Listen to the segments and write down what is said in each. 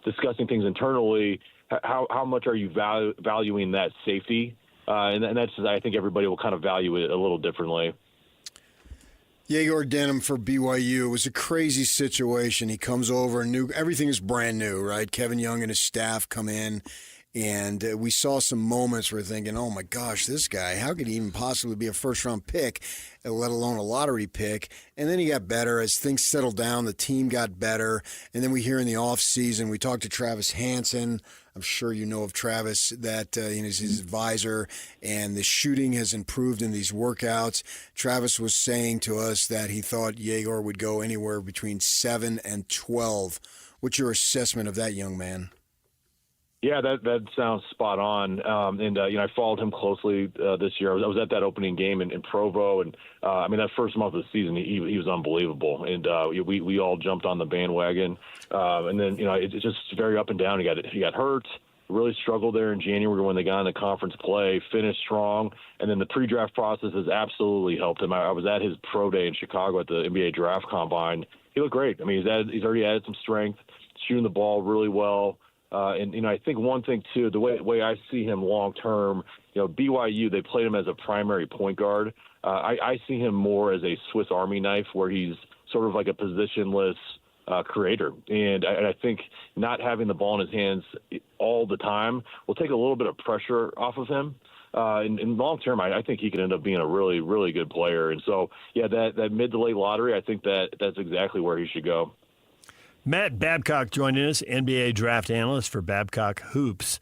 discussing things internally, how much are you valuing that safety? And that's, I think everybody will kind of value it a little differently. Yegor Denham for BYU. It was a crazy situation. He comes over and everything is brand new, right? Kevin Young and his staff come in, and we saw some moments where we're thinking, oh my gosh, this guy, how could he even possibly be a first-round pick, let alone a lottery pick? And then he got better. As things settled down, the team got better. And then we hear in the offseason, we talked to Travis Hansen. I'm sure you know of Travis, that he's his advisor, and the shooting has improved in these workouts. Travis was saying to us that he thought Yegor would go anywhere between 7 and 12. What's your assessment of that young man? Yeah, that sounds spot on. I followed him closely this year. I was at that opening game in Provo, and that first month of the season, he was unbelievable. And we all jumped on the bandwagon. And then it's just very up and down. He got hurt, really struggled there in January when they got into conference play. Finished strong, and then the pre-draft process has absolutely helped him. I was at his pro day in Chicago at the NBA Draft Combine. He looked great. I mean, he's already added some strength, shooting the ball really well. I think one thing, too, the way I see him long-term, BYU, they played him as a primary point guard. I see him more as a Swiss Army knife where he's sort of like a positionless creator. And I think not having the ball in his hands all the time will take a little bit of pressure off of him. In long term, I think he could end up being a really, really good player. And so, yeah, that mid to late lottery, I think that's exactly where he should go. Matt Babcock joining us, NBA draft analyst for Babcock Hoops.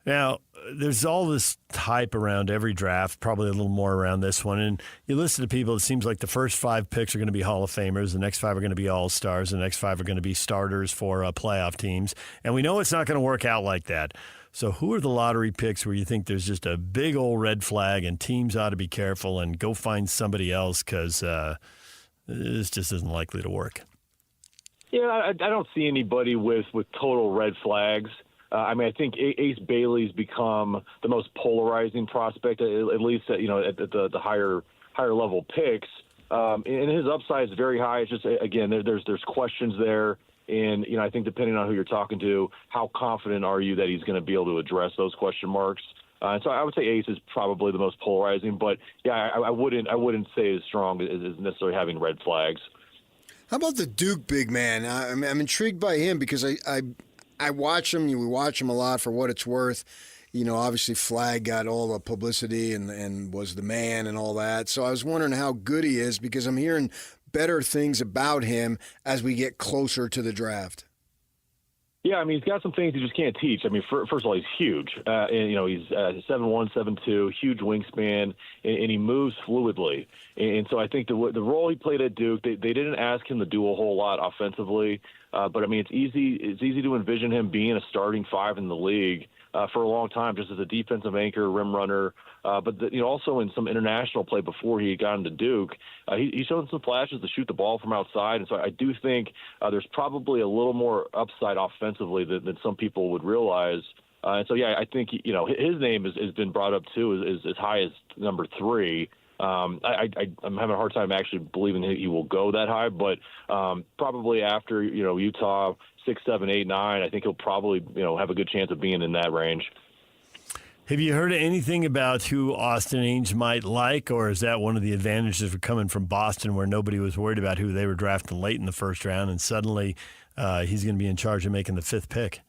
Now, there's all this hype around every draft, probably a little more around this one. And you listen to people, it seems like the first 5 picks are going to be Hall of Famers, the next 5 are going to be All-Stars, the next 5 are going to be starters for playoff teams. And we know it's not going to work out like that. So who are the lottery picks where you think there's just a big old red flag and teams ought to be careful and go find somebody else because this just isn't likely to work? Yeah, I don't see anybody with total red flags. I think Ace Bailey's become the most polarizing prospect, at least at the higher level picks. And his upside is very high. It's just, again, there's questions there. And, I think depending on who you're talking to, how confident are you that he's going to be able to address those question marks? And so I would say Ace is probably the most polarizing. But, yeah, I wouldn't say as strong as necessarily having red flags. How about the Duke big man? I'm intrigued by him because I watch him. We watch him a lot for what it's worth. Obviously Flagg got all the publicity and was the man and all that. So I was wondering how good he is because I'm hearing better things about him as we get closer to the draft. Yeah, he's got some things you just can't teach. First of all, he's huge. He's 7'1", 7'2", huge wingspan, and he moves fluidly. And so I think the role he played at Duke, they didn't ask him to do a whole lot offensively. But it's easy to envision him being a starting 5 in the league for a long time, just as a defensive anchor, rim runner. But also in some international play before he got into Duke, he showed some flashes to shoot the ball from outside. And so I do think there's probably a little more upside offensively than some people would realize. And so, yeah, I think, his name has been brought up, too, as high as number 3. I'm having a hard time actually believing he will go that high, but probably after, Utah 6, 7, 8, 9, I think he'll probably, have a good chance of being in that range. Have you heard anything about who Austin Ames might like, or is that one of the advantages of coming from Boston where nobody was worried about who they were drafting late in the first round, and suddenly he's going to be in charge of making the 5th pick?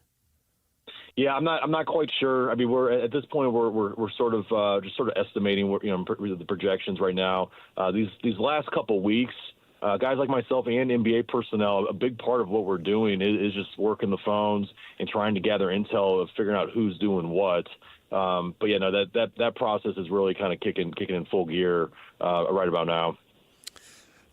Yeah, I'm not quite sure. We're at this point we're sort of just sort of estimating the projections right now. These last couple weeks, guys like myself and NBA personnel, a big part of what we're doing is just working the phones and trying to gather intel of figuring out who's doing what. But yeah, no, that process is really kind of kicking in full gear right about now.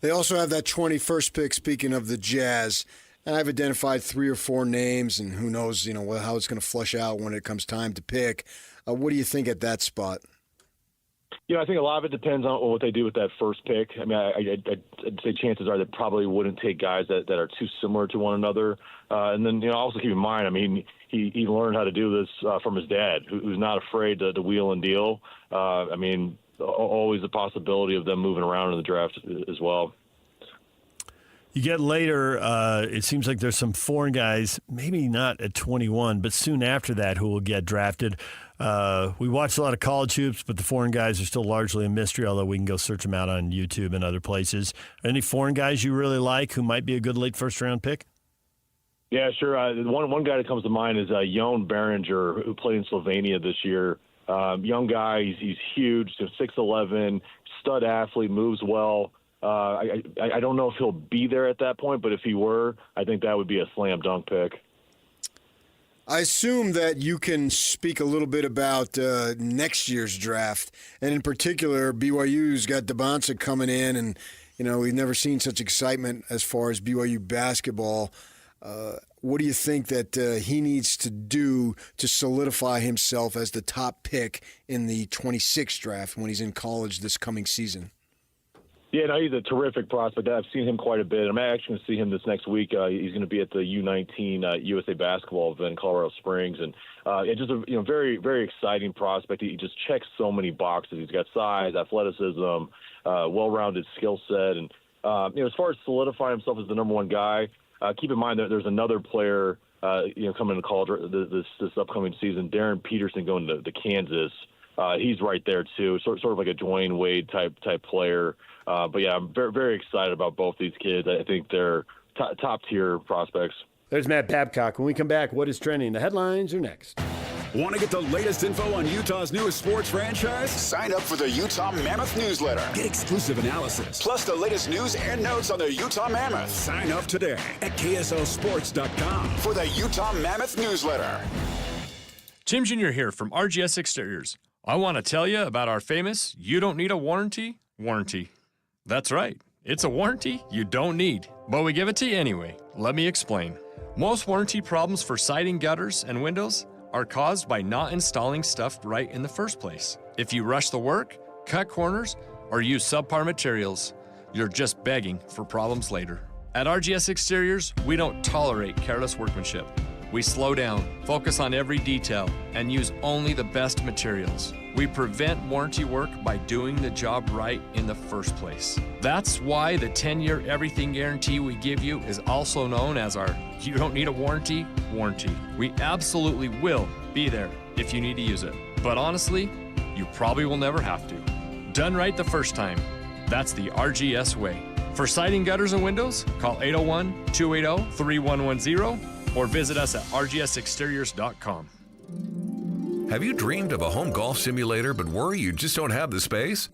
They also have that 21st pick. Speaking of the Jazz. And I've identified 3 or 4 names, and who knows, how it's going to flush out when it comes time to pick. What do you think at that spot? I think a lot of it depends on what they do with that first pick. I'd say chances are they probably wouldn't take guys that are too similar to one another. And then, also keep in mind, he learned how to do this from his dad, who's not afraid to wheel and deal. Always a possibility of them moving around in the draft as well. You get later, it seems like there's some foreign guys, maybe not at 21, but soon after that, who will get drafted. We watched a lot of college hoops, but the foreign guys are still largely a mystery, although we can go search them out on YouTube and other places. Any foreign guys you really like who might be a good late first-round pick? Yeah, sure. One guy that comes to mind is Jon Berenger, who played in Slovenia this year. Young guy, he's huge, 6'11", stud athlete, moves well. I don't know if he'll be there at that point, but if he were, I think that would be a slam dunk pick. I assume that you can speak a little bit about next year's draft, and in particular, BYU's got DeBonsa coming in, and we've never seen such excitement as far as BYU basketball. What do you think that he needs to do to solidify himself as the top pick in the 26th draft when he's in college this coming season? Yeah, no, he's a terrific prospect. I've seen him quite a bit. I'm actually going to see him this next week. He's going to be at the U19 USA basketball event in Colorado Springs, and it's just a very, very exciting prospect. He just checks so many boxes. He's got size, athleticism, well-rounded skill set, and as far as solidifying himself as the number one guy, keep in mind that there's another player coming to college this upcoming season, Darren Peterson, going to Kansas. He's right there too, sort of like a Dwayne Wade type player. But yeah, I'm very, very excited about both these kids. I think they're top tier prospects. There's Matt Babcock. When we come back, what is trending? The headlines are next. Want to get the latest info on Utah's newest sports franchise? Sign up for the Utah Mammoth newsletter. Get exclusive analysis. Plus the latest news and notes on the Utah Mammoth. Sign up today at KSLSports.com for the Utah Mammoth newsletter. Tim Jr. here from RGS Exteriors. I want to tell you about our famous "You don't need a warranty" warranty. That's right. It's a warranty you don't need, but we give it to you anyway. Let me explain. Most warranty problems for siding, gutters, and windows are caused by not installing stuff right in the first place. If you rush the work, cut corners, or use subpar materials, you're just begging for problems later. At RGS Exteriors, we don't tolerate careless workmanship. We slow down, focus on every detail, and use only the best materials. We prevent warranty work by doing the job right in the first place. That's why the 10-year everything guarantee we give you is also known as our "You don't need a warranty" warranty. We absolutely will be there if you need to use it. But honestly, you probably will never have to. Done right the first time. That's the RGS way. For siding, gutters, and windows, call 801-280-3110 or visit us at rgsexteriors.com. Have you dreamed of a home golf simulator but worry you just don't have the space?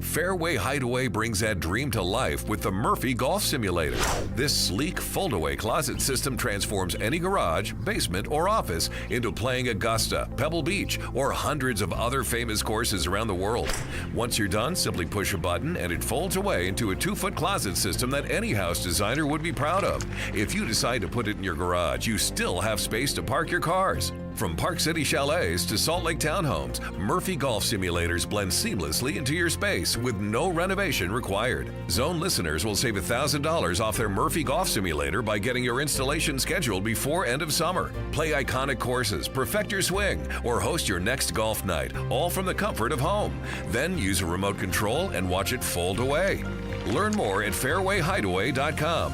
Fairway Hideaway brings that dream to life with the Murphy Golf Simulator. This sleek fold-away closet system transforms any garage, basement, or office into playing Augusta, Pebble Beach, or hundreds of other famous courses around the world. Once you're done, simply push a button and it folds away into a 2-foot closet system that any house designer would be proud of. If you decide to put it in your garage, you still have space to park your cars. From Park City Chalets to Salt Lake Townhomes, Murphy Golf Simulators blend seamlessly into your space with no renovation required. Zone listeners will save $1,000 off their Murphy Golf Simulator by getting your installation scheduled before end of summer. Play iconic courses, perfect your swing, or host your next golf night, all from the comfort of home. Then use a remote control and watch it fold away. Learn more at fairwayhideaway.com.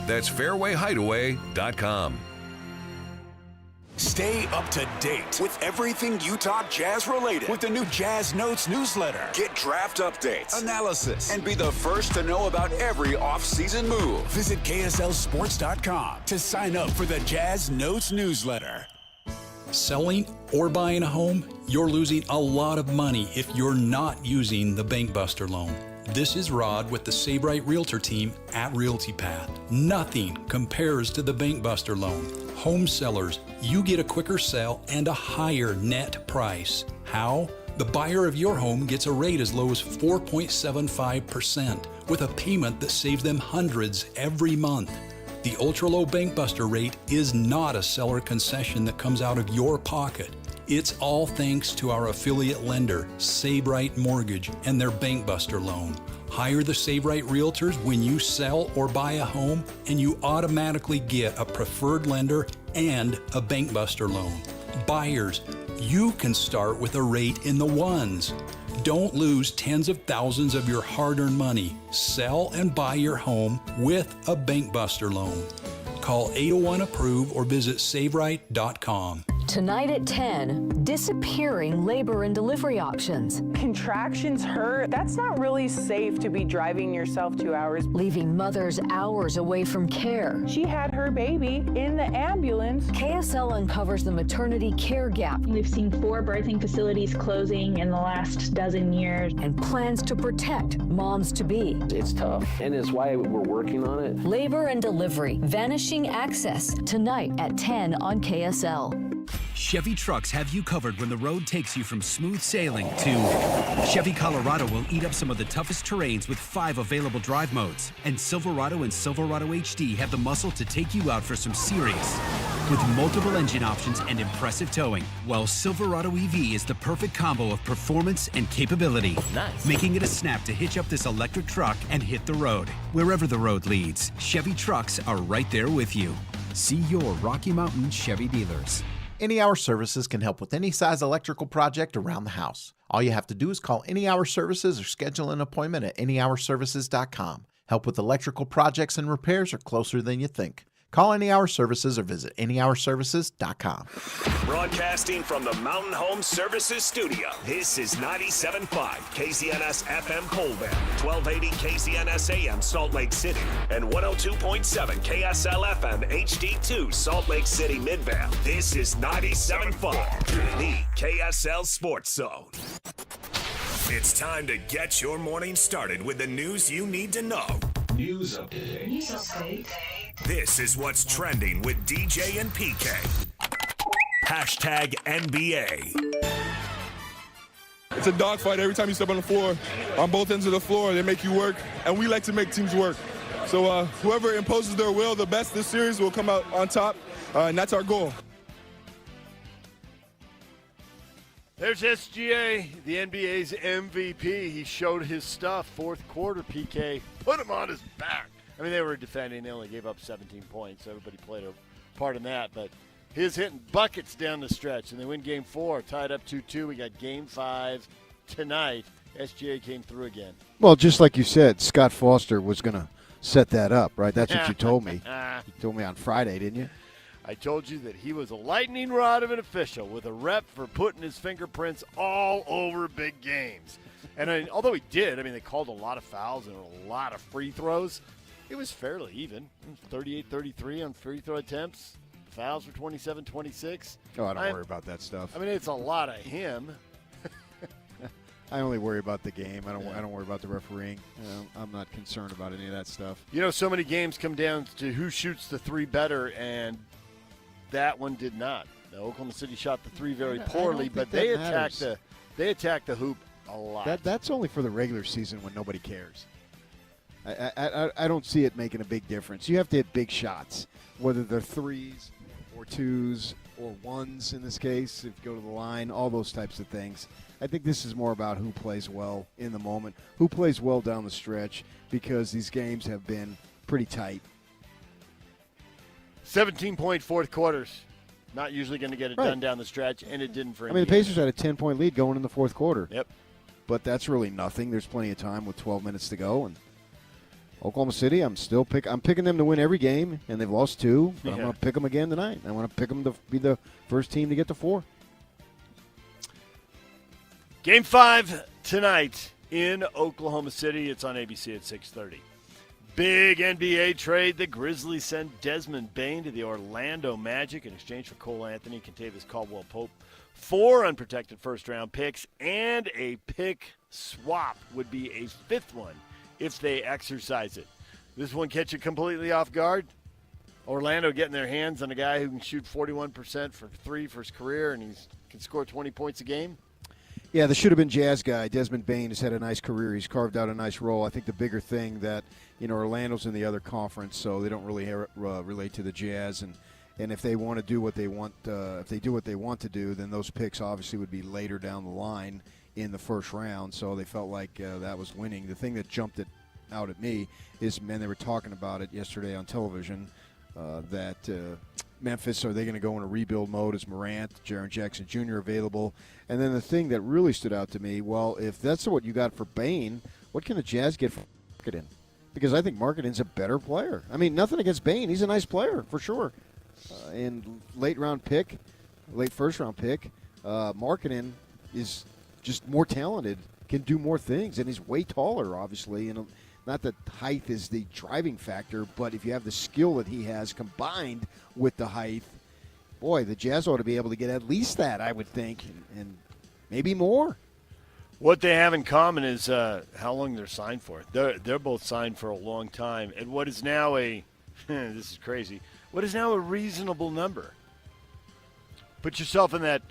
That's fairwayhideaway.com. Stay up to date with everything Utah Jazz related with the new Jazz Notes newsletter. Get draft updates, analysis, and be the first to know about every off-season move. Visit KSLSports.com to sign up for the Jazz Notes newsletter. Selling or buying a home, you're losing a lot of money if you're not using the Bank Buster loan. This is Rod with the Sabright Realtor team at RealtyPath. Nothing compares to the Bank Buster loan. Home sellers, you get a quicker sell and a higher net price. How? The buyer of your home gets a rate as low as 4.75% with a payment that saves them hundreds every month. The ultra-low Bank Buster rate is not a seller concession that comes out of your pocket. It's all thanks to our affiliate lender, Sabright Mortgage, and their Bank Buster loan. Hire the Sabright Realtors when you sell or buy a home, and you automatically get a preferred lender and a Bank Buster loan. Buyers, you can start with a rate in the ones. Don't lose tens of thousands of your hard-earned money. Sell and buy your home with a Bank Buster loan. Call 801-APPROVE or visit SaveRight.com. Tonight at 10, disappearing labor and delivery options. Contractions hurt. That's not really safe to be driving yourself 2 hours. Leaving mothers hours away from care. She had her baby in the ambulance. KSL uncovers the maternity care gap. We've seen 4 birthing facilities closing in the last dozen years. And plans to protect moms-to-be. It's tough, and it's why we're working on it. Labor and delivery, vanishing access. Tonight at 10 on KSL. Chevy trucks have you covered when the road takes you from smooth sailing to Chevy Colorado will eat up some of the toughest terrains with 5 available drive modes. And Silverado and Silverado HD have the muscle to take you out for some serious with multiple engine options and impressive towing. While Silverado EV is the perfect combo of performance and capability. Nice. Making it a snap to hitch up this electric truck and hit the road. Wherever the road leads, Chevy trucks are right there with you. See your Rocky Mountain Chevy dealers. Any Hour Services can help with any size electrical project around the house. All you have to do is call Any Hour Services or schedule an appointment at anyhourservices.com. Help with electrical projects and repairs are closer than you think. Call Any Hour Services or visit anyhourservices.com. Broadcasting from the Mountain Home Services Studio, this is 97.5 KZNS FM Colville, 1280 KZNS AM Salt Lake City, and 102.7 KSL FM HD2 Salt Lake City Midvale. This is 97.5, the KSL Sports Zone. It's time to get your morning started with the news you need to know. News update. This is what's trending with DJ and PK. Hashtag NBA. It's a dogfight every time you step on the floor. On both ends of the floor, they make you work, and we like to make teams work. So whoever imposes their will the best this series will come out on top, and that's our goal. There's SGA, the NBA's MVP. He showed his stuff. Fourth quarter, PK put him on his back. I mean, they were defending. They only gave up 17 points. Everybody played a part in that. But his hitting buckets down the stretch, and they win Game 4, tied up 2-2. We got Game 5 tonight. SGA came through again. Well, just like you said, Scott Foster was going to set that up, right? That's what you told me. You told me on Friday, didn't you? I told you that he was a lightning rod of an official with a rep for putting his fingerprints all over big games. And although he did, they called a lot of fouls and a lot of free throws. It was fairly even. 38-33 on free throw attempts. Fouls were 27-26. Oh, I don't worry about that stuff. It's a lot of him. I only worry about the game. I don't worry about the refereeing. I'm not concerned about any of that stuff. So many games come down to who shoots the three better, and that one did not. Oklahoma City shot the three very poorly, but they attacked the hoop a lot. That's only for the regular season when nobody cares. I don't see it making a big difference. You have to hit big shots, whether they're threes or twos or ones in this case, if you go to the line, all those types of things. I think this is more about who plays well in the moment, who plays well down the stretch, because these games have been pretty tight. 17-point fourth quarters. Not usually going to get it done down the stretch, and it didn't for Indiana. The Pacers had a 10-point lead going in the fourth quarter. Yep. But that's really nothing. There's plenty of time with 12 minutes to go. And Oklahoma City, I'm picking them to win every game, and they've lost 2. But I'm going to pick them again tonight. I want to pick them to be the first team to get to 4. Game 5 tonight in Oklahoma City. It's on ABC at 6:30. Big NBA trade. The Grizzlies send Desmond Bane to the Orlando Magic in exchange for Cole Anthony, Kentavious Caldwell-Pope, 4 unprotected first-round picks, and a pick swap would be a 5th one if they exercise it. This one catch you completely off guard. Orlando getting their hands on a guy who can shoot 41% for 3 for his career, and he can score 20 points a game. Yeah, the should-have-been Jazz guy, Desmond Bane, has had a nice career. He's carved out a nice role. I think the bigger thing that, Orlando's in the other conference, so they don't really relate to the Jazz. And if they want to do what they want, if they do what they want to do, then those picks obviously would be later down the line in the first round. So they felt like that was winning. The thing that jumped out at me is, they were talking about it yesterday on television, that Memphis, are they going to go in a rebuild mode? Is Morant, Jaren Jackson Jr. available? And then the thing that really stood out to me, well, if that's what you got for Bane, what can the Jazz get for Marketing? Because I think Marketing's a better player. I mean, nothing against Bane. He's a nice player, for sure. And late first-round pick, Marketing is just more talented, can do more things, and he's way taller, obviously. And not that height is the driving factor, but if you have the skill that he has combined with the height, boy, the Jazz ought to be able to get at least that, I would think, and maybe more. What they have in common is how long they're signed for. They're both signed for a long time, and what is now this is crazy, what is now a reasonable number. Put yourself in that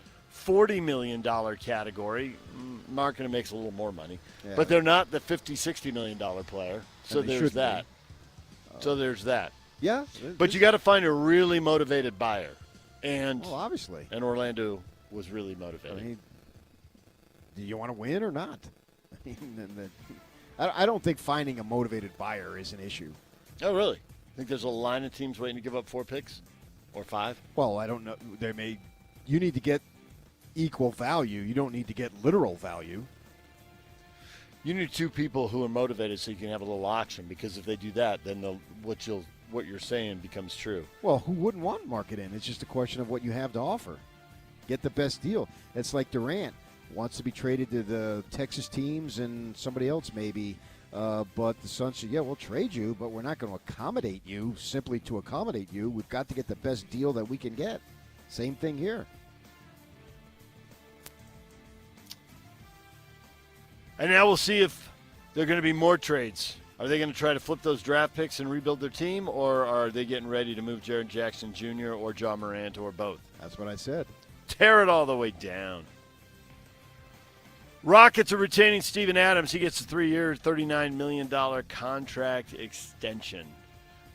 $40 million category. Marketing makes a little more money, but they're not the $50, $60 million player, so there's that. So there's that. Yeah. But you got to find a really motivated buyer. And obviously. And Orlando was really motivated. I mean, do you want to win or not? I mean, I don't think finding a motivated buyer is an issue. Oh, really? I think there's a line of teams waiting to give up 4 picks or 5? Well, I don't know. You need to get equal value. You don't need to get literal value. You need 2 people who are motivated so you can have a little auction, because if they do that, then what you're saying becomes true. Well, who wouldn't want Marketing? It's just a question of what you have to offer. Get the best deal. It's like Durant wants to be traded to the Texas teams and somebody else maybe, but the Suns said, we'll trade you, but we're not going to accommodate you simply to accommodate you. We've got to get the best deal that we can get. Same thing here. And now we'll see if there are going to be more trades. Are they going to try to flip those draft picks and rebuild their team, or are they getting ready to move Jaren Jackson Jr. or Ja Morant or both? That's what I said. Tear it all the way down. Rockets are retaining Steven Adams. He gets a 3-year, $39 million contract extension.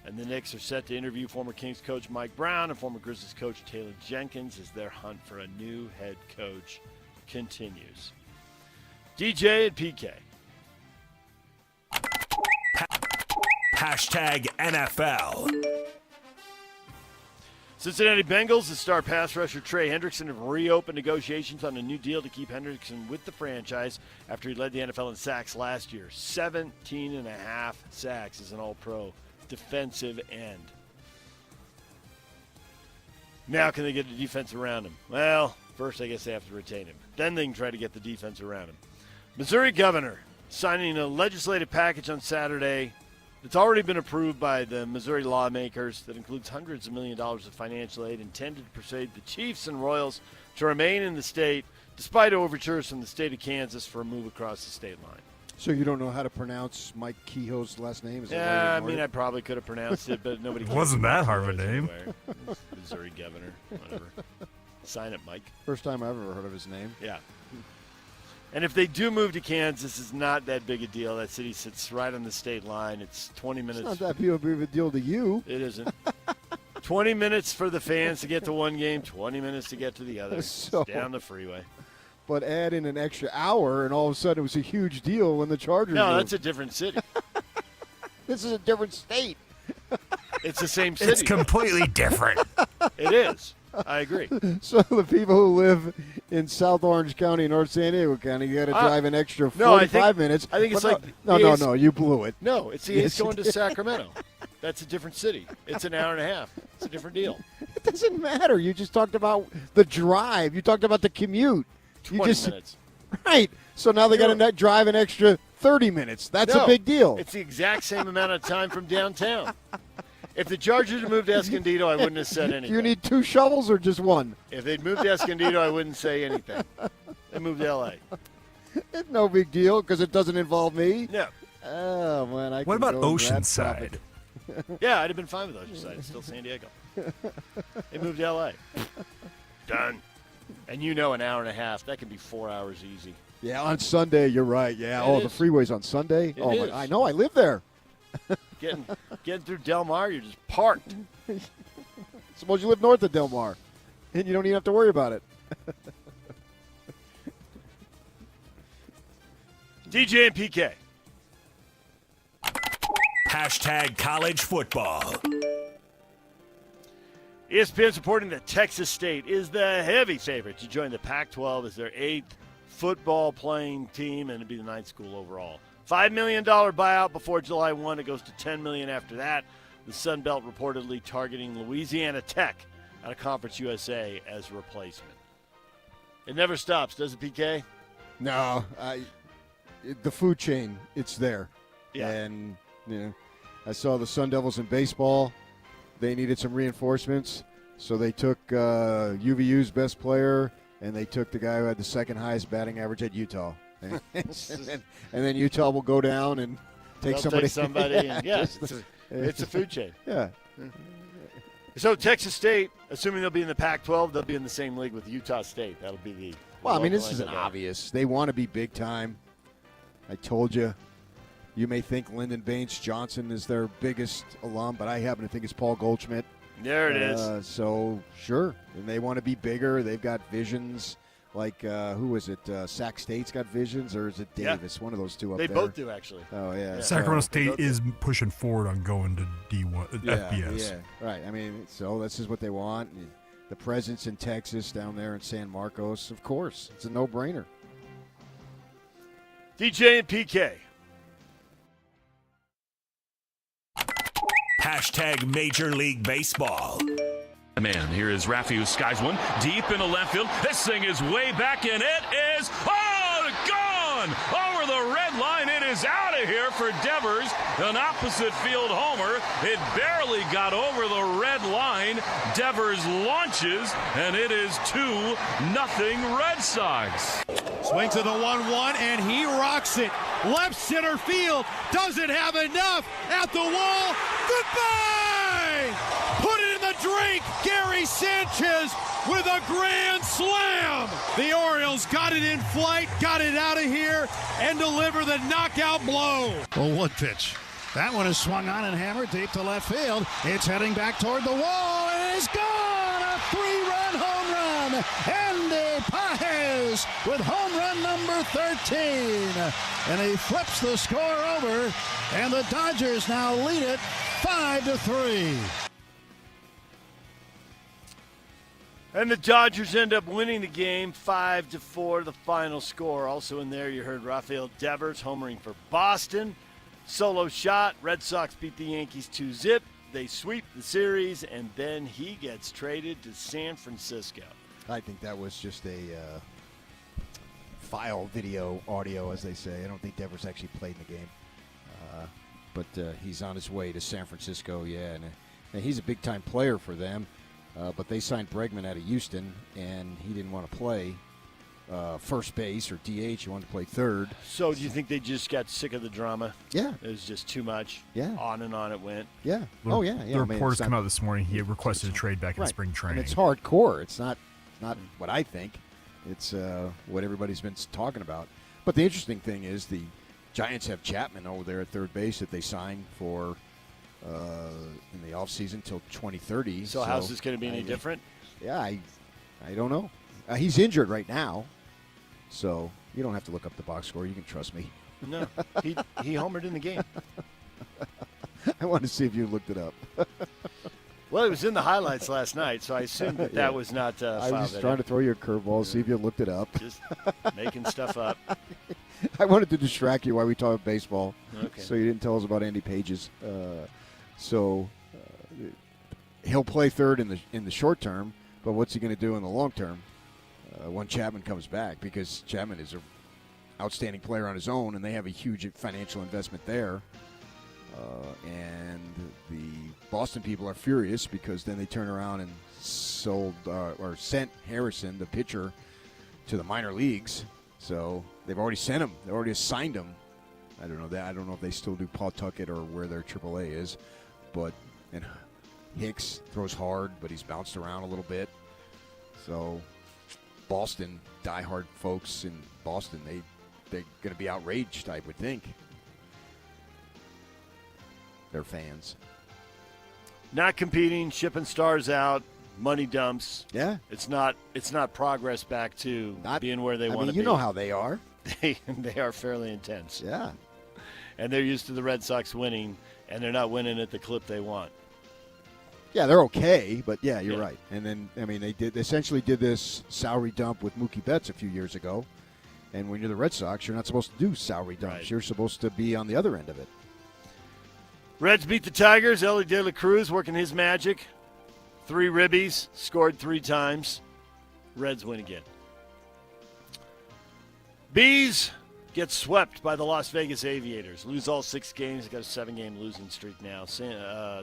And the Knicks are set to interview former Kings coach Mike Brown and former Grizzlies coach Taylor Jenkins as their hunt for a new head coach continues. DJ and PK. Hashtag NFL. Cincinnati Bengals and star pass rusher Trey Hendrickson have reopened negotiations on a new deal to keep Hendrickson with the franchise after he led the NFL in sacks last year. 17.5 sacks as an all-pro defensive end. Now can they get the defense around him? Well, first I guess they have to retain him. Then they can try to get the defense around him. Missouri governor signing a legislative package on Saturday. It's already been approved by the Missouri lawmakers that includes hundreds of millions of dollars of financial aid intended to persuade the Chiefs and Royals to remain in the state, despite overtures from the state of Kansas for a move across the state line. So you don't know how to pronounce Mike Kehoe's last name? Yeah, I mean, I probably could have pronounced it, but nobody can. Wasn't that hard of a name? Missouri governor, whatever. Sign it, Mike. First time I've ever heard of his name. Yeah. And if they do move to Kansas, it's not that big a deal. That city sits right on the state line. It's 20 minutes. It's not that big of a deal to you. It isn't. 20 minutes for the fans to get to one game, 20 minutes to get to the other. So, down the freeway. But add in an extra hour, and all of a sudden it was a huge deal when the Chargers No, moved. that's a different city. This is a different state. It's the same city. It's completely different. It is. I agree. So the people who live in South Orange County, North San Diego County, you got to drive an extra 45 minutes. I think it's like no, you blew it. No, it's going to Sacramento. That's a different city. It's an hour and a half. It's a different deal. It doesn't matter. You just talked about the drive. You talked about the commute. 20 minutes. Right. So now they got to drive an extra 30 minutes. That's a big deal. It's the exact same amount of time from downtown. If the Chargers had moved to Escondido, I wouldn't have said anything. Do you need 2 shovels or just one? If they'd moved to Escondido, I wouldn't say anything. They moved to L.A. It's no big deal because it doesn't involve me. No. Oh, man. What about Oceanside? Yeah, I'd have been fine with Oceanside. It's still San Diego. They moved to L.A. Done. And an hour and a half. That can be 4 hours easy. Yeah, on Sunday, you're right. Yeah. The freeway's on Sunday? I know. I live there. Getting through Del Mar, you're just parked. Suppose you live north of Del Mar, and you don't even have to worry about it. DJ and PK. Hashtag college football. ESPN's reporting that Texas State is the heavy favorite to join the Pac-12 as their 8th football-playing team, and to be the 9th school overall. $5 million buyout before July 1. It goes to $10 million after that. The Sun Belt reportedly targeting Louisiana Tech out of Conference USA as a replacement. It never stops, does it, PK? No, the food chain, it's there. Yeah. And, I saw the Sun Devils in baseball. They needed some reinforcements, so they took UVU's best player, and they took the guy who had the second highest batting average at Utah. And then Utah will go down and take somebody. It's a food chain. Yeah. So Texas State, assuming they'll be in the Pac-12, they'll be in the same league with Utah State. That'll be the. Well, I mean, this is an obvious. They want to be big time. I told you. You may think Lyndon Baines Johnson is their biggest alum, but I happen to think it's Paul Goldschmidt. There it is. So, sure. And they want to be bigger. They've got visions. Like, who is it? Sac State's got visions, or is it Davis? Yeah. One of those two up there. They both do, actually. Oh, yeah. Sacramento State is pushing forward on going to D1, FBS. Yeah, right. I mean, so this is what they want. The presence in Texas down there in San Marcos, of course. It's a no-brainer. DJ and PK. Hashtag Major League Baseball. Man, here is Rafi who skies one deep into left field. This thing is way back, and it is gone over the red line. It is out of here for Devers, an opposite field homer. It barely got over the red line. Devers launches, and it is 2-0 Red Sox. Swing to the 1-1, and he rocks it. Left center field doesn't have enough at the wall. Goodbye! Put it in the drink. Gary Sanchez with a grand slam. The Orioles got it in flight, got it out of here, and deliver the knockout blow. Well, one pitch. That one is swung on and hammered deep to left field. It's heading back toward the wall, and it's gone. A 3-run home run. Andy Pages with home run number 13. And he flips the score over, and the Dodgers now lead it 5-3. And the Dodgers end up winning the game 5-4, the final score. Also in there, you heard Rafael Devers homering for Boston. Solo shot. Red Sox beat the Yankees 2-0. They sweep the series, and then he gets traded to San Francisco. I think that was just a file, video, audio, as they say. I don't think Devers actually played in the game. But he's on his way to San Francisco, yeah. And he's a big-time player for them. But they signed Bregman out of Houston, and he didn't want to play first base or DH. He wanted to play third. So do you think they just got sick of the drama? Yeah. It was just too much? Yeah. On and on it went? Yeah. The reporters come out this morning. He requested a trade back in spring training. And it's hardcore. It's not what I think. It's what everybody's been talking about. But the interesting thing is the Giants have Chapman over there at third base that they signed for in the offseason until 2030. So how's this going to be any different? Yeah, I don't know. He's injured right now, so you don't have to look up the box score. You can trust me. No, he homered in the game. I wanted to see if you looked it up. Well, it was in the highlights last night, so I assumed that was not I was just trying to throw you a curveball, see if you looked it up. Just making stuff up. I wanted to distract you while we talk baseball, okay. So you didn't tell us about Andy Pages. So he'll play third in the short term, but what's he going to do in the long term when Chapman comes back? Because Chapman is an outstanding player on his own, and they have a huge financial investment there. And the Boston people are furious because then they turn around and sold or sent Harrison, the pitcher, to the minor leagues. So they've already sent him. They've already assigned him. I don't know that. I don't know if they still do Pawtucket or where their AAA is. But and Hicks throws hard, but he's bounced around a little bit. So Boston, diehard folks in Boston, they're going to be outraged, I would think. Their fans. Not competing, shipping stars out, money dumps. Yeah. It's not progress back to being where they want to be. You know how they are. They are fairly intense. Yeah. And they're used to the Red Sox winning, and they're not winning at the clip they want. Yeah, they're okay, but yeah, you're right. And then, I mean, they essentially did this salary dump with Mookie Betts a few years ago. And when you're the Red Sox, you're not supposed to do salary dumps. Right. You're supposed to be on the other end of it. Reds beat the Tigers. Ellie De La Cruz working his magic. 3 ribbies, scored 3 times. Reds win again. Bees get swept by the Las Vegas Aviators. Lose all 6 games. They've got a 7-game losing streak now.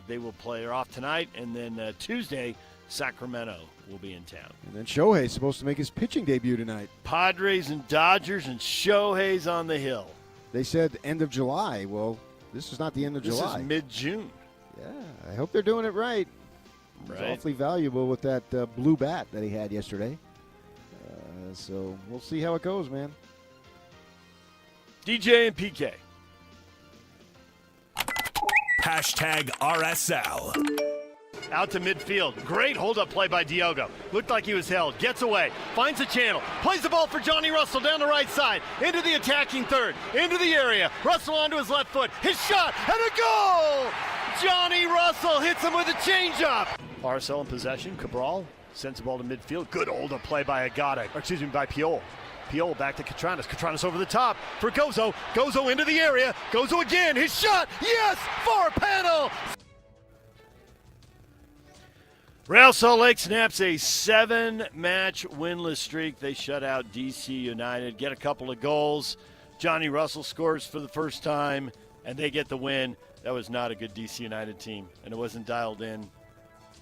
They will play off tonight, and then Tuesday, Sacramento will be in town. And then Shohei's supposed to make his pitching debut tonight. Padres and Dodgers, and Shohei's on the hill. They said end of July. Well, this is not the end of July. This is mid-June. Yeah, I hope they're doing it right. It's awfully valuable with that blue bat that he had yesterday. So we'll see how it goes, man. DJ and PK. #RSL. Out to midfield. Great hold-up play by Diogo. Looked like he was held. Gets away. Finds a channel. Plays the ball for Johnny Russell down the right side. Into the attacking third. Into the area. Russell onto his left foot. His shot and a goal! Johnny Russell hits him with a changeup. RSL in possession. Cabral sends the ball to midfield. Good hold-up play by by Piol. Piol back to Catranas. Catranas over the top for Gozo. Gozo into the area. Gozo again. His shot. Yes! Far panel. Real Salt Lake snaps a 7-match winless streak. They shut out DC United, get a couple of goals. Johnny Russell scores for the first time, and they get the win. That was not a good DC United team, and it wasn't dialed in.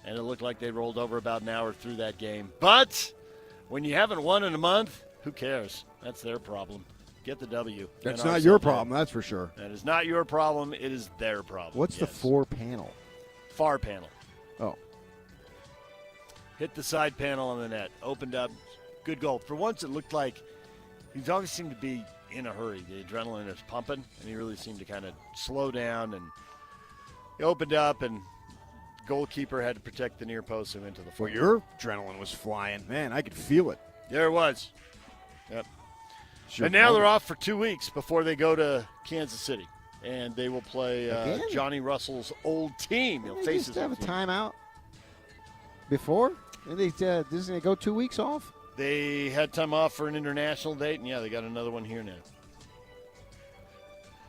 And it looked like they rolled over about an hour through that game. But when you haven't won in a month, who cares? That's their problem. Get the W. That's not your problem, that's for sure. That is not your problem. It is their problem. What's the 4 panel? Far panel. Oh. Hit the side panel on the net. Opened up. Good goal. For once, it looked like he always seemed to be in a hurry. The adrenaline is pumping, and he really seemed to kind of slow down. And he opened up, and goalkeeper had to protect the near post and into the Well, front. your adrenaline was flying. Man, I could feel it. There it was. Yep. Sure. And now they're off for 2 weeks before they go to Kansas City. And they will play Johnny Russell's old team. He'll face his have old a team. timeout before? Doesn't it go 2 weeks off? They had time off for an international date, and, they got another one here now.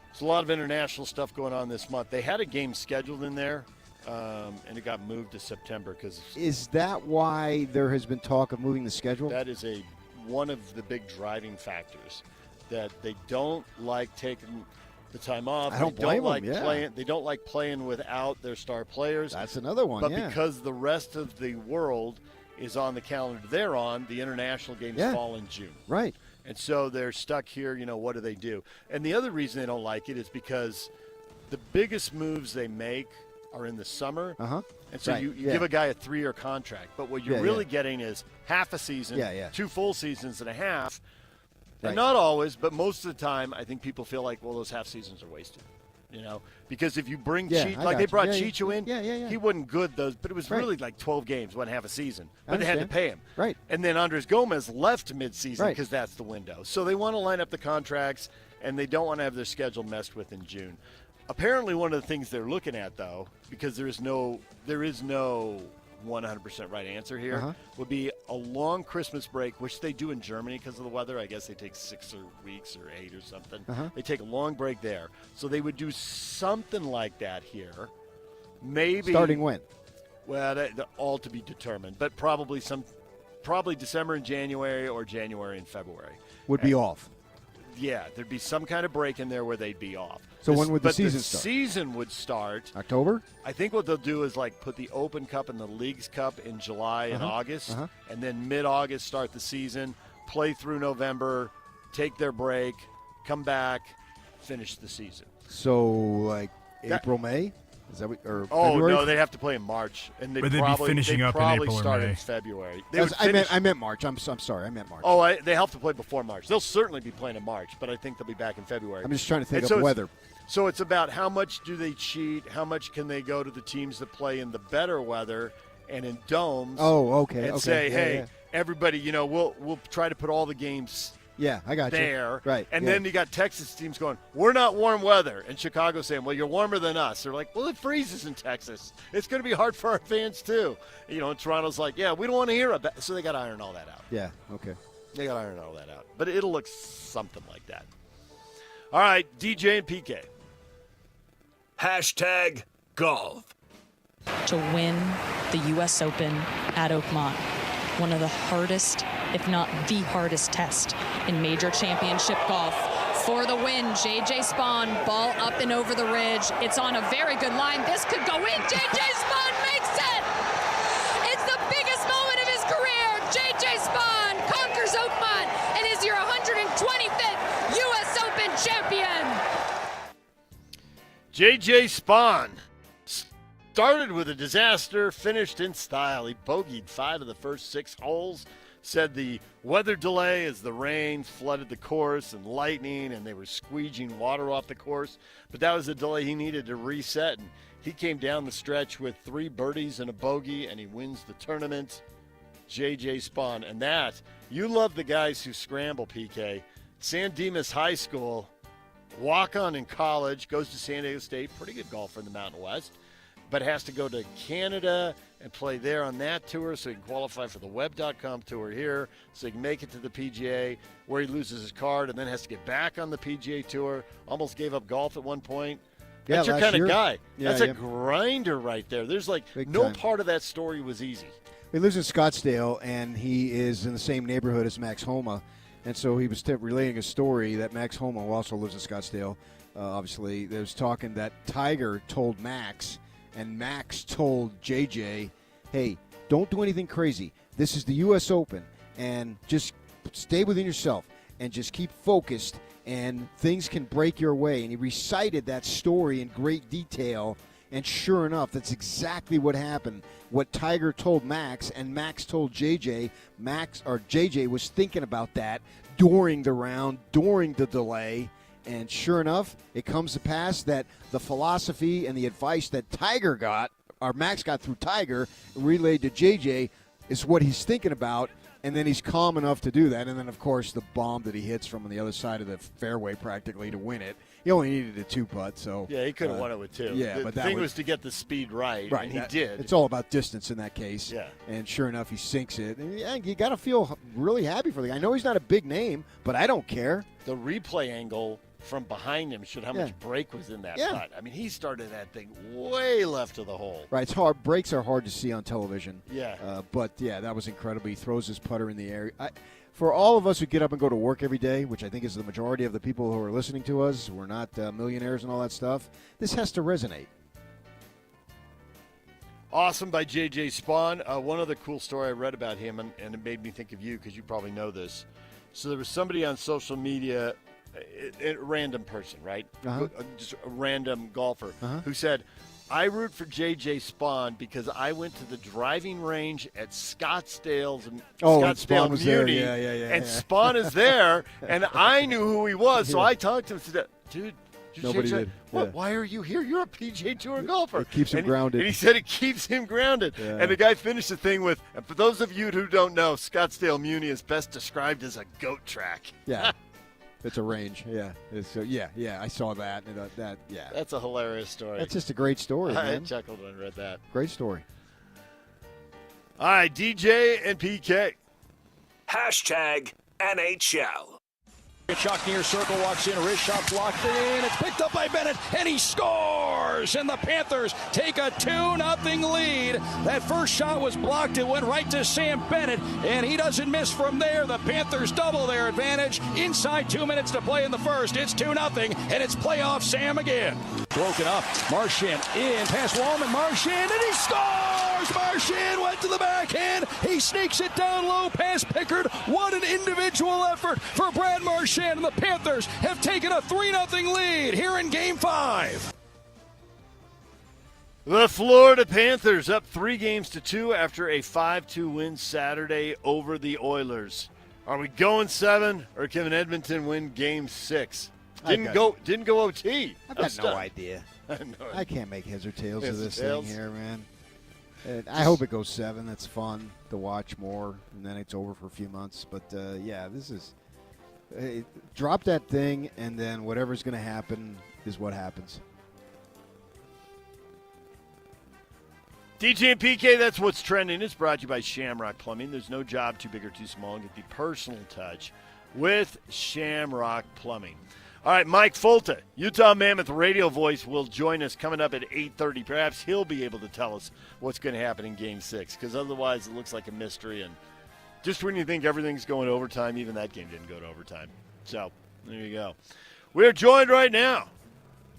There's a lot of international stuff going on this month. They had a game scheduled in there, and it got moved to September. Is that why there has been talk of moving the schedule? That is one of the big driving factors, that they don't like taking the time off. I don't blame them, playing. They don't like playing without their star players. That's another one, But because the rest of the world is on the calendar they're on, the international games fall in June. Right. And so they're stuck here, what do they do? And the other reason they don't like it is because the biggest moves they make are in the summer. Uh-huh. And so you give a guy a 3-year contract. But what you're really getting is half a season, 2 full seasons and a half. And not always, but most of the time, I think people feel like, well, those half seasons are wasted. Because if you bring Cheech, like they brought Chicho in, he wasn't good those, but it was really like 12 games, wasn't half a season. But they had to pay him. Right. And then Andres Gomez left mid-season because that's the window. So they want to line up the contracts, and they don't want to have their schedule messed with in June. Apparently, one of the things they're looking at, though, because there is no 100% right answer here, would be a long Christmas break, which they do in Germany because of the weather. I guess they take 6 weeks or 8 or something. They take a long break there. So they would do something like that here. Maybe starting when? Well, they're all to be determined, but probably December and January or January and February. Would be off. Yeah, there'd be some kind of break in there where they'd be off. So when would the season start? The season would start October? I think what they'll do is put the Open Cup and the Leagues Cup in July and August, and then mid-August start the season, play through November, take their break, come back, finish the season. So April, May? Is that what, or oh February? No, they have to play in March, and they'd be finishing up in April or start May. in February. I meant March. I'm sorry, I meant March. Oh, they have to play before March. They'll certainly be playing in March, but I think they'll be back in February. I'm just trying to think of weather. So it's about how much do they cheat? How much can they go to the teams that play in the better weather and in domes? Oh, okay. And say, hey, everybody, we'll try to put all the games Yeah, I got you. There. Right. And yeah. then you got Texas teams going, we're not warm weather. And Chicago saying, well, you're warmer than us. They're like, well, it freezes in Texas. It's going to be hard for our fans, too. And Toronto's like, yeah, we don't want to hear about it. So they got to iron all that out. Yeah, okay. They got to iron all that out. But it'll look something like that. All right, DJ and PK. #golf. To win the U.S. Open at Oakmont, one of the hardest, if not the hardest test in major championship golf. For the win, J.J. Spaun, ball up and over the ridge. It's on a very good line. This could go in. J.J. Spaun makes it! It's the biggest moment of his career. J.J. Spaun conquers Oakmont and is your 125th U.S. Open champion. J.J. Spaun started with a disaster, finished in style. He bogeyed 5 of the first 6 holes. Said the weather delay as the rain flooded the course and lightning, and they were squeegeing water off the course. But that was the delay he needed to reset, and he came down the stretch with 3 birdies and a bogey, and he wins the tournament. J.J. Spaun. And that, you love the guys who scramble, PK. San Dimas High School, walk-on in college, goes to San Diego State, pretty good golfer in the Mountain West, but has to go to Canada and play there on that tour so he can qualify for the Web.com tour here, so he can make it to the PGA, where he loses his card and then has to get back on the PGA tour. Almost gave up golf at one point. Yeah, that's your kind of guy. Yeah, that's a grinder right there. There's Big no time. part of that story was easy. He lives in Scottsdale, and he is in the same neighborhood as Max Homa. And so he was relating a story that Max Homa, who also lives in Scottsdale, obviously, there was talking that Tiger told Max, and Max told JJ, hey, don't do anything crazy. This is the U.S. Open, and just stay within yourself and just keep focused, and things can break your way. And he recited that story in great detail, and sure enough, that's exactly what happened. What Tiger told Max and Max told JJ, JJ was thinking about that during the round, during the delay, and sure enough, it comes to pass that the philosophy and the advice that Tiger got, or Max got through Tiger, relayed to JJ, is what he's thinking about, and then he's calm enough to do that. And then, of course, the bomb that he hits from the other side of the fairway practically to win it. He only needed a 2-putt, so Yeah, he could have won it with 2. Yeah, the but thing was to get the speed right, and he did. It's all about distance in that case. Yeah. And sure enough, he sinks it. And yeah, you got to feel really happy for the guy. I know he's not a big name, but I don't care. The replay angle from behind him showed how much break was in that putt. I mean, he started that thing way left of the hole. Right, it's hard. Breaks are hard to see on television. Yeah. But, yeah, that was incredible. He throws his putter in the air. For all of us who get up and go to work every day, which I think is the majority of the people who are listening to us, we're not millionaires and all that stuff, this has to resonate. Awesome by J.J. Spaun. One other cool story I read about him, and it made me think of you because you probably know this. So there was somebody on social media, a random person, right? Just a random golfer who said, I root for J.J. Spaun because I went to the driving range at Scottsdale was Muni, there. Yeah, and Spaun is there, and I knew who he was, so I talked to him and said, dude, nobody did. What? Why are you here? You're a PGA Tour golfer. It keeps him grounded. And he said it keeps him grounded. Yeah. And the guy finished the thing with, and for those of you who don't know, Scottsdale Muni is best described as a goat track. Yeah. It's a range, yeah. I saw that. That's a hilarious story. That's just a great story, man. I chuckled when I read that. Great story. All right, DJ and PK. #NHL. Chuck near circle, walks in, wrist shot blocked in. It's picked up by Bennett, and he scores! And the Panthers take a 2-0 lead. That first shot was blocked. It went right to Sam Bennett, and he doesn't miss from there. The Panthers double their advantage. Inside 2 minutes to play in the first. It's 2-0, and it's playoff Sam again. Broken up. Marchand in past Wallman. Marchand, and he scores! Marchand went to the backhand. He sneaks it down low past Pickard. What an individual effort for Brad Marchand. And the Panthers have taken a 3-0 lead here in Game 5. The Florida Panthers up 3-2 after a 5-2 win Saturday over the Oilers. Are we going 7, or can Edmonton win Game 6? Didn't go OT. I've got no idea. No. I can't make heads or tails Heads of or this tails? thing here, man. I hope it goes 7. That's fun to watch more, and then it's over for a few months. But, this is drop that thing, and then whatever's going to happen is what happens. DJ and PK, that's what's trending. It's brought to you by Shamrock Plumbing. There's no job too big or too small. Get the personal touch with Shamrock Plumbing. All right, Mike Fulta, Utah Mammoth radio voice, will join us coming up at 8:30. Perhaps he'll be able to tell us what's going to happen in Game 6, because otherwise it looks like a mystery. And just when you think everything's going to overtime, even that game didn't go to overtime. So there you go. We're joined right now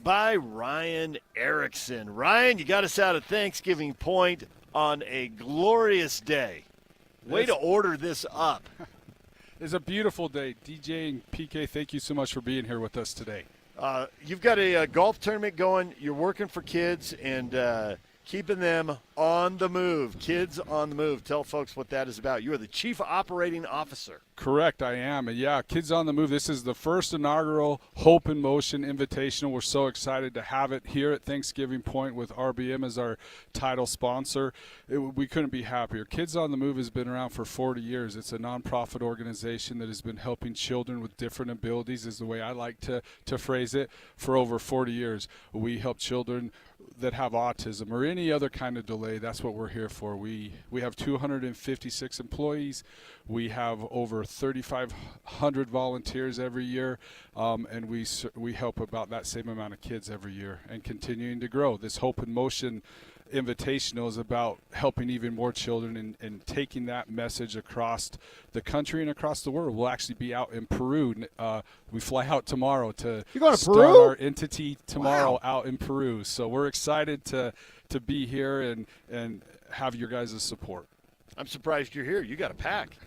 by Ryan Erickson. Ryan, you got us out of Thanksgiving Point on a glorious day. Way to order this up. It's a beautiful day. DJ and PK, thank you so much for being here with us today. You've got a golf tournament going. You're working for kids and keeping them on the move. Kids on the move. Tell folks what that is about. You are the Chief Operating Officer. Correct, I am. And yeah, Kids on the Move. This is the first inaugural Hope in Motion Invitational. We're so excited to have it here at Thanksgiving Point with RBM as our title sponsor. We couldn't be happier. Kids on the Move has been around for 40 years. It's a nonprofit organization that has been helping children with different abilities, is the way I like to phrase it, for over 40 years. We help children that have autism or any other kind of delay. That's what we're here for. We have 256 employees. We have over 3,500 volunteers every year, and we help about that same amount of kids every year and continuing to grow. This Hope in Motion Invitational is about helping even more children and taking that message across the country and across the world. We'll actually be out in Peru. We fly out tomorrow to start Peru? our entity tomorrow out in Peru. So we're excited to be here and have your guys' support. I'm surprised you're here. You got to pack.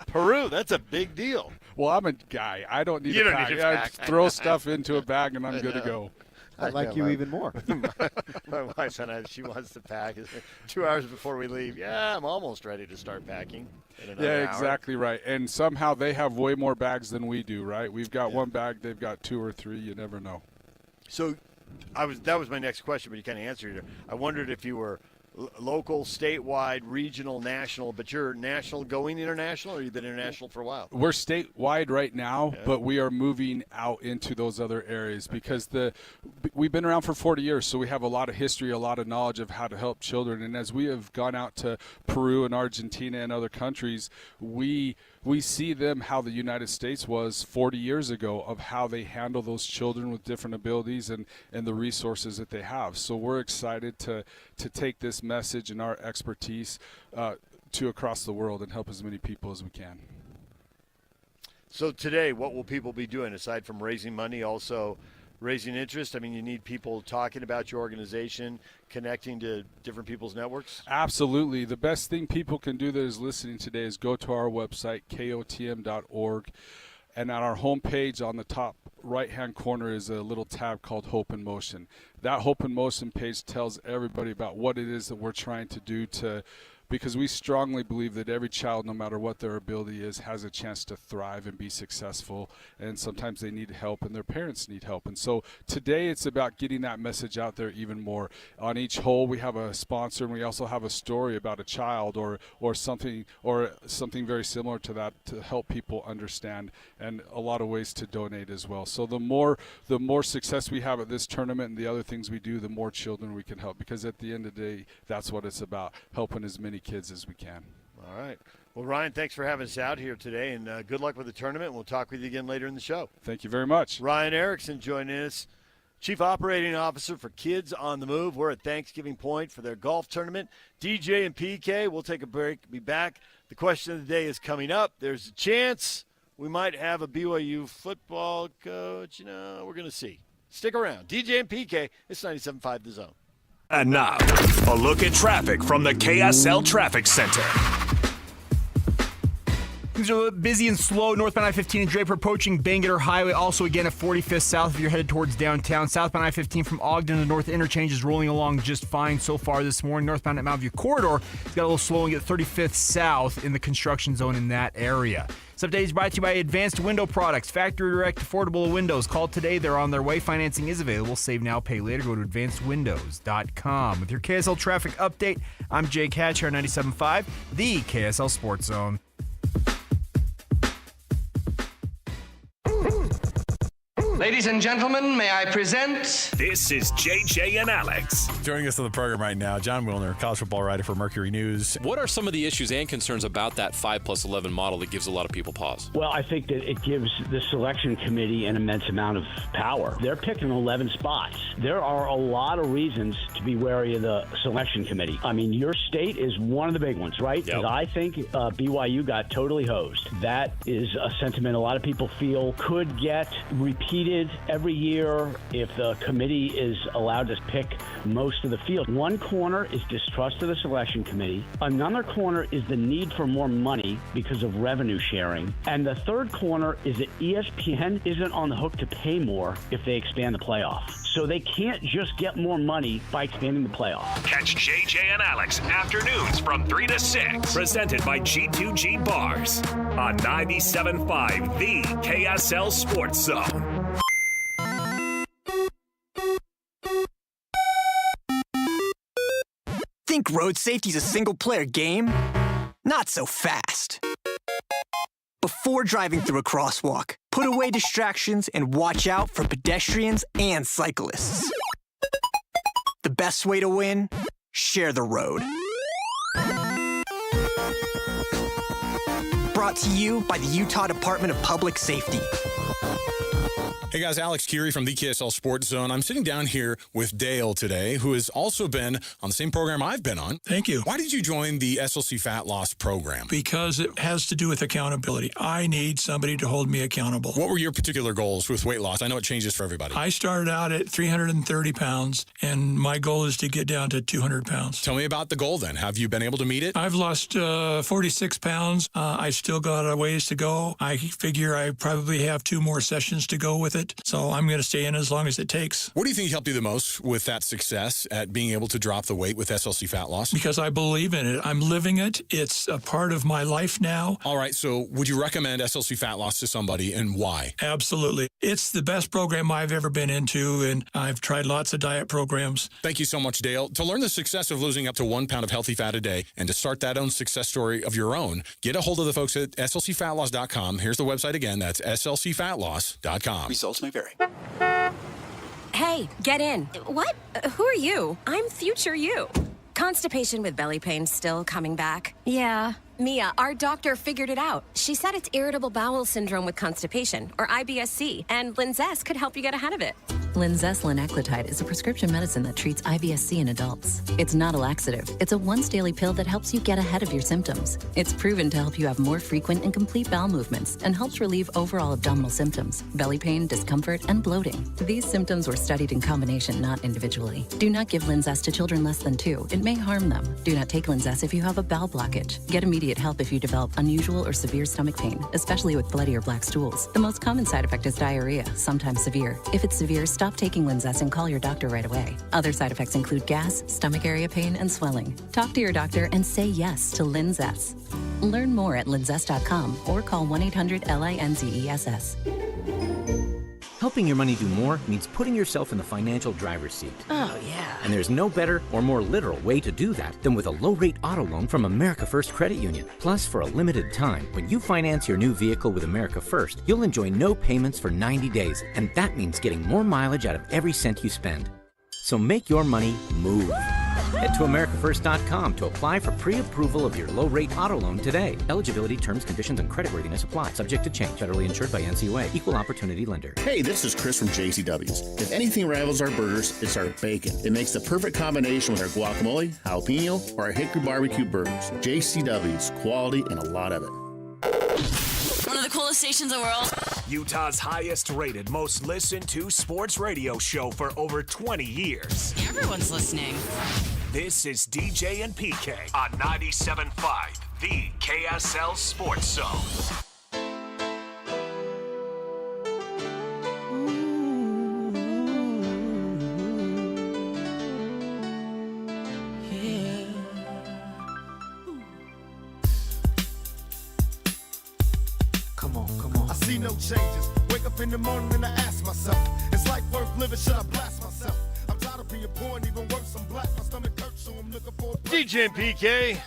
Peru, that's a big deal. Well, I'm a guy. I don't need to pack. Need to I pack. just throw stuff into a bag and I'm good to go. I like you even more. My wife and I, she wants to pack. 2 hours before we leave, yeah, I'm almost ready to start packing. Yeah, exactly right. And somehow they have way more bags than we do, right? We've got one bag, they've got 2 or 3. You never know. So that was my next question, but you kind of answered it. I wondered if you were local, statewide, regional, national, but you're national going international, or you've been international for a while? We're statewide right now, but we are moving out into those other areas because we've been around for 40 years, so we have a lot of history, a lot of knowledge of how to help children. And as we have gone out to Peru and Argentina and other countries, we see them how the United States was 40 years ago, of how they handle those children with different abilities and the resources that they have. So we're excited to take this message and our expertise to across the world and help as many people as we can. So today, what will people be doing aside from raising money, also raising interest? I mean, you need people talking about your organization, connecting to different people's networks? Absolutely. The best thing people can do that is listening today is go to our website, kotm.org, and on our homepage on the top right-hand corner is a little tab called Hope in Motion. That Hope in Motion page tells everybody about what it is that we're trying to do because we strongly believe that every child, no matter what their ability is, has a chance to thrive and be successful. And sometimes they need help and their parents need help. And so today it's about getting that message out there even more. On each hole we have a sponsor, and we also have a story about a child or something very similar to that to help people understand, and a lot of ways to donate as well. So the more success we have at this tournament and the other things we do, the more children we can help, because at the end of the day, that's what it's about, helping as many kids as we can. All right. Well, Ryan, thanks for having us out here today, and good luck with the tournament. We'll talk with you again later in the show. Thank you very much. Ryan Erickson joining us, Chief Operating Officer for Kids on the Move. We're at Thanksgiving Point for their golf tournament. DJ and PK, we'll take a break, be back. The question of the day is coming up. There's a chance we might have a BYU football coach. We're going to see. Stick around. DJ and PK, it's 97.5 The Zone. And now, a look at traffic from the KSL Traffic Center. Things are busy and slow. Northbound I-15 and Draper approaching Bangerter Highway. Also again at 45th South if you're headed towards downtown. Southbound I-15 from Ogden to North Interchange is rolling along just fine so far this morning. Northbound at Mountain View Corridor has got a little slowing at 35th South in the construction zone in that area. This update is brought to you by Advanced Window Products. Factory direct affordable windows. Call today. They're on their way. Financing is available. Save now, pay later. Go to advancedwindows.com. With your KSL traffic update, I'm Jake Hatch here on 97.5, the KSL Sports Zone. Ladies and gentlemen, may I present... This is JJ and Alex. Joining us on the program right now, John Wilner, college football writer for Mercury News. What are some of the issues and concerns about that 5+11 model that gives a lot of people pause? Well, I think that it gives the selection committee an immense amount of power. They're picking 11 spots. There are a lot of reasons to be wary of the selection committee. I mean, your state is one of the big ones, right? Because I think BYU got totally hosed. That is a sentiment a lot of people feel could get repeated every year if the committee is allowed to pick most of the field. One corner is distrust of the selection committee. Another corner is the need for more money because of revenue sharing. And the third corner is that ESPN isn't on the hook to pay more if they expand the playoff. So they can't just get more money by expanding the playoff. Catch JJ and Alex afternoons from 3 to 6. Presented by G2G Bars on 97.5, the KSL Sports Zone. Think road safety's a single-player game? Not so fast. Before driving through a crosswalk, put away distractions and watch out for pedestrians and cyclists. The best way to win? Share the road. Brought to you by the Utah Department of Public Safety. Hey guys, Alex Curie from the KSL Sports Zone. I'm sitting down here with Dale today, who has also been on the same program I've been on. Thank you. Why did you join the SLC Fat Loss program? Because it has to do with accountability. I need somebody to hold me accountable. What were your particular goals with weight loss? I know it changes for everybody. I started out at 330 pounds, and my goal is to get down to 200 pounds. Tell me about the goal then. Have you been able to meet it? I've lost 46 pounds. I still got a ways to go. I figure I probably have 2 more sessions to go with it. So I'm going to stay in as long as it takes. What do you think helped you the most with that success at being able to drop the weight with SLC Fat Loss? Because I believe in it. I'm living it. It's a part of my life now. All right. So would you recommend SLC Fat Loss to somebody, and why? Absolutely. It's the best program I've ever been into, and I've tried lots of diet programs. Thank you so much, Dale. To learn the success of losing up to 1 pound of healthy fat a day and to start that own success story of your own, get a hold of the folks at slcfatloss.com. Here's the website again. That's slcfatloss.com. Results may vary. Hey, get in. What? Who are you? I'm future you. Constipation with belly pain still coming back? Yeah. Mia, our doctor figured it out. She said it's irritable bowel syndrome with constipation, or IBS-C, and Linzess could help you get ahead of it. Linzess linaclotide is a prescription medicine that treats IBS-C in adults. It's not a laxative. It's a once-daily pill that helps you get ahead of your symptoms. It's proven to help you have more frequent and complete bowel movements and helps relieve overall abdominal symptoms, belly pain, discomfort, and bloating. These symptoms were studied in combination, not individually. Do not give Linzess to children less than 2. It may harm them. Do not take Linzess if you have a bowel blockage. Get immediate help if you develop unusual or severe stomach pain, especially with bloody or black stools. The most common side effect is diarrhea, sometimes severe. If it's severe, stop taking Linzess and call your doctor right away. Other side effects include gas, stomach area pain, and swelling. Talk to your doctor and say yes to Linzess. Learn more at linzess.com or call 1-800-LINZESS. Helping your money do more means putting yourself in the financial driver's seat. Oh, yeah. And there's no better or more literal way to do that than with a low-rate auto loan from America First Credit Union. Plus, for a limited time, when you finance your new vehicle with America First, you'll enjoy no payments for 90 days. And that means getting more mileage out of every cent you spend. So make your money move. Head to AmericaFirst.com to apply for pre-approval of your low-rate auto loan today. Eligibility, terms, conditions, and creditworthiness apply. Subject to change. Federally insured by NCUA. Equal opportunity lender. Hey, this is Chris from JCW's. If anything rivals our burgers, it's our bacon. It makes the perfect combination with our guacamole, jalapeno, or our hickory barbecue burgers. JCW's. Quality and a lot of it. One of the coolest stations in the world. Utah's highest rated, most listened to sports radio show for over 20 years. Everyone's listening. This is DJ and PK on 97.5, the KSL Sports Zone. See no changes. Wake up in the morning and I ask myself, is life worth living? Should I blast myself? I'm tired of being poor and even worse, I'm black. My stomach hurts, so I'm looking for a DJ and PK,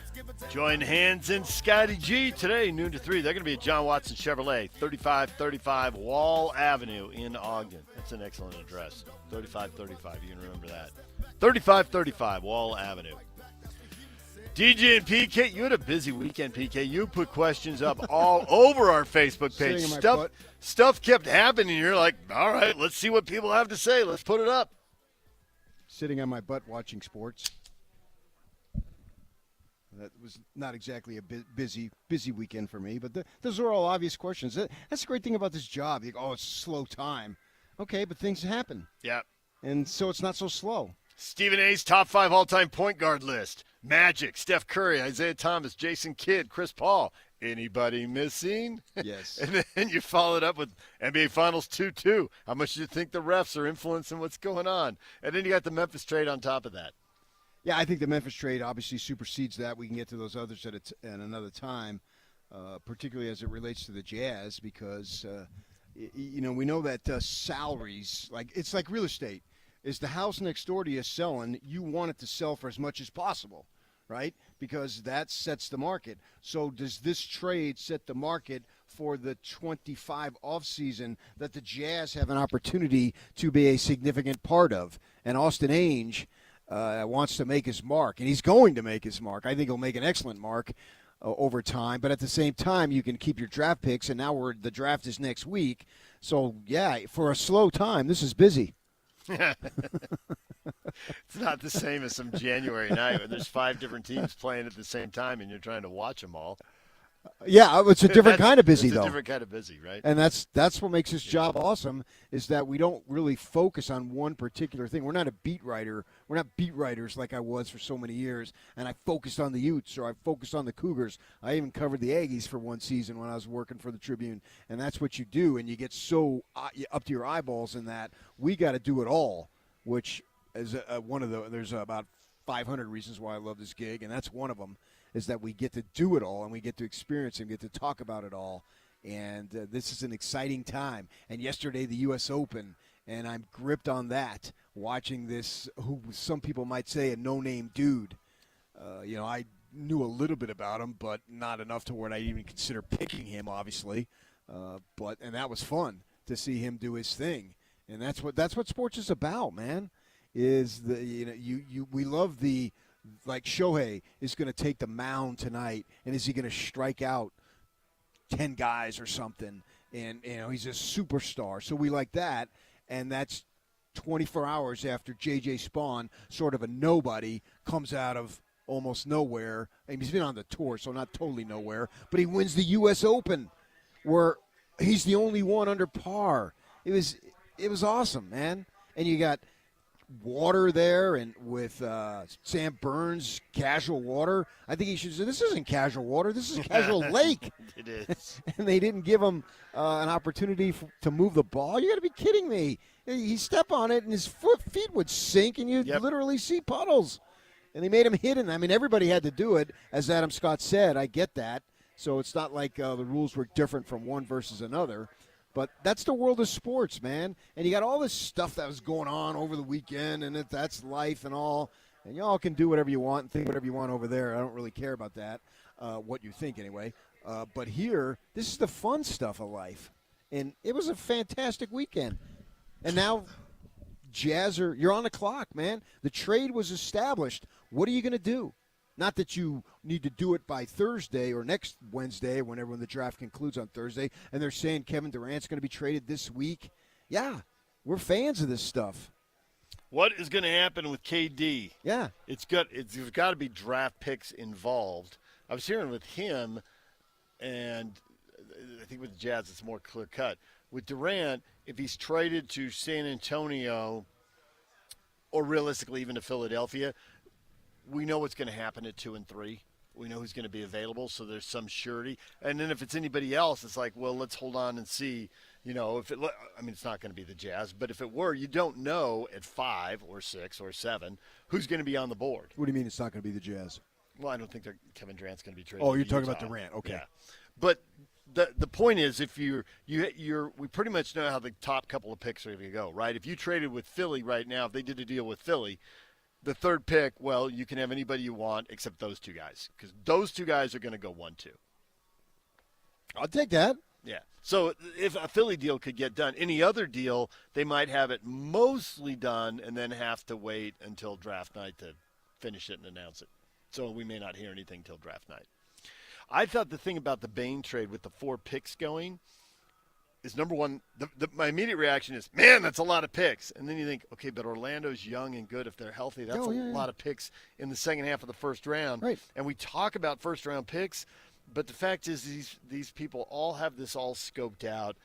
Join Hans and Scotty G today, noon to 3. They're going to be at John Watson Chevrolet, 3535 Wall Avenue in Ogden. That's an excellent address. 3535. You can remember that. 3535 Wall Avenue. DJ and PK, you had a busy weekend, PK. You put questions up all over our Facebook page. Stuff kept happening. You're like, all right, let's see what people have to say. Let's put it up. Sitting on my butt watching sports. That was not exactly a busy weekend for me, but those are all obvious questions. That's the great thing about this job. You go, oh, it's a slow time. Okay, but things happen. Yeah. And so it's not so slow. Stephen A's top 5 all-time point guard list. Magic, Steph Curry, Isaiah Thomas, Jason Kidd, Chris Paul. Anybody missing? Yes. And then you followed up with NBA Finals 2-2. How much do you think the refs are influencing what's going on? And then you got the Memphis trade on top of that. Yeah, I think the Memphis trade obviously supersedes that. We can get to those others at another time, particularly as it relates to the Jazz, because we know that salaries, it's like real estate. Is the house next door to you selling? You want it to sell for as much as possible, right? Because that sets the market. So does this trade set the market for the 25 offseason that the Jazz have an opportunity to be a significant part of? And Austin Ainge wants to make his mark, and he's going to make his mark. I think he'll make an excellent mark over time. But at the same time, you can keep your draft picks, and now the draft is next week. So, yeah, for a slow time, this is busy. It's not the same as some January night when there's 5 different teams playing at the same time and you're trying to watch them all. Yeah, it's a different kind of busy, though. It's a different kind of busy, right? And that's what makes this job awesome, is that we don't really focus on one particular thing. We're not a beat writer. We're not beat writers like I was for so many years, and I focused on the Utes or I focused on the Cougars. I even covered the Aggies for one season when I was working for the Tribune, and that's what you do, and you get so up to your eyeballs in that. We got to do it all, which is there's about 500 reasons why I love this gig, and that's one of them. Is that we get to do it all and we get to experience and get to talk about it all. And this is an exciting time. And yesterday, the U.S. Open, and I'm gripped on that, watching this, who some people might say a no-name dude. I knew a little bit about him, but not enough to where I'd even consider picking him, obviously. And that was fun to see him do his thing. And that's what sports is about, man. Is we love the. Like Shohei is going to take the mound tonight, and is he going to strike out 10 guys or something? And he's a superstar, so we like that. And that's 24 hours after J.J. Spawn, sort of a nobody, comes out of almost nowhere. And he's been on the tour, so not totally nowhere, but he wins the U.S. Open, where he's the only one under par. It was awesome, man. And you got water there, and with Sam Burns, casual water. I think he should say, this isn't casual water, this is casual lake. It is. And they didn't give him an opportunity to move the ball. You got to be kidding me. He step on it, and his feet would sink, and you'd literally see puddles. And they made him hit it. I mean, everybody had to do it, as Adam Scott said. I get that. So it's not like the rules were different from one versus another. But that's the world of sports, man. And you got all this stuff that was going on over the weekend, and that's life and all. And y'all can do whatever you want and think whatever you want over there. I don't really care about that, what you think anyway. But here, this is the fun stuff of life. And it was a fantastic weekend. And now, Jazz, you're on the clock, man. The trade was established. What are you going to do? Not that you need to do it by Thursday or next Wednesday, when the draft concludes on Thursday, and they're saying Kevin Durant's going to be traded this week. Yeah, we're fans of this stuff. What is going to happen with KD? Yeah. There's got to be draft picks involved. I was hearing with him, and I think with the Jazz it's more clear-cut. With Durant, if he's traded to San Antonio or realistically even to Philadelphia, we know what's going to happen at 2 and 3. We know who's going to be available, so there's some surety. And then if it's anybody else, it's like, well, let's hold on and see. It's not going to be the Jazz, but if it were, you don't know at 5 or 6 or 7 who's going to be on the board. What do you mean it's not going to be the Jazz? Well, I don't think Kevin Durant's going to be traded. Oh, you're talking about Durant. Okay. Yeah. But the point is, if we pretty much know how the top couple of picks are going to go, right? If you traded with Philly right now, if they did a deal with Philly, the third pick, well, you can have anybody you want except those two guys, because those two guys are going to go 1-2. I'll take that. Yeah. So if a Philly deal could get done, any other deal, they might have it mostly done and then have to wait until draft night to finish it and announce it. So we may not hear anything till draft night. I thought the thing about the Bain trade with the 4 picks going is, number one, my immediate reaction is, man, that's a lot of picks. And then you think, okay, but Orlando's young and good if they're healthy. That's a lot of picks in the second half of the first round. Right. And we talk about first-round picks, but the fact is these people all have this all scoped out.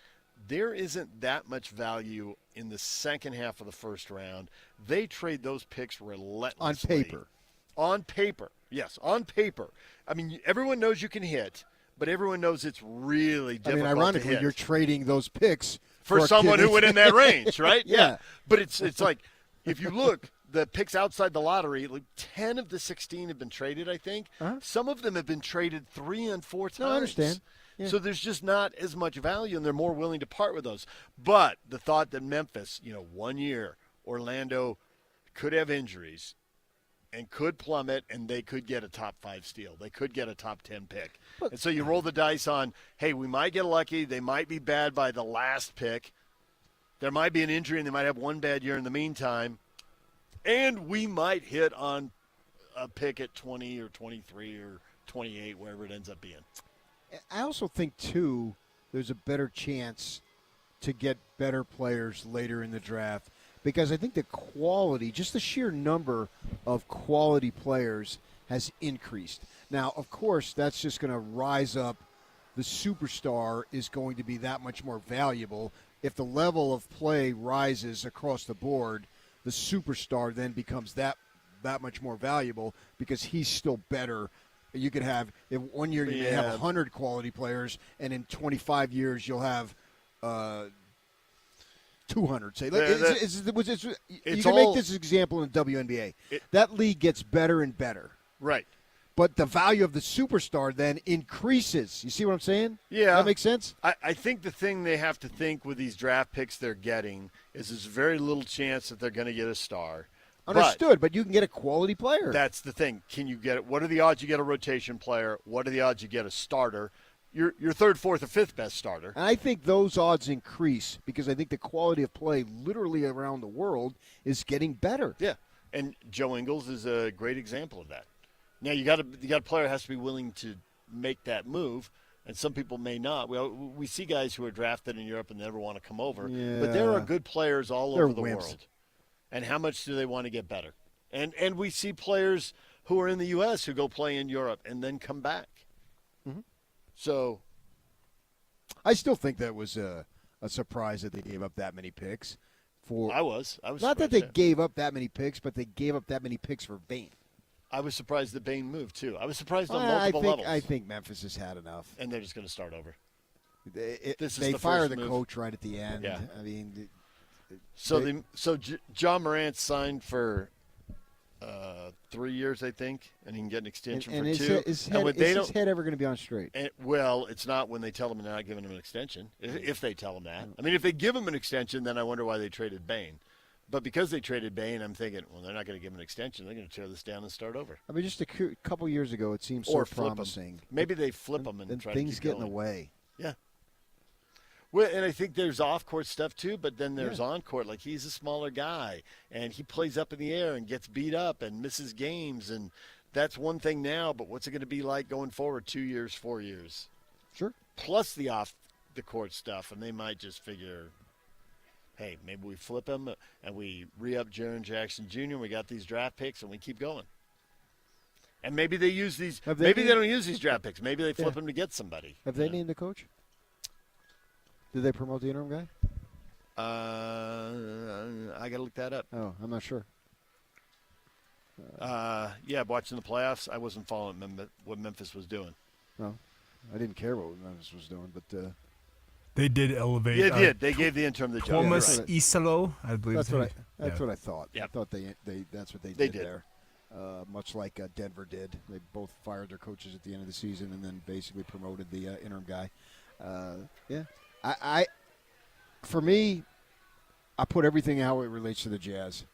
There isn't that much value in the second half of the first round. They trade those picks relentlessly. On paper. On paper. Yes, on paper. I mean, everyone knows you can hit, but everyone knows it's really difficult to ironically, hit. you're trading those picks for someone who went in that range, right? Yeah. But it's like, if you look, the picks outside the lottery, like 10 of the 16 have been traded, I think. Uh-huh. Some of them have been traded 3 and 4 times. No, I understand. Yeah. So there's just not as much value, and they're more willing to part with those. But the thought that Memphis, 1 year, Orlando could have injuries and could plummet, and they could get a top 5 steal. They could get a top 10 pick. And so you roll the dice on, hey, we might get lucky. They might be bad by the last pick. There might be an injury, and they might have one bad year in the meantime. And we might hit on a pick at 20 or 23 or 28, wherever it ends up being. I also think, too, there's a better chance to get better players later in the draft, because I think the quality, just the sheer number of quality players has increased. Now, of course, that's just going to rise up. The superstar is going to be that much more valuable. If the level of play rises across the board, the superstar then becomes that much more valuable because he's still better. You could have, if 1 year you may have 100 quality players, and in 25 years you'll have 200. Say, you can make this example in the WNBA. That league gets better and better. Right. But the value of the superstar then increases. You see what I'm saying? Yeah. Does that make sense? I think the thing they have to think with these draft picks they're getting is there's very little chance that they're going to get a star. Understood, but you can get a quality player. That's the thing. Can you get it? What are the odds you get a rotation player? What are the odds you get a starter? Your third, fourth, or fifth best starter. And I think those odds increase because I think the quality of play literally around the world is getting better. Yeah, and Joe Ingles is a great example of that. Now you got a player who has to be willing to make that move, and some people may not. We see guys who are drafted in Europe and never want to come over, but there are good players all over the world. And how much do they want to get better? And we see players who are in the U.S. who go play in Europe and then come back. Mm-hmm. So I still think that was a surprise that they gave up that many picks. I was not that they gave up that many picks, but they gave up that many picks for Bain. I was surprised that Bain moved, too. I was surprised on multiple levels. I think Memphis has had enough. And they're just going to start over. They fire the coach right at the end. Yeah. I mean, John Morant signed for 3 years, I think, and he can get an extension for 2. Is his head ever going to be on straight? Well, it's not when they tell him they're not giving him an extension, if they tell him that. I mean, if they give him an extension, then I wonder why they traded Bain. But because they traded Bain, I'm thinking, well, they're not going to give him an extension. They're going to tear this down and start over. I mean, just a couple years ago, it seemed so promising. Maybe they flip them and try to keep things get in the going. way. Yeah. Well, and I think there's off-court stuff, too, but then there's on-court. Like, he's a smaller guy, and he plays up in the air and gets beat up and misses games. And that's one thing now, but what's it going to be like going forward 2 years, 4 years? Sure. Plus the off-the-court stuff, and they might just figure – hey, maybe we flip him and we re-up Jaren Jackson Jr. and we got these draft picks and we keep going. And maybe they use these. Maybe they don't use these draft picks. Maybe they flip them to get somebody. Have they named the coach? Did they promote the interim guy? I got to look that up. Oh, I'm not sure. Yeah, watching the playoffs, I wasn't following what Memphis was doing. No, I didn't care what Memphis was doing, but. They did elevate. Yeah, they did. They gave the interim the job. Thomas Isalo, I believe. That's what I thought. Yep. I thought that's what they did there. Much like Denver did. They both fired their coaches at the end of the season and then basically promoted the interim guy. For me, I put everything how it relates to the Jazz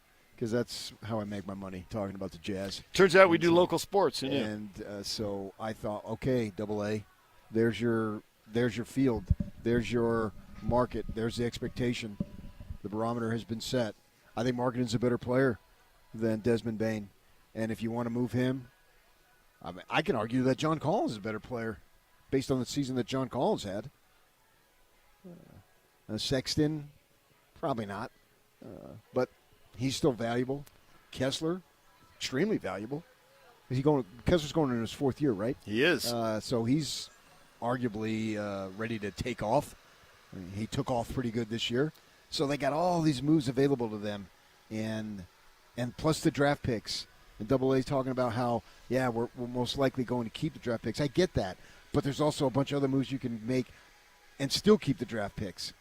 because that's how I make my money, talking about the Jazz. Turns out we do local sports. And so I thought, okay, AA, there's your field. There's your market. There's the expectation. The barometer has been set. I think Markkanen's a better player than Desmond Bane. And if you want to move him, I can argue that John Collins is a better player based on the season that John Collins had. Sexton, probably not. But he's still valuable. Kessler, extremely valuable. Kessler's going in his 4th year, right? He is. So he's arguably ready to take off. I mean, he took off pretty good this year. So they got all these moves available to them, and plus the draft picks. And AA's talking about how, we're most likely going to keep the draft picks. I get that. But there's also a bunch of other moves you can make and still keep the draft picks.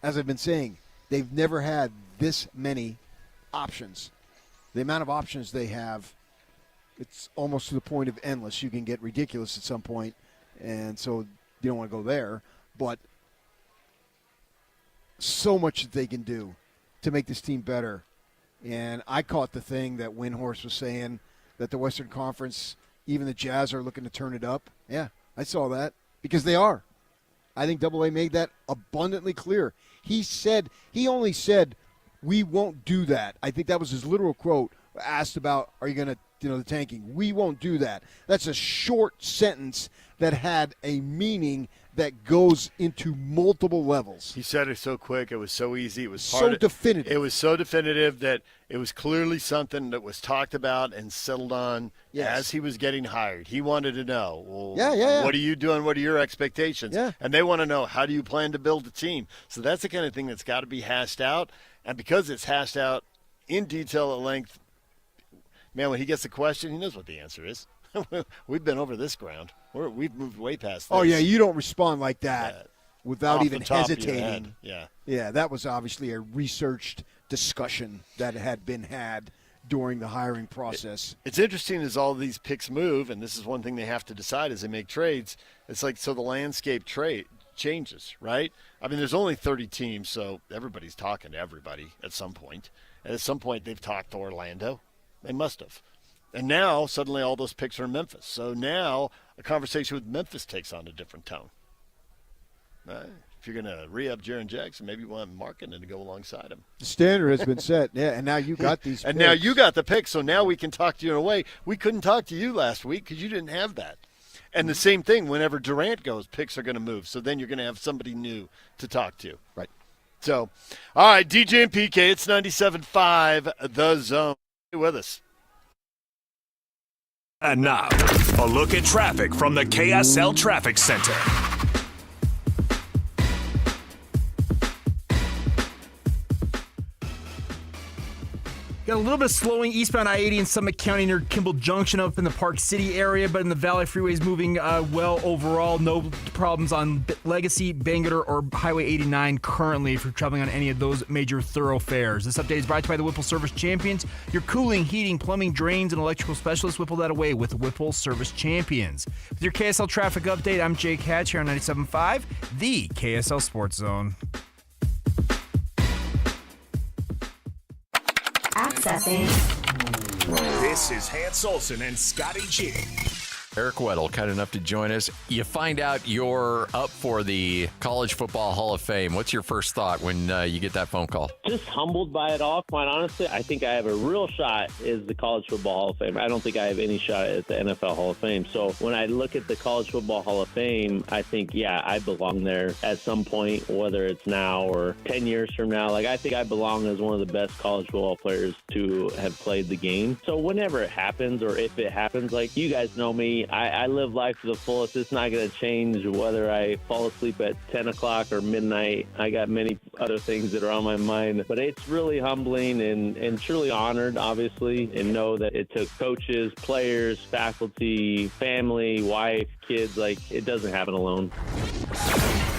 As I've been saying, they've never had this many options. The amount of options they have, it's almost to the point of endless. You can get ridiculous at some point, and so you don't want to go there. But so much that they can do to make this team better. And I caught the thing that Windhorst was saying, that the Western Conference, even the Jazz are looking to turn it up. Yeah, I saw that, because they are. I think AA made that abundantly clear. He only said, we won't do that. I think that was his literal quote, asked about, are you going to, the tanking? We won't do that. That's a short sentence that had a meaning that goes into multiple levels. He said it so quick. It was so easy. It was definitive. It was so definitive that it was clearly something that was talked about and settled on as he was getting hired. He wanted to know, what are you doing? What are your expectations? Yeah. And they want to know, how do you plan to build a team? So that's the kind of thing that's got to be hashed out. And because it's hashed out in detail at length, man, when he gets a question, he knows what the answer is. We've been over this ground. We've moved way past this. Oh, yeah, you don't respond like that without even hesitating. Yeah, that was obviously a researched discussion that had been had during the hiring process. It's interesting as all these picks move, and this is one thing they have to decide as they make trades. It's like, so the landscape changes, right? I mean, there's only 30 teams, so everybody's talking to everybody at some point. And at some point, they've talked to Orlando. They must have. And now, suddenly, all those picks are in Memphis. So now, a conversation with Memphis takes on a different tone. If you're going to re-up Jaren Jackson, maybe you want Markkanen to go alongside him. The standard has been set, and now you got these and picks. now you got the picks, so now we can talk to you in a way. We couldn't talk to you last week because you didn't have that. And the same thing, whenever Durant goes, picks are going to move. So then you're going to have somebody new to talk to. Right. So, all right, DJ and PK, it's 97.5 The Zone. Stay with us. And now, a look at traffic from the KSL Traffic Center. Got a little bit of slowing eastbound I-80 in Summit County near Kimball Junction up in the Park City area, but in the Valley Freeway is moving well overall. No problems on Legacy, Bangerter, or Highway 89 currently if you're traveling on any of those major thoroughfares. This update is brought to you by the Whipple Service Champions, your cooling, heating, plumbing, drains, and electrical specialists. Whipple that away with Whipple Service Champions. With your KSL traffic update, I'm Jake Hatch here on 97.5, the KSL Sports Zone. Accessing. This is Hans Olsen and Scotty G. Eric Weddle, kind enough to join us. You find out you're up for the College Football Hall of Fame. What's your first thought when you get that phone call? Just humbled by it all, quite honestly. I think I have a real shot at the College Football Hall of Fame. I don't think I have any shot at the NFL Hall of Fame. So when I look at the College Football Hall of Fame, I think, I belong there at some point, whether it's now or 10 years from now. Like, I think I belong as one of the best college football players to have played the game. So whenever it happens, or if it happens, like, you guys know me, I live life to the fullest. It's not going to change whether I fall asleep at 10 o'clock or midnight. I got many other things that are on my mind. But it's really humbling and truly honored, obviously, and know that it took coaches, players, faculty, family, wife, kids. Like, it doesn't happen alone.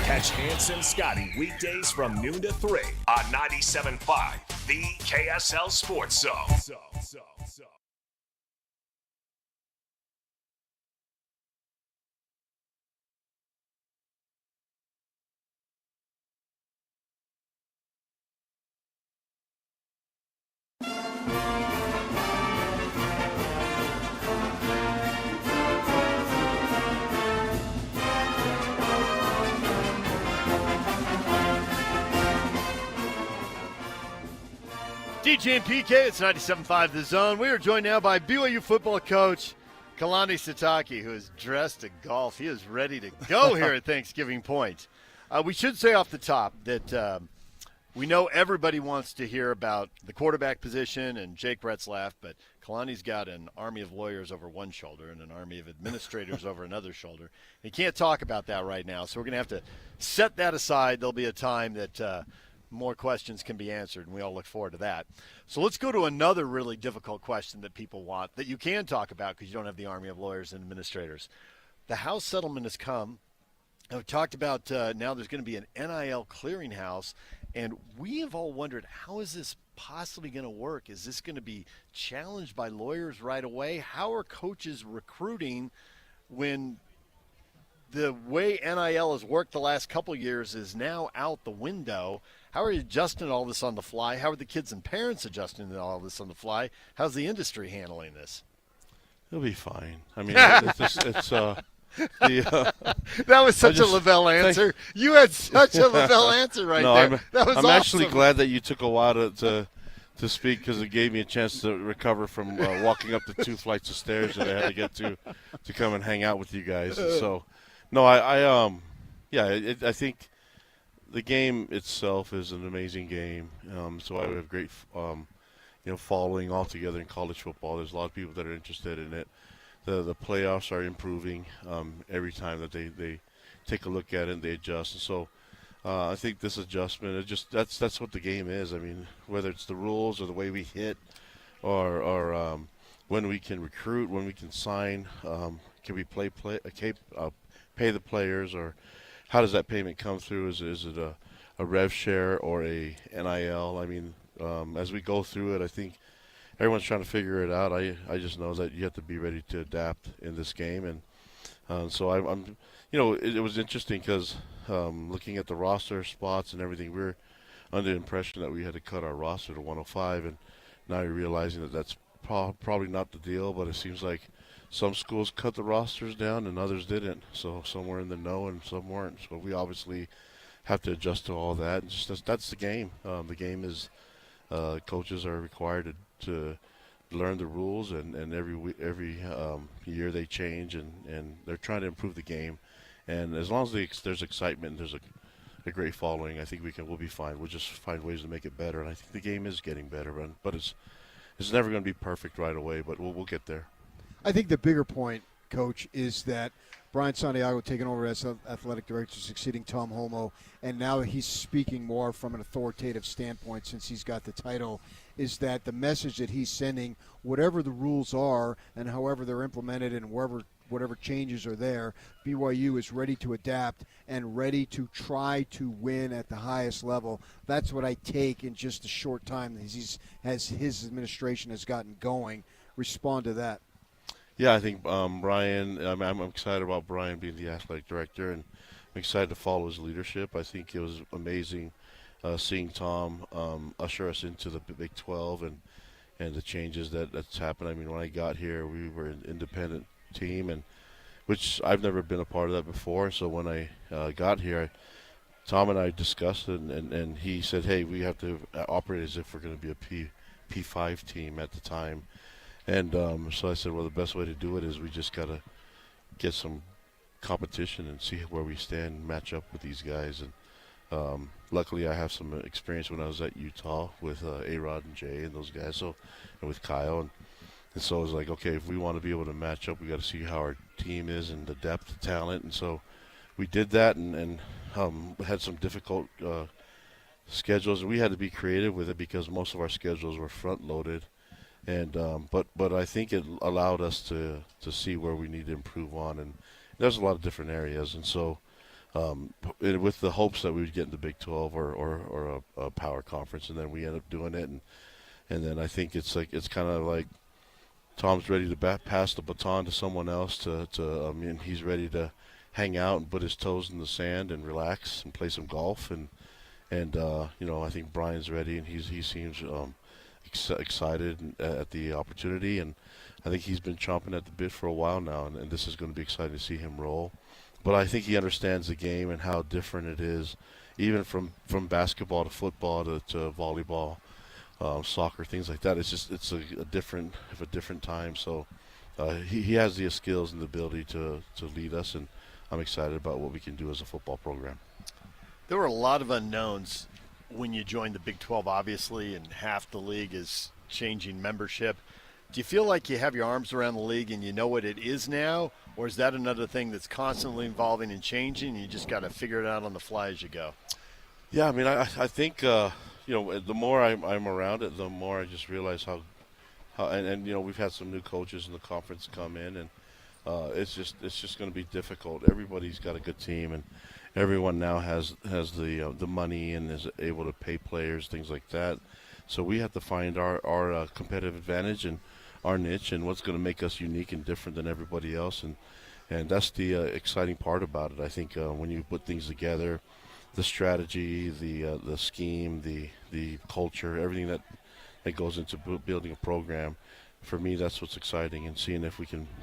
Catch Hans and Scotty weekdays from noon to 3 on 97.5, the KSL Sports Zone. DJ and PK, it's 97.5 The Zone. We are joined now by BYU football coach Kalani Sitake, who is dressed to golf. He is ready to go here at Thanksgiving Point. We should say off the top that we know everybody wants to hear about the quarterback position and Jake Retzlaff, but Kalani's got an army of lawyers over one shoulder and an army of administrators over another shoulder. He can't talk about that right now, so we're going to have to set that aside. There'll be a time that more questions can be answered, and we all look forward to that. So let's go to another really difficult question that people want that you can talk about because you don't have the army of lawyers and administrators. The House settlement has come. I've talked about now there's going to be an NIL clearinghouse, and we have all wondered, how is this possibly going to work? Is this going to be challenged by lawyers right away? How are coaches recruiting when the way NIL has worked the last couple of years is now out the window? How are you adjusting all this on the fly? How are the kids and parents adjusting to all this on the fly? How's the industry handling this? It'll be fine. I mean, it's that was such a Lavelle answer. You had such a Lavelle ansser right there. That was I'm awesome. actually glad that you took a while to speak because it gave me a chance to recover from walking up the 2 flights of stairs that I had to get to come and hang out with you guys. And so, no, I think the game itself is an amazing game. So I have great, following altogether in college football. There's a lot of people that are interested in it. The playoffs are improving every time that they take a look at it and they adjust. And so I think this adjustment, that's what the game is. I mean, whether it's the rules or the way we hit or when we can recruit, when we can sign, can we pay the players, or how does that payment come through? Is it a rev share or a NIL? I mean, as we go through it, I think everyone's trying to figure it out. I just know that you have to be ready to adapt in this game, and so I'm it was interesting because looking at the roster spots and everything, we were under the impression that we had to cut our roster to 105, and now you're realizing that that's probably not the deal. But it seems like some schools cut the rosters down and others didn't. So some were in the know and some weren't. So we obviously have to adjust to all that. And that's the game. The game is coaches are required to learn the rules, and every year they change, and they're trying to improve the game. And as long as there's excitement, there's a great following, I think we'll be fine. We'll just find ways to make it better, and I think the game is getting better. But it's never going to be perfect right away, but we'll get there. I think the bigger point, Coach, is that Brian Santiago taking over as athletic director, succeeding Tom Homo, and now he's speaking more from an authoritative standpoint since he's got the title, is that the message that he's sending, whatever the rules are and however they're implemented and whatever changes are there, BYU is ready to adapt and ready to try to win at the highest level. That's what I take in just a short time as his administration has gotten going. Respond to that. Yeah, I think Brian, I'm excited about Brian being the athletic director, and I'm excited to follow his leadership. I think it was amazing seeing Tom usher us into the Big 12 and the changes that's happened. I mean, when I got here, we were an independent team, and which I've never been a part of that before. So when I got here, Tom and I discussed it, and he said, hey, we have to operate as if we're going to be a P5 team at the time. And so I said, well, the best way to do it is we just got to get some competition and see where we stand and match up with these guys. And luckily I have some experience when I was at Utah with A-Rod and Jay and those guys, and with Kyle. And so I was like, okay, if we want to be able to match up, we got to see how our team is and the depth of talent. And so we did that and had some difficult schedules. We had to be creative with it because most of our schedules were front-loaded. And but I think it allowed us to see where we need to improve on, and there's a lot of different areas. And so with the hopes that we would get into Big 12 or a power conference, and then we end up doing it. And then I think it's kind of like Tom's ready to pass the baton to someone else. And he's ready to hang out and put his toes in the sand and relax and play some golf. And I think Brian's ready, and he seems excited at the opportunity, and I think he's been chomping at the bit for a while now, and this is going to be exciting to see him roll. But I think he understands the game and how different it is, even from basketball to football to volleyball. soccer, things like that. It's a different time. So he has the skills and the ability to lead us, and I'm excited about what we can do as a football program. There were a lot of unknowns when you joined the Big 12, obviously, and half the league is changing membership. Do you feel like you have your arms around the league and you know what it is now, or is that another thing that's constantly evolving and changing, and you just got to figure it out on the fly as you go? Yeah, I mean, I think the more I'm around it, the more I just realize how we've had some new coaches in the conference come in, and it's just going to be difficult. Everybody's got a good team, and everyone now has the money and is able to pay players, things like that. So we have to find our competitive advantage and our niche and what's going to make us unique and different than everybody else, and that's the exciting part about it. I think when you put things together, the strategy, the scheme, the culture, everything that goes into building a program, for me that's what's exciting, and seeing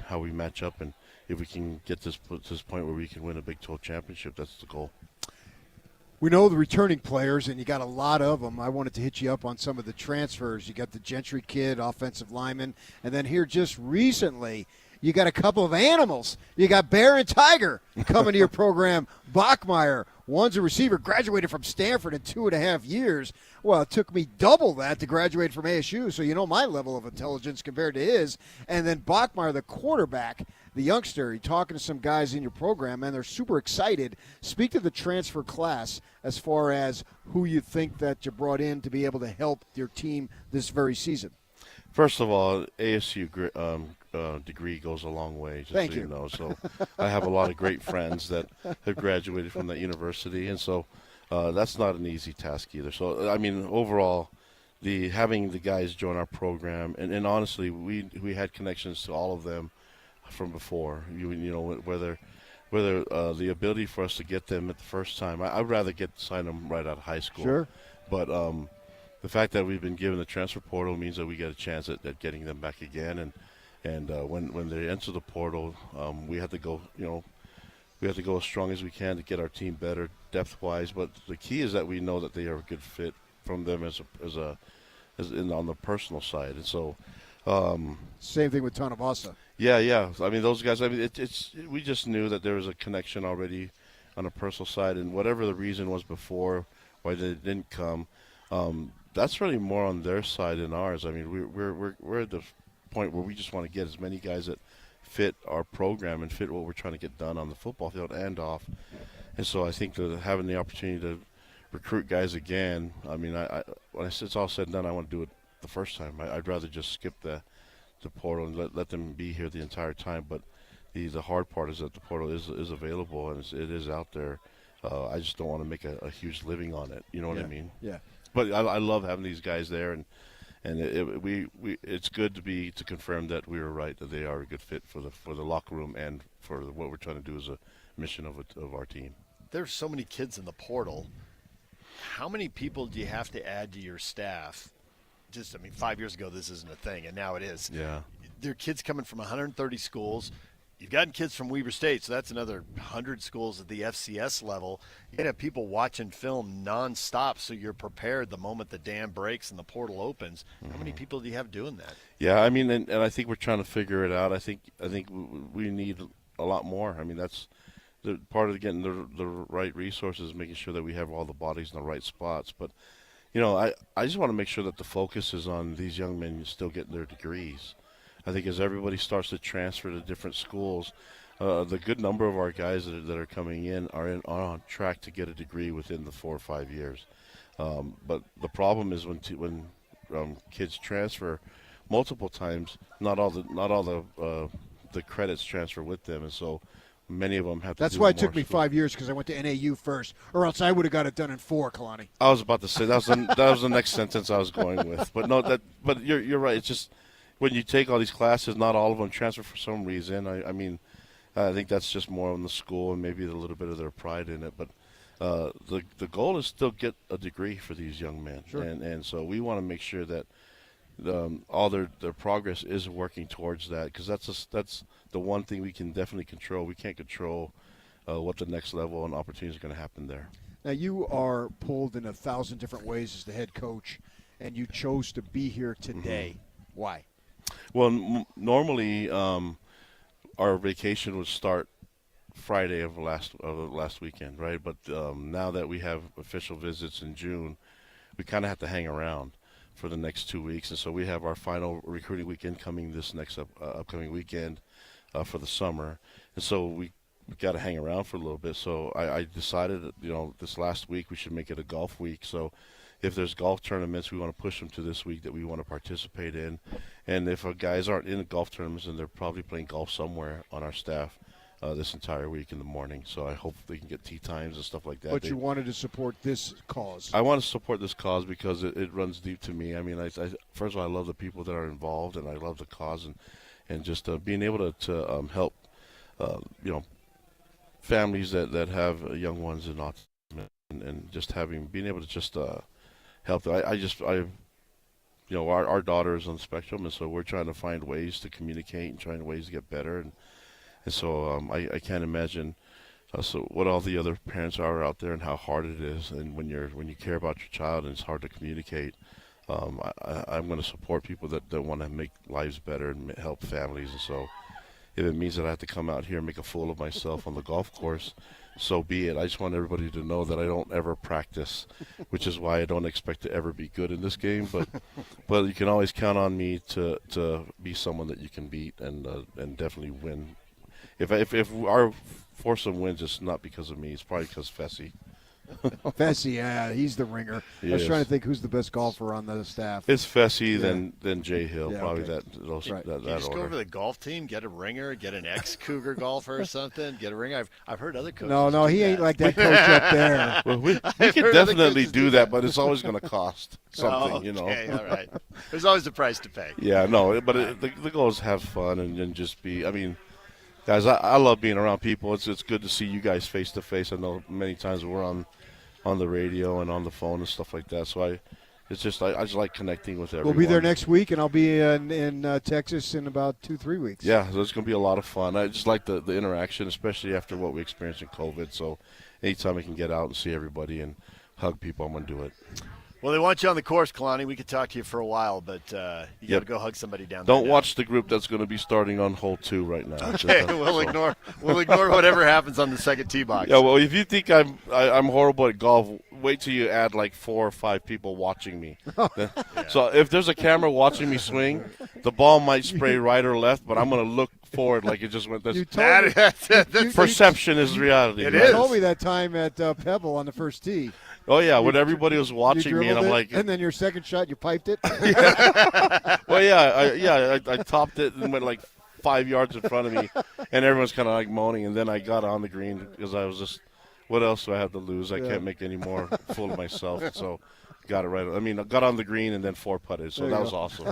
how we match up, and if we can get to this point where we can win a Big 12 championship. That's the goal. We know the returning players, and you got a lot of them. I wanted to hit you up on some of the transfers. You got the Gentry kid, offensive lineman, and then here just recently, you got a couple of animals. You got Bear and Tiger coming to your program. Bachmeyer, one's a receiver, graduated from Stanford in 2.5 years. Well, it took me double that to graduate from ASU, so you know my level of intelligence compared to his. And then Bachmeyer, the quarterback, the youngster, you're talking to some guys in your program, and they're super excited. Speak to the transfer class as far as who you think that you brought in to be able to help your team this very season. First of all, ASU degree goes a long way, just Thank so you know. So I have a lot of great friends that have graduated from that university, and so that's not an easy task either. So, I mean, overall, having the guys join our program, and honestly, we had connections to all of them from before. You know, whether the ability for us to get them at the first time, I'd rather sign them right out of high school. Sure. But the fact that we've been given the transfer portal means that we get a chance at getting them back again, and when they enter the portal, we have to go. We have to go as strong as we can to get our team better depth-wise. But the key is that we know that they are a good fit from them as on the personal side, and so. Same thing with Tonavasa. Yeah. I mean, those guys. I mean, we just knew that there was a connection already on a personal side, and whatever the reason was before why they didn't come, that's really more on their side than ours. I mean, we're at the point where we just want to get as many guys that fit our program and fit what we're trying to get done on the football field and off. And so I think that having the opportunity to recruit guys again, I mean, when it's all said and done, I want to do it the first time. I'd rather just skip the portal and let them be here the entire time. But the hard part is that the portal is available and it is out there. I just don't want to make a huge living on it. You know what I mean? Yeah. But I love having these guys there, and it's good to confirm that we were right, that they are a good fit for the locker room and for what we're trying to do as a mission of our team. There's so many kids in the portal. How many people do you have to add to your staff? 5 years ago this isn't a thing, and now it is. Yeah. There are kids coming from 130 schools. You've gotten kids from Weber State, so that's another 100 schools at the FCS level. You got to have people watching film nonstop, so you're prepared the moment the dam breaks and the portal opens. How many people do you have doing that? Yeah, I mean, and I think we're trying to figure it out. I think we need a lot more. I mean, that's the part of getting the right resources, making sure that we have all the bodies in the right spots. But I just want to make sure that the focus is on these young men still getting their degrees. I think as everybody starts to transfer to different schools, the good number of our guys that are coming in are on track to get a degree within the 4 or 5 years. But the problem is when kids transfer multiple times, not all the credits transfer with them, and so many of them have to. That's why it took me 5 years, because I went to NAU first, or else I would have got it done in 4, Kalani. I was about to say that was the next sentence I was going with, but no, but you're right. It's just when you take all these classes, not all of them transfer for some reason. I mean, I think that's just more on the school and maybe a little bit of their pride in it. But the goal is still get a degree for these young men, sure. and so we want to make sure that all their progress is working towards that, because that's the one thing we can definitely control. We can't control what the next level and opportunities are going to happen there. Now, you are pulled in 1,000 different ways as the head coach, and you chose to be here today. Why? Well, normally our vacation would start Friday of last weekend, right? But now that we have official visits in June, we kind of have to hang around for the next 2 weeks, and so we have our final recruiting weekend coming this next upcoming weekend for the summer, and so we got to hang around for a little bit. So I decided that, this last week we should make it a golf week. So if there's golf tournaments, we want to push them to this week that we want to participate in. And if our guys aren't in the golf tournaments, then they're probably playing golf somewhere on our staff this entire week in the morning. So I hope they can get tee times and stuff like that. But you wanted to support this cause. I want to support this cause because it runs deep to me. I mean, first of all, I love the people that are involved, and I love the cause, and just being able to help, families that have young ones in autism, and just being able to just help them. Our daughter is on the spectrum, and so we're trying to find ways to communicate and trying ways to get better, and so I can't imagine what all the other parents are out there and how hard it is. And when you care about your child and it's hard to communicate, I'm going to support people that want to make lives better and help families. And so if it means that I have to come out here and make a fool of myself on the golf course, so be it. I just want everybody to know that I don't ever practice, which is why I don't expect to ever be good in this game. But you can always count on me to be someone that you can beat and definitely win. If our foursome wins, it's not because of me. It's probably because Fessy. Fessy, yeah, he's the ringer. I was trying to think who's the best golfer on the staff. It's Fessy, then Jay Hill, probably okay. that Just order. go over to the golf team, get a ringer, get an ex-Cougar golfer or something, get a ringer. I've heard other coaches. No, he ain't like that coach up there. Well, we can definitely do that, but it's always going to cost something, Okay, all right. There's always a price to pay. Yeah, no, but the goal is have fun and just be. I mean, guys, I love being around people. It's good to see you guys face to face. I know many times we're on the radio and on the phone and stuff like that. So I just like connecting with everyone. We'll be there next week, and I'll be in Texas in about 2-3 weeks. Yeah, so it's going to be a lot of fun. I just like the interaction, especially after what we experienced in COVID. So anytime I can get out and see everybody and hug people, I'm going to do it. Well, they want you on the course, Kalani. We could talk to you for a while, but you got to go hug somebody down there. Don't watch the group that's going to be starting on hole 2 right now. Okay, we'll ignore whatever happens on the second tee box. Yeah, well, if you think I'm horrible at golf, wait till you add like 4 or 5 people watching me. So if there's a camera watching me swing, the ball might spray right or left, but I'm going to look forward like it just went this. Perception is reality. You told me that time at Pebble on the first tee. Oh, yeah, when everybody was watching me, and I'm like. And then your second shot, you piped it? Well, I topped it and went like 5 yards in front of me, and everyone's kind of like moaning. And then I got on the green because I was just, what else do I have to lose? I can't make any more fool of myself. So got it right. I mean, I got on the green and then 4 putted, so that was awesome.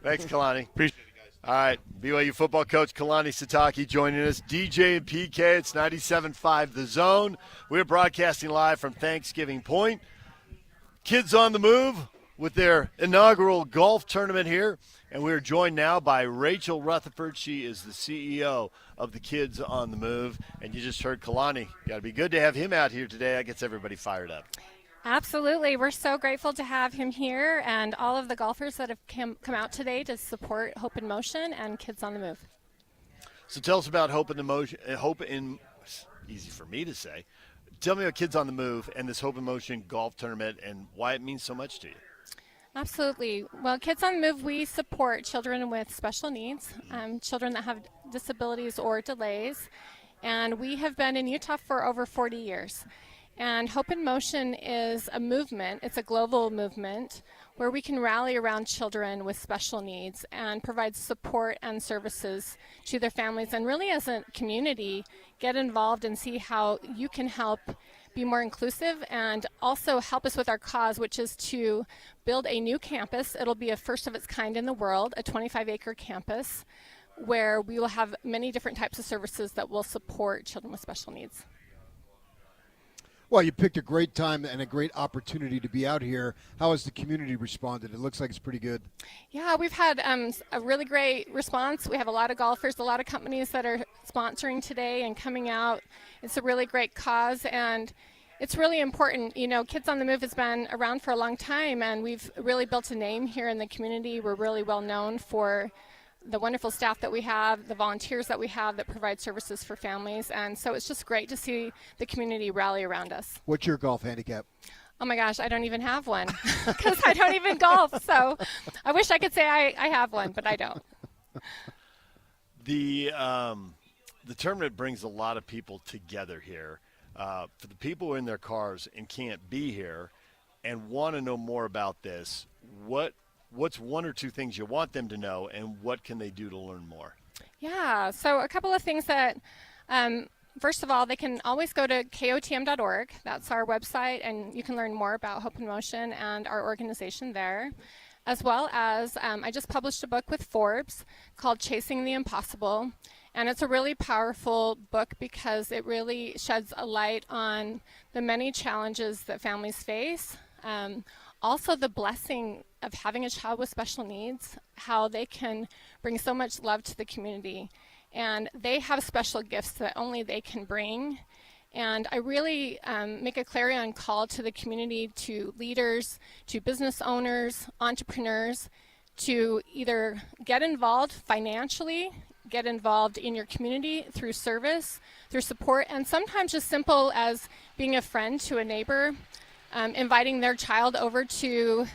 Thanks, Kalani. Appreciate it. All right, BYU football coach Kalani Sitake joining us. DJ and PK, it's 97.5 The Zone. We're broadcasting live from Thanksgiving Point. Kids on the move with their inaugural golf tournament here. And we're joined now by Rachel Rutherford. She is the CEO of the Kids on the Move. And you just heard Kalani. Got to be good to have him out here today. That gets everybody fired up. Absolutely. We're so grateful to have him here and all of the golfers that have come out today to support Hope in Motion and Kids on the Move. So tell us about Hope in Motion. Easy for me to say. Tell me about Kids on the Move and this Hope in Motion golf tournament and why it means so much to you. Absolutely. Well, Kids on the Move, we support children with special needs, children that have disabilities or delays. And we have been in Utah for over 40 years. And Hope in Motion is a movement, it's a global movement, where we can rally around children with special needs and provide support and services to their families. And really as a community, get involved and see how you can help be more inclusive and also help us with our cause, which is to build a new campus. It'll be a first of its kind in the world, a 25-acre campus, where we will have many different types of services that will support children with special needs. Well, you picked a great time and a great opportunity to be out here. How has the community responded? It looks like it's pretty good. Yeah, we've had a really great response. We have a lot of golfers, a lot of companies that are sponsoring today and coming out. It's a really great cause, and it's really important. You know, Kids on the Move has been around for a long time, and we've really built a name here in the community. We're really well known for the wonderful staff that we have, the volunteers that we have that provide services for families, and so it's just great to see the community rally around us. What's your golf handicap? Oh my gosh, I don't even have one because I don't even golf. So I wish I could say I have one, but I don't. The tournament brings a lot of people together here. For the people who are in their cars and can't be here and want to know more about this, what's one or two things you want them to know, and what can they do to learn more? Yeah, so a couple of things that first of all, they can always go to kotm.org. That's our website, and you can learn more about Hope in Motion and our organization there. As well as, I just published a book with Forbes called Chasing the Impossible, and it's a really powerful book because it really sheds a light on the many challenges that families face. Also the blessing of having a child with special needs, how they can bring so much love to the community. And they have special gifts that only they can bring. And I really make a clarion call to the community, to leaders, to business owners, entrepreneurs, to either get involved financially, get involved in your community through service, through support, and sometimes just simple as being a friend to a neighbor, inviting their child over to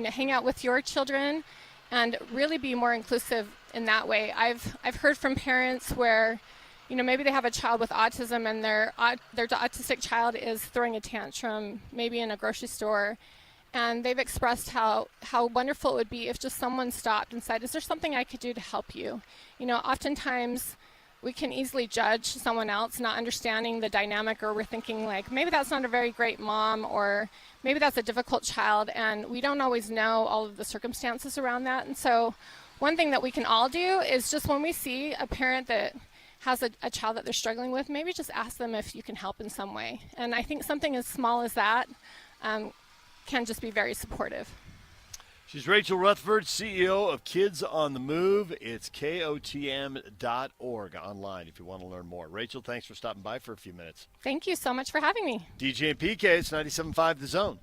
hang out with your children, and really be more inclusive in that way. I've heard from parents where maybe they have a child with autism and their autistic child is throwing a tantrum maybe in a grocery store, and they've expressed how wonderful it would be if just someone stopped and said, is there something I could do to help you? Oftentimes we can easily judge someone else, not understanding the dynamic, or we're thinking like, maybe that's not a very great mom, or maybe that's a difficult child, and we don't always know all of the circumstances around that. And so one thing that we can all do is just when we see a parent that has a child that they're struggling with, maybe just ask them if you can help in some way. And I think something as small as that can just be very supportive. She's Rachel Rutherford, CEO of Kids on the Move. It's KOTM.org online if you want to learn more. Rachel, thanks for stopping by for a few minutes. Thank you so much for having me. DJ and PK, it's 97.5 The Zone.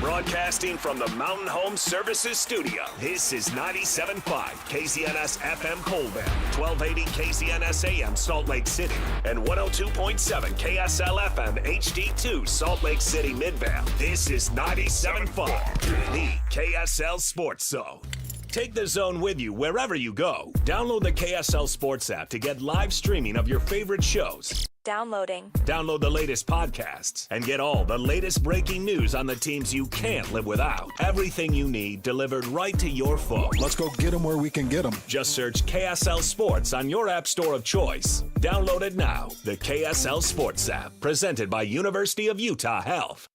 Broadcasting from the Mountain Home Services Studio, this is 97.5 KZNS FM Colville, 1280 KZNS AM Salt Lake City, and 102.7 KSL FM HD2 Salt Lake City Midvale. This is 97.5, the KSL Sports Zone. Take the Zone with you wherever you go. Download the KSL Sports app to get live streaming of your favorite shows. Downloading. Download the latest podcasts and get all the latest breaking news on the teams you can't live without. Everything you need delivered right to your phone. Let's go get them where we can get them. Just search KSL Sports on your app store of choice. Download it now. The KSL Sports app, presented by University of Utah Health.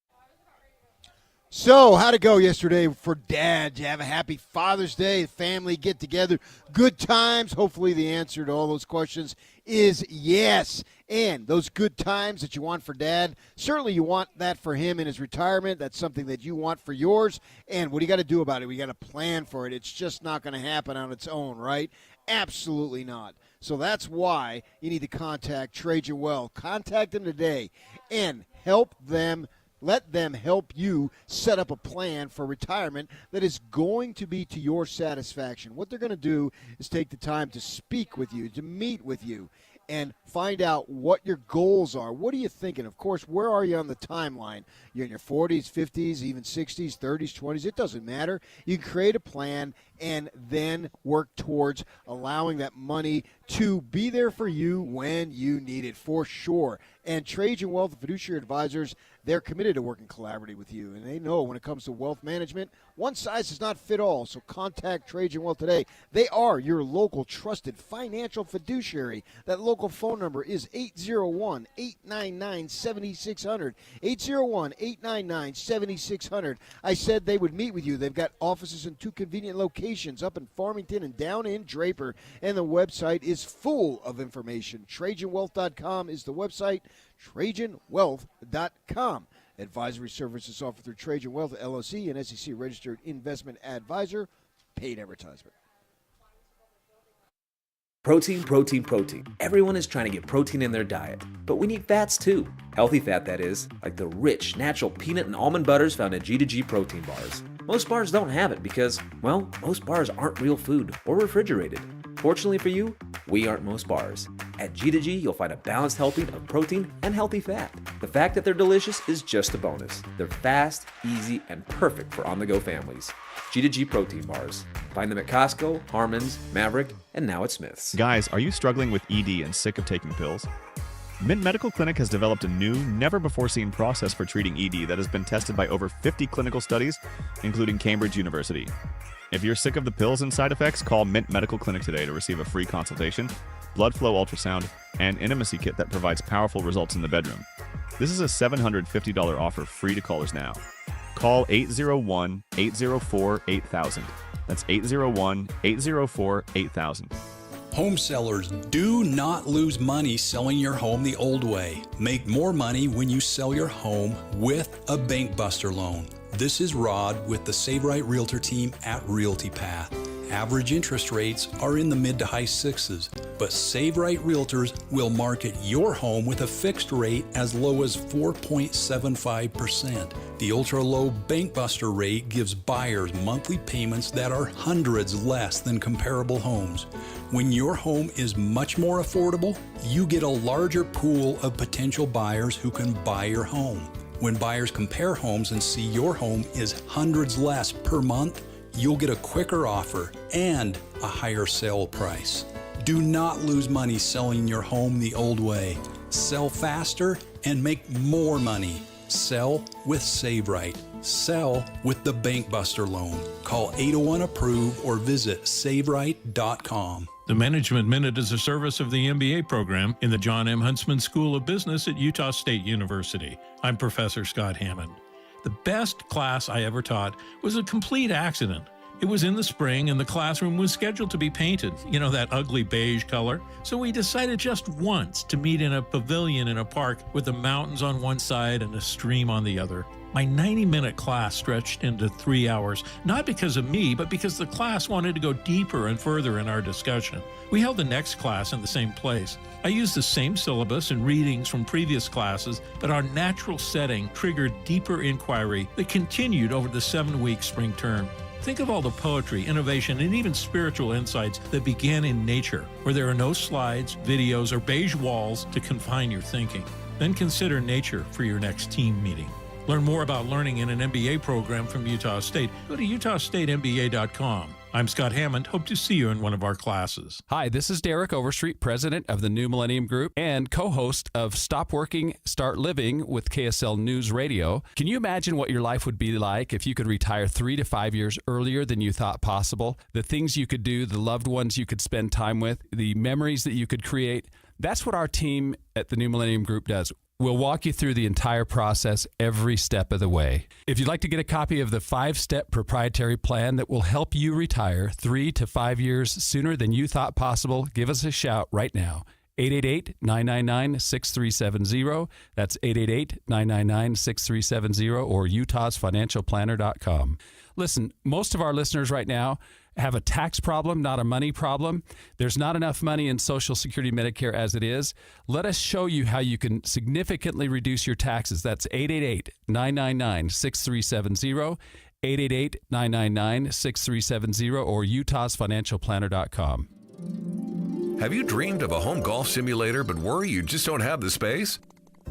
So, how'd it go yesterday for Dad? Did you have a happy Father's Day, family get together, good times? Hopefully the answer to all those questions is yes. And those good times that you want for Dad, certainly you want that for him in his retirement. That's something that you want for yours. And what do you got to do about it? We got to plan for it. It's just not going to happen on its own, right? Absolutely not. So that's why you need to contact Trajan Wealth. Contact them today and help them. Let them help you set up a plan for retirement that is going to be to your satisfaction. What they're going to do is take the time to speak with you, to meet with you, and find out what your goals are. What are you thinking? Of course, where are you on the timeline? You're in your 40s, 50s, even 60s, 30s, 20s. It doesn't matter. You can create a plan and then work towards allowing that money to be there for you when you need it, for sure. And Trajan Wealth, the fiduciary advisors, they're committed to working collaboratively with you. And they know when it comes to wealth management, one size does not fit all. So contact Trajan Wealth today. They are your local trusted financial fiduciary. That local phone number is 801-899-7600. 801-899-7600. I said they would meet with you. They've got offices in 2 convenient locations, up in Farmington and down in Draper. And the website is full of information. TrajanWealth.com is the website. TrajanWealth.com. Advisory services offered through Trajan Wealth, LLC, an SEC-registered investment advisor. Paid advertisement. Protein, protein, protein. Everyone is trying to get protein in their diet, but we need fats too. Healthy fat, that is, like the rich, natural peanut and almond butters found at G2G protein bars. Most bars don't have it because, well, most bars aren't real food or refrigerated. Fortunately for you, we aren't most bars. At G2G, you'll find a balanced helping of protein and healthy fat. The fact that they're delicious is just a bonus. They're fast, easy, and perfect for on-the-go families. G2G protein bars. Find them at Costco, Harmon's, Maverick, and now at Smith's. Guys, are you struggling with ED and sick of taking pills? Mint Medical Clinic has developed a new, never-before-seen process for treating ED that has been tested by over 50 clinical studies, including Cambridge University. If you're sick of the pills and side effects, call Mint Medical Clinic today to receive a free consultation, blood flow ultrasound, and intimacy kit that provides powerful results in the bedroom. This is a $750 offer free to callers now. Call 801-804-8000. That's 801-804-8000. Home sellers, do not lose money selling your home the old way. Make more money when you sell your home with a Bank Buster loan. This is Rod with the Save Right Realtor team at Realty Path. Average interest rates are in the mid to high sixes, but Save Right Realtors will market your home with a fixed rate as low as 4.75%. The ultra-low Bank Buster rate gives buyers monthly payments that are hundreds less than comparable homes. When your home is much more affordable, you get a larger pool of potential buyers who can buy your home. When buyers compare homes and see your home is hundreds less per month, you'll get a quicker offer and a higher sale price. Do not lose money selling your home the old way. Sell faster and make more money. Sell with Save Right. Sell with the Bank Buster loan. Call 801-APPROVE or visit SaveRight.com. The Management Minute is a service of the MBA program in the John M. Huntsman School of Business at Utah State University. I'm Professor Scott Hammond. The best class I ever taught was a complete accident. It was in the spring and the classroom was scheduled to be painted, that ugly beige color. So we decided just once to meet in a pavilion in a park with the mountains on one side and a stream on the other. My 90-minute class stretched into 3 hours, not because of me, but because the class wanted to go deeper and further in our discussion. We held the next class in the same place. I used the same syllabus and readings from previous classes, but our natural setting triggered deeper inquiry that continued over the 7-week spring term. Think of all the poetry, innovation, and even spiritual insights that began in nature, where there are no slides, videos, or beige walls to confine your thinking. Then consider nature for your next team meeting. Learn more about learning in an MBA program from Utah State. Go to utahstatemba.com. I'm Scott Hammond. Hope to see you in one of our classes. Hi, this is Derek Overstreet, president of the New Millennium Group and co-host of Stop Working, Start Living with KSL News Radio. Can you imagine what your life would be like if you could retire 3 to 5 years earlier than you thought possible? The things you could do, the loved ones you could spend time with, the memories that you could create. That's what our team at the New Millennium Group does. We'll walk you through the entire process every step of the way. If you'd like to get a copy of the 5-step proprietary plan that will help you retire 3 to 5 years sooner than you thought possible, give us a shout right now. 888-999-6370. That's 888-999-6370 or utahsfinancialplanner.com. Listen, most of our listeners right now have a tax problem, not a money problem. There's not enough money in Social Security Medicare as it is. Let us show you how you can significantly reduce your taxes. That's 888-999-6370, 888-999-6370, or utahsfinancialplanner.com. Have you dreamed of a home golf simulator but worry you just don't have the space?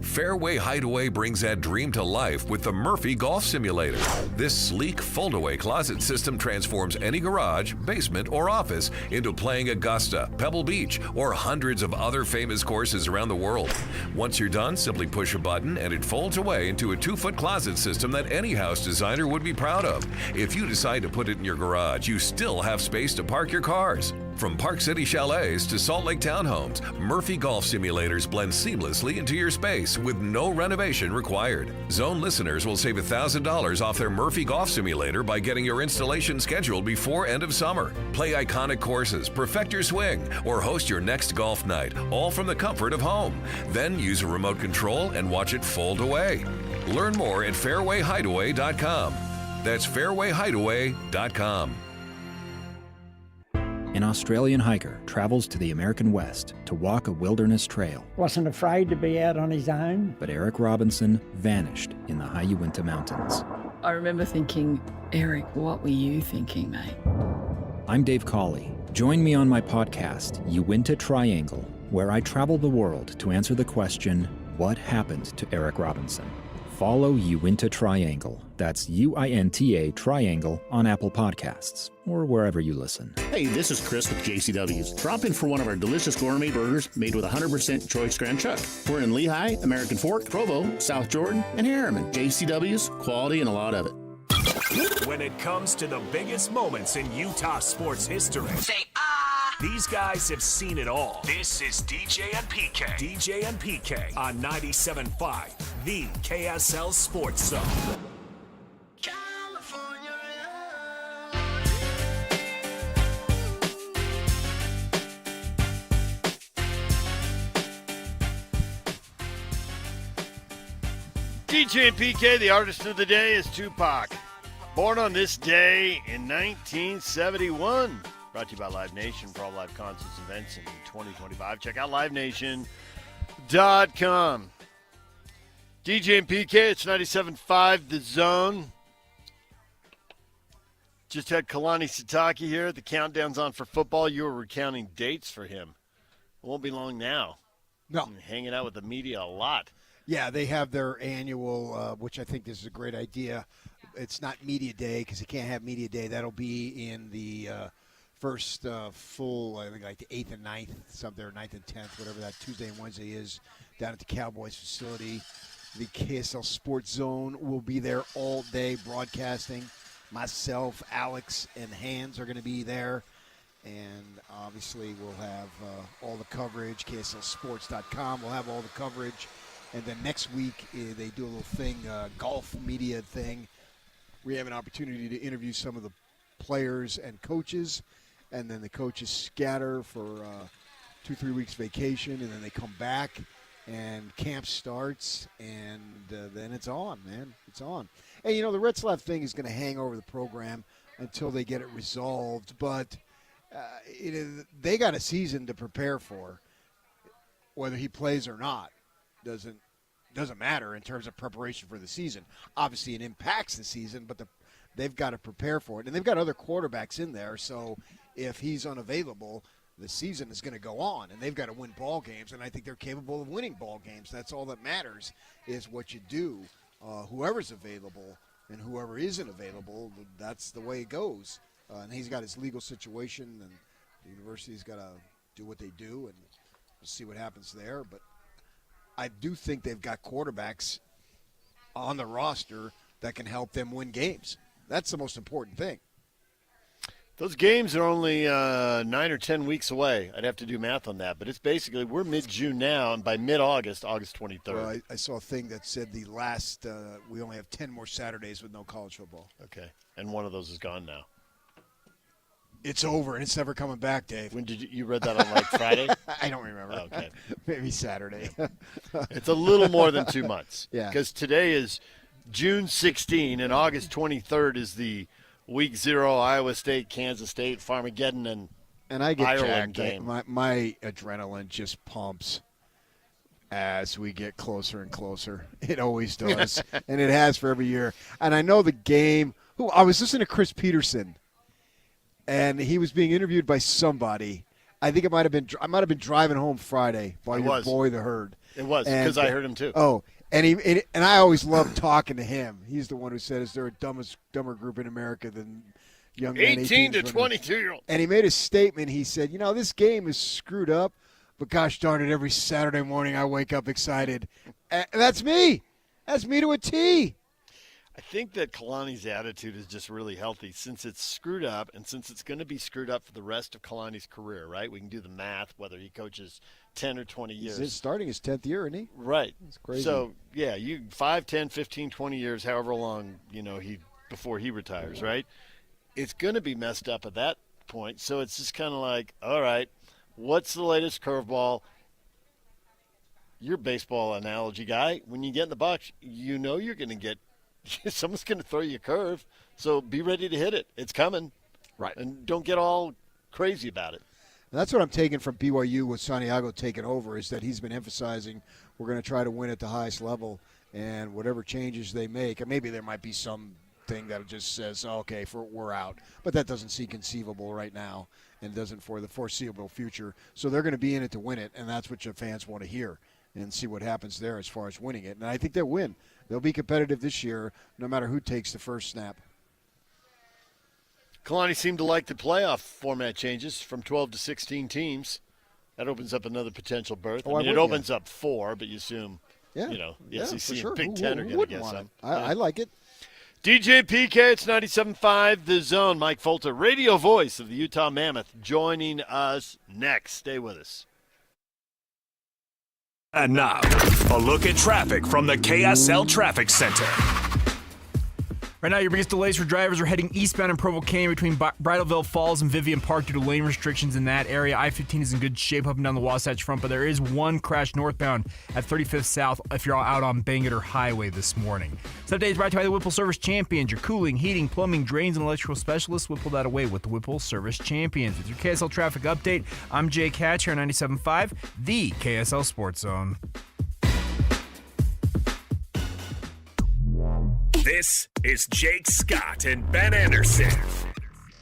Fairway Hideaway brings that dream to life with the Murphy Golf Simulator. This sleek fold-away closet system transforms any garage, basement, or office into playing Augusta, Pebble Beach, or hundreds of other famous courses around the world. Once you're done, simply push a button and it folds away into a 2-foot closet system that any house designer would be proud of. If you decide to put it in your garage, you still have space to park your cars. From Park City Chalets to Salt Lake Townhomes, Murphy Golf Simulators blend seamlessly into your space with no renovation required. Zone listeners will save $1,000 off their Murphy Golf Simulator by getting your installation scheduled before end of summer. Play iconic courses, perfect your swing, or host your next golf night, all from the comfort of home. Then use a remote control and watch it fold away. Learn more at fairwayhideaway.com. That's fairwayhideaway.com. An Australian hiker travels to the American West to walk a wilderness trail. Wasn't afraid to be out on his own. But Eric Robinson vanished in the high Uinta Mountains. I remember thinking, Eric, what were you thinking, mate? I'm Dave Cawley. Join me on my podcast, Uinta Triangle, where I travel the world to answer the question, what happened to Eric Robinson? Follow Uinta Triangle. That's UINTA Triangle on Apple Podcasts or wherever you listen. Hey, this is Chris with JCW's. Drop in for one of our delicious gourmet burgers made with 100% choice Grand Chuck. We're in Lehigh, American Fork, Provo, South Jordan, and Harriman. JCW's, quality and a lot of it. When it comes to the biggest moments in Utah sports history, these guys have seen it all. This is DJ and PK. DJ and PK on 97.5, the KSL Sports Zone. DJ and PK, the artist of the day is Tupac. Born on this day in 1971. Brought to you by Live Nation for all live concerts and events in 2025. Check out livenation.com. DJ and PK, it's 97.5 The Zone. Just had Kalani Sitake here. The countdown's on for football. You were recounting dates for him. It won't be long now. No. Hanging out with the media a lot. Yeah, they have their annual, which I think this is a great idea. It's not Media Day because you can't have Media Day. That'll be in the first full, I think, like the 8th and 9th, something, or 9th and 10th, whatever that Tuesday and Wednesday is, down at the Cowboys facility. The KSL Sports Zone will be there all day broadcasting. Myself, Alex, and Hans are going to be there. And obviously we'll have all the coverage. KSLSports.com will have all the coverage. And then next week they do a little thing, golf media thing. We have an opportunity to interview some of the players and coaches. And then the coaches scatter for 2-3 weeks vacation. And then they come back and camp starts. And then it's on, man. It's on. And, you know, the Retzlaff thing is going to hang over the program until they get it resolved. But they got a season to prepare for. Whether he plays or not doesn't matter in terms of preparation for the season. Obviously, it impacts the season, but they've got to prepare for it. And they've got other quarterbacks in there, so if he's unavailable, the season is going to go on, and they've got to win ball games, and I think they're capable of winning ball games. That's all that matters is what you do. Whoever's available and whoever isn't available, that's the way it goes. And he's got his legal situation, and the university's got to do what they do, and we'll see what happens there. But I do think they've got quarterbacks on the roster that can help them win games. That's the most important thing. Those games are only 9 or 10 weeks away. I'd have to do math on that. But it's basically, we're mid-June now, and by mid-August, August 23rd. Well, I saw a thing that said the last, we only have 10 more Saturdays with no college football. Okay. And one of those is gone now. It's over, and it's never coming back, Dave. When did you read that on, like, Friday? I don't remember. Okay. Maybe Saturday. It's a little more than 2 months. Yeah. Because today is June 16, and August 23rd is the Week 0 Iowa State, Kansas State, Farmageddon, and I get Ireland jacked. game. My adrenaline just pumps as we get closer and closer. It always does, and it has for every year. And I know the game. I was listening to Chris Peterson, and he was being interviewed by somebody. I think I might have been driving home Friday by your boy, the Herd. It was, because I heard him too. Oh, and I always loved talking to him. He's the one who said, "Is there a dumber group in America than young men 18 to 22-year-old?" And he made a statement. He said, "You know, this game is screwed up, but gosh darn it, every Saturday morning I wake up excited." And that's me. That's me to a T. I think that Kalani's attitude is just really healthy since it's screwed up and since it's going to be screwed up for the rest of Kalani's career, right? We can do the math, whether he coaches 10 or 20 years. He's starting his 10th year, isn't he? Right. That's crazy. So, yeah, 5, 10, 15, 20 years, however long, before he retires, right? It's going to be messed up at that point. So it's just kind of like, all right, what's the latest curveball? You're a baseball analogy guy. When you get in the box, you know you're going to get someone's going to throw you a curve, so be ready to hit it. It's coming. Right. And don't get all crazy about it. And that's what I'm taking from BYU with Santiago taking over, is that he's been emphasizing we're going to try to win at the highest level, and whatever changes they make, and maybe there might be some thing that just says, okay, we're out. But that doesn't seem conceivable right now and doesn't for the foreseeable future. So they're going to be in it to win it, and that's what your fans want to hear and see what happens there as far as winning it. And I think they'll win. They'll be competitive this year no matter who takes the first snap. Kalani seemed to like the playoff format changes from 12 to 16 teams. That opens up another potential berth. I mean, it opens up 4, but you assume, the SEC and Big Ten are going to get some. I like it. DJ PK, it's 97.5 The Zone. Mike Folter, radio voice of the Utah Mammoth, joining us next. Stay with us. And now, a look at traffic from the KSL Traffic Center. Right now, your biggest delays for drivers are heading eastbound in Provo Canyon between Bridalveil Falls and Vivian Park due to lane restrictions in that area. I-15 is in good shape up and down the Wasatch Front, but there is one crash northbound at 35th South if you're all out on Bangor Highway this morning. This update is brought to you by the Whipple Service Champions, your cooling, heating, plumbing, drains, and electrical specialists. Whipple that away with the Whipple Service Champions. With your KSL traffic update, I'm Jay Catch here on 97.5, the KSL Sports Zone. This is Jake Scott and Ben Anderson.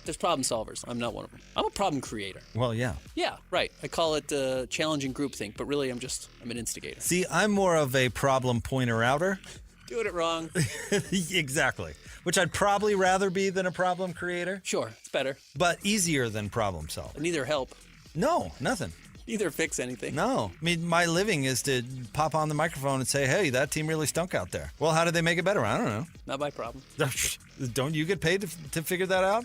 There's problem solvers. I'm not one of them. I'm a problem creator. Well, yeah. Yeah, right. I call it challenging groupthink, but really I'm an instigator. See, I'm more of a problem pointer-outer. Doing it wrong. Exactly. Which I'd probably rather be than a problem creator. Sure, it's better. But easier than problem solving. Neither help. No, nothing. Neither fix anything. No. I mean, my living is to pop on the microphone and say, hey, that team really stunk out there. Well, how did they make it better? I don't know. Not my problem. Don't you get paid to figure that out?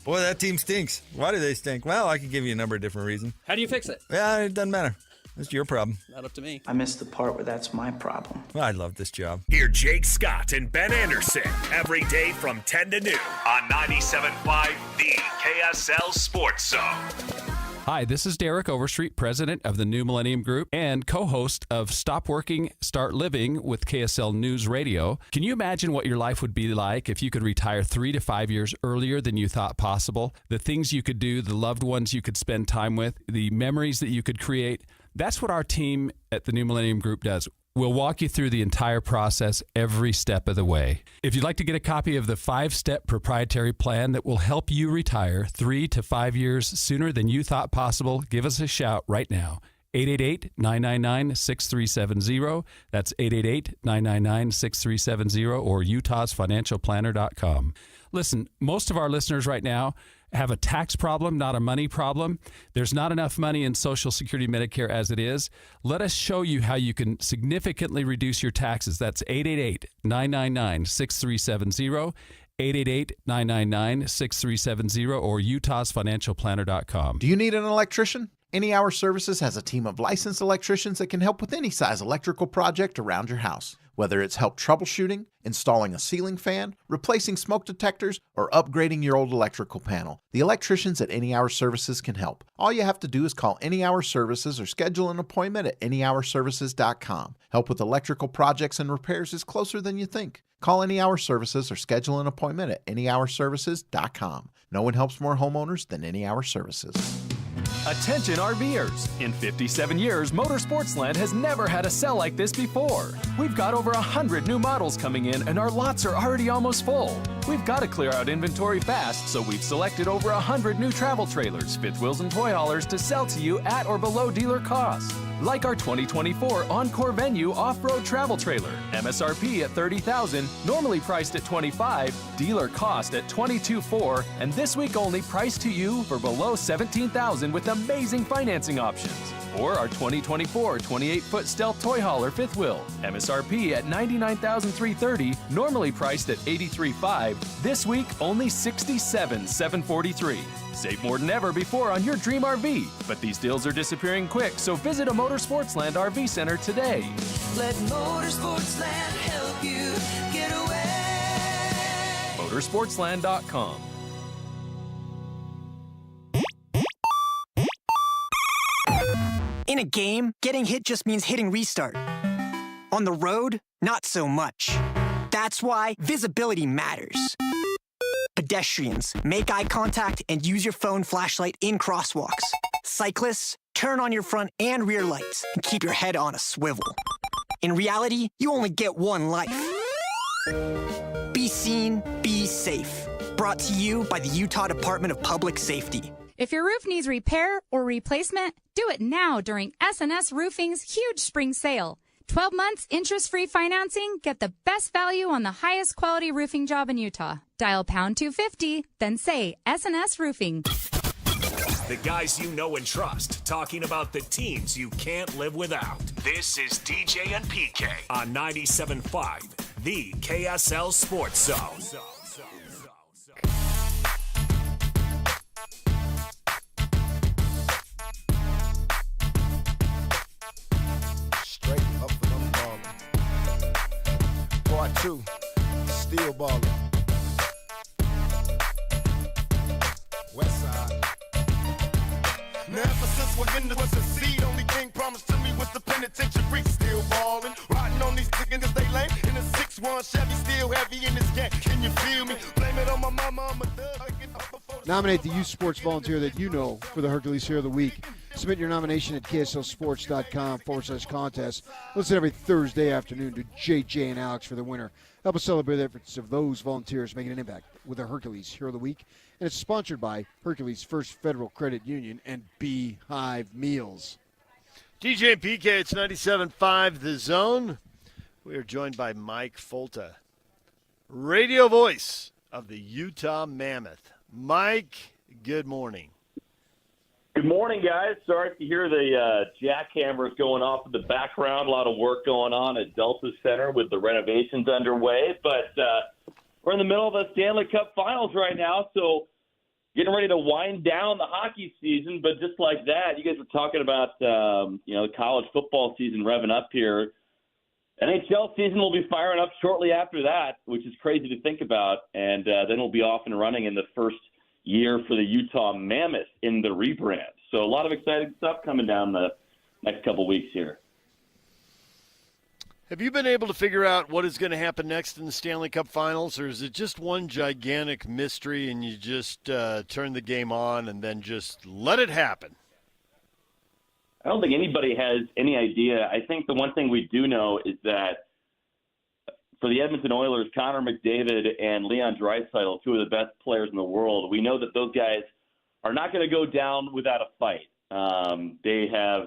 Boy, that team stinks. Why do they stink? Well, I could give you a number of different reasons. How do you fix it? Yeah, it doesn't matter. It's your problem. Not up to me. I missed the part where that's my problem. Well, I love this job. Hear Jake Scott and Ben Anderson every day from 10 to noon on 97.5 the KSL Sports Zone. Hi, this is Derek Overstreet, president of the New Millennium Group and co-host of Stop Working, Start Living with KSL News Radio. Can you imagine what your life would be like if you could retire 3 to 5 years earlier than you thought possible? The things you could do, the loved ones you could spend time with, the memories that you could create. That's what our team at the New Millennium Group does. We'll walk you through the entire process every step of the way. If you'd like to get a copy of the 5-step proprietary plan that will help you retire 3 to 5 years sooner than you thought possible, give us a shout right now. 888-999-6370. That's 888-999-6370 or utahsfinancialplanner.com. Listen, most of our listeners right now have a tax problem, not a money problem. There's not enough money in Social Security Medicare as it is. Let us show you how you can significantly reduce your taxes. That's 888-999-6370, 888-999-6370, or utahsfinancialplanner.com. Do you need an electrician? Any Hour Services has a team of licensed electricians that can help with any size electrical project around your house. Whether it's help troubleshooting, installing a ceiling fan, replacing smoke detectors, or upgrading your old electrical panel, the electricians at Any Hour Services can help. All you have to do is call Any Hour Services or schedule an appointment at anyhourservices.com. Help with electrical projects and repairs is closer than you think. Call Any Hour Services or schedule an appointment at anyhourservices.com. No one helps more homeowners than Any Hour Services. Attention RVers! In 57 years, Motorsportsland has never had a sale like this before. We've got over 100 new models coming in and our lots are already almost full. We've got to clear out inventory fast, so we've selected over 100 new travel trailers, fifth wheels, and toy haulers to sell to you at or below dealer cost. Like our 2024 Encore Venue off-road travel trailer, MSRP at $30,000, normally priced at $25,000, dealer cost at $22,400, and this week only priced to you for below $17,000 with amazing financing options. Or our 2024 28-foot Stealth Toy Hauler fifth wheel, MSRP at $99,330, normally priced at $83,500, this week only $67,743. Save more than ever before on your dream RV. But these deals are disappearing quick, so visit a Motorsportsland RV Center today. Let Motorsportsland help you get away. Motorsportsland.com. In a game, getting hit just means hitting restart. On the road, not so much. That's why visibility matters. Pedestrians, make eye contact and use your phone flashlight in crosswalks. Cyclists, turn on your front and rear lights and keep your head on a swivel. In reality, you only get one life. Be seen, be safe. Brought to you by the Utah Department of Public Safety. If your roof needs repair or replacement, do it now during S&S Roofing's huge spring sale. 12 months interest-free financing. Get the best value on the highest quality roofing job in Utah. Dial pound 250, then say S&S Roofing. The guys you know and trust, talking about the teams you can't live without. This is DJ and PK on 97.5, the KSL Sports Zone. Straight up and I'm ballin'. Part 2, still ballin'. West side. Now ever since Wagenda was a seed, only thing promised to me was the penitentiary. Still ballin', riding on these chickens as they lame. In a 6-1 Chevy, still heavy in this game. Can you feel me? Blame it on my mama, I'm a thug. Nominate the youth sports volunteer that you know for the Hercules Hero of the Week. Submit your nomination at kslsports.com/contest. Listen every Thursday afternoon to JJ and Alex for the winner. Help us celebrate the efforts of those volunteers making an impact with the Hercules Hero of the Week. And it's sponsored by Hercules First Federal Credit Union and Beehive Meals. DJ and PK, it's 97.5 The Zone. We are joined by Mike Folta, radio voice of the Utah Mammoth. Mike, good morning. Good morning, guys. Sorry to hear the jackhammers going off in the background. A lot of work going on at Delta Center with the renovations underway. But we're in the middle of the Stanley Cup Finals right now, so getting ready to wind down the hockey season. But just like that, you guys were talking about the college football season revving up here. NHL season will be firing up shortly after that, which is crazy to think about. And then we'll be off and running in the first year for the Utah Mammoth in the rebrand. So a lot of exciting stuff coming down the next couple weeks here. Have you been able to figure out what is going to happen next in the Stanley Cup Finals, or is it just one gigantic mystery and you just turn the game on and then just let it happen? I don't think anybody has any idea. I think the one thing we do know is that for the Edmonton Oilers, Connor McDavid and Leon Draisaitl, two of the best players in the world, we know that those guys are not going to go down without a fight. They have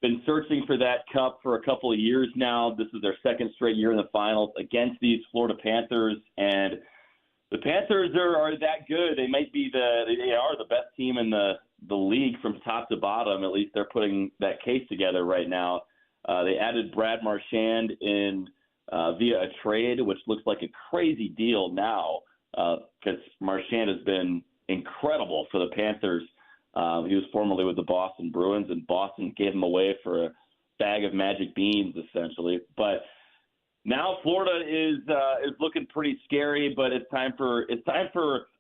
been searching for that cup for a couple of years now. This is their second straight year in the finals against these Florida Panthers, and the Panthers are that good. They might be they are the best team in the league from top to bottom. At least they're putting that case together right now. They added Brad Marchand in via a trade, which looks like a crazy deal now because Marchand has been incredible for the Panthers. He was formerly with the Boston Bruins, and Boston gave him away for a bag of magic beans, essentially. But now Florida is looking pretty scary, but it's time for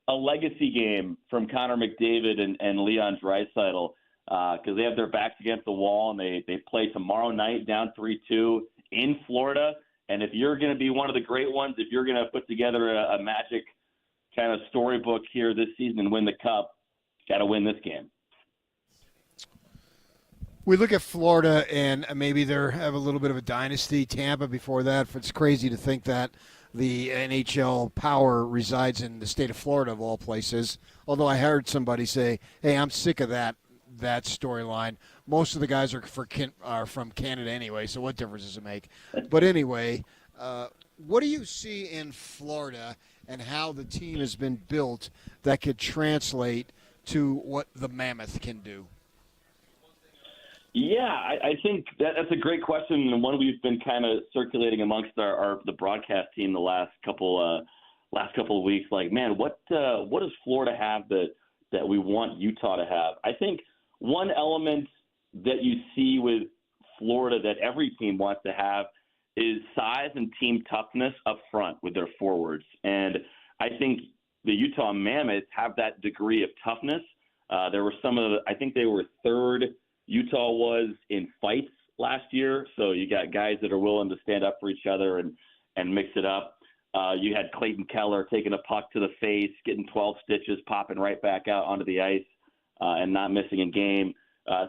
a legacy game from Connor McDavid and Leon Draisaitl because they have their backs against the wall, and they play tomorrow night down 3-2 in Florida. And if you're going to be one of the great ones, if you're going to put together a magic kind of storybook here this season and win the Cup, got to win this game. We look at Florida, and maybe they have a little bit of a dynasty. Tampa before that. It's crazy to think that the NHL power resides in the state of Florida, of all places. Although I heard somebody say, hey, I'm sick of that storyline. Most of the guys are from Canada anyway, so what difference does it make? But anyway, what do you see in Florida and how the team has been built that could translate to what the Mammoth can do? Yeah, I think that's a great question, and one we've been kind of circulating amongst the broadcast team the last couple of weeks. Like, man, what does Florida have that we want Utah to have? I think one element that you see with Florida that every team wants to have is size and team toughness up front with their forwards, and I think the Utah Mammoth have that degree of toughness. There were I think they were third. Utah was in fights last year, so you got guys that are willing to stand up for each other and mix it up. You had Clayton Keller taking a puck to the face, getting 12 stitches, popping right back out onto the ice, and not missing a game.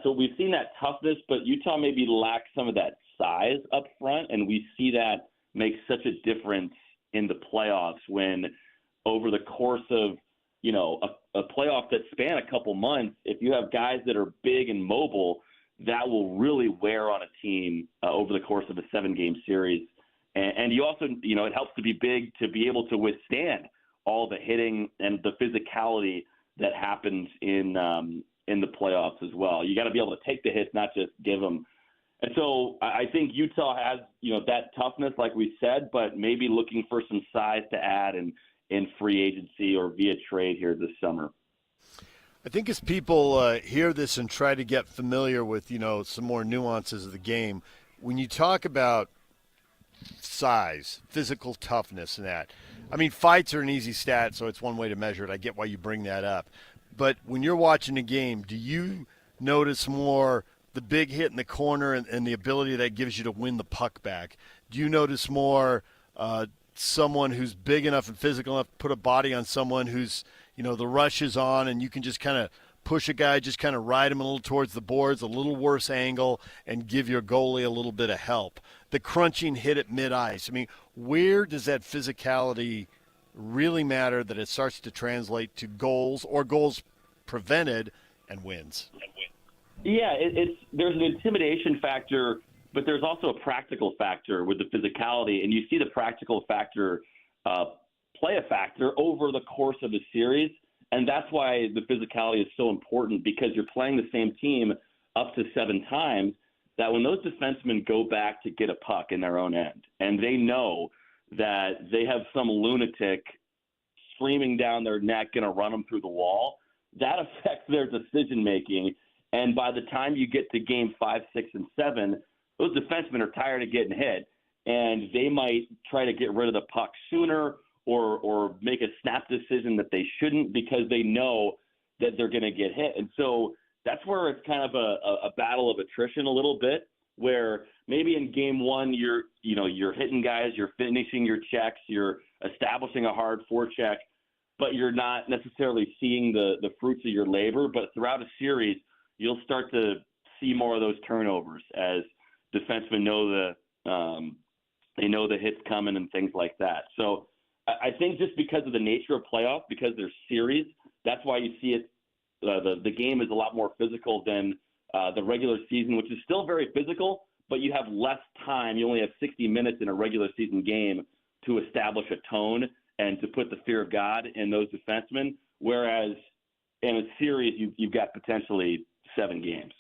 So we've seen that toughness, but Utah maybe lacks some of that size up front, and we see that make such a difference in the playoffs when over the course of, a playoff that span a couple months, if you have guys that are big and mobile, that will really wear on a team over the course of a 7-game series. And you also, it helps to be big to be able to withstand all the hitting and the physicality that happens in the playoffs as well. You got to be able to take the hits, not just give them. And so I think Utah has, that toughness, like we said, but maybe looking for some size to add in free agency or via trade here this summer. I think as people hear this and try to get familiar with, some more nuances of the game, when you talk about size, physical toughness and that, I mean, fights are an easy stat, so it's one way to measure it. I get why you bring that up. But when you're watching a game, do you notice more the big hit in the corner and the ability that gives you to win the puck back? Do you notice more someone who's big enough and physical enough to put a body on someone who's, the rush is on and you can just kind of push a guy, just kind of ride him a little towards the boards, a little worse angle, and give your goalie a little bit of help? The crunching hit at mid-ice. I mean, where does that physicality really matter that it starts to translate to goals or goals prevented and wins? Yeah, there's an intimidation factor, but there's also a practical factor with the physicality, and you see the practical factor play a factor over the course of a series, and that's why the physicality is so important, because you're playing the same team up to 7 times, that when those defensemen go back to get a puck in their own end, and they know that they have some lunatic streaming down their neck going to run them through the wall, that affects their decision-making. And by the time you get to game 5, 6, and 7, those defensemen are tired of getting hit, and they might try to get rid of the puck sooner or make a snap decision that they shouldn't because they know that they're going to get hit. And so that's where it's kind of a battle of attrition a little bit, where maybe in game 1 you're hitting guys, you're finishing your checks, you're establishing a hard forecheck, but you're not necessarily seeing the fruits of your labor. But throughout a series, you'll start to see more of those turnovers as defensemen know they know the hit's coming and things like that. So I think just because of the nature of playoffs, because they're series, that's why you see it. The game is a lot more physical than the regular season, which is still very physical, but you have less time. You only have 60 minutes in a regular season game to establish a tone and to put the fear of God in those defensemen, whereas in a series, you've got potentially 7 games.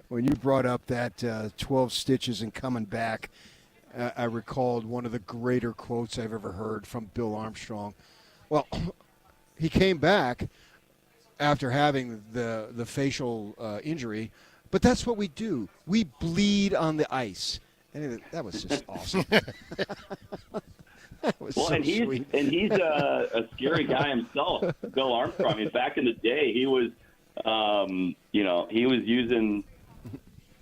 When you brought up that 12 stitches and coming back, I recalled one of the greater quotes I've ever heard from Bill Armstrong. Well, he came back after having the facial injury, but that's what we do. We bleed on the ice. And that was just awesome. And he's a scary guy himself, Bill Armstrong. I mean, back in the day, he was, he was using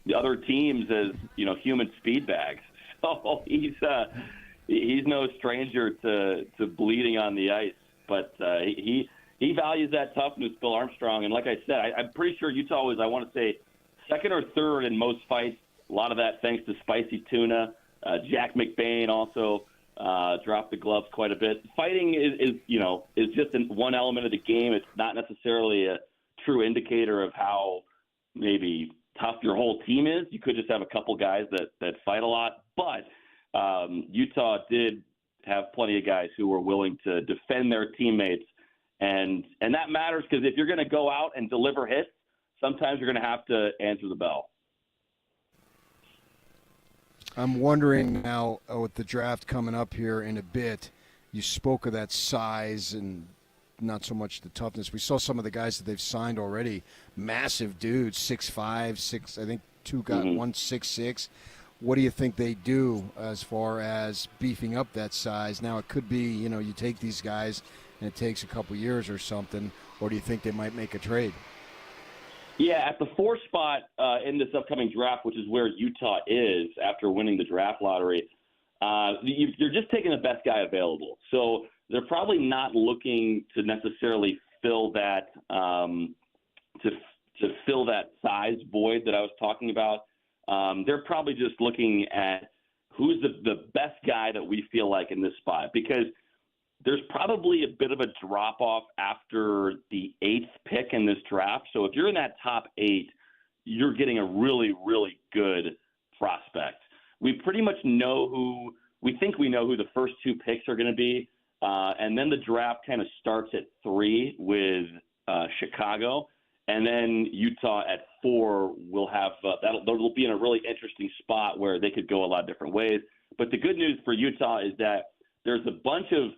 the other teams as, human speed bags. So he's no stranger to bleeding on the ice. But he values that toughness, Bill Armstrong. And like I said, I'm pretty sure Utah was, I want to say, 2nd or 3rd in most fights. A lot of that thanks to Spicy Tuna. Jack McBain also dropped the gloves quite a bit. Fighting is just one element of the game. It's not necessarily a true indicator of how maybe tough your whole team is. You could just have a couple guys that fight a lot. But Utah did have plenty of guys who were willing to defend their teammates. And that matters, because if you're going to go out and deliver hits, sometimes you're going to have to answer the bell. I'm wondering now, with the draft coming up here in a bit, you spoke of that size and not so much the toughness. We saw some of the guys that they've signed already, massive dudes, 6'5", 6. I think 2 got 1 6'6". What do you think they do as far as beefing up that size? Now, it could be, you take these guys and it takes a couple years or something, or do you think they might make a trade? Yeah, at the 4 spot in this upcoming draft, which is where Utah is after winning the draft lottery, you're just taking the best guy available. So they're probably not looking to necessarily fill that to fill that size void that I was talking about. They're probably just looking at who's the best guy that we feel like in this spot, because there's probably a bit of a drop-off after the 8th pick in this draft. So if you're in that top 8, you're getting a really, really good prospect. We pretty much know we know who the first 2 picks are going to be. And then the draft kind of starts at 3 with Chicago. And then Utah at 4 will have they'll be in a really interesting spot where they could go a lot of different ways. But the good news for Utah is that there's a bunch of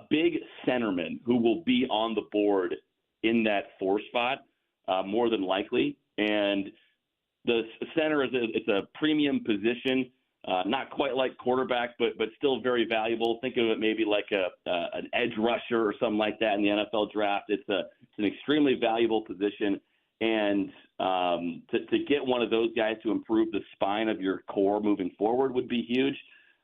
big centermen who will be on the board in that 4 spot, more than likely. And the center it's a premium position, not quite like quarterback, but still very valuable. Think of it maybe like an edge rusher or something like that in the NFL draft. It's an extremely valuable position, and to get one of those guys to improve the spine of your core moving forward would be huge.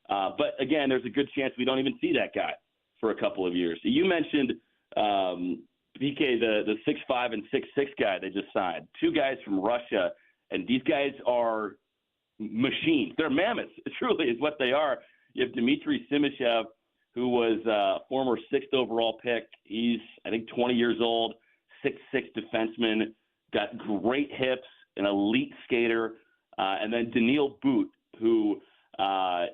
But again, there's a good chance we don't even see that guy for a couple of years. So you mentioned PK, the 6'5" and 6'6" guy they just signed. 2 guys from Russia, and these guys are machines. They're mammoths. It truly is what they are. You have Dmitry Simishev, who was a former 6th overall pick. He's, I think, 20 years old, 6'6" defenseman, got great hips, an elite skater. And then Daniil Boot, who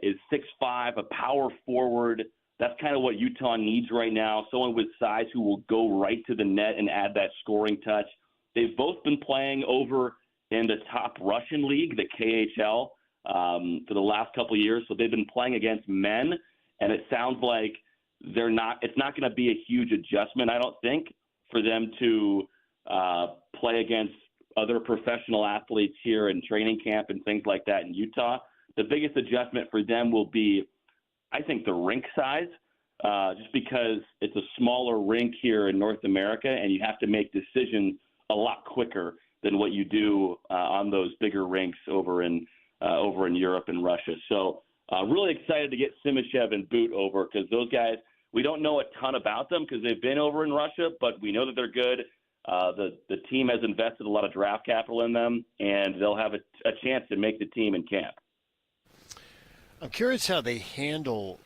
is 6'5", a power forward. That's kind of what Utah needs right now, someone with size who will go right to the net and add that scoring touch. They've both been playing over in the top Russian league, the KHL, for the last couple of years. So they've been playing against men, and it sounds like it's not going to be a huge adjustment, I don't think, for them to play against other professional athletes here in training camp and things like that in Utah. The biggest adjustment for them will be, I think, the rink size, just because it's a smaller rink here in North America, and you have to make decisions a lot quicker than what you do on those bigger rinks over in Europe and Russia. So really excited to get Simishev and Boot over, because those guys, we don't know a ton about them because they've been over in Russia, but we know that they're good. The team has invested a lot of draft capital in them, and they'll have a chance to make the team in camp. I'm curious how they handle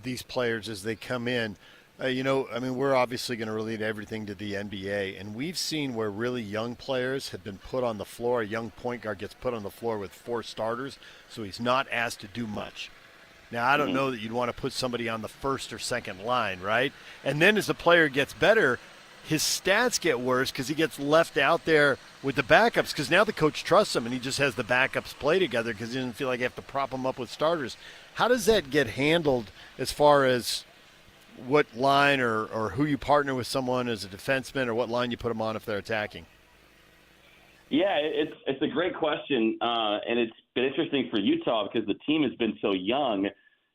these players as they come in. We're obviously going to relate everything to the NBA, and we've seen where really young players have been put on the floor. A young point guard gets put on the floor with 4 starters, so he's not asked to do much. Now, I don't know that you'd want to put somebody on the first or second line, right? And then as the player gets better, his stats get worse because he gets left out there with the backups, because now the coach trusts him and he just has the backups play together because he doesn't feel like you have to prop him up with starters. How does that get handled as far as what line or who you partner with someone as a defenseman, or what line you put them on if they're attacking? Yeah, it's a great question, and it's been interesting for Utah because the team has been so young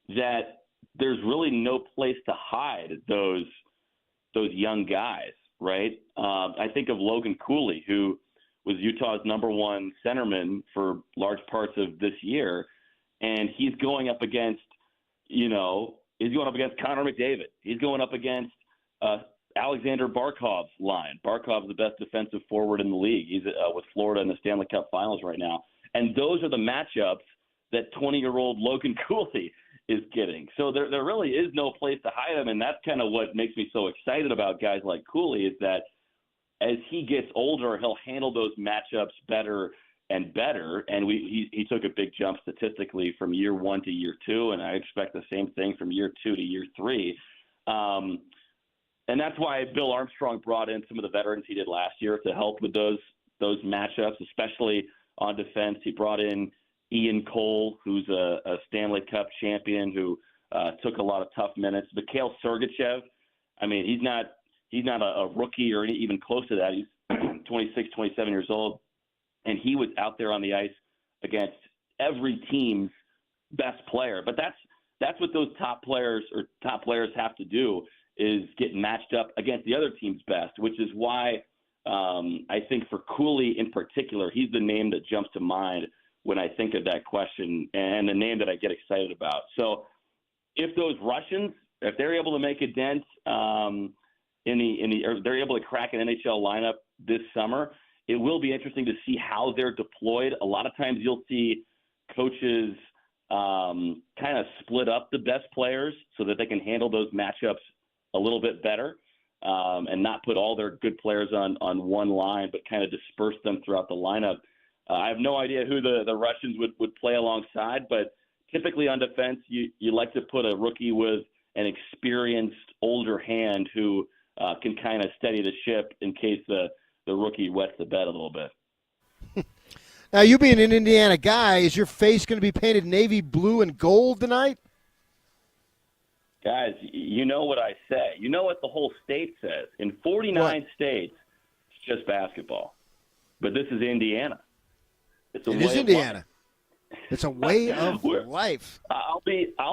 that there's really no place to hide those young guys, right? I think of Logan Cooley, who was Utah's #1 centerman for large parts of this year, and he's going up against, he's going up against Connor McDavid. He's going up against Alexander Barkov's line. Barkov's the best defensive forward in the league. He's with Florida in the Stanley Cup Finals right now. And those are the matchups that 20-year-old Logan Cooley is getting. So there really is no place to hide him, and that's kind of what makes me so excited about guys like Cooley, is that as he gets older, he'll handle those matchups better and better. And he took a big jump statistically from year 1 to year 2, and I expect the same thing from year 2 to year 3. And that's why Bill Armstrong brought in some of the veterans he did last year to help with those matchups, especially on defense. He brought in Ian Cole, who's a Stanley Cup champion, who took a lot of tough minutes. Mikhail Sergachev, I mean, he's not a rookie or even close to that. He's 26, 27 years old, and he was out there on the ice against every team's best player. But that's what those top players have to do, is get matched up against the other team's best, which is why I think for Cooley in particular, he's the name that jumps to mind when I think of that question and the name that I get excited about. So if those Russians, if they're able to make a dent or they're able to crack an NHL lineup this summer, it will be interesting to see how they're deployed. A lot of times you'll see coaches kind of split up the best players so that they can handle those matchups a little bit better and not put all their good players on one line, but kind of disperse them throughout the lineup. I have no idea who the Russians would play alongside, but typically on defense, you like to put a rookie with an experienced older hand who can kind of steady the ship in case the rookie wets the bed a little bit. Now, you being an Indiana guy, is your face going to be painted navy blue and gold tonight? Guys, you know what I say. You know what the whole state says. In 49 states, it's just basketball. But this is Indiana. It is Indiana. It's a way of life. I'll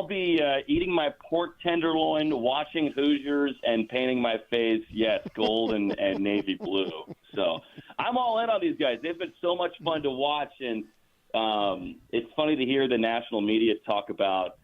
be eating my pork tenderloin, watching Hoosiers, and painting my face, yes, gold and navy blue. So I'm all in on these guys. They've been so much fun to watch, and it's funny to hear the national media talk about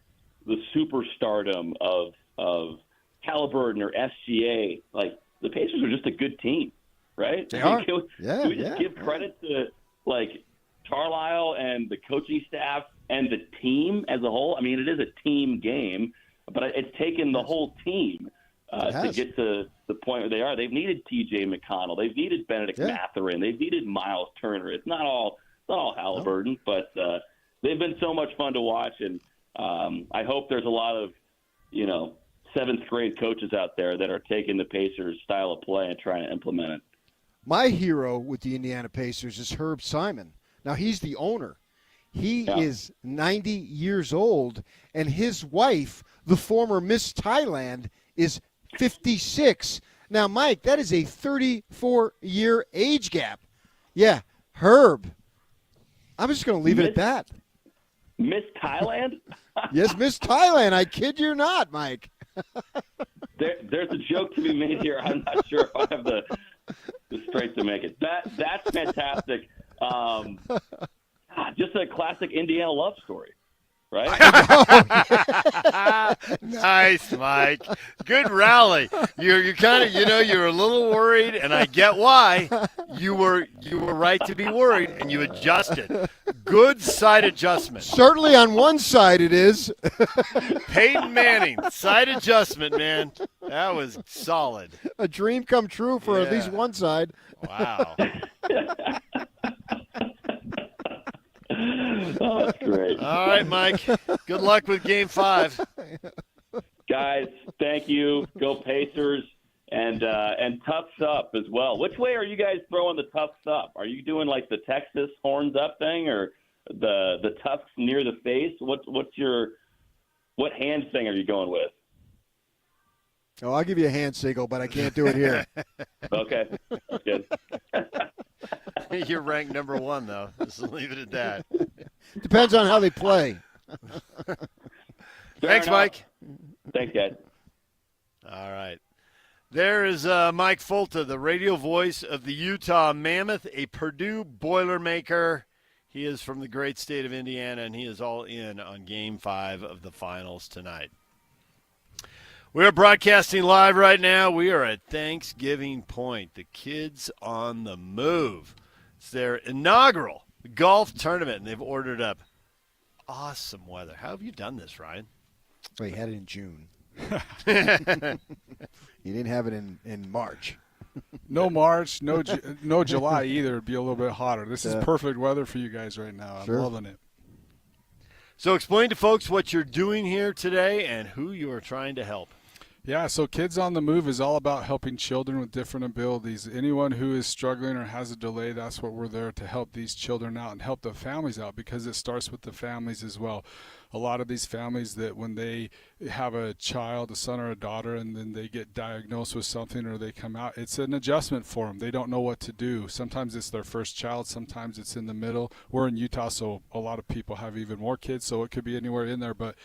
the superstardom of Halliburton or SGA. Like, the Pacers are just a good team, right? They are. Can we just give credit to, like, Carlisle and the coaching staff and the team as a whole? I mean, it is a team game, but it's taken the whole team to get to the point where they are. They've needed T.J. McConnell. They've needed Benedict Mathurin. They've needed Miles Turner. It's not all Halliburton, but they've been so much fun to watch, and I hope there's a lot of, seventh grade coaches out there that are taking the Pacers style of play and trying to implement it. My hero with the Indiana Pacers is Herb Simon. Now, he's the owner. He is 90 years old, and his wife, the former Miss Thailand, is 56. Now, Mike, that is a 34-year age gap. Yeah, Herb. I'm just going to leave it at that. Miss Thailand? Yes, Miss Thailand. I kid you not, Mike. There's a joke to be made here. I'm not sure if I have the strength to make it. That's fantastic. Just a classic Indiana love story, right? Nice, Mike. Good rally. You're kind of, you're a little worried, and I get why. You were right to be worried, and you adjusted. Good side adjustment. Certainly on one side it is. Peyton Manning, side adjustment, man. That was solid. A dream come true for at least one side. Wow. Oh, that's great. All right, Mike. Good luck with Game 5. Guys, thank you. Go Pacers. And Tufts up as well. Which way are you guys throwing the Tufts up? Are you doing like the Texas horns up thing, or the Tufts near the face? What hand thing are you going with? Oh, I'll give you a hand signal, but I can't do it here. Okay. Good. You're ranked number 1, though. Just leave it at that. Depends on how they play. Thanks, Mike. Thanks, guys. All right. There is Mike Fulta, the radio voice of the Utah Mammoth, a Purdue Boilermaker. He is from the great state of Indiana, and he is all in on Game 5 of the finals tonight. We are broadcasting live right now. We are at Thanksgiving Point. The kids on the move. It's their inaugural golf tournament, and they've ordered up awesome weather. How have you done this, Ryan? Well, you had it in June. You didn't have it in March. No March, no July either. It'd be a little bit hotter. This is perfect weather for you guys right now. I'm loving it. So explain to folks what you're doing here today and who you are trying to help. Yeah, so Kids on the Move is all about helping children with different abilities. Anyone who is struggling or has a delay, that's what we're there to help these children out and help the families out, because it starts with the families as well. A lot of these families that when they have a child, a son or a daughter, and then they get diagnosed with something or they come out, it's an adjustment for them. They don't know what to do. Sometimes it's their first child. Sometimes it's in the middle. We're in Utah, so a lot of people have even more kids, so it could be anywhere in there. But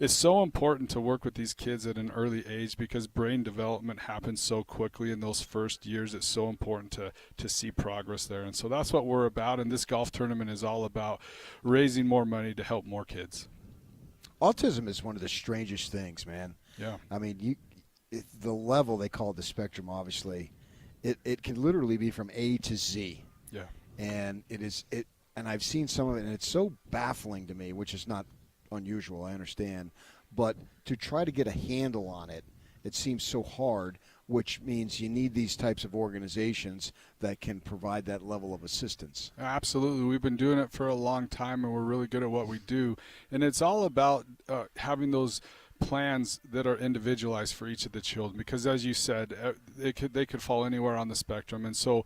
it's so important to work with these kids at an early age because brain development happens so quickly in those first years. It's so important to see progress there. And so that's what we're about. And this golf tournament is all about raising more money to help more kids. Autism is one of the strangest things, man. Yeah. I mean, the level they call it the spectrum, obviously, it can literally be from A to Z. Yeah. And and I've seen some of it, and it's so baffling to me, which is not unusual, I understand. But to try to get a handle on it, it seems so hard, which means you need these types of organizations that can provide that level of assistance. Absolutely. We've been doing it for a long time, and we're really good at what we do. And it's all about having those plans that are individualized for each of the children because, as you said, they could fall anywhere on the spectrum. And so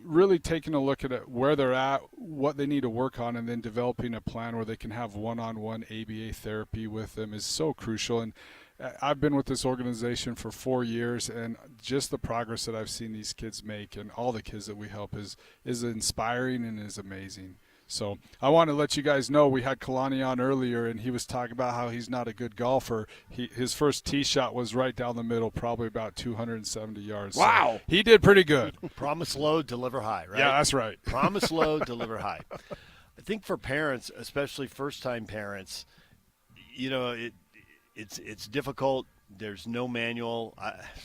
really taking a look at where they're at, what they need to work on, and then developing a plan where they can have one-on-one ABA therapy with them is so crucial. And I've been with this organization for 4 years, and just the progress that I've seen these kids make and all the kids that we help is inspiring and is amazing. So I want to let you guys know we had Kalani on earlier, and he was talking about how he's not a good golfer. His first tee shot was right down the middle, probably about 270 yards. Wow. So he did pretty good. Promise low, deliver high, right? Yeah, that's right. Promise low, deliver high. I think for parents, especially first-time parents, it's difficult. There's no manual.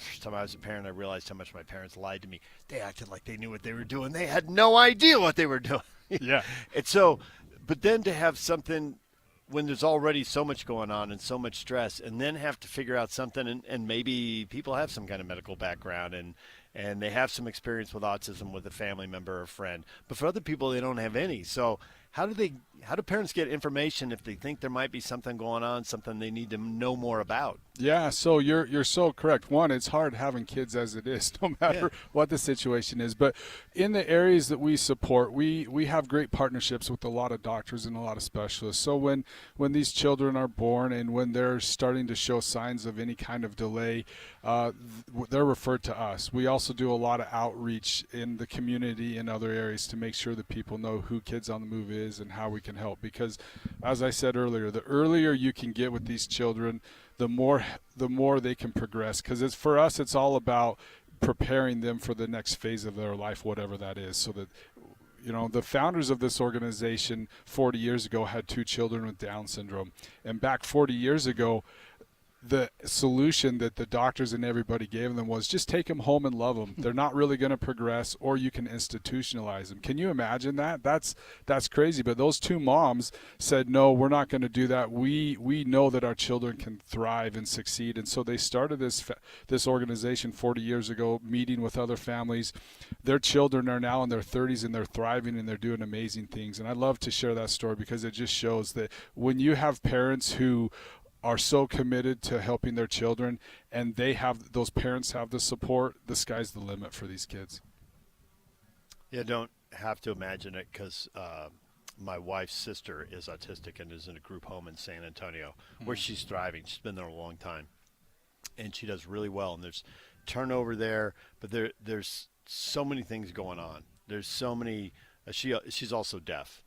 First time I was a parent, I realized how much my parents lied to me. They acted like they knew what they were doing. They had no idea what they were doing. Yeah. And so, but then to have something when there's already so much going on and so much stress, and then have to figure out something, and maybe people have some kind of medical background and they have some experience with autism with a family member or friend. But for other people, they don't have any. So how do parents get information if they think there might be something going on, something they need to know more about? Yeah, so you're so correct. One, it's hard having kids as it is, no matter what the situation is. But in the areas that we support, we have great partnerships with a lot of doctors and a lot of specialists. So when these children are born and when they're starting to show signs of any kind of delay, they're referred to us. We also do a lot of outreach in the community and other areas to make sure that people know who Kids on the Move is and how we can help. Because, as I said earlier, the earlier you can get with these children, the more they can progress. Because for us, it's all about preparing them for the next phase of their life, whatever that is. So that, the founders of this organization 40 years ago had 2 children with Down syndrome. And back 40 years ago, the solution that the doctors and everybody gave them was just take them home and love them. They're not really going to progress, or you can institutionalize them. Can you imagine that? That's crazy. But those 2 moms said, no, we're not going to do that. We know that our children can thrive and succeed. And so they started this organization 40 years ago, meeting with other families. Their children are now in their 30s and they're thriving and they're doing amazing things. And I love to share that story because it just shows that when you have parents who are so committed to helping their children and those parents have the support, the sky's the limit for these kids. Yeah, don't have to imagine it because my wife's sister is autistic and is in a group home in San Antonio where she's thriving. She's been there a long time and she does really well, and there's turnover there, but there's so many things going on. There's so many she's also deaf.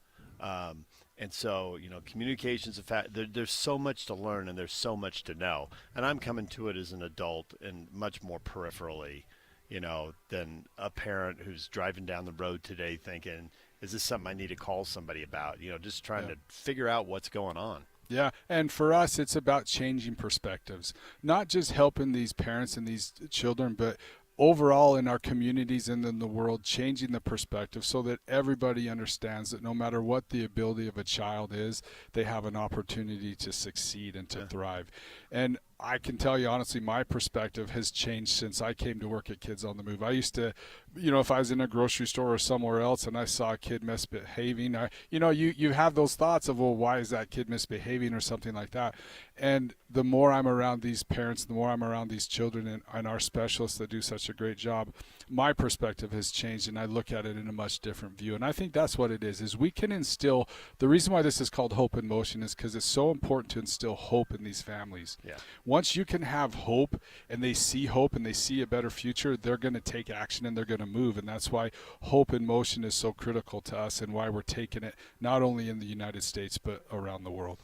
And so, communication's a fact. There's so much to learn and there's so much to know. And I'm coming to it as an adult and much more peripherally, than a parent who's driving down the road today thinking, is this something I need to call somebody about? Just trying to figure out what's going on. Yeah, and for us, it's about changing perspectives, not just helping these parents and these children, but overall in our communities and in the world, changing the perspective so that everybody understands that no matter what the ability of a child is, they have an opportunity to succeed and to thrive. And I can tell you honestly, my perspective has changed since I came to work at Kids on the Move. I used to, if I was in a grocery store or somewhere else and I saw a kid misbehaving, you have those thoughts of, well, why is that kid misbehaving or something like that? And the more I'm around these parents, the more I'm around these children and our specialists that do such a great job, my perspective has changed and I look at it in a much different view. And I think that's what it is we can instill, the reason why this is called Hope in Motion is because it's so important to instill hope in these families. Yeah. Once you can have hope and they see hope and they see a better future, they're going to take action and they're going to move. And that's why Hope in Motion is so critical to us and why we're taking it not only in the United States but around the world.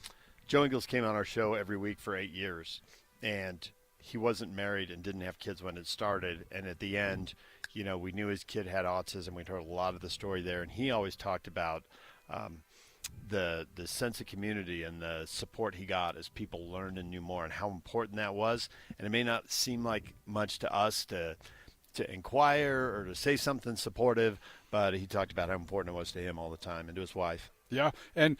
Joe Ingles came on our show every week for 8 years, and he wasn't married and didn't have kids when it started. And at the end, you know, we knew his kid had autism. We'd heard a lot of the story there, and he always talked about the sense of community and the support he got as people learned and knew more, and how important that was. And it may not seem like much to us to inquire or to say something supportive, but he talked about how important it was to him all the time and to his wife. Yeah, and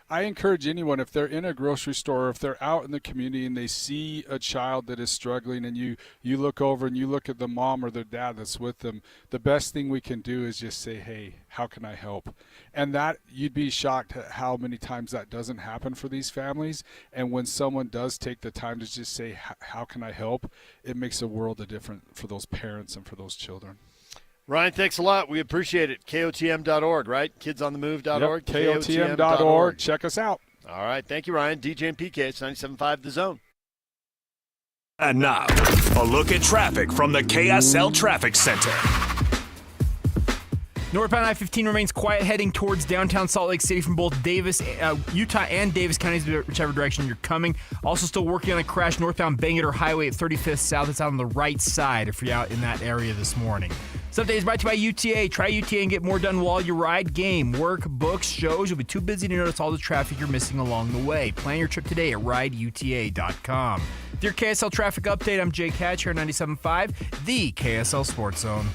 I encourage anyone, if they're in a grocery store, or if they're out in the community and they see a child that is struggling, and you look over and you look at the mom or the dad that's with them, the best thing we can do is just say, hey, how can I help? And that, you'd be shocked at how many times that doesn't happen for these families. And when someone does take the time to just say, how can I help, it makes a world of difference for those parents and for those children. Ryan, thanks a lot. We appreciate it. KOTM.org, right? KidsOnTheMove.org. Yep, KOTM.org. Check us out. All right. Thank you, Ryan. DJ and PK, it's 97.5 The Zone. And now, a look at traffic from the KSL Traffic Center. Northbound I-15 remains quiet heading towards downtown Salt Lake City from both Utah and Davis counties, whichever direction you're coming. Also still working on a crash northbound Bangor Highway at 35th South. It's out on the right side if you're out in that area this morning. This update is brought to you by UTA. Try UTA and get more done while you ride. Game, work, books, shows. You'll be too busy to notice all the traffic you're missing along the way. Plan your trip today at rideuta.com. With your KSL traffic update, I'm Jake Hatch here at 97.5, the KSL Sports Zone.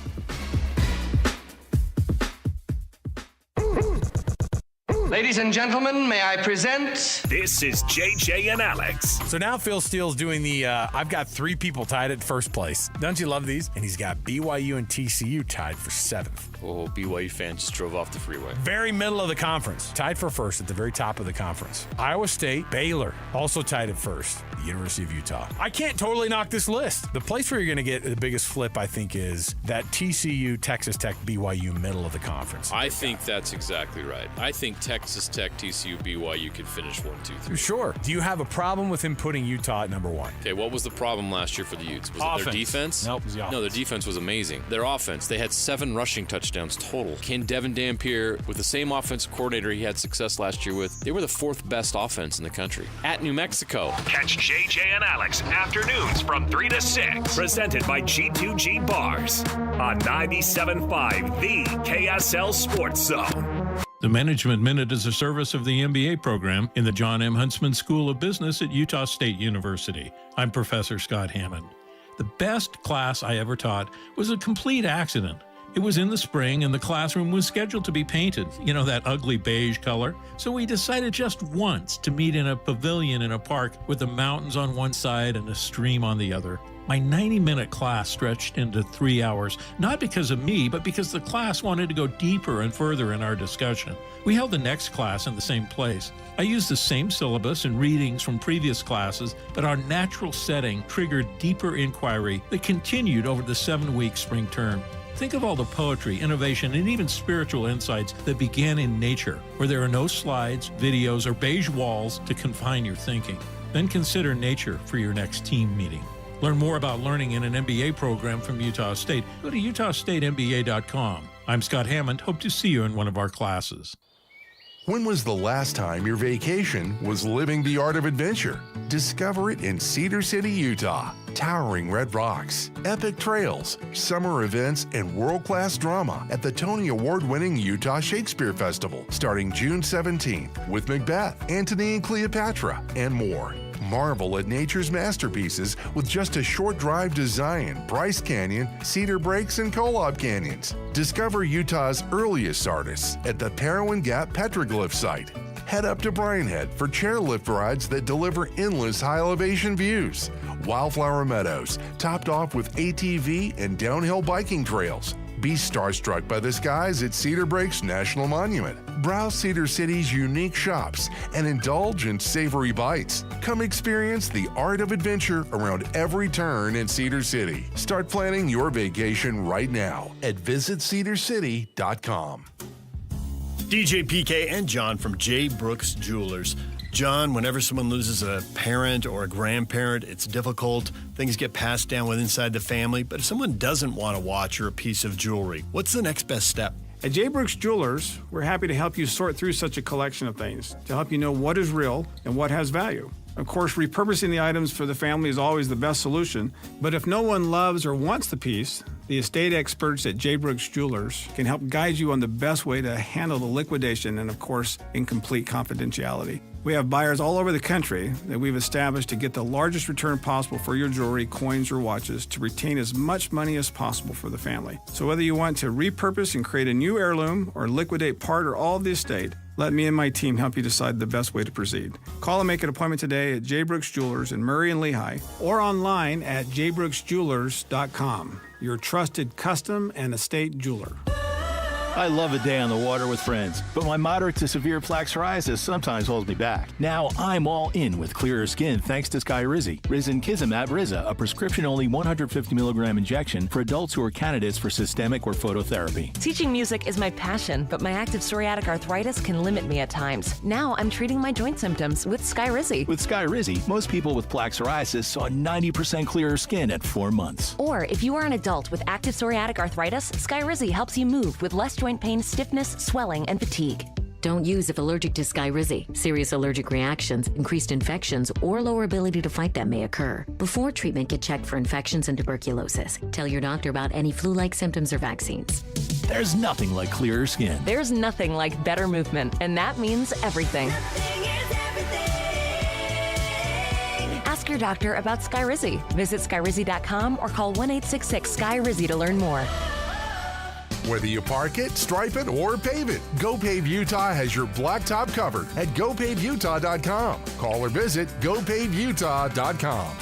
Ladies and gentlemen, may I present... This is JJ and Alex. So now Phil Steele's doing the, I've got 3 people tied at first place. Don't you love these? And he's got BYU and TCU tied for 7th. Oh, BYU fan just drove off the freeway. Very middle of the conference. Tied for first at the very top of the conference. Iowa State, Baylor, also tied at first. The University of Utah. I can't totally knock this list. The place where you're going to get the biggest flip, I think, is that TCU, Texas Tech, BYU middle of the conference. I think that's exactly right. I think Texas Tech, TCU, BYU could finish 1, 2, 3. Sure. Do you have a problem with him putting Utah at number 1? Okay, what was the problem last year for the Utes? Was it their defense? Nope, it was the offense. No, their defense was amazing. Their offense, they had 7 rushing touchdowns total. Can Devin Dampier, with the same offensive coordinator he had success last year with, they were the 4th best offense in the country. At New Mexico. Catch JJ and Alex afternoons from 3 to 6. Presented by G2G Bars on 97.5, the KSL Sports Zone. The Management Minute is a service of the MBA program in the John M. Huntsman School of Business at Utah State University. I'm Professor Scott Hammond. The best class I ever taught was a complete accident. It was in the spring and the classroom was scheduled to be painted, that ugly beige color. So we decided just once to meet in a pavilion in a park with the mountains on one side and a stream on the other. My 90-minute class stretched into 3 hours, not because of me, but because the class wanted to go deeper and further in our discussion. We held the next class in the same place. I used the same syllabus and readings from previous classes, but our natural setting triggered deeper inquiry that continued over the 7-week spring term. Think of all the poetry, innovation, and even spiritual insights that began in nature, where there are no slides, videos, or beige walls to confine your thinking. Then consider nature for your next team meeting. Learn more about learning in an MBA program from Utah State. Go to utahstatemba.com. I'm Scott Hammond. Hope to see you in one of our classes. When was the last time your vacation was living the art of adventure? Discover it in Cedar City, Utah. Towering red rocks, epic trails, summer events, and world-class drama at the Tony Award-winning Utah Shakespeare Festival starting June 17th with Macbeth, Antony and Cleopatra, and more. Marvel at nature's masterpieces with just a short drive to Zion, Bryce Canyon, Cedar Breaks, and Kolob Canyons. Discover Utah's earliest artists at the Parowan Gap Petroglyph site. Head up to Bryan Head for chairlift rides that deliver endless high-elevation views. Wildflower Meadows, topped off with ATV and downhill biking trails. Be starstruck by the skies at Cedar Breaks National Monument. Browse Cedar City's unique shops and indulge in savory bites. Come experience the art of adventure around every turn in Cedar City. Start planning your vacation right now at visitcedarcity.com. DJ PK and John from J. Brooks Jewelers. John, whenever someone loses a parent or a grandparent, it's difficult. Things get passed down inside the family. But if someone doesn't want a watch or a piece of jewelry, what's the next best step? At J. Brooks Jewelers, we're happy to help you sort through such a collection of things, to help you know what is real and what has value. Of course, repurposing the items for the family is always the best solution, but if no one loves or wants the piece, the estate experts at J. Brooks Jewelers can help guide you on the best way to handle the liquidation and, of course, in complete confidentiality. We have buyers all over the country that we've established to get the largest return possible for your jewelry, coins, or watches to retain as much money as possible for the family. So whether you want to repurpose and create a new heirloom or liquidate part or all of the estate, let me and my team help you decide the best way to proceed. Call and make an appointment today at J. Brooks Jewelers in Murray and Lehigh or online at jbrooksjewelers.com, your trusted custom and estate jeweler. I love a day on the water with friends, but my moderate to severe plaque psoriasis sometimes holds me back. Now I'm all in with clearer skin thanks to Skyrizi. Risankizumab Riza, a prescription-only 150 milligram injection for adults who are candidates for systemic or phototherapy. Teaching music is my passion, but my active psoriatic arthritis can limit me at times. Now I'm treating my joint symptoms with Skyrizi. With Skyrizi, most people with plaque psoriasis saw 90% clearer skin at 4 months. Or if you are an adult with active psoriatic arthritis, Skyrizi helps you move with less joint pain, stiffness, swelling, and fatigue. Don't use if allergic to Skyrizi. Serious allergic reactions, increased infections, or lower ability to fight them may occur. Before treatment, get checked for infections and tuberculosis. Tell your doctor about any flu-like symptoms or vaccines. There's nothing like clearer skin. There's nothing like better movement, and that means everything. Ask your doctor about Skyrizi. Visit Skyrizi.com or call 1-866-SKY-RIZZI to learn more. Whether you park it, stripe it, or pave it, GoPave Utah has your blacktop covered at GoPaveUtah.com. Call or visit GoPaveUtah.com.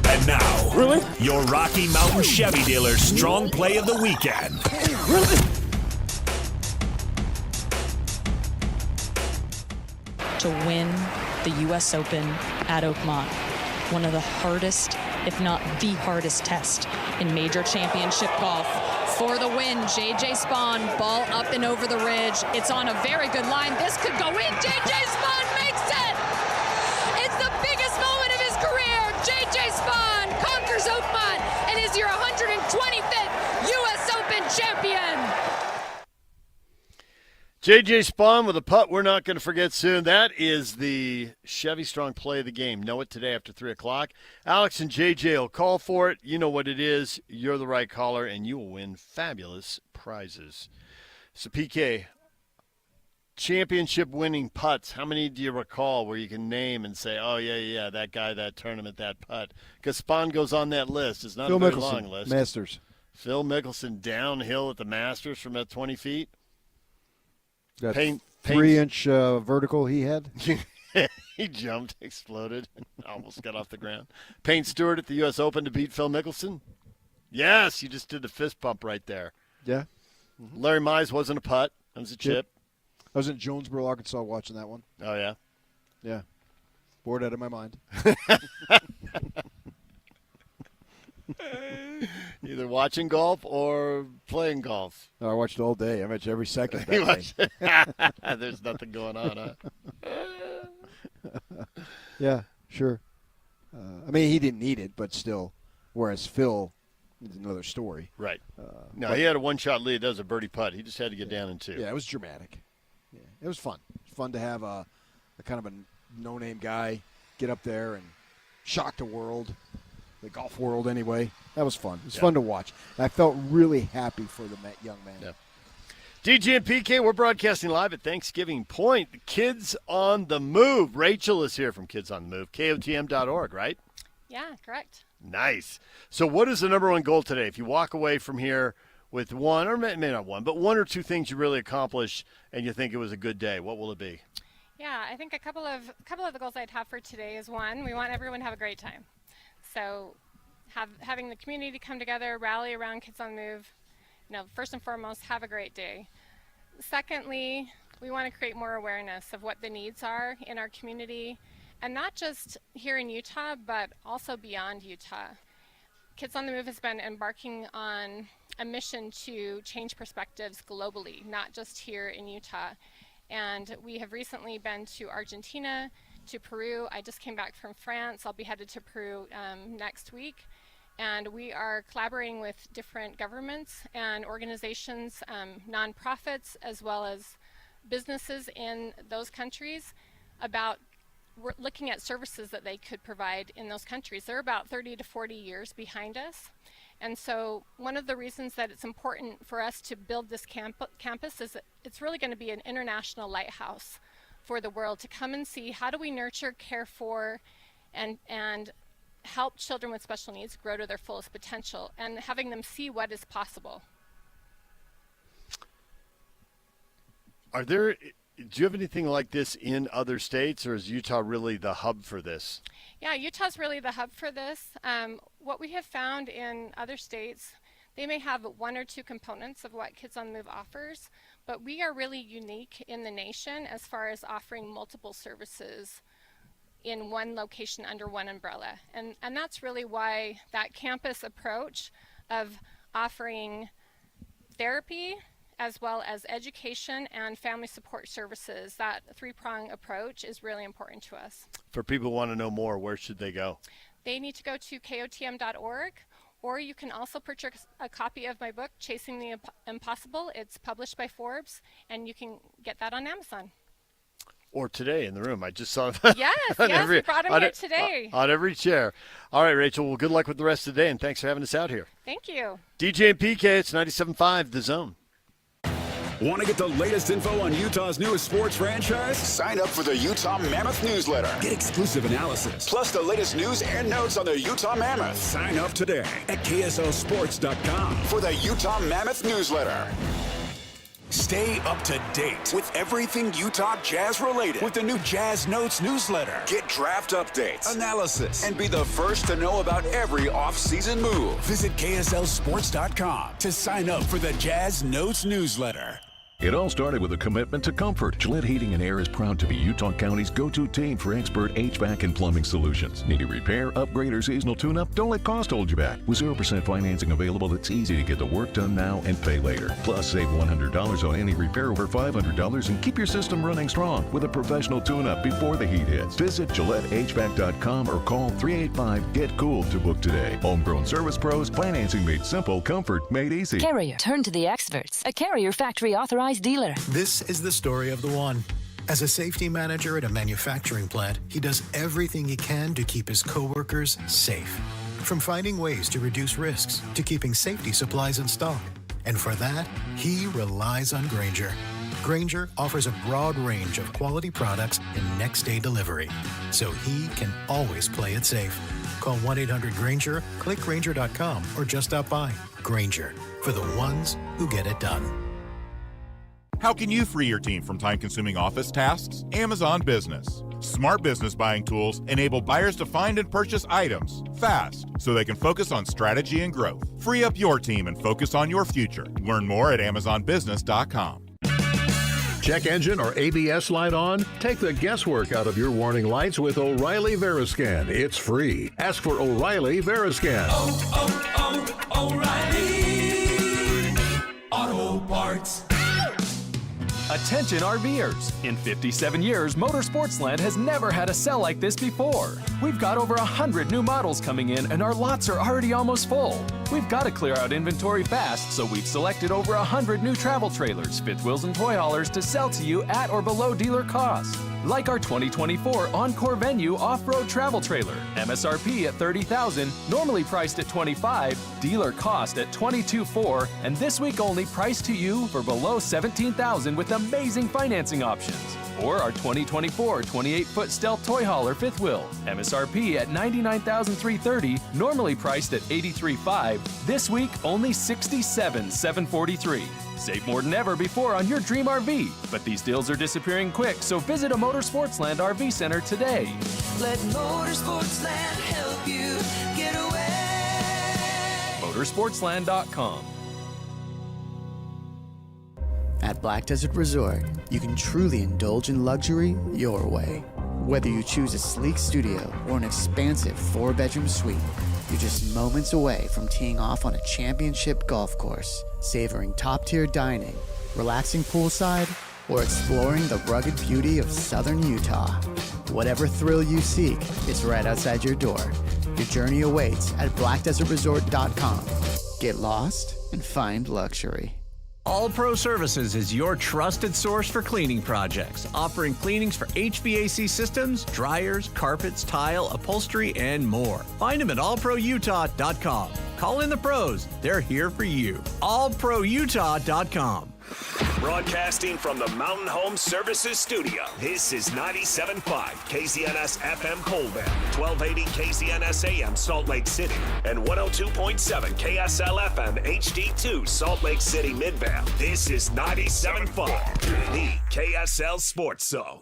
And now, your Rocky Mountain Chevy dealer's strong play of the weekend. To win the U.S. Open at Oakmont, one of the hardest, if not the hardest test in major championship golf. For the win, J.J. Spawn, ball up and over the ridge. It's on a very good line. This could go in. J.J. Spawn makes it! It's the biggest moment of his career. J.J. Spawn conquers Oakmont and is your 125th U.S. Open champion. J.J. Spawn with a putt we're not going to forget soon. That is the Chevy Strong play of the game. Know it today after 3 o'clock. Alex and J.J. will call for it. You know what it is. You're the right caller, and you will win fabulous prizes. So, PK, championship-winning putts, how many do you recall where you can name and say, oh, yeah, that guy, that tournament, that putt? Because Spawn goes on that list. It's not Phil a very Mickelson, long list. Masters. Phil Mickelson downhill at the Masters from at 20 feet. That 3-inch vertical he had. He jumped, exploded, and almost got off the ground. Payne Stewart at the U.S. Open to beat Phil Mickelson. Yes, you just did the fist bump right there. Yeah. Larry Mize wasn't a putt. That was a chip. I was in Jonesboro, Arkansas, watching that one. Oh, yeah? Yeah. Bored out of my mind. Either watching golf or playing golf. No, I watched all day. I watched every second of that game. There's nothing going on, huh? Yeah, sure. I mean, he didn't need it, but still. Whereas Phil is another story. Right. No, he had a one-shot lead. That was a birdie putt. He just had to get down in 2. Yeah, it was dramatic. Yeah, it was fun. It was fun to have a kind of a no-name guy get up there and shock the world. The golf world, anyway. That was fun. It was fun to watch. I felt really happy for the young man. Yeah. DJ and PK, we're broadcasting live at Thanksgiving Point. The Kids on the Move. Rachel is here from Kids on the Move. KOTM.org, right? Yeah, correct. Nice. So what is the number one goal today? If you walk away from here with one, or maybe not one, but 1 or 2 things you really accomplished and you think it was a good day, what will it be? Yeah, I think a couple of the goals I'd have for today is, one, we want everyone to have a great time. So having the community come together, rally around Kids on the Move, first and foremost, have a great day. Secondly, we want to create more awareness of what the needs are in our community, and not just here in Utah, but also beyond Utah. Kids on the Move has been embarking on a mission to change perspectives globally, not just here in Utah. And we have recently been to Argentina, to Peru. I just came back from France. I'll be headed to Peru next week. And we are collaborating with different governments and organizations, nonprofits, as well as businesses in those countries about we're looking at services that they could provide in those countries. They're about 30 to 40 years behind us. And so one of the reasons that it's important for us to build this campus is that it's really going to be an international lighthouse for the world to come and see how do we nurture, care for, and help children with special needs grow to their fullest potential, and having them see what is possible. Do you have anything like this in other states, or is Utah really the hub for this? Yeah, Utah's really the hub for this. What we have found in other states, they may have one or two components of what Kids on the Move offers, but we are really unique in the nation as far as offering multiple services in one location under one umbrella. And that's really why that campus approach of offering therapy as well as education and family support services, that three-prong approach is really important to us. For people who want to know more, where should they go? They need to go to kotm.org, or you can also purchase a copy of my book, Chasing the Impossible. It's published by Forbes, and you can get that on Amazon. Or today in the room. I just saw Yes, we brought him here today. On every chair. All right, Rachel, well, good luck with the rest of the day, and thanks for having us out here. Thank you. DJ and PK, it's 97.5, The Zone. Want to get the latest info on Utah's newest sports franchise? Sign up for the Utah Mammoth newsletter. Get exclusive analysis, plus the latest news and notes on the Utah Mammoth. Sign up today at KSLSports.com for the Utah Mammoth newsletter. Stay up to date with everything Utah Jazz related with the new Jazz Notes newsletter. Get draft updates, analysis, and be the first to know about every off-season move. Visit KSLSports.com to sign up for the Jazz Notes newsletter. It all started with a commitment to comfort. Gillette Heating and Air is proud to be Utah County's go-to team for expert HVAC and plumbing solutions. Need a repair, upgrade, or seasonal tune-up? Don't let cost hold you back. With 0% financing available, it's easy to get the work done now and pay later. Plus, save $100 on any repair over $500 and keep your system running strong with a professional tune-up before the heat hits. Visit GilletteHVAC.com or call 385-GET-COOL to book today. Homegrown service pros, financing made simple, comfort made easy. Carrier. Turn to the experts. A Carrier factory authorized dealer. This is the story of the one. As a safety manager at a manufacturing plant, he does everything he can to keep his coworkers safe. From finding ways to reduce risks to keeping safety supplies in stock. And for that, he relies on Grainger. Grainger offers a broad range of quality products and next-day delivery, so he can always play it safe. Call 1-800-GRAINGER, click Grainger.com, or just stop by. Grainger, for the ones who get it done. How can you free your team from time-consuming office tasks? Amazon Business. Smart business buying tools enable buyers to find and purchase items fast so they can focus on strategy and growth. Free up your team and focus on your future. Learn more at AmazonBusiness.com. Check engine or ABS light on? Take the guesswork out of your warning lights with O'Reilly Veriscan. It's free. Ask for O'Reilly Veriscan. O'Reilly Auto Parts. Attention RVers! In 57 years, Motorsportsland has never had a sale like this before. We've got over 100 new models coming in and our lots are already almost full. We've got to clear out inventory fast, so we've selected over 100 new travel trailers, fifth wheels, and toy haulers to sell to you at or below dealer cost. Like our 2024 Encore Venue off-road travel trailer, MSRP at $30,000, normally priced at $25,000, dealer cost at $22,400, and this week only priced to you for below $17,000 with amazing financing options. Or our 2024 28-foot Stealth toy hauler fifth wheel, MSRP at $99,330, normally priced at $83,500, this week only $67,743. Save more than ever before on your dream RV. But these deals are disappearing quick, so visit a Motorsportsland RV Center today. Let Motorsportsland help you get away. Motorsportsland.com. At Black Desert Resort, you can truly indulge in luxury your way. Whether you choose a sleek studio or an expansive 4-bedroom suite, you're just moments away from teeing off on a championship golf course, savoring top-tier dining, relaxing poolside, or exploring the rugged beauty of southern Utah. Whatever thrill you seek is right outside your door. Your journey awaits at blackdesertresort.com. Get lost and find luxury. All Pro Services is your trusted source for cleaning projects, offering cleanings for HVAC systems, dryers, carpets, tile, upholstery, and more. Find them at allproutah.com. Call in the pros. They're here for you. allproutah.com. Broadcasting from the Mountain Home Services Studio, this is 97.5 KZNS FM Colville, 1280 KZNS AM Salt Lake City, and 102.7 KSL FM HD2 Salt Lake City Midvale. This is 97.5, the KSL Sports Zone.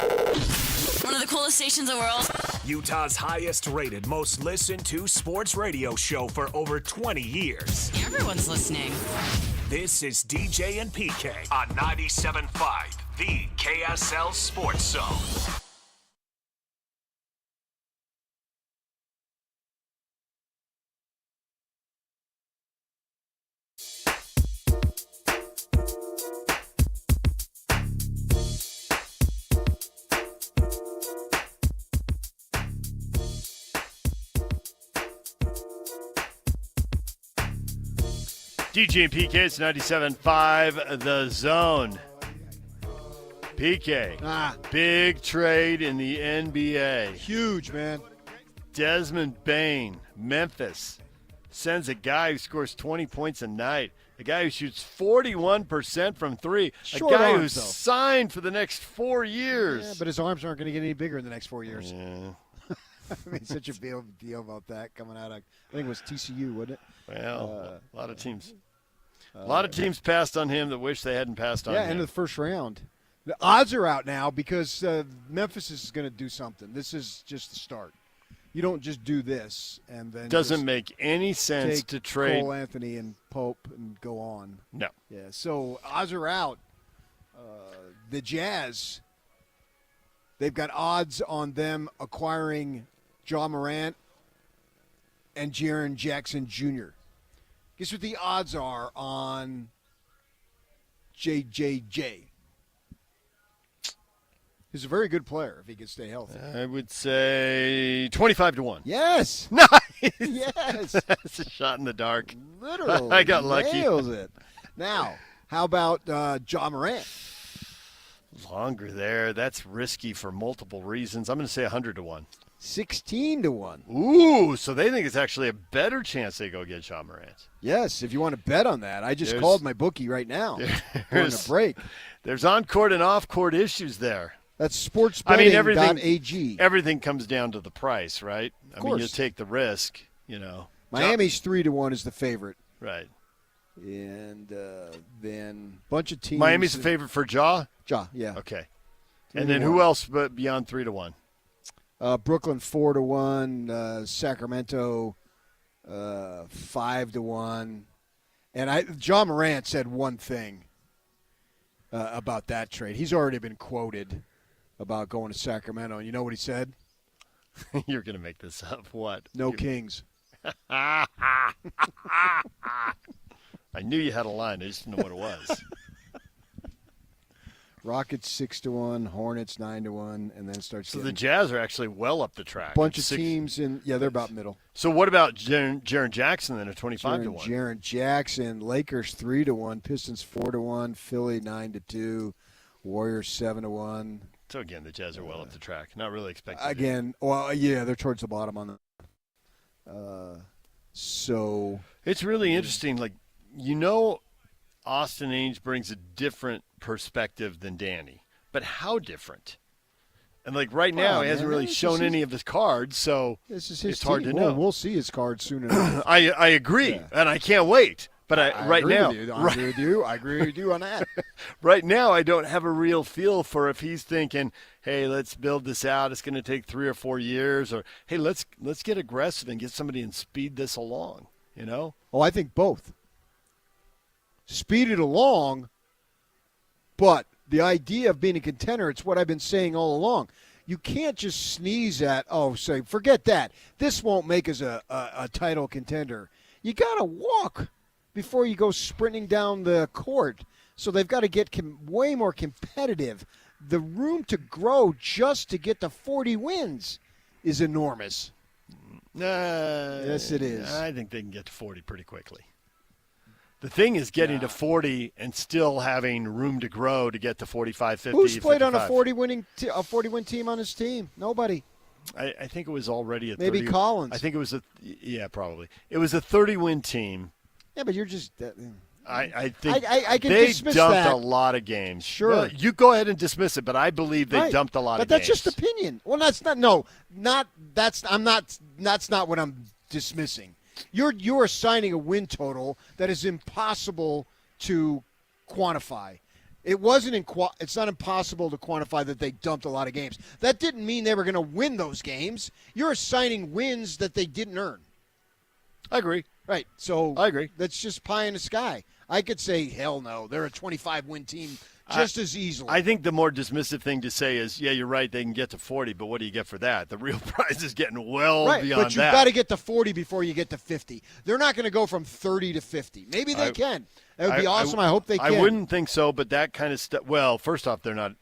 One of the coolest stations in the world. Utah's highest rated, most listened to sports radio show for over 20 years. Everyone's listening. This is DJ and PK on 97.5, the KSL Sports Zone. DJ and PK, it's 97.5 The Zone. PK, big trade in the NBA. Huge, man. Desmond Bane, Memphis, sends a guy who scores 20 points a night, a guy who shoots 41% from three, Short a guy arms, who's though. signed for the next 4 years. Yeah, but his arms aren't going to get any bigger in the next 4 years. Yeah. I mean, such a big deal about that coming out of, I think it was TCU, wasn't it? Well, a lot of teams. A lot of teams passed on him that wish they hadn't passed on him. Yeah, into the first round. The odds are out now because Memphis is going to do something. This is just the start. You don't just do this and then doesn't make any sense take to trade Cole Anthony and Pope and go on. No. Yeah, so odds are out. The Jazz, they've got odds on them acquiring Ja Morant and Jaren Jackson Jr. Guess what the odds are on JJJ? He's a very good player if he can stay healthy. I would say 25-1. Yes. Nice. Yes. That's a shot in the dark. Literally. I got lucky. Nails it. Now, how about Ja Morant? Longer there. That's risky for multiple reasons. I'm going to say 100-1. 16-1. Ooh, so they think it's actually a better chance they go get Ja Morant. Yes, if you want to bet on that. I just called my bookie right now during a break. There's on-court and off-court issues there. That's sportsbetting.ag. Everything comes down to the price, right? Of I mean, you course. take the risk, you know. Miami's 3-1 is the favorite. Right. And then a bunch of teams. Miami's a favorite for Ja? Ja, yeah. Okay. And then who else but beyond 3-1? Brooklyn 4-1, Sacramento 5-1, and Ja Morant said one thing about that trade. He's already been quoted about going to Sacramento, and you know what he said? You're going to make this up. What? No Kings. I knew you had a line. I just didn't know what it was. Rockets 6-1, Hornets 9-1, and then it starts. So the Jazz are actually well up the track. Bunch of teams they're about middle. So what about Jaren Jackson then at 25-1? Jaren Jackson, Lakers 3-1, Pistons 4-1, Philly 9-2, Warriors 7-1. So again, the Jazz are well up the track. Not really expecting. Again, well, yeah, they're towards the bottom on the. So it's really interesting. Like, Austin Ainge brings a different perspective than Danny, but how different? And like right now, he hasn't really shown any of his cards, so it's hard to know. We'll see his cards soon enough. I agree, and I can't wait. But I agree with you on that. Right now, I don't have a real feel for if he's thinking, "Hey, let's build this out. It's going to take 3 or 4 years," or "Hey, let's get aggressive and get somebody and speed this along." You know? Oh, I think both. Speed it along, but the idea of being a contender, it's what I've been saying all along. You can't just sneeze at, say, forget that. This won't make us a title contender. You got to walk before you go sprinting down the court. So they've got to get way more competitive. The room to grow just to get to 40 wins is enormous. Yes, it is. I think they can get to 40 pretty quickly. The thing is getting to 40 and still having room to grow to get to 45, 50, Who's played 55. on a 40-win team on his team? Nobody. I think it was already a 30. Maybe Collins. I think it was probably. It was a 30-win team. Yeah, but you're just. I think I can they dismiss dumped that. a lot of games. Sure. Well, you go ahead and dismiss it, but I believe they dumped a lot of games. But that's just opinion. Well, that's not. No, not. That's. I'm not. That's not what I'm dismissing. You're assigning a win total that is impossible to quantify. It's not impossible to quantify that they dumped a lot of games. That didn't mean they were going to win those games. You're assigning wins that they didn't earn. I agree. Right. So I agree. That's just pie in the sky. I could say, hell no, they're a 25-win team just as easily. I think the more dismissive thing to say is, yeah, you're right, they can get to 40, but what do you get for that? The real prize is getting well beyond that. But you've got to get to 40 before you get to 50. They're not going to go from 30 to 50. Maybe they can. That would be awesome. I hope they can. I wouldn't think so, but that kind of stuff. Well, first off, they're not.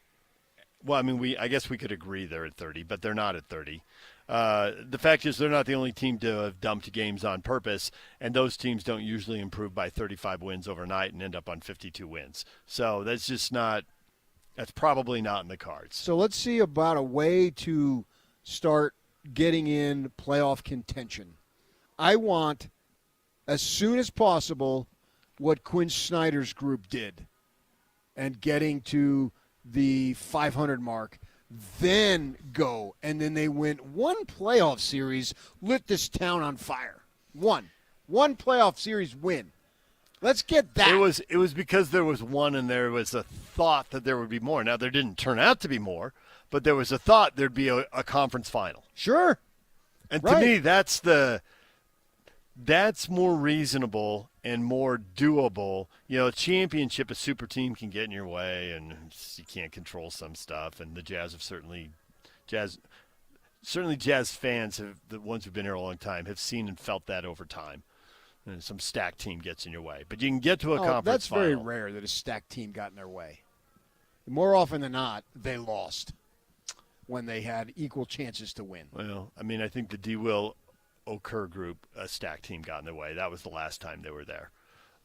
Well, I mean, I guess we could agree they're at 30, but they're not at 30. The fact is they're not the only team to have dumped games on purpose, and those teams don't usually improve by 35 wins overnight and end up on 52 wins. So that's just not – that's probably not in the cards. So let's see about a way to start getting in playoff contention. I want, as soon as possible, what Quinn Snyder's group did and getting to the 500 mark – then go, and then they win one playoff series, lit this town on fire. One playoff series win. Let's get that. It was because there was one, and there was a thought that there would be more. Now, there didn't turn out to be more, but there was a thought there'd be a conference final. Sure. And to me, that's more reasonable and more doable. You know, a championship, a super team can get in your way, and you can't control some stuff. And the Jazz have certainly Jazz fans, the ones who've been here a long time, have seen and felt that over time. And some stacked team gets in your way. But you can get to a conference final. That's very rare that a stacked team got in their way. More often than not, they lost when they had equal chances to win. Well, I mean, I think the D. Will Okur group, a stacked team, got in their way. That was the last time they were there.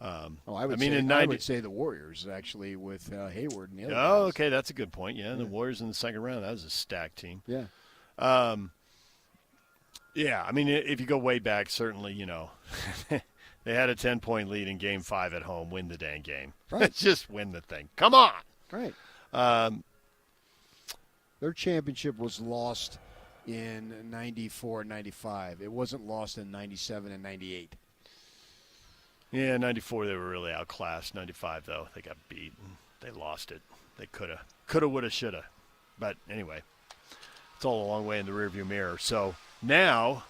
I would say the Warriors, actually, with Hayward and the other guys. Okay, that's a good point. Yeah, the Warriors in the second round, that was a stacked team. Yeah. Yeah, I mean, if you go way back, certainly, you know, they had a 10-point lead in Game 5 at home, win the dang game. Right. Just win the thing. Come on. Right. Their championship was lost in 94 and 95. It wasn't lost in 97 and 98. Yeah, 94 they were really outclassed. 95, though, they got beat. They lost it. They coulda, woulda, shoulda. But anyway, it's all a long way in the rearview mirror. So now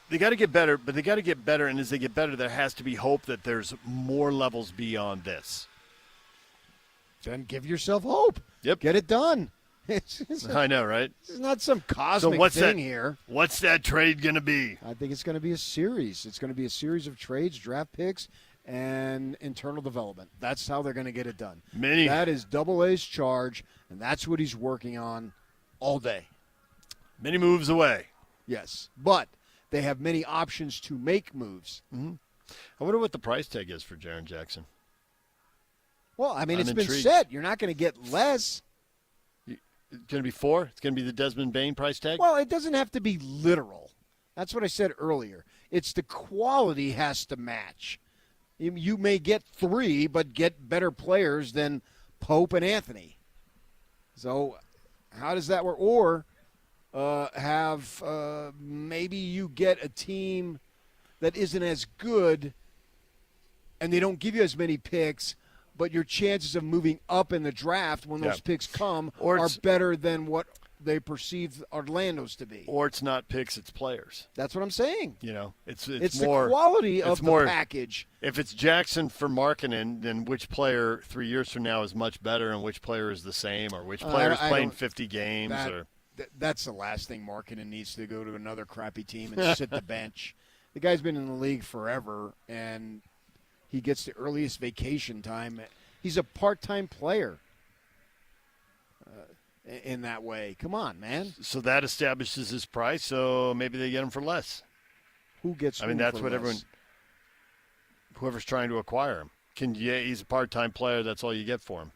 they got to get better, but they got to get better, and as they get better, there has to be hope that there's more levels beyond this. Then give yourself hope. Yep. Get it done. I know, right? It's not some cosmic thing here. What's that trade going to be? I think it's going to be a series. It's going to be a series of trades, draft picks, and internal development. That's how they're going to get it done. That is Double A's charge, and that's what he's working on all day. Many moves away. Yes, but they have many options to make moves. Mm-hmm. I wonder what the price tag is for Jaren Jackson. Well, I mean, it's been set. You're not going to get less. It's going to be 4? It's going to be the Desmond Bane price tag? Well, it doesn't have to be literal. That's what I said earlier. It's the quality has to match. You may get 3, but get better players than Pope and Anthony. So how does that work? Or maybe you get a team that isn't as good and they don't give you as many picks, but your chances of moving up in the draft when those picks come are better than what they perceive Orlando's to be. Or it's not picks, it's players. That's what I'm saying. You know, it's more, the quality of the package. If it's Jackson for Markkanen, then which player 3 years from now is much better and which player is the same, or which player is playing 50 games? That's the last thing Markkanen needs to go to another crappy team and sit the bench. The guy's been in the league forever, and he gets the earliest vacation time. He's a part-time player. in that way. Come on, man. So that establishes his price, so maybe they get him for less. Who gets I mean, that's what whoever's trying to acquire him. He's a part-time player. That's all you get for him.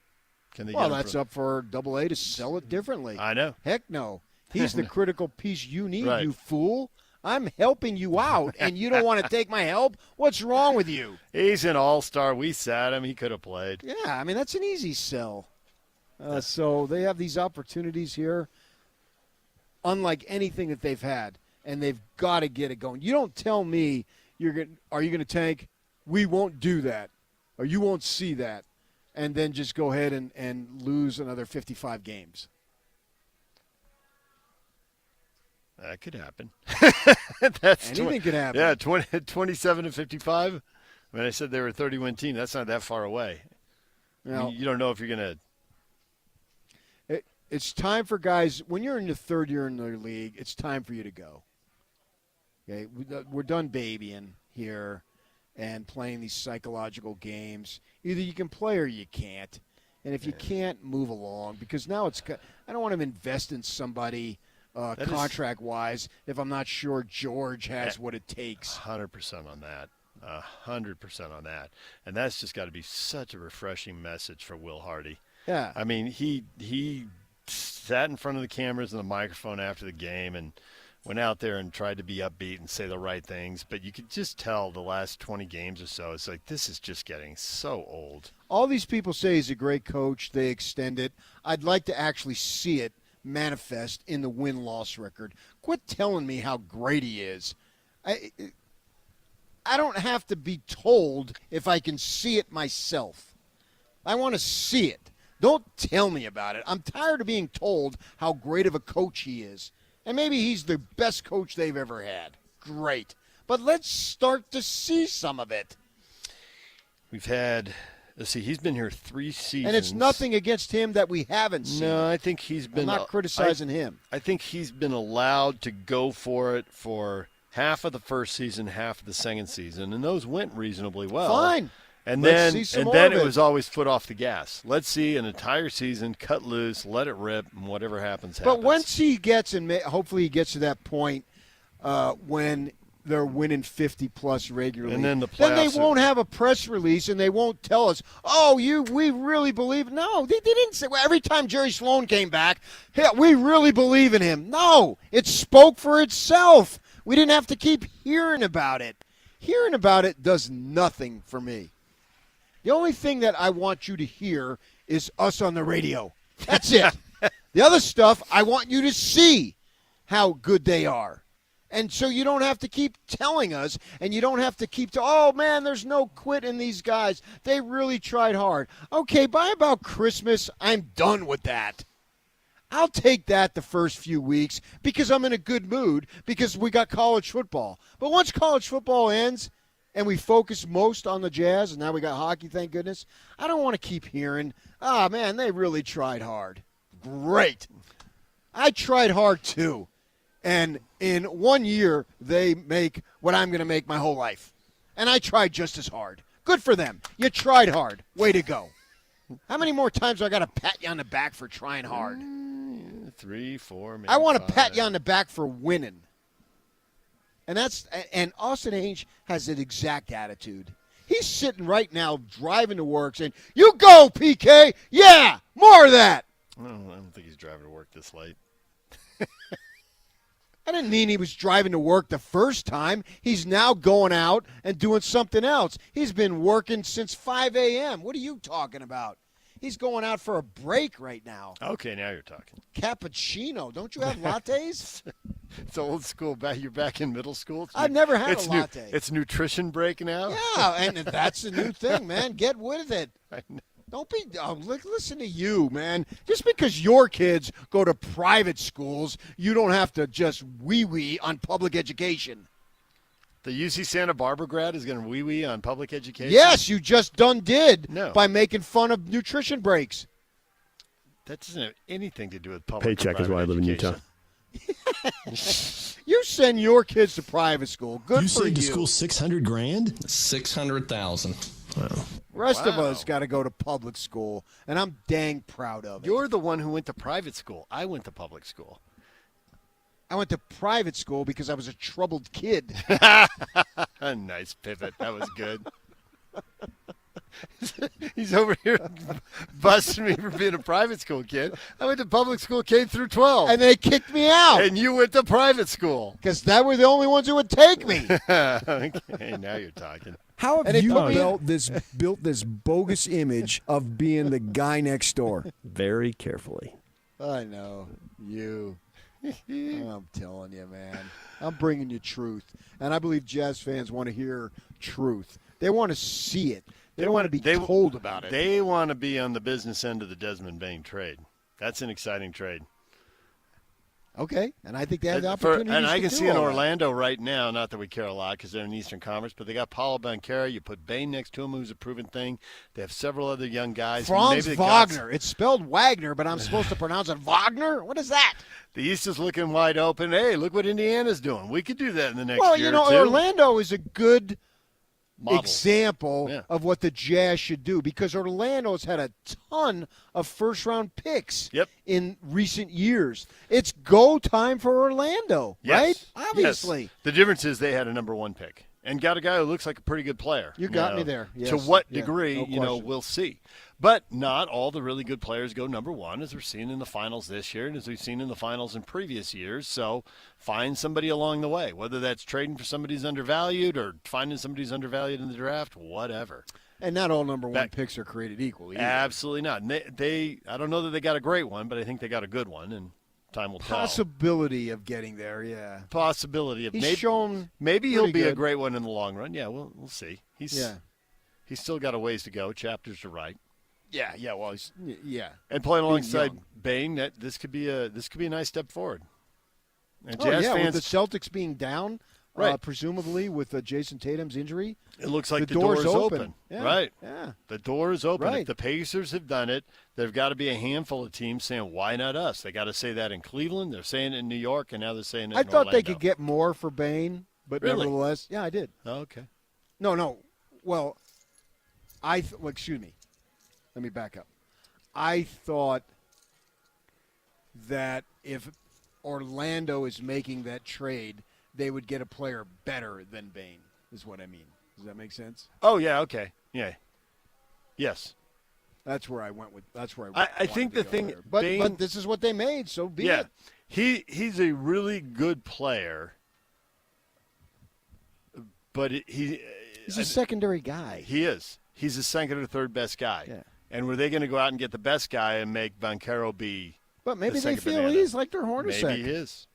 Can they? Well, that's up for AA to sell it differently. I know. Heck no. He's the critical piece you need, Right. you fool. I'm helping you out, and you don't want to take my help? What's wrong with you? He's an all-star. We sat him. He could have played. Yeah, I mean, that's an easy sell. So they have these opportunities here, unlike anything that they've had, and they've got to get it going. You don't tell me are you going to tank? We won't do that, or you won't see that, and then just go ahead and lose another 55 games. That could happen. Anything could happen. Yeah, 27-55. I mean, I said they were a 30-win team. That's not that far away. You don't know if you're going to. It's time for guys, when you're in your third year in the league, it's time for you to go. Okay, we're done babying here and playing these psychological games. Either you can play or you can't. And if you can't, move along. Because now I don't want to invest in somebody – contract-wise, if I'm not sure George has what it takes. 100% on that. 100% on that. And that's just got to be such a refreshing message for Will Hardy. Yeah. I mean, he sat in front of the cameras and the microphone after the game and went out there and tried to be upbeat and say the right things. But you could just tell the last 20 games or so, it's like this is just getting so old. All these people say he's a great coach. They extend it. I'd like to actually see it manifest in the win-loss record. Quit telling me how great he is. I don't have to be told if I can see it myself. I want to see it. Don't tell me about it. I'm tired of being told how great of a coach he is. And maybe he's the best coach they've ever had. Great. But let's start to see some of it. We've had... Let's see, he's been here 3 seasons. And it's nothing against him that we haven't seen. No, I think he's been... I'm not criticizing him. I think he's been allowed to go for it for half of the first season, half of the second season, and those went reasonably well. Fine. And Let's then, see some and more then of it was always foot off the gas. Let's see an entire season, cut loose, let it rip, and whatever happens. But once he gets, and hopefully he gets to that point when they're winning 50-plus regularly, and then they won't have a press release and they won't tell us, we really believe. No, they didn't say. Well, every time Jerry Sloan came back, hey, we really believe in him. No, it spoke for itself. We didn't have to keep hearing about it. Hearing about it does nothing for me. The only thing that I want you to hear is us on the radio. That's it. The other stuff, I want you to see how good they are. And so you don't have to keep telling us, and you don't have to keep there's no quit in these guys. They really tried hard. Okay, by about Christmas, I'm done with that. I'll take that the first few weeks because I'm in a good mood because we got college football. But once college football ends and we focus most on the Jazz, and now we got hockey, thank goodness, I don't want to keep hearing, they really tried hard. Great. I tried hard too. And in 1 year, they make what I'm going to make my whole life. And I tried just as hard. Good for them. You tried hard. Way to go. How many more times do I got to pat you on the back for trying hard? 3, 4, maybe I want to 5. pat you on the back for winning. And Austin Ainge has that exact attitude. He's sitting right now driving to work saying, you go, PK. Yeah, more of that. I don't think he's driving to work this late. I didn't mean he was driving to work the first time. He's now going out and doing something else. He's been working since 5 a.m. What are you talking about? He's going out for a break right now. Okay, now you're talking. Cappuccino. Don't you have lattes? It's old school. You're back in middle school. I've never had a latte. It's nutrition break now? Yeah, and that's the new thing, man. Get with it. I know. Don't be listen to you, man. Just because your kids go to private schools, you don't have to just wee-wee on public education. The UC Santa Barbara grad is going to wee-wee on public education? Yes, you just did No. by making fun of nutrition breaks. That doesn't have anything to do with public Paycheck is why I live in Utah. You send your kids to private school. Good You for saved you. the school $600,000? $600,000. Well, Rest of us got to go to public school, and I'm dang proud of it. You're the one who went to private school. I went to public school. I went to private school because I was a troubled kid. Nice pivot. That was good. He's over here busting me for being a private school kid. I went to public school K through 12. And they kicked me out. And you went to private school. Because that were the only ones who would take me. Okay, now you're talking. How And have they you put me built this bogus image of being the guy next door? very carefully. I know. You. I'm telling you, man. I'm bringing you truth. And I believe Jazz fans want to hear truth. They want to see it. They don't want to be told about it. They want to be on the business end of the Desmond Bain trade. That's an exciting trade. Okay, and I think they have the opportunity. And I can see in all that. Orlando right now, not that we care a lot because they're in the Eastern Conference, but they got Paulo Banchero. You put Bain next to him, who's a proven thing. They have several other young guys. Franz Wagner. It's spelled Wagner, but I'm supposed to pronounce it Wagner? What is that? The East is looking wide open. Hey, look what Indiana's doing. We could do that in the next Well, year you know, or two. Orlando is a good Model. example of what the Jazz should do because Orlando's had a ton of first-round picks in recent years. It's go time for Orlando, right? Obviously. Yes. The difference is they had a number one pick and got a guy who looks like a pretty good player. You got me there. Yes. To what Yeah, degree, no question. we'll see. But not all the really good players go number one, as we're seeing in the finals this year and as we've seen in the finals in previous years. So find somebody along the way, whether that's trading for somebody who's undervalued or finding somebody who's undervalued in the draft, whatever. And not all number one picks are created equal either. Absolutely not. And they I don't know that they got a great one, but I think they got a good one, and time will tell. Possibility of getting there, yeah. Possibility of He's shown maybe he'll pretty be a good. great one in the long run. Yeah, we'll see. He's still got a ways to go. Chapters to write. Yeah. Well, he's And playing Being alongside young. Bain, this could be a nice step forward. And Oh, Jazz yeah, fans, with the Celtics being down, Right. Presumably with Jason Tatum's injury. it looks like the door's door is open. Yeah, Right. Yeah. The door is open. Right. If the Pacers have done it, there've got to be a handful of teams saying, why not us? They got to say that in Cleveland. They're saying it in New York, and now they're saying it I in thought they Orlando. could get more for Bain, but Really? nevertheless, yeah, I did. Oh, okay. No. Well, excuse me. Let me back up. I thought that if Orlando is making that trade, they would get a player better than Bain, is what I mean. Does that make sense? Oh, yeah, okay. Yeah. Yes. That's where I went with. That's where I think the thing, but Bain- but this is what they made, so be yeah, it. he's a really good player, but He's a secondary guy. He is. He's the second or third best guy. Yeah. And were they going to go out and get the best guy and make Banchero be? But maybe the they second feel banana? he's like their Hornacek. Maybe he is.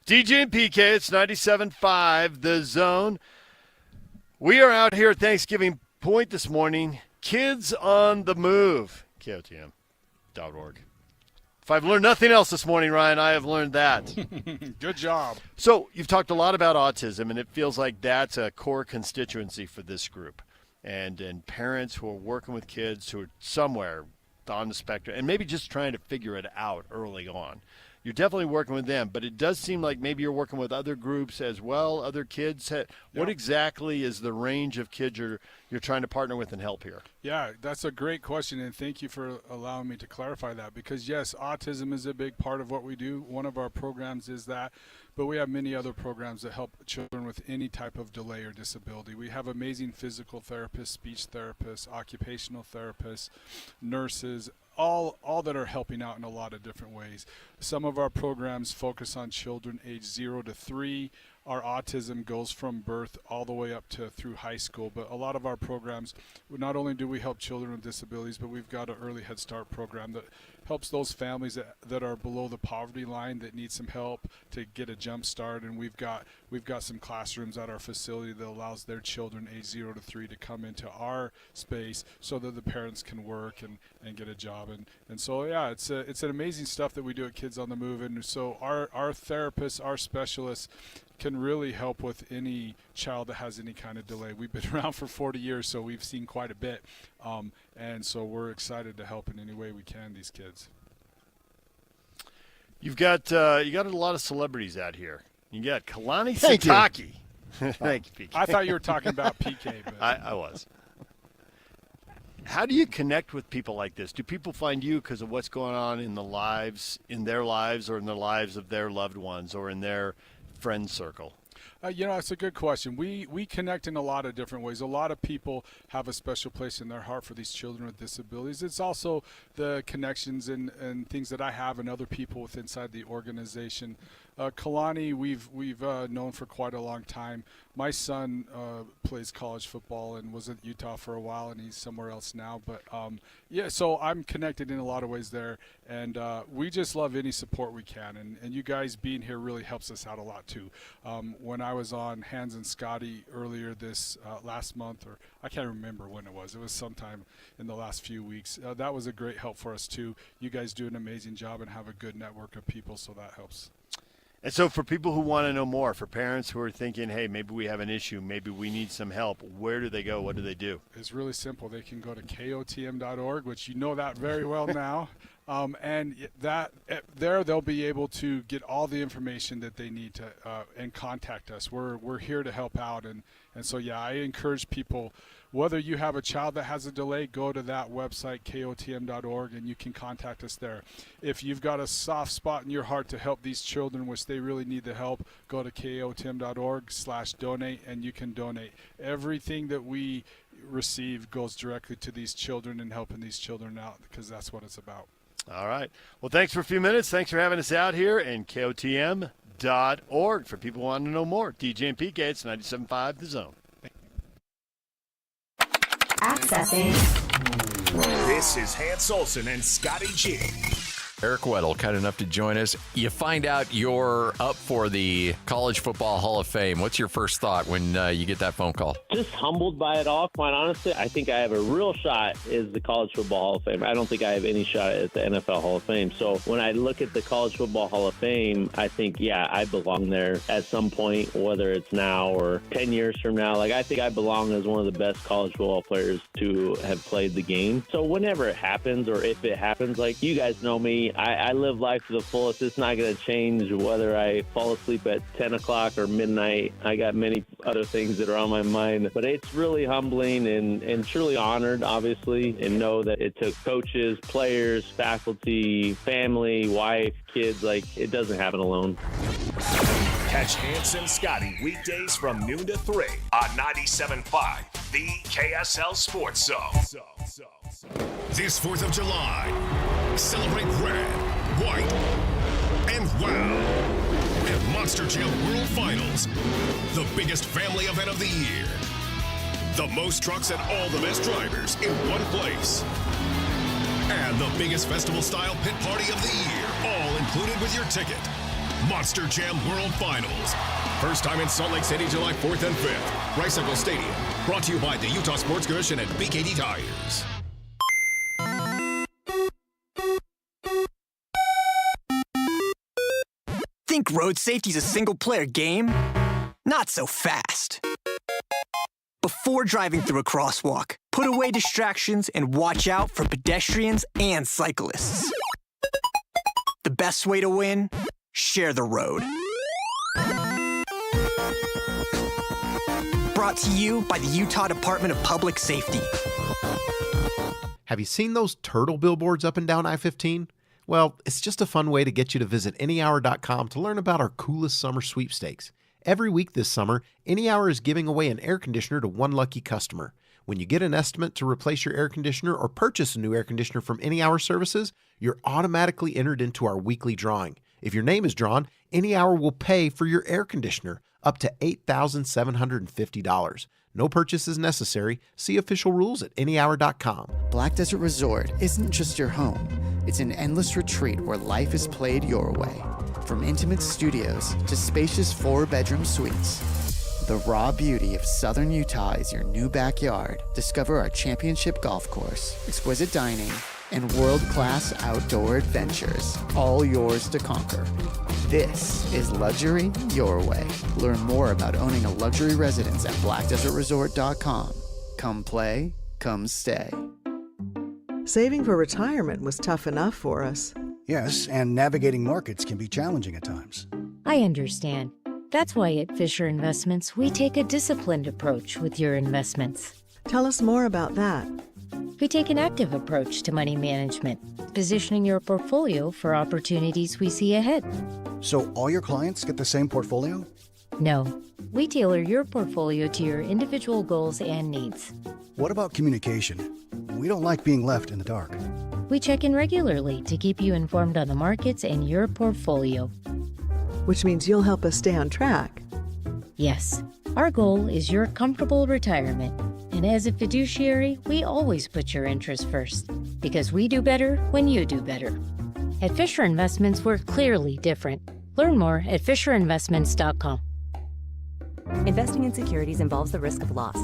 DJ and PK, it's 97.5, The Zone. We are out here at Thanksgiving Point this morning. Kids on the Move. KOTM.org. If I've learned nothing else this morning, Ryan, I have learned that. Good job. So you've talked a lot about autism, and it feels like that's a core constituency for this group. And parents who are working with kids who are somewhere on the spectrum and maybe just trying to figure it out early on. You're definitely working with them, but it does seem like maybe you're working with other groups as well, other kids. What exactly is the range of kids you're trying to partner with and help here? Yeah, that's a great question, and thank you for allowing me to clarify that because, yes, autism is a big part of what we do. One of our programs is that, but we have many other programs that help children with any type of delay or disability. We have amazing physical therapists, speech therapists, occupational therapists, nurses, all that are helping out in a lot of different ways. Some of our programs focus on children age 0 to 3. Our autism goes from birth all the way up to through high school, but a lot of our programs, not only do we help children with disabilities, but we've got an early Head Start program that helps those families that are below the poverty line that need some help to get a jump start. And we've got some classrooms at our facility that allows their children age 0 to 3 to come into our space so that the parents can work and get a job. And so, yeah, it's an amazing stuff that we do at Kids on the Move. And so our therapists, our specialists can really help with any child that has any kind of delay. We've been around for 40 years, so we've seen quite a bit. And so we're excited to help in any way we can these kids. You got a lot of celebrities out here. You got Kalani Sitake. Thank you, PK. I thought you were talking about PK. But I was. How do you connect with people like this? Do people find you because of what's going on in their lives, or in the lives of their loved ones, or in their friend circle? It's a good question. We connect in a lot of different ways. A lot of people have a special place in their heart for these children with disabilities. It's also the connections and things that I have and other people with inside the organization. Kalani, we've known for quite a long time. My son plays college football and was at Utah for a while, and he's somewhere else now. But so I'm connected in a lot of ways there, and we just love any support we can. And you guys being here really helps us out a lot too. When I was on Hans and Scotty earlier this last month, or I can't remember when it was sometime in the last few weeks, that was a great help for us too. You guys do an amazing job and have a good network of people, so that helps. And so for people who want to know more, for parents who are thinking, hey, maybe we have an issue, maybe we need some help, where do they go? What do they do? It's really simple. They can go to KOTM.org, which you know that very well now. And that there they'll be able to get all the information that they need to and contact us. We're here to help out. And so, I encourage people, whether you have a child that has a delay, go to that website, KOTM.org, and you can contact us there. If you've got a soft spot in your heart to help these children, which they really need the help, go to KOTM.org/donate, and you can donate. Everything that we receive goes directly to these children and helping these children out, because that's what it's about. All right. Well, thanks for a few minutes. Thanks for having us out here, and KOTM.org for people wanting to know more. DJ and PK, it's 97.5 The Zone. Accessing. This is Hans Olsen and Scotty G. Eric Weddle, kind enough to join us. You find out you're up for the College Football Hall of Fame. What's your first thought when you get that phone call? Just humbled by it all, quite honestly. I think I have a real shot at the College Football Hall of Fame. I don't think I have any shot at the NFL Hall of Fame. So when I look at the College Football Hall of Fame, I think, I belong there at some point, whether it's now or 10 years from now. I think I belong as one of the best college football players to have played the game. So whenever it happens, or if it happens, you guys know me, I live life to the fullest. It's not going to change whether I fall asleep at 10 o'clock or midnight. I got many other things that are on my mind. But it's really humbling and truly honored, obviously, and know that it took coaches, players, faculty, family, wife, kids. It doesn't happen alone. Catch Hans and Scotty weekdays from noon to 3 on 97.5, the KSL Sports Zone. This 4th of July, celebrate red, white, and wow at Monster Jam World Finals, the biggest family event of the year. The most trucks and all the best drivers in one place. And the biggest festival-style pit party of the year, all included with your ticket. Monster Jam World Finals. First time in Salt Lake City, July 4th and 5th. Bicycle Stadium. Brought to you by the Utah Sports Commission and BKD Tires. Think road safety's a single-player game? Not so fast. Before driving through a crosswalk, put away distractions and watch out for pedestrians and cyclists. The best way to win? Share the road. Brought to you by the Utah Department of Public Safety. Have you seen those turtle billboards up and down I-15? Well, it's just a fun way to get you to visit anyhour.com to learn about our coolest summer sweepstakes. Every week this summer, AnyHour is giving away an air conditioner to one lucky customer. When you get an estimate to replace your air conditioner or purchase a new air conditioner from AnyHour Services, you're automatically entered into our weekly drawing. If your name is drawn, AnyHour will pay for your air conditioner up to $8,750. No purchase is necessary. See official rules at anyhour.com. Black Desert Resort isn't just your home. It's an endless retreat where life is played your way. From intimate studios to spacious 4-bedroom suites. The raw beauty of southern Utah is your new backyard. Discover our championship golf course, exquisite dining, and world-class outdoor adventures, all yours to conquer. This is luxury your way. Learn more about owning a luxury residence at blackdesertresort.com. Come play, come stay. Saving for retirement was tough enough for us. Yes, and navigating markets can be challenging at times. I understand. That's why at Fisher Investments, we take a disciplined approach with your investments. Tell us more about that. We take an active approach to money management, positioning your portfolio for opportunities we see ahead. So all your clients get the same portfolio? No, we tailor your portfolio to your individual goals and needs. What about communication? We don't like being left in the dark. We check in regularly to keep you informed on the markets and your portfolio. Which means you'll help us stay on track. Yes, our goal is your comfortable retirement. And as a fiduciary, we always put your interests first, because we do better when you do better. At Fisher Investments, we're clearly different. Learn more at FisherInvestments.com. Investing in securities involves the risk of loss.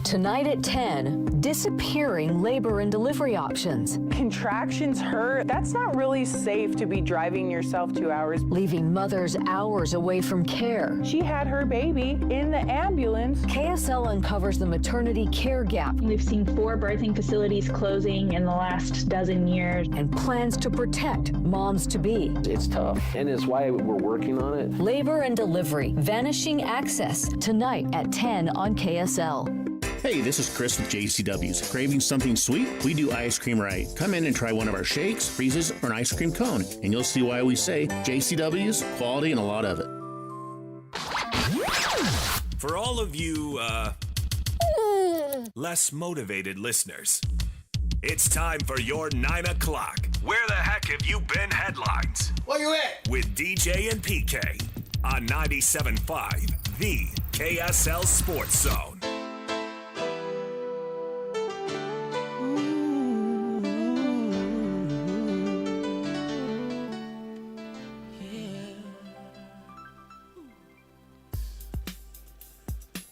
Tonight at 10, disappearing labor and delivery options. Contractions hurt. That's not really safe to be driving yourself 2 hours. Leaving mothers hours away from care. She had her baby in the ambulance. KSL uncovers the maternity care gap. We've seen 4 birthing facilities closing in the last dozen years. And plans to protect moms-to-be. It's tough, and it's why we're working on it. Labor and delivery, vanishing access. Tonight at 10 on KSL. Hey, this is Chris with JCW's. Craving something sweet? We do ice cream right. Come in and try one of our shakes, freezes, or an ice cream cone, and you'll see why we say JCW's, quality, and a lot of it. For all of you, less motivated listeners, it's time for your 9 o'clock. Where the heck have you been headlines? Where you at? With DJ and PK on 97.5, the KSL Sports Zone.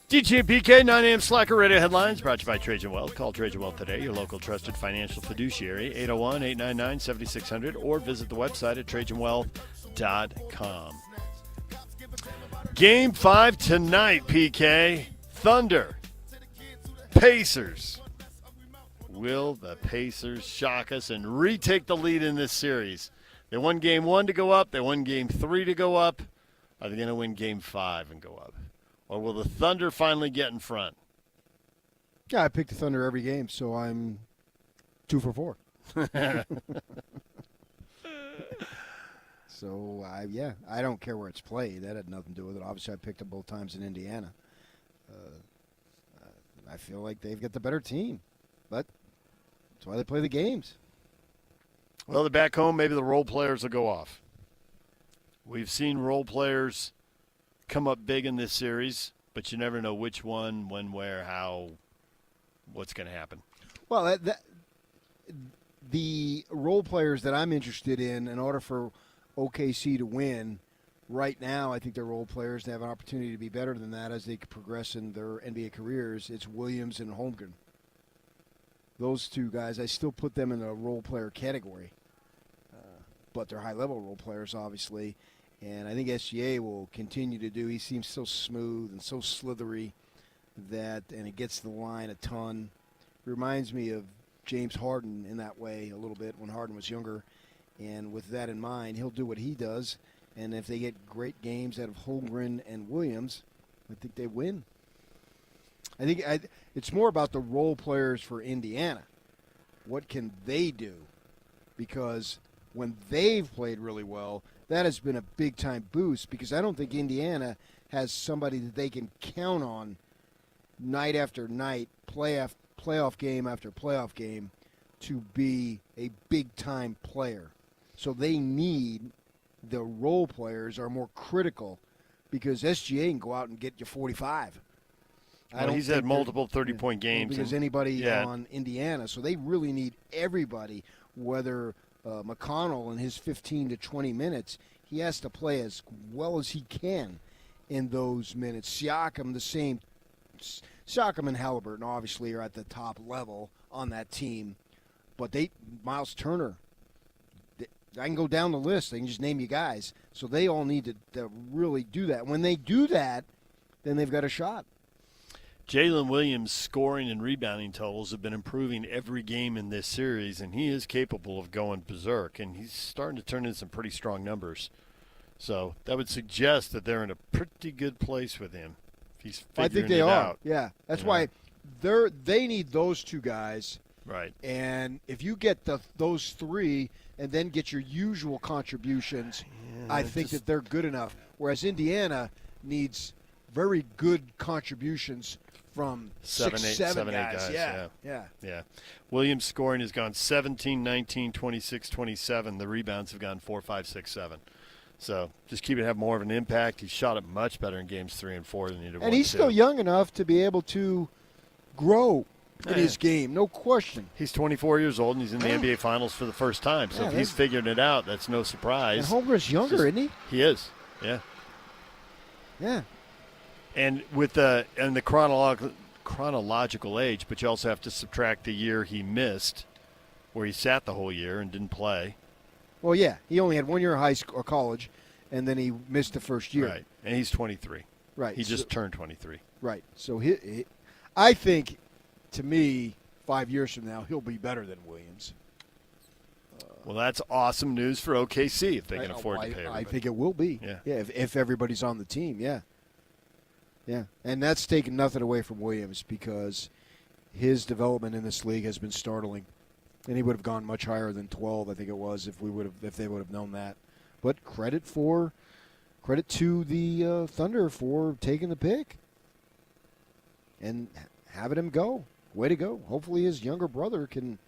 DJ and PK, 9 a.m. Slacker Radio headlines brought to you by Trajan Wealth. Call Trajan Wealth today, your local trusted financial fiduciary, 801-899-7600, or visit the website at TrajanWealth.com. Game 5 tonight, PK. Thunder. Pacers. Will the Pacers shock us and retake the lead in this series? They won Game 1 to go up. They won Game 3 to go up. Are they going to win Game 5 and go up? Or will the Thunder finally get in front? Yeah, I picked the Thunder every game, so I'm 2 for 4. So, I don't care where it's played. That had nothing to do with it. Obviously, I picked them both times in Indiana. I feel like they've got the better team, but that's why they play the games. Well, they're back home. Maybe the role players will go off. We've seen role players come up big in this series, but you never know which one, when, where, how, what's going to happen. Well, the role players that I'm interested in order for OKC to win right now, I think they're role players to have an opportunity to be better than that as they progress in their NBA careers. It's Williams and Holmgren. Those two guys, I still put them in the role player category, but they're high-level role players, obviously. And I think SGA will continue to do. He seems so smooth and so slithery and he gets the line a ton. Reminds me of James Harden in that way a little bit when Harden was younger. And with that in mind, he'll do what he does. And if they get great games out of Holmgren and Williams, I think they win. I think it's more about the role players for Indiana. What can they do? Because when they've played really well, that has been a big-time boost because I don't think Indiana has somebody that they can count on night after night, playoff game after playoff game, to be a big-time player. So they need the role players are more critical because SGA can go out and get you 45. He's had multiple 30-point games. Because anybody on Indiana. So they really need everybody, whether McConnell in his 15 to 20 minutes, he has to play as well as he can in those minutes. Siakam, the same. Siakam and Halliburton obviously are at the top level on that team. But Miles Turner, I can go down the list. I can just name you guys. So they all need to really do that. When they do that, then they've got a shot. Jalen Williams' scoring and rebounding totals have been improving every game in this series, and he is capable of going berserk, and he's starting to turn in some pretty strong numbers. So that would suggest that they're in a pretty good place with him. If he's figuring I think they it are. out. Yeah, that's why they need those two guys. Right. And if you get those three and then get your usual contributions, I think that they're good enough. Whereas Indiana needs very good contributions from seven, eight guys. Yeah. Williams' scoring has gone 17, 19, 26, 27. The rebounds have gone 4, 5, 6, 7. So just keep it have more of an impact. He shot it much better in games 3 and 4 than he did 1 and he's 2. still young enough to be able to grow in his game, no question. He's 24 years old, and he's in the NBA Finals for the first time. So if he's figuring it out, that's no surprise. And Holmgren's younger, isn't he? He is, yeah. Yeah. And with the chronological age, but you also have to subtract the year he missed, where he sat the whole year and didn't play. Well, yeah, he only had 1 year of high school or college, and then he missed the first year. Right, and he's 23. Right. He just turned 23. Right. So I think, to me, 5 years from now, he'll be better than Williams. Well, that's awesome news for OKC if they can afford to pay everybody. I think it will be. Yeah. If everybody's on the team, yeah. Yeah, and that's taken nothing away from Williams because his development in this league has been startling. And he would have gone much higher than 12, I think it was, if they would have known that. But credit to the Thunder for taking the pick and having him go. Way to go. Hopefully his younger brother can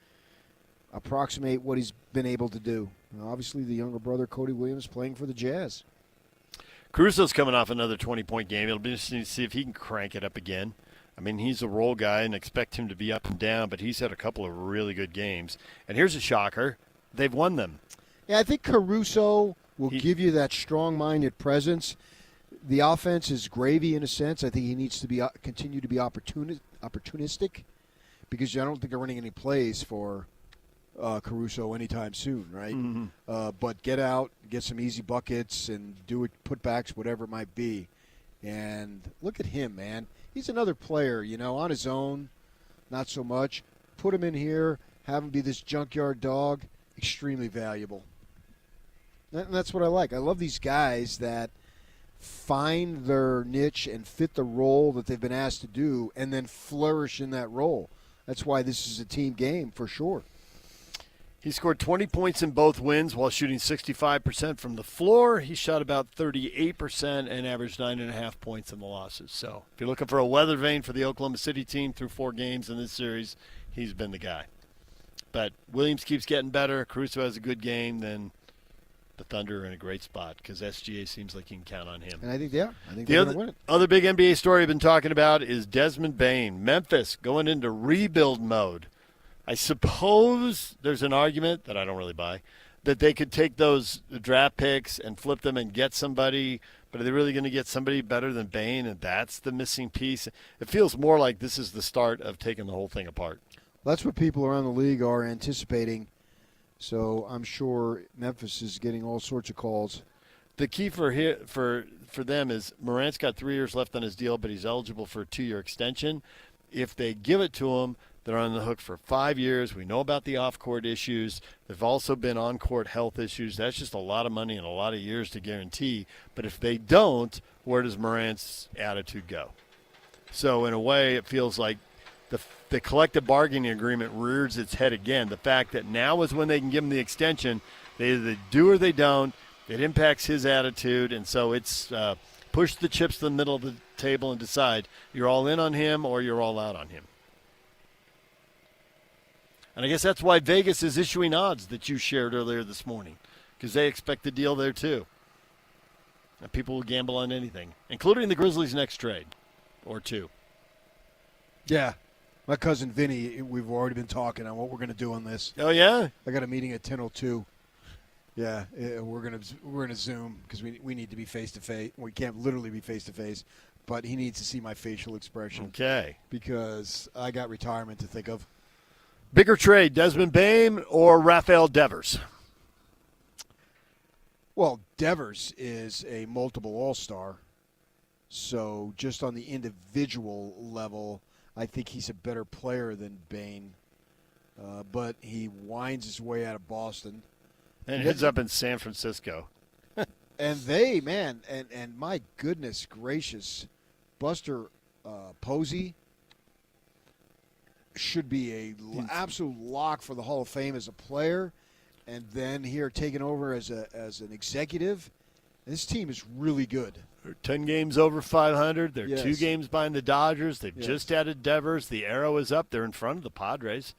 approximate what he's been able to do. Now, obviously, the younger brother, Cody Williams, playing for the Jazz. Caruso's coming off another 20-point game. It'll be interesting to see if he can crank it up again. I mean, he's a role guy and expect him to be up and down, but he's had a couple of really good games. And here's a shocker. They've won them. Yeah, I think Caruso will give you that strong-minded presence. The offense is gravy in a sense. I think he needs to continue to be opportunistic because I don't think they're running any plays for Caruso anytime soon, right? Mm-hmm. But get out, get some easy buckets, and do it, putbacks, whatever it might be. And look at him, man. He's another player, on his own, not so much. Put him in here, have him be this junkyard dog, extremely valuable. And that's what I like. I love these guys that find their niche and fit the role that they've been asked to do and then flourish in that role. That's why this is a team game for sure. He scored 20 points in both wins while shooting 65% from the floor. He shot about 38% and averaged 9.5 points in the losses. So if you're looking for a weather vane for the Oklahoma City team through 4 games in this series, he's been the guy. But Williams keeps getting better. Caruso has a good game. Then the Thunder are in a great spot because SGA seems like you can count on him. And I think they're going to win it. Other big NBA story I've been talking about is Desmond Bane. Memphis going into rebuild mode. I suppose there's an argument that I don't really buy that they could take those draft picks and flip them and get somebody, but are they really going to get somebody better than Bane? And that's the missing piece. It feels more like this is the start of taking the whole thing apart. That's what people around the league are anticipating. So I'm sure Memphis is getting all sorts of calls. The key for them is Morant's got 3 years left on his deal, but he's eligible for a 2-year extension. If they give it to him, they're on the hook for 5 years. We know about the off-court issues. There've also been on-court health issues. That's just a lot of money and a lot of years to guarantee. But if they don't, where does Morant's attitude go? So in a way, it feels like the collective bargaining agreement rears its head again. The fact that now is when they can give him the extension. They either do or they don't. It impacts his attitude, and so it's push the chips to the middle of the table and decide you're all in on him or you're all out on him. And I guess that's why Vegas is issuing odds that you shared earlier this morning, because they expect the deal there too. And people will gamble on anything, including the Grizzlies' next trade or two. Yeah. My cousin Vinny, we've already been talking on what we're going to do on this. Oh, yeah? I got a meeting at 10:02. Yeah, we're gonna Zoom because we need to be face-to-face. We can't literally be face-to-face, but he needs to see my facial expression. Okay. Because I got retirement to think of. Bigger trade, Desmond Bane or Rafael Devers? Well, Devers is a multiple all-star. So just on the individual level, I think he's a better player than Bane. But he winds his way out of Boston. And ends up in San Francisco. And they, man, and my goodness gracious, Buster Posey, should be a absolute lock for the Hall of Fame as a player, and then here taking over as an executive. This team is really good. They're 10 games over 500. They're Yes. 2 games behind the Dodgers. They've Yes. just added Devers. The arrow is up. They're in front of the Padres.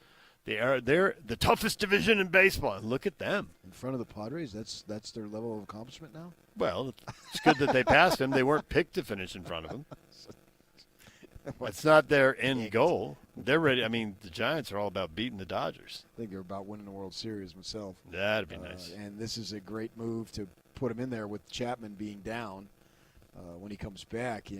They're the toughest division in baseball. And look at them. In front of the Padres, that's their level of accomplishment now? Well, it's good that they passed them. They weren't picked to finish in front of them. It's not their end goal. They're ready. I mean, the Giants are all about beating the Dodgers. I think they're about winning the World Series myself. That'd be nice. And this is a great move to put him in there with Chapman being down. When he comes back,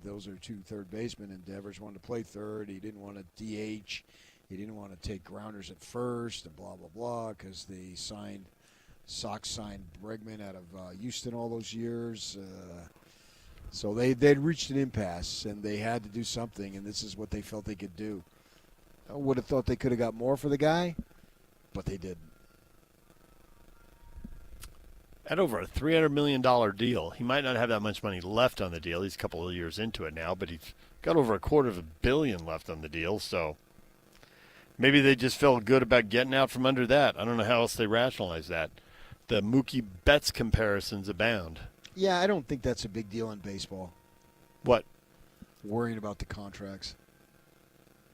those are 2 third basemen, and Devers wanted to play third. He didn't want to DH. He didn't want to take grounders at first and blah, blah, blah, because they Sox signed Bregman out of Houston all those years. So they'd reached an impasse, and they had to do something, and this is what they felt they could do. I would have thought they could have got more for the guy, but they didn't. At over a $300 million deal, he might not have that much money left on the deal. He's a couple of years into it now, but he's got over $250 million left on the deal, so maybe they just felt good about getting out from under that. I don't know how else they rationalize that. The Mookie Betts comparisons abound. Yeah, I don't think that's a big deal in baseball. What? Worrying about the contracts.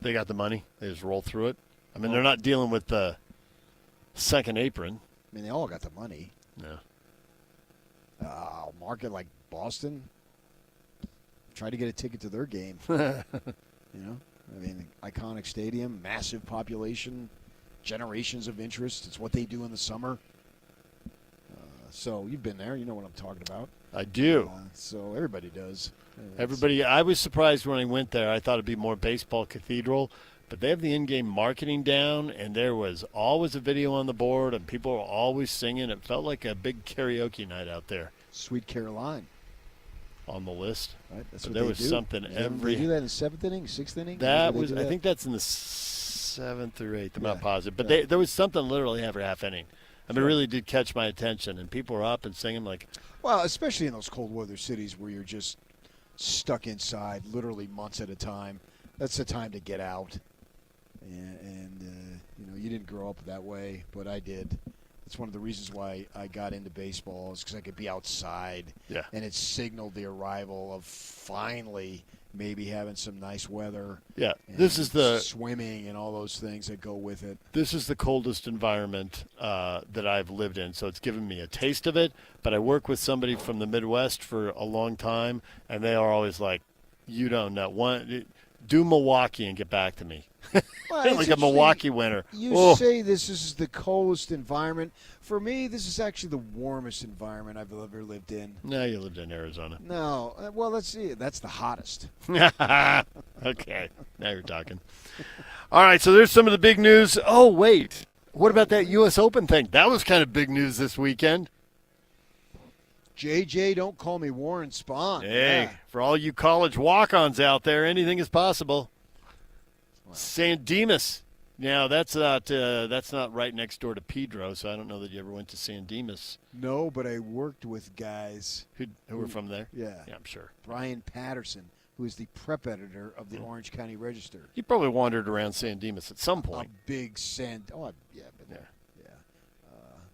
They got the money. They just roll through it. I mean, they're not dealing with the second apron. I mean, they all got the money. No. Market like Boston, try to get a ticket to their game. I mean, iconic stadium, massive population, generations of interest. It's what they do in the summer. So you've been there. You know what I'm talking about. I do. So everybody does. Everybody. I was surprised when I went there. I thought it'd be more baseball cathedral, but they have the in-game marketing down, and there was always a video on the board, and people were always singing. It felt like a big karaoke night out there. Sweet Caroline. On the list. Right, that's but what there they was do. something They do that in the 7th inning, 6th inning? That They was. do I that? think that's in the 7th or 8th. I'm Yeah. not positive, but Yeah. there was something literally every half inning. I mean, it really did catch my attention, and people were up and singing like. Well, especially in those cold weather cities where you're just stuck inside literally months at a time. That's the time to get out. And you didn't grow up that way, but I did. That's one of the reasons why I got into baseball is because I could be outside. Yeah. And it signaled the arrival of finally maybe having some nice weather. Yeah, and this is the swimming and all those things that go with it. This is the coldest environment that I've lived in, so it's given me a taste of it. But I work with somebody from the Midwest for a long time, and they are always like, "You don't know. Do Milwaukee and get back to me." Well, like a Milwaukee winter. You say this is the coldest environment. For me, this is actually the warmest environment I've ever lived in. No, you lived in Arizona. No. Well, let's see. That's the hottest. Okay. Now you're talking. All right, so there's some of the big news. Oh, wait. What about that U.S. Open thing? That was kind of big news this weekend. JJ, don't call me Warren Spahn. Hey, Yeah. for all you college walk-ons out there, anything is possible. San Dimas. Now, that's not right next door to Pedro, so I don't know that you ever went to San Dimas. No, but I worked with guys who were from there. Yeah, I'm sure. Brian Patterson, who is the prep editor of the Orange County Register. You probably wandered around San Dimas at some point. A big yeah, but yeah.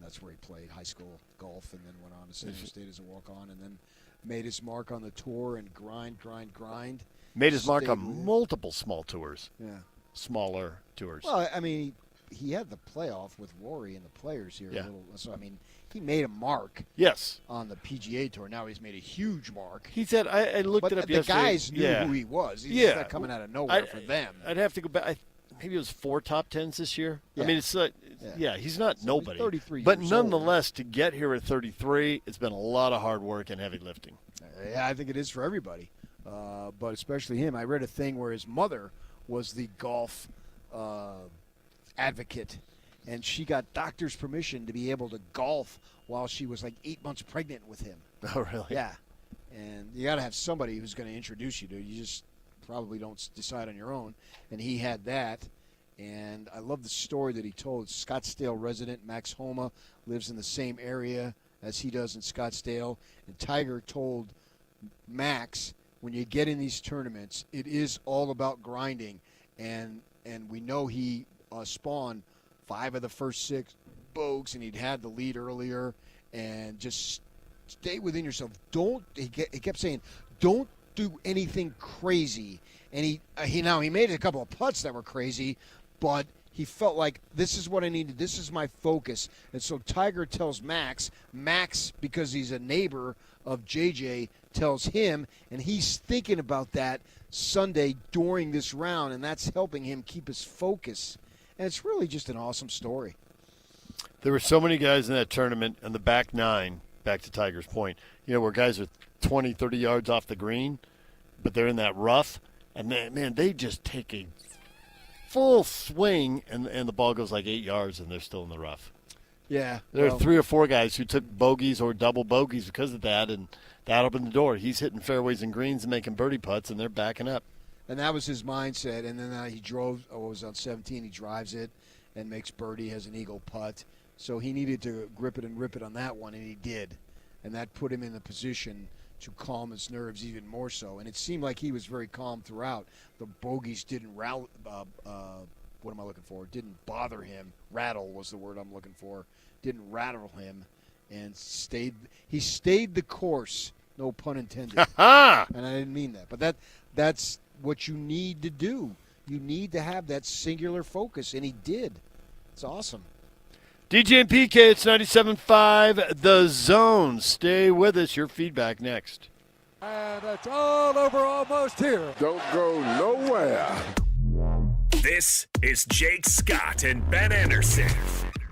That's where he played high school golf and then went on to San Diego State as a walk-on and then made his mark on the tour and grind. Made his mark Stayed on with it. multiple small tours. Yeah. Smaller tours. Well, I mean, he had the playoff with Rory and the players here. Yeah. So, I mean, he made a mark. Yes. On the PGA Tour. Now he's made a huge mark. He said, I looked but it up the yesterday. guys knew who he was. He's just not coming out of nowhere for them. I'd have to go back. Maybe it was 4 top 10s this year. Yeah. I mean, it's he's not So nobody. he's 33 but years nonetheless, to get here at 33, it's been a lot of hard work and heavy lifting. Yeah, I think it is for everybody, but especially him. I read a thing where his mother was the golf advocate, and she got doctor's permission to be able to golf while she was like 8 months pregnant with him. Oh, really? Yeah. And you got to have somebody who's going to introduce you to it. You just probably don't decide on your own. And he had that. And I love the story that he told. Scottsdale resident Max Homa lives in the same area as he does in Scottsdale. And Tiger told Max, when you get in these tournaments, it is all about grinding. And and we know he spawned 5 of the first 6 bogues, and he'd had the lead earlier, and just stay within yourself. He kept saying, don't do anything crazy. And he made a couple of putts that were crazy, but he felt like this is what I needed. This is my focus. And so Tiger tells Max, because he's a neighbor of JJ, tells him, and he's thinking about that Sunday during this round, and that's helping him keep his focus. And it's really just an awesome story. There were so many guys in that tournament, and the back 9, back to Tiger's point, where guys are 20, 30 yards off the green, but they're in that rough, and man, they just take a full swing, and the ball goes like 8 yards, and they're still in the rough. Yeah. There are 3 or 4 guys who took bogeys or double bogeys because of that, and that opened the door. He's hitting fairways and greens and making birdie putts, and they're backing up. And that was his mindset. And then he drove, it was on 17, he drives it and makes birdie, has an eagle putt. So he needed to grip it and rip it on that one, and he did. And that put him in the position to calm his nerves even more so. And it seemed like he was very calm throughout. The bogeys didn't rattle, what am I looking for? Didn't bother him. Rattle was the word I'm looking for. Didn't rattle him, and he stayed the course, no pun intended. And I didn't mean that. But that's what you need to do. You need to have that singular focus, and he did. It's awesome. DJ and PK, it's 97.5 The Zone. Stay with us. Your feedback next. And it's all over almost here. Don't go nowhere. This is Jake Scott and Ben Anderson.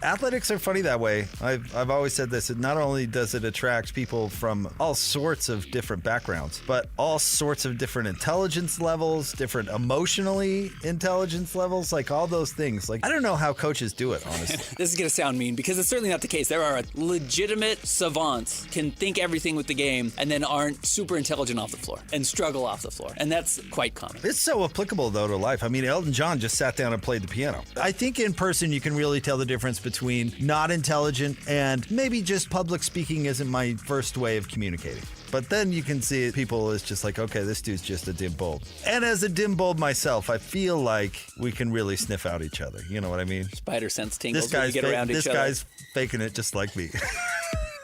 Athletics are funny that way. I've always said this. Not only does it attract people from all sorts of different backgrounds, but all sorts of different intelligence levels, different emotionally intelligence levels, like all those things. Like, I don't know how coaches do it, honestly. This is going to sound mean because it's certainly not the case. There are legitimate savants, can think everything with the game, and then aren't super intelligent off the floor and struggle off the floor. And that's quite common. It's so applicable, though, to life. I mean, Elton John just sat down and played the piano. I think in person you can really tell the difference between not intelligent and maybe just public speaking isn't my first way of communicating. But then you can see people as just like, okay, this dude's just a dim bulb. And as a dim bulb myself, I feel like we can really sniff out each other. You know what I mean? Spider sense tingles when you get around each other. This guy's faking it just like me.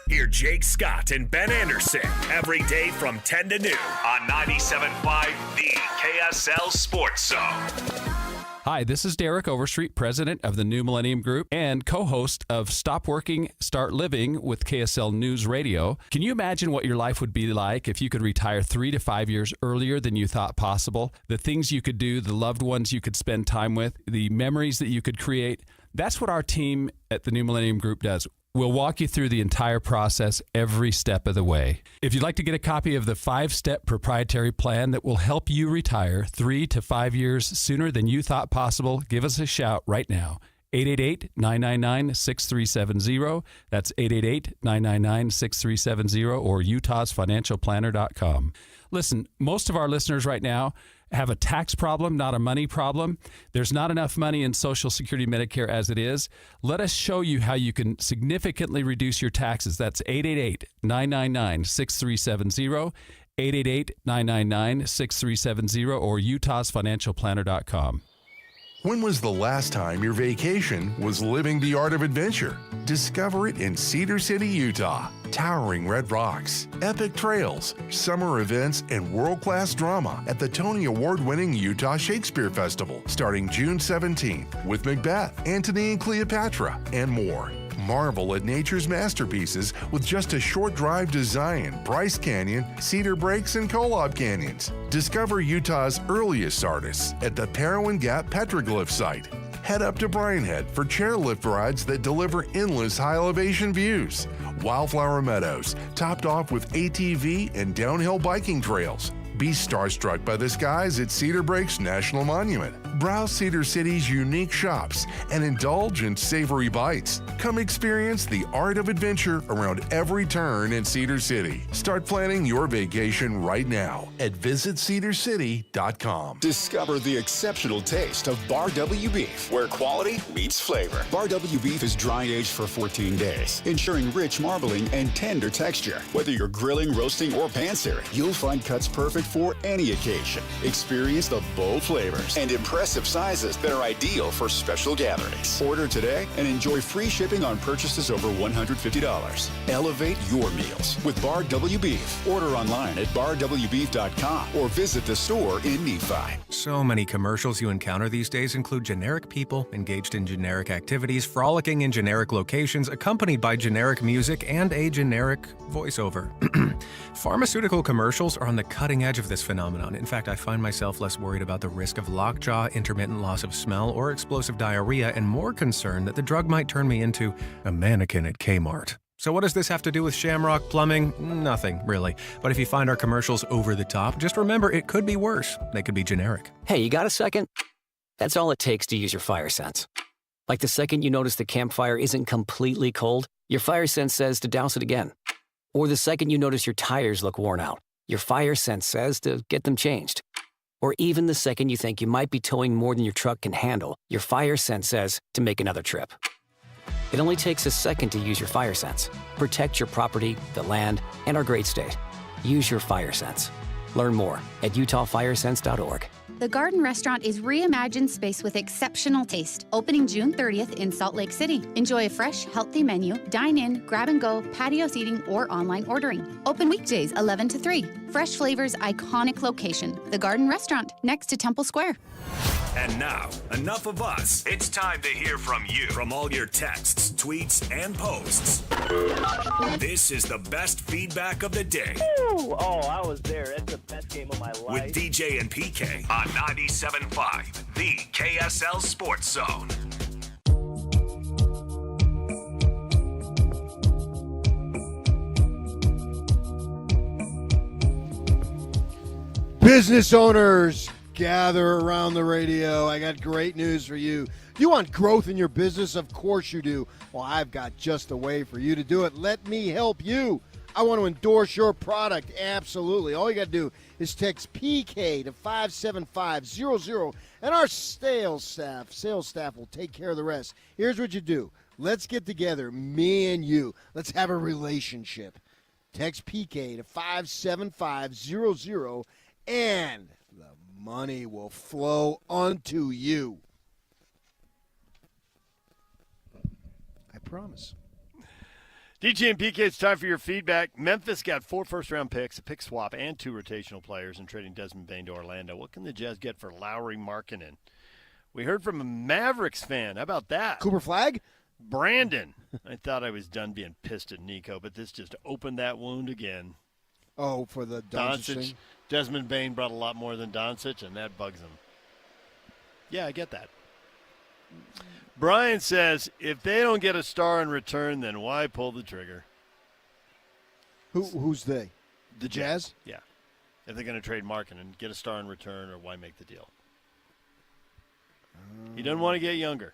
Hear Jake Scott and Ben Anderson every day from 10 to noon on 97.5 The KSL Sports Zone. Hi, this is Derek Overstreet, president of the New Millennium Group and co-host of Stop Working, Start Living with KSL News Radio. Can you imagine what your life would be like if you could retire 3 to 5 years earlier than you thought possible? The things you could do, the loved ones you could spend time with, the memories that you could create. That's what our team at the New Millennium Group does. We'll walk you through the entire process every step of the way. If you'd like to get a copy of the 5-step proprietary plan that will help you retire 3 to 5 years sooner than you thought possible, give us a shout right now. 888-999-6370. That's 888-999-6370 or utahsfinancialplanner.com. Listen, most of our listeners right now have a tax problem, not a money problem. There's not enough money in Social Security Medicare as it is. Let us show you how you can significantly reduce your taxes. That's 888-999-6370, 888-999-6370, or utahsfinancialplanner.com. When was the last time your vacation was living the art of adventure? Discover it in Cedar City, Utah. Towering red rocks, epic trails, summer events, and world-class drama at the Tony Award-winning Utah Shakespeare Festival starting June 17th with Macbeth, Antony and Cleopatra, and more. Marvel at nature's masterpieces with just a short drive to Zion, Bryce Canyon, Cedar Breaks, and Kolob Canyons. Discover Utah's earliest artists at the Parowan Gap Petroglyph site. Head up to Bryan Head for chairlift rides that deliver endless high-elevation views. Wildflower Meadows, topped off with ATV and downhill biking trails. Be starstruck by the skies at Cedar Breaks National Monument. Browse Cedar City's unique shops and indulge in savory bites. Come experience the art of adventure around every turn in Cedar City. Start planning your vacation right now at visitcedarcity.com. Discover the exceptional taste of Bar W beef, where quality meets flavor. Bar W beef is dry aged for 14 days, ensuring rich marbling and tender texture. Whether you're grilling, roasting, or pan-searing, you'll find cuts perfect for any occasion. Experience the bold flavors and impress impressive sizes that are ideal for special gatherings. Order today and enjoy free shipping on purchases over $150. Elevate your meals with Bar W Beef. Order online at barwbeef.com or visit the store in Nephi. So many commercials you encounter these days include generic people engaged in generic activities, frolicking in generic locations, accompanied by generic music and a generic voiceover. Pharmaceutical commercials are on the cutting edge of this phenomenon. In fact, I find myself less worried about the risk of lockjaw, intermittent loss of smell, or explosive diarrhea, and more concerned that the drug might turn me into a mannequin at Kmart. So what does this have to do with Shamrock Plumbing? Nothing, really. But if you find our commercials over the top, just remember it could be worse. They could be generic. Hey, you got a second? That's all it takes to use your fire sense. Like the second you notice the campfire isn't completely cold, your fire sense says to douse it again. Or the second you notice your tires look worn out, your fire sense says to get them changed. Or even the second you think you might be towing more than your truck can handle, your fire sense says to make another trip. It only takes a second to use your fire sense. Protect your property, the land, and our great state. Use your fire sense. Learn more at utahfiresense.org. The Garden Restaurant is reimagined space with exceptional taste. Opening June 30th in Salt Lake City. Enjoy a fresh, healthy menu, dine in, grab and go, patio seating, or online ordering. Open weekdays 11 to 3. Fresh flavors, iconic location. The Garden Restaurant, next to Temple Square. And now, enough of us. It's time to hear from you. From all your texts, tweets, and posts. This is the best feedback of the day. Ooh, I was there. It's the best game of my life. With DJ and PK on 97.5, the KSL Sports Zone. Business owners, gather around the radio. I got great news for you. You want growth in your business? Of course you do. Well, I've got just a way for you to do it. Let me help you. I want to endorse your product. Absolutely. All you got to do is text PK to 57500, and our sales staff will take care of the rest. Here's what you do. Let's get together, me and you. Let's have a relationship. Text PK to 57500, and the money will flow unto you. I promise. DJ and PK, it's time for your feedback. Memphis got 4 first-round picks, a pick swap, and 2 rotational players in trading Desmond Bain to Orlando. What can the Jazz get for Lauri Markkanen? We heard from a Mavericks fan. How about that? Cooper Flagg? Brandon. I thought I was done being pissed at Nico, but this just opened that wound again. Oh, for the Doncic thing? Desmond Bain brought a lot more than Doncic, and that bugs him. Yeah, I get that. Brian says, if they don't get a star in return, then why pull the trigger? Who's they? The Jazz? Yeah. If they're going to trade Markkanen and get a star in return, or why make the deal? He doesn't want to get younger.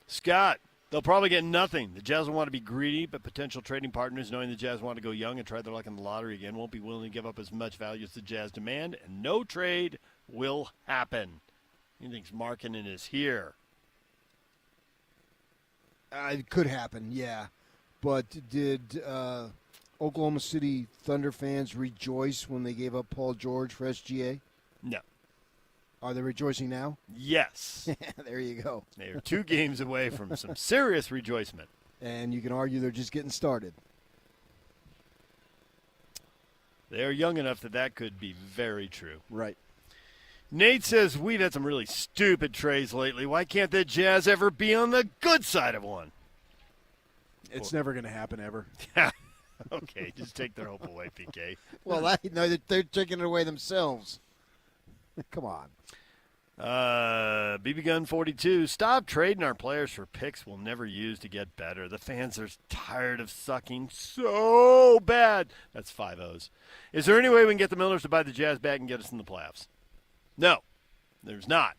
Scott, they'll probably get nothing. The Jazz will want to be greedy, but potential trading partners, knowing the Jazz want to go young and try their luck in the lottery again, won't be willing to give up as much value as the Jazz demand, and no trade will happen. He thinks Markkanen is here. It could happen, yeah. But did Oklahoma City Thunder fans rejoice when they gave up Paul George for SGA? No. Are they rejoicing now? Yes. There you go. They are 2 games away from some serious rejoicement. And you can argue they're just getting started. They are young enough that could be very true. Right. Nate says, we've had some really stupid trades lately. Why can't the Jazz ever be on the good side of one? It's never going to happen ever. Okay, just take their hope away, PK. Well, they're taking it away themselves. Come on. BB Gun 42, stop trading our players for picks we'll never use to get better. The fans are tired of sucking so bad. That's 5 O's. Is there any way we can get the Millers to buy the Jazz back and get us in the playoffs? No, there's not.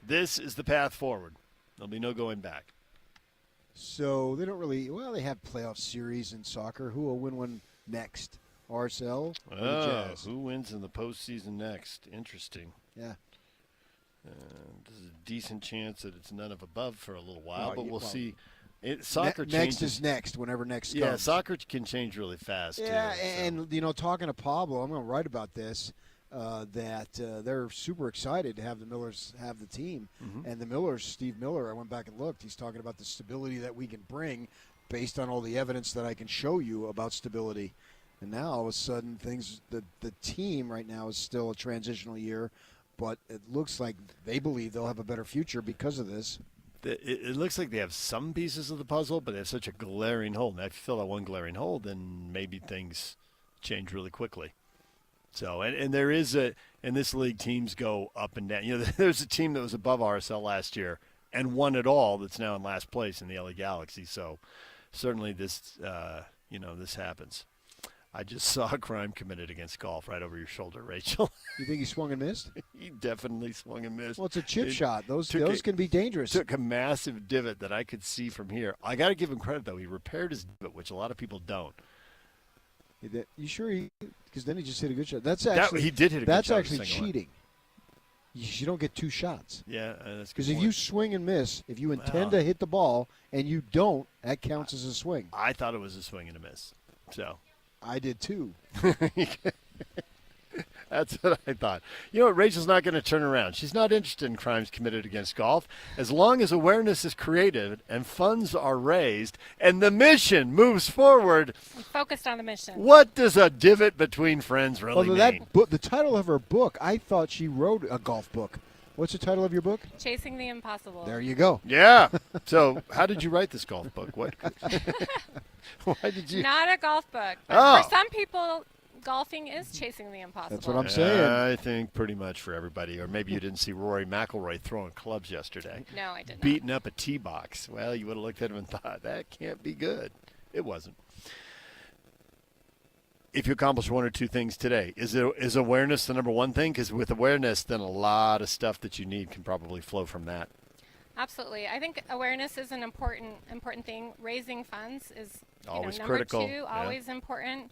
This is the path forward. There'll be no going back. So they don't really – well, they have playoff series in soccer. Who will win one next? RSL or the Jazz? Who wins in the postseason next? Interesting. Yeah. This is a decent chance that it's none of above for a little while, but we'll see. Soccer next is next whenever next comes. Yeah, soccer can change really fast. Yeah, too, and talking to Pablo, I'm going to write about this. that they're super excited to have the Millers have the team. Mm-hmm. And the Millers, Steve Miller, I went back and looked. He's talking about the stability that we can bring based on all the evidence that I can show you about stability. And now all of a sudden the team right now is still a transitional year, but it looks like they believe they'll have a better future because of this. It looks like they have some pieces of the puzzle, but they have such a glaring hole. And if you fill that one glaring hole, then maybe things change really quickly. So, and there is in this league, teams go up and down. You know, there's a team that was above RSL last year and won it all that's now in last place in the LA Galaxy. So certainly this, this happens. I just saw a crime committed against golf right over your shoulder, Rachel. You think he swung and missed? He definitely swung and missed. Well, it's a chip shot. Those can be dangerous. Took a massive divot that I could see from here. I got to give him credit, though. He repaired his divot, which a lot of people don't. You sure because then he just hit a good shot. That's actually he did hit a good shot. That's actually cheating. You don't get 2 shots. Yeah, that's because if you swing and miss, if you intend to hit the ball and you don't, that counts as a swing. I thought it was a swing and a miss. So I did too. That's what I thought. You know what? Rachel's not going to turn around. She's not interested in crimes committed against golf. As long as awareness is created and funds are raised and the mission moves forward. I'm focused on the mission. What does a divot between friends really mean? The title of her book, I thought she wrote a golf book. What's the title of your book? Chasing the Impossible. There you go. Yeah. So how did you write this golf book? What? Why did you? Not a golf book. But for some people, golfing is chasing the impossible. That's what I'm saying. I think pretty much for everybody. Or maybe you didn't see Rory McIlroy throwing clubs yesterday. No, I didn't. Beating up a tee box. Well, you would have looked at him and thought, that can't be good. It wasn't. If you accomplish one or two things today, is awareness the number one thing? Because with awareness, then a lot of stuff that you need can probably flow from that. Absolutely. I think awareness is an important thing. Raising funds is always number critical. 2, always important.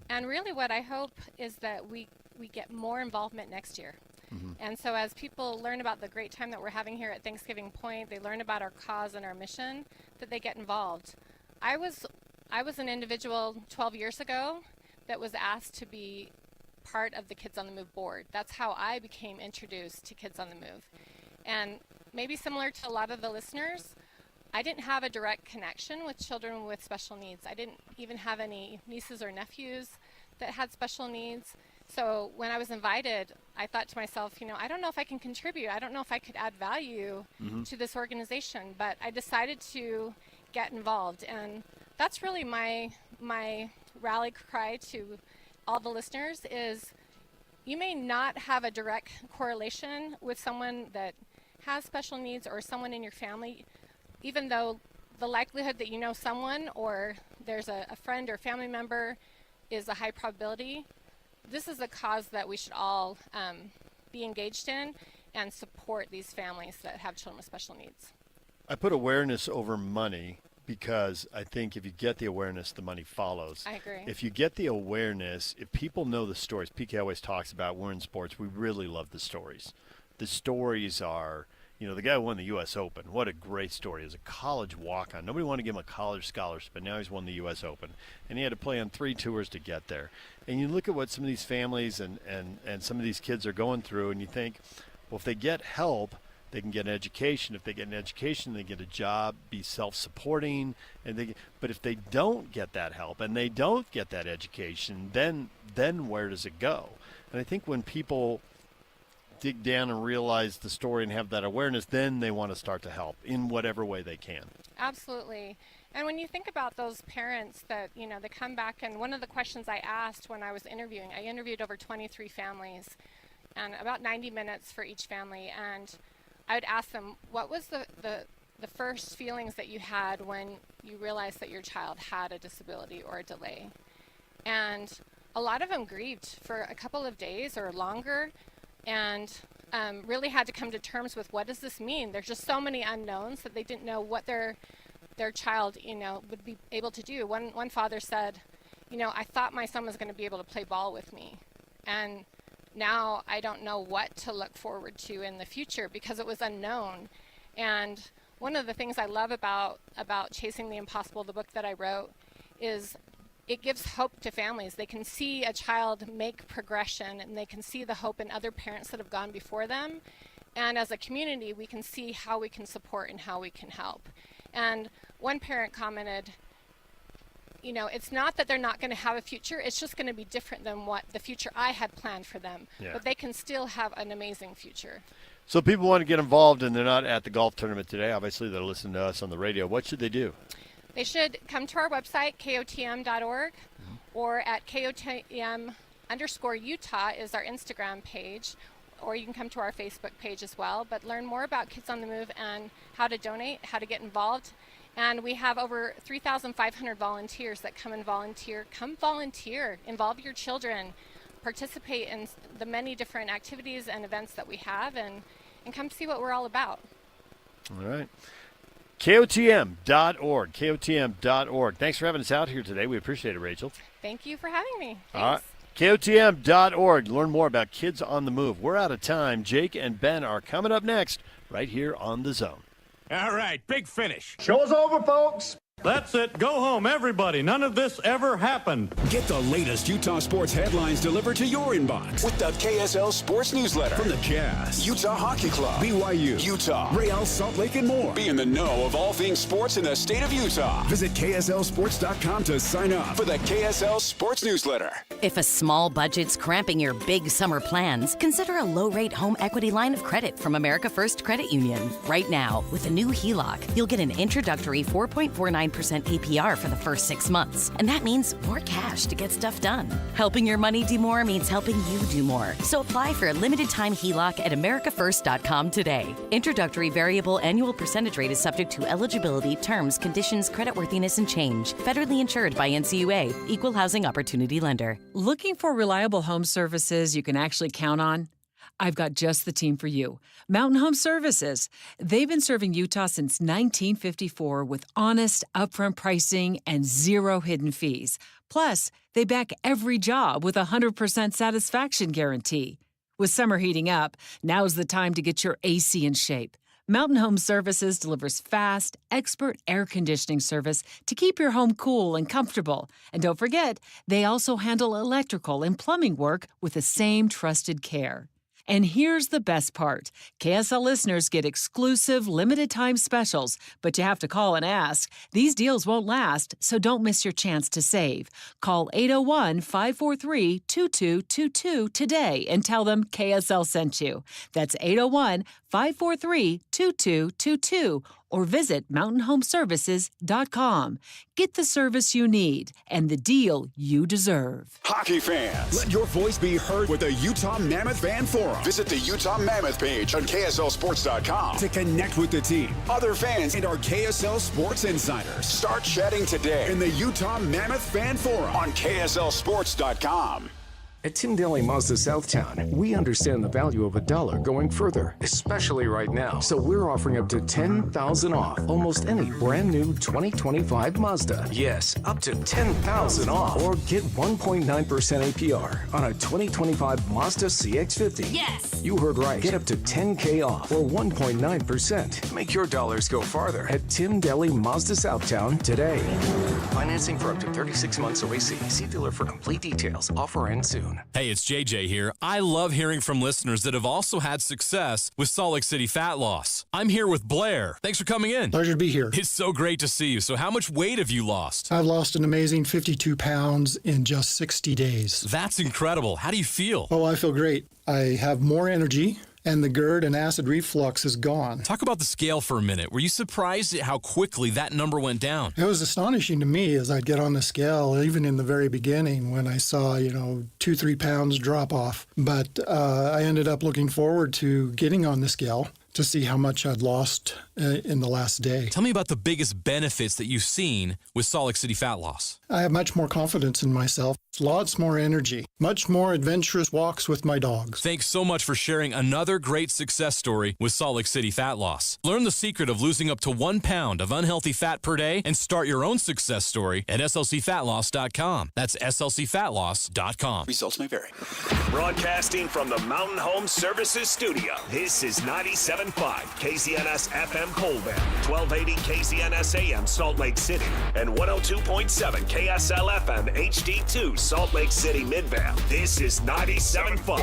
And really what I hope is that we get more involvement next year. Mm-hmm. And so as people learn about the great time that we're having here at Thanksgiving Point, they learn about our cause and our mission, that they get involved. I was an individual 12 years ago that was asked to be part of the Kids on the Move board. That's how I became introduced to Kids on the Move. And maybe similar to a lot of the listeners, I didn't have a direct connection with children with special needs. I didn't even have any nieces or nephews that had special needs. So when I was invited, I thought to myself, I don't know if I can contribute. I don't know if I could add value to this organization, but I decided to get involved. And that's really my rally cry to all the listeners is you may not have a direct correlation with someone that has special needs or someone in your family, even though the likelihood that you know someone or there's a friend or family member is a high probability. This is a cause that we should all be engaged in and support these families that have children with special needs. I put awareness over money because I think if you get the awareness, the money follows. I agree. If you get the awareness, if people know the stories, PK always talks about, we're in sports, we really love the stories. The stories are, the guy who won the U.S. Open, what a great story. As a college walk-on. Nobody wanted to give him a college scholarship, but now he's won the U.S. Open. And he had to play on 3 tours to get there. And you look at what some of these families and some of these kids are going through, and you think, well, if they get help, they can get an education. If they get an education, they get a job, be self-supporting. But if they don't get that help and they don't get that education, then where does it go? And I think when people dig down and realize the story and have that awareness, then they want to start to help in whatever way they can. Absolutely. And when you think about those parents that, they come back, and one of the questions I asked when I was interviewing, I interviewed over 23 families and about 90 minutes for each family. And I would ask them, what was the first feelings that you had when you realized that your child had a disability or a delay? And a lot of them grieved for a couple of days or longer and really had to come to terms with, what does this mean? There's just so many unknowns that they didn't know what their child, would be able to do. One father said, I thought my son was going to be able to play ball with me. And now I don't know what to look forward to in the future because it was unknown. And one of the things I love about Chasing the Impossible, the book that I wrote, is it gives hope to families. They can see a child make progression, and they can see the hope in other parents that have gone before them. And as a community, we can see how we can support and how we can help. And one parent commented, you know, it's not that they're not going to have a future, it's just going to be different than what the future I had planned for them. Yeah. But they can still have an amazing future. So people want to get involved and they're not at the golf tournament today. Obviously, they're listening to us on the radio. What should they do? They should come to our website, kotm.org, or at KOTM_Utah is our Instagram page, or you can come to our Facebook page as well. But learn more about Kids on the Move and how to donate, how to get involved. And we have over 3,500 volunteers that come and volunteer. Come volunteer, involve your children, participate in the many different activities and events that we have, and come see what we're all about. All right. KOTM.org. KOTM.org. Thanks for having us out here today. We appreciate it, Rachel. Thank you for having me. Thanks. All right. KOTM.org. Learn more about Kids on the Move. We're out of time. Jake and Ben are coming up next right here on The Zone. All right, big finish. Show's over, folks. That's it. Go home, everybody. None of this ever happened. Get the latest Utah sports headlines delivered to your inbox with the KSL Sports Newsletter. From the Jazz, Utah Hockey Club, BYU, Utah, Real Salt Lake, and more. Be in the know of all things sports in the state of Utah. Visit KSLSports.com to sign up for the KSL Sports Newsletter. If a small budget's cramping your big summer plans, consider a low-rate home equity line of credit from America First Credit Union. Right now, with a new HELOC, you'll get an introductory 4.49% APR for the first 6 months. And that means more cash to get stuff done. Helping your money do more means helping you do more. So apply for a limited-time HELOC at americafirst.com today. Introductory variable annual percentage rate is subject to eligibility, terms, conditions, creditworthiness, and change. Federally insured by NCUA. Equal Housing Opportunity Lender. Looking for reliable home services you can actually count on? I've got just the team for you. Mountain Home Services. They've been serving Utah since 1954 with honest, upfront pricing and zero hidden fees. Plus, they back every job with a 100% satisfaction guarantee. With summer heating up, now's the time to get your AC in shape. Mountain Home Services delivers fast, expert air conditioning service to keep your home cool and comfortable. And don't forget, they also handle electrical and plumbing work with the same trusted care. And here's the best part. KSL listeners get exclusive limited-time specials, but you have to call and ask. These deals won't last, so don't miss your chance to save. Call 801-543-2222 today and tell them KSL sent you. That's 801-543-2222 or visit mountainhomeservices.com. Get the service you need and the deal you deserve. Hockey fans, let your voice be heard with the Utah Mammoth Fan Forum. Visit the Utah Mammoth page on KSLSports.com to connect with the team, other fans, and our KSL Sports insiders. Start chatting today in the Utah Mammoth Fan Forum on KSLSports.com. At Tim Daly Mazda Southtown, we understand the value of $1 going further, especially right now. So we're offering up to $10,000 off almost any brand new 2025 Mazda. Yes, up to $10,000 off. Or get 1.9% APR on a 2025 Mazda CX-50. Yes! You heard right. Get up to $10K off or 1.9%. Make your dollars go farther at Tim Daly Mazda Southtown today. Financing for up to 36 months OAC. See dealer for complete details. Offer ends soon. Hey, it's JJ here. I love hearing from listeners that have also had success with Salt Lake City fat loss. I'm here with Blair. Thanks for coming in. Pleasure to be here. It's so great to see you. So how much weight have you lost? I've lost an amazing 52 pounds in just 60 days. That's incredible. How do you feel? Oh, I feel great. I have more energy, and the GERD and acid reflux is gone. Talk about the scale for a minute. Were you surprised at how quickly that number went down? It was astonishing to me as I'd get on the scale, even in the very beginning when I saw, 2-3 pounds drop off. But I ended up looking forward to getting on the scale to see how much I'd lost in the last day. Tell me about the biggest benefits that you've seen with Salt Lake City fat loss. I have much more confidence in myself, lots more energy, much more adventurous walks with my dogs. Thanks so much for sharing another great success story with Salt Lake City fat loss. Learn the secret of losing up to 1 pound of unhealthy fat per day and start your own success story at slcfatloss.com. That's slcfatloss.com. Results may vary. Broadcasting from the Mountain Home Services Studio, this is 97.5 97.5 KZNS FM Cold Bend, 1280 KZNS AM Salt Lake City, and 102.7 KSL FM HD2 Salt Lake City Midvale. This is 97.5,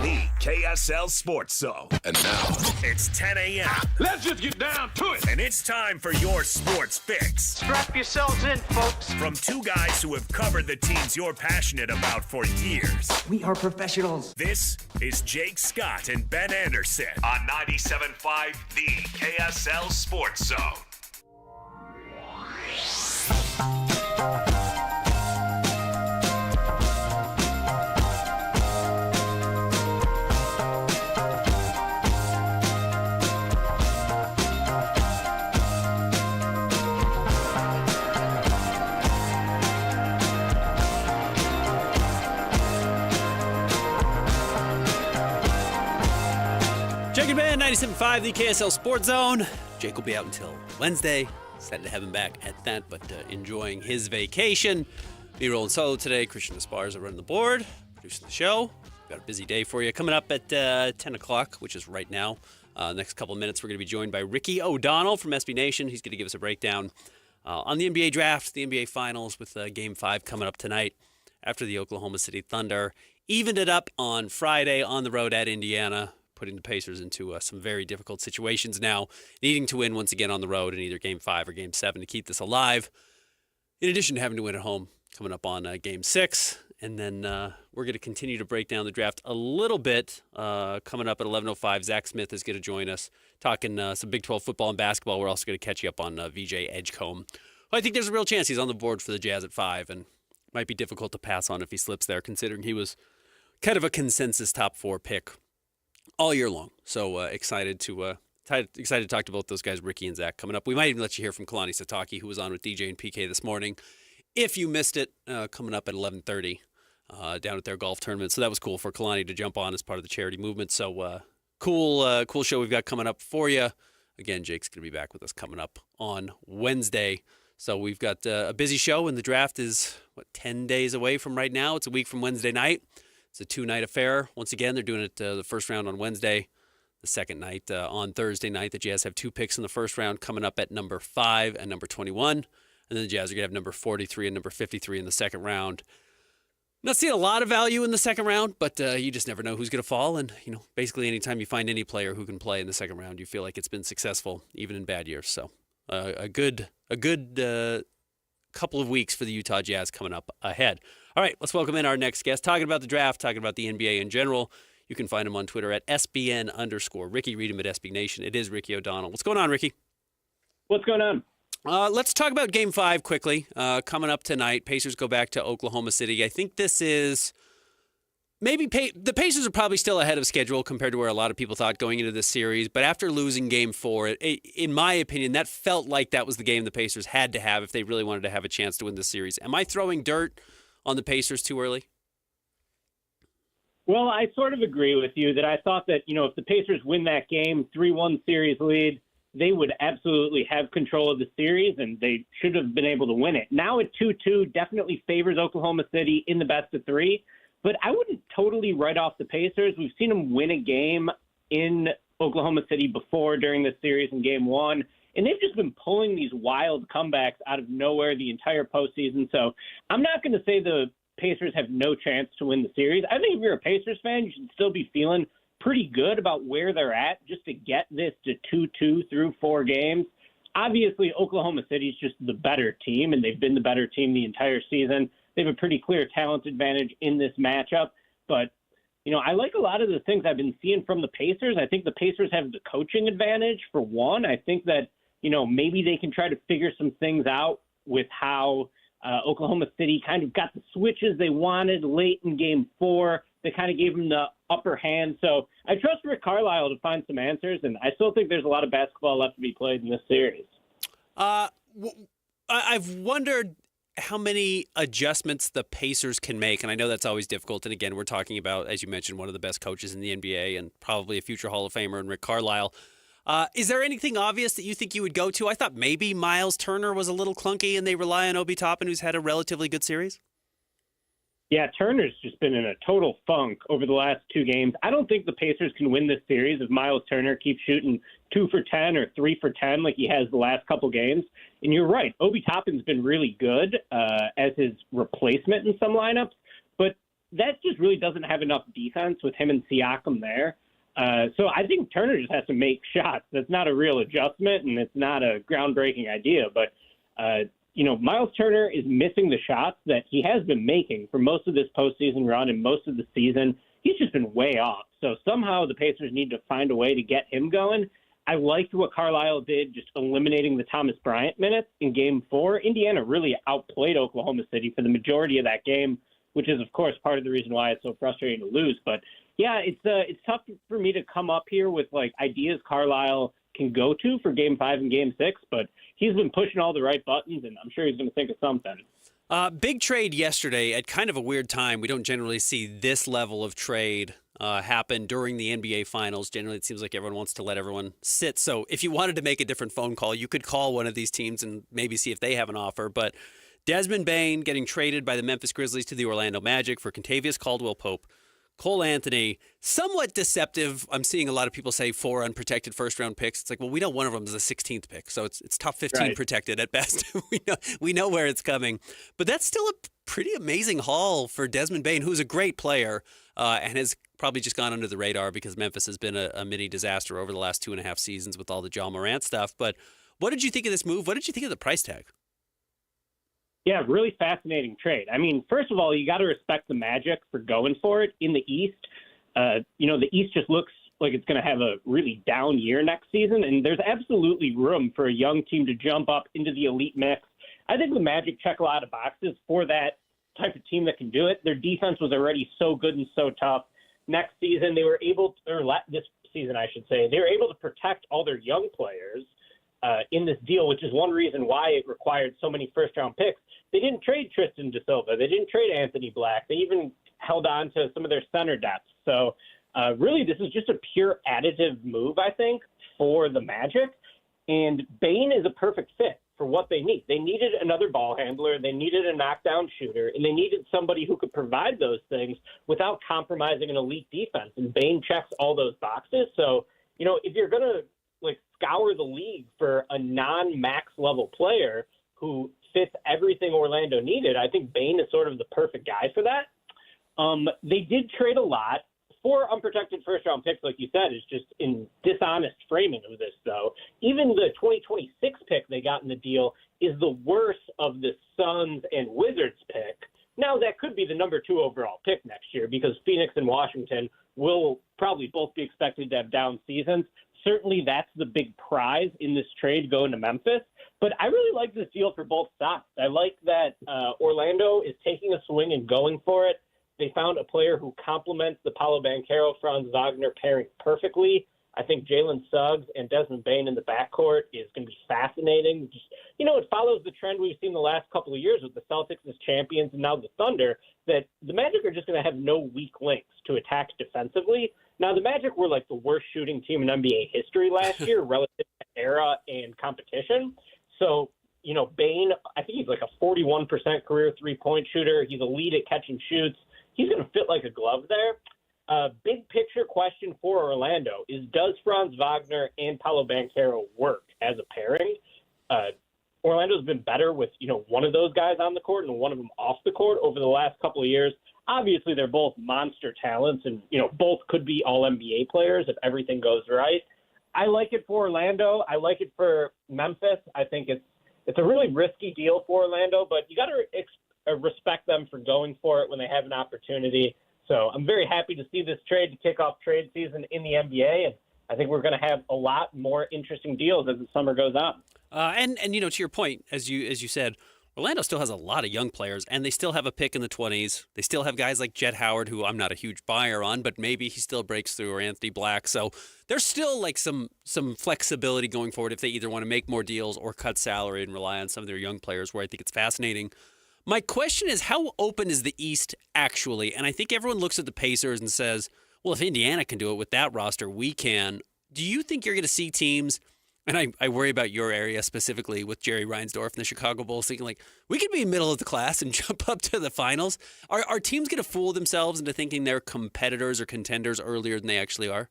the KSL Sports Zone. And now it's 10 a.m. Let's just get down to it. And it's time for your sports fix. Strap yourselves in, folks. From two guys who have covered the teams you're passionate about for years. We are professionals. This is Jake Scott and Ben Anderson on 97.5, the KSL Sports Zone. Jake and Ben, 97.5, the KSL Sports Zone. Jake will be out until Wednesday. Excited to have him back at that, but enjoying his vacation. Me rolling solo today. Christian Esparza running the board, producing the show. Got a busy day for you. Coming up at 10 o'clock, which is right now. Next couple of minutes, we're going to be joined by Ricky O'Donnell from SB Nation. He's going to give us a breakdown on the NBA draft, the NBA Finals, with Game 5 coming up tonight after the Oklahoma City Thunder evened it up on Friday on the road at Indiana, putting the Pacers into some very difficult situations now, needing to win once again on the road in either Game 5 or Game 7 to keep this alive, in addition to having to win at home coming up on Game 6. And then we're going to continue to break down the draft a little bit. Coming up at 11:05, Zach Smith is going to join us, talking some Big 12 football and basketball. We're also going to catch you up on VJ Edgecombe. Well, I think there's a real chance he's on the board for the Jazz at 5, and might be difficult to pass on if he slips there, considering he was kind of a consensus top 4 pick all year long. So excited to talk to both those guys, Ricky and Zach, coming up. We might even let you hear from Kalani Sitake, who was on with DJ and PK this morning. If you missed it, coming up at 11:30 down at their golf tournament. So that was cool for Kalani to jump on as part of the charity movement. So cool show we've got coming up for you. Again, Jake's going to be back with us coming up on Wednesday. So we've got a busy show, and the draft is, 10 days away from right now. It's a week from Wednesday night. It's a 2-night affair. Once again, they're doing it the first round on Wednesday, the second night on Thursday night. The Jazz have 2 picks in the first round coming up at number 5 and number 21. And then the Jazz are going to have number 43 and number 53 in the second round. Not seeing a lot of value in the second round, but you just never know who's going to fall. And, basically anytime you find any player who can play in the second round, you feel like it's been successful, even in bad years. So a good couple of weeks for the Utah Jazz coming up ahead. All right, let's welcome in our next guest, talking about the draft, talking about the NBA in general. You can find him on Twitter at SBN_Ricky. Read him at SB Nation. It is Ricky O'Donnell. What's going on, Ricky? What's going on? Let's talk about Game 5 quickly. Coming up tonight, Pacers go back to Oklahoma City. I think this is maybe the Pacers are probably still ahead of schedule compared to where a lot of people thought going into this series. But after losing Game 4, in my opinion, that felt like that was the game the Pacers had to have if they really wanted to have a chance to win this series. Am I throwing dirt on the Pacers too early? Well, I sort of agree with you that I thought that, if the Pacers win that game, 3-1 series lead, they would absolutely have control of the series, and they should have been able to win it. Now at 2-2 definitely favors Oklahoma City in the best of 3, but I wouldn't totally write off the Pacers. We've seen them win a game in Oklahoma City before during this series in Game 1, and they've just been pulling these wild comebacks out of nowhere the entire postseason. So I'm not going to say the Pacers have no chance to win the series. I think if you're a Pacers fan, you should still be feeling pretty good about where they're at just to get this to 2-2 through 4 games. Obviously, Oklahoma City is just the better team, and they've been the better team the entire season. They have a pretty clear talent advantage in this matchup. But, I like a lot of the things I've been seeing from the Pacers. I think the Pacers have the coaching advantage, for one. I think that, maybe they can try to figure some things out with how Oklahoma City kind of got the switches they wanted late in Game 4. They kind of gave them the upper hand. So I trust Rick Carlisle to find some answers, and I still think there's a lot of basketball left to be played in this series. I've wondered how many adjustments the Pacers can make, and I know that's always difficult. And again, we're talking about, as you mentioned, one of the best coaches in the NBA and probably a future Hall of Famer in Rick Carlisle. Is there anything obvious that you think you would go to? I thought maybe Miles Turner was a little clunky, and they rely on Obi Toppin, who's had a relatively good series. Yeah, Turner's just been in a total funk over the last two games. I don't think the Pacers can win this series if Miles Turner keeps shooting 2 for 10 or 3 for 10 like he has the last couple games. And you're right, Obi Toppin's been really good as his replacement in some lineups, but that just really doesn't have enough defense with him and Siakam there. So I think Turner just has to make shots. That's not a real adjustment, and it's not a groundbreaking idea, but Miles Turner is missing the shots that he has been making for most of this postseason run and most of the season. He's just been way off. So somehow the Pacers need to find a way to get him going. I liked what Carlisle did, just eliminating the Thomas Bryant minutes in Game 4. Indiana really outplayed Oklahoma City for the majority of that game, which is, of course, part of the reason why it's so frustrating to lose. But, yeah, it's tough for me to come up here with, ideas Carlisle can go to for Game 5 and Game 6, but he's been pushing all the right buttons, and I'm sure he's going to think of something. Big trade yesterday at kind of a weird time. We don't generally see this level of trade happen during the NBA Finals. Generally, it seems like everyone wants to let everyone sit. So if you wanted to make a different phone call, you could call one of these teams and maybe see if they have an offer. But Desmond Bane getting traded by the Memphis Grizzlies to the Orlando Magic for Kentavious Caldwell-Pope. Cole Anthony, somewhat deceptive. I'm seeing a lot of people say 4 unprotected first-round picks. It's like, well, we know one of them is a 16th pick, so it's top 15 right. protected at best. we know where it's coming. But that's still a pretty amazing haul for Desmond Bane, who's a great player and has probably just gone under the radar because Memphis has been a mini disaster over the last 2.5 seasons with all the Ja Morant stuff. But what did you think of this move? What did you think of the price tag? Yeah, really fascinating trade. I mean, first of all, you got to respect the Magic for going for it in the East. The East just looks like it's going to have a really down year next season, and there's absolutely room for a young team to jump up into the elite mix. I think the Magic check a lot of boxes for that type of team that can do it. Their defense was already so good and so tough. Next season, they were able to, or this season, I should say, they were able to protect all their young players in this deal, which is one reason why it required so many first-round picks. They didn't trade Tristan da Silva. They didn't trade Anthony Black. They even held on to some of their center depth. So really, this is just a pure additive move, I think, for the Magic. And Bane is a perfect fit for what they need. They needed another ball handler. They needed a knockdown shooter. And they needed somebody who could provide those things without compromising an elite defense. And Bane checks all those boxes. So, if you're going to scour the league for a non-max level player who fits everything Orlando needed, I think Bane is sort of the perfect guy for that. They did trade a lot. 4 unprotected first-round picks, like you said, is just in dishonest framing of this, though. Even the 2026 pick they got in the deal is the worst of the Suns and Wizards pick. Now, that could be the number 2 overall pick next year because Phoenix and Washington will probably both be expected to have down seasons. Certainly, that's the big prize in this trade going to Memphis. But I really like this deal for both sides. I like that Orlando is taking a swing and going for it. They found a player who complements the Paolo Banchero-Franz Wagner pairing perfectly. I think Jalen Suggs and Desmond Bane in the backcourt is going to be fascinating. Just, it follows the trend we've seen the last couple of years with the Celtics as champions and now the Thunder, that the Magic are just going to have no weak links to attack defensively. Now, the Magic were the worst shooting team in NBA history last year relative to era and competition. So, Bane, I think he's a 41% career three-point shooter. He's elite at catch and shoots. He's going to fit like a glove there. Big picture question for Orlando is, does Franz Wagner and Paolo Banchero work as a pairing? Orlando's been better with, one of those guys on the court and one of them off the court over the last couple of years. Obviously, they're both monster talents and, both could be all-NBA players if everything goes right. I like it for Orlando. I like it for Memphis. I think it's a really risky deal for Orlando, but you got to respect them for going for it when they have an opportunity. So I'm very happy to see this trade to kick off trade season in the NBA, and I think we're going to have a lot more interesting deals as the summer goes on. And to your point, as you said, Orlando still has a lot of young players, and they still have a pick in the 20s. They still have guys like Jet Howard, who I'm not a huge buyer on, but maybe he still breaks through, or Anthony Black. So there's still some flexibility going forward if they either want to make more deals or cut salary and rely on some of their young players, where I think it's fascinating. My question is, how open is the East actually? And I think everyone looks at the Pacers and says, well, if Indiana can do it with that roster, we can. Do you think you're going to see teams And I worry about your area specifically with Jerry Reinsdorf and the Chicago Bulls thinking like, we could be middle of the class and jump up to the finals. Are teams going to fool themselves into thinking they're competitors or contenders earlier than they actually are?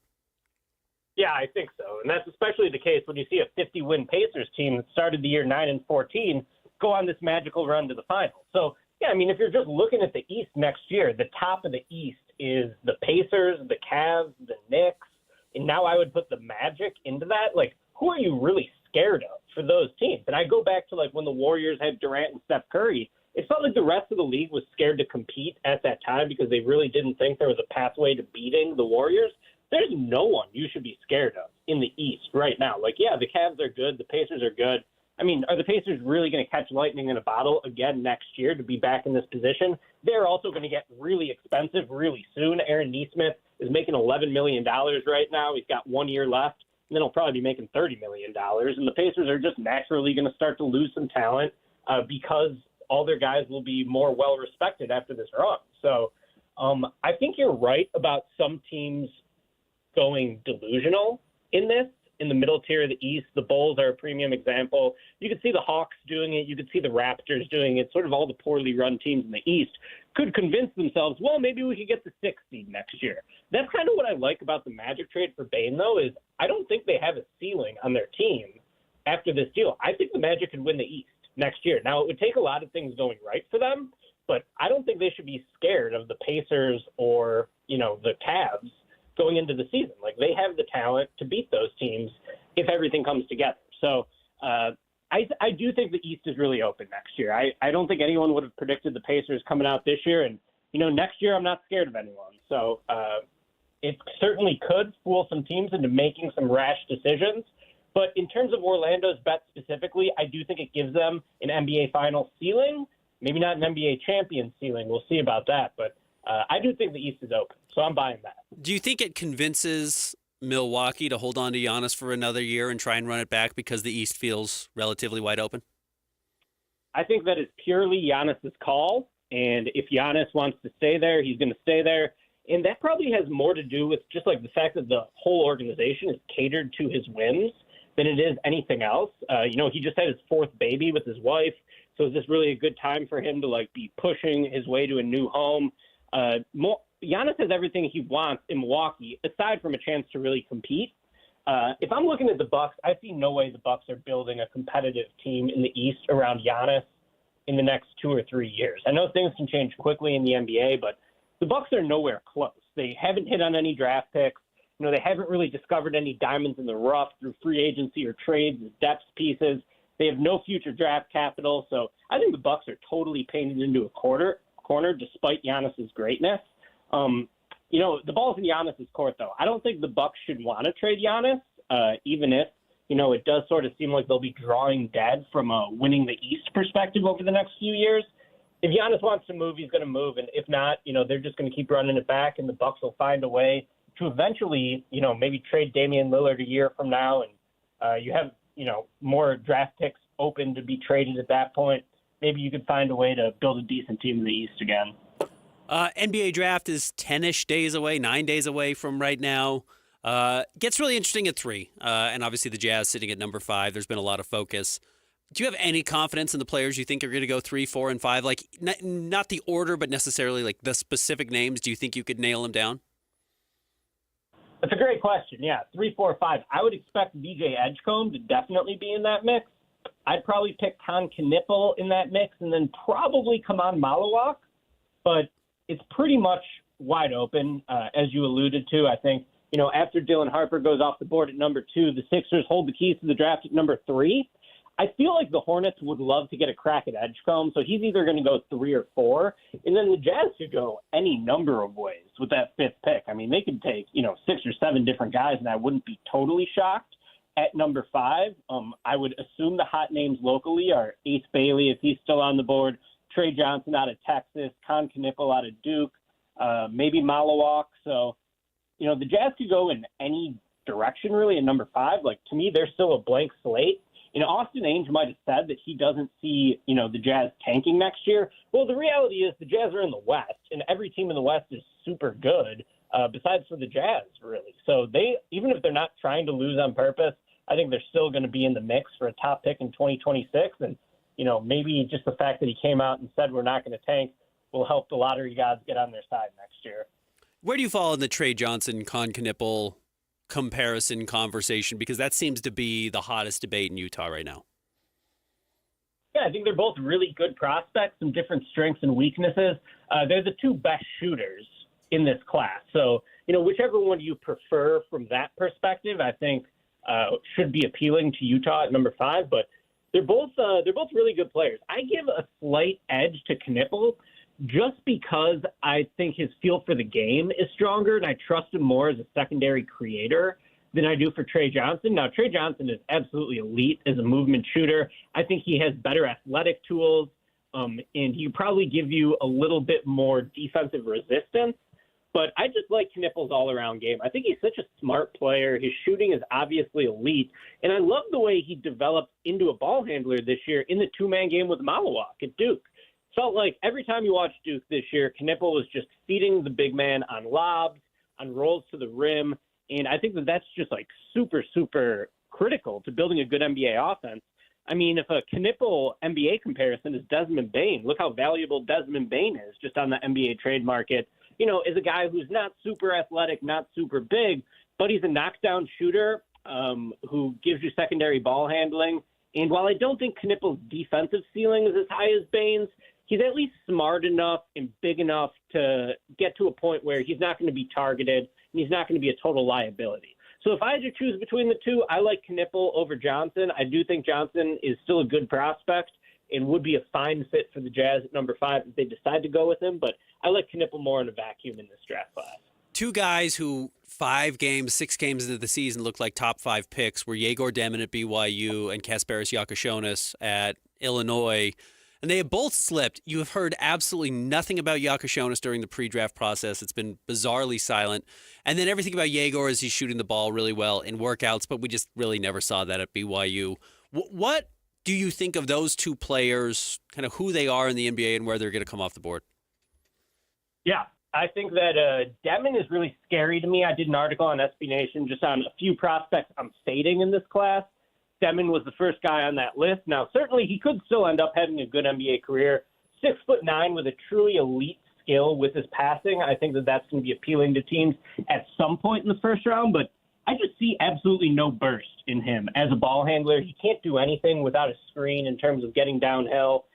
Yeah, I think so. And that's especially the case when you see a 50-win Pacers team that started the year 9-14 go on this magical run to the finals. So, yeah, I mean, if you're just looking at the East next year, the top of the East is the Pacers, the Cavs, the Knicks, and now I would put the Magic into that. Like, who are you really scared of for those teams? And I go back to, like, when the Warriors had Durant and Steph Curry, it felt like the rest of the league was scared to compete at that time because they really didn't think there was a pathway to beating the Warriors. There's no one you should be scared of in the East right now. Like, yeah, the Cavs are good. The Pacers are good. I mean, are the Pacers really going to catch lightning in a bottle again next year to be back in this position? They're also going to get really expensive really soon. Aaron Nesmith is making $11 million right now. He's got 1 year left, and then he'll probably be making $30 million. And the Pacers are just naturally going to start to lose some talent because all their guys will be more well-respected after this run. So I think you're right about some teams going delusional in this. In the middle tier of the East, the Bulls are a premium example. You could see the Hawks doing it. You could see the Raptors doing it. Sort of all the poorly run teams in the East could convince themselves, well, maybe we could get the 6th seed next year. That's kind of what I like about the Magic trade for Bane, though, is I don't think they have a ceiling on their team after this deal. I think the Magic could win the East next year. Now, it would take a lot of things going right for them, but I don't think they should be scared of the Pacers or, the Cavs going into the season. Like, they have the talent to beat those teams if everything comes together. So I do think the East is really open next year. I don't think anyone would have predicted the Pacers coming out this year. And, next year I'm not scared of anyone. So it certainly could fool some teams into making some rash decisions. But in terms of Orlando's bet specifically, I do think it gives them an NBA Finals ceiling, maybe not an NBA champion ceiling. We'll see about that. But I do think the East is open, so I'm buying that. Do you think it convinces Milwaukee to hold on to Giannis for another year and try and run it back because the East feels relatively wide open? I think that is purely Giannis's call, and if Giannis wants to stay there, he's going to stay there. And that probably has more to do with just like the fact that the whole organization is catered to his wins than it is anything else. He just had his 4th baby with his wife, so is this really a good time for him to be pushing his way to a new home? Giannis has everything he wants in Milwaukee, aside from a chance to really compete. If I'm looking at the Bucks, I see no way the Bucks are building a competitive team in the East around Giannis in the next 2 or 3 years. I know things can change quickly in the NBA, but the Bucks are nowhere close. They haven't hit on any draft picks. They haven't really discovered any diamonds in the rough through free agency or trades as depth pieces. They have no future draft capital. So I think the Bucks are totally painted into a corner despite Giannis's greatness. The ball's in Giannis's court, though. I don't think the Bucks should want to trade Giannis, even if, it does sort of seem like they'll be drawing dead from a winning the East perspective over the next few years. If Giannis wants to move, he's going to move. And if not, they're just going to keep running it back, and the Bucks will find a way to eventually, maybe trade Damian Lillard a year from now. And you have, more draft picks open to be traded at that point. Maybe you could find a way to build a decent team in the East again. NBA draft is 10-ish days away, 9 days away from right now. Gets really interesting at 3. And obviously the Jazz sitting at number 5. There's been a lot of focus. Do you have any confidence in the players you think are going to go 3, 4, and 5? Like, not the order, but necessarily like the specific names. Do you think you could nail them down? That's a great question. Yeah, 3, 4, 5. I would expect BJ Edgecombe to definitely be in that mix. I'd probably pick Con Knipple in that mix, and then probably Kaman Malawak. But it's pretty much wide open, as you alluded to. I think, after Dylan Harper goes off the board at number 2, the Sixers hold the keys to the draft at number 3. I feel like the Hornets would love to get a crack at Edgecombe, so he's either going to go 3 or 4. And then the Jazz could go any number of ways with that 5th pick. I mean, they could take, 6 or 7 different guys, and I wouldn't be totally shocked. At number 5, I would assume the hot names locally are Ace Bailey, if he's still on the board, Trey Johnson out of Texas, Con Knipple out of Duke, maybe Malawak. So, the Jazz could go in any direction, really, at number 5. Like, to me, they're still a blank slate. Austin Ainge might have said that he doesn't see, the Jazz tanking next year. Well, the reality is the Jazz are in the West, and every team in the West is super good, besides for the Jazz, really. So even if they're not trying to lose on purpose, I think they're still going to be in the mix for a top pick in 2026. And, maybe just the fact that he came out and said we're not going to tank will help the lottery gods get on their side next year. Where do you fall in the Trey Johnson, Con Knippel comparison conversation? Because that seems to be the hottest debate in Utah right now. Yeah, I think they're both really good prospects, some different strengths and weaknesses. They're the two best shooters in this class. So, whichever one you prefer from that perspective, I think should be appealing to Utah at number 5. But they're both really good players. I give a slight edge to Knippel just because I think his feel for the game is stronger, and I trust him more as a secondary creator than I do for Trey Johnson. Now, Trey Johnson is absolutely elite as a movement shooter. I think he has better athletic tools, and he probably give you a little bit more defensive resistance. But I just like Knippel's all-around game. I think he's such a smart player. His shooting is obviously elite, and I love the way he developed into a ball handler this year in the two-man game with Malawak at Duke. Felt like every time you watched Duke this year, Knippel was just feeding the big man on lobs, on rolls to the rim, and I think that that's just like super, super critical to building a good NBA offense. I mean, if a Knippel NBA comparison is Desmond Bane, look how valuable Desmond Bane is just on the NBA trade market. Is a guy who's not super athletic, not super big, but he's a knockdown shooter who gives you secondary ball handling. And while I don't think Knippel's defensive ceiling is as high as Bane's, he's at least smart enough and big enough to get to a point where he's not going to be targeted and he's not going to be a total liability. So if I had to choose between the two, I like Knippel over Johnson. I do think Johnson is still a good prospect and would be a fine fit for the Jazz at number 5 if they decide to go with him. But I like Knippel more in a vacuum in this draft class. Two guys who 6 games into the season looked like top 5 picks were Yegor Demin at BYU and Kasparis Yakashonis at Illinois. And they have both slipped. You have heard absolutely nothing about Yakashonis during the pre-draft process. It's been bizarrely silent. And then everything about Yegor is he's shooting the ball really well in workouts, but we just really never saw that at BYU. What do you think of those two players, kind of who they are in the NBA and where they're going to come off the board? Yeah, I think that Demin is really scary to me. I did an article on SB Nation just on a few prospects I'm fading in this class. Demin was the first guy on that list. Now, certainly he could still end up having a good NBA career. 6'9" with a truly elite skill with his passing. I think that that's going to be appealing to teams at some point in the first round, but I just see absolutely no burst in him as a ball handler. He can't do anything without a screen in terms of getting downhill.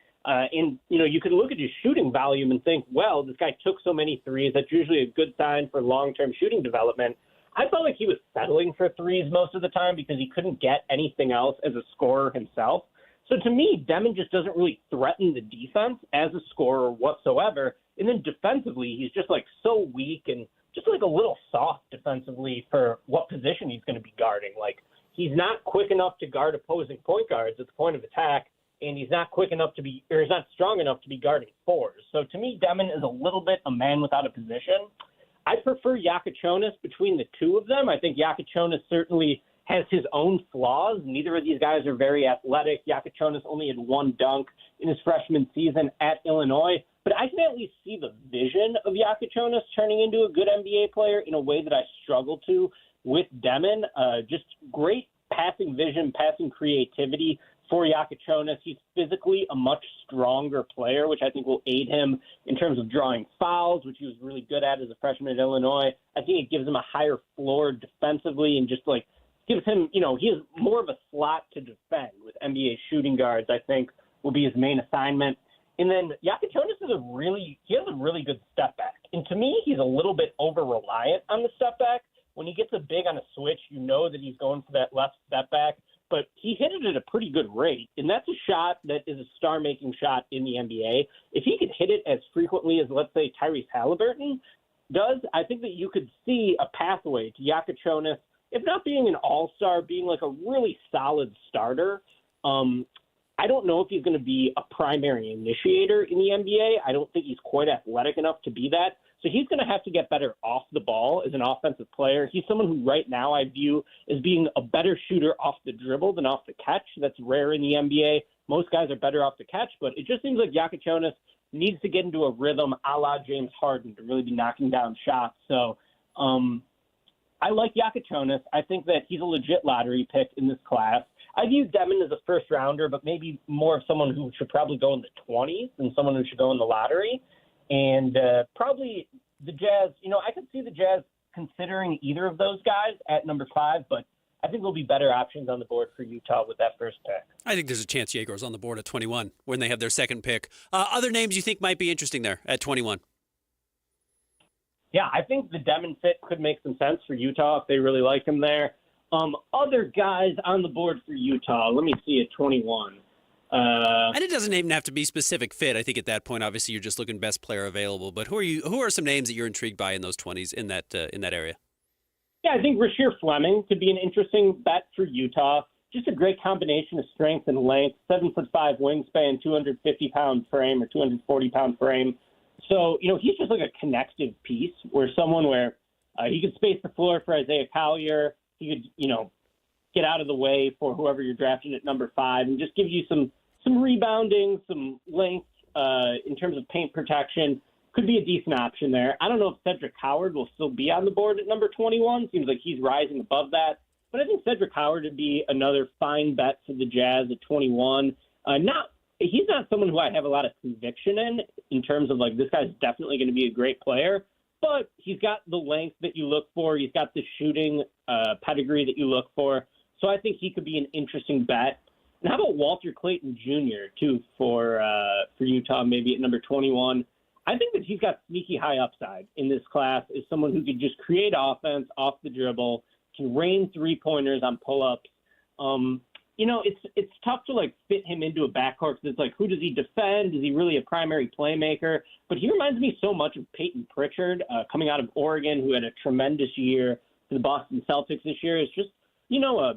You can look at his shooting volume and think, well, this guy took so many threes. That's usually a good sign for long-term shooting development. I felt like he was settling for threes most of the time because he couldn't get anything else as a scorer himself. So to me, Demin just doesn't really threaten the defense as a scorer whatsoever. And then defensively, he's just like so weak and just like a little soft defensively for what position he's going to be guarding. Like he's not quick enough to guard opposing point guards at the point of attack, and he's not quick enough he's not strong enough to be guarding fours. So to me, Demin is a little bit a man without a position. I prefer Yakashonis between the two of them. I think Yakashonis certainly has his own flaws. Neither of these guys are very athletic. Yakashonis only had 1 dunk in his freshman season at Illinois. But I can at least see the vision of Yakashonis turning into a good NBA player in a way that I struggle to with Demin. Just great passing vision, passing creativity for Yakashonis. He's physically a much stronger player, which I think will aid him in terms of drawing fouls, which he was really good at as a freshman at Illinois. I think it gives him a higher floor defensively and just like gives him, he has more of a slot to defend with NBA shooting guards, I think will be his main assignment. And then Yakashonis has a really good step back. And to me, he's a little bit over-reliant on the step back. When he gets a big on a switch, you know that he's going for that left step back. But he hit it at a pretty good rate, and that's a shot that is a star-making shot in the NBA. If he could hit it as frequently as, let's say, Tyrese Halliburton does, I think that you could see a pathway to Yakashonis, if not being an all-star, being like a really solid starter. I don't know if he's going to be a primary initiator in the NBA. I don't think he's quite athletic enough to be that. So he's going to have to get better off the ball as an offensive player. He's someone who right now I view as being a better shooter off the dribble than off the catch. That's rare in the NBA. Most guys are better off the catch, but it just seems like Yakashonis needs to get into a rhythm a la James Harden to really be knocking down shots. So I like Yakachonis. I think that he's a legit lottery pick in this class. I view Demon as a first-rounder, but maybe more of someone who should probably go in the 20s than someone who should go in the lottery. And probably the Jazz, I could see the Jazz considering either of those guys at number 5, but I think there'll be better options on the board for Utah with that first pick. I think there's a chance Jaeger's on the board at 21 when they have their second pick. Other names you think might be interesting there at 21? Yeah, I think the Demon fit could make some sense for Utah if they really like him there. Other guys on the board for Utah, let me see at 21. And it doesn't even have to be specific fit. I think at that point, obviously, you're just looking best player available. But who are some names that you're intrigued by in those 20s in that area? Yeah, I think Rasheer Fleming could be an interesting bet for Utah. Just a great combination of strength and length, 7'5" wingspan, 250-pound frame or 240-pound frame. So, he's just like a connective piece where he could space the floor for Isaiah Collier. He could, get out of the way for whoever you're drafting at number 5 and just give you some rebounding, some length in terms of paint protection. Could be a decent option there. I don't know if Cedric Howard will still be on the board at number 21. Seems like he's rising above that. But I think Cedric Howard would be another fine bet for the Jazz at 21. He's not someone who I have a lot of conviction in terms of this guy's definitely going to be a great player, but he's got the length that you look for. He's got the shooting pedigree that you look for. So I think he could be an interesting bet. And how about Walter Clayton Jr. too for Utah, maybe at number 21? I think that he's got sneaky high upside in this class as someone who could just create offense off the dribble, can rain three-pointers on pull-ups. It's tough to fit him into a backcourt because it's who does he defend? Is he really a primary playmaker? But he reminds me so much of Peyton Pritchard coming out of Oregon, who had a tremendous year for the Boston Celtics this year. It's just, a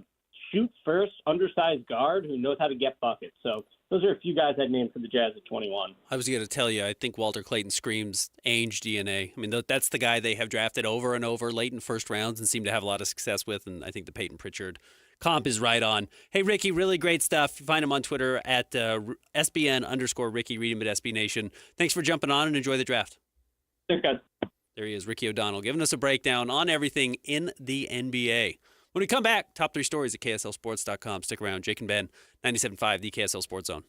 shoot-first, undersized guard who knows how to get buckets. So those are a few guys I'd name for the Jazz at 21. I was going to tell you, I think Walter Clayton screams Ainge DNA. I mean, that's the guy they have drafted over and over late in first rounds and seem to have a lot of success with, and I think the Peyton Pritchard comp is right on. Hey, Ricky, really great stuff. Find him on Twitter at SBN_Ricky. Read him at SB Nation. Thanks for jumping on and enjoy the draft. Thanks, guys. There he is, Ricky O'Donnell, giving us a breakdown on everything in the NBA. When we come back, top 3 stories at KSLSports.com. Stick around. Jake and Ben, 97.5, the KSL Sports Zone.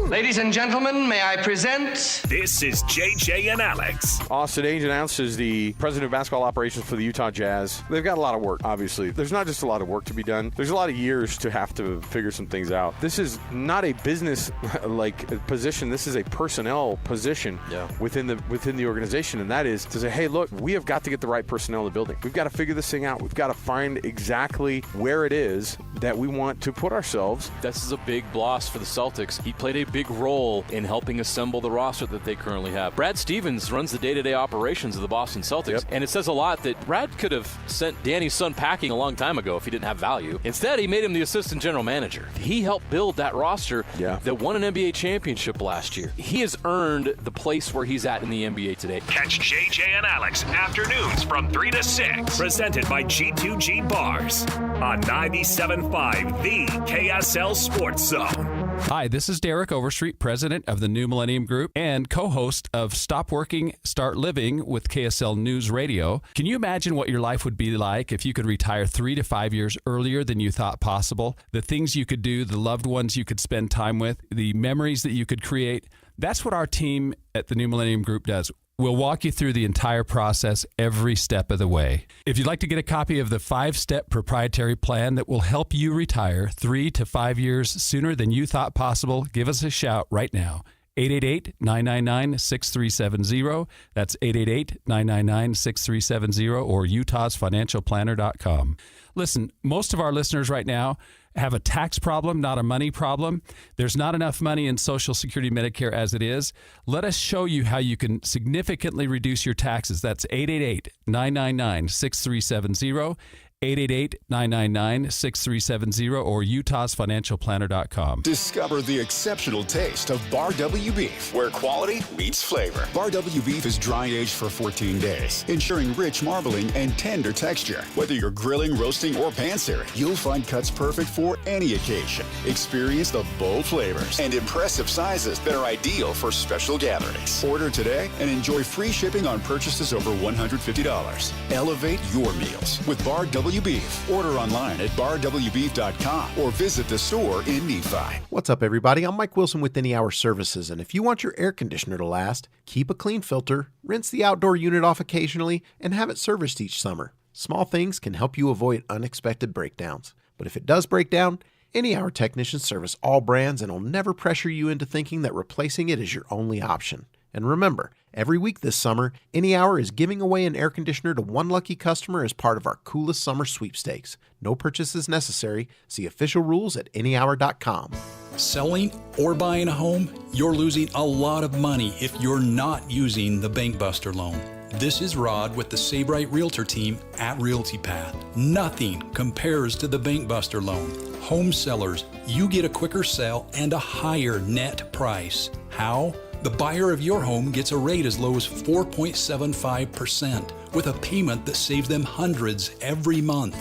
Ladies and gentlemen, may I present... This is JJ and Alex. Austin Ainge announces the president of basketball operations for the Utah Jazz. They've got a lot of work, obviously. There's not just a lot of work to be done. There's a lot of years to have to figure some things out. This is not a business-like position. This is a personnel position within the organization, and that is to say, hey, look, we have got to get the right personnel in the building. We've got to figure this thing out. We've got to find exactly where it is that we want to put ourselves. This is a big loss for the Celtics. He played a big role in helping assemble the roster that they currently have. Brad Stevens runs the day-to-day operations of the Boston Celtics, and it says a lot that Brad could have sent Danny's son packing a long time ago if he didn't have value. Instead, he made him the assistant general manager. He helped build that roster that won an NBA championship last year. He has earned the place where he's at in the NBA today. Catch JJ and Alex afternoons from 3 to 6. Presented by G2G Bars on 97.5, the KSL Sports Zone. Hi, this is Derek Overstreet, president of the New Millennium Group and co-host of Stop Working, Start Living with KSL News Radio. Can you imagine what your life would be like if you could retire 3 to 5 years earlier than you thought possible? The things you could do, the loved ones you could spend time with, the memories that you could create. That's what our team at the New Millennium Group does. We'll walk you through the entire process every step of the way. If you'd like to get a copy of the 5-step proprietary plan that will help you retire 3 to 5 years sooner than you thought possible, give us a shout right now. 888-999-6370. That's 888-999-6370 or utahsfinancialplanner.com. Listen, most of our listeners right now have a tax problem, not a money problem. There's not enough money in Social Security Medicare as it is. Let us show you how you can significantly reduce your taxes. That's 888-999-6370. 888-999-6370 or utahsfinancialplanner.com. Discover the exceptional taste of Bar W beef, where quality meets flavor. Bar W beef is dry aged for 14 days, ensuring rich marbling and tender texture. Whether you're grilling, roasting, or pan-searing, you'll find cuts perfect for any occasion. Experience the bold flavors and impressive sizes that are ideal for special gatherings. Order today and enjoy free shipping on purchases over $150. Elevate your meals with Bar W beef. Order online at barwbeef.com or visit the store in Nephi. What's up, everybody? I'm Mike Wilson with Any Hour Services, and if you want your air conditioner to last, keep a clean filter, rinse the outdoor unit off occasionally, and have it serviced each summer. Small things can help you avoid unexpected breakdowns. But if it does break down, Any Hour technicians service all brands and will never pressure you into thinking that replacing it is your only option. And remember, every week this summer, Any Hour is giving away an air conditioner to one lucky customer as part of our coolest summer sweepstakes. No purchases necessary. See official rules at anyhour.com. Selling or buying a home, you're losing a lot of money if you're not using the Bank Buster loan. This is Rod with the Save Right Realtor team at Realty Path. Nothing compares to the Bank Buster loan. Home sellers, you get a quicker sale and a higher net price. How? The buyer of your home gets a rate as low as 4.75% with a payment that saves them hundreds every month.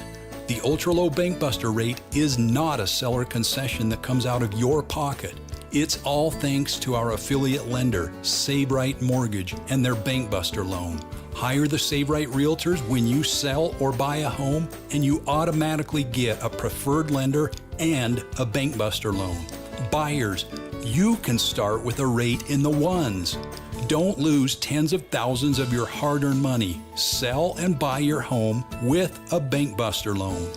The ultra-low Bank Buster rate is not a seller concession that comes out of your pocket. It's all thanks to our affiliate lender, Save Right Mortgage, and their Bank Buster loan. Hire the Save Right Realtors when you sell or buy a home, and you automatically get a preferred lender and a Bank Buster loan. Buyers, you can start with a rate in the ones. Don't lose tens of thousands of your hard-earned money. Sell and buy your home with a Bank Buster loan.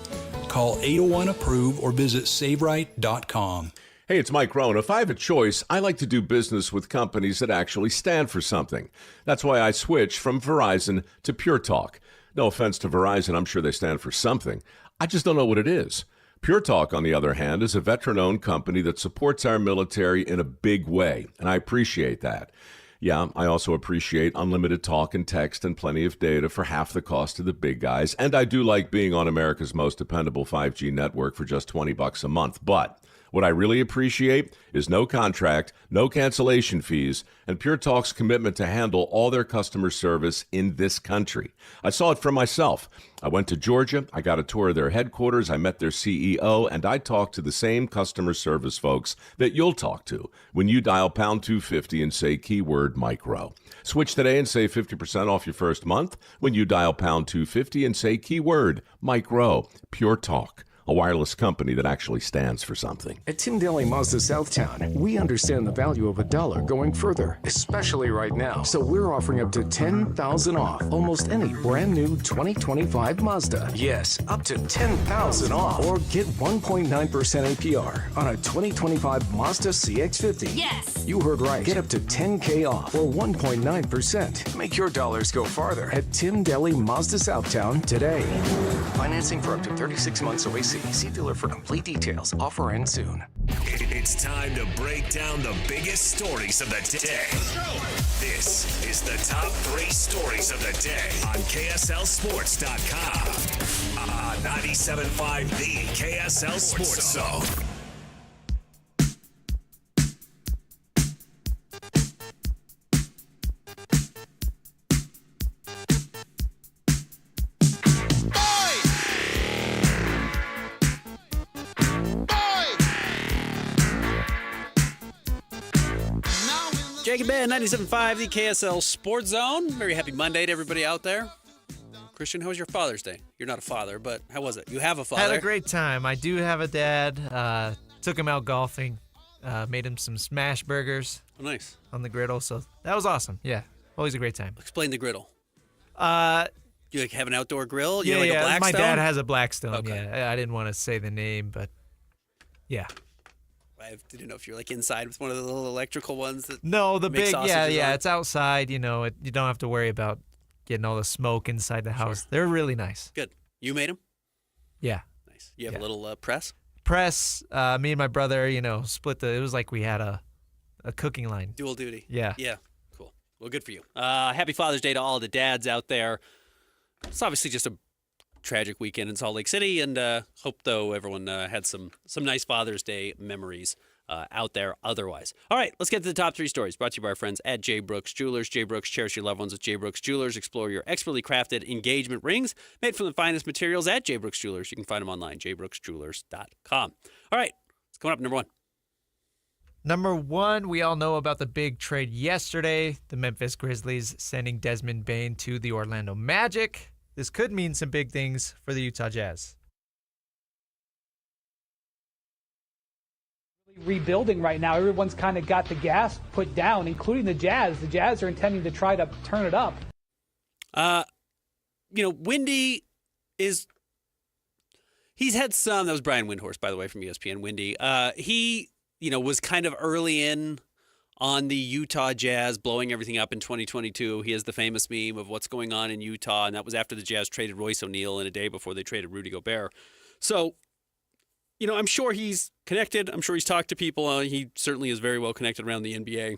Call 801-APPROVE or visit SaveRight.com. Hey, it's Mike Rohn. If I have a choice, I like to do business with companies that actually stand for something. That's why I switched from Verizon to Pure Talk. No offense to Verizon, I'm sure they stand for something. I just don't know what it is. Pure Talk, on the other hand, is a veteran-owned company that supports our military in a big way, and I appreciate that. Yeah, I also appreciate unlimited talk and text and plenty of data for half the cost of the big guys, and I do like being on America's most dependable 5G network for just $20 a month, but what I really appreciate is no contract, no cancellation fees, and Pure Talk's commitment to handle all their customer service in this country. I saw it for myself. I went to Georgia, I got a tour of their headquarters, I met their CEO, and I talked to the same customer service folks that you'll talk to when you dial pound 250 and say keyword Mike Rowe. Switch today and save 50% off your first month when you dial pound 250 and say keyword Mike Rowe. Pure Talk, a wireless company that actually stands for something. At Tim Daly Mazda Southtown, we understand the value of a dollar going further, especially right now. So we're offering up to $10,000 off almost any brand new 2025 Mazda. Yes, up to $10,000 off. Or get 1.9% APR on a 2025 Mazda CX-50. Yes! You heard right. Get up to $10K off or 1.9%. Make your dollars go farther at Tim Daly Mazda Southtown today. Financing for up to 36 months OAC. See dealer for complete details. Offer ends soon. It's time to break down the biggest stories of the day. This is the top 3 stories of the day on KSLSports.com. 97.5 The KSL Sports Zone. Jake and Ben, 97.5, the KSL Sports Zone. Very happy Monday to everybody out there. Christian, how was your Father's Day? You're not a father, but how was it? You have a father. I had a great time. I do have a dad. Took him out golfing. Made him some smash burgers. Oh, nice. On the griddle, so that was awesome. Yeah, always a great time. Explain the griddle. You like have an outdoor grill? You yeah, have like a my Blackstone? dad has a Blackstone. Okay. Yeah, I didn't want to say the name, but yeah. I didn't know if you're like inside with one of the little electrical ones that No, the make big, sausages yeah, on. it's outside. You know, you don't have to worry about getting all the smoke inside the house. Sure. They're really nice. Good. You made them? Yeah. Nice. You have a little press? Press. Me and my brother, split it was like we had a cooking line. Dual duty. Yeah. Yeah. Cool. Well, good for you. Happy Father's Day to all the dads out there. It's obviously just a tragic weekend in Salt Lake City, and hope, though, everyone had some nice Father's Day memories out there otherwise. All right, let's get to the top 3 stories brought to you by our friends at J. Brooks Jewelers. J. Brooks, cherish your loved ones with J. Brooks Jewelers. Explore your expertly crafted engagement rings made from the finest materials at J. Brooks Jewelers. You can find them online, jbrooksjewelers.com. All right, it's coming up number 1. Number 1, we all know about the big trade yesterday. The Memphis Grizzlies sending Desmond Bane to the Orlando Magic. This could mean some big things for the Utah Jazz. Rebuilding right now. Everyone's kind of got the gas put down, including the Jazz. The Jazz are intending to try to turn it up. Windy he's had some, that was Brian Windhorst, by the way, from ESPN, Windy. He was kind of early in on the Utah Jazz blowing everything up in 2022. He has the famous meme of what's going on in Utah, and that was after the Jazz traded Royce O'Neal in a day before they traded Rudy Gobert. So, I'm sure he's connected. I'm sure he's talked to people. He certainly is very well connected around the NBA.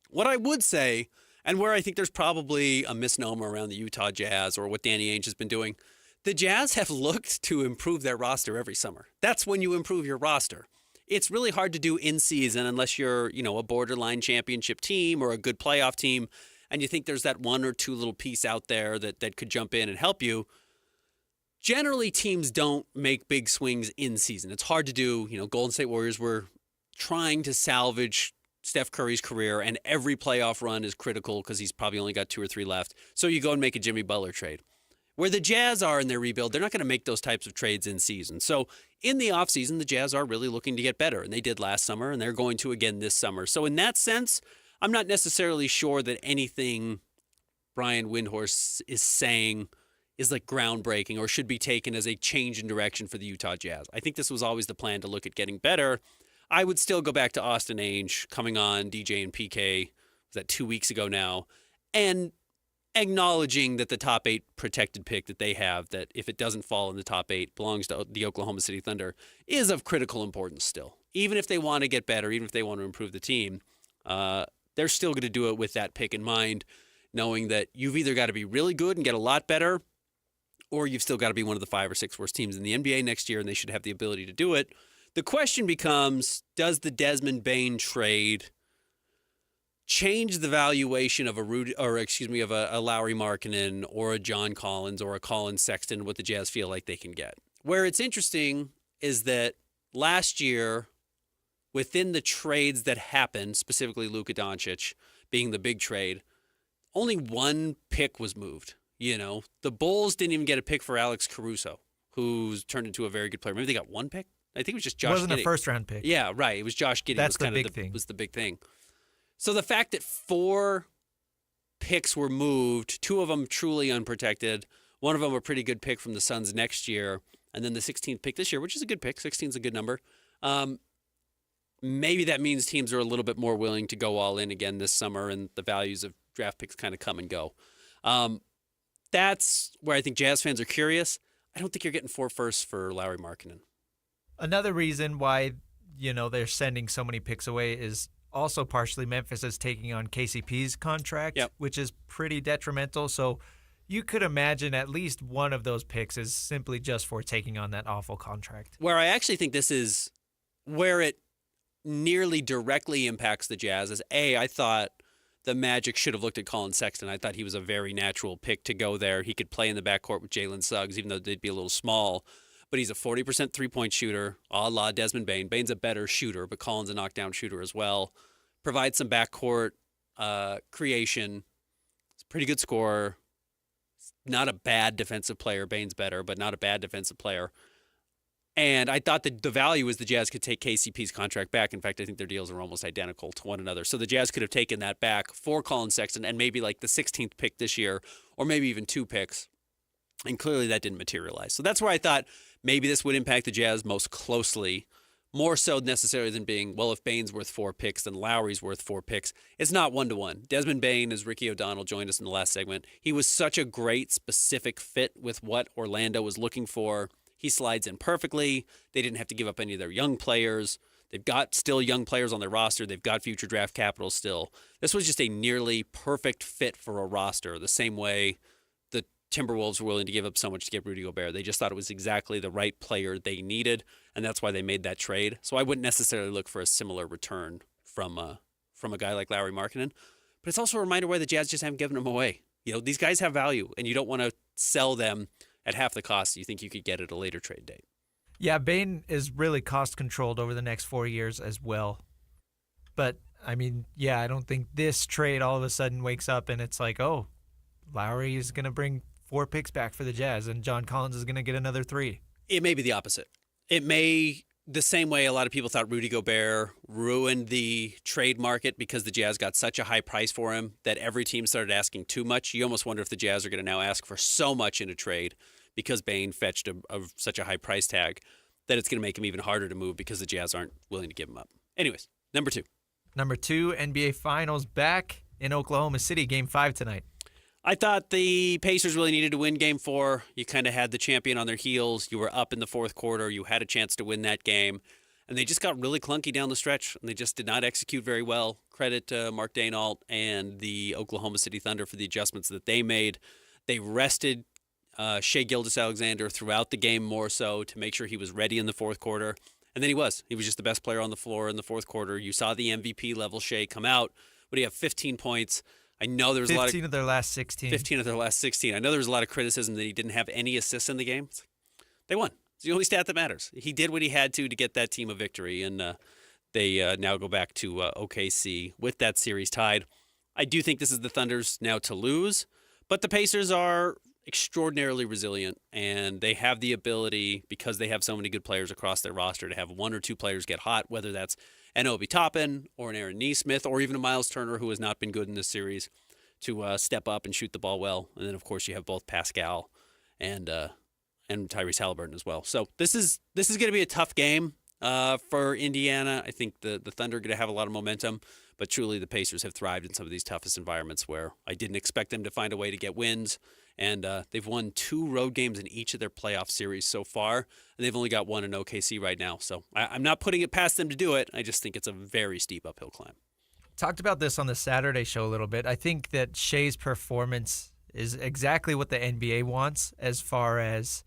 What I would say, and where I think there's probably a misnomer around the Utah Jazz or what Danny Ainge has been doing, the Jazz have looked to improve their roster every summer. That's when you improve your roster. It's really hard to do in season unless you're, a borderline championship team or a good playoff team, and you think there's that one or two little piece out there that could jump in and help you. Generally, teams don't make big swings in season. It's hard to do. Golden State Warriors were trying to salvage Steph Curry's career, and every playoff run is critical because he's probably only got 2 or 3 left. So you go and make a Jimmy Butler trade. Where the Jazz are in their rebuild, they're not going to make those types of trades in season. So in the offseason, the Jazz are really looking to get better, and they did last summer, and they're going to again this summer. So in that sense, I'm not necessarily sure that anything Brian Windhorst is saying is like groundbreaking or should be taken as a change in direction for the Utah Jazz. I think this was always the plan to look at getting better. I would still go back to Austin Ainge coming on DJ and PK, was that 2 weeks ago now, and acknowledging that the top 8 protected pick that they have, that if it doesn't fall in the top 8, belongs to the Oklahoma City Thunder, is of critical importance still. Even if they want to get better, even if they want to improve the team, they're still going to do it with that pick in mind, knowing that you've either got to be really good and get a lot better, or you've still got to be one of the 5 or 6 worst teams in the NBA next year, and they should have the ability to do it. The question becomes, does the Desmond Bane trade change the valuation of a Lauri Markkanen or a John Collins or a Colin Sexton, what the Jazz feel like they can get? Where it's interesting is that last year, within the trades that happened, specifically Luka Doncic being the big trade, only 1 pick was moved. The Bulls didn't even get a pick for Alex Caruso, who's turned into a very good player. Maybe they got 1 pick? I think it was just Josh Giddey. It wasn't a first-round pick. Yeah, right. It was Josh Giddey. That's the big thing. Was the big thing. So the fact that 4 picks were moved, 2 of them truly unprotected, 1 of them a pretty good pick from the Suns next year, and then the 16th pick this year, which is a good pick. 16 is a good number. Maybe that means teams are a little bit more willing to go all in again this summer, and the values of draft picks kind of come and go. That's where I think Jazz fans are curious. I don't think you're getting 4 firsts for Lauri Markkanen. Another reason why, they're sending so many picks away is also partially Memphis is taking on KCP's contract, which is pretty detrimental. So you could imagine at least one of those picks is simply just for taking on that awful contract. Where I actually think this is where it nearly directly impacts the Jazz is, I thought the Magic should have looked at Colin Sexton. I thought he was a very natural pick to go there. He could play in the backcourt with Jalen Suggs, even though they'd be a little small. But he's a 40% three-point shooter, a la Desmond Bane. Bane's a better shooter, but Colin's a knockdown shooter as well. Provides some backcourt creation. He's a pretty good scorer. Not a bad defensive player. Bane's better, but not a bad defensive player. And I thought that the value is the Jazz could take KCP's contract back. In fact, I think their deals are almost identical to one another. So the Jazz could have taken that back for Colin Sexton and maybe like the 16th pick this year, or maybe even 2 picks. And clearly that didn't materialize. So that's where I thought maybe this would impact the Jazz most closely, more so necessarily than being, well, if Bane's worth 4 picks, then Lowry's worth 4 picks. It's not 1-to-1. Desmond Bane, as Ricky O'Donnell joined us in the last segment, he was such a great specific fit with what Orlando was looking for. He slides in perfectly. They didn't have to give up any of their young players. They've got still young players on their roster. They've got future draft capital still. This was just a nearly perfect fit for a roster, the same way the Timberwolves were willing to give up so much to get Rudy Gobert. They just thought it was exactly the right player they needed, and that's why they made that trade. So I wouldn't necessarily look for a similar return from a guy like Lauri Markkanen. But it's also a reminder why the Jazz just haven't given him away. These guys have value, and you don't want to sell them at half the cost you think you could get at a later trade date. Yeah, Bane is really cost-controlled over the next 4 years as well. But, I don't think this trade all of a sudden wakes up and it's like, oh, Lowry is going to bring 4 picks back for the Jazz, and John Collins is going to get another 3. It may be the opposite. It may, the same way a lot of people thought Rudy Gobert ruined the trade market because the Jazz got such a high price for him that every team started asking too much. You almost wonder if the Jazz are going to now ask for so much in a trade because Bane fetched such a high price tag that it's going to make him even harder to move because the Jazz aren't willing to give him up. Anyways, number 2. Number 2, NBA Finals back in Oklahoma City, Game 5 tonight. I thought the Pacers really needed to win Game 4. You kind of had the champion on their heels. You were up in the fourth quarter. You had a chance to win that game. And they just got really clunky down the stretch, and they just did not execute very well. Credit to Mark Daigneault and the Oklahoma City Thunder for the adjustments that they made. They rested Shai Gilgeous-Alexander throughout the game more so to make sure he was ready in the fourth quarter. And then he was. He was just the best player on the floor in the fourth quarter. You saw the MVP level Shai come out. What do you have, 15 points? I know there was a lot of 15 of their last 16. 15 of their last 16. I know there was a lot of criticism that he didn't have any assists in the game. They won. It's the only stat that matters. He did what he had to get that team a victory, and they now go back to OKC with that series tied. I do think this is the Thunder's now to lose, but the Pacers are extraordinarily resilient, and they have the ability, because they have so many good players across their roster, to have 1 or 2 players get hot, whether that's an Obi Toppin or an Aaron Nesmith or even a Miles Turner, who has not been good in this series, to step up and shoot the ball well. And then, of course, you have both Pascal and Tyrese Halliburton as well. So this is going to be a tough game for Indiana. I think the Thunder are going to have a lot of momentum, but truly the Pacers have thrived in some of these toughest environments where I didn't expect them to find a way to get wins. And they've won 2 road games in each of their playoff series so far, and they've only got 1 in OKC right now. So I'm not putting it past them to do it. I just think it's a very steep uphill climb. Talked about this on the Saturday show a little bit. I think that Shai's performance is exactly what the NBA wants as far as,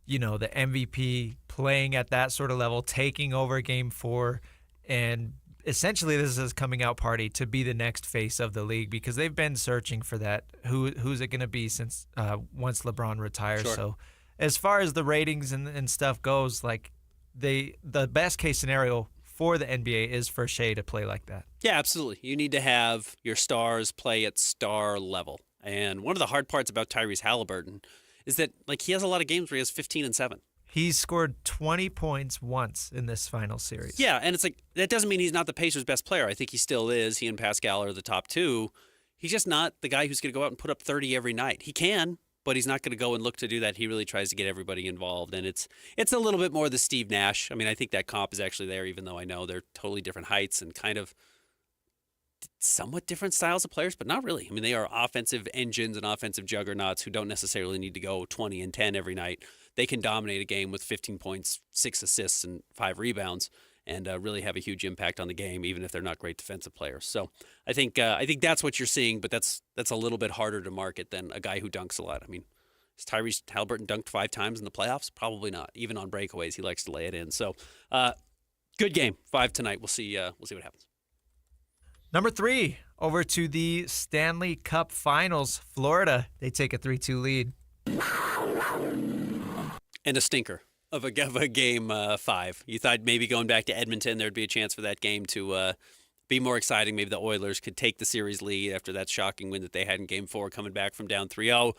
the MVP playing at that sort of level, taking over Game 4, and essentially this is his coming out party to be the next face of the league because they've been searching for that. Who's it going to be since once LeBron retires? Sure. So as far as the ratings and stuff goes, like the best case scenario for the NBA is for Shai to play like that. Yeah, absolutely. You need to have your stars play at star level. And one of the hard parts about Tyrese Halliburton is that he has a lot of games where he has 15 and 7. He's scored 20 points once in this final series. Yeah, and it's that doesn't mean he's not the Pacers' best player. I think he still is. He and Pascal are the top 2. He's just not the guy who's going to go out and put up 30 every night. He can, but he's not going to go and look to do that. He really tries to get everybody involved, and it's a little bit more the Steve Nash. I mean, I think that comp is actually there, even though I know they're totally different heights and kind of somewhat different styles of players, but not really. I mean, they are offensive engines and offensive juggernauts who don't necessarily need to go 20 and 10 every night. They can dominate a game with 15 points, 6 assists, and 5 rebounds, and really have a huge impact on the game, even if they're not great defensive players. So I think that's what you're seeing, but that's a little bit harder to market than a guy who dunks a lot. I mean, has Tyrese Halliburton dunked 5 times in the playoffs? Probably not. Even on breakaways, he likes to lay it in. So good game, 5 tonight. We'll see what happens. Number 3, over to the Stanley Cup Finals. Florida, they take a 3-2 lead. And a stinker of a game 5. You thought maybe going back to Edmonton, there'd be a chance for that game to be more exciting. Maybe the Oilers could take the series lead after that shocking win that they had in Game 4, coming back from down 3-0.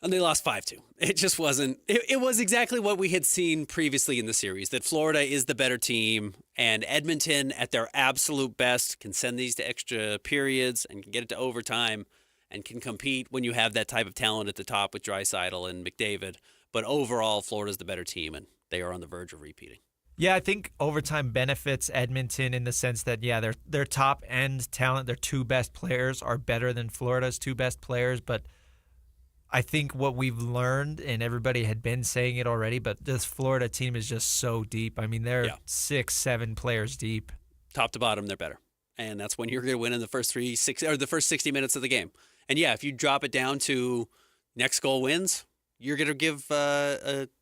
And they lost 5-2. It just wasn't – it was exactly what we had seen previously in the series, that Florida is the better team, and Edmonton, at their absolute best, can send these to extra periods and can get it to overtime and can compete when you have that type of talent at the top with Draisaitl and McDavid. But overall, Florida's the better team, and they are on the verge of repeating. Yeah, I think overtime benefits Edmonton in the sense that, their top-end talent, their 2 best players are better than Florida's 2 best players, but I think what we've learned, and everybody had been saying it already, but this Florida team is just so deep. I mean, they're 6-7 players deep. Top to bottom, they're better. And that's when you're going to win in the first 60 minutes of the game. And if you drop it down to next goal wins, you're going to give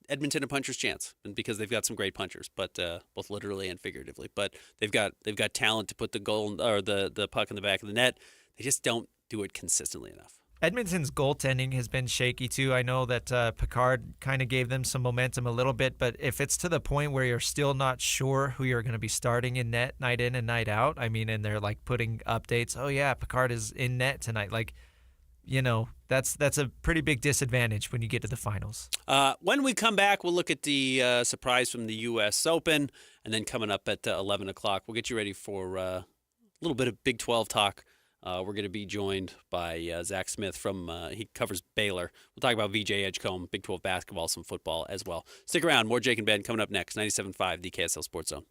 Edmonton a puncher's chance, and because they've got some great punchers, but both literally and figuratively. But they've got talent to put the goal or the puck in the back of the net. They just don't do it consistently enough. Edmonton's goaltending has been shaky, too. I know that Picard kind of gave them some momentum a little bit, but if it's to the point where you're still not sure who you're going to be starting in net night in and night out, I mean, and they're like putting updates, oh, yeah, Picard is in net tonight. Like, you know, that's a pretty big disadvantage when you get to the finals. When we come back, we'll look at the surprise from the U.S. Open, and then coming up at 11 o'clock, we'll get you ready for a little bit of Big 12 talk. We're going to be joined by Zach Smith from, he covers Baylor. We'll talk about VJ Edgecombe, Big 12 basketball, some football as well. Stick around. More Jake and Ben coming up next. 97.5, the KSL Sports Zone.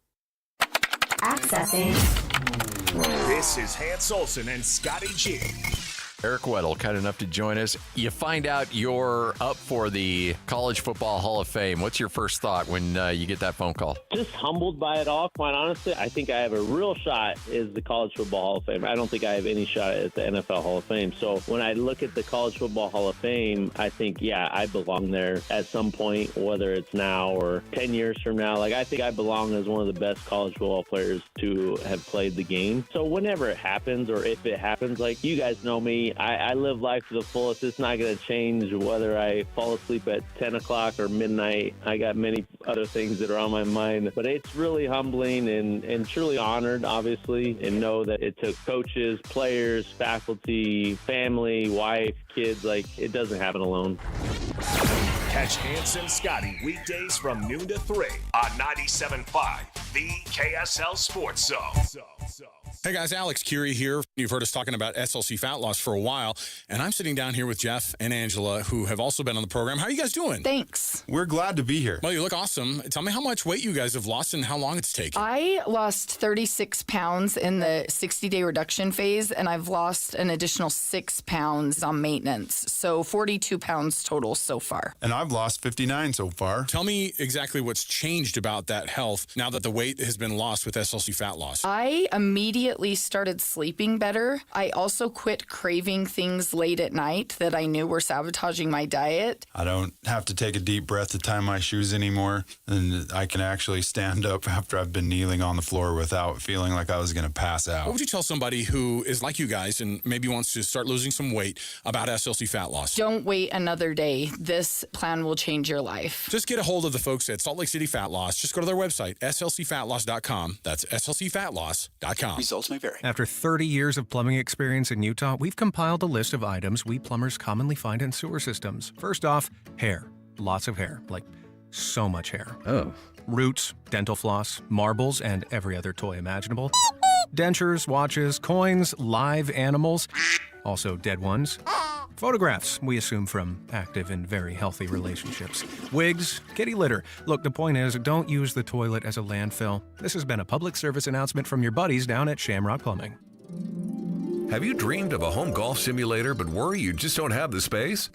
Accessing. This is Hans Olsen and Scotty G. Eric Weddle, kind enough to join us. You find out you're up for the College Football Hall of Fame. What's your first thought when you get that phone call? Just humbled by it all, quite honestly. I think I have a real shot is the College Football Hall of Fame. I don't think I have any shot at the NFL Hall of Fame. So when I look at the College Football Hall of Fame, I think, yeah, I belong there at some point, whether it's now or 10 years from now. Like, I think I belong as one of the best college football players to have played the game. So whenever it happens, or if it happens, like, you guys know me, I live life to the fullest. It's not going to change whether I fall asleep at 10 o'clock or midnight. I got many other things that are on my mind. But it's really humbling and truly honored, obviously, and know that it took coaches, players, faculty, family, wife, kids. Like, it doesn't happen alone. Catch Hans and Scotty weekdays from noon to 3 on 97.5, the KSL Sports Zone. Hey guys, Alex Curie here. You've heard us talking about SLC fat loss for a while, and I'm sitting down here with Jeff and Angela, who have also been on the program. How are you guys doing? Thanks. We're glad to be here. Well, you look awesome. Tell me how much weight you guys have lost and how long it's taken. I lost 36 pounds in the 60-day reduction phase, and I've lost an additional 6 pounds on maintenance. So 42 pounds total so far. And I've lost 59 so far. Tell me exactly what's changed about that health now that the weight has been lost with SLC fat loss. I immediately started sleeping better. I also quit craving things late at night that I knew were sabotaging my diet. I don't have to take a deep breath to tie my shoes anymore, and I can actually stand up after I've been kneeling on the floor without feeling like I was going to pass out. What would you tell somebody who is like you guys and maybe wants to start losing some weight about SLC fat loss? Don't wait another day. This plan will change your life. Just get a hold of the folks at Salt Lake City Fat Loss. Just go to their website, slcfatloss.com. That's slcfatloss.com. Results may vary. After 30 years of plumbing experience in Utah, we've compiled a list of items we plumbers commonly find in sewer systems. First off, hair. Lots of hair. Like, so much hair. Oh. Roots, dental floss, marbles, and every other toy imaginable. Dentures, watches, coins, live animals. Also dead ones. Photographs, we assume from active and very healthy relationships. Wigs, kitty litter. Look, the point is, don't use the toilet as a landfill. This has been a public service announcement from your buddies down at Shamrock Plumbing. Have you dreamed of a home golf simulator but worry you just don't have the space?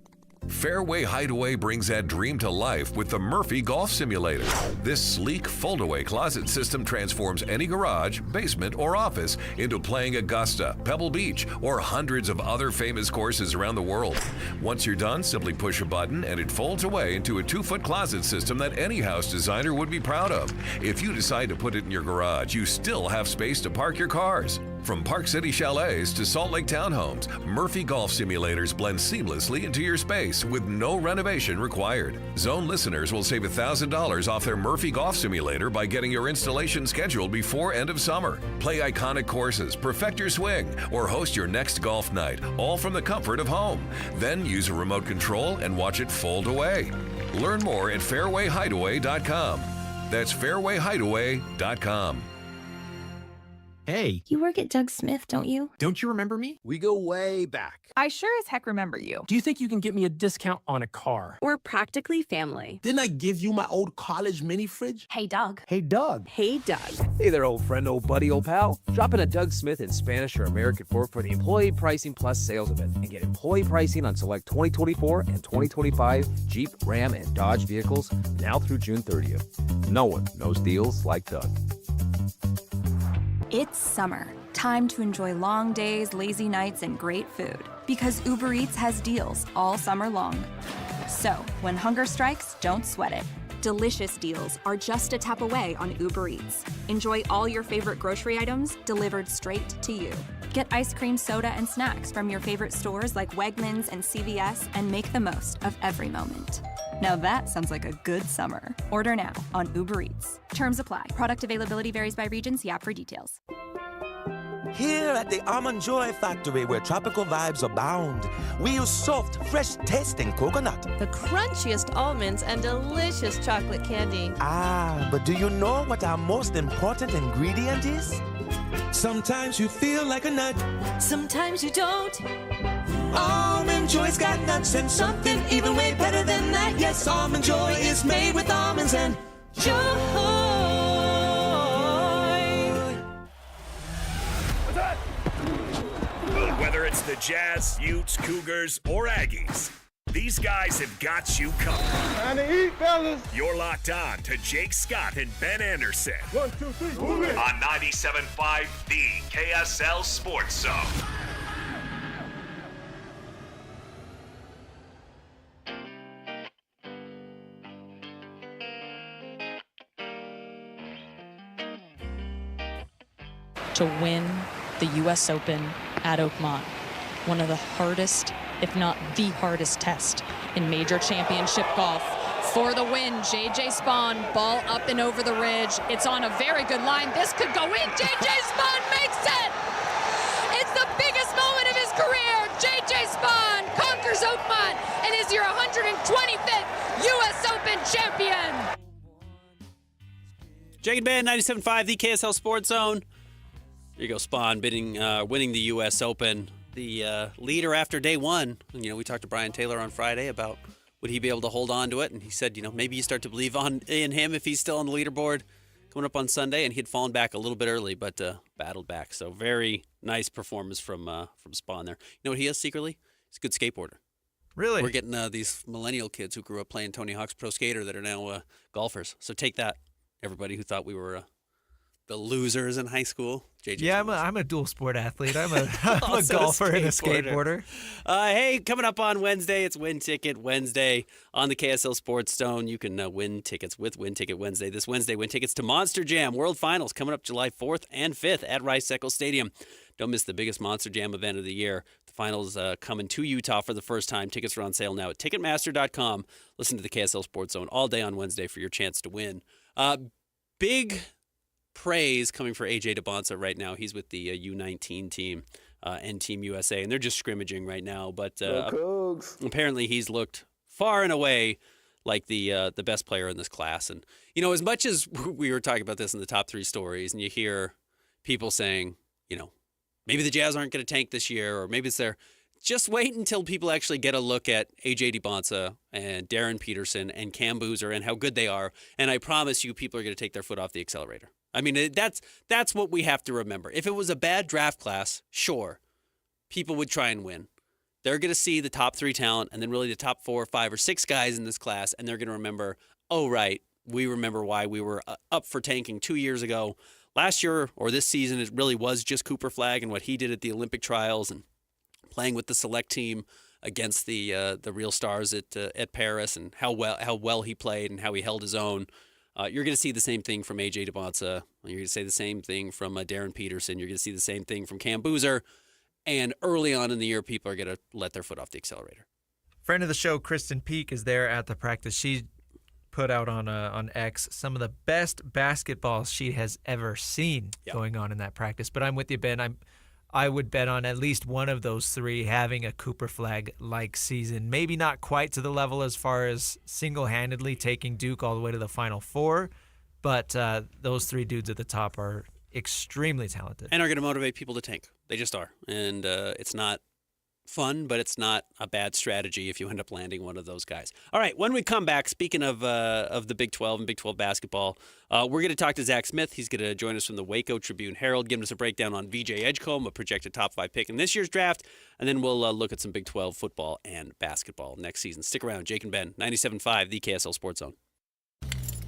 Fairway Hideaway brings that dream to life with the Murphy Golf Simulator. This sleek fold-away closet system transforms any garage, basement, or office into playing Augusta, Pebble Beach, or hundreds of other famous courses around the world. Once you're done, simply push a button and it folds away into a 2-foot closet system that any house designer would be proud of. If you decide to put it in your garage, you still have space to park your cars. From Park City Chalets to Salt Lake Townhomes, Murphy Golf Simulators blend seamlessly into your space with no renovation required. Zone listeners will save $1,000 off their Murphy Golf Simulator by getting your installation scheduled before end of summer. Play iconic courses, perfect your swing, or host your next golf night, all from the comfort of home. Then use a remote control and watch it fold away. Learn more at fairwayhideaway.com. That's fairwayhideaway.com. Hey. You work at Doug Smith, don't you? Don't you remember me? We go way back. I sure as heck remember you. Do you think you can get me a discount on a car? We're practically family. Didn't I give you my old college mini fridge? Hey, Doug. Hey, Doug. Hey, Doug. Hey there, old friend, old buddy, old pal. Drop in a Doug Smith in Spanish or American Fork for the Employee Pricing Plus sales event and get employee pricing on select 2024 and 2025 Jeep, Ram, and Dodge vehicles now through June 30th. No one knows deals like Doug. It's summer, Time to enjoy long days, lazy nights, and great food. Because Uber Eats has deals all summer long. So, when hunger strikes, don't sweat it. Delicious deals are just a tap away on Uber Eats. Enjoy all your favorite grocery items delivered straight to you. Get ice cream, soda, and snacks from your favorite stores like Wegmans and CVS and make the most of every moment. Now that sounds like a good summer. Order now on Uber Eats. Terms apply. Product availability varies by region. See app for details. Here at the Almond Joy Factory, where tropical vibes abound, we use soft, fresh-tasting coconut. The crunchiest almonds and delicious chocolate candy. Ah, but do you know what our most important ingredient is? Sometimes you feel like a nut. Sometimes you don't. Almond Joy's got nuts and something even way better than that. Yes, Almond Joy is made with almonds and joy. Whether it's the Jazz, Utes, Cougars, or Aggies, these guys have got you covered. Time to eat, fellas. You're locked on to Jake Scott and Ben Anderson. 1, 2, 3, move it. On 97.5, the KSL Sports Zone. To win the U.S. Open at Oakmont, one of the hardest, if not the hardest test in major championship golf. For the win, J.J. Spaun, ball up and over the ridge. It's on a very good line. This could go in. J.J. Spaun makes it! It's the biggest moment of his career. J.J. Spaun conquers Oakmont and is your 125th U.S. Open champion. Jake and Ben, 97.5, the KSL Sports Zone. There you go, Spawn winning the U.S. Open. The leader after day one. And, we talked to Brian Taylor on Friday about would he be able to hold on to it. And he said, maybe you start to believe in him if he's still on the leaderboard coming up on Sunday. And he had fallen back a little bit early, but battled back. So very nice performance from Spawn there. You know what he is secretly? He's a good skateboarder. Really? We're getting these millennial kids who grew up playing Tony Hawk's Pro Skater that are now golfers. So take that, everybody who thought we were the losers in high school. JJ. Yeah, I'm a dual sport athlete. I'm a golfer and a skateboarder. Hey, coming up on Wednesday, it's Win Ticket Wednesday on the KSL Sports Zone. You can win tickets with Win Ticket Wednesday. This Wednesday, win tickets to Monster Jam World Finals coming up July 4th and 5th at Rice-Eccles Stadium. Don't miss the biggest Monster Jam event of the year. The finals coming to Utah for the first time. Tickets are on sale now at Ticketmaster.com. Listen to the KSL Sports Zone all day on Wednesday for your chance to win. Big praise coming for AJ DeBonsa right now. He's with the U19 team and Team USA, and they're just scrimmaging right now. But apparently he's looked far and away like the best player in this class. And, as much as we were talking about this in the top three stories, and you hear people saying, maybe the Jazz aren't going to tank this year, or maybe it's there. Just wait until people actually get a look at AJ DeBonsa and Darren Peterson and Cam Boozer and how good they are. And I promise you, people are going to take their foot off the accelerator. I mean, that's what we have to remember. If it was a bad draft class, sure, people would try and win. They're going to see the top three talent and then really the top 4, 5, or 6 guys in this class, and they're going to remember, oh, right, we remember why we were up for tanking 2 years ago. Last year, or this season, it really was just Cooper Flagg and what he did at the Olympic trials and playing with the select team against the real stars at Paris, and how well he played and how he held his own. You're going to see the same thing from AJ DeBonsa. You're going to see the same thing from Darren Peterson. You're going to see the same thing from Cam Boozer. And early on in the year, people are going to let their foot off the accelerator. Friend of the show, Kristen Peak, is there at the practice. She put out on X some of the best basketball she has ever seen going on in that practice. But I'm with you, Ben. I would bet on at least one of those three having a Cooper Flagg-like season. Maybe not quite to the level as far as single-handedly taking Duke all the way to the Final Four, but those three dudes at the top are extremely talented. And are going to motivate people to tank. They just are. And it's not fun, but it's not a bad strategy if you end up landing one of those guys. All right, when we come back, speaking of the Big 12 and Big 12 basketball, we're going to talk to Zach Smith. He's going to join us from the Waco Tribune-Herald, giving us a breakdown on VJ Edgecombe, a projected top 5 pick in this year's draft, and then we'll look at some Big 12 football and basketball next season. Stick around. Jake and Ben, 97.5, the KSL Sports Zone.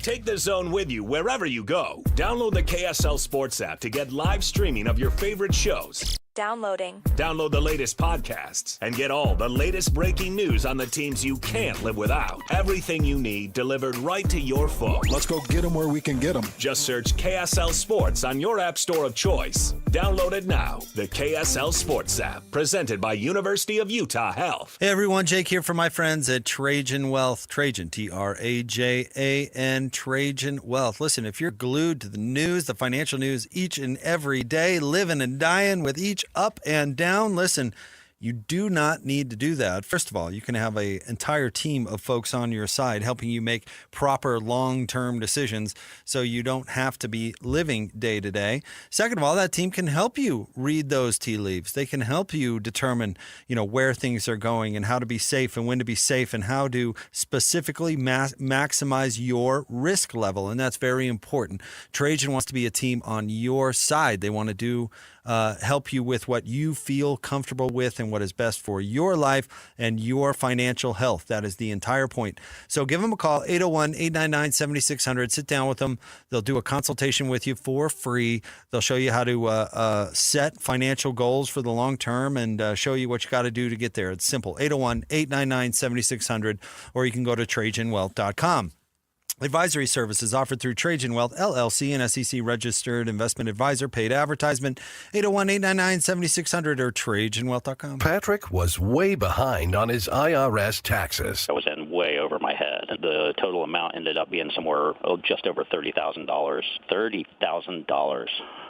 Take the Zone with you wherever you go. Download the KSL Sports app to get live streaming of your favorite shows. Downloading. Download the latest podcasts and get all the latest breaking news on the teams you can't live without. Everything you need delivered right to your phone. Let's go get them where we can get them. Just search KSL Sports on your app store of choice. Download it now. The KSL Sports app, presented by University of Utah Health. Hey everyone, Jake here for my friends at Trajan Wealth. Trajan, Trajan, Trajan Wealth. Listen, if you're glued to the news, the financial news each and every day, living and dying with each up and down, listen, you do not need to do that. First of all, you can have an entire team of folks on your side helping you make proper long-term decisions so you don't have to be living day to day. Second of all, that team can help you read those tea leaves. They can help you determine, where things are going and how to be safe and when to be safe and how to specifically maximize your risk level. And that's very important. Trajan wants to be a team on your side. They want to help you with what you feel comfortable with and what is best for your life and your financial health. That is the entire point. So give them a call, 801-899-7600. Sit down with them. They'll do a consultation with you for free. They'll show you how to set financial goals for the long term and show you what you got to do to get there. It's simple, 801-899-7600, or you can go to TrajanWealth.com. Advisory services offered through Trajan Wealth, LLC, an SEC-registered investment advisor. Paid advertisement, 801-899-7600 or TrajanWealth.com. Patrick was way behind on his IRS taxes. I was in way over my head. The total amount ended up being somewhere just over $30,000. $30,000.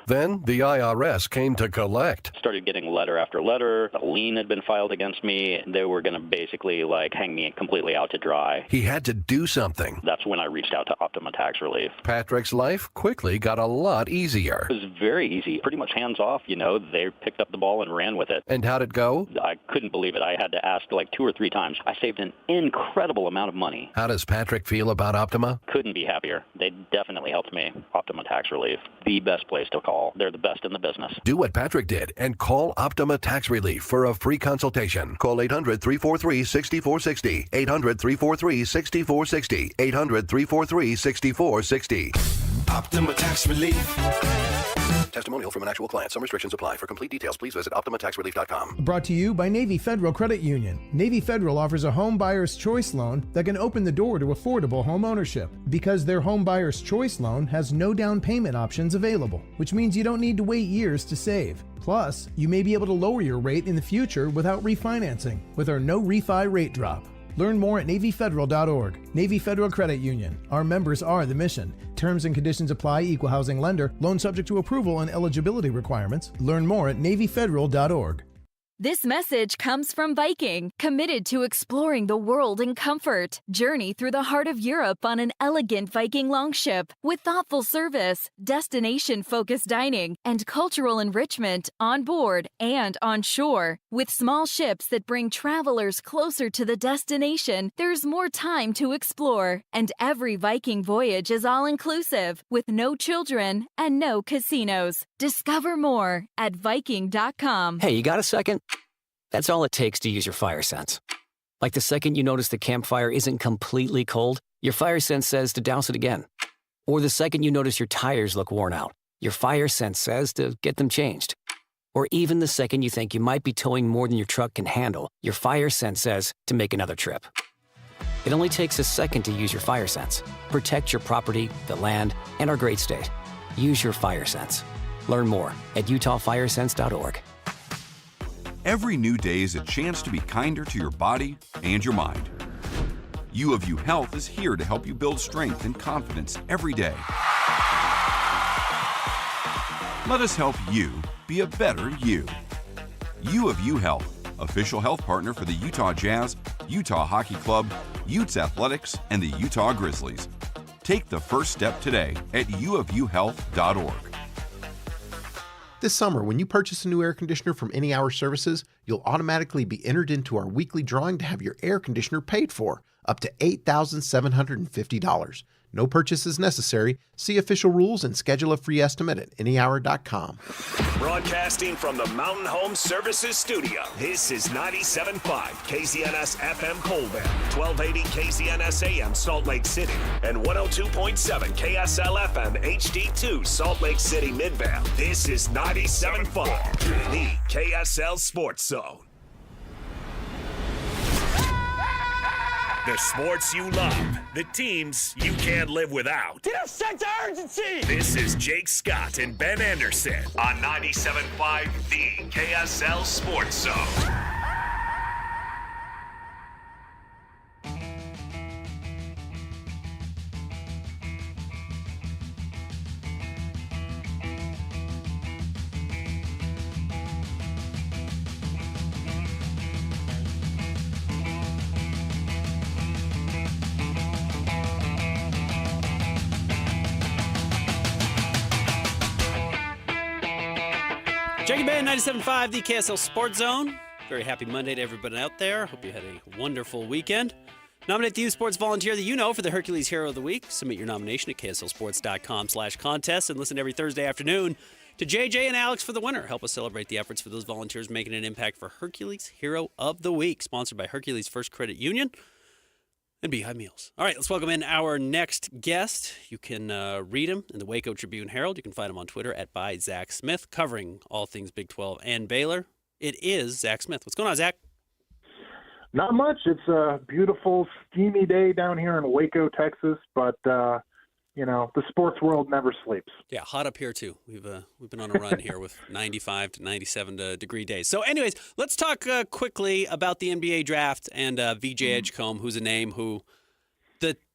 Then the IRS came to collect. Started getting letter after letter. A lien had been filed against me. They were going to basically hang me completely out to dry. He had to do something. That's when I reached out to Optima Tax Relief. Patrick's life quickly got a lot easier. It was very easy. Pretty much hands off, They picked up the ball and ran with it. And how'd it go? I couldn't believe it. I had to ask 2 or 3 times. I saved an incredible amount of money. How does Patrick feel about Optima? Couldn't be happier. They definitely helped me. Optima Tax Relief, the best place to call. They're the best in the business. Do what Patrick did and call Optima Tax Relief for a free consultation. Call 800-343-6460. 800-343-6460. 800-343-6460. Optima Tax Relief. Testimonial from an actual client. Some restrictions apply. For complete details, please visit OptimaTaxRelief.com. Brought to you by Navy Federal Credit Union. Navy Federal offers a home buyer's choice loan that can open the door to affordable home ownership because their home buyer's choice loan has no down payment options available, which means you don't need to wait years to save. Plus, you may be able to lower your rate in the future without refinancing with our no refi rate drop. Learn more at NavyFederal.org. Navy Federal Credit Union. Our members are the mission. Terms and conditions apply. Equal housing lender. Loan subject to approval and eligibility requirements. Learn more at NavyFederal.org. This message comes from Viking, committed to exploring the world in comfort. Journey through the heart of Europe on an elegant Viking longship with thoughtful service, destination-focused dining, and cultural enrichment on board and on shore. With small ships that bring travelers closer to the destination, there's more time to explore. And every Viking voyage is all-inclusive, with no children and no casinos. Discover more at Viking.com. Hey, you got a second? That's all it takes to use your fire sense. Like the second you notice the campfire isn't completely cold, your fire sense says to douse it again. Or the second you notice your tires look worn out, your fire sense says to get them changed. Or even the second you think you might be towing more than your truck can handle, your fire sense says to make another trip. It only takes a second to use your fire sense. Protect your property, the land, and our great state. Use your fire sense. Learn more at utahfiresense.org. Every new day is a chance to be kinder to your body and your mind. U of U Health is here to help you build strength and confidence every day. Let us help you be a better you. U of U Health, official health partner for the Utah Jazz, Utah Hockey Club, Utes Athletics, and the Utah Grizzlies. Take the first step today at uofuhealth.org. This summer, when you purchase a new air conditioner from Any Hour Services, you'll automatically be entered into our weekly drawing to have your air conditioner paid for, up to $8,750. No purchase is necessary. See official rules and schedule a free estimate at anyhour.com. Broadcasting from the Mountain Home Services Studio, this is 97.5 KZNS FM Colvin, 1280 KZNS AM Salt Lake City, and 102.7 KSL FM HD2 Salt Lake City Midvale. This is 97.5, the KSL Sports Zone. The sports you love, the teams you can't live without. Get a sense of urgency! This is Jake Scott and Ben Anderson on 97.5, the KSL Sports Zone. Jake and Ben, 97.5, the KSL Sports Zone. Very happy Monday to everybody out there. Hope you had a wonderful weekend. Nominate the youth sports volunteer that you know for the Hercules Hero of the Week. Submit your nomination at kslsports.com/contest and listen every Thursday afternoon to JJ and Alex for the winner. Help us celebrate the efforts for those volunteers making an impact for Hercules Hero of the Week, sponsored by Hercules First Credit Union and Beehive Meals. All right, let's welcome in our next guest. You can read him in the Waco Tribune-Herald. You can find him on Twitter at @Zach Smith, covering all things Big 12 and Baylor. It is Zach Smith. What's going on, Zach? Not much. It's a beautiful, steamy day down here in Waco, Texas, but the sports world never sleeps. Yeah, hot up here too. We've been on a run here with 95 to 97 degree days. So anyways, let's talk quickly about the NBA draft and VJ Edgecombe, who's a name who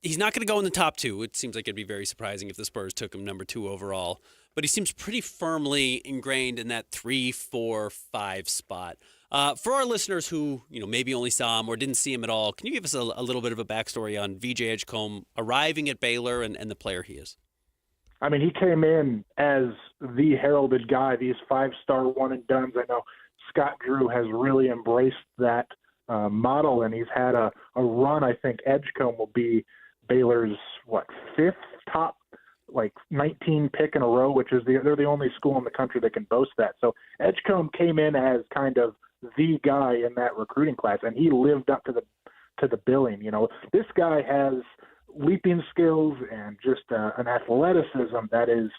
he's not going to go in the top two. It seems like it'd be very surprising if the Spurs took him number 2 overall, but he seems pretty firmly ingrained in that 3, 4, 5 spot. For our listeners who maybe only saw him or didn't see him at all, can you give us a little bit of a backstory on VJ Edgecombe arriving at Baylor and the player he is? I mean, he came in as the heralded guy, these 5-star one-and-dones. I know Scott Drew has really embraced that model, and he's had a run. I think Edgecombe will be Baylor's, 5th top 19 pick in a row, which is they're the only school in the country that can boast that. So Edgecombe came in as kind of the guy in that recruiting class, and he lived up to the billing. This guy has leaping skills and just an athleticism that is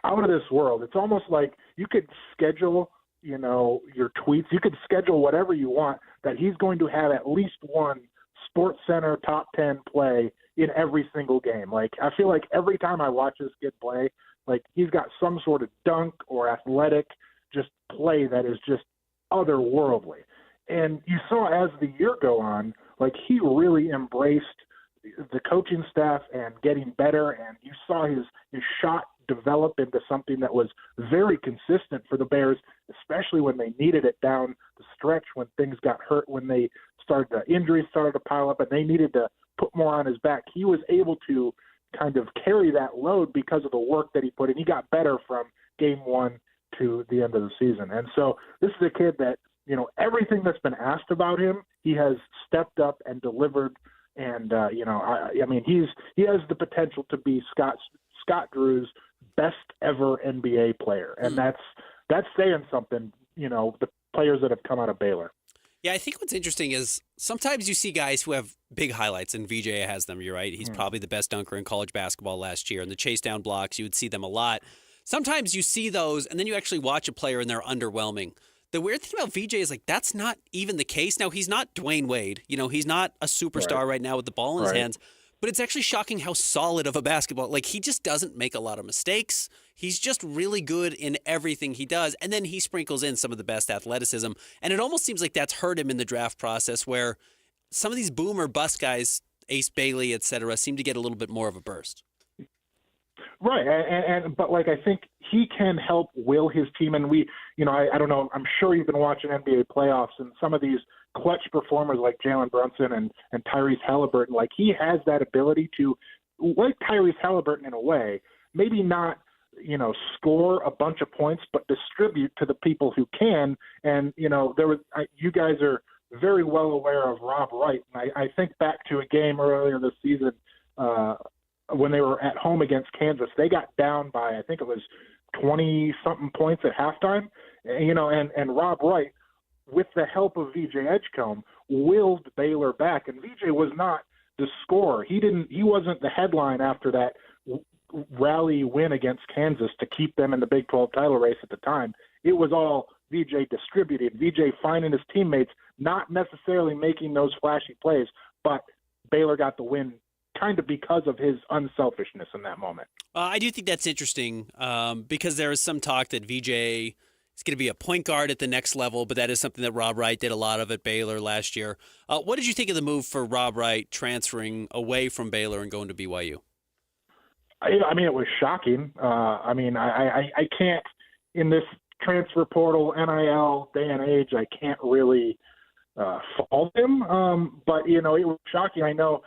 out of this world. It's almost like you could schedule, your tweets. You could schedule whatever you want that he's going to have at least one Sports Center top 10 play in every single game. I feel like every time I watch this kid play, he's got some sort of dunk or athletic just play that is just otherworldly. And you saw as the year go on, he really embraced the coaching staff and getting better, and you saw his shot develop into something that was very consistent for the Bears, especially when they needed it down the stretch, when things got hurt, when the injuries started to pile up and they needed to put more on his back. He was able to kind of carry that load because of the work that he put in. He got better from game 1 to the end of the season. And so this is a kid that, everything that's been asked about him, he has stepped up and delivered. And, he has the potential to be Scott Drew's best ever NBA player. And that's saying something, the players that have come out of Baylor. Yeah, I think what's interesting is sometimes you see guys who have big highlights, and VJ has them, you're right. He's probably the best dunker in college basketball last year. And the chase down blocks, you would see them a lot. Sometimes you see those, and then you actually watch a player, and they're underwhelming. The weird thing about VJ is, that's not even the case. Now, he's not Dwayne Wade. He's not a superstar right now with the ball in his hands. But it's actually shocking how solid of a basketball. He just doesn't make a lot of mistakes. He's just really good in everything he does. And then he sprinkles in some of the best athleticism. And it almost seems like that's hurt him in the draft process, where some of these boomer bust guys, Ace Bailey, et cetera, seem to get a little bit more of a burst. Right. But I think he can help will his team. And I don't know, I'm sure you've been watching NBA playoffs, and some of these clutch performers like Jalen Brunson and Tyrese Halliburton, he has that ability to, like Tyrese Halliburton in a way, maybe not, score a bunch of points, but distribute to the people who can. And, you guys are very well aware of Rob Wright. And I think back to a game earlier this season when they were at home against Kansas, they got down by, I think it was 20-something points at halftime. And Rob Wright, with the help of VJ Edgecombe, willed Baylor back. And VJ was not the scorer. He wasn't the headline after that rally win against Kansas to keep them in the Big 12 title race at the time. It was all VJ distributed, VJ finding his teammates, not necessarily making those flashy plays, but Baylor got the win kind of because of his unselfishness in that moment. I do think that's interesting because there is some talk that VJ is going to be a point guard at the next level, but that is something that Rob Wright did a lot of at Baylor last year. What did you think of the move for Rob Wright transferring away from Baylor and going to BYU? I mean, it was shocking. I can't, in this transfer portal, NIL day and age, I can't really fault him. But, it was shocking. I know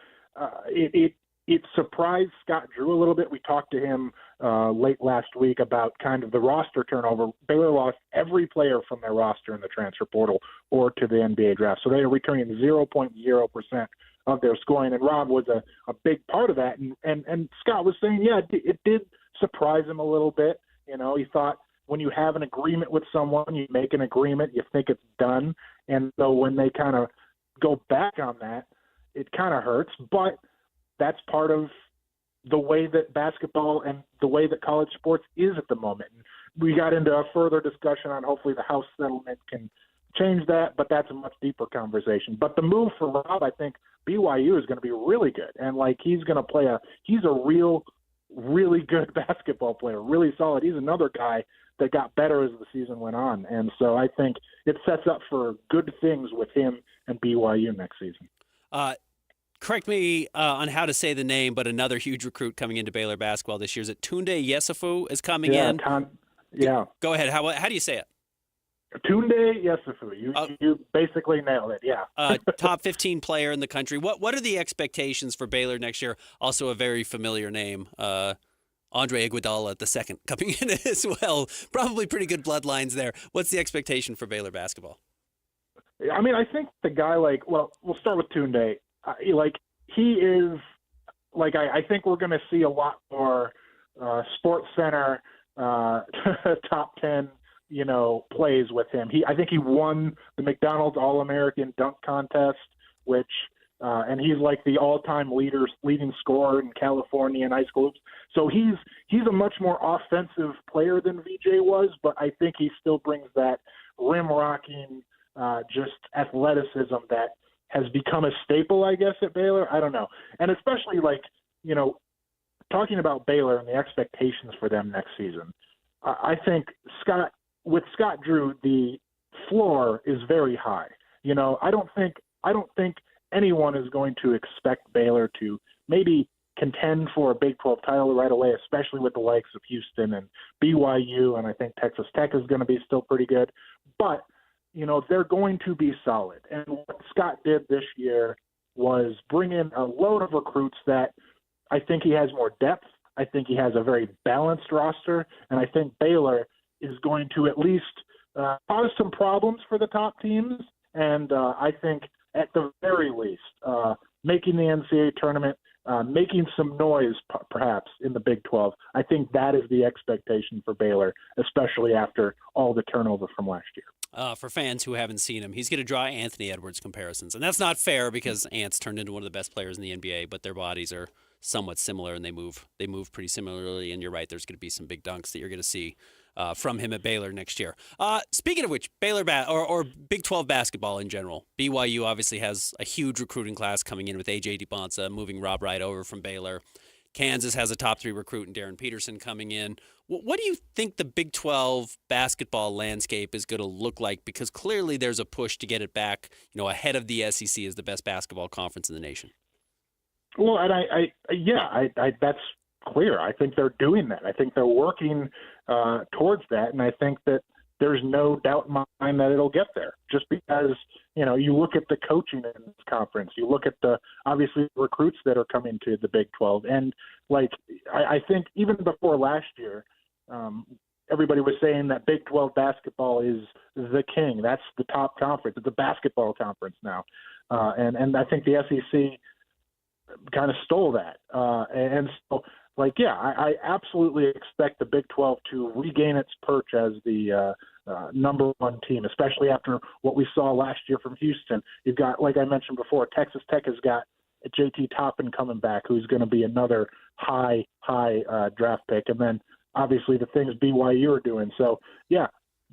it surprised Scott Drew a little bit. We talked to him late last week about kind of the roster turnover. Baylor lost every player from their roster in the transfer portal or to the NBA draft. So they are returning 0.0% of their scoring, and Rob was a big part of that. And Scott was saying, yeah, it did surprise him a little bit. He thought when you have an agreement with someone, you make an agreement, you think it's done. And so when they kind of go back on that, it kind of hurts. But that's part of the way that basketball and the way that college sports is at the moment. And we got into a further discussion on hopefully the House settlement can change that, but that's a much deeper conversation. But the move for Rob, I think BYU is going to be really good. And he's going to he's a really good basketball player, really solid. He's another guy that got better as the season went on. And so I think it sets up for good things with him and BYU next season. Correct me on how to say the name, but another huge recruit coming into Baylor basketball this year. Is it Tunde Yesufu is coming in? Yeah. Go ahead. How do you say it? Tunde Yesufu. You basically nailed it, yeah. Top 15 player in the country. What are the expectations for Baylor next year? Also a very familiar name, Andre Iguodala II coming in as well. Probably pretty good bloodlines there. What's the expectation for Baylor basketball? I mean, I think the guy we'll start with Tunde. He is I think we're going to see a lot more Sports Center top 10 plays with him. I think he won the McDonald's All-American dunk contest, which and he's the all-time leading scorer in California in high school hoops. So he's a much more offensive player than VJ was, but I think he still brings that rim-rocking just athleticism that has become a staple, I guess, at Baylor. I don't know. And especially talking about Baylor and the expectations for them next season, I think with Scott Drew, the floor is very high. I don't think anyone is going to expect Baylor to maybe contend for a Big 12 title right away, especially with the likes of Houston and BYU, and I think Texas Tech is going to be still pretty good. But, they're going to be solid. And what Scott did this year was bring in a load of recruits that I think he has more depth. I think he has a very balanced roster, and I think Baylor is going to at least cause some problems for the top teams, and I think at the very least making the NCAA tournament, making some noise perhaps in the Big 12. I think that is the expectation for Baylor, especially after all the turnover from last year. For fans who haven't seen him, he's going to draw Anthony Edwards comparisons, and that's not fair because Ant's turned into one of the best players in the NBA, but their bodies are somewhat similar and they move pretty similarly. And you're right, there's going to be some big dunks that you're going to see from him at Baylor next year. Speaking of which, Baylor or Big 12 basketball in general, BYU obviously has a huge recruiting class coming in with AJ DiBonza moving Rob Wright over from Baylor. Kansas has a top 3 recruit in Darren Peterson coming in. What do you think the Big 12 basketball landscape is going to look like? Because clearly there's a push to get it back, ahead of the SEC as the best basketball conference in the nation. Well, and I that's clear. I think they're doing that. I think they're working towards that, and I think that there's no doubt in my mind that it'll get there. Just because you look at the coaching in this conference, you look at the obviously recruits that are coming to the Big 12, and I think even before last year, everybody was saying that Big 12 basketball is the king. That's the top conference. It's a basketball conference now, and I think the SEC kind of stole that. And so, like, yeah, I absolutely expect the Big 12 to regain its perch as the number one team, especially after what we saw last year from Houston. You've got, like I mentioned before, Texas Tech has got JT Toppin coming back, who's going to be another high draft pick. And then, obviously, the things BYU are doing. So, yeah,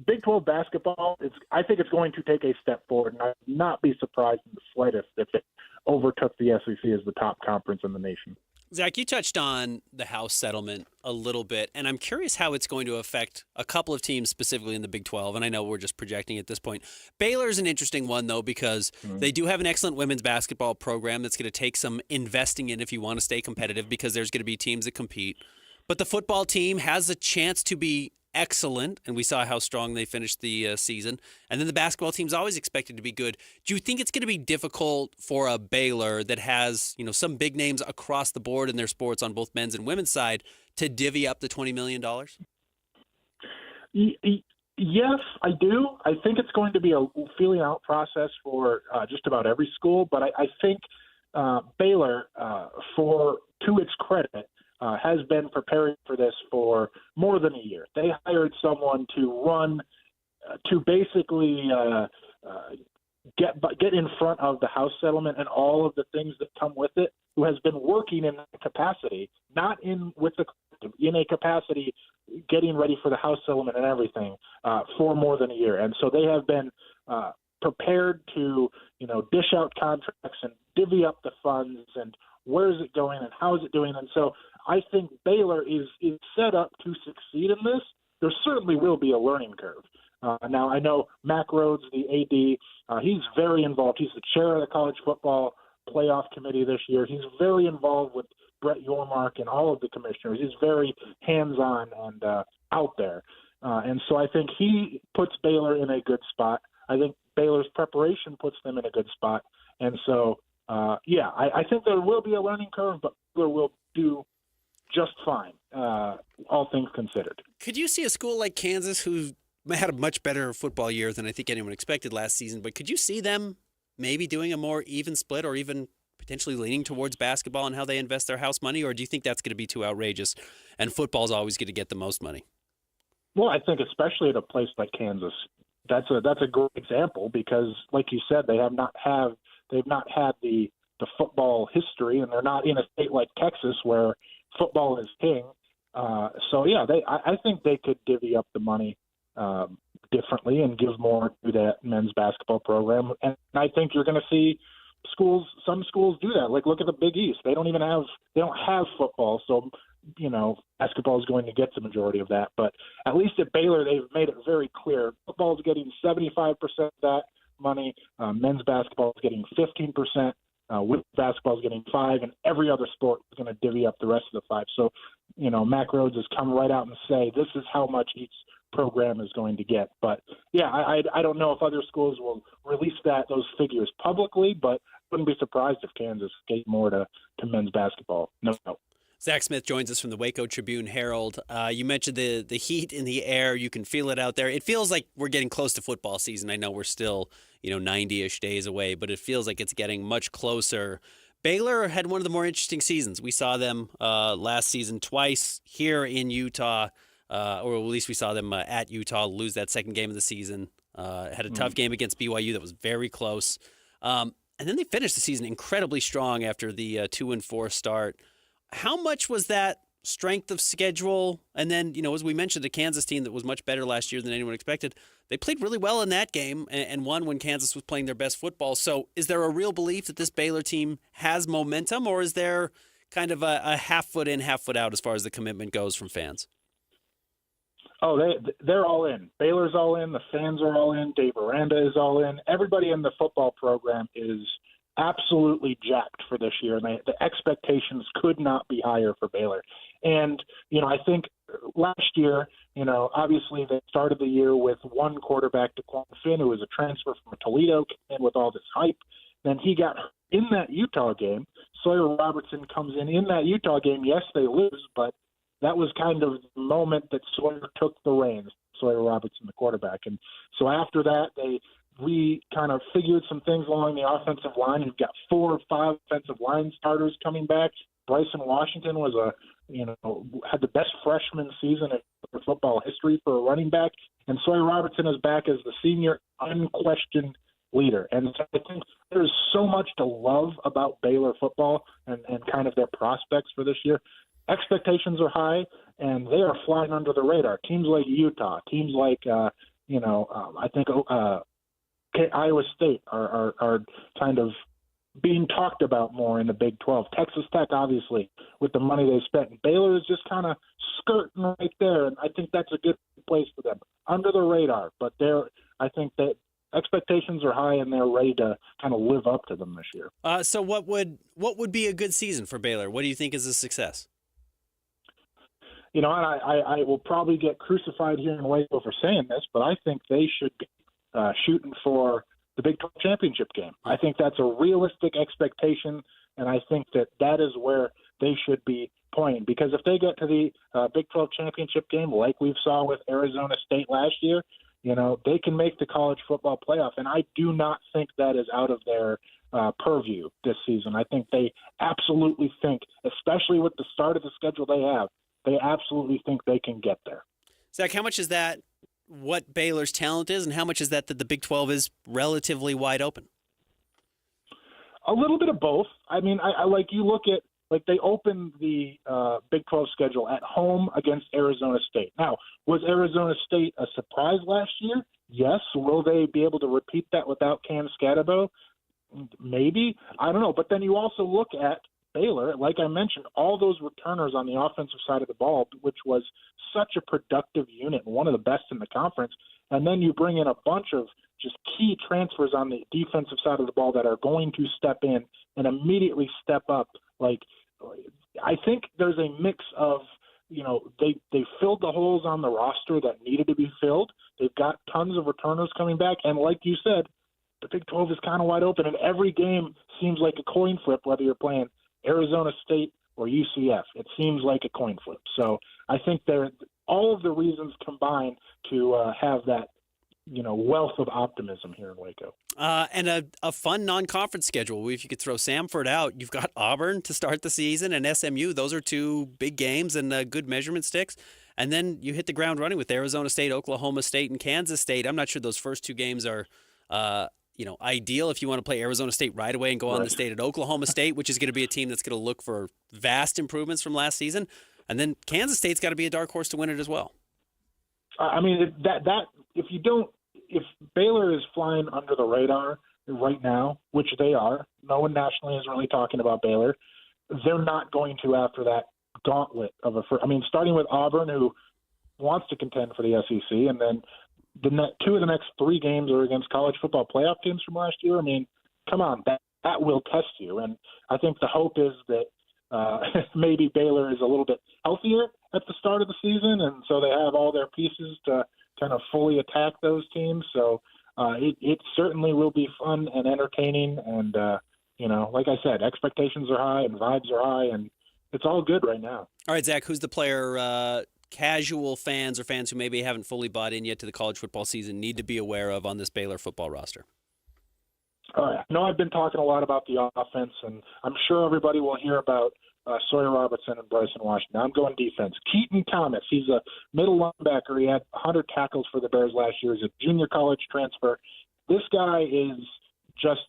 Big 12 basketball, I think it's going to take a step forward, and I'd not be surprised in the slightest if it overtook the SEC as the top conference in the nation. Zach, you touched on the House settlement a little bit, and I'm curious how it's going to affect a couple of teams specifically in the Big 12, and I know we're just projecting at this point. Baylor's an interesting one, though, because they do have an excellent women's basketball program that's going to take some investing in if you want to stay competitive, because there's going to be teams that compete. But the football team has a chance to be excellent, and we saw how strong they finished the season. And then the basketball team's always expected to be good. Do you think it's going to be difficult for a Baylor that has, some big names across the board in their sports on both men's and women's side to divvy up the $20 million? Yes, I do. I think it's going to be a feeling out process for just about every school, but I think Baylor, to its credit, has been preparing for this for more than a year. They hired someone to run, to basically get in front of the House settlement and all of the things that come with it, who has been working in that capacity, not in a capacity getting ready for the House settlement and everything for more than a year. And so they have been prepared to, dish out contracts and divvy up the funds and where is it going and how is it doing. And so I think Baylor is set up to succeed in this. There certainly will be a learning curve. Now, I know Mack Rhodes, the AD, he's very involved. He's the chair of the college football playoff committee this year. He's very involved with Brett Yormark and all of the commissioners. He's very hands-on and out there. And so I think he puts Baylor in a good spot. I think Baylor's preparation puts them in a good spot. And so, I think there will be a learning curve, but Baylor will do just fine, all things considered. Could you see a school like Kansas, who had a much better football year than I think anyone expected last season, but could you see them maybe doing a more even split or even potentially leaning towards basketball and how they invest their house money, or do you think that's going to be too outrageous and football's always going to get the most money? Well, I think especially at a place like Kansas, that's a great example because, like you said, they've not had the football history, and they're not in a state like Texas where football is king. I think they could divvy up the money differently and give more to that men's basketball program. And I think you're going to see some schools do that. Like, look at the Big East. They don't have football, so basketball is going to get the majority of that. But at least at Baylor, they've made it very clear. Football is getting 75% of that money. Men's basketball is getting 15%. Women's basketball is getting 5%, and every other sport is going to divvy up the rest of the 5%. So, Mack Rhodes has come right out and say this is how much each program is going to get. But I don't know if other schools will release those figures publicly, but wouldn't be surprised if Kansas gave more to men's basketball. No. Zach Smith joins us from the Waco Tribune-Herald. You mentioned the heat in the air. You can feel it out there. It feels like we're getting close to football season. I know we're still 90-ish days away, but it feels like it's getting much closer. Baylor had one of the more interesting seasons. We saw them last season twice here in Utah, or at least we saw them at Utah lose that second game of the season. Had a tough game against BYU that was very close. And then they finished the season incredibly strong after the 2-4 start. How much was that strength of schedule? And then, as we mentioned, the Kansas team that was much better last year than anyone expected, they played really well in that game and won when Kansas was playing their best football. So is there a real belief that this Baylor team has momentum, or is there kind of a half foot in, half foot out as far as the commitment goes from fans? Oh, they're all in. Baylor's all in. The fans are all in. Dave Aranda is all in. Everybody in the football program is absolutely jacked for this year, and the expectations could not be higher for Baylor. And, I think last year, obviously they started the year with one quarterback, DeQuan Finn, who was a transfer from Toledo, came in with all this hype. Then he got in that Utah game. Sawyer Robertson comes in that Utah game. Yes, they lose, but that was kind of the moment that Sawyer took the reins, Sawyer Robertson, the quarterback. And so after that, kind of figured some things along the offensive line. You've got 4 or 5 offensive line starters coming back. Bryson Washington had the best freshman season in football history for a running back, and Sawyer Robertson is back as the senior unquestioned leader. And so I think there's so much to love about Baylor football and kind of their prospects for this year. Expectations are high, and they are flying under the radar. Teams like Utah, teams like I think Iowa State are kind of being talked about more in the Big 12. Texas Tech, obviously, with the money they spent. Baylor is just kind of skirting right there, and I think that's a good place for them. Under the radar, but I think that expectations are high, and they're ready to kind of live up to them this year. So what would be a good season for Baylor? What do you think is a success? And I will probably get crucified here in Waco for saying this, but I think they should be shooting for the Big 12 championship game. I think that's a realistic expectation, and I think that is where they should be playing. Because if they get to the Big 12 championship game, like we saw with Arizona State last year, they can make the college football playoff, and I do not think that is out of their purview this season. I think they absolutely think, especially with the start of the schedule they absolutely think they can get there. Zach, how much is that what Baylor's talent is, and how much is that the Big 12 is relatively wide open? A little bit of both. I mean, I like you look at, like, they opened the Big 12 schedule at home against Arizona State. Now, was Arizona State a surprise last year? Yes. Will they be able to repeat that without Cam Scatterbo? Maybe. I don't know. But then you also look at Baylor, like I mentioned, all those returners on the offensive side of the ball, which was such a productive unit, one of the best in the conference, and then you bring in a bunch of just key transfers on the defensive side of the ball that are going to step in and immediately step up. Like, I think there's a mix of, they filled the holes on the roster that needed to be filled. They've got tons of returners coming back, and like you said, the Big 12 is kind of wide open, and every game seems like a coin flip, whether you're playing Arizona State or UCF. It seems like a coin flip. So I think all of the reasons combine to have that, wealth of optimism here in Waco. And a fun non-conference schedule. If you could throw Samford out, you've got Auburn to start the season and SMU. Those are 2 big games and good measurement sticks. And then you hit the ground running with Arizona State, Oklahoma State, and Kansas State. I'm not sure those first 2 games are ideal if you want to play Arizona State right away and go on the state at Oklahoma State, which is going to be a team that's going to look for vast improvements from last season. And then Kansas State's got to be a dark horse to win it as well. I mean, if Baylor is flying under the radar right now, which they are, no one nationally is really talking about Baylor, they're not going to after that gauntlet of starting with Auburn, who wants to contend for the SEC, and then 2 of the next 3 games are against college football playoff teams from last year. I mean, come on, that will test you. And I think the hope is that maybe Baylor is a little bit healthier at the start of the season, and so they have all their pieces to kind of fully attack those teams. So it certainly will be fun and entertaining. And, like I said, expectations are high and vibes are high, and it's all good right now. All right, Zach, who's the player casual fans or fans who maybe haven't fully bought in yet to the college football season need to be aware of on this Baylor football roster? I know I've been talking a lot about the offense, and I'm sure everybody will hear about Sawyer Robertson and Bryson Washington. I'm going defense. Keaton Thomas, he's a middle linebacker. He had 100 tackles for the Bears last year. He's a junior college transfer. This guy is just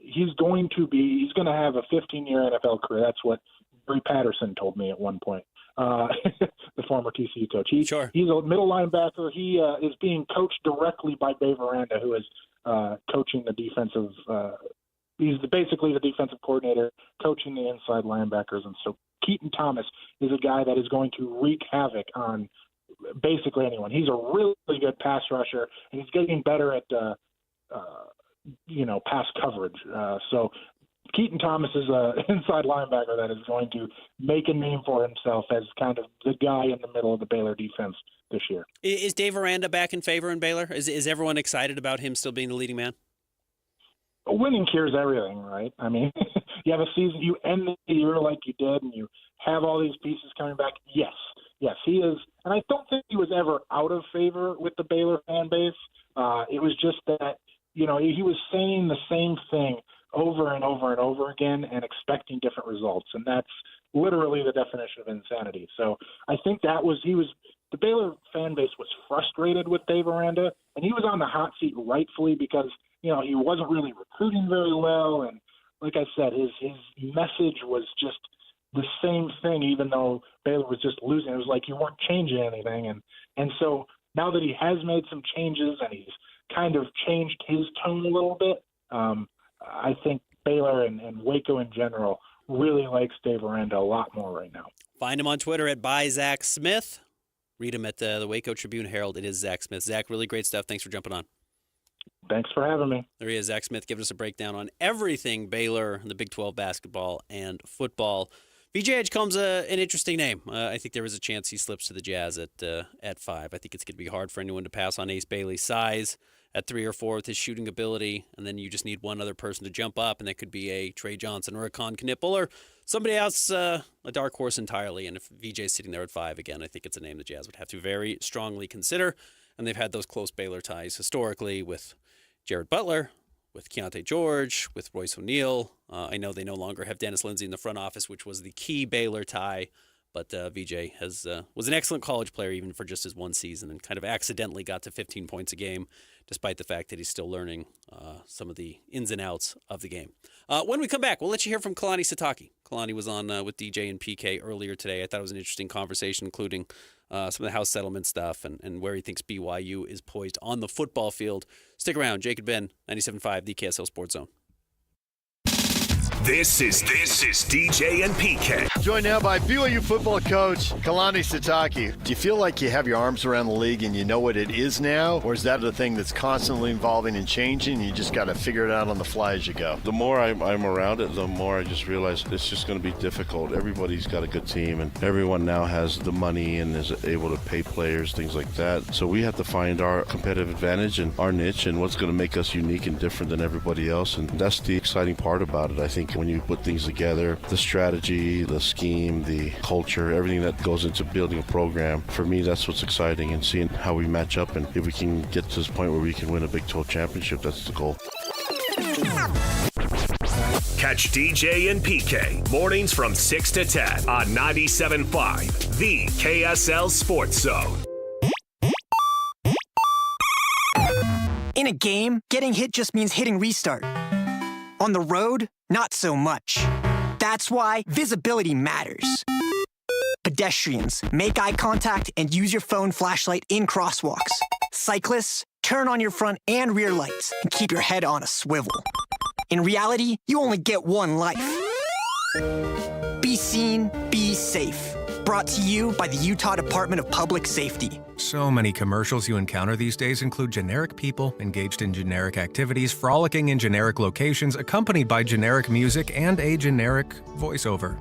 he's going to have a 15-year NFL career. That's what Bree Patterson told me at one point. The former TCU coach. He's a middle linebacker. He is being coached directly by Dave Aranda, who is coaching the defensive. He's basically the defensive coordinator, coaching the inside linebackers. And so Keaton Thomas is a guy that is going to wreak havoc on basically anyone. He's a really good pass rusher, and he's getting better at pass coverage. So Keaton Thomas is an inside linebacker that is going to make a name for himself as kind of the guy in the middle of the Baylor defense this year. Is Dave Aranda back in favor in Baylor? Is everyone excited about him still being the leading man? Winning cures everything, right? I mean, you have a season, you end the year like you did, and you have all these pieces coming back. Yes, he is. And I don't think he was ever out of favor with the Baylor fan base. It was just that, he was saying the same thing over and over and over again and expecting different results. And that's literally the definition of insanity. So I think the Baylor fan base was frustrated with Dave Aranda, and he was on the hot seat rightfully because, he wasn't really recruiting very well. And like I said, his message was just the same thing, even though Baylor was just losing. It was like you weren't changing anything. And so now that he has made some changes and he's kind of changed his tone a little bit, I think Baylor and Waco in general really likes Dave Aranda a lot more right now. Find him on Twitter at @ByZachSmith. Read him at the Waco Tribune-Herald. It is Zach Smith. Zach, really great stuff. Thanks for jumping on. Thanks for having me. There he is, Zach Smith, giving us a breakdown on everything Baylor, the Big 12 basketball and football. VJ Edgecombe's an interesting name. I think there is a chance he slips to the Jazz at 5. I think it's going to be hard for anyone to pass on Ace Bailey's size at 3 or 4 with his shooting ability, and then you just need one other person to jump up, and that could be a Trey Johnson or a Con Knippel or somebody else, a dark horse entirely. And if VJ's sitting there at 5 again, I think it's a name the Jazz would have to very strongly consider. And they've had those close Baylor ties historically with Jared Butler, with Keontae George, with Royce O'Neal. I know they no longer have Dennis Lindsey in the front office, which was the key Baylor tie. But VJ was an excellent college player even for just his one season and kind of accidentally got to 15 points a game, despite the fact that he's still learning some of the ins and outs of the game. When we come back, we'll let you hear from Kalani Sitake. Kalani was on with DJ and PK earlier today. I thought it was an interesting conversation, including some of the house settlement stuff and where he thinks BYU is poised on the football field. Stick around. Jake and Ben, 97.5, the KSL Sports Zone. This is DJ and PK. Joined now by BYU football coach Kalani Sitake. Do you feel like you have your arms around the league and you know what it is now? Or is that a thing that's constantly evolving and changing and you just got to figure it out on the fly as you go? The more I'm around it, the more I just realize it's just going to be difficult. Everybody's got a good team and everyone now has the money and is able to pay players, things like that. So we have to find our competitive advantage and our niche and what's going to make us unique and different than everybody else. And that's the exciting part about it. I think when you put things together, the strategy, the scheme, the culture, everything that goes into building a program, for me, that's what's exciting, and seeing how we match up and if we can get to this point where we can win a Big 12 championship, that's the goal. Catch DJ and PK mornings from 6 to 10 on 97.5, the KSL Sports Zone. In a game, getting hit just means hitting restart. On the road, not so much. That's why visibility matters. Pedestrians, make eye contact and use your phone flashlight in crosswalks. Cyclists, turn on your front and rear lights and keep your head on a swivel. In reality, you only get one life. Be seen, be safe. Brought to you by the Utah Department of Public Safety. So many commercials you encounter these days include generic people engaged in generic activities, frolicking in generic locations, accompanied by generic music and a generic voiceover.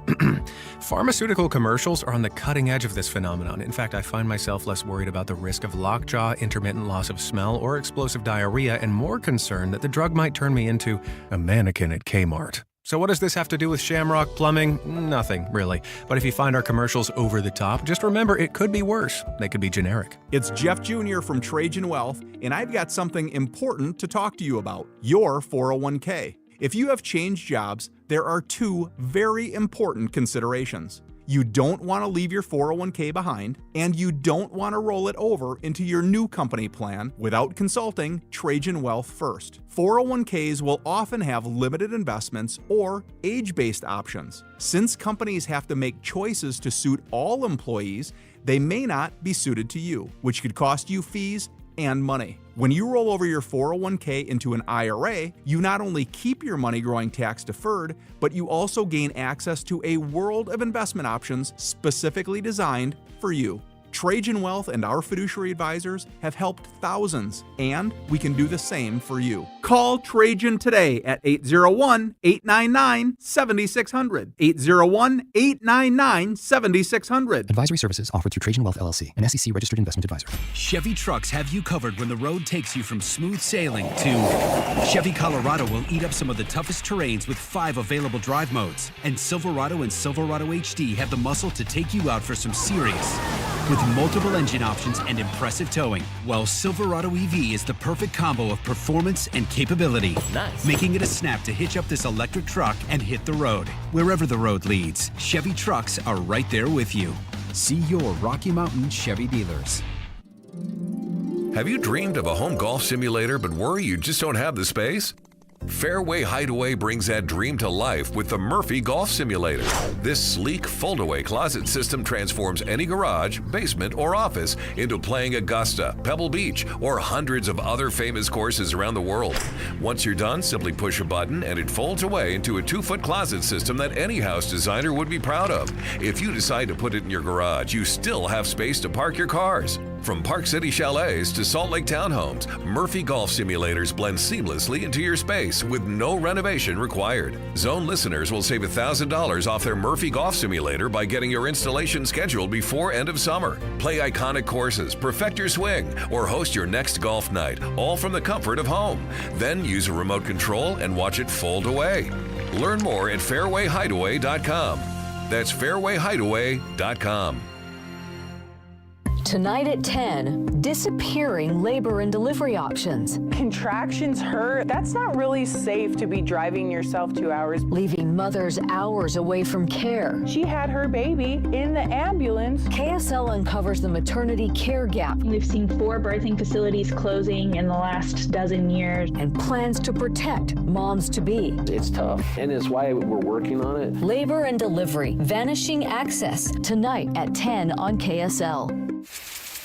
Pharmaceutical commercials are on the cutting edge of this phenomenon. In fact, I find myself less worried about the risk of lockjaw, intermittent loss of smell, or explosive diarrhea, and more concerned that the drug might turn me into a mannequin at Kmart. So what does this have to do with Shamrock Plumbing? Nothing, really. But if you find our commercials over the top, just remember it could be worse. They could be generic. It's Jeff Jr. from Trajan Wealth, and I've got something important to talk to you about, your 401k. If you have changed jobs, there are two very important considerations. You don't want to leave your 401k behind, and you don't want to roll it over into your new company plan without consulting Trajan Wealth first. 401ks will often have limited investments or age-based options. Since companies have to make choices to suit all employees, they may not be suited to you, which could cost you fees and money. When you roll over your 401k into an IRA, you not only keep your money growing tax deferred, but you also gain access to a world of investment options specifically designed for you. Trajan Wealth and our fiduciary advisors have helped thousands, and we can do the same for you. Call Trajan today at 801-899-7600. 801-899-7600. Advisory services offered through Trajan Wealth LLC, an SEC registered investment advisor. Chevy trucks have you covered when the road takes you from smooth sailing to Chevy Colorado will eat up some of the toughest terrains with 5 available drive modes. And Silverado and Silverado HD have the muscle to take you out for some serious With multiple engine options and impressive towing, while Silverado EV is the perfect combo of performance and capability. Nice. Making it a snap to hitch up this electric truck and hit the road. Wherever the road leads, Chevy trucks are right there with you. See your Rocky Mountain Chevy dealers. Have you dreamed of a home golf simulator but worry you just don't have the space? Fairway Hideaway brings that dream to life with the Murphy Golf Simulator. This sleek fold-away closet system transforms any garage, basement, or office into playing Augusta, Pebble Beach, or hundreds of other famous courses around the world. Once you're done, simply push a button and it folds away into a 2-foot closet system that any house designer would be proud of. If you decide to put it in your garage, you still have space to park your cars. From Park City Chalets to Salt Lake Townhomes, Murphy Golf Simulators blend seamlessly into your space with no renovation required. Zone listeners will save $1,000 off their Murphy Golf Simulator by getting your installation scheduled before end of summer. Play iconic courses, perfect your swing, or host your next golf night, all from the comfort of home. Then use a remote control and watch it fold away. Learn more at fairwayhideaway.com. That's fairwayhideaway.com. Tonight at 10, disappearing labor and delivery options. Contractions hurt. That's not really safe to be driving yourself 2 hours. Leaving mothers hours away from care. She had her baby in the ambulance. KSL uncovers the maternity care gap. We've seen 4 birthing facilities closing in the last dozen years. And plans to protect moms-to-be. It's tough, and it's why we're working on it. Labor and delivery, vanishing access. Tonight at 10 on KSL.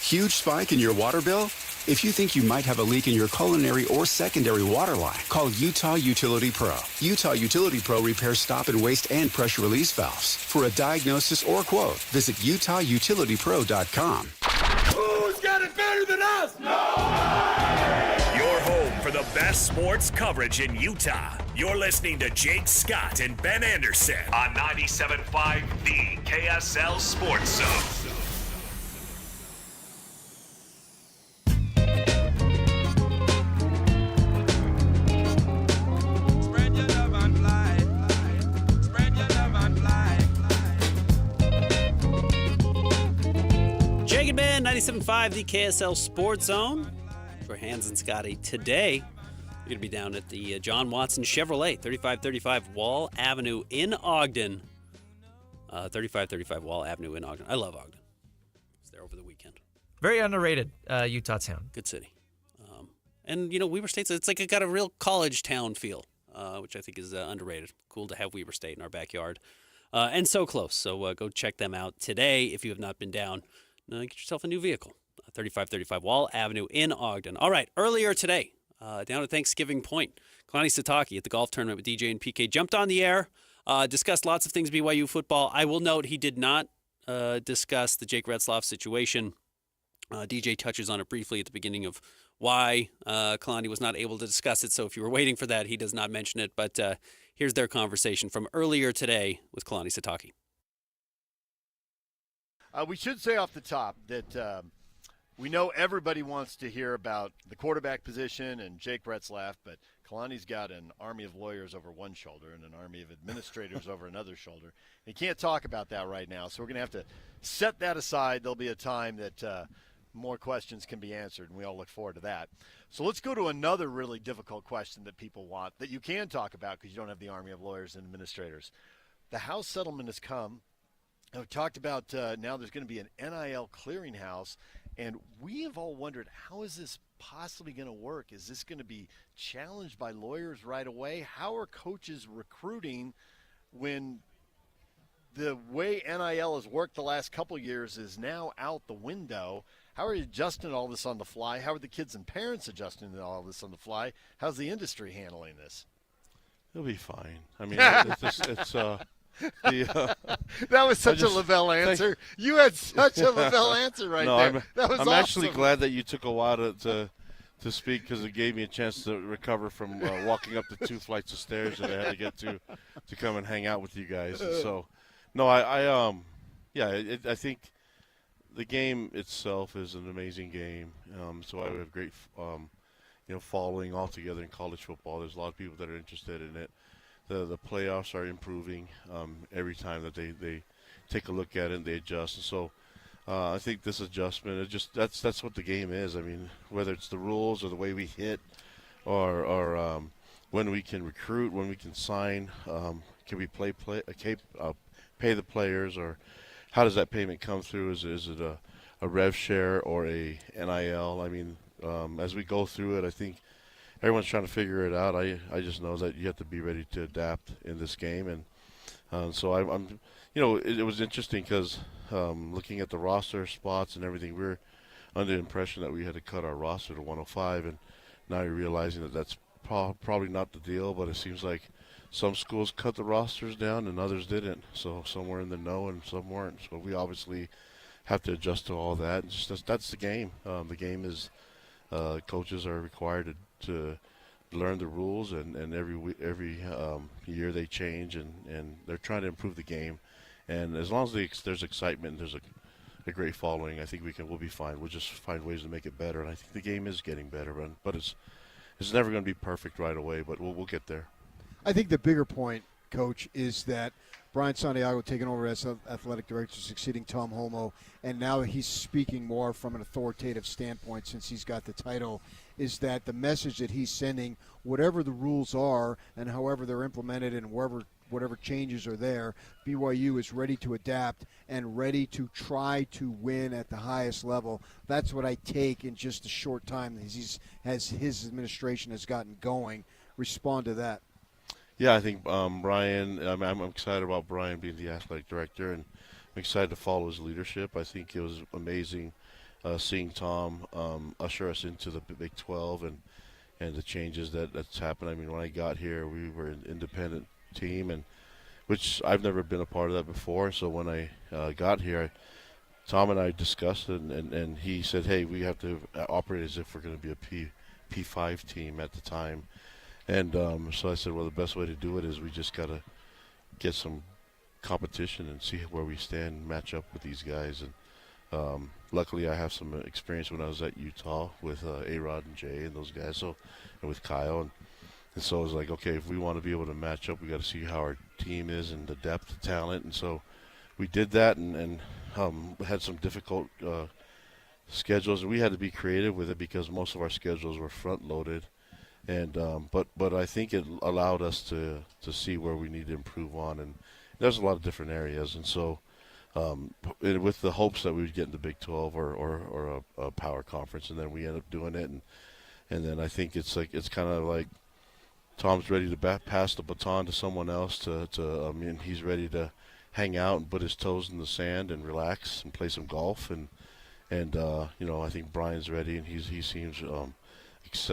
Huge spike in your water bill? If you think you might have a leak in your culinary or secondary water line, call Utah Utility Pro. Utah Utility Pro repairs stop and waste and pressure release valves. For a diagnosis or quote, visit utahutilitypro.com. Who's got it better than us? Nobody! Your home for the best sports coverage in Utah. You're listening to Jake Scott and Ben Anderson on 97.5 The KSL Sports Zone. Jake and Ben, 97.5, the KSL Sports Zone. For Hans and Scotty today, we're going to be down at the John Watson Chevrolet, 3535 Wall Avenue in Ogden. 3535 Wall Avenue in Ogden. I love Ogden. I was there over the weekend. Very underrated Utah town. Good city. And, Weber State's, it's like it got a real college town feel, which I think is underrated. Cool to have Weber State in our backyard. And so close. So go check them out today if you have not been down. Get yourself a new vehicle. 3535 Wall Avenue in Ogden. All right, earlier today, down at Thanksgiving Point, Kalani Sitake at the golf tournament with DJ and PK jumped on the air, discussed lots of things BYU football. I will note he did not discuss the Jake Retzloff situation. DJ touches on it briefly at the beginning of why Kalani was not able to discuss it. So if you were waiting for that, he does not mention it. But here's their conversation from earlier today with Kalani Sitake. We should say off the top that we know everybody wants to hear about the quarterback position and Jake Retzlaff, but Kalani's got an army of lawyers over one shoulder and an army of administrators over another shoulder. He can't talk about that right now, so we're going to have to set that aside. There'll be a time that more questions can be answered, and we all look forward to that. So let's go to another really difficult question that people want that you can talk about because you don't have the army of lawyers and administrators. The House settlement has come. I've talked about now there's going to be an NIL clearinghouse, and we have all wondered, how is this possibly going to work? Is this going to be challenged by lawyers right away? How are coaches recruiting when the way NIL has worked the last couple of years is now out the window? How are you adjusting all this on the fly? How are the kids and parents adjusting all this on the fly? How's the industry handling this? It'll be fine. I mean, it's that was such a Lavelle answer. You had such a Lavelle answer right there. That was I'm awesome. actually glad that you took a while to speak because it gave me a chance to recover from walking up the 2 flights of stairs that I had to get to come and hang out with you guys. And so, no, I think the game itself is an amazing game. So I have great, following altogether in college football. There's a lot of people that are interested in it. The playoffs are improving every time that they take a look at it and they adjust. And so I think this adjustment, that's what the game is. I mean, whether it's the rules or the way we hit, or when we can recruit, when we can sign, can we pay the players, or how does that payment come through? Is it a rev share or a NIL? I mean, as we go through it, I think everyone's trying to figure it out. I just know that you have to be ready to adapt in this game, and so I'm it was interesting because looking at the roster spots and everything, we were under the impression that we had to cut our roster to 105, and now you're realizing that that's probably not the deal, but it seems like some schools cut the rosters down and others didn't. So some were in the know and some weren't. So we obviously have to adjust to all that. That's the game. The game is coaches are required to learn the rules, and every year they change, and they're trying to improve the game. And as long as there's excitement, there's a great following, I think we'll be fine. We'll just find ways to make it better, and I think the game is getting better. But it's never going to be perfect right away, but we'll get there. I think the bigger point, Coach, is that Brian Santiago taking over as athletic director, succeeding Tom Homo, and now he's speaking more from an authoritative standpoint since he's got the title, is that the message that he's sending, whatever the rules are and however they're implemented and whatever changes are there, BYU is ready to adapt and ready to try to win at the highest level. That's what I take in just a short time as his administration has gotten going. Respond to that. Yeah, I think Brian, I'm excited about Brian being the athletic director, and I'm excited to follow his leadership. I think it was amazing seeing Tom usher us into the Big 12 and the changes that's happened. I mean, when I got here, we were an independent team, and which I've never been a part of that before. So when I got here, Tom and I discussed it, and he said, hey, we have to operate as if we're going to be a P5 team at the time. And so I said, well, the best way to do it is we just got to get some competition and see where we stand and match up with these guys. And luckily I have some experience when I was at Utah with A-Rod and Jay and those guys, and with Kyle. And so I was like, okay, if we want to be able to match up, we got to see how our team is and the depth of talent. And so we did that and had some difficult schedules. And we had to be creative with it because most of our schedules were front-loaded. And but I think it allowed us to see where we need to improve on, and there's a lot of different areas. And so with the hopes that we would get into Big 12 or a power conference, and then we end up doing it. And then I think it's kind of like Tom's ready to pass the baton to someone else. I mean, he's ready to hang out and put his toes in the sand and relax and play some golf. And I think Brian's ready, and he seems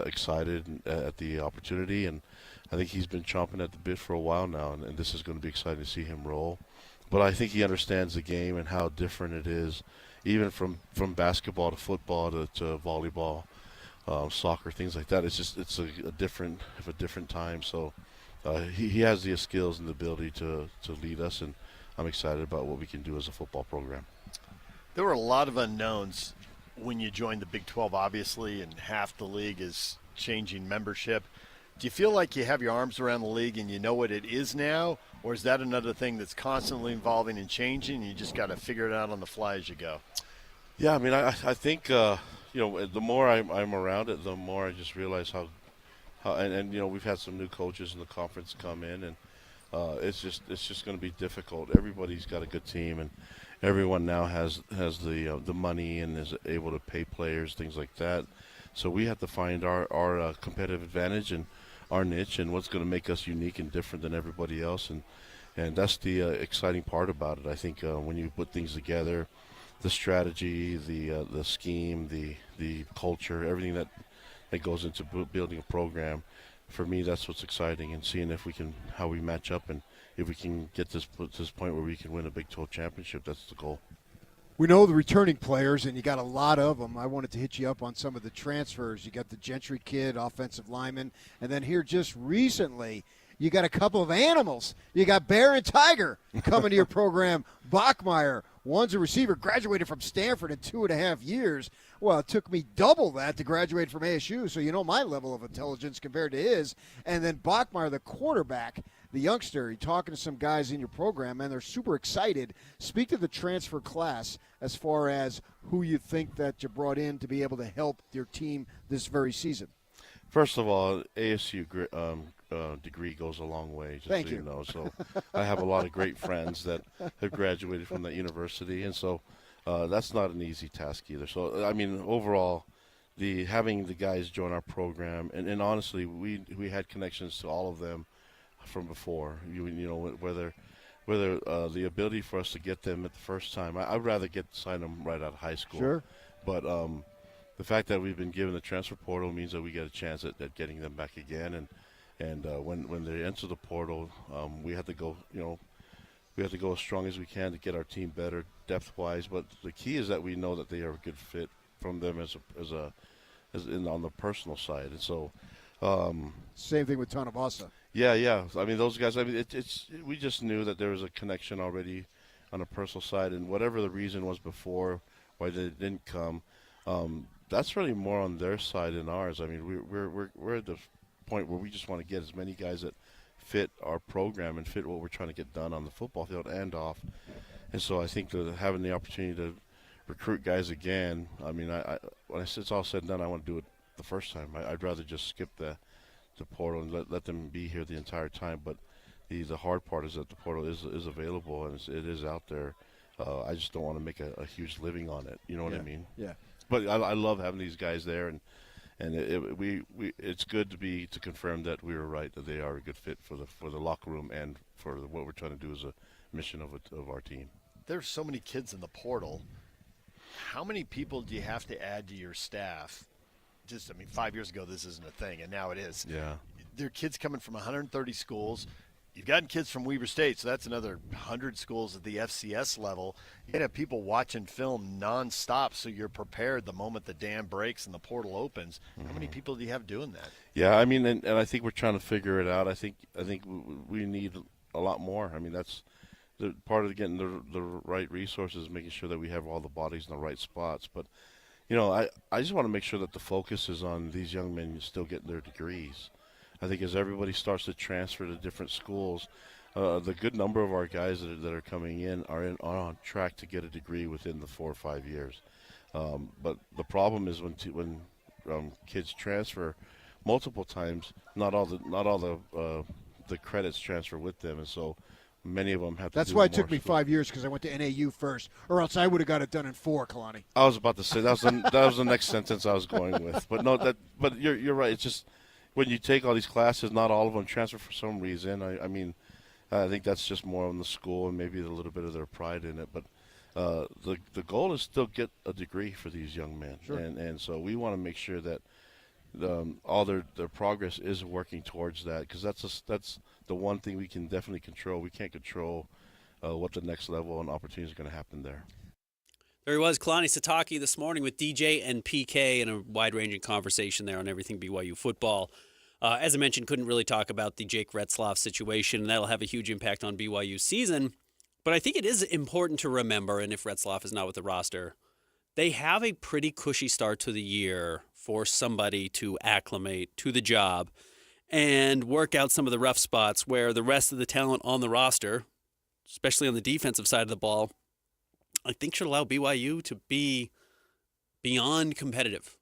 excited at the opportunity, and I think he's been chomping at the bit for a while now, and this is going to be exciting to see him roll. But I think he understands the game and how different it is, even from basketball to football to volleyball, soccer, things like that. It's a different time. So he has the skills and the ability to lead us, and I'm excited about what we can do as a football program. There were a lot of unknowns when you joined the Big 12, obviously, and half the league is changing membership. Do you feel like you have your arms around the league and you know what it is now, or is that another thing that's constantly evolving and changing, and you just got to figure it out on the fly as you go? Yeah, I mean, I think the more I'm around it, the more I just realize how we've had some new coaches in the conference come in, and it's just going to be difficult. Everybody's got a good team, and everyone now has the money and is able to pay players, things like that. So we have to find our competitive advantage and our niche and what's going to make us unique and different than everybody else. And that's the exciting part about it. I think when you put things together, the strategy, the scheme, the culture, everything that goes into building a program, for me, that's what's exciting, and seeing how we match up, and if we can get to this point where we can win a Big 12 championship. That's the goal. We know the returning players, and you got a lot of them. I wanted to hit you up on some of the transfers. You got the Gentry kid, offensive lineman, and then here just recently you got a couple of animals. You got bear and tiger coming to your program. Bachmeier, one's a receiver, graduated from Stanford in 2.5 years. Well, it took me double that to graduate from ASU, so you know my level of intelligence compared to his. And then Bachmeier, the quarterback, the youngster, you're talking to some guys in your program, and they're super excited. Speak to the transfer class as far as who you think that you brought in to be able to help your team this very season. First of all, ASU degree goes a long way, just Thank so you. you know. So I have a lot of great friends that have graduated from that university, and so that's not an easy task either. So, I mean, overall, having the guys join our program, and honestly, we had connections to all of them from before. You know, whether the ability for us to get them at the first time, I'd rather sign them right out of high school. Sure. But the fact that we've been given the transfer portal means that we get a chance at getting them back again. And when they enter the portal, we have to go. We have to go as strong as we can to get our team better depth-wise. But the key is that we know that they are a good fit from them as on the personal side. And so, same thing with Tanabasa. Yeah. I mean, those guys. I mean, we just knew that there was a connection already on a personal side, and whatever the reason was before why they didn't come, that's really more on their side than ours. I mean, we're at the point where we just want to get as many guys that fit our program and fit what we're trying to get done on the football field and off. And so I think that having the opportunity to recruit guys again, I mean, when it's all said and done, I want to do it the first time. I'd rather just skip the portal and let them be here the entire time. But the hard part is that the portal is available and it is out there. I just don't want to make a huge living on it. You know what I mean? Yeah. But I love having these guys there, and it's good to confirm that we were right, that they are a good fit for the locker room and for what we're trying to do as a mission of our team. There's so many kids in the portal. How many people do you have to add to your staff? 5 years ago this isn't a thing, and now it is. Yeah. There are kids coming from 130 schools. You've gotten kids from Weber State, so that's another 100 schools at the FCS level. You gotta have people watching film nonstop, so you're prepared the moment the dam breaks and the portal opens. How many people do you have doing that? Yeah, I mean, and I think we're trying to figure it out. I think we need a lot more. I mean, that's the part of getting the right resources, making sure that we have all the bodies in the right spots. But I just want to make sure that the focus is on these young men still getting their degrees. I think as everybody starts to transfer to different schools, the good number of our guys that are coming in are on track to get a degree within the 4 or 5 years. But the problem is when kids transfer multiple times, not all the credits transfer with them, and so many of them have to. That's do why it more took me school. 5 years, because I went to NAU first, or else I would have got it done in 4, Kalani. I was about to say that was the next sentence I was going with, but no, but you're right. It's just when you take all these classes, not all of them transfer for some reason. I mean, I think that's just more on the school and maybe a little bit of their pride in it. But the goal is still get a degree for these young men, Sure. and so we want to make sure that all their progress is working towards that, because that's the one thing we can definitely control. We can't control what the next level and opportunities are going to happen there. There he was, Kalani Sitake, this morning with DJ and PK in a wide-ranging conversation there on everything BYU football. As I mentioned, couldn't really talk about the Jake Retzlaff situation, and that'll have a huge impact on BYU's season. But I think it is important to remember, and if Retzlaff is not with the roster, they have a pretty cushy start to the year for somebody to acclimate to the job and work out some of the rough spots where the rest of the talent on the roster, especially on the defensive side of the ball, I think should allow BYU to be beyond competitive.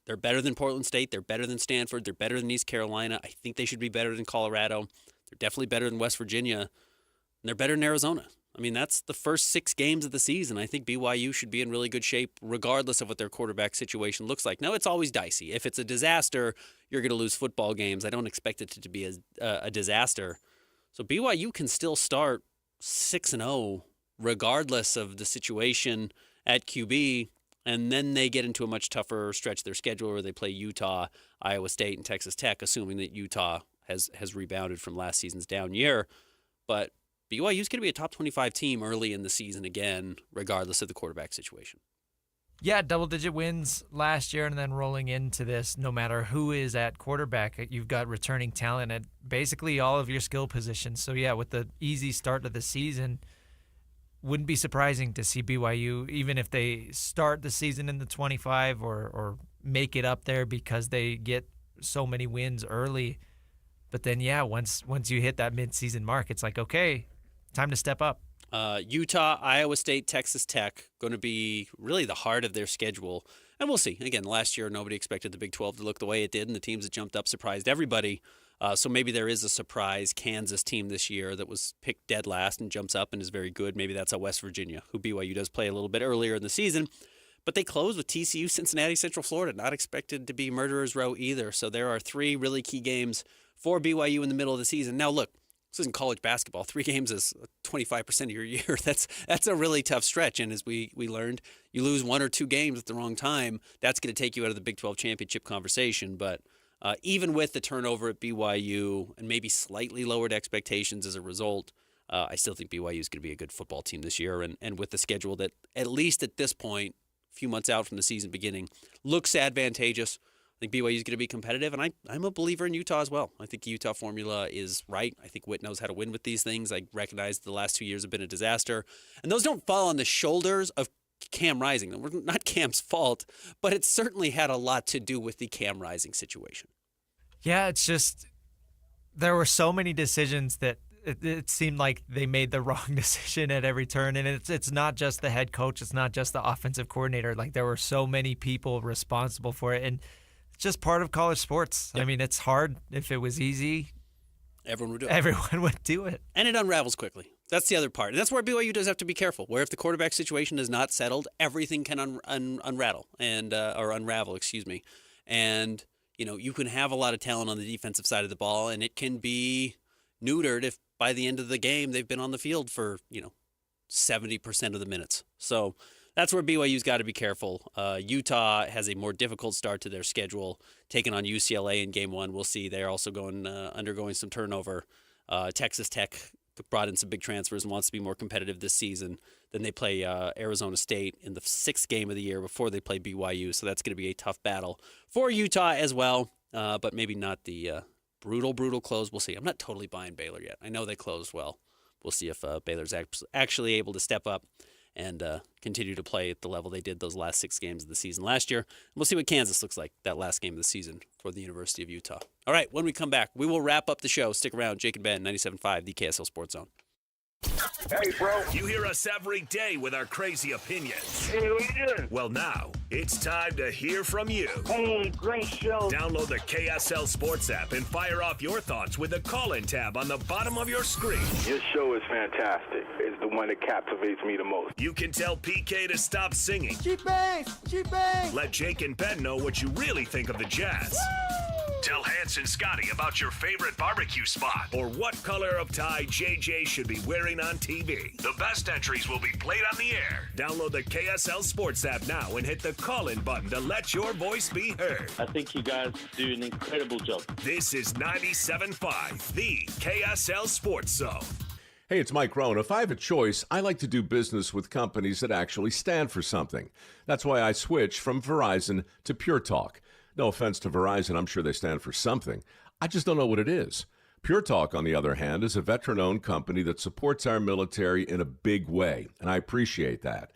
They're better than Portland State. They're better than Stanford. They're better than East Carolina. I think they should be better than Colorado. They're definitely better than West Virginia. And they're better than Arizona. I mean, that's the first 6 games of the season. I think BYU should be in really good shape regardless of what their quarterback situation looks like. Now, it's always dicey. If it's a disaster, you're going to lose football games. I don't expect it to be a disaster. So BYU can still start 6-0 regardless of the situation at QB, and then they get into a much tougher stretch of their schedule where they play Utah, Iowa State, and Texas Tech, assuming that Utah has rebounded from last season's down year. But BYU's going to be a top 25 team early in the season again, regardless of the quarterback situation. Yeah, double-digit wins last year and then rolling into this, no matter who is at quarterback, you've got returning talent at basically all of your skill positions. So, yeah, with the easy start to the season, wouldn't be surprising to see BYU, even if they start the season in the 25 or make it up there because they get so many wins early. But then, yeah, once you hit that mid-season mark, it's like, okay, time to step up. Utah, Iowa State, Texas Tech, going to be really the heart of their schedule. And we'll see. Again, last year, nobody expected the Big 12 to look the way it did, and the teams that jumped up surprised everybody. So maybe there is a surprise Kansas team this year that was picked dead last and jumps up and is very good. Maybe that's a West Virginia, who BYU does play a little bit earlier in the season. But they close with TCU, Cincinnati, Central Florida. Not expected to be murderer's row either. So there are 3 really key games for BYU in the middle of the season. Now, look, this isn't college basketball. 3 games is 25% of your year. That's a really tough stretch. And as we learned, you lose 1 or 2 games at the wrong time, that's going to take you out of the Big 12 championship conversation. But even with the turnover at BYU and maybe slightly lowered expectations as a result, I still think BYU is going to be a good football team this year. And with the schedule that, at least at this point, a few months out from the season beginning, looks advantageous, I think BYU is going to be competitive, and I'm a believer in Utah as well. I think the Utah formula is right. I think Witt knows how to win with these things. I recognize the last 2 years have been a disaster, and those don't fall on the shoulders of Cam Rising. They were not Cam's fault, but it certainly had a lot to do with the Cam Rising situation. Yeah, it's just there were so many decisions that it seemed like they made the wrong decision at every turn, and it's not just the head coach, it's not just the offensive coordinator. Like, there were so many people responsible for it, and just part of college sports. Yep. I mean, it's hard. If it was easy, everyone would do it. Everyone would do it. And it unravels quickly. That's the other part. And that's where BYU does have to be careful, where if the quarterback situation is not settled, everything can unravel and or unravel, excuse me. And, you know, you can have a lot of talent on the defensive side of the ball, and it can be neutered if by the end of the game they've been on the field for, 70% of the minutes. So that's where BYU's got to be careful. Utah has a more difficult start to their schedule, taking on UCLA in Game 1. We'll see. They're also undergoing some turnover. Texas Tech brought in some big transfers and wants to be more competitive this season. Then they play Arizona State in the 6th game of the year before they play BYU, so that's going to be a tough battle for Utah as well, but maybe not the brutal close. We'll see. I'm not totally buying Baylor yet. I know they closed well. We'll see if Baylor's actually able to step up and continue to play at the level they did those last 6 games of the season last year. And we'll see what Kansas looks like that last game of the season for the University of Utah. All right, when we come back, we will wrap up the show. Stick around. Jake and Ben, 97.5, the KSL Sports Zone. Hey, bro. You hear us every day with our crazy opinions. Hey, what you doing? Well, now, it's time to hear from you. Hey, great show. Download the KSL Sports app and fire off your thoughts with the call-in tab on the bottom of your screen. Your show is fantastic. It's the one that captivates me the most. You can tell PK to stop singing. G-Bang! Let Jake and Ben know what you really think of the Jazz. Tell Hans and Scotty about your favorite barbecue spot or what color of tie JJ should be wearing on TV. The best entries will be played on the air. Download the KSL Sports app now and hit the call-in button to let your voice be heard. I think you guys do an incredible job. This is 97.5, the KSL Sports Zone. Hey, it's Mike Rohn. If I have a choice, I like to do business with companies that actually stand for something. That's why I switched from Verizon to Pure Talk. No offense to Verizon, I'm sure they stand for something. I just don't know what it is. Pure Talk, on the other hand, is a veteran-owned company that supports our military in a big way, and I appreciate that.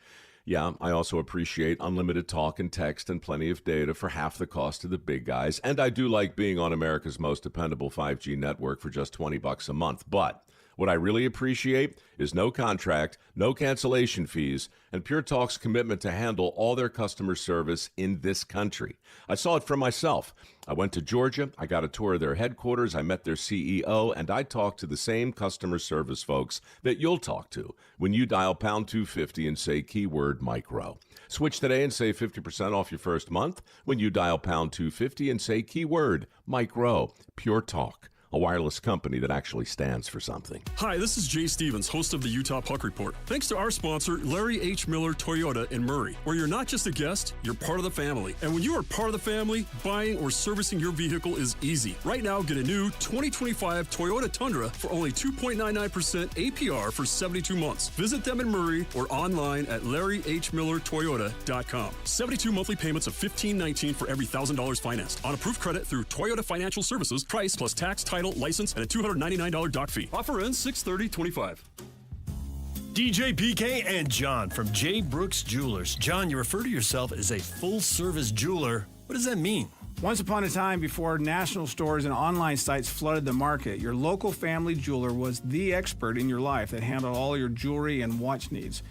Yeah, I also appreciate unlimited talk and text and plenty of data for half the cost of the big guys, and I do like being on America's most dependable 5G network for just $20 a month, but what I really appreciate is no contract, no cancellation fees, and Pure Talk's commitment to handle all their customer service in this country. I saw it for myself. I went to Georgia, I got a tour of their headquarters, I met their CEO, and I talked to the same customer service folks that you'll talk to when you dial pound 250 and say keyword micro. Switch today and save 50% off your first month when you dial pound 250 and say keyword micro. Pure Talk. a wireless company that actually stands for something. Hi, this is Jay Stevens, host of the Utah Puck Report. Thanks to our sponsor, Larry H. Miller Toyota in Murray, where you're not just a guest, you're part of the family. And when you are part of the family, buying or servicing your vehicle is easy. Right now, get a new 2025 Toyota Tundra for only 2.99% APR for 72 months. Visit them in Murray or online at LarryHMillerToyota.com. 72 monthly payments of $15.19 for every $1,000 financed. On approved credit through Toyota Financial Services. Price plus tax, title, license, and a $299 doc fee. Offer ends 6/30/25. DJ PK and John from J. Brooks Jewelers. John, you refer to yourself as a full-service jeweler. What does that mean? Once upon a time, before national stores and online sites flooded the market, your local family jeweler was the expert in your life that handled all your jewelry and watch needs.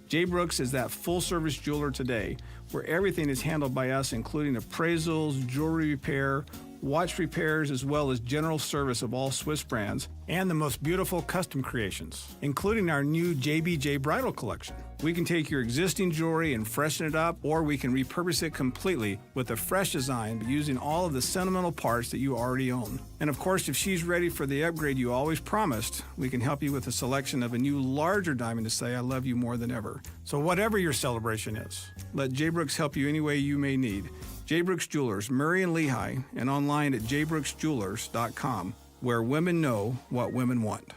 J. Brooks is that full-service jeweler today, where everything is handled by us, including appraisals, jewelry repair, watch repairs, as well as general service of all Swiss brands, and the most beautiful custom creations, including our new JBJ Bridal Collection. We can take your existing jewelry and freshen it up, or we can repurpose it completely with a fresh design using all of the sentimental parts that you already own. And of course, if she's ready for the upgrade you always promised, we can help you with a selection of a new larger diamond to say I love you more than ever. So whatever your celebration is, let J. Brooks help you any way you may need. J. Brooks Jewelers, Murray and Lehigh, and online at jbrooksjewelers.com, where women know what women want.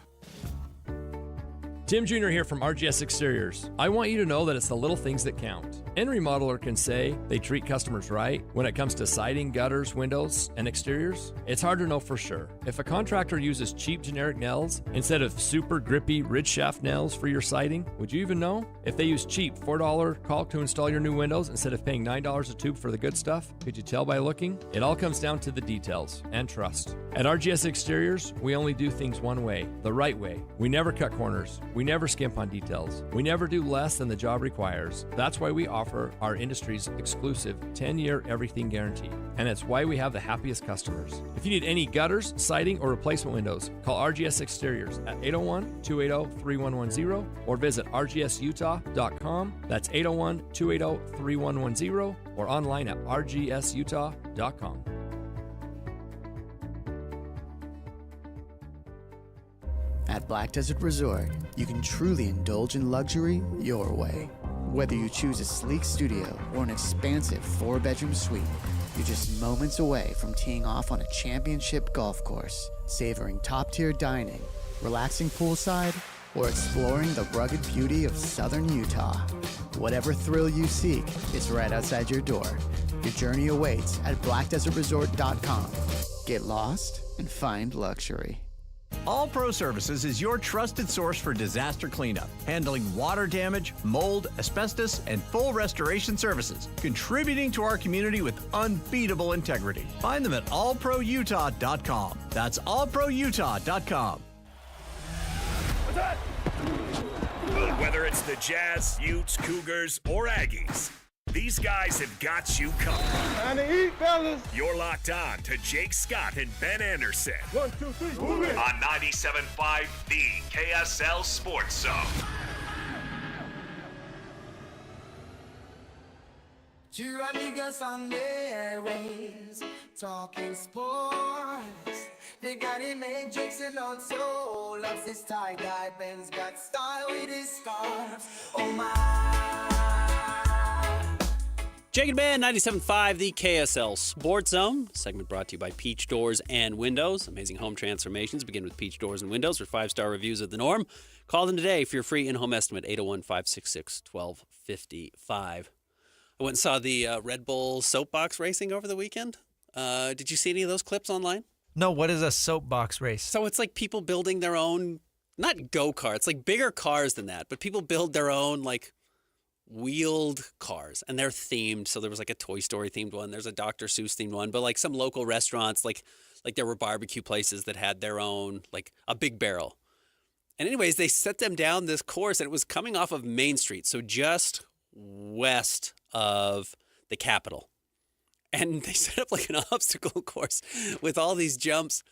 Tim Jr. here from RGS Exteriors. I want you to know that it's the little things that count. Any remodeler can say they treat customers right when it comes to siding, gutters, windows, and exteriors. It's hard to know for sure. If a contractor uses cheap generic nails instead of super grippy ridge shaft nails for your siding, would you even know? If they use cheap $4 caulk to install your new windows instead of paying $9 a tube for the good stuff, could you tell by looking? It all comes down to the details and trust. At RGS Exteriors, we only do things one way, the right way. We never cut corners. We never skimp on details. We never do less than the job requires. That's why we offer our industry's exclusive 10-year everything guarantee. And it's why we have the happiest customers. If you need any gutters, siding, or replacement windows, call RGS Exteriors at 801-280-3110 or visit rgsutah.com. That's 801-280-3110 or online at rgsutah.com. At Black Desert Resort, you can truly indulge in luxury your way. Whether you choose a sleek studio or an expansive 4-bedroom suite, you're just moments away from teeing off on a championship golf course, savoring top-tier dining, relaxing poolside, or exploring the rugged beauty of southern Utah. Whatever thrill you seek is right outside your door. Your journey awaits at blackdesertresort.com. Get lost and find luxury. All Pro Services is your trusted source for disaster cleanup, handling water damage, mold, asbestos, and full restoration services, contributing to our community with unbeatable integrity. Find them at allproutah.com. That's allproutah.com. Whether it's the Jazz, Utes, Cougars, or Aggies, these guys have got you covered. Time to eat, fellas. You're locked on to Jake Scott and Ben Anderson. 1, 2, 3, move it. On 97.5, the KSL Sports Zone. Two amigos on the airwaves, talking sports. They got it made, Jake's and also loves his tie guy. Ben's got style with his scarf. Oh my. Jake and Ben, 97.5, the KSL Sports Zone. Segment brought to you by Peach Doors and Windows. Amazing home transformations begin with Peach Doors and Windows for 5-star reviews of the norm. Call them today for your free in-home estimate, 801-566-1255. I went and saw the Red Bull soapbox racing over the weekend. Did you see any of those clips online? No, what is a soapbox race? So it's like people building their own, not go-karts, like bigger cars than that, but people build their own, like, wheeled cars, and they're themed. So there was like a Toy Story themed one, there's a Dr. Seuss themed one, but like some local restaurants, like there were barbecue places that had their own, like a big barrel. And anyways, they set them down this course, and it was coming off of Main Street, so just west of the Capitol. And they set up like an obstacle course with all these jumps.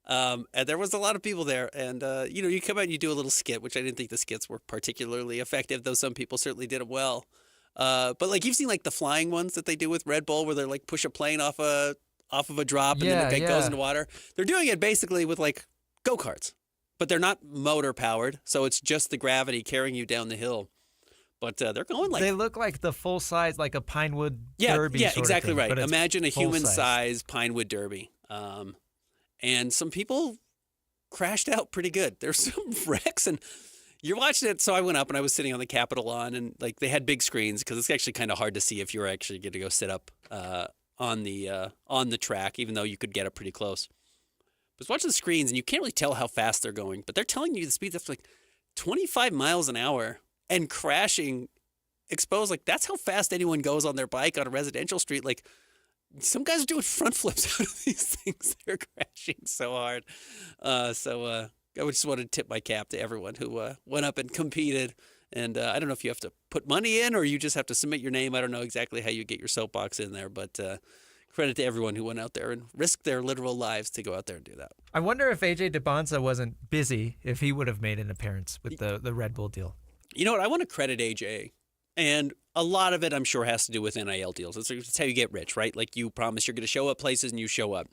And there was a lot of people there. And, you come out and you do a little skit, which I didn't think the skits were particularly effective, though some people certainly did it well. But like you've seen like the flying ones that they do with Red Bull, where they're like push a plane off a off of a drop and then it goes into water. They're doing it basically with like go-karts, but they're not motor powered, so it's just the gravity carrying you down the hill. But they're going like... They look like the full size, like a Pinewood Derby. Yeah, sort exactly of thing, right. Imagine a human-size full-size. Pinewood Derby. And some people crashed out pretty good. There's some wrecks, and you're watching it. So I went up and I was sitting on the Capitol lawn, and like they had big screens because it's actually kind of hard to see if you're actually going to go sit up on the track, even though you could get up pretty close. I was watching the screens, and you can't really tell how fast they're going, but they're telling you the speed that's like 25 miles an hour and crashing exposed. Like that's how fast anyone goes on their bike on a residential street. Like some guys are doing front flips out of these things. They're crashing so hard. I just want to tip my cap to everyone who went up and competed. And I don't know if you have to put money in or you just have to submit your name. I don't know exactly how you get your soapbox in there, but credit to everyone who went out there and risked their literal lives to go out there and do that. I wonder if AJ DeBonza wasn't busy, if he would have made an appearance with the Red Bull deal. You know what? I want to credit AJ. And a lot of it, I'm sure, has to do with NIL deals. It's how you get rich, right? Like you promise you're going to show up places and you show up.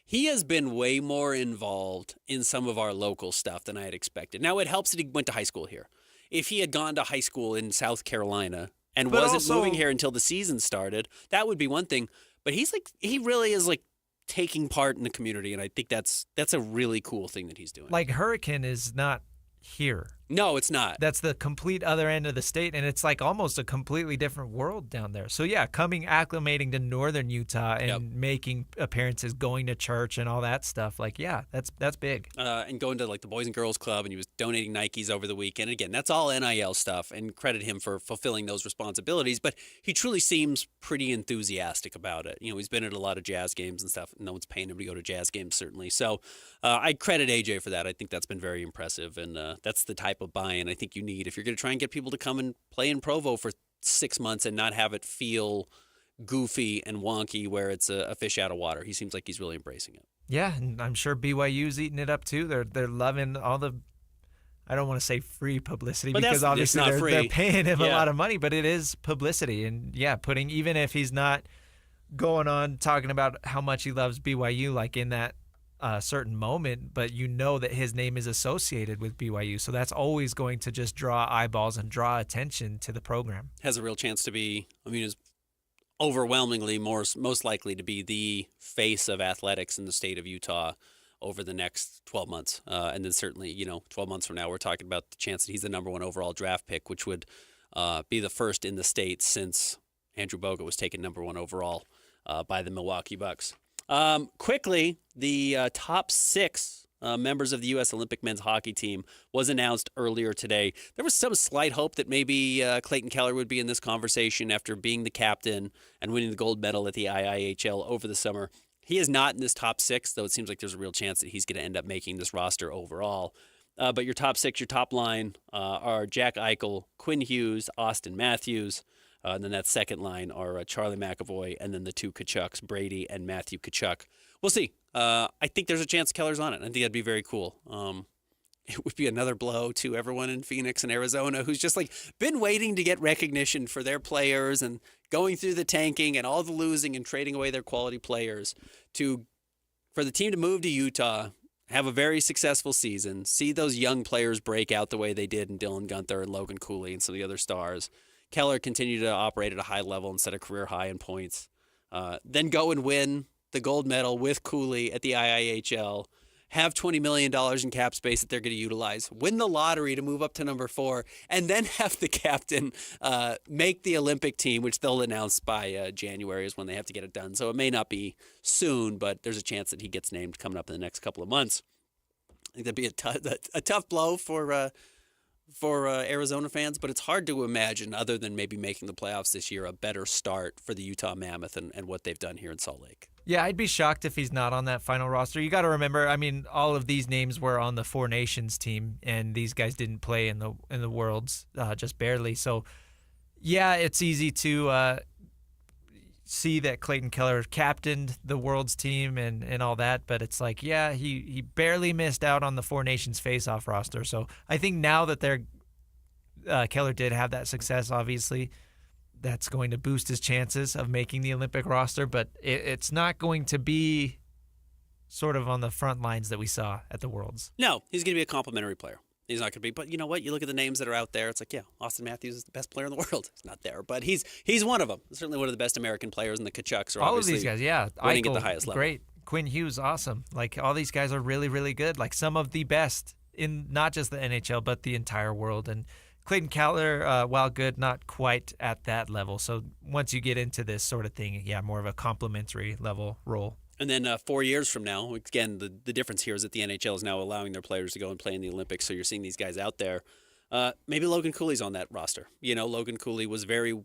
He has been way more involved in some of our local stuff than I had expected. Now, it helps that he went to high school here. If he had gone to high school in South Carolina and wasn't moving here until the season started, that would be one thing. But he really is like taking part in the community, and I think that's a really cool thing that he's doing. Like Hurricane is not here. No, it's not. That's the complete other end of the state, and it's like almost a completely different world down there. So yeah, acclimating to northern Utah and making appearances, going to church and all that stuff. Like, yeah, that's big. And going to like the Boys and Girls Club, and he was donating Nikes over the weekend. Again, that's all NIL stuff, and credit him for fulfilling those responsibilities. But he truly seems pretty enthusiastic about it. You know, he's been at a lot of Jazz games and stuff. No one's paying him to go to Jazz games, certainly. So I credit AJ for that. I think that's been very impressive, and that's the type of buy-in I think you need if you're going to try and get people to come and play in Provo for 6 months and not have it feel goofy and wonky where it's a fish out of water. He seems like he's really embracing it. Yeah, and I'm sure BYU's eating it up too. They're loving all the, I don't want to say free publicity, but because obviously they're paying him a lot of money, but it is publicity. And yeah, putting, even if he's not going on talking about how much he loves BYU, like in that certain moment, but you know that his name is associated with BYU, so that's always going to just draw eyeballs and draw attention to the program. Has a real chance to be, is overwhelmingly most likely to be the face of athletics in the state of Utah over the next 12 months. And then certainly, 12 months from now, we're talking about the chance that he's the number one overall draft pick, which would be the first in the state since Andrew Bogut was taken number one overall by the Milwaukee Bucks. Quickly, the top 6 members of the U.S. Olympic men's hockey team was announced earlier today. There was some slight hope that maybe Clayton Keller would be in this conversation after being the captain and winning the gold medal at the IIHL over the summer. He is not in this top 6, though it seems like there's a real chance that he's going to end up making this roster overall. But your top 6, your top line are Jack Eichel, Quinn Hughes, Austin Matthews. And then that second line are Charlie McAvoy and then the 2 Kachucks, Brady and Matthew Kachuk. We'll see. I think there's a chance Keller's on it. I think that'd be very cool. It would be another blow to everyone in Phoenix and Arizona who's just like been waiting to get recognition for their players and going through the tanking and all the losing and trading away their quality players for the team to move to Utah, have a very successful season, see those young players break out the way they did in Dylan Gunther and Logan Cooley and some of the other stars. Keller continued to operate at a high level and set a career high in points. Then go and win the gold medal with Cooley at the IIHL. Have $20 million in cap space that they're going to utilize. Win the lottery to move up to number 4. And then have the captain make the Olympic team, which they'll announce by January is when they have to get it done. So it may not be soon, but there's a chance that he gets named coming up in the next couple of months. I think that'd be a tough blow for Arizona fans, but it's hard to imagine, other than maybe making the playoffs this year, a better start for the Utah Mammoth and what they've done here in Salt Lake. Yeah, I'd be shocked if he's not on that final roster. You got to remember, all of these names were on the Four Nations team, and these guys didn't play in the Worlds, just barely. So, yeah, it's easy to see that Clayton Keller captained the Worlds team and all that, but it's like, yeah, he barely missed out on the Four Nations face-off roster. So I think now that Keller did have that success, obviously, that's going to boost his chances of making the Olympic roster, but it's not going to be sort of on the front lines that we saw at the Worlds. No, he's going to be a complimentary player. He's not going to be, but you know what? You look at the names that are out there, it's like, yeah, Austin Matthews is the best player in the world. He's not there, but he's one of them. Certainly one of the best American players, and the Kachucks are all obviously of these guys, yeah. winning Eichel, at the highest level. Great. Quinn Hughes, awesome. Like, all these guys are really, really good. Like, some of the best in not just the NHL, but the entire world. And Clayton Keller, while good, not quite at that level. So once you get into this sort of thing, yeah, more of a complimentary level role. And then 4 years from now, again, the difference here is that the NHL is now allowing their players to go and play in the Olympics. So you're seeing these guys out there. Maybe Logan Cooley's on that roster. You know, Logan Cooley was very,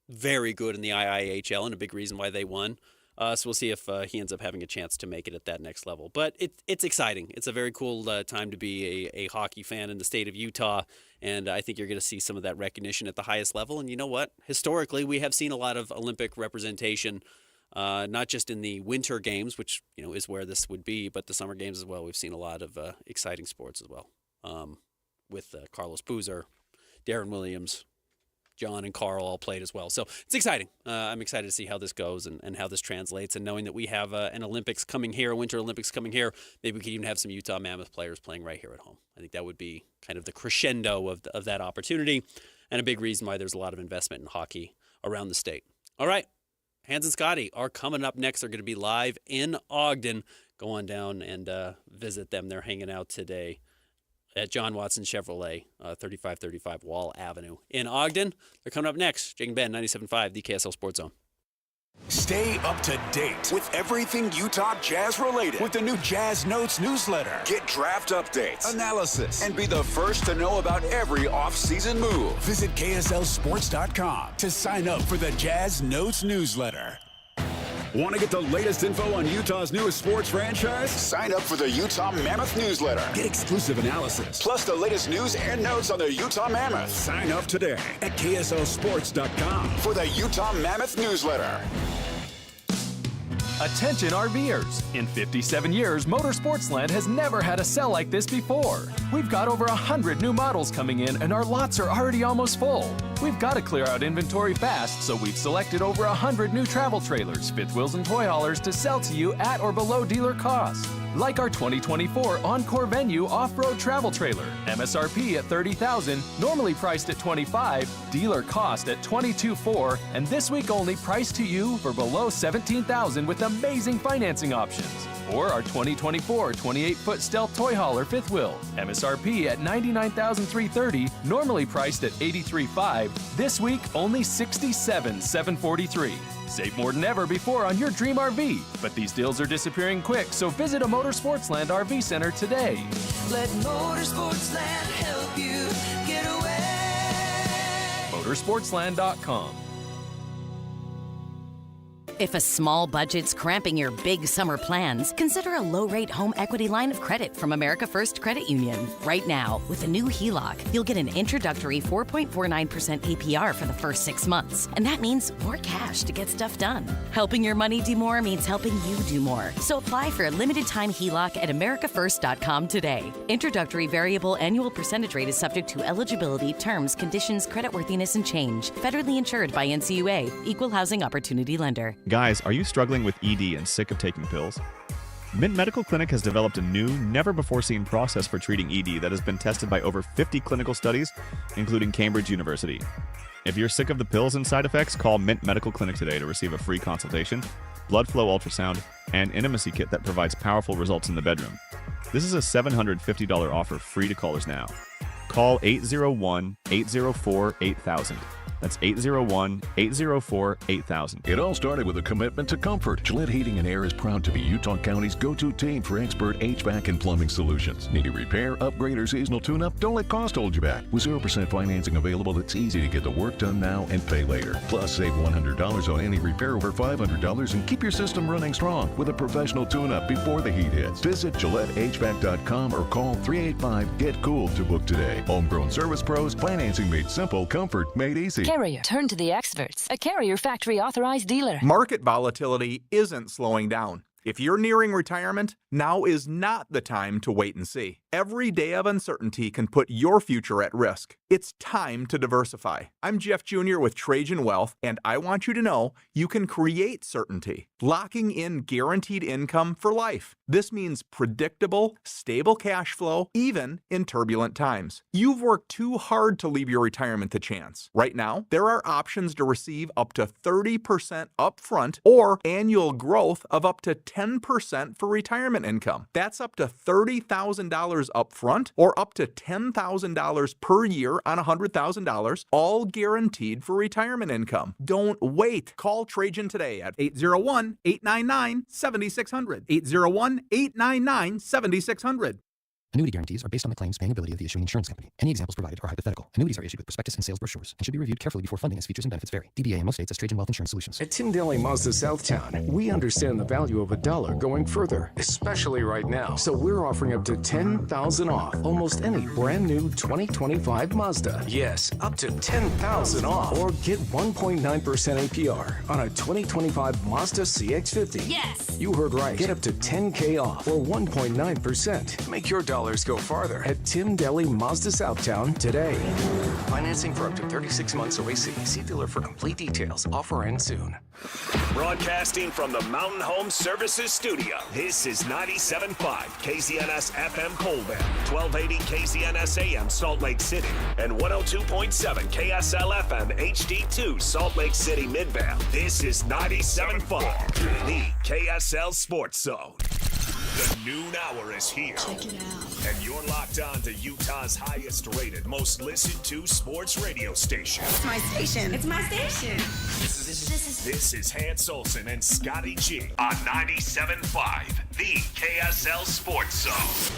very good in the IIHL and a big reason why they won. So we'll see if he ends up having a chance to make it at that next level. But it's exciting. It's a very cool time to be a hockey fan in the state of Utah. And I think you're going to see some of that recognition at the highest level. And you know what? Historically, we have seen a lot of Olympic representation, not just in the winter games, which is where this would be, but the summer games as well. We've seen a lot of exciting sports as well, with Carlos Boozer, Darren Williams, John and Carl all played as well. So it's exciting. I'm excited to see how this goes and how this translates. And knowing that we have an Olympics coming here, a Winter Olympics coming here, maybe we could even have some Utah Mammoth players playing right here at home. I think that would be kind of the crescendo of that opportunity, and a big reason why there's a lot of investment in hockey around the state. All right, Hans and Scotty are coming up next. They're going to be live in Ogden. Go on down and visit them. They're hanging out today at John Watson Chevrolet, 3535 Wall Avenue in Ogden. They're coming up next. Jake and Ben, 97.5, the KSL Sports Zone. Stay up to date with everything Utah Jazz related with the new Jazz Notes newsletter. Get draft updates, analysis, and be the first to know about every offseason move. Visit KSLSports.com to sign up for the Jazz Notes newsletter. Want to get the latest info on Utah's newest sports franchise? Sign up for the Utah Mammoth newsletter. Get exclusive analysis. Plus the latest news and notes on the Utah Mammoth. Sign up today at KSLSports.com for the Utah Mammoth newsletter. Attention RVers. In 57 years, Motorsportsland has never had a sale like this before. We've got over 100 new models coming in and our lots are already almost full. We've got to clear out inventory fast, so we've selected over 100 new travel trailers, fifth wheels, and toy haulers to sell to you at or below dealer cost. Like our 2024 Encore Venue off-road travel trailer, MSRP at $30,000, normally priced at $25,000, dealer cost at $22,400, and this week only priced to you for below $17,000 with amazing financing options. Or our 2024 28-foot Stealth toy hauler fifth wheel, MSRP at $99,330, normally priced at $83,500, this week only $67,743. Save more than ever before on your dream RV. But these deals are disappearing quick, so visit a Motorsportsland RV Center today. Let Motorsportsland help you get away. Motorsportsland.com. If a small budget's cramping your big summer plans, consider a low-rate home equity line of credit from America First Credit Union. Right now, with a new HELOC, you'll get an introductory 4.49% APR for the first 6 months. And that means more cash to get stuff done. Helping your money do more means helping you do more. So apply for a limited-time HELOC at americafirst.com today. Introductory variable annual percentage rate is subject to eligibility, terms, conditions, creditworthiness, and change. Federally insured by NCUA. Equal Housing Opportunity Lender. Guys, are you struggling with ED and sick of taking pills? Mint Medical Clinic has developed a new, never-before-seen process for treating ED that has been tested by over 50 clinical studies, including Cambridge University. If you're sick of the pills and side effects, call Mint Medical Clinic today to receive a free consultation, blood flow ultrasound, and intimacy kit that provides powerful results in the bedroom. This is a $750 offer free to callers now. Call 801-804-8000. That's 801-804-8000. It all started with a commitment to comfort. Gillette Heating and Air is proud to be Utah County's go-to team for expert HVAC and plumbing solutions. Need a repair, upgrade, or seasonal tune-up? Don't let cost hold you back. With 0% financing available, it's easy to get the work done now and pay later. Plus, save $100 on any repair over $500 and keep your system running strong with a professional tune-up before the heat hits. Visit GilletteHVAC.com or call 385-GET-COOL to book today. Homegrown service pros, financing made simple, comfort made easy. Carrier. Turn to the experts. A Carrier factory authorized dealer. Market volatility isn't slowing down. If you're nearing retirement, now is not the time to wait and see. Every day of uncertainty can put your future at risk. It's time to diversify. I'm Jeff Jr. with Trajan Wealth, and I want you to know you can create certainty, locking in guaranteed income for life. This means predictable, stable cash flow, even in turbulent times. You've worked too hard to leave your retirement to chance. Right now, there are options to receive up to 30% upfront or annual growth of up to 10% for retirement income. That's up to $30,000 upfront or up to $10,000 per year on $100,000, all guaranteed for retirement income. Don't wait. Call Trajan today at 801-899-7600. 801-899-7600. Annuity guarantees are based on the claims paying ability of the issuing insurance company. Any examples provided are hypothetical. Annuities are issued with prospectus and sales brochures and should be reviewed carefully before funding as features and benefits vary. DBA in most states as Trajan Wealth Insurance Solutions. At Tim Daly Mazda Southtown, we understand the value of $1 going further, especially right now. So we're offering up to $10,000 off almost any brand new 2025 Mazda. Yes, up to $10,000 off. Or get 1.9% APR on a 2025 Mazda CX-50. Yes! You heard right. Get up to $10K off or 1.9%. Make your dollars go farther at Tim Daly Mazda Southtown today. Financing for up to 36 months OAC. See dealer for complete details. Offer ends soon. Broadcasting from the Mountain Home Services Studio, this is 97.5 KZNS FM Colville, 1280 KZNS AM Salt Lake City, and 102.7 KSL FM HD2 Salt Lake City Midvale. This is 97.5, the KSL Sports Zone. The noon hour is here. Check it out. And you're locked on to Utah's highest rated, most listened to sports radio station. It's my station. It's my station. This is Hans Olsen and Scotty G on 97.5, the KSL Sports Zone.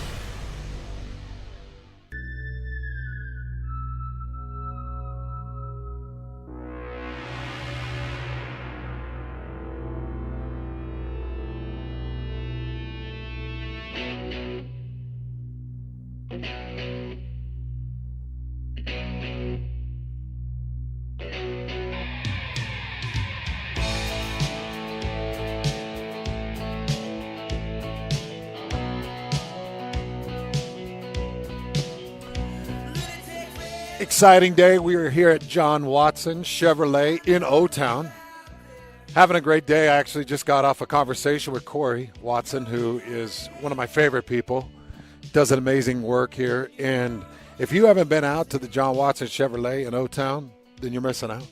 Exciting day. We are here at John Watson Chevrolet in O-Town. Having a great day. I actually just got off a conversation with Corey Watson, who is one of my favorite people. Does an amazing work here. And if you haven't been out to the John Watson Chevrolet in O-Town, then you're missing out.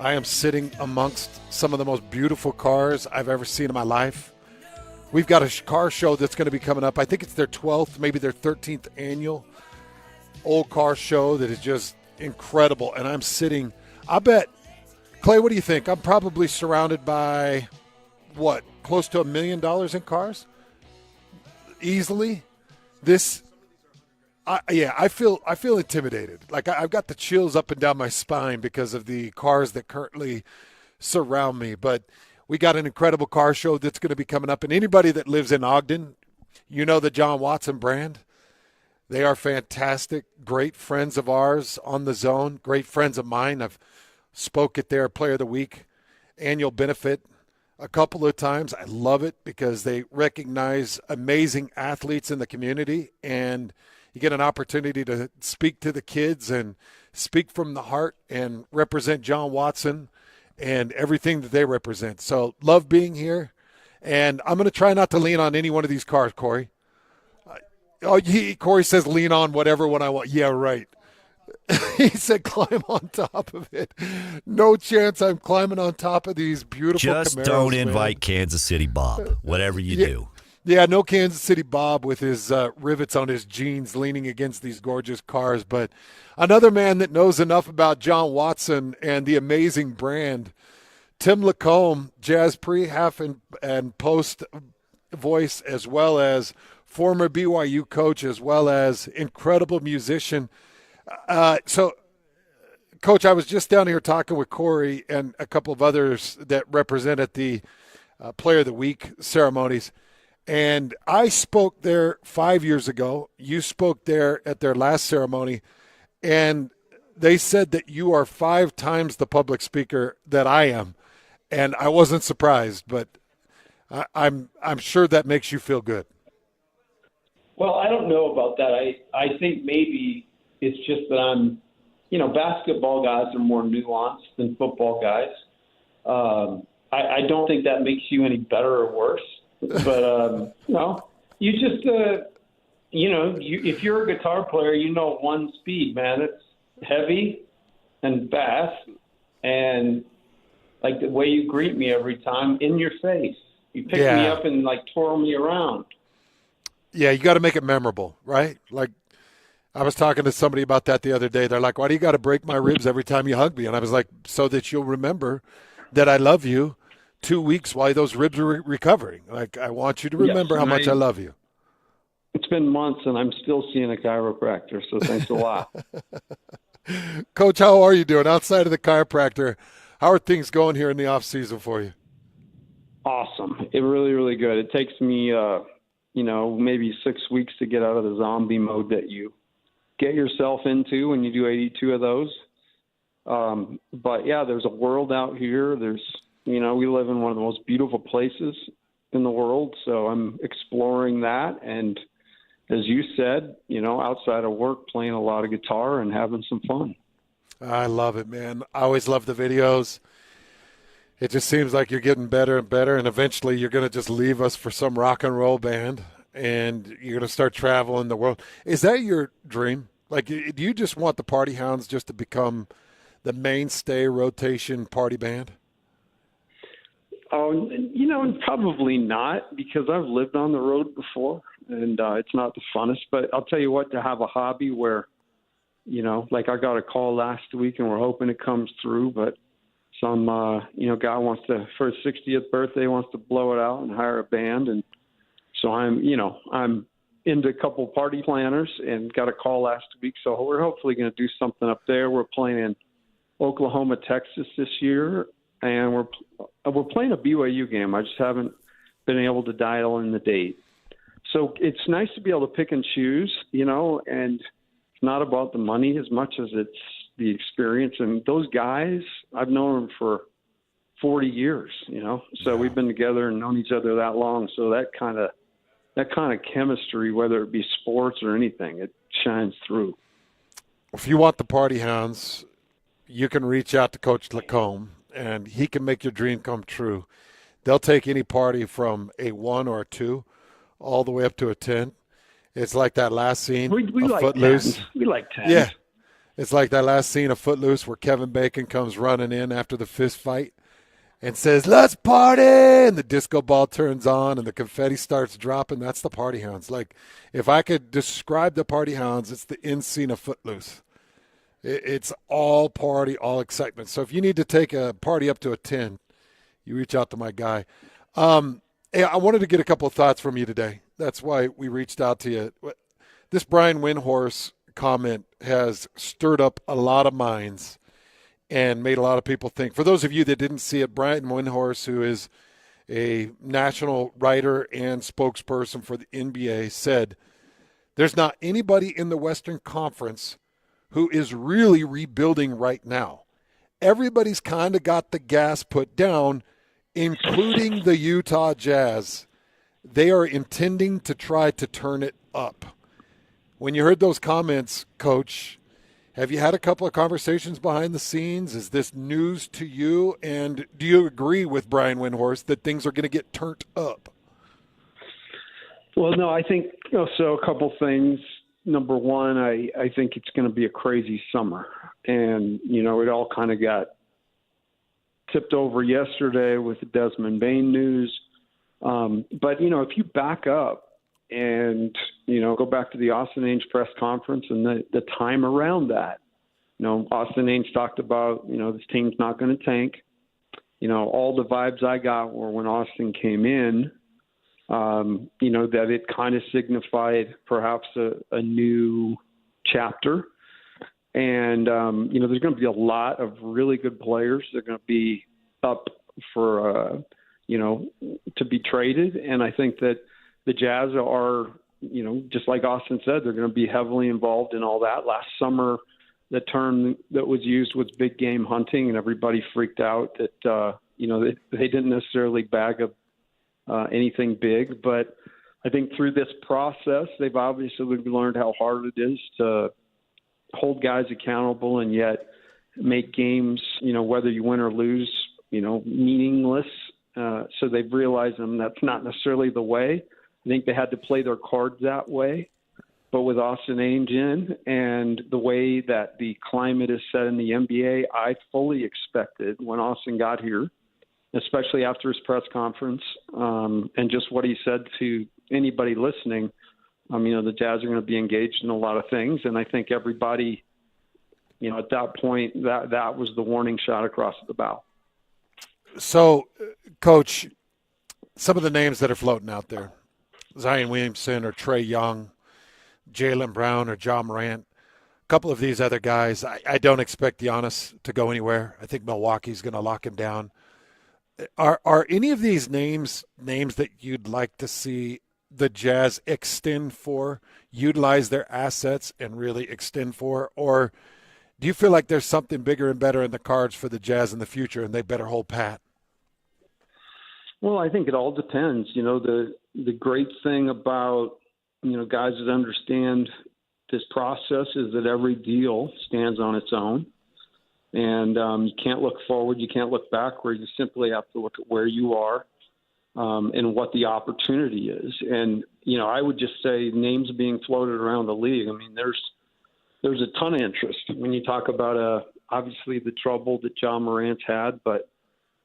I am sitting amongst some of the most beautiful cars I've ever seen in my life. We've got a car show that's going to be coming up. I think it's their 12th, maybe their 13th annual old car show that is just incredible. And I'm sitting, I bet, Clay, what do you think? I'm probably surrounded by, what, close to $1 million in cars? Easily. I feel intimidated. Like I've got the chills up and down my spine because of the cars that currently surround me. But we got an incredible car show that's going to be coming up. And anybody that lives in Ogden, you know the John Watson brand. They are fantastic, great friends of ours on the zone, great friends of mine. I've spoke at their Player of the Week annual benefit a couple of times. I love it because they recognize amazing athletes in the community, and you get an opportunity to speak to the kids and speak from the heart and represent John Watson and everything that they represent. So love being here, and I'm going to try not to lean on any one of these cars, Corey. Corey says lean on whatever one I want. Yeah, right. He said climb on top of it. No chance I'm climbing on top of these beautiful Just Camaros, don't man. invite Kansas City Bob, whatever you do. Yeah, no Kansas City Bob with his rivets on his jeans leaning against these gorgeous cars. But another man that knows enough about John Watson and the amazing brand, Tim Lacombe, jazz pre, half, and post voice, as well as former BYU coach, as well as incredible musician. So, Coach, I was just down here talking with Corey and a couple of others that represented the Player of the Week ceremonies. And I spoke there 5 years ago. You spoke there at their last ceremony. And they said that you are 5 times the public speaker that I am. And I wasn't surprised, but I'm sure that makes you feel good. Well, I don't know about that. I think maybe it's just that I'm, basketball guys are more nuanced than football guys. I don't think that makes you any better or worse. But, you just, if you're a guitar player, one speed, man. It's heavy and fast. And like the way you greet me every time, in your face. You pick me up and twirl me around. Yeah, you got to make it memorable, right? Like, I was talking to somebody about that the other day. They're like, why do you got to break my ribs every time you hug me? And I was like, so that you'll remember that I love you 2 weeks while those ribs are recovering. Like, I want you to remember how much I love you. It's been months, and I'm still seeing a chiropractor, so thanks a lot. Coach, how are you doing? Outside of the chiropractor, how are things going here in the off season for you? Awesome. It really, really good. It takes me, maybe 6 weeks to get out of the zombie mode that you get yourself into when you do 82 of those. But yeah, there's a world out here. There's, we live in one of the most beautiful places in the world. So I'm exploring that. And as you said, outside of work, playing a lot of guitar and having some fun. I love it, man. I always love the videos. It just seems like you're getting better and better, and eventually you're going to just leave us for some rock and roll band, and you're going to start traveling the world. Is that your dream? Like, do you just want the Party Hounds just to become the mainstay rotation party band? Oh, probably not, because I've lived on the road before, and it's not the funnest. But I'll tell you what, to have a hobby where, like I got a call last week, and we're hoping it comes through, but some, guy wants to, for his 60th birthday, wants to blow it out and hire a band. And so I'm into a couple party planners and got a call last week. So we're hopefully going to do something up there. We're playing in Oklahoma, Texas this year, and we're playing a BYU game. I just haven't been able to dial in the date. So it's nice to be able to pick and choose, and it's not about the money as much as it's the experience. And those guys, I've known them for 40 years, so we've been together and known each other that long. So that kind of chemistry, whether it be sports or anything, it shines through. If you want the Party Hounds, you can reach out to Coach Lacombe, and he can make your dream come true. They'll take any party from a 1 or a 2 all the way up to a 10. It's like that last scene we of like Footloose. 10. We like 10. Yeah. It's like that last scene of Footloose where Kevin Bacon comes running in after the fist fight and says, "Let's party!" And the disco ball turns on and the confetti starts dropping. That's the Party Hounds. Like, if I could describe the Party Hounds, it's the end scene of Footloose. It's all party, all excitement. So if you need to take a party up to a 10, you reach out to my guy. Hey, I wanted to get a couple of thoughts from you today. That's why we reached out to you. This Brian Windhorst comment has stirred up a lot of minds and made a lot of people think. For those of you that didn't see it, Brian Windhorst, who is a national writer and spokesperson for the NBA, said there's not anybody in the Western Conference who is really rebuilding right now. Everybody's kind of got the gas put down, including the Utah Jazz. They are intending to try to turn it up. When you heard those comments, Coach, have you had a couple of conversations behind the scenes? Is this news to you? And do you agree with Brian Windhorst that things are going to get turned up? Well, no, I think so. A couple things. Number one, I think it's going to be a crazy summer. And, it all kind of got tipped over yesterday with the Desmond Bain news. But, if you back up and, go back to the Austin Ainge press conference and the time around that, Austin Ainge talked about, this team's not going to tank. All the vibes I got were when Austin came in, that it kind of signified perhaps a new chapter. And, there's going to be a lot of really good players. They're going to be up for, to be traded. And I think that the Jazz are, just like Austin said, they're going to be heavily involved in all that. Last summer, the term that was used was big game hunting, and everybody freaked out that, they didn't necessarily bag anything big. But I think through this process, they've obviously learned how hard it is to hold guys accountable and yet make games, whether you win or lose, meaningless. So they've realized that's not necessarily the way. I think they had to play their cards that way. But with Austin Ainge in and the way that the climate is set in the NBA, I fully expected when Austin got here, especially after his press conference, and just what he said to anybody listening, the Jazz are going to be engaged in a lot of things. And I think everybody, at that point, that was the warning shot across the bow. So, Coach, some of the names that are floating out there, Zion Williamson or Trae Young, Jaylen Brown or Ja Morant, a couple of these other guys, I don't expect Giannis to go anywhere. I think Milwaukee's going to lock him down. Are any of these names that you'd like to see the Jazz extend for, utilize their assets and really extend for? Or do you feel like there's something bigger and better in the cards for the Jazz in the future and they better hold pat? Well, I think it all depends. The great thing about, guys that understand this process is that every deal stands on its own. And you can't look forward, you can't look backward. You simply have to look at where you are and what the opportunity is. And, I would just say names being floated around the league. There's a ton of interest when you talk about obviously the trouble that Ja Morant's had, but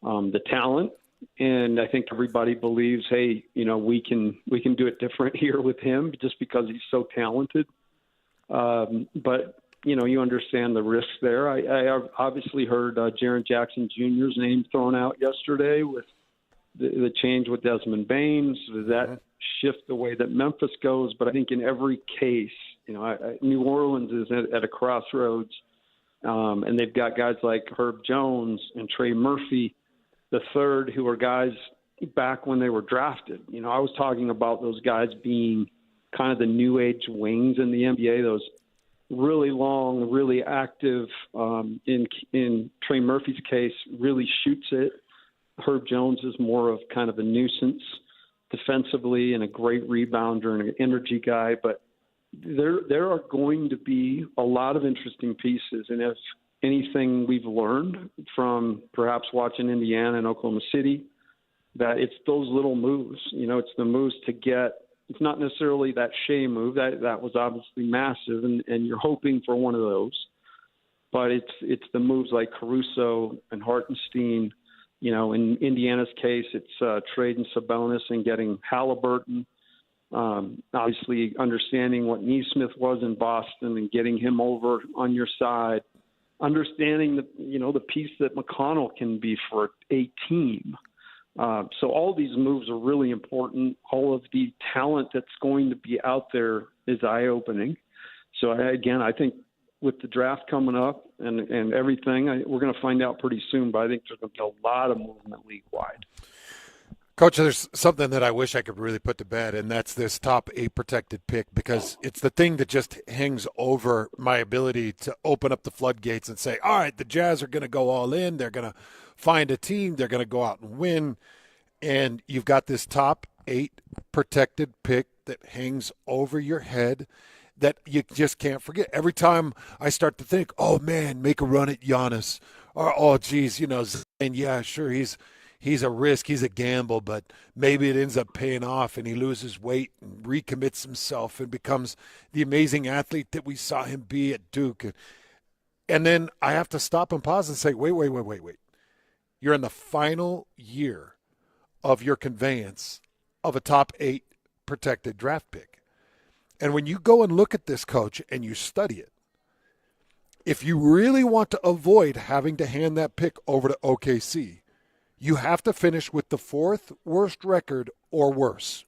the talent. And I think everybody believes, hey, we can do it different here with him just because he's so talented. But you understand the risks there. I obviously heard Jaren Jackson Jr.'s name thrown out yesterday with the change with Desmond Baines. Does that shift the way that Memphis goes? But I think in every case, New Orleans is at a crossroads, and they've got guys like Herb Jones and Trey Murphy the third, who are guys back when they were drafted. I was talking about those guys being kind of the new age wings in the NBA, those really long, really active, in Trey Murphy's case, really shoots it. Herb Jones is more of kind of a nuisance defensively and a great rebounder and an energy guy. But there are going to be a lot of interesting pieces. And if anything we've learned from perhaps watching Indiana and Oklahoma City, that it's those little moves. It's the moves to get – it's not necessarily that Shea move. That was obviously massive, and you're hoping for one of those. But it's the moves like Caruso and Hartenstein. In Indiana's case, it's trading Sabonis and getting Halliburton. Obviously understanding what Neesmith was in Boston and getting him over on your side. Understanding the piece that McConnell can be for a team. So all these moves are really important. All of the talent that's going to be out there is eye-opening. So I think with the draft coming up and everything, we're going to find out pretty soon. But I think there's going to be a lot of movement league-wide. Coach, there's something that I wish I could really put to bed, and that's this top 8 protected pick, because it's the thing that just hangs over my ability to open up the floodgates and say, all right, the Jazz are going to go all in. They're going to find a team. They're going to go out and win. And you've got this top 8 protected pick that hangs over your head that you just can't forget. Every time I start to think, oh, man, make a run at Giannis. Or, oh, geez, and yeah, sure, he's a risk, he's a gamble, but maybe it ends up paying off and he loses weight and recommits himself and becomes the amazing athlete that we saw him be at Duke. And then I have to stop and pause and say, wait. You're in the final year of your conveyance of a top 8 protected draft pick. And when you go and look at this, Coach, and you study it, if you really want to avoid having to hand that pick over to OKC, you have to finish with the 4th worst record or worse.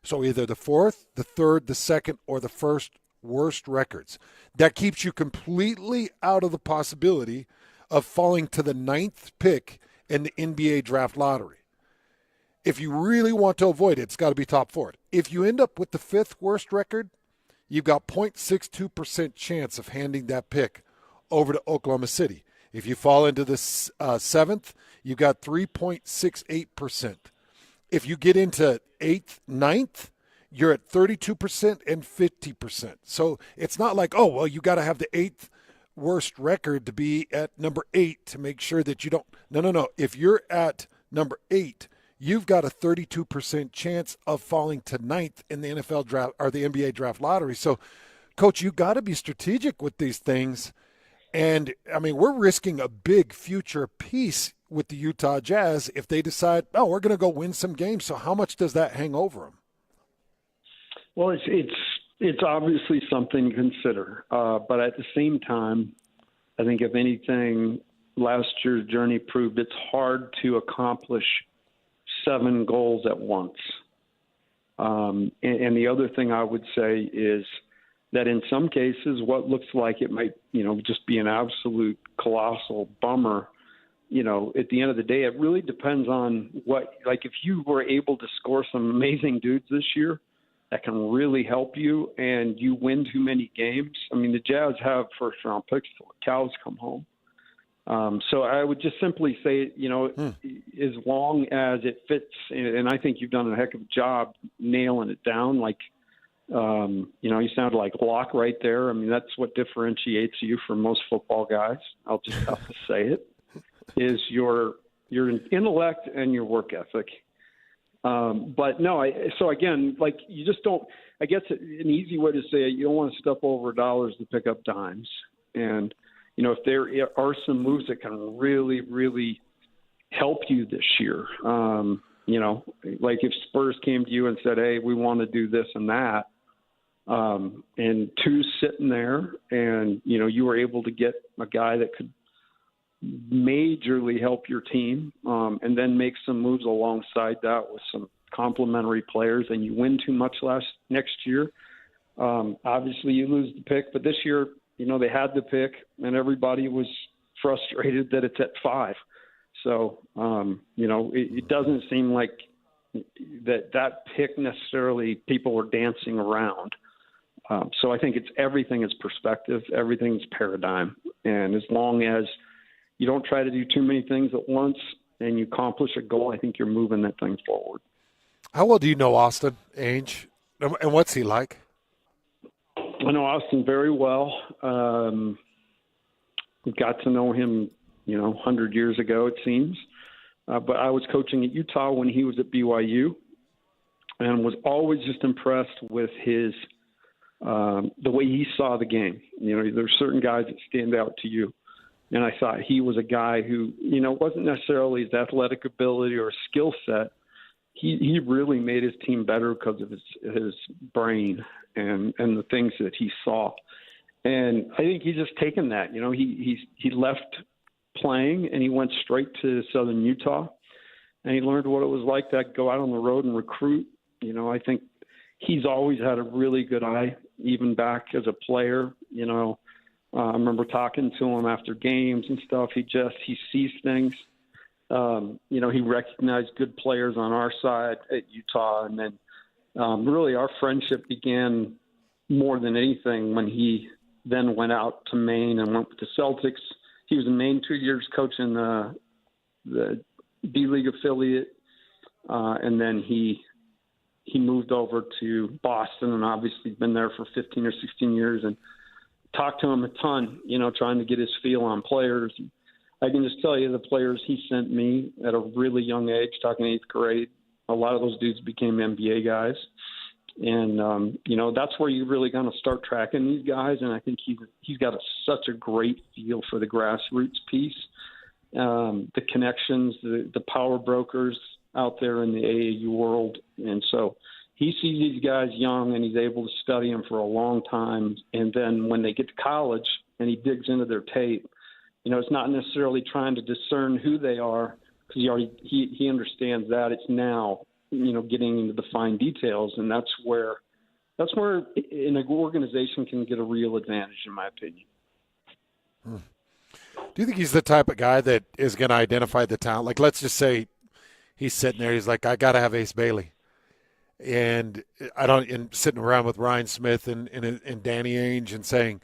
So either the 4th, the 3rd, the 2nd, or the 1st worst records. That keeps you completely out of the possibility of falling to the 9th pick in the NBA draft lottery. If you really want to avoid it, it's got to be top 4. If you end up with the 5th worst record, you've got 0.62% chance of handing that pick over to Oklahoma City. If you fall into the 7th, you've got 3.68%. if you get into 8th, 9th, you're at 32% and 50%. So it's not like, oh, well, you got to have the 8th worst record to be at number 8 to make sure that you don't. No. If you're at number 8, you've got a 32% chance of falling to 9th in the NFL draft or the NBA draft lottery. So, Coach, you got to be strategic with these things. And, I mean, we're risking a big future piece with the Utah Jazz if they decide, oh, we're going to go win some games. So how much does that hang over them? Well, it's obviously something to consider. But at the same time, I think if anything, last year's journey proved it's hard to accomplish 7 goals at once. And the other thing I would say is that in some cases, what looks like it might, just be an absolute colossal bummer, at the end of the day, it really depends on if you were able to score some amazing dudes this year that can really help you and you win too many games. I mean, the Jazz have first-round picks till the cows come home. So I would just simply say, as long as it fits, and I think you've done a heck of a job nailing it down. You sounded like Locke right there. I mean, that's what differentiates you from most football guys. I'll just have to say it, is your intellect and your work ethic. But no, so again, you just don't, I guess an easy way to say it, you don't want to step over dollars to pick up dimes. And, if there are some moves that can really, really help you this year, if Spurs came to you and said, hey, we want to do this and that, and 2's sitting there and, you were able to get a guy that could majorly help your team, and then make some moves alongside that with some complementary players, and you win too much next year. Obviously you lose the pick, but this year, they had the pick and everybody was frustrated that it's at 5. So, it doesn't seem like that pick necessarily people were dancing around. So I think everything is perspective, everything's paradigm. And as long as you don't try to do too many things at once and you accomplish a goal, I think you're moving that thing forward. How well do you know Austin Ainge, and what's he like? I know Austin very well. Got to know him, 100 years ago, it seems. But I was coaching at Utah when he was at BYU and was always just impressed with his the way he saw the game. There's certain guys that stand out to you. And I thought he was a guy who, wasn't necessarily his athletic ability or skill set. He really made his team better because of his brain and the things that he saw. And I think he's just taken that. He left playing and he went straight to Southern Utah, and he learned what it was like to go out on the road and recruit. I think he's always had a really good eye, even back as a player. I remember talking to him after games and stuff. He sees things. He recognized good players on our side at Utah. And then really our friendship began more than anything when he then went out to Maine and went with the Celtics. He was in Maine 2 years coaching the D-League affiliate. And then he moved over to Boston and obviously been there for 15 or 16 years and talked to him a ton, trying to get his feel on players. I can just tell you the players he sent me at a really young age, talking 8th grade, a lot of those dudes became NBA guys. And, that's where you're really going to start tracking these guys. And I think he's got such a great feel for the grassroots piece, the connections, the power brokers out there in the AAU world. And so he sees these guys young and he's able to study them for a long time. And then when they get to college and he digs into their tape, it's not necessarily trying to discern who they are because he understands that. It's now, getting into the fine details. And that's where an organization can get a real advantage, in my opinion. Do you think he's the type of guy that is going to identify the talent? Like, let's just say he's sitting there. He's like, I got to have Ace Bailey. And sitting around with Ryan Smith and Danny Ainge and saying,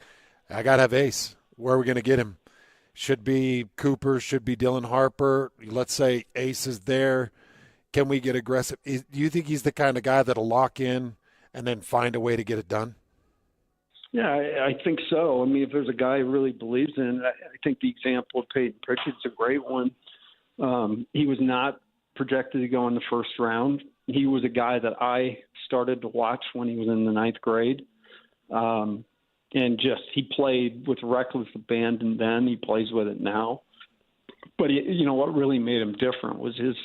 I got to have Ace. Where are we going to get him? Should be Cooper, should be Dylan Harper. Let's say Ace is there. can we get aggressive? Do you think he's the kind of guy that'll lock in and then find a way to get it done? Yeah, I think so. I mean, if there's a guy who really believes in it, I think the example of Peyton Pritchard's a great one. He was not projected to go in the first round. He was a guy that I started to watch when he was in the 9th grade. And just he played with reckless abandon then. He plays with it now. But, what really made him different was his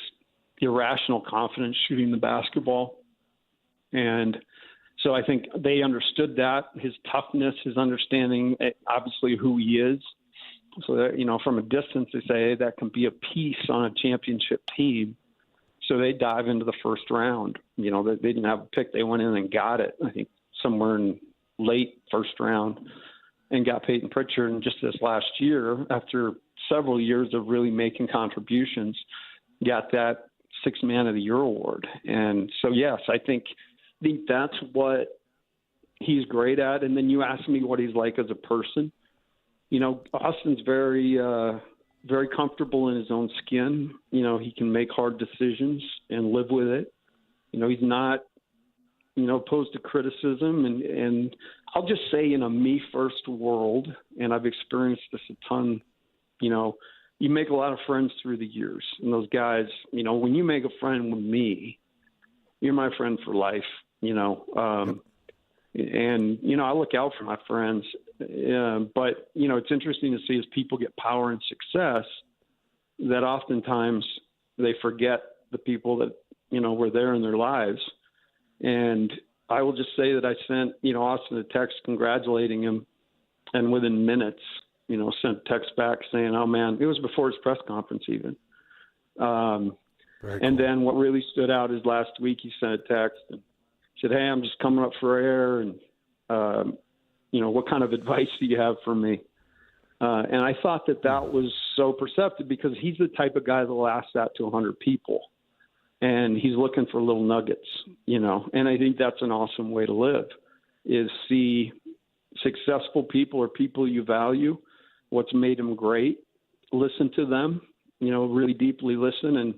irrational confidence shooting the basketball. And so I think they understood that, his toughness, his understanding, obviously, who he is. So that, from a distance, they say, hey, that can be a piece on a championship team. So they dive into the first round. They didn't have a pick. They went in and got it, I think, somewhere in late first round, and got Peyton Pritchard. And just this last year, after several years of really making contributions, got that Sixth Man of the Year award. And so, yes, I think that's what he's great at. And then you ask me what he's like as a person. Austin's very, very comfortable in his own skin. He can make hard decisions and live with it. He's not, opposed to criticism. And I'll just say in a me first world, and I've experienced this a ton, you make a lot of friends through the years. And those guys, when you make a friend with me, you're my friend for life, and, I look out for my friends. But, it's interesting to see as people get power and success that oftentimes they forget the people that, were there in their lives. And I will just say that I sent, Austin a text congratulating him, and within minutes, sent a text back saying, oh, man, it was before his press conference even. And then what really stood out is last week he sent a text and said, hey, I'm just coming up for air, and, what kind of advice do you have for me? And I thought that was so perceptive, because he's the type of guy that will ask that to 100 people. And he's looking for little nuggets, and I think that's an awesome way to live, is see successful people or people you value, what's made them great, listen to them, really deeply listen. And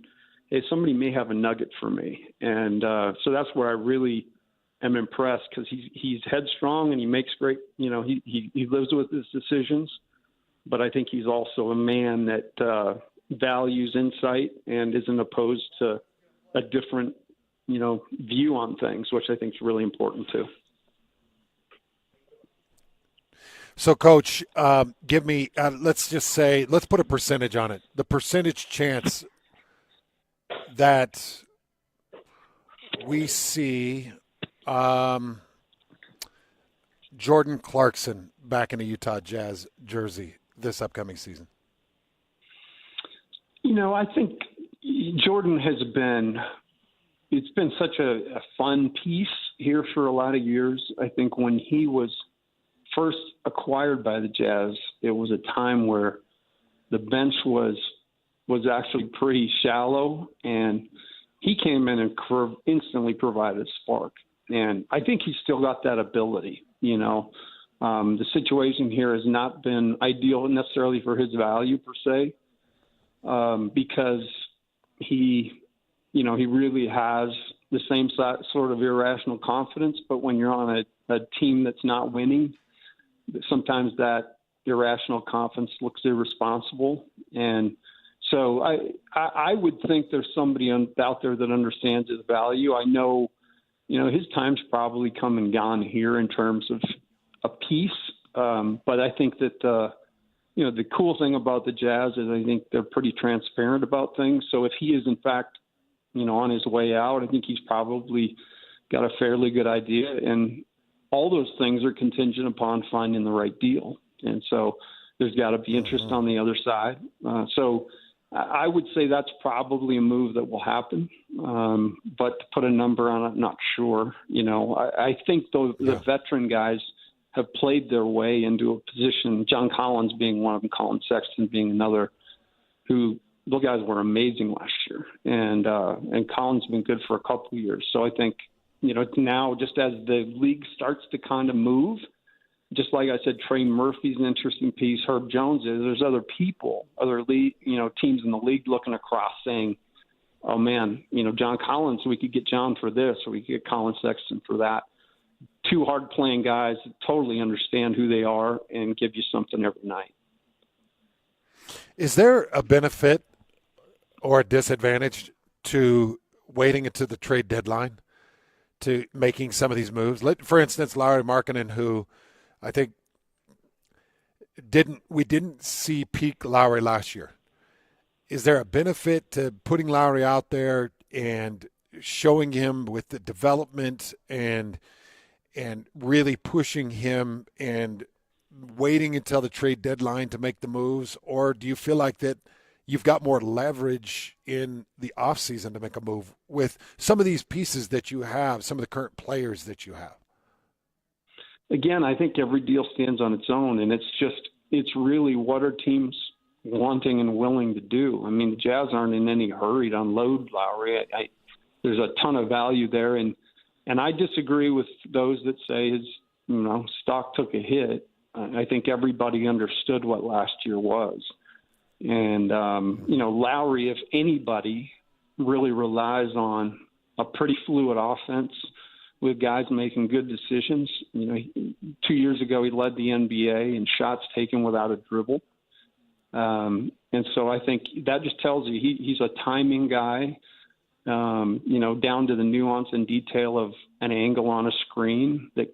hey, somebody may have a nugget for me. And so that's where I really am impressed, because he's headstrong and he makes great, he lives with his decisions. But I think he's also a man that values insight and isn't opposed to a different, view on things, which I think is really important too. So, Coach, give me, let's put a percentage on it. The percentage chance that we see Jordan Clarkson back in a Utah Jazz jersey this upcoming season. I think Jordan it's been such a fun piece here for a lot of years. I think when he was first acquired by the Jazz, it was a time where the bench was actually pretty shallow, and he came in and instantly provided a spark. And I think he's still got that ability. The situation here has not been ideal necessarily for his value per se, because he really has the same sort of irrational confidence. But when you're on a team that's not winning, sometimes that irrational confidence looks irresponsible. And so I would think there's somebody out there that understands his value. I know, his time's probably come and gone here in terms of a piece. But I think that, the cool thing about the Jazz is I think they're pretty transparent about things. So if he is in fact, on his way out, I think he's probably got a fairly good idea. And all those things are contingent upon finding the right deal. And so there's got to be interest on the other side. So I would say that's probably a move that will happen. But to put a number on it, not sure. I think the veteran guys have played their way into a position, John Collins being one of them, Colin Sexton being another, who those guys were amazing last year. And Collins been good for a couple of years. So I think, now just as the league starts to kind of move, just like I said, Trey Murphy's an interesting piece. Herb Jones is. There's other people, other league, teams in the league looking across saying, oh man, John Collins, we could get John for this, or we could get Colin Sexton for that. Two hard-playing guys that totally understand who they are and give you something every night. Is there a benefit or a disadvantage to waiting until the trade deadline to making some of these moves? For instance, Lauri Markkanen, who I think we didn't see peak Lauri last year. Is there a benefit to putting Lauri out there and showing him with the development and really pushing him and waiting until the trade deadline to make the moves? Or do you feel like that you've got more leverage in the offseason to make a move with some of these pieces that you have, some of the current players that you have? Again, I think every deal stands on its own, and it's really what are teams wanting and willing to do. I mean, the Jazz aren't in any hurry to unload Lauri. There's a ton of value there, and I disagree with those that say his stock took a hit. I think everybody understood what last year was. And, Lauri, if anybody, really relies on a pretty fluid offense with guys making good decisions. 2 years ago, he led the NBA in shots taken without a dribble. And so I think that just tells you he's a timing guy, down to the nuance and detail of an angle on a screen that,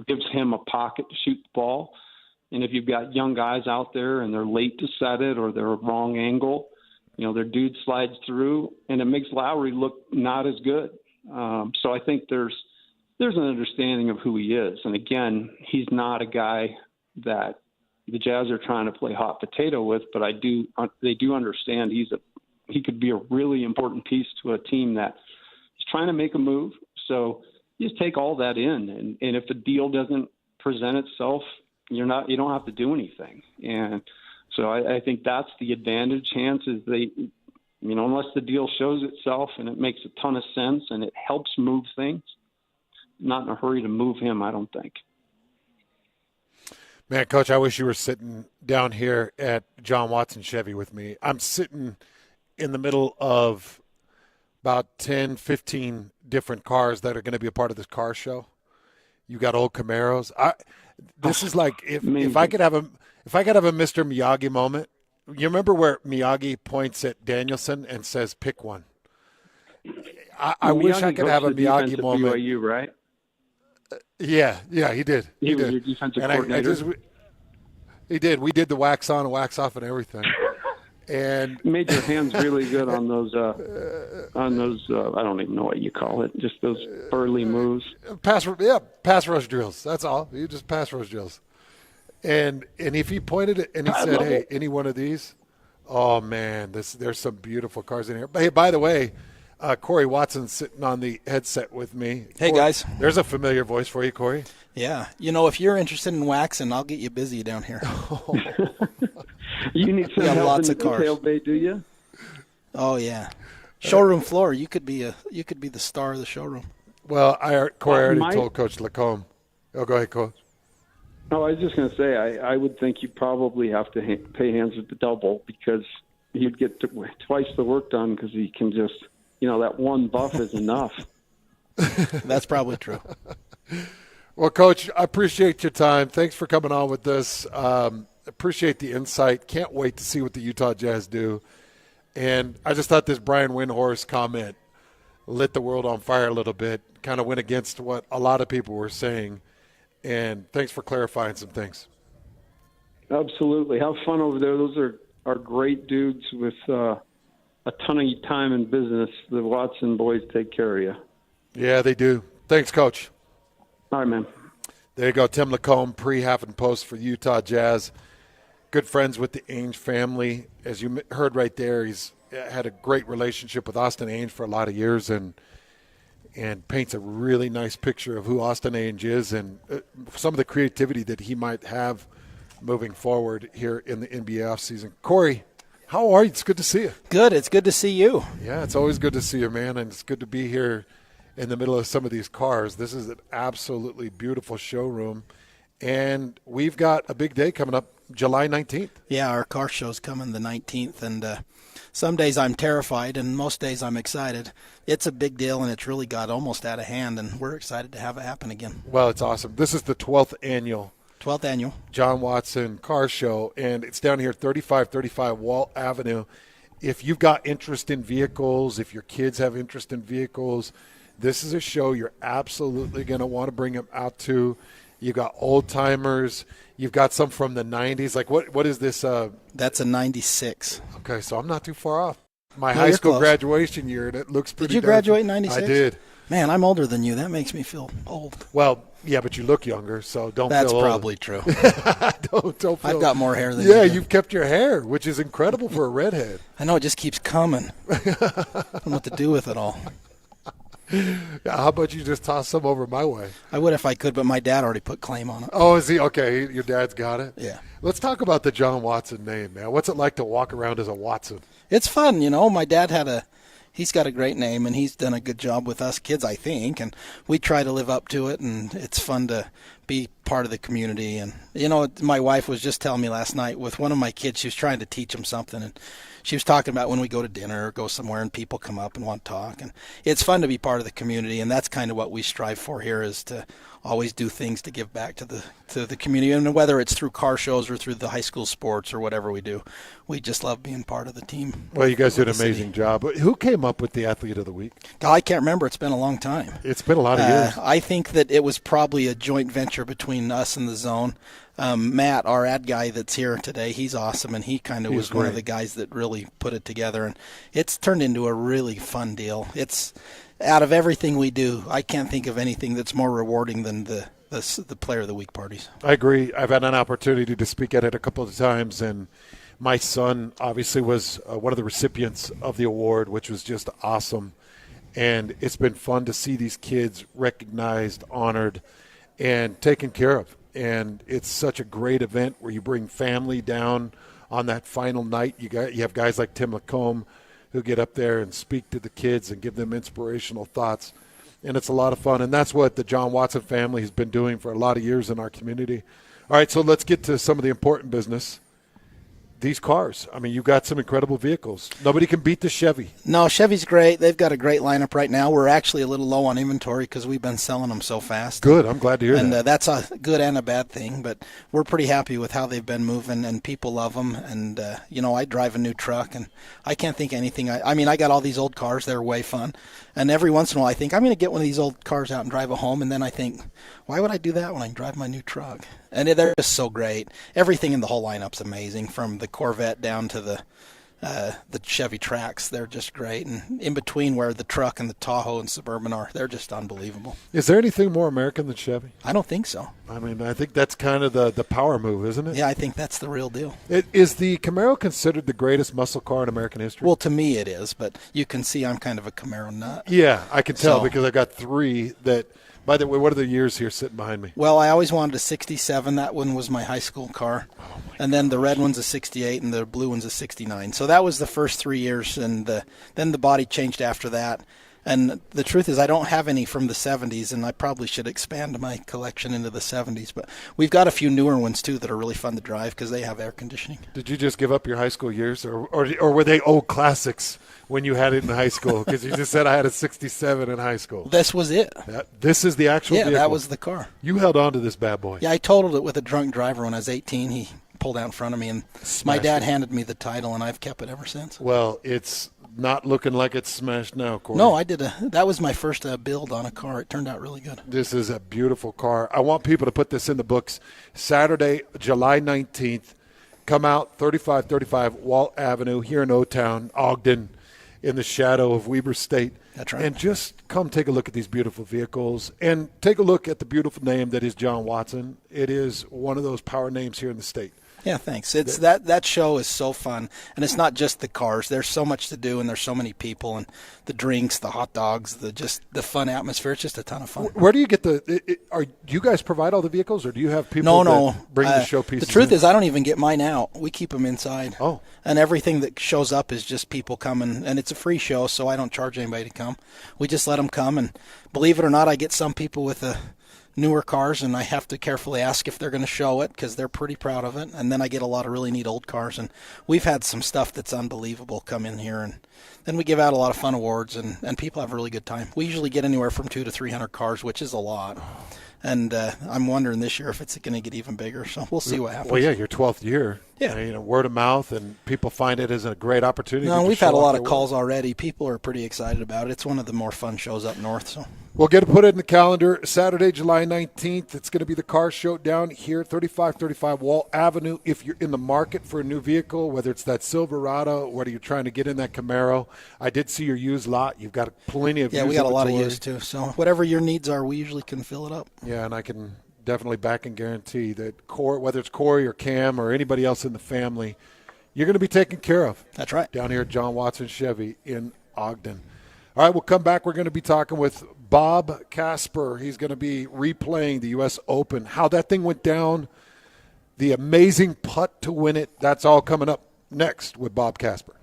gives him a pocket to shoot the ball. And if you've got young guys out there and they're late to set it or they're a wrong angle, their dude slides through and it makes Lauri look not as good. So I think there's an understanding of who he is. And again, he's not a guy that the Jazz are trying to play hot potato with, but they do understand he could be a really important piece to a team that is trying to make a move. So you just take all that in, and if a deal doesn't present itself, you don't have to do anything. And so I think that's the advantage. Chance is unless the deal shows itself and it makes a ton of sense and it helps move things, not in a hurry to move him, I don't think. Man, Coach, I wish you were sitting down here at John Watson Chevy with me. I'm sitting in the middle of about 10, 15 different cars that are going to be a part of this car show. You got old Camaros. This is like if I could have a Mr. Miyagi moment. You remember where Miyagi points at Danielson and says, "Pick one." I wish I could have a Miyagi moment. BYU, right? Yeah, he did. He was your defensive coordinator. He did. We did the wax on and wax off and everything. And made your hands really good on those. I don't even know what you call it. Just those early moves. Pass rush drills. That's all. You just pass rush drills. And if he pointed it and he said, "Hey, any one of these?" Oh man, there's some beautiful cars in here. But hey, by the way, Corey Watson's sitting on the headset with me. Hey, Corey, guys. There's a familiar voice for you, Corey. Yeah. If you're interested in waxing, I'll get you busy down here. You need some help lots in the of detail bay, do you? Oh, yeah. Showroom floor. You could be the star of the showroom. Well, Corey already told Coach Lacombe. Oh, go ahead, Coach. Oh, I was just going to say, I would think you probably have to pay hands at the double because he'd get twice the work done because he can just, that one buff is enough. That's probably true. Well, Coach, I appreciate your time. Thanks for coming on with us. Appreciate the insight. Can't wait to see what the Utah Jazz do. And I just thought this Brian Windhorst comment lit the world on fire a little bit, kind of went against what a lot of people were saying. And thanks for clarifying some things. Absolutely. Have fun over there. Those are great dudes with a ton of time in business. The Watson boys take care of you. Yeah, they do. Thanks, Coach. All right, man. There you go. Tim Lacombe, pre-half and post for the Utah Jazz. Good friends with the Ainge family. As you heard right there, he's had a great relationship with Austin Ainge for a lot of years and paints a really nice picture of who Austin Ainge is and some of the creativity that he might have moving forward here in the NBA offseason. Corey, how are you? It's good to see you. Good. It's good to see you. Yeah, it's always good to see you, man, and it's good to be here in the middle of some of these cars. This is an absolutely beautiful showroom, and we've got a big day coming up July 19th. Yeah, our car show's coming the 19th, and Some days I'm terrified, and most days I'm excited. It's a big deal, and it's really got almost out of hand, and we're excited to have it happen again. Well, it's awesome. This is the 12th annual John Watson Car Show, and it's down here 3535 Walt Avenue. If you've got interest in vehicles, if your kids have interest in vehicles, this is a show you're absolutely going to want to bring them out to. You've got old-timers. You've got some from the 90s. Like, what is this? That's a 96. Okay, so I'm not too far off. My high school graduation year, and it looks pretty. Did you graduate in 96? I did. Man, I'm older than you. That makes me feel old. Well, yeah, but you look younger, so don't That's feel old. That's probably true. don't feel I've got more hair than you. Yeah, you've kept your hair, which is incredible for a redhead. I know, it just keeps coming. I don't know what to do with it all. Yeah, how about you just toss some over my way? I would if I could, but my dad already put claim on it. Oh, is he? Okay, your dad's got it? Yeah. Let's talk about the John Watson name, man. What's it like to walk around as a Watson? It's fun, My dad he's got a great name, and he's done a good job with us kids, I think, and we try to live up to it, and it's fun to be part of the community. And, my wife was just telling me last night with one of my kids, she was trying to teach him something, and she was talking about when we go to dinner or go somewhere and people come up and want to talk. And it's fun to be part of the community, and that's kind of what we strive for here, is to always do things to give back to the community. And whether it's through car shows or through the high school sports or whatever we do, we just love being part of the team. Well, you guys did an amazing job. Who came up with the Athlete of the Week? I can't remember. It's been a long time. It's been a lot of years. I think that it was probably a joint venture between us and the Zone. Matt, our ad guy that's here today, he's awesome, and he kind of was one of the guys that really put it together, and it's turned into a really fun deal. It's out of everything we do, I can't think of anything that's more rewarding than the Player of the Week parties. I agree. I've had an opportunity to speak at it a couple of times, and my son obviously was one of the recipients of the award, which was just awesome. And it's been fun to see these kids recognized, honored, and taken care of. And it's such a great event where you bring family down on that final night. You have guys like Tim Lacombe who get up there and speak to the kids and give them inspirational thoughts. And it's a lot of fun. And that's what the John Watson family has been doing for a lot of years in our community. All right, so let's get to some of the important business. These cars. I mean, you've got some incredible vehicles. Nobody can beat the Chevy. No, Chevy's great. They've got a great lineup right now. We're actually a little low on inventory because we've been selling them so fast. Good. I'm glad to hear that. And that's a good and a bad thing, but we're pretty happy with how they've been moving, and people love them. And, I drive a new truck, and I can't think anything. I got all these old cars. They're way fun. And every once in a while I think, I'm going to get one of these old cars out and drive it home. And then I think, why would I do that when I can drive my new truck? And they're just so great. Everything in the whole lineup's amazing, from the Corvette down to the Chevy Trax. They're just great. And in between where the truck and the Tahoe and Suburban are, they're just unbelievable. Is there anything more American than Chevy? I don't think so. I mean, I think that's kind of the power move, isn't it? Yeah, I think that's the real deal. Is the Camaro considered the greatest muscle car in American history? Well, to me it is, but you can see I'm kind of a Camaro nut. Yeah, I can tell because I've got three that – by the way, what are the years here sitting behind me? Well, I always wanted a 67. That one was my high school car. And then the red one's a 68 and the blue one's a 69. So that was the first 3 years, and then the body changed after that. And the truth is I don't have any from the 70s, and I probably should expand my collection into the 70s. But we've got a few newer ones, too, that are really fun to drive because they have air conditioning. Did you just give up your high school years, or were they old classics when you had it in high school? Because you just said I had a 67 in high school. This was it. This is the actual vehicle? Yeah, that was the car. You held on to this bad boy. Yeah, I totaled it with a drunk driver when I was 18. He pulled out in front of me, and my dad handed me the title, and I've kept it ever since. Well, it's not looking like it's smashed now, Corey. No, that was my first build on a car. It turned out really good. This is a beautiful car. I want people to put this in the books. Saturday, July 19th, come out 3535 Walt Avenue here in O-Town, Ogden, in the shadow of Weber State. That's right. And just come take a look at these beautiful vehicles and take a look at the beautiful name that is John Watson. It is one of those power names here in the state. Yeah, thanks. It's that show is so fun, and it's not just the cars. There's so much to do, and there's so many people, and the drinks, the hot dogs, the fun atmosphere. It's just a ton of fun. Where do you get do you guys provide all the vehicles, or do you have people that bring the show pieces? The truth is, I don't even get mine out. We keep them inside. Oh, and everything that shows up is just people coming, and it's a free show, so I don't charge anybody to come. We just let them come, and believe it or not, I get some people with a newer cars, and I have to carefully ask if they're going to show it because they're pretty proud of it. And then I get a lot of really neat old cars, and we've had some stuff that's unbelievable come in here. And then we give out a lot of fun awards, and people have a really good time. We usually get anywhere from 200 to 300 cars, which is a lot. And I'm wondering this year if it's going to get even bigger. So we'll see what happens. Well, yeah, your 12th year. Yeah. You know, word of mouth, and people find it as a great opportunity. No, to we've show had a off lot their of work. calls already. People are pretty excited about it. It's one of the more fun shows up north. So We'll get to put it in the calendar. Saturday, July 19th. It's going to be the car show down here at 3535 Wall Avenue. If you're in the market for a new vehicle, whether it's that Silverado, whether you're trying to get in that Camaro, I did see your used lot. You've got plenty of used we got a lot of inventory. used too. So whatever your needs are, we usually can fill it up. Yeah, and I can definitely back and guarantee that whether it's Corey or Cam or anybody else in the family, you're going to be taken care of. That's right. Down here at John Watson Chevy in Ogden. All right, we'll come back. We're going to be talking with Bob Casper. He's going to be replaying the U.S. Open, how that thing went down, the amazing putt to win it. That's all coming up next with Bob Casper.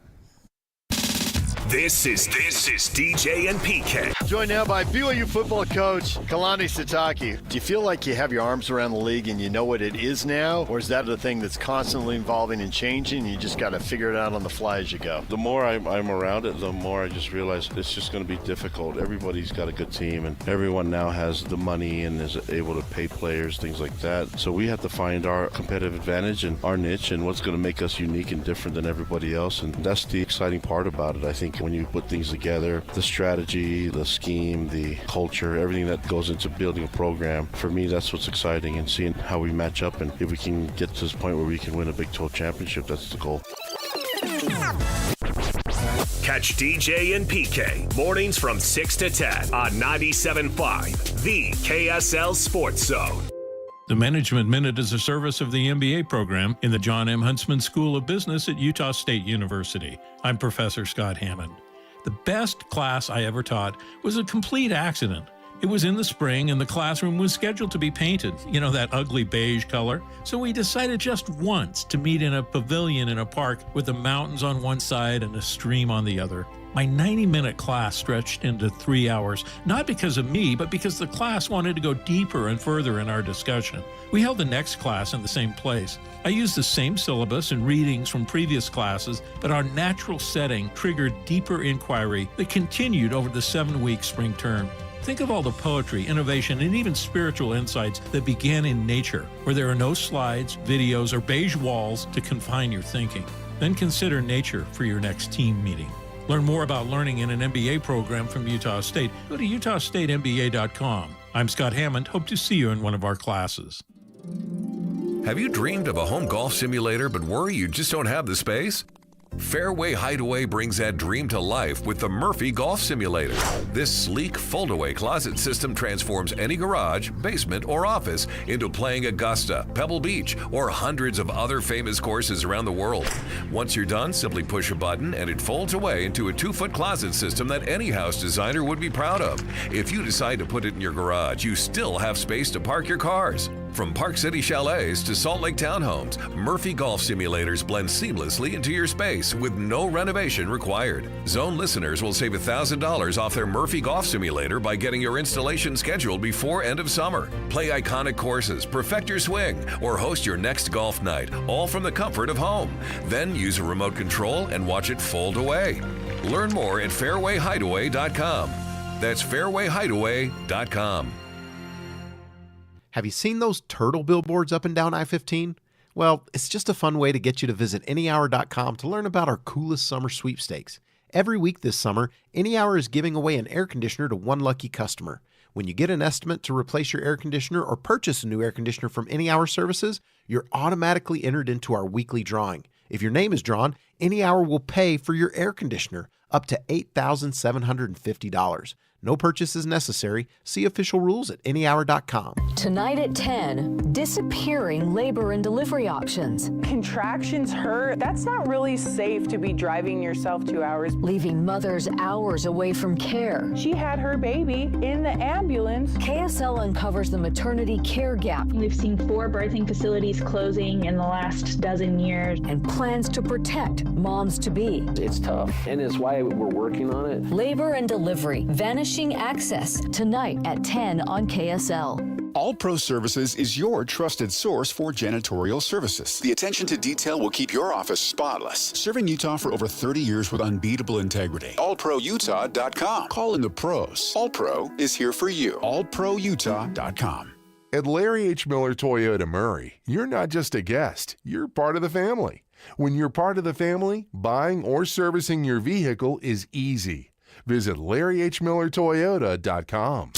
This is DJ and PK. Joined now by BYU football coach Kalani Sitake. Do you feel like you have your arms around the league and you know what it is now? Or is that a thing that's constantly evolving and changing and you just got to figure it out on the fly as you go? The more I'm around it, the more I just realize it's just going to be difficult. Everybody's got a good team and everyone now has the money and is able to pay players, things like that. So we have to find our competitive advantage and our niche and what's going to make us unique and different than everybody else. And that's the exciting part about it. I think when you put things together, the strategy, the scheme, the culture, everything that goes into building a program, for me, that's what's exciting, and seeing how we match up and if we can get to this point where we can win a Big 12 championship, that's the goal. Catch DJ and PK mornings from 6 to 10 on 97.5, the KSL Sports Zone. The Management Minute is a service of the MBA program in the John M. Huntsman School of Business at Utah State University. I'm Professor Scott Hammond. The best class I ever taught was a complete accident. It was in the spring and the classroom was scheduled to be painted, that ugly beige color. So we decided just once to meet in a pavilion in a park with the mountains on one side and a stream on the other. My 90-minute class stretched into 3 hours, not because of me, but because the class wanted to go deeper and further in our discussion. We held the next class in the same place. I used the same syllabus and readings from previous classes, but our natural setting triggered deeper inquiry that continued over the 7-week spring term. Think of all the poetry, innovation, and even spiritual insights that began in nature, where there are no slides, videos, or beige walls to confine your thinking. Then consider nature for your next team meeting. Learn more about learning in an MBA program from Utah State. Go to utahstatemba.com. I'm Scott Hammond. Hope to see you in one of our classes. Have you dreamed of a home golf simulator but worry you just don't have the space? Fairway Hideaway brings that dream to life with the Murphy Golf Simulator. This sleek fold-away closet system transforms any garage, basement, or office into playing Augusta, Pebble Beach, or hundreds of other famous courses around the world. Once you're done, simply push a button and it folds away into a 2-foot closet system that any house designer would be proud of. If you decide to put it in your garage, you still have space to park your cars. From Park City Chalets to Salt Lake Townhomes, Murphy Golf Simulators blend seamlessly into your space with no renovation required. Zone listeners will save $1,000 off their Murphy Golf Simulator by getting your installation scheduled before end of summer. Play iconic courses, perfect your swing, or host your next golf night, all from the comfort of home. Then use a remote control and watch it fold away. Learn more at fairwayhideaway.com. That's fairwayhideaway.com. Have you seen those turtle billboards up and down I-15? Well, it's just a fun way to get you to visit anyhour.com to learn about our coolest summer sweepstakes. Every week this summer, AnyHour is giving away an air conditioner to one lucky customer. When you get an estimate to replace your air conditioner or purchase a new air conditioner from AnyHour Services, you're automatically entered into our weekly drawing. If your name is drawn, AnyHour will pay for your air conditioner up to $8,750. No purchase is necessary. See official rules at anyhour.com. Tonight at 10, disappearing labor and delivery options. Contractions hurt. That's not really safe to be driving yourself 2 hours. Leaving mothers hours away from care. She had her baby in the ambulance. KSL uncovers the maternity care gap. We've seen 4 birthing facilities closing in the last dozen years. And plans to protect moms-to-be. It's tough, and it's why we're working on it. Labor and delivery, vanishing access, tonight at 10 on KSL. All Pro Services is your trusted source for janitorial services. The attention to detail will keep your office spotless. Serving Utah for over 30 years with unbeatable integrity. AllProUtah.com. Call in the pros. All Pro is here for you. AllProUtah.com. At Larry H. Miller Toyota Murray, you're not just a guest, you're part of the family. When you're part of the family, buying or servicing your vehicle is easy. Visit LarryHMillerToyota.com.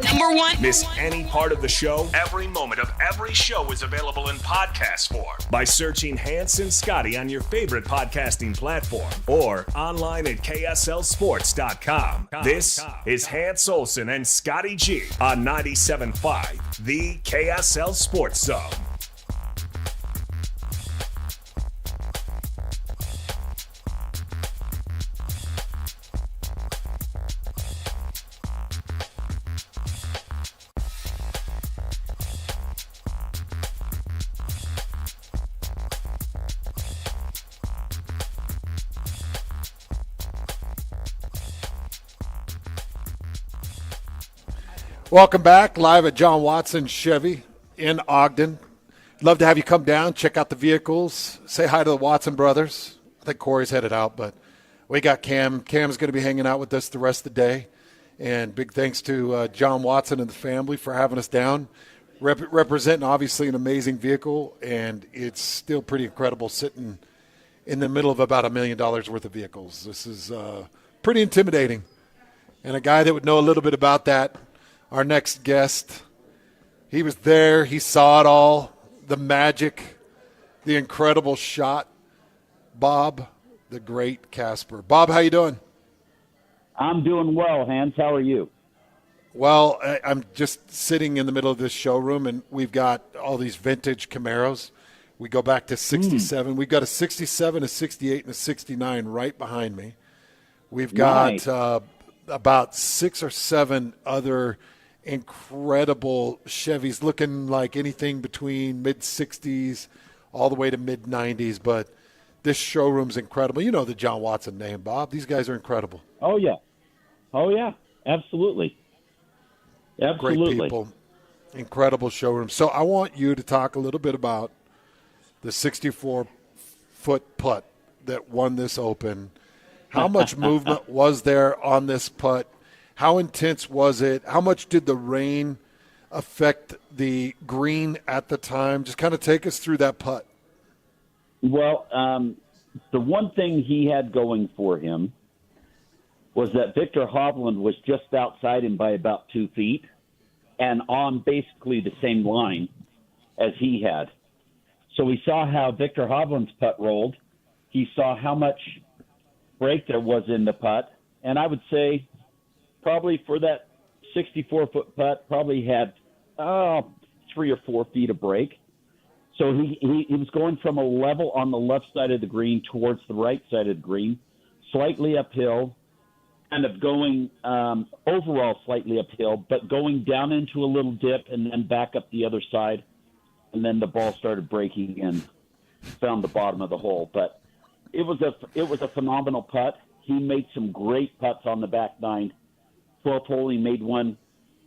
Number one. Miss any part of the show? Every moment of every show is available in podcast form by searching Hans and Scotty on your favorite podcasting platform or online at KSLSports.com. This is Hans Olsen and Scotty G on 97.5, the KSL Sports Zone. Welcome back, live at John Watson Chevy in Ogden. Love to have you come down, check out the vehicles, say hi to the Watson brothers. I think Corey's headed out, but we got Cam. Cam's going to be hanging out with us the rest of the day. And big thanks to John Watson and the family for having us down, representing obviously an amazing vehicle, and it's still pretty incredible sitting in the middle of about $1 million worth of vehicles. This is pretty intimidating. And a guy that would know a little bit about that, our next guest, he was there. He saw it all, the magic, the incredible shot. Bob, the great Casper. Bob, how you doing? I'm doing well, Hans. How are you? Well, I'm just sitting in the middle of this showroom, and we've got all these vintage Camaros. We go back to 67. We've got a 67, a 68, and a 69 right behind me. We've got about 6 or 7 other incredible Chevys, looking like anything between mid-60s all the way to mid-90s. But this showroom's incredible. You know the John Watson name, Bob. These guys are incredible. Oh, yeah. Absolutely. Great people. Incredible showroom. So I want you to talk a little bit about the 64-foot putt that won this Open. How much movement was there on this putt? How intense was it? How much did the rain affect the green at the time? Just kind of take us through that putt. Well, the one thing he had going for him was that Victor Hovland was just outside him by about 2 feet and on basically the same line as he had. So we saw how Victor Hovland's putt rolled. He saw how much break there was in the putt. And I would say probably for that 64-foot putt, probably had 3 or 4 feet of break. So he was going from a level on the left side of the green towards the right side of the green, slightly uphill, kind of going overall slightly uphill, but going down into a little dip and then back up the other side. And then the ball started breaking and found the bottom of the hole. But it was a phenomenal putt. He made some great putts on the back nine. 12th hole, he made one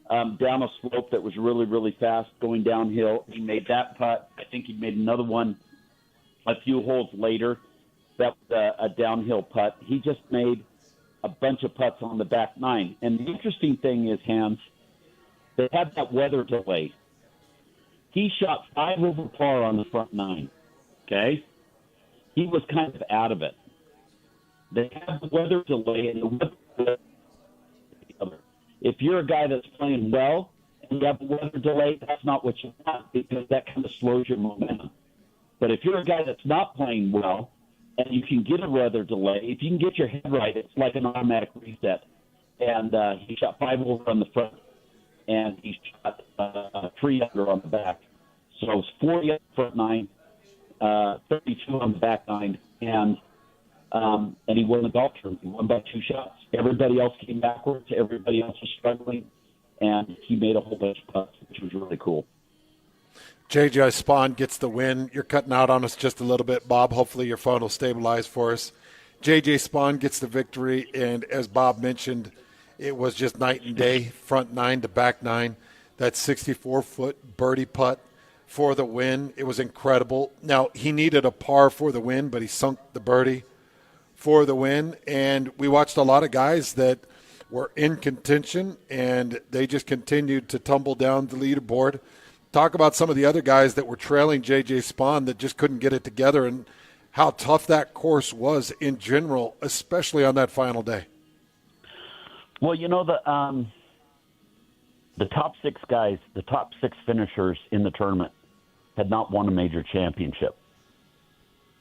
down a slope that was really, really fast going downhill. He made that putt. I think he made another one a few holes later. That was a downhill putt. He just made a bunch of putts on the back nine. And the interesting thing is, Hans, they had that weather delay. He shot 5 over par on the front nine, okay? He was kind of out of it. They had the weather delay, and the weather delay. If you're a guy that's playing well and you have a weather delay, that's not what you want because that kind of slows your momentum. But if you're a guy that's not playing well and you can get a weather delay, if you can get your head right, it's like an automatic reset. And he shot 5 over on the front, and he shot 3 under on the back. So it was 40 on the front nine, 32 on the back nine, and he won the golf tournament. He won by 2 shots. Everybody else came backwards. Everybody else was struggling, and he made a whole bunch of putts, which was really cool. JJ Spawn gets the win. You're cutting out on us just a little bit, Bob. Hopefully your phone will stabilize for us. JJ Spawn gets the victory, and as Bob mentioned, it was just night and day, front nine to back nine. that 64-foot birdie putt for the win. It was incredible. Now, he needed a par for the win, but he sunk the birdie for the win. And we watched a lot of guys that were in contention, and they just continued to tumble down the leaderboard. Talk about some of the other guys that were trailing J.J. Spahn that just couldn't get it together, and how tough that course was in general, especially on that final day. Well, the top 6 guys, the top 6 finishers in the tournament had not won a major championship.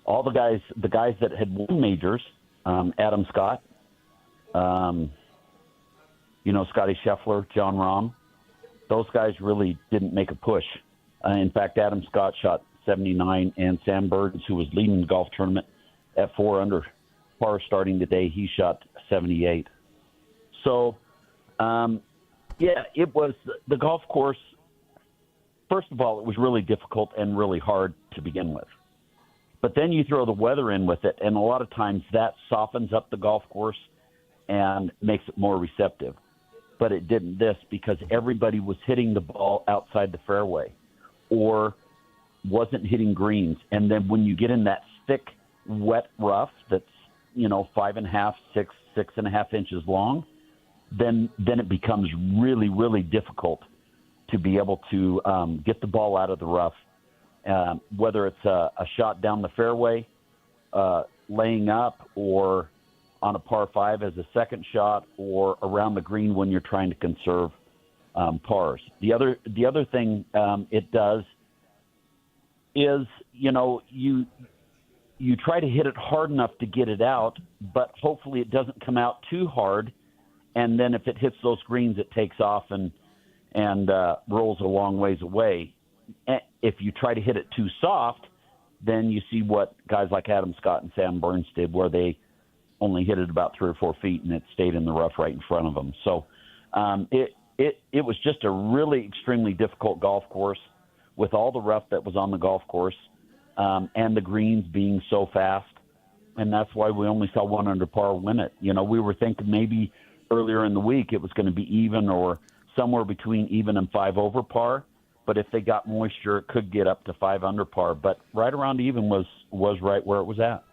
All the guys that had won majors, Adam Scott, Scotty Scheffler, John Rahm, those guys really didn't make a push. In fact, Adam Scott shot 79, and Sam Burns, who was leading the golf tournament at 4 under par starting the day, he shot 78. So, it was the golf course. First of all, it was really difficult and really hard to begin with. But then you throw the weather in with it, and a lot of times that softens up the golf course and makes it more receptive. But it didn't this because everybody was hitting the ball outside the fairway or wasn't hitting greens. And then when you get in that thick, wet rough that's, 5.5, 6.5 inches long, then it becomes really, really difficult to be able to get the ball out of the rough, whether it's a shot down the fairway, laying up, or on a par 5 as a second shot, or around the green when you're trying to conserve pars. The other thing it does is, you try to hit it hard enough to get it out, but hopefully it doesn't come out too hard. And then if it hits those greens, it takes off and rolls a long ways away. If you try to hit it too soft, then you see what guys like Adam Scott and Sam Burns did, where they only hit it about 3 or 4 feet and it stayed in the rough right in front of them. So it was just a really extremely difficult golf course with all the rough that was on the golf course and the greens being so fast. And that's why we only saw 1 under par win it. We were thinking maybe earlier in the week it was going to be even or somewhere between even and 5 over par. But if they got moisture, it could get up to 5 under par. But right around even was right where it was at.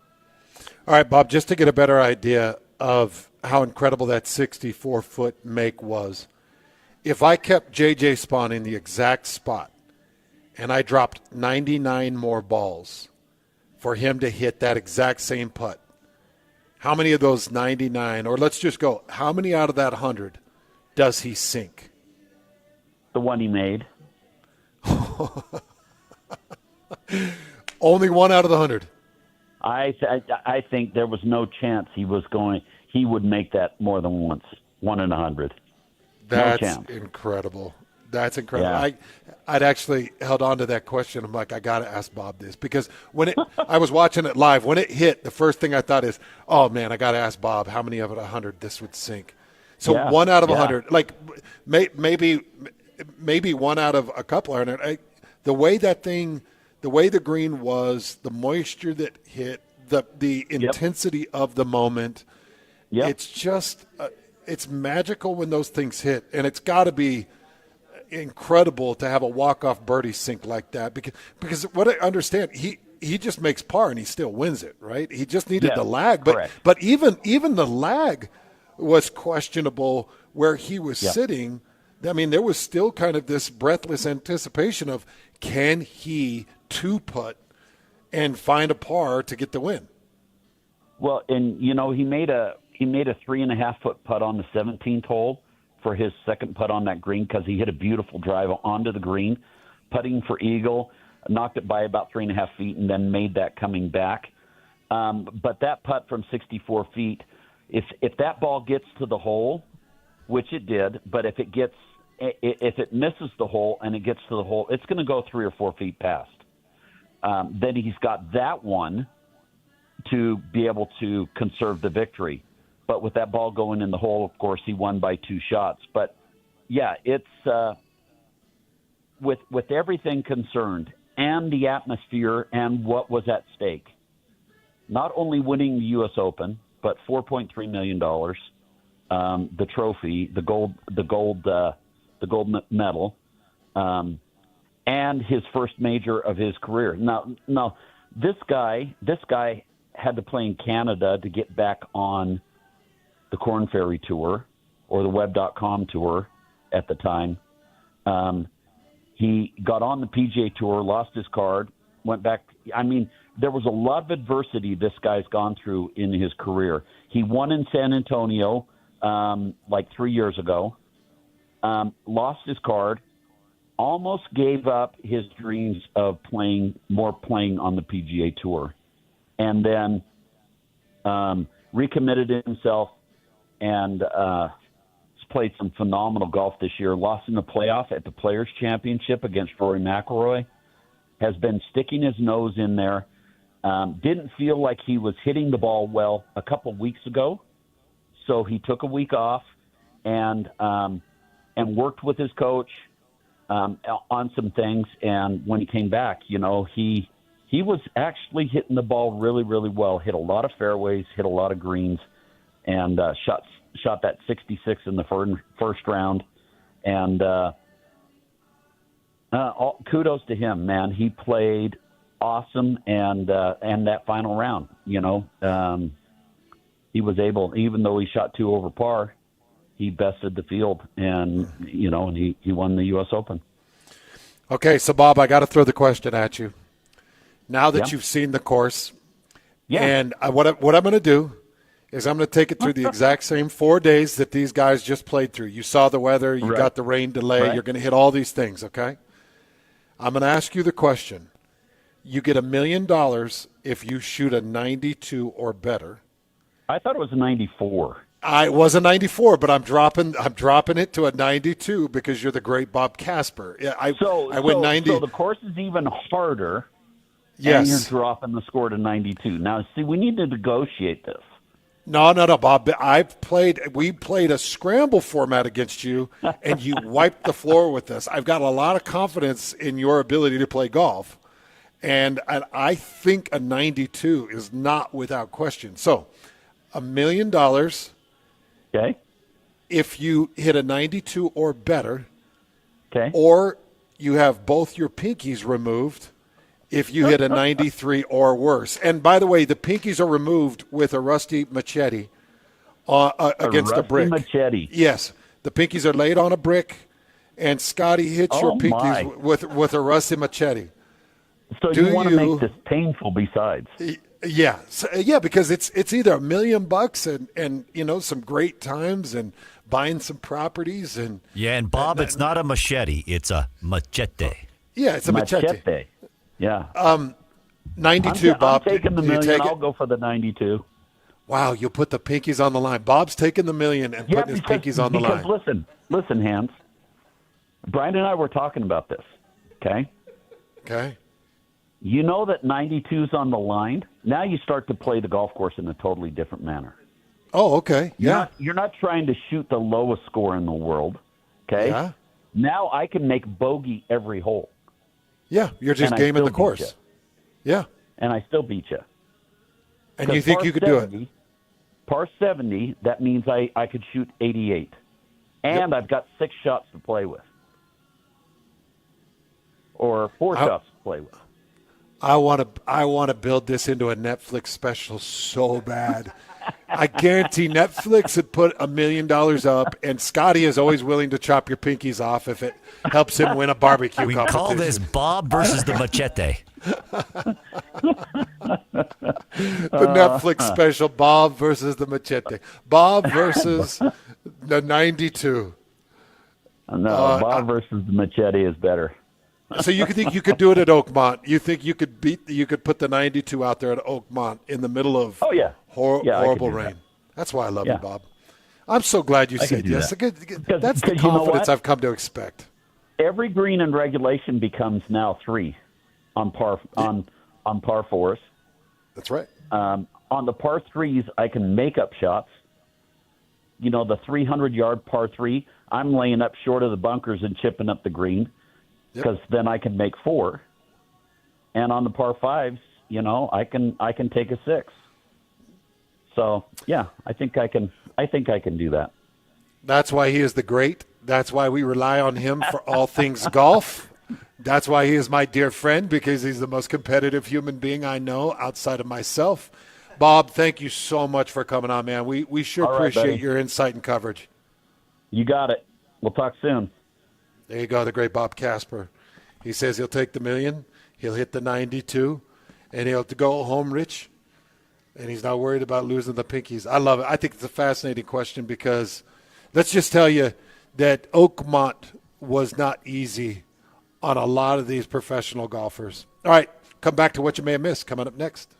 All right, Bob, just to get a better idea of how incredible that 64-foot make was, if I kept J.J. Spahn in the exact spot and I dropped 99 more balls for him to hit that exact same putt, how many of those 99, or let's just go, how many out of that 100 does he sink? The one he made. Only 1 out of the 100. I think there was no chance he would make that more than once. 1 in 100. That's no chance. Incredible. That's incredible. Yeah. I'd actually held on to that question. I'm like, I got to ask Bob this because I was watching it live. When it hit, the first thing I thought is, oh man, I got to ask Bob how many of it 100 this would sink. So 1 out of 100, like maybe 1 out of a couple 100. The way the green was, the moisture that hit, the intensity of the moment, it's just it's magical when those things hit, and it's got to be incredible to have a walk-off birdie sink like that because what I understand, he just makes par and he still wins it, right? He just needed the lag, but even the lag was questionable where he was sitting. I mean, there was still kind of this breathless anticipation of, can he two-putt and find a par to get the win? Well, and he made a 3.5-foot putt on the 17th hole for his second putt on that green because he hit a beautiful drive onto the green, putting for eagle, knocked it by about 3.5 feet, and then made that coming back. But that putt from 64 feet, if that ball gets to the hole, which it did, but if it misses the hole and it gets to the hole, it's going to go 3 or 4 feet past. Then he's got that one to be able to conserve the victory. But with that ball going in the hole, of course, he won by 2 shots. But, yeah, it's with everything concerned and the atmosphere and what was at stake, not only winning the U.S. Open, but $4.3 million, the trophy, the gold medal, and his first major of his career. Now, this guy had to play in Canada to get back on the Corn Ferry Tour or the Web.com Tour at the time. He got on the PGA Tour, lost his card, went back. I mean, there was a lot of adversity this guy's gone through in his career. He won in San Antonio like 3 years ago, lost his card, almost gave up his dreams of playing on the PGA Tour, and then recommitted himself and played some phenomenal golf this year. Lost in the playoff at the Players' Championship against Rory McIlroy. Has been sticking his nose in there. Didn't feel like he was hitting the ball well a couple weeks ago, so he took a week off and worked with his coach on some things. And when he came back, he was actually hitting the ball really, really well. Hit a lot of fairways, hit a lot of greens, and shot that 66 in the first round. And kudos to him, man. He played awesome, and that final round, he was able, even though he shot 2 over par, he bested the field, and he won the U.S. Open. Okay, so Bob, I got to throw the question at you. Now that you've seen the course, and what I'm going to do is I'm going to take it through the exact same 4 days that these guys just played through. You saw the weather, you got the rain delay, you're going to hit all these things, okay? I'm going to ask you the question. You get $1 million if you shoot a 92 or better. I thought it was a 94. It was a 94, but I'm dropping it to a 92 because you're the great Bob Casper. I win 90. So the course is even harder. Yes. And you're dropping the score to 92. Now, see, we need to negotiate this. No, Bob. We played a scramble format against you, and you wiped the floor with us. I've got a lot of confidence in your ability to play golf, and I think a 92 is not without question. So, $1 million. Okay. If you hit a 92 or better. Okay. Or you have both your pinkies removed. If you hit a 93 or worse. And by the way, the pinkies are removed with a rusty machete against a brick. Machete. Yes. The pinkies are laid on a brick, and Scotty hits your pinkies with a rusty machete. So you want to make this painful besides. Yeah. Because it's either $1 million and some great times and buying some properties. And Bob, it's not a machete. It's a machete. Yeah, it's a machete. Yeah. 92, Bob. I'm taking the $1 million. I'll go for the 92. Wow, you'll put the pinkies on the line. Bob's taking the $1 million and putting his pinkies on the line. Listen, Hans. Brian and I were talking about this, okay? Okay. You know that 92's on the line. Now you start to play the golf course in a totally different manner. Oh, okay. Yeah. You're not trying to shoot the lowest score in the world, okay? Yeah. Now I can make bogey every hole. Yeah, you're just gaming the course. You. Yeah. And I still beat you. And you think you could do it? Par 70, that means I could shoot 88. And I've got 6 shots to play with. Or 4 shots to play with. I want to build this into a Netflix special so bad. I guarantee Netflix would put $1 million up, and Scotty is always willing to chop your pinkies off if it helps him win a barbecue competition. We call this Bob versus the machete. The Netflix special, Bob versus the machete. Bob versus the 92. No, Bob versus the machete is better. So you think you could do it at Oakmont? You think you could put the 92 out there at Oakmont in the middle of horrible rain? That's why I love you, Bob. I'm so glad you said yes. That's the confidence I've come to expect. Every green in regulation becomes now 3 on par 4s. That's right. On the par 3s, I can make up shots. The 300-yard par 3, I'm laying up short of the bunkers and chipping up the green. Because then I can make 4, and on the par 5s, I can take a 6. So I think I can do that. That's why he is the great That's why we rely on him for all things golf. That's why he is my dear friend, because he's the most competitive human being I know outside of myself. Bob, thank you so much for coming on, man. We sure appreciate your insight and coverage. You got it. We'll talk soon. There you go, the great Bob Casper. He says he'll take the $1 million, he'll hit the 92, and he'll go home rich, and he's not worried about losing the pinkies. I love it. I think it's a fascinating question because let's just tell you that Oakmont was not easy on a lot of these professional golfers. All right, come back to what you may have missed coming up next.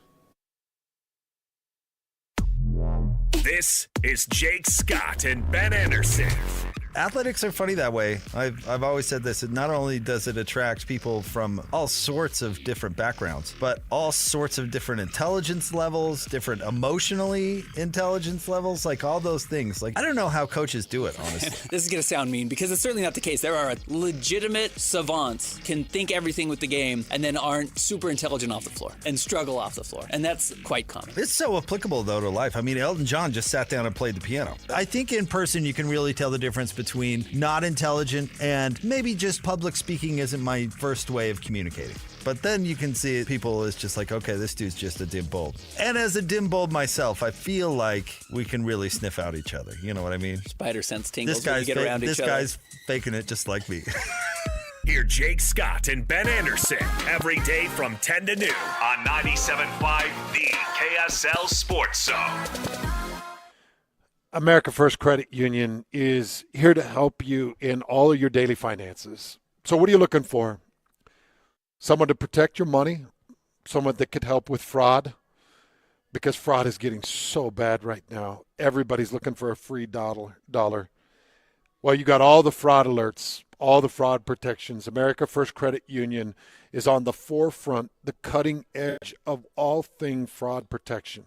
This is Jake Scott and Ben Anderson. Athletics are funny that way. I've always said this. Not only does it attract people from all sorts of different backgrounds, but all sorts of different intelligence levels, different emotionally intelligence levels, like all those things. Like, I don't know how coaches do it, honestly. This is going to sound mean because it's certainly not the case. There are legitimate savants, can think everything with the game, and then aren't super intelligent off the floor and struggle off the floor. And that's quite common. It's so applicable, though, to life. I mean, Elton John just sat down and played the piano. I think in person you can really tell the difference between not intelligent and maybe just public speaking isn't my first way of communicating. But then you can see people as just like, okay, this dude's just a dim bulb. And as a dim bulb myself, I feel like we can really sniff out each other. You know what I mean? Spider sense tingles when you get around each other. This guy's faking it just like me. Hear Jake Scott and Ben Anderson every day from 10 to noon on 97.5, the KSL Sports Zone. America First Credit Union is here to help you in all of your daily finances. So what are you looking for? Someone to protect your money, someone that could help with fraud, because fraud is getting so bad right now. Everybody's looking for a free dollar. Well, you got all the fraud alerts, all the fraud protections. America First Credit Union is on the forefront, the cutting edge of all thing fraud protection.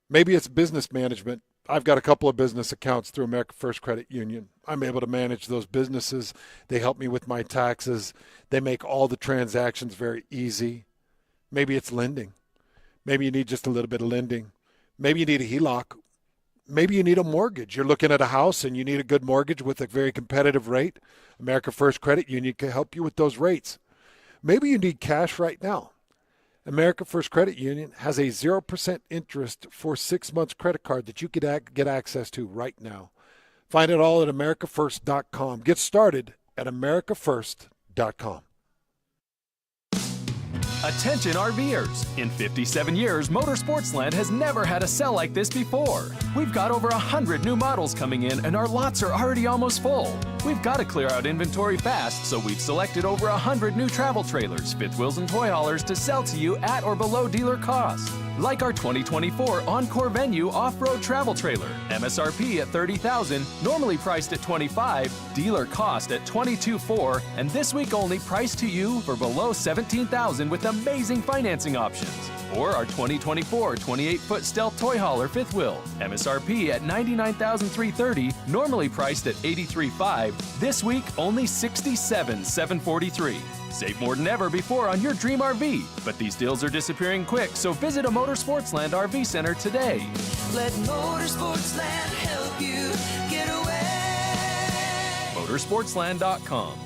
Maybe it's business management. I've got a couple of business accounts through America First Credit Union. I'm able to manage those businesses. They help me with my taxes. They make all the transactions very easy. Maybe it's lending. Maybe you need just a little bit of lending. Maybe you need a HELOC. Maybe you need a mortgage. You're looking at a house and you need a good mortgage with a very competitive rate. America First Credit Union can help you with those rates. Maybe you need cash right now. America First Credit Union has a 0% interest for 6 months credit card that you could get access to right now. Find it all at americafirst.com. Get started at americafirst.com. Attention RVers. In 57 years, Motorsportsland has never had a sale like this before. We've got over 100 new models coming in and our lots are already almost full. We've got to clear out inventory fast, so we've selected over 100 new travel trailers, fifth wheels, and toy haulers to sell to you at or below dealer cost. Like our 2024 Encore Venue off-road travel trailer, MSRP at $30,000, normally priced at $25,000, dealer cost at $22,400, and this week only priced to you for below $17,000 with amazing financing options. Or our 2024 28-foot Stealth toy hauler fifth wheel, MSRP at $99,330, normally priced at $83,500, this week only $67,743. Save more than ever before on your dream RV. But these deals are disappearing quick, so visit a Motorsportsland RV Center today. Let Motorsportsland help you get away. Motorsportsland.com.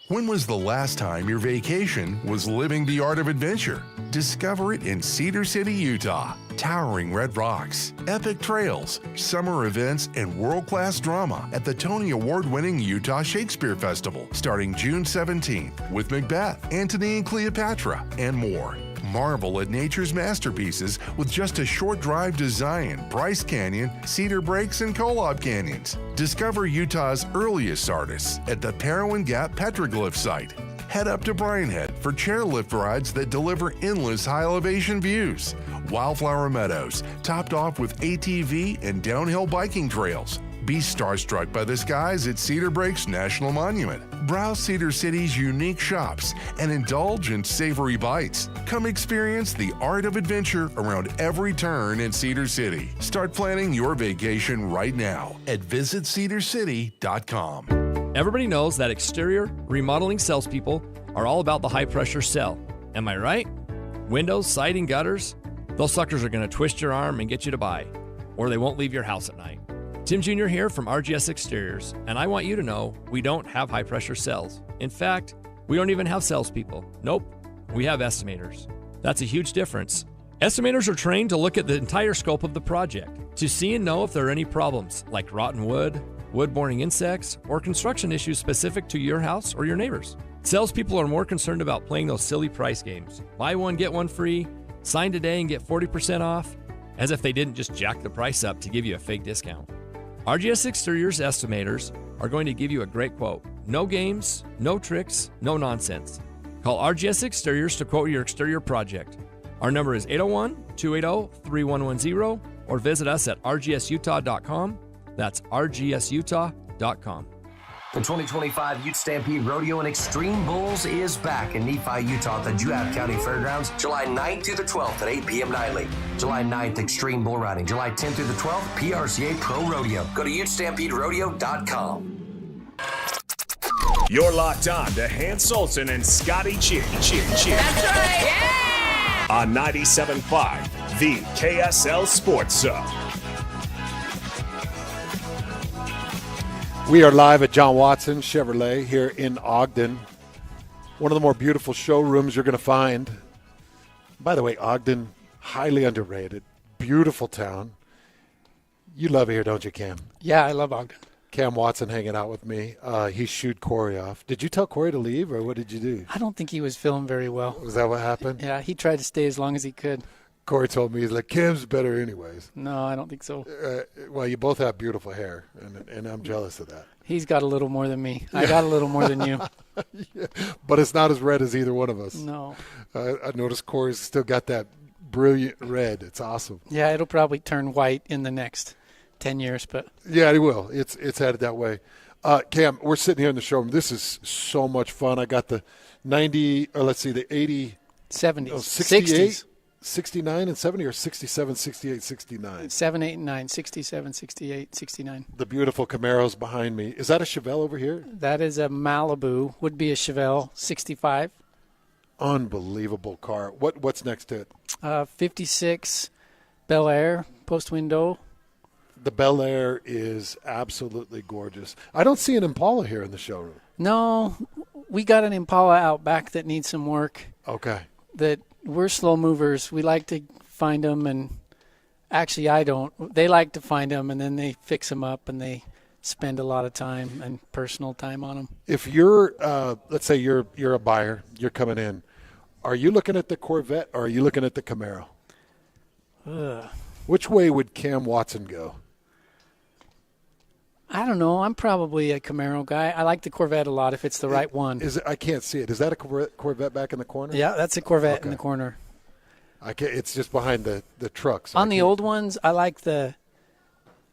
When was the last time your vacation was living the art of adventure? Discover it in Cedar City, Utah. Towering red rocks, epic trails, summer events, and world-class drama at the Tony Award-winning Utah Shakespeare Festival starting June 17th with Macbeth, Antony and Cleopatra, and more. Marvel at nature's masterpieces with just a short drive to Zion, Bryce Canyon, Cedar Breaks, and Kolob Canyons. Discover Utah's earliest artists at the Parowan Gap Petroglyph site. Head up to Bryan Head for chairlift rides that deliver endless high-elevation views. Wildflower Meadows, topped off with ATV and downhill biking trails. Be starstruck by the skies at Cedar Breaks National Monument. Browse Cedar City's unique shops and indulge in savory bites. Come experience the art of adventure around every turn in Cedar City. Start planning your vacation right now at visitcedarcity.com. Everybody knows that exterior remodeling salespeople are all about the high-pressure sell. Am I right? Windows, siding, gutters, those suckers are going to twist your arm and get you to buy, or they won't leave your house at night. Tim Jr. here from RGS Exteriors, and I want you to know we don't have high-pressure cells. In fact, we don't even have salespeople. Nope, we have estimators. That's a huge difference. Estimators are trained to look at the entire scope of the project, to see and know if there are any problems, like rotten wood, wood-borne insects, or construction issues specific to your house or your neighbors. Salespeople are more concerned about playing those silly price games. Buy one, get one free, sign today and get 40% off, as if they didn't just jack the price up to give you a fake discount. RGS Exteriors estimators are going to give you a great quote. No games, no tricks, no nonsense. Call RGS Exteriors to quote your exterior project. Our number is 801-280-3110 or visit us at rgsutah.com. That's rgsutah.com. The 2025 Ute Stampede Rodeo and Extreme Bulls is back in Nephi, Utah at the Juab County Fairgrounds, July 9th through the 12th at 8 p.m. nightly. July 9th, Extreme Bull Riding. July 10th through the 12th, PRCA Pro Rodeo. Go to UtestampedeRodeo.com. You're locked on to Hans Olsen and Scotty G. That's right. Yeah! On 97.5, the KSL Sports Zone. We are live at John Watson Chevrolet here in Ogden. One of the more beautiful showrooms you're going to find. By the way, Ogden, highly underrated. Beautiful town. You love it here, don't you, Cam? Yeah, I love Ogden. Cam Watson hanging out with me. He shooed Corey off. Did you tell Corey to leave, or what did you do? I don't think he was feeling very well. Was that what happened? Yeah, he tried to stay as long as he could. Corey told me, he's like, Cam's better anyways. No, I don't think so. Well, you both have beautiful hair, and I'm jealous of that. He's got a little more than me. I got a little more than you. Yeah, but it's not as red as either one of us. No. I noticed Corey's still got that brilliant red. It's awesome. Yeah, it'll probably turn white in the next 10 years. But yeah, it will. It's headed that way. Cam, we're sitting here in the showroom. This is so much fun. I got the 90, or let's see, the 80. 70s. 68. 60s. 69 and 70 or 67, 68, 69? 7, 8, and 9, 67, 68, 69. The beautiful Camaros behind me. Is that a Chevelle over here? That is a Malibu. Would be a Chevelle 65. Unbelievable car. What's next to it? 56 Bel Air post window. The Bel Air is absolutely gorgeous. I don't see an Impala here in the showroom. No, we got an Impala out back that needs some work. Okay. That we're slow movers. We like to find them, and actually I don't. They like to find them, and then they fix them up, and they spend a lot of time and personal time on them. If you're, let's say you're a buyer, you're coming in, are you looking at the Corvette or are you looking at the Camaro? Which way would Cam Watson go? I don't know. I'm probably a Camaro guy. I like the Corvette a lot if it's the right one. I can't see it. Is that a Corvette back in the corner? Yeah, that's a Corvette in the corner. It's just behind the truck. So on the old ones, I like the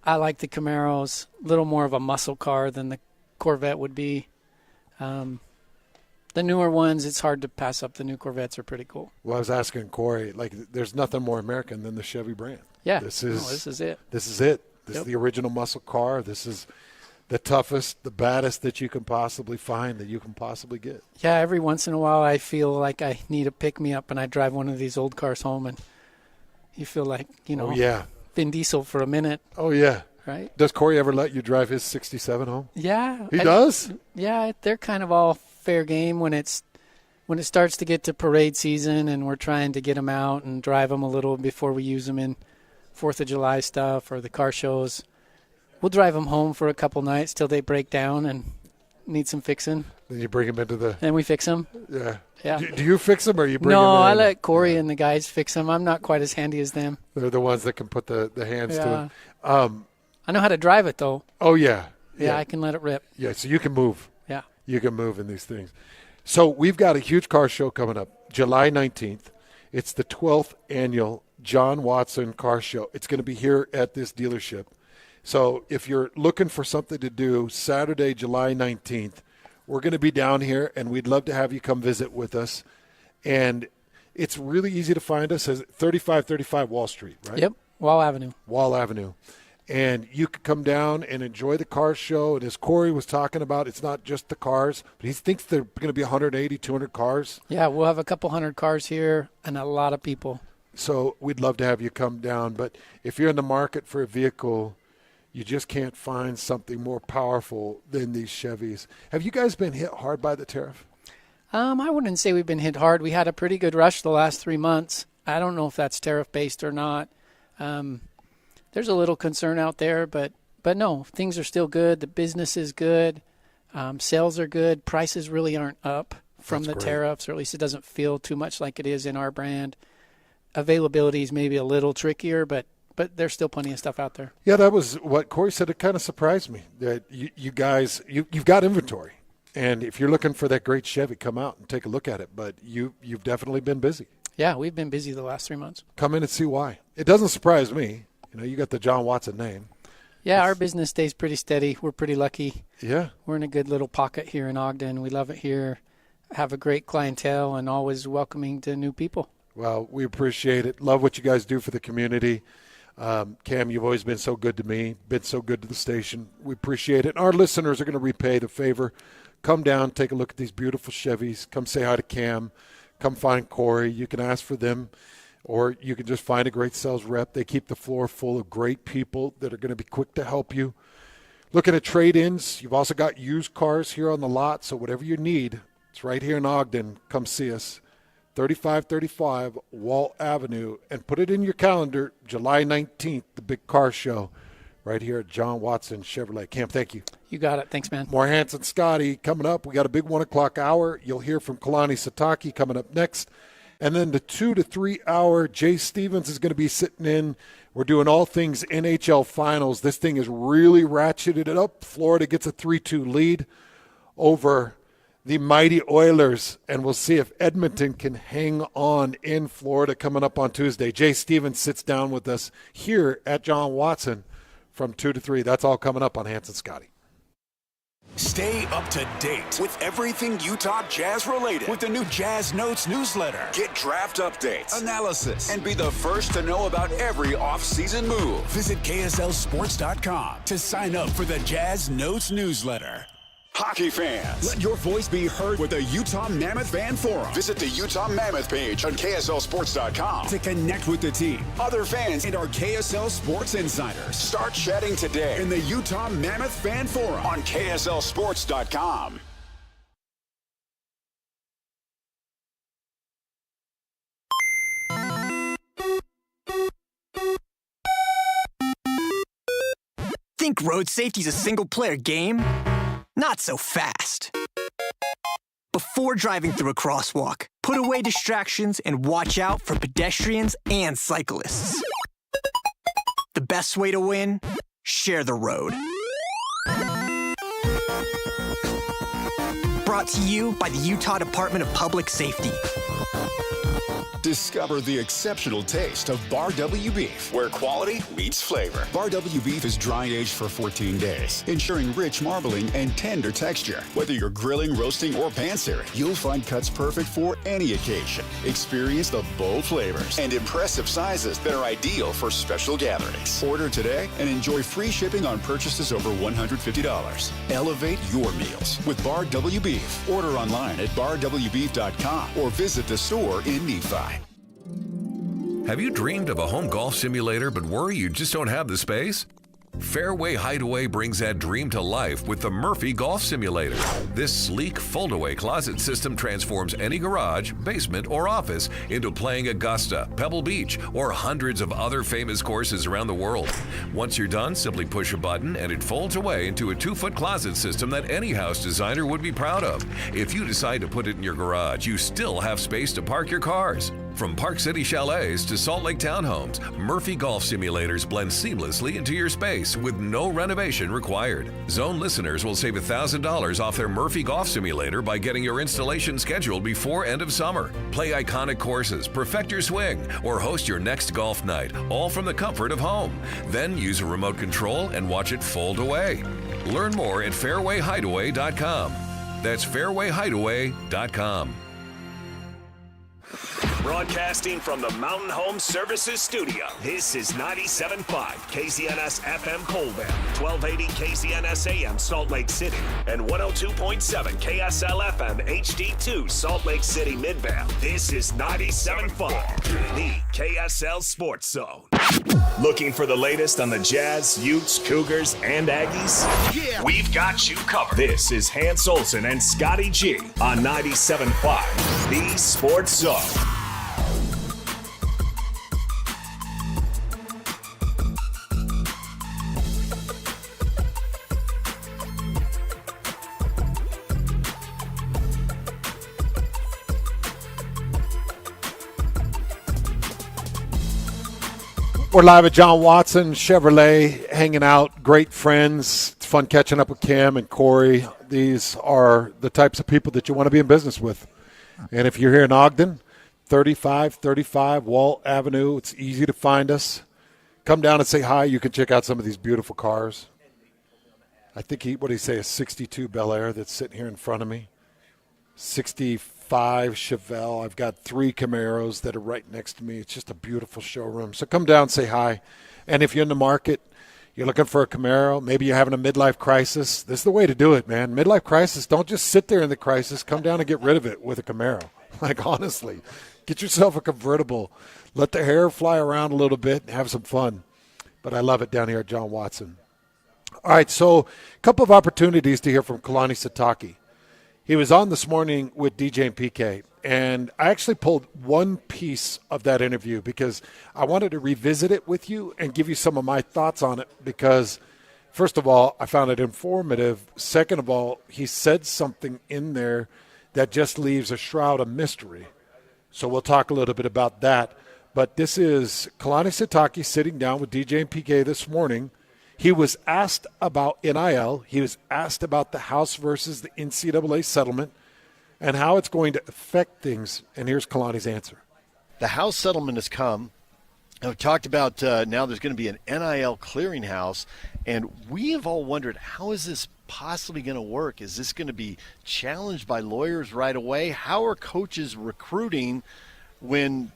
Camaros. A little more of a muscle car than the Corvette would be. The newer ones, it's hard to pass up. The new Corvettes are pretty cool. Well, I was asking Corey, there's nothing more American than the Chevy brand. Yeah. This is it. This is it. This is the original muscle car. This is the toughest, the baddest that you can possibly find, that you can possibly get. Yeah, every once in a while I feel like I need a pick-me-up, and I drive one of these old cars home, and you feel like, Vin Diesel for a minute. Oh, yeah. Right? Does Corey ever let you drive his 67 home? Yeah. He does? Yeah, they're kind of all fair game when it starts to get to parade season, and we're trying to get them out and drive them a little before we use them in 4th of July stuff or the car shows. We'll drive them home for a couple nights till they break down and need some fixing. Then you bring them into the... And we fix them. Yeah. Yeah. Do you fix them or you bring them in? No, I let Corey and the guys fix them. I'm not quite as handy as them. They're the ones that can put the hands to it. I know how to drive it, though. Oh, yeah. Yeah, I can let it rip. Yeah, so you can move. Yeah. You can move in these things. So we've got a huge car show coming up, July 19th. It's the 12th annual John Watson Car Show. It's going to be here at this dealership. So if you're looking for something to do, Saturday, July 19th, we're going to be down here, and we'd love to have you come visit with us. And it's really easy to find us as 3535 Wall Street, right? Yep, Wall Avenue. Wall Avenue. And you could come down and enjoy the car show. And as Corey was talking about, it's not just the cars, but he thinks there are going to be 180, 200 cars. Yeah, we'll have a couple hundred cars here and a lot of people. So we'd love to have you come down. But if you're in the market for a vehicle, You just can't find something more powerful than these Chevys. Have you guys been hit hard by the tariff? I wouldn't say we've been hit hard. We had a pretty good rush the last 3 months. I don't know if that's tariff-based or not. There's a little concern out there, but no, things are still good. The business is good. Sales are good. Prices really aren't up from the tariffs, or at least it doesn't feel too much like it is in our brand. Availability is maybe a little trickier, but there's still plenty of stuff out there. Yeah, that was what Corey said. It kind of surprised me that you guys, you've got inventory. And if you're looking for that great Chevy, come out and take a look at it. But you've definitely been busy. Yeah, we've been busy the last 3 months. Come in and see why. It doesn't surprise me. You know, you got the John Watson name. Yeah, our business stays pretty steady. We're pretty lucky. Yeah. We're in a good little pocket here in Ogden. We love it here. Have a great clientele and always welcoming to new people. Well, we appreciate it. Love what you guys do for the community. Cam, you've always been so good to me, been so good to the station. We appreciate it. And our listeners are going to repay the favor. Come down, take a look at these beautiful Chevys. Come say hi to Cam. Come find Corey. You can ask for them, or you can just find a great sales rep. They keep the floor full of great people that are going to be quick to help you. Looking at trade-ins, you've also got used cars here on the lot, so whatever you need, it's right here in Ogden. Come see us. 3535 Walt Avenue, and put it in your calendar, July 19th, the big car show right here at John Watson Chevrolet. Cam, thank you. You got it. Thanks, man. More Hanson Scotty coming up. We got a big 1 o'clock hour. You'll hear from Kalani Sataki coming up next. And then the 2 to 3 hour, Jay Stevens is going to be sitting in. We're doing all things NHL Finals. This thing is really ratcheted it up. Florida gets a 3-2 lead over the mighty Oilers, and we'll see if Edmonton can hang on in Florida coming up on Tuesday. Jay Stevens sits down with us here at John Watson from 2 to 3. That's all coming up on Hanson Scotty. Stay up to date with everything Utah Jazz related with the new Jazz Notes newsletter. Get draft updates, analysis, and be the first to know about every off-season move. Visit KSLSports.com to sign up for the Jazz Notes newsletter. Hockey fans, let your voice be heard with the Utah Mammoth Fan Forum. Visit the Utah Mammoth page on KSLSports.com to connect with the team, other fans, and our KSL Sports insiders. Start chatting today in the Utah Mammoth Fan Forum on KSLSports.com. Think road safety's a single-player game? Not so fast. Before driving through a crosswalk, put away distractions and watch out for pedestrians and cyclists. The best way to win? Share the road. Brought to you by the Utah Department of Public Safety. Discover the exceptional taste of Bar W beef, where quality meets flavor. Bar W beef is dry aged for 14 days, ensuring rich marbling and tender texture. Whether you're grilling, roasting, or pan-searing, you'll find cuts perfect for any occasion. Experience the bold flavors and impressive sizes that are ideal for special gatherings. Order today and enjoy free shipping on purchases over $150. Elevate your meals with Bar W beef. Order online at barwbeef.com or visit the store in Nephi. Have you dreamed of a home golf simulator but worry you just don't have the space? Fairway Hideaway brings that dream to life with the Murphy Golf Simulator. This sleek fold-away closet system transforms any garage, basement, or office into playing Augusta, Pebble Beach, or hundreds of other famous courses around the world. Once you're done, simply push a button and it folds away into a 2-foot closet system that any house designer would be proud of. If you decide to put it in your garage, you still have space to park your cars. From Park City Chalets to Salt Lake Townhomes, Murphy Golf Simulators blend seamlessly into your space with no renovation required. Zone listeners will save $1,000 off their Murphy Golf Simulator by getting your installation scheduled before end of summer. Play iconic courses, perfect your swing, or host your next golf night, all from the comfort of home. Then use a remote control and watch it fold away. Learn more at fairwayhideaway.com. That's fairwayhideaway.com. Broadcasting from the Mountain Home Services Studio, this is 97.5 KZNS FM Colville, 1280 KZNS AM Salt Lake City, and 102.7 KSL FM HD2 Salt Lake City Midvale. This is 97.5, the KSL Sports Zone. Looking for the latest on the Jazz, Utes, Cougars, and Aggies? Yeah. We've got you covered. This is Hans Olsen and Scotty G on 97.5, the Sports Zone. We're live at John Watson Chevrolet, hanging out, great friends. It's fun catching up with Cam and Corey. These are the types of people that you want to be in business with. And if you're here in Ogden, 3535 Walt Avenue, it's easy to find us. Come down and say hi. You can check out some of these beautiful cars. I think what did he say, a 62 Bel Air that's sitting here in front of me. 65 Chevelle. I've got 3 Camaros that are right next to me. It's just a beautiful showroom. So come down, say hi. And if you're in the market, you're looking for a Camaro, maybe you're having a midlife crisis, this is the way to do it, man. Midlife crisis, don't just sit there in the crisis. Come down and get rid of it with a Camaro. Like, honestly, get yourself a convertible. Let the hair fly around a little bit and have some fun. But I love it down here at John Watson. All right, so a couple of opportunities to hear from Kalani Sitake. He was on this morning with DJ and PK, and I actually pulled one piece of that interview because I wanted to revisit it with you and give you some of my thoughts on it because, first of all, I found it informative. Second of all, he said something in there that just leaves a shroud of mystery. So we'll talk a little bit about that. But this is Kalani Sitake sitting down with DJ and PK this morning. He was asked about NIL. He was asked about the House versus the NCAA settlement and how it's going to affect things. And here's Kalani's answer. The House settlement has come. I've talked about now there's going to be an NIL clearinghouse. And we have all wondered, how is this possibly going to work? Is this going to be challenged by lawyers right away? How are coaches recruiting when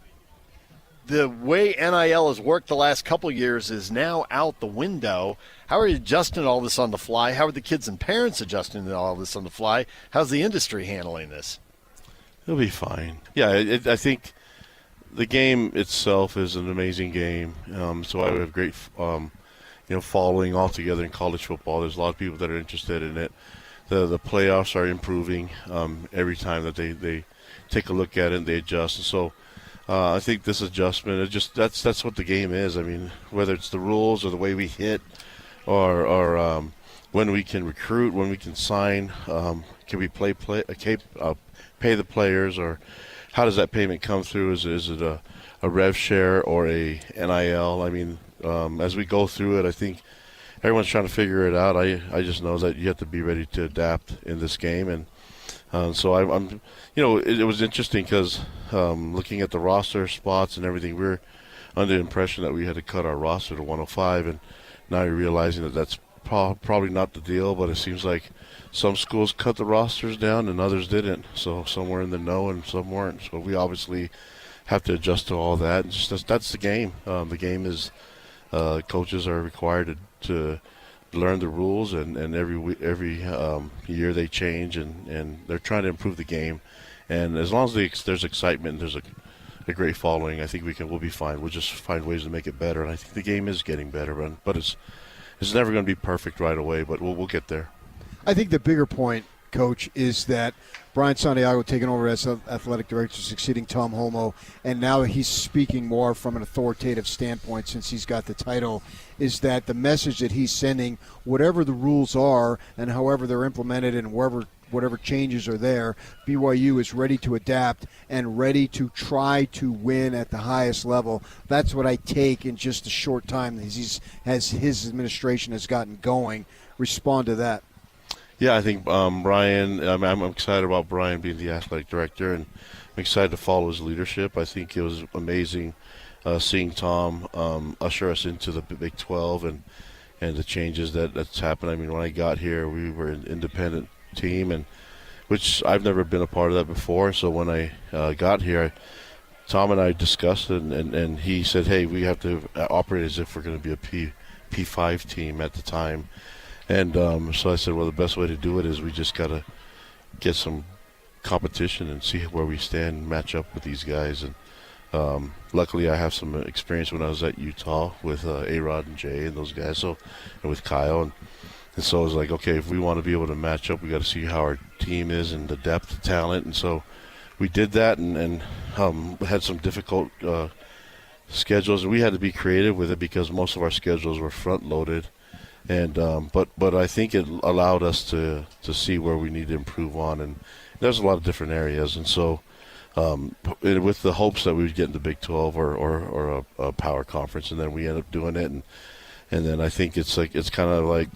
the way NIL has worked the last couple of years is now out the window? How are you adjusting all this on the fly? How are the kids and parents adjusting all this on the fly? How's the industry handling this? It'll be fine. Yeah, I think the game itself is an amazing game. So I have great, following altogether in college football. There's a lot of people that are interested in it. The playoffs are improving every time that they take a look at it and they adjust. And so I think this adjustment, that's what the game is. I mean, whether it's the rules or the way we hit or when we can recruit, when we can sign, can we pay the players, or how does that payment come through? Is it a rev share or a NIL? I mean, as we go through it, I think everyone's trying to figure it out. I just know that you have to be ready to adapt in this game. And so I'm it was interesting because looking at the roster spots and everything, we were under the impression that we had to cut our roster to 105, and now you're realizing that that's probably not the deal, but it seems like some schools cut the rosters down and others didn't. So some were in the know and some weren't. So we obviously have to adjust to all that. That's the game. The game is coaches are required to learn the rules, and every year they change, and they're trying to improve the game. And as long as there's excitement, there's a great following, I think we'll be fine. We'll just find ways to make it better, and I think the game is getting better. But it's never going to be perfect right away, but we'll get there. I think the bigger point, Coach, is that Brian Santiago taking over as athletic director, succeeding Tom Holmoe, and now he's speaking more from an authoritative standpoint since he's got the title, is that the message that he's sending, whatever the rules are and however they're implemented and whatever changes are there, BYU is ready to adapt and ready to try to win at the highest level. That's what I take in just a short time as his administration has gotten going. Respond to that. Yeah, I think Brian, I'm excited about Brian being the athletic director, and I'm excited to follow his leadership. I think it was amazing seeing Tom usher us into the Big 12 and the changes that's happened. I mean, when I got here, we were an independent team, and which I've never been a part of that before. So when I got here, Tom and I discussed it, and he said, hey, we have to operate as if we're going to be a P5 team at the time. And so I said, well, the best way to do it is we just got to get some competition and see where we stand and match up with these guys. And Luckily, I have some experience when I was at Utah with A-Rod and Jay and those guys, and with Kyle. And so it was like, okay, if we want to be able to match up, we got to see how our team is and the depth of talent. And so we did that and had some difficult schedules. And we had to be creative with it because most of our schedules were front-loaded. And but I think it allowed us to see where we need to improve on. And there's a lot of different areas. And so with the hopes that we would get into Big 12 or a power conference, and then we end up doing it. And then I think it's kind of like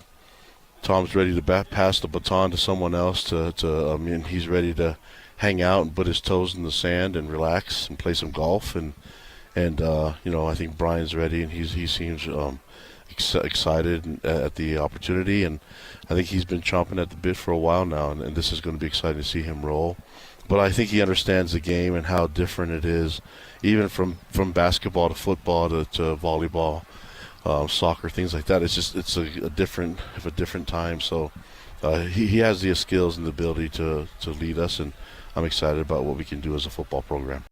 Tom's ready to pass the baton to someone else. He's ready to hang out and put his toes in the sand and relax and play some golf. And I think Brian's ready, and he seems excited at the opportunity. And I think he's been chomping at the bit for a while now, and this is going to be exciting to see him roll. But I think he understands the game and how different it is, even from basketball to football to volleyball. Soccer, things like that. It's a different time. So he has the skills and the ability to lead us, and I'm excited about what we can do as a football program.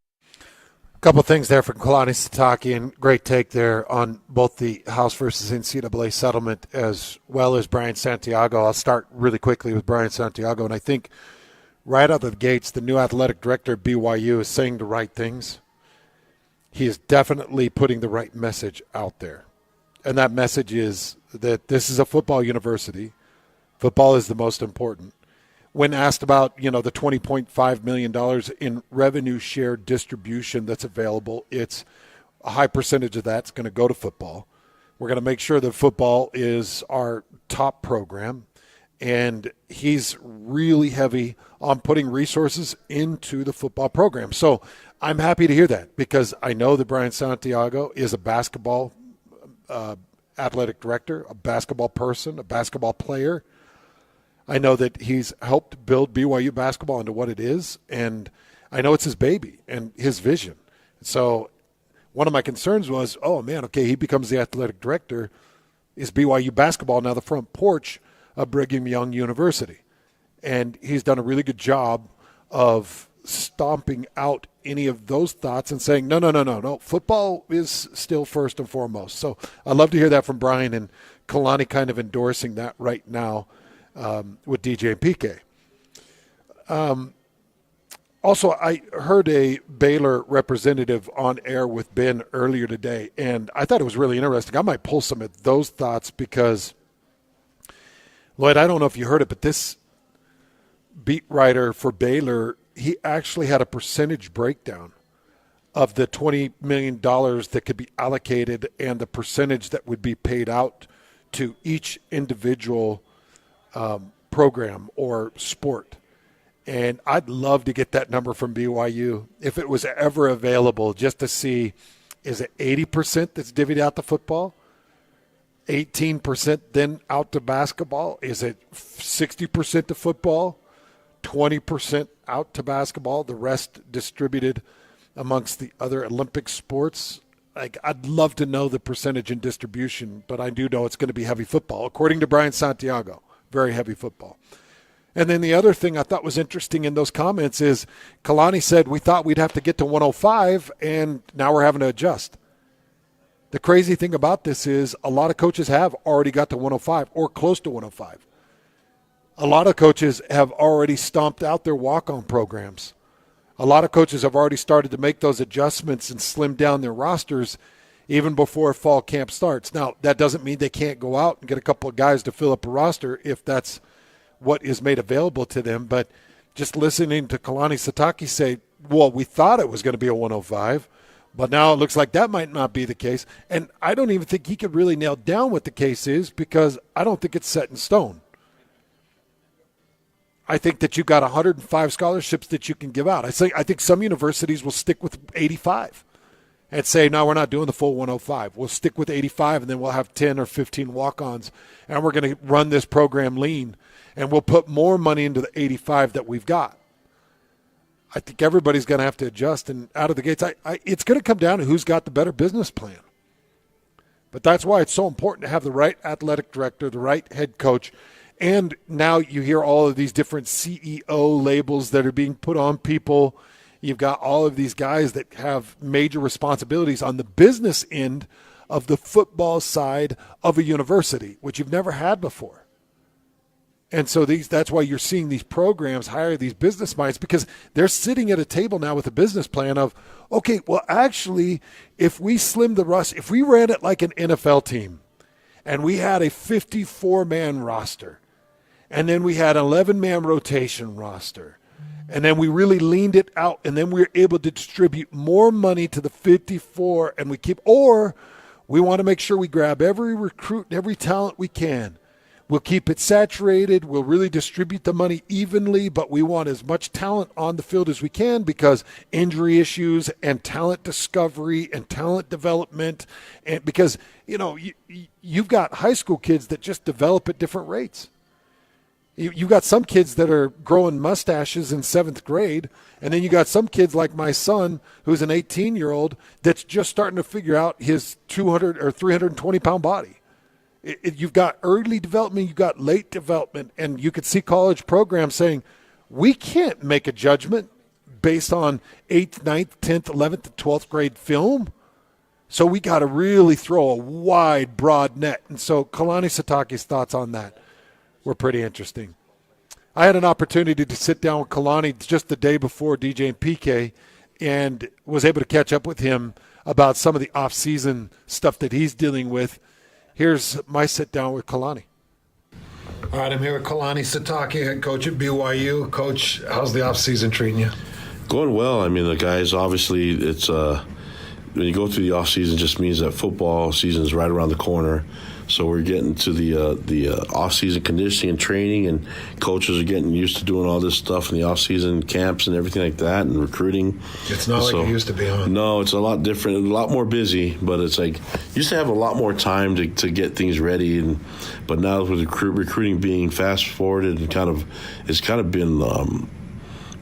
A couple of things there from Kalani Sitake, and great take there on both the House versus NCAA settlement as well as Brian Santiago. I'll start really quickly with Brian Santiago, and I think right out of the gates, the new athletic director at BYU is saying the right things. He is definitely putting the right message out there. And that message is that this is a football university. Football is the most important. When asked about, the $20.5 million in revenue share distribution that's available, it's a high percentage of that's going to go to football. We're going to make sure that football is our top program. And he's really heavy on putting resources into the football program. So I'm happy to hear that because I know that Brian Santiago is a basketball athletic director, a basketball person, a basketball player. I know that he's helped build BYU basketball into what it is, and I know it's his baby and his vision. So one of my concerns was, he becomes the athletic director. Is BYU basketball now the front porch of Brigham Young University? And he's done a really good job of stomping out any of those thoughts and saying, no, football is still first and foremost. So I'd love to hear that from Brian, and Kalani kind of endorsing that right now with DJ and PK. Also, I heard a Baylor representative on air with Ben earlier today, and I thought it was really interesting. I might pull some of those thoughts because, Lloyd, I don't know if you heard it, but this beat writer for Baylor, he actually had a percentage breakdown of the $20 million that could be allocated and the percentage that would be paid out to each individual program or sport. And I'd love to get that number from BYU if it was ever available, just to see, is it 80% that's divvied out to football? 18% then out to basketball? Is it 60% to football? 20% out to basketball, the rest distributed amongst the other Olympic sports? I'd love to know the percentage in distribution, but I do know it's going to be heavy football, according to Brian Santiago, very heavy football. And then the other thing I thought was interesting in those comments is Kalani said we thought we'd have to get to 105, and now we're having to adjust. The crazy thing about this is a lot of coaches have already got to 105 or close to 105. A lot of coaches have already stomped out their walk-on programs. A lot of coaches have already started to make those adjustments and slim down their rosters even before fall camp starts. Now, that doesn't mean they can't go out and get a couple of guys to fill up a roster if that's what is made available to them. But just listening to Kalani Sitake say, well, we thought it was going to be a 105, but now it looks like that might not be the case. And I don't even think he could really nail down what the case is because I don't think it's set in stone. I think that you've got 105 scholarships that you can give out. I think some universities will stick with 85 and say, no, we're not doing the full 105. We'll stick with 85, and then we'll have 10 or 15 walk-ons, and we're going to run this program lean, and we'll put more money into the 85 that we've got. I think everybody's going to have to adjust, and out of the gates, it's going to come down to who's got the better business plan. But that's why it's so important to have the right athletic director, the right head coach. And now you hear all of these different CEO labels that are being put on people You've got all of these guys that have major responsibilities on the business end of the football side of a university, which you've never had before. And so that's why you're seeing these programs hire these business minds, because they're sitting at a table now with a business plan of, okay, well, actually, if we slimmed the roster, if we ran it like an NFL team and we had a 54-man roster and then we had an 11-man rotation roster and then we really leaned it out and then we were able to distribute more money to the 54 and or we want to make sure we grab every recruit and every talent we can. We'll keep it saturated. We'll really distribute the money evenly, but we want as much talent on the field as we can because injury issues and talent discovery and talent development, and because, you've got high school kids that just develop at different rates. You've got some kids that are growing mustaches in 7th grade, and then you got some kids like my son, who's an 18-year-old, that's just starting to figure out his 200 or 320-pound body. You've got early development, you've got late development, and you could see college programs saying, we can't make a judgment based on 8th, 9th, 10th, 11th, and 12th grade film. So we got to really throw a wide, broad net. And so Kalani Sitake's thoughts on that were pretty interesting. I had an opportunity to sit down with Kalani just the day before DJ and PK and was able to catch up with him about some of the off-season stuff that he's dealing with. Here's my sit-down with Kalani. All right, I'm here with Kalani Sitake, head coach at BYU. Coach, how's the offseason treating you? Going well. I mean, the guys, obviously, it's when you go through the offseason, just means that football season is right around the corner. So we're getting to the off-season conditioning and training, and coaches are getting used to doing all this stuff in the off-season camps and everything like that, and recruiting. It's not like it used to be, huh? No, it's a lot different, a lot more busy, but it's like used to have a lot more time to get things ready, but now with recruiting being fast-forwarded, it's kind of been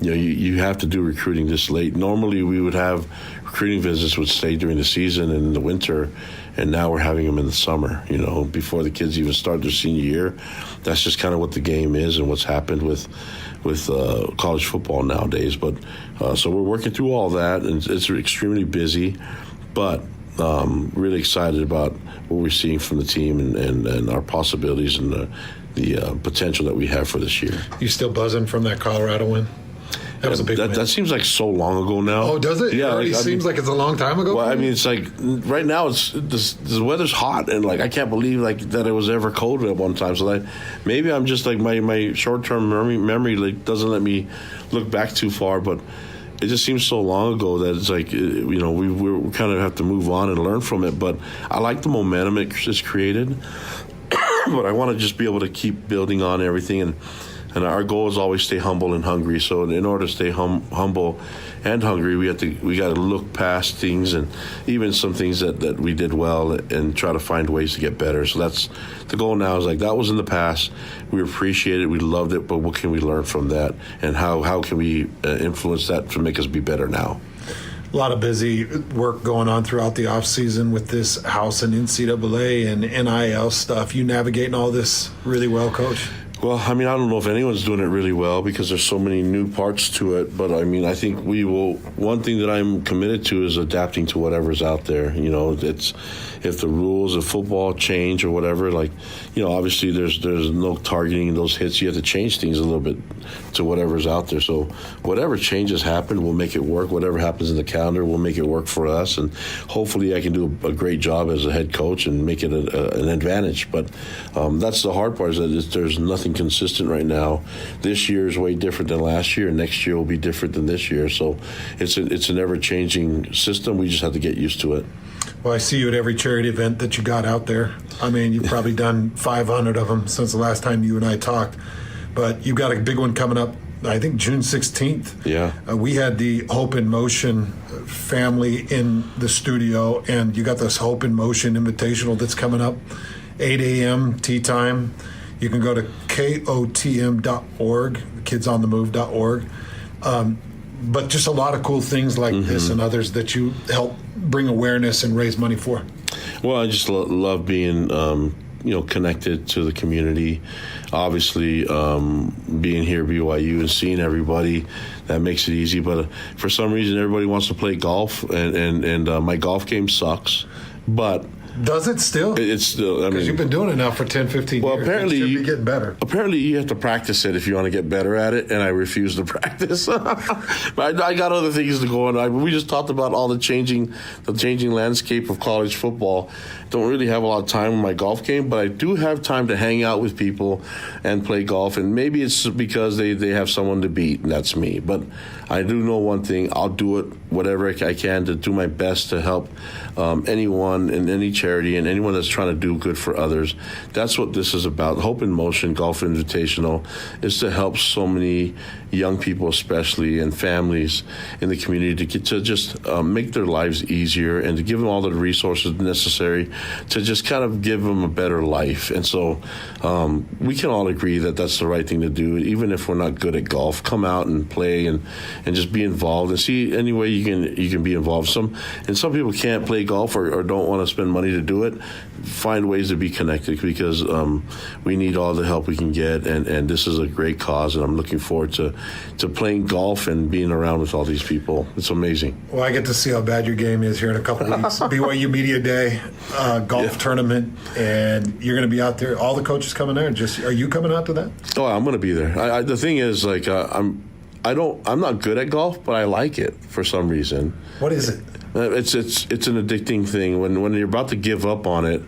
you have to do recruiting this late. Normally we would have recruiting visits would stay during the season and in the winter, and now we're having them in the summer, before the kids even start their senior year. That's just kind of what the game is and what's happened with college football nowadays. But so we're working through all that, and it's extremely busy, but really excited about what we're seeing from the team and our possibilities and the potential that we have for this year. You still buzzing from that Colorado win? That was a big win. That seems like so long ago now. Oh, does it? Yeah, it seems like it's a long time ago. Well, I mean, it's like right now the weather's hot, and I can't believe that it was ever cold at one time. So maybe I'm just my short-term memory doesn't let me look back too far, but it just seems so long ago that it's like we kind of have to move on and learn from it. But I like the momentum it's created, but I want to just be able to keep building on everything and our goal is always stay humble and hungry. So in order to stay humble and hungry, we got to look past things and even some things that we did well and try to find ways to get better. So that's the goal now. Is that was in the past. We appreciate it, we loved it, but what can we learn from that, and how can we influence that to make us be better now? A lot of busy work going on throughout the offseason with this house and NCAA and NIL stuff. You navigating all this really well, Coach? Well, I mean, I don't know if anyone's doing it really well because there's so many new parts to it. But, I mean, I think we will – one thing that I'm committed to is adapting to whatever's out there. It's if the rules of football change or whatever, obviously there's no targeting those hits. You have to change things a little bit to whatever's out there. So whatever changes happen, we'll make it work. Whatever happens in the calendar, we'll make it work for us. And hopefully I can do a great job as a head coach and make it an advantage. But that's the hard part is that there's nothing consistent right now. This year is way different than last year. Next year will be different than this year. So it's an ever-changing system. We just have to get used to it. Well, I see you at every charity event that you got out there. I mean, you've probably done 500 of them since the last time you and I talked. But you've got a big one coming up, I think June 16th. Yeah. We had the Hope in Motion family in the studio, and you got this Hope in Motion Invitational that's coming up, 8 a.m. tea time. You can go to KOTM.org, kidsonthemove.org. But just a lot of cool things like this and others that you help bring awareness and raise money for. Well, I just love being connected to the community. Obviously, being here at BYU and seeing everybody, that makes it easy. But for some reason, everybody wants to play golf, and my golf game sucks. But does it still? It's still. Because you've been doing it now for 10, 15 years. Apparently, it should be getting better. Apparently, you have to practice it if you want to get better at it, and I refuse to practice. But I got other things to go on. We just talked about all the changing landscape of college football. Don't really have a lot of time in my golf game, but I do have time to hang out with people and play golf. And maybe it's because they have someone to beat, and that's me. But I do know one thing: I'll do it whatever I can to do my best to help anyone in any charity and anyone that's trying to do good for others. That's what this is about. Hope in Motion Golf Invitational is to help so many young people, especially, and families in the community to just make their lives easier and to give them all the resources necessary to just kind of give them a better life. And so we can all agree that that's the right thing to do, even if we're not good at golf. Come out and play and just be involved and see any way you can be involved. Some people can't play golf or don't want to spend money to do it. Find ways to be connected because we need all the help we can get, and this is a great cause, and I'm looking forward to playing golf and being around with all these people. It's amazing. Well, I get to see how bad your game is here in a couple weeks. BYU Media Day, golf tournament, and you're going to be out there. All the coaches coming there. Are you coming out to that? Oh, I'm going to be there. The thing is, I'm not good at golf, but I like it for some reason. What is it? It's an addicting thing. When you're about to give up on it,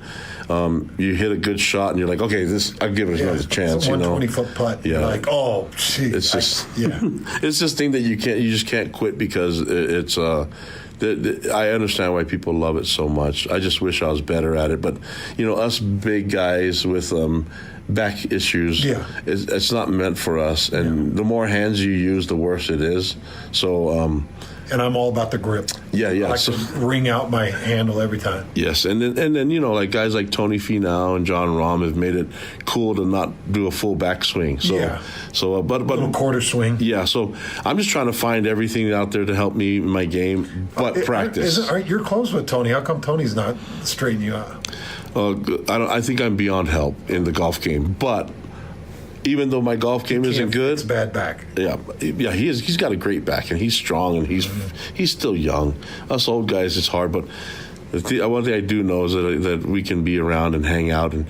you hit a good shot and you're like, okay, I'll give it another chance. It's a 120-foot putt. Yeah. You're like, oh, geez. It's just it's this thing that you just can't quit because it's. I understand why people love it so much. I just wish I was better at it. But us big guys with back issues, it's not meant for us. And the more hands you use, the worse it is. So. And I'm all about the grip. Yeah. I like to wring out my handle every time. Yes, and then like guys like Tony Finau and John Rahm have made it cool to not do a full backswing. But a little quarter swing. Yeah, so I'm just trying to find everything out there to help me in my game, but practice. You're close with Tony. How come Tony's not straightening you out? I think I'm beyond help in the golf game, but. Even though my golf game isn't good, it's bad back. Yeah, he's got a great back, and he's strong, and he's still young. Us old guys, it's hard. But one thing I do know is that we can be around and hang out and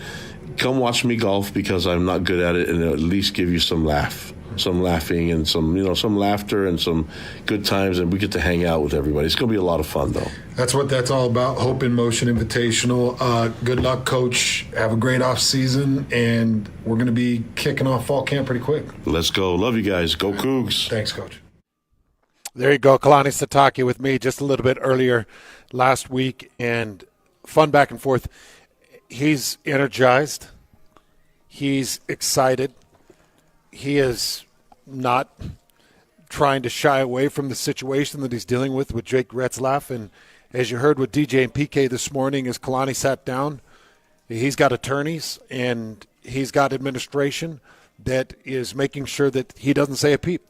come watch me golf because I'm not good at it, and at least give you some laughing, and some laughter and some good times, and we get to hang out with everybody. It's going to be a lot of fun, though. That's what that's all about. Hope in Motion Invitational. Good luck, Coach. Have a great off season, and we're going to be kicking off fall camp pretty quick. Let's go. Love you guys. Go Cougs. Thanks, Coach. There you go. Kalani Sitake with me just a little bit earlier last week, and fun back and forth. He's energized. He's excited. He is not trying to shy away from the situation that he's dealing with Jake Retzlaff. And as you heard with DJ and PK this morning, as Kalani sat down, he's got attorneys and he's got administration that is making sure that he doesn't say a peep.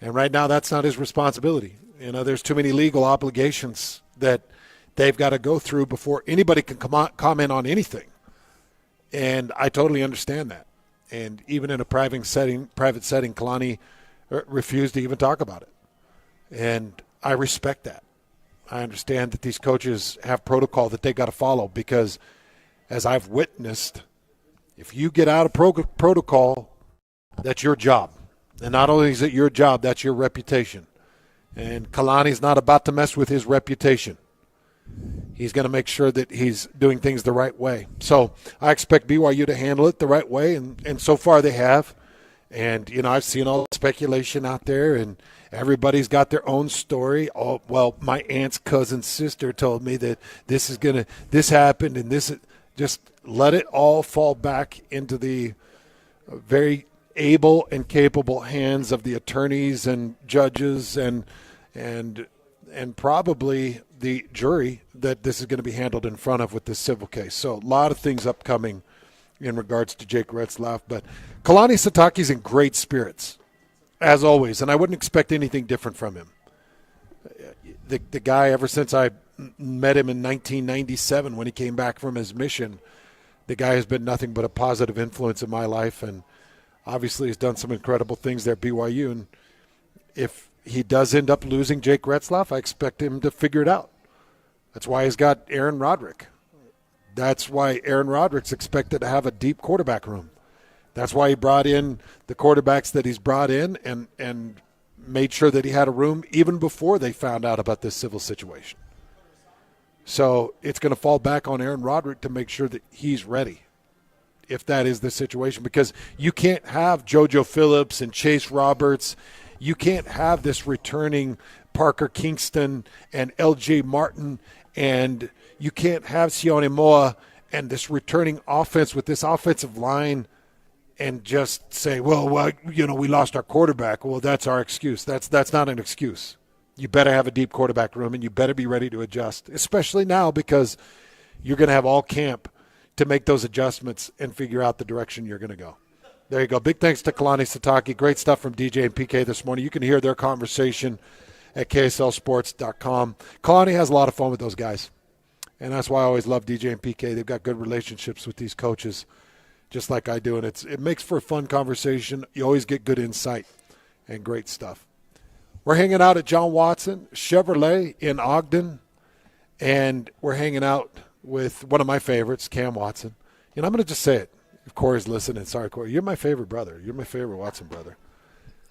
And right now, that's not his responsibility. There's too many legal obligations that they've got to go through before anybody can comment on anything. And I totally understand that. And even in a private setting, Kalani refused to even talk about it. And I respect that. I understand that these coaches have protocol that they got to follow because, as I've witnessed, if you get out of protocol, that's your job. And not only is it your job, that's your reputation. And Kalani's not about to mess with his reputation. He's going to make sure that he's doing things the right way. So I expect BYU to handle it the right way, and so far they have. And, I've seen all the speculation out there, and everybody's got their own story. Oh, well, my aunt's cousin's sister told me that this happened, and this – just let it all fall back into the very able and capable hands of the attorneys and judges and probably the jury that this is going to be handled in front of with this civil case. So a lot of things upcoming in regards to Jake Retzlaff. But Kalani Sitake's in great spirits, as always, and I wouldn't expect anything different from him. The guy, ever since I met him in 1997 when he came back from his mission The guy has been nothing but a positive influence in my life, and obviously has done some incredible things there at BYU. And if he does end up losing Jake Retzlaff, I expect him to figure it out. That's why he's got Aaron Roderick. That's why Aaron Roderick's expected to have a deep quarterback room. That's why he brought in the quarterbacks that he's brought in and made sure that he had a room even before they found out about this civil situation. So it's going to fall back on Aaron Roderick to make sure that he's ready if that is the situation, because you can't have JoJo Phillips and Chase Roberts. You can't have this returning Parker Kingston and LJ Martin, and you can't have Sione Moa and this returning offense with this offensive line and just say, well, we lost our quarterback. Well, that's our excuse. That's not an excuse. You better have a deep quarterback room, and you better be ready to adjust, especially now because you're going to have all camp to make those adjustments and figure out the direction you're going to go. There you go. Big thanks to Kalani Sataki. Great stuff from DJ and PK this morning. You can hear their conversation at KSLSports.com. Kalani has a lot of fun with those guys, and that's why I always love DJ and PK. They've got good relationships with these coaches, just like I do, and it makes for a fun conversation. You always get good insight and great stuff. We're hanging out at John Watson Chevrolet in Ogden, and we're hanging out with one of my favorites, Cam Watson. I'm going to just say it. If Corey's listening, sorry, Corey. You're my favorite brother. You're my favorite Watson brother.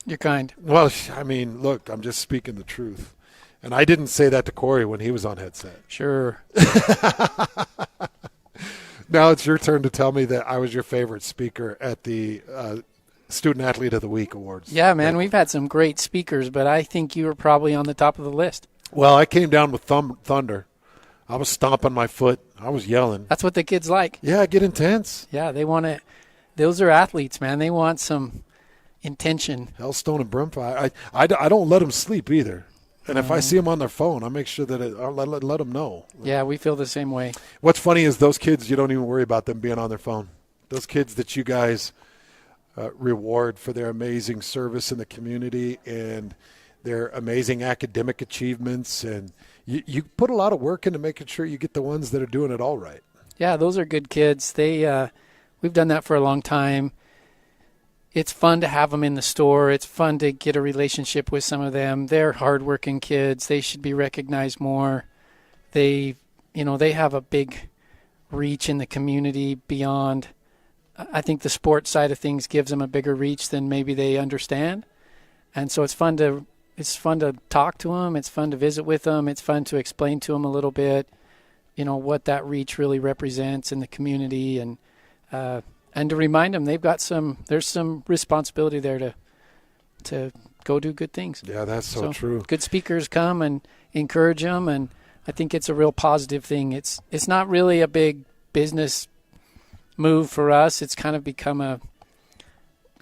You're kind. Well, I mean, look, I'm just speaking the truth. And I didn't say that to Corey when he was on headset. Sure. Now it's your turn to tell me that I was your favorite speaker at the Student Athlete of the Week Awards. Yeah, man, we've had some great speakers, but I think you were probably on the top of the list. Well, I came down with thunder. I was stomping my foot. I was yelling. That's what the kids like. Yeah, get intense. Yeah, they want to. Those are athletes, man. They want some intention. Hellstone and Brimfire. I don't let them sleep either. And if I see them on their phone, I make sure that I'll let them know. Yeah, we feel the same way. What's funny is those kids, you don't even worry about them being on their phone. Those kids that you guys reward for their amazing service in the community and their amazing academic achievements, and you put a lot of work into making sure you get the ones that are doing it all right. Yeah, those are good kids. We've done that for a long time. It's fun to have them in the store. It's fun to get a relationship with some of them. They're hardworking kids. They should be recognized more. They have a big reach in the community beyond. I think the sports side of things gives them a bigger reach than maybe they understand. And so it's fun to talk to them. It's fun to visit with them. It's fun to explain to them a little bit, what that reach really represents in the community, and to remind them there's some responsibility there to go do good things. Yeah, that's so true. Good speakers come and encourage them, and I think it's a real positive thing. It's not really a big business move for us. It's kind of become a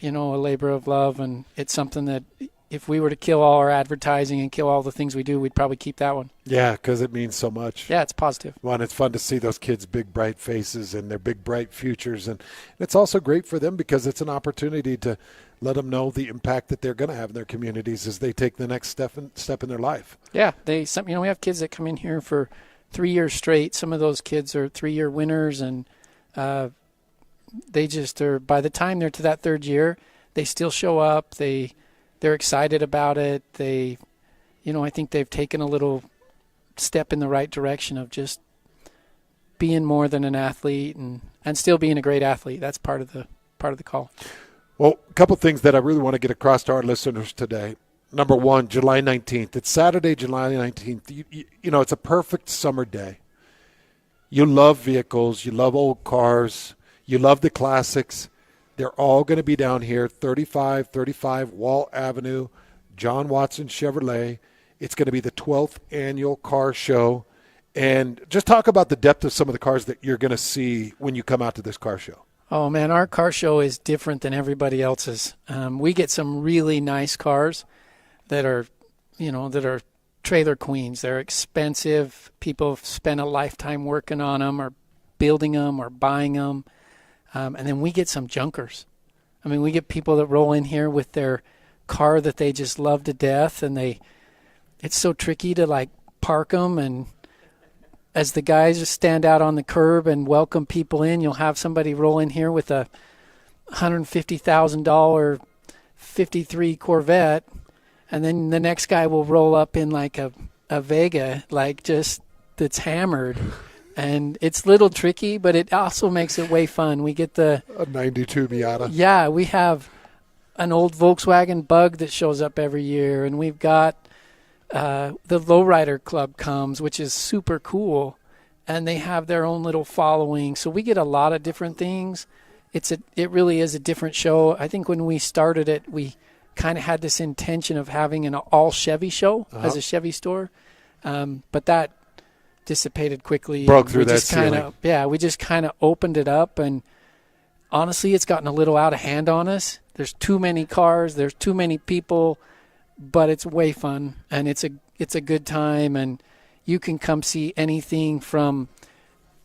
labor of love, and it's something that if we were to kill all our advertising and kill all the things we do, we'd probably keep that one. Yeah, because it means so much. Yeah, it's positive. Well, and it's fun to see those kids' big, bright faces and their big, bright futures. And it's also great for them because it's an opportunity to let them know the impact that they're going to have in their communities as they take the next step in their life. Yeah, we have kids that come in here for 3 years straight. Some of those kids are 3-year winners, and they just are, by the time they're to that third year, they still show up. They're excited about it. I think they've taken a little step in the right direction of just being more than an athlete and still being a great athlete. That's part of the call. Well, a couple things that I really want to get across to our listeners today. Number one, July 19th. It's Saturday, July 19th. It's a perfect summer day. You love vehicles. You love old cars. You love the classics. They're all going to be down here, 3535 Wall Avenue, John Watson Chevrolet. It's going to be the 12th annual car show. And just talk about the depth of some of the cars that you're going to see when you come out to this car show. Oh, man, our car show is different than everybody else's. We get some really nice cars that are trailer queens. They're expensive. People spend a lifetime working on them or building them or buying them. And then we get some junkers. I mean, we get people that roll in here with their car that they just love to death, and it's so tricky to park them, and as the guys just stand out on the curb and welcome people in, you'll have somebody roll in here with a $150,000 53 Corvette, and then the next guy will roll up in like a Vega, like just that's hammered. And it's a little tricky, but it also makes it way fun. We get a 92 Miata. Yeah, we have an old Volkswagen Bug that shows up every year, and we've got the Lowrider Club comes, which is super cool, and they have their own little following. So we get a lot of different things. It really is a different show. I think when we started it, we kind of had this intention of having an all Chevy show as a Chevy store, but that dissipated quickly. Broke through that ceiling. We just kind of opened it up, and honestly, it's gotten a little out of hand on us. There's too many cars, there's too many people, but it's way fun, and it's a good time, and you can come see anything from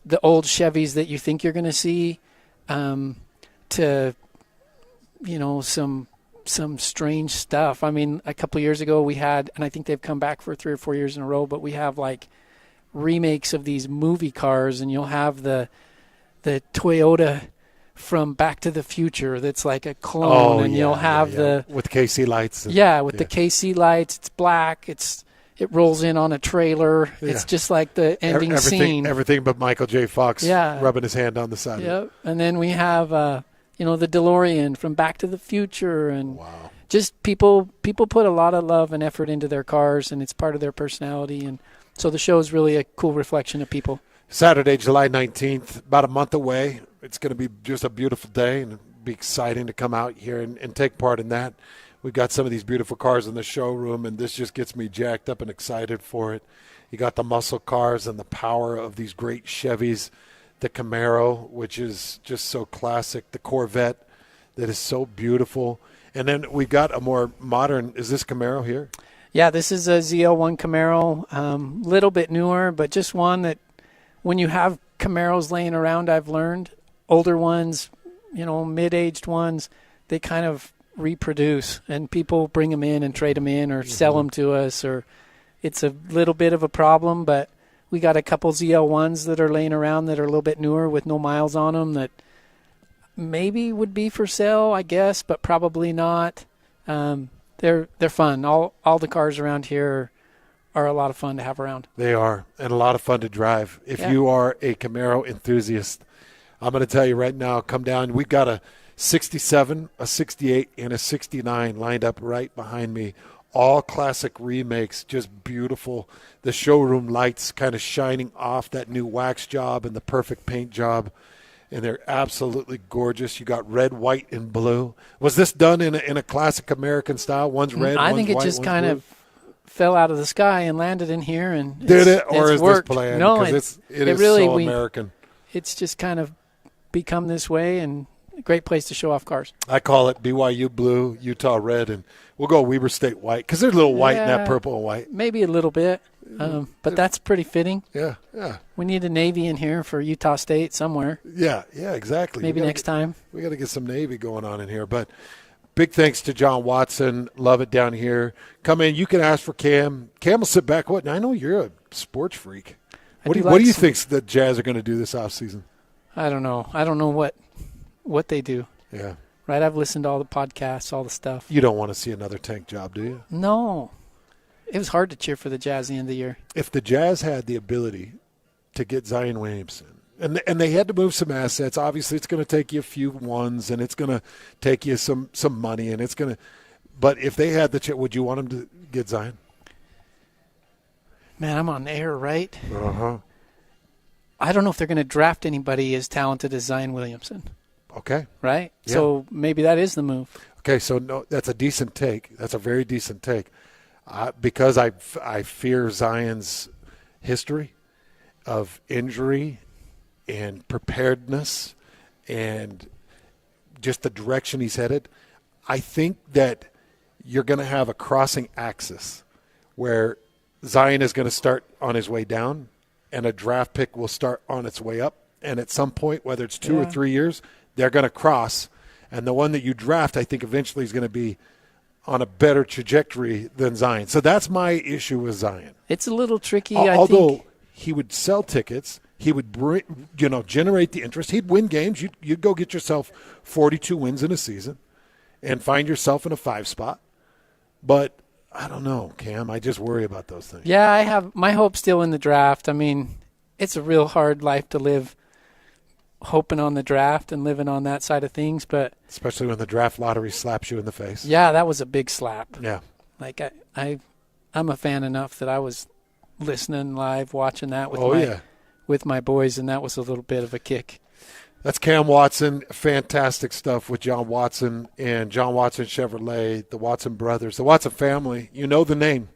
the old Chevys that you think you're going to see to, some strange stuff. I mean, a couple of years ago we had, and I think they've come back for 3 or 4 years in a row, but we have like remakes of these movie cars, and you'll have the Toyota from Back to the Future that's like a clone, and you'll have the with KC lights. The KC lights. It's black. It rolls in on a trailer. Yeah. It's just like the ending scene. Everything but Michael J. Fox rubbing his hand on the side. Yep. And then we have the DeLorean from Back to the Future, and just people put a lot of love and effort into their cars, and it's part of their personality, and so the show is really a cool reflection of people. Saturday, July 19th, about a month away. It's going to be just a beautiful day, and it'll be exciting to come out here and take part in that. We've got some of these beautiful cars in the showroom, and this just gets me jacked up and excited for it. You got the muscle cars and the power of these great Chevys, the Camaro, which is just so classic, the Corvette that is so beautiful. And then we've got a more modern, is this Camaro here? Yeah, this is a ZL1 Camaro, little bit newer, but just one that when you have Camaros laying around, I've learned, older ones, mid-aged ones, they kind of reproduce, and people bring them in and trade them in or sell them to us, or it's a little bit of a problem, but we got a couple ZL1s that are laying around that are a little bit newer with no miles on them that maybe would be for sale, I guess, but probably not. They're fun. All the cars around here are a lot of fun to have around. They are, and a lot of fun to drive. If you are a Camaro enthusiast, I'm going to tell you right now, come down. We've got a 67, a 68, and a 69 lined up right behind me. All classic remakes, just beautiful. The showroom lights kind of shining off that new wax job and the perfect paint job, and they're absolutely gorgeous. You got red, white, and blue. Was this done in a classic American style? One's red, I one's think it white, just one's kind blue? of fell out of the sky and landed in here, and did it, or is worked. this planned? No, it is really, so American. It's just kind of become this way, and a great place to show off cars. I call it BYU blue, Utah red, and we'll go Weber State white because there's a little white in that purple and white. Maybe a little bit, but that's pretty fitting. Yeah. We need a Navy in here for Utah State somewhere. Yeah, exactly. Maybe next time. We got to get some Navy going on in here. But big thanks to John Watson. Love it down here. Come in. You can ask for Cam. Cam will sit back. What? I know you're a sports freak. What do you think the Jazz are going to do this offseason? I don't know. I don't know what they do. Yeah. Right? I've listened to all the podcasts, all the stuff. You don't want to see another tank job, do you? No. It was hard to cheer for the Jazz at the end of the year. If the Jazz had the ability to get Zion Williamson, and they had to move some assets, obviously it's going to take you a few ones, and it's going to take you some money, and it's going to – but if they had the chance, would you want them to get Zion? Man, I'm on air, right? Uh-huh. I don't know if they're going to draft anybody as talented as Zion Williamson. Okay. Right? Yeah. So maybe that is the move. Okay, so no, that's a decent take. That's a very decent take. Because I fear Zion's history of injury and preparedness and just the direction he's headed, I think that you're going to have a crossing axis where Zion is going to start on his way down and a draft pick will start on its way up. And at some point, whether it's 2 or 3 years, they're going to cross. And the one that you draft, I think eventually is going to be on a better trajectory than Zion. So that's my issue with Zion. It's a little tricky. Although he would sell tickets. He would generate the interest. He'd win games. You'd go get yourself 42 wins in a season and find yourself in a 5 spot. But I don't know, Cam. I just worry about those things. Yeah, I have my hope still in the draft. I mean, it's a real hard life to live hoping on the draft and living on that side of things. But especially when the draft lottery slaps you in the face. Yeah, that was a big slap. Yeah. Like I'm a fan enough that I was listening live, watching that with my boys, and that was a little bit of a kick. That's Cam Watson. Fantastic stuff with John Watson and John Watson Chevrolet, the Watson brothers, the Watson family. You know the name.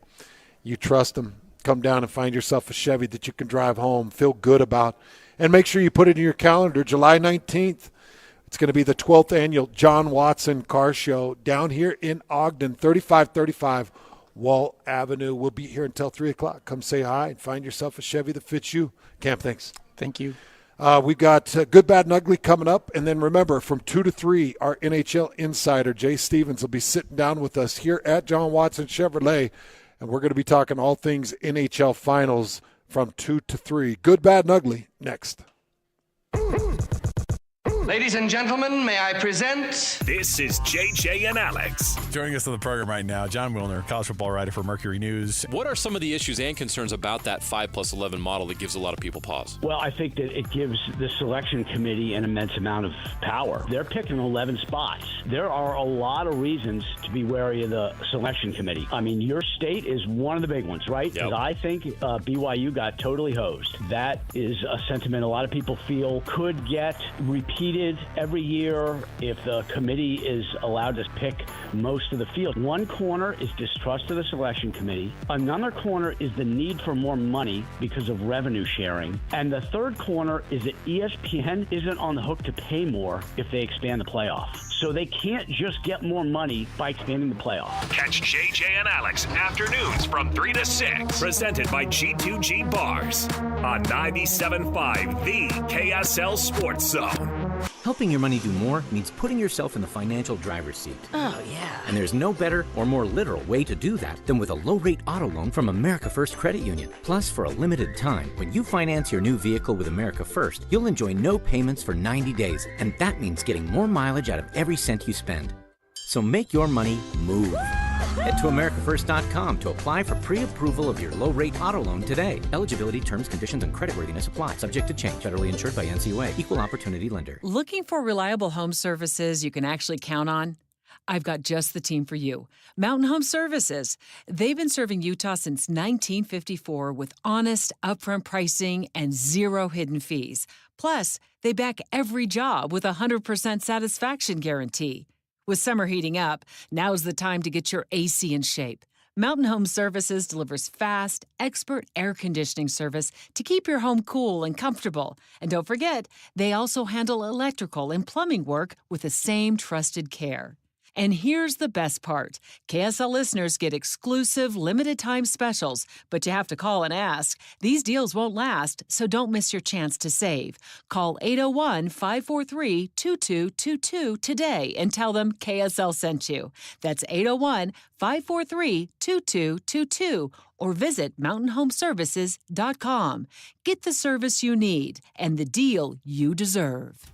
You trust them. Come down and find yourself a Chevy that you can drive home, feel good about, and make sure you put it in your calendar. July 19th, it's going to be the 12th annual John Watson Car Show down here in Ogden, 3535 Wall Avenue. We'll be here until 3 o'clock. Come say hi and find yourself a Chevy that fits you. Cam, thanks. Thank you. We've got Good, Bad, and Ugly coming up. And then remember, from 2 to 3, our NHL insider, Jay Stevens, will be sitting down with us here at John Watson Chevrolet. And we're going to be talking all things NHL Finals from 2 to 3. Good, Bad, and Ugly next. Ladies and gentlemen, may I present... This is JJ and Alex. Joining us on the program right now, John Wilner, college football writer for Mercury News. What are some of the issues and concerns about that 5+11 model that gives a lot of people pause? Well, I think that it gives the selection committee an immense amount of power. They're picking 11 spots. There are a lot of reasons to be wary of the selection committee. I mean, your state is one of the big ones, right? Because I think BYU got totally hosed. That is a sentiment a lot of people feel could get repeated every year if the committee is allowed to pick most of the field. One corner is distrust of the selection committee. Another corner is the need for more money because of revenue sharing. And the third corner is that ESPN isn't on the hook to pay more if they expand the playoff. So they can't just get more money by expanding the playoff. Catch JJ and Alex afternoons from 3 to 6. Presented by G2G Bars on 97.5, the KSL Sports Zone. Helping your money do more means putting yourself in the financial driver's seat. Oh, yeah. And there's no better or more literal way to do that than with a low-rate auto loan from America First Credit Union. Plus, for a limited time, when you finance your new vehicle with America First, you'll enjoy no payments for 90 days. And that means getting more mileage out of every cent you spend. So make your money move. Head to AmericaFirst.com to apply for pre-approval of your low-rate auto loan today. Eligibility, terms, conditions, and creditworthiness apply. Subject to change. Federally insured by NCUA. Equal opportunity lender. Looking for reliable home services you can actually count on? I've got just the team for you. Mountain Home Services. They've been serving Utah since 1954 with honest, upfront pricing and zero hidden fees. Plus, they back every job with a 100% satisfaction guarantee. With summer heating up, now's the time to get your AC in shape. Mountain Home Services delivers fast, expert air conditioning service to keep your home cool and comfortable. And don't forget, they also handle electrical and plumbing work with the same trusted care. And here's the best part. KSL listeners get exclusive limited-time specials, but you have to call and ask. These deals won't last, so don't miss your chance to save. Call 801-543-2222 today and tell them KSL sent you. That's 801-543-2222 or visit mountainhomeservices.com. Get the service you need and the deal you deserve.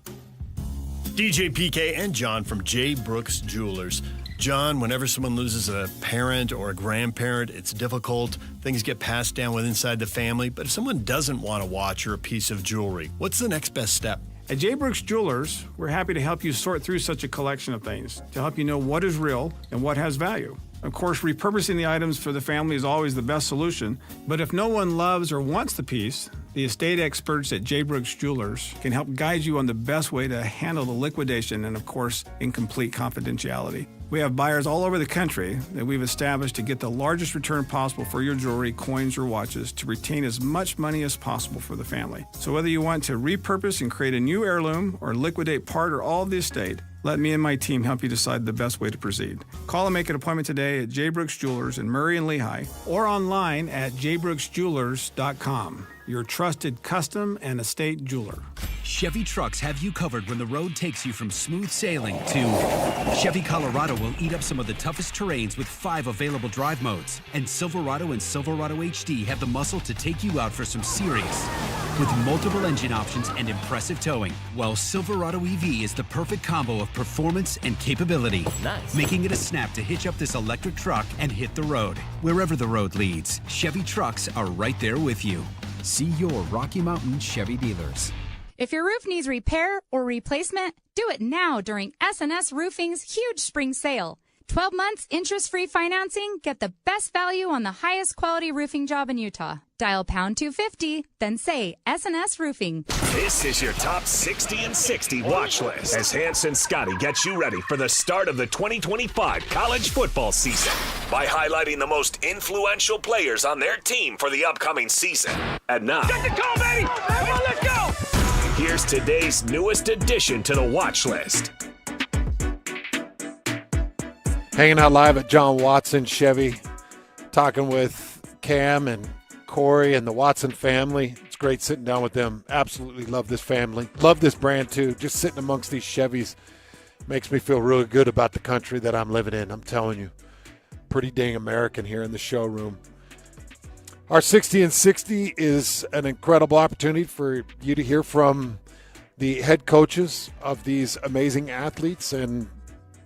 DJ PK and John from J. Brooks Jewelers. John, whenever someone loses a parent or a grandparent, it's difficult. Things get passed down with inside the family. But if someone doesn't want a watch or a piece of jewelry, what's the next best step? At J. Brooks Jewelers, we're happy to help you sort through such a collection of things to help you know what is real and what has value. Of course, repurposing the items for the family is always the best solution, but if no one loves or wants the piece, the estate experts at J. Brooks Jewelers can help guide you on the best way to handle the liquidation and, of course, in complete confidentiality. We have buyers all over the country that we've established to get the largest return possible for your jewelry, coins, or watches to retain as much money as possible for the family. So whether you want to repurpose and create a new heirloom or liquidate part or all of the estate, let me and my team help you decide the best way to proceed. Call and make an appointment today at J. Brooks Jewelers in Murray and Lehigh or online at jbrooksjewelers.com. Your trusted custom and estate jeweler. Chevy trucks have you covered when the road takes you from smooth sailing to Chevy Colorado will eat up some of the toughest terrains with 5 available drive modes. And Silverado and Silverado HD have the muscle to take you out for some serious with multiple engine options and impressive towing. While Silverado EV is the perfect combo of performance and capability. Nice. Making it a snap to hitch up this electric truck and hit the road. Wherever the road leads, Chevy trucks are right there with you. See your Rocky Mountain Chevy dealers. If your roof needs repair or replacement, do it now during S&S Roofing's huge spring sale. 12 months interest-free financing. Get the best value on the highest quality roofing job in Utah. Dial pound 250, then say S&S Roofing. This is your top 60 and 60 watch list as Hans and Scotty get you ready for the start of the 2025 college football season by highlighting the most influential players on their team for the upcoming season. And now, get the call, baby! Come on, let's go! Here's today's newest addition to the watch list. Hanging out live at John Watson Chevy, talking with Cam and Corey and the Watson family. It's great sitting down with them. Absolutely love this family. Love this brand, too. Just sitting amongst these Chevys makes me feel really good about the country that I'm living in. I'm telling you, pretty dang American here in the showroom. Our 60 and 60 is an incredible opportunity for you to hear from the head coaches of these amazing athletes and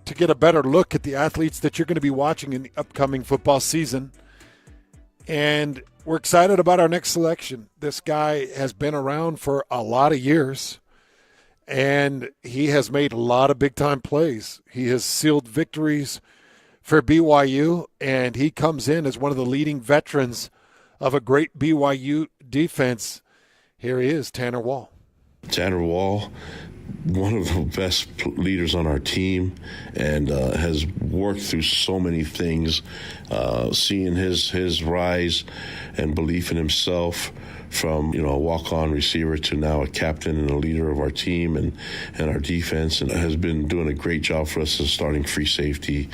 to get a better look at the athletes that you're going to be watching in the upcoming football season. And we're excited about our next selection. This guy has been around for a lot of years, and he has made a lot of big-time plays. He has sealed victories for BYU, and he comes in as one of the leading veterans of a great BYU defense. Here he is, Tanner Wall. Tanner Wall, one of the best leaders on our team, and has worked through so many things, seeing his rise and belief in himself from a walk-on receiver to now a captain and a leader of our team and our defense, and has been doing a great job for us as starting free safety.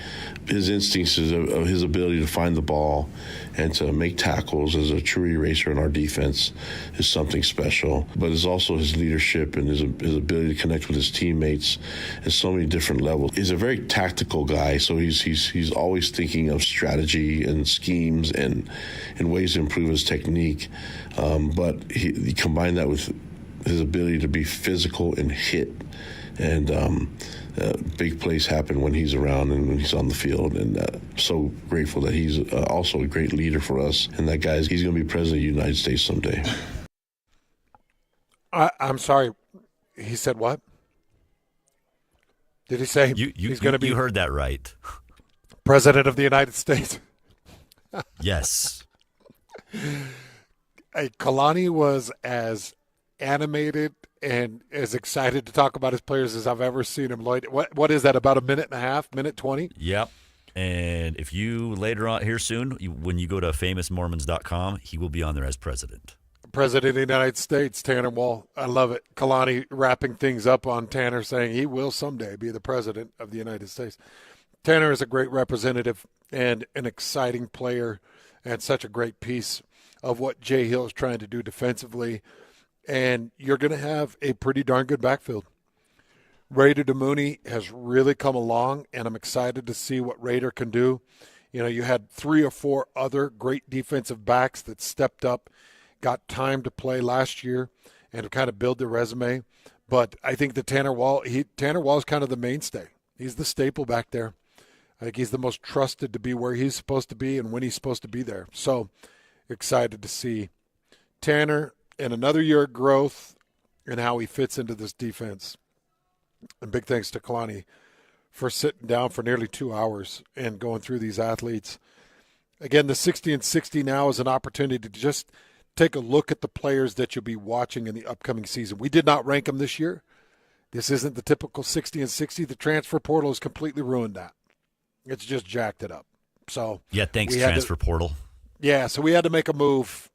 His instincts of his ability to find the ball and to make tackles as a true eraser in our defense is something special. But it's also his leadership and his ability to connect with his teammates at so many different levels. He's a very tactical guy, so he's always thinking of strategy and schemes and ways to improve his technique. But he combined that with his ability to be physical and hit. And big plays happen when he's around and when he's on the field. And so grateful that he's also a great leader for us. And that he's going to be president of the United States someday. I'm sorry. He said what? Did he say he's going to be? You heard that right. President of the United States. Yes. Kalani was as animated and as excited to talk about his players as I've ever seen him. Lloyd, what is that, about a minute and a half, minute 20? Yep. And if you later on here soon, when you go to famousmormons.com, he will be on there as president. President of the United States, Tanner Wall. I love it. Kalani wrapping things up on Tanner, saying he will someday be the president of the United States. Tanner is a great representative and an exciting player and such a great piece of what Jay Hill is trying to do defensively. And you're going to have a pretty darn good backfield. Raider DeMooney has really come along, and I'm excited to see what Raider can do. You had 3 or 4 other great defensive backs that stepped up, got time to play last year, and to kind of build their resume. But I think that Tanner Wall is kind of the mainstay. He's the staple back there. I think he's the most trusted to be where he's supposed to be and when he's supposed to be there. So excited to see Tanner and another year of growth and how he fits into this defense. And big thanks to Kalani for sitting down for nearly 2 hours and going through these athletes. Again, the 60 and 60 now is an opportunity to just take a look at the players that you'll be watching in the upcoming season. We did not rank them this year. This isn't the typical 60 and 60. The transfer portal has completely ruined that. It's just jacked it up. So yeah, thanks, transfer portal. Yeah, so we had to make a move.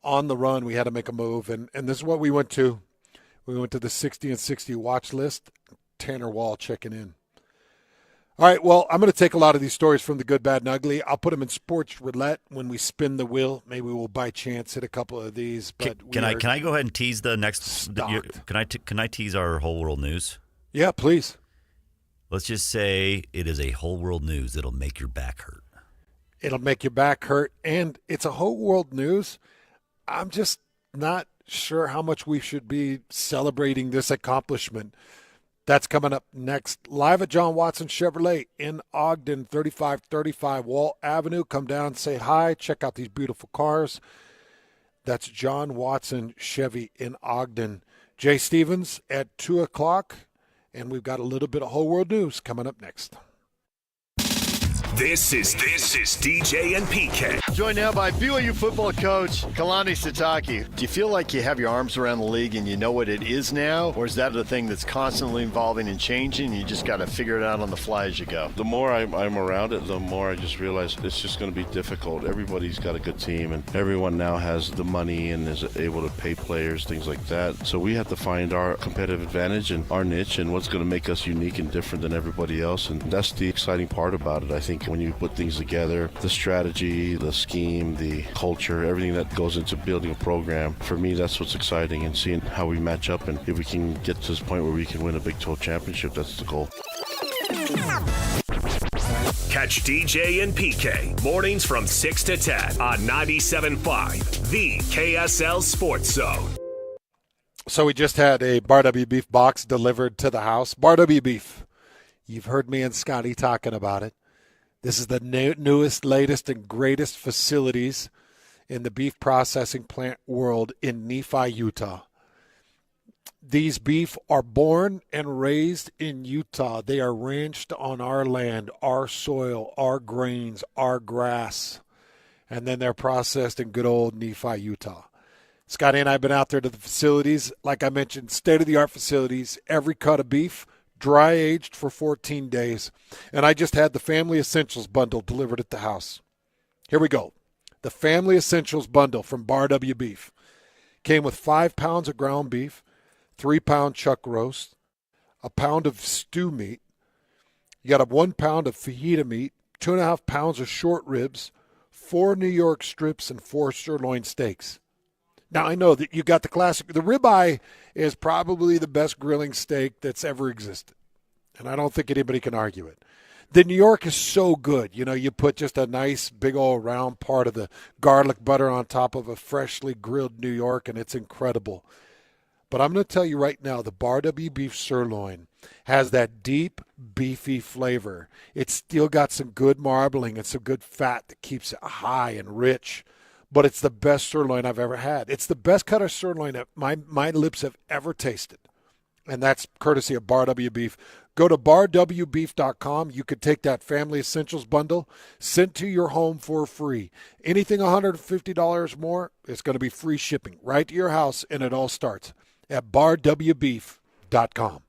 On the run, we had to make a move, and this is what we went to. We went to the 60 and 60 watch list. Tanner Wall checking in. All right, well, I'm going to take a lot of these stories from the good, bad, and ugly. I'll put them in sports roulette when we spin the wheel. Maybe we'll by chance hit a couple of these. But Can I go ahead and tease the next? Can I tease our whole world news? Yeah, please. Let's just say it is a whole world news that'll make your back hurt. It'll make your back hurt, and it's a whole world news. I'm just not sure how much we should be celebrating this accomplishment. That's coming up next. Live at John Watson Chevrolet in Ogden, 3535 Wall Avenue. Come down, say hi, check out these beautiful cars. That's John Watson Chevy in Ogden. Jay Stevens at 2 o'clock, and we've got a little bit of whole world news coming up next. This is DJ and PK. Joined now by BYU football coach Kalani Sitake. Do you feel like you have your arms around the league and you know what it is now? Or is that the thing that's constantly evolving and changing and you just got to figure it out on the fly as you go? The more I'm around it, the more I just realize it's just going to be difficult. Everybody's got a good team, and everyone now has the money and is able to pay players, things like that. So we have to find our competitive advantage and our niche and what's going to make us unique and different than everybody else. And that's the exciting part about it, I think. When you put things together, the strategy, the scheme, the culture, everything that goes into building a program, for me, that's what's exciting, and seeing how we match up and if we can get to this point where we can win a Big 12 championship, that's the goal. Catch DJ and PK mornings from 6 to 10 on 97.5, the KSL Sports Zone. So we just had a Bar W Beef box delivered to the house. Bar W Beef. You've heard me and Scotty talking about it. This is the newest, latest, and greatest facilities in the beef processing plant world in Nephi, Utah. These beef are born and raised in Utah. They are ranched on our land, our soil, our grains, our grass, and then they're processed in good old Nephi, Utah. Scotty and I have been out there to the facilities. Like I mentioned, state-of-the-art facilities, every cut of beef, dry aged for 14 days. And I just had the Family Essentials bundle delivered at the house. Here we go. The Family Essentials bundle from Bar W Beef came with 5 pounds of ground beef, 3-pound chuck roast, a pound of stew meat. You got a 1 pound of fajita meat, 2.5 pounds of short ribs, 4 New York strips, and 4 sirloin steaks. Now, I know that you got the classic. The ribeye is probably the best grilling steak that's ever existed, and I don't think anybody can argue it. The New York is so good. You know, you put just a nice big old round part of the garlic butter on top of a freshly grilled New York, and it's incredible. But I'm going to tell you right now, the Bar W Beef sirloin has that deep, beefy flavor. It's still got some good marbling and some good fat that keeps it high and rich. But it's the best sirloin I've ever had. It's the best cut of sirloin that my lips have ever tasted. And that's courtesy of Bar W Beef. Go to barwbeef.com. You could take that Family Essentials bundle, sent to your home for free. Anything $150 more, it's going to be free shipping right to your house, and it all starts at barwbeef.com.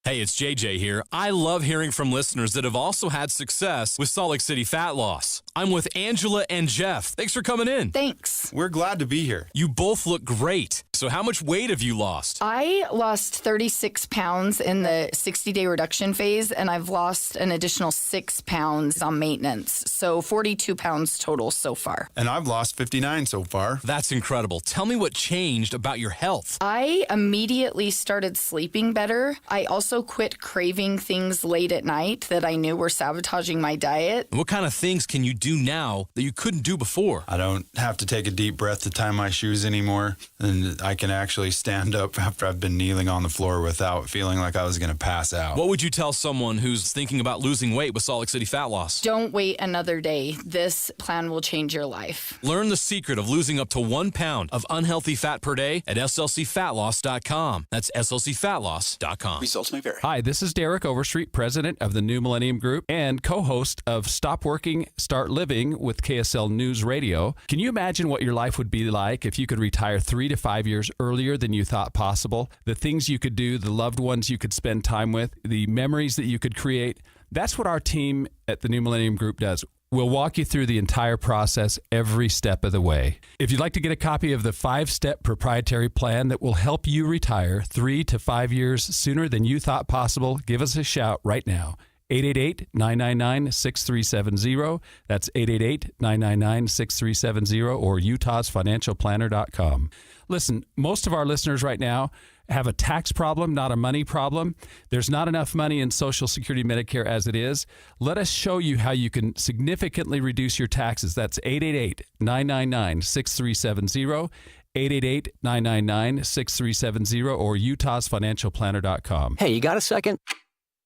Hey, it's JJ here. I love hearing from listeners that have also had success with Salt Lake City fat loss. I'm with Angela and Jeff. Thanks for coming in. Thanks. We're glad to be here. You both look great. So how much weight have you lost? I lost 36 pounds in the 60-day reduction phase, and I've lost an additional 6 pounds on maintenance. So 42 pounds total so far. And I've lost 59 so far. That's incredible. Tell me what changed about your health. I immediately started sleeping better. I also quit craving things late at night that I knew were sabotaging my diet. What kind of things can you do now that you couldn't do before? I don't have to take a deep breath to tie my shoes anymore. And I can actually stand up after I've been kneeling on the floor without feeling like I was going to pass out. What would you tell someone who's thinking about losing weight with Salt Lake City fat loss? Don't wait another day. This plan will change your life. Learn the secret of losing up to 1 pound of unhealthy fat per day at slcfatloss.com. That's slcfatloss.com. Results may vary. Hi, this is Derek Overstreet, president of the New Millennium Group and co-host of Stop Working, Start Living with KSL News Radio. Can you imagine what your life would be like if you could retire 3 to 5 years earlier than you thought possible? The things you could do, the loved ones you could spend time with, the memories that you could create. That's what our team at the New Millennium Group does. We'll walk you through the entire process every step of the way. If you'd like to get a copy of the 5-step proprietary plan that will help you retire 3 to 5 years sooner than you thought possible, give us a shout right now. 888-999-6370. That's 888-999-6370 or utahsfinancialplanner.com. Listen, most of our listeners right now have a tax problem, not a money problem. There's not enough money in Social Security Medicare as it is. Let us show you how you can significantly reduce your taxes. That's 888-999-6370, 888-999-6370 or utahsfinancialplanner.com. Hey, you got a second?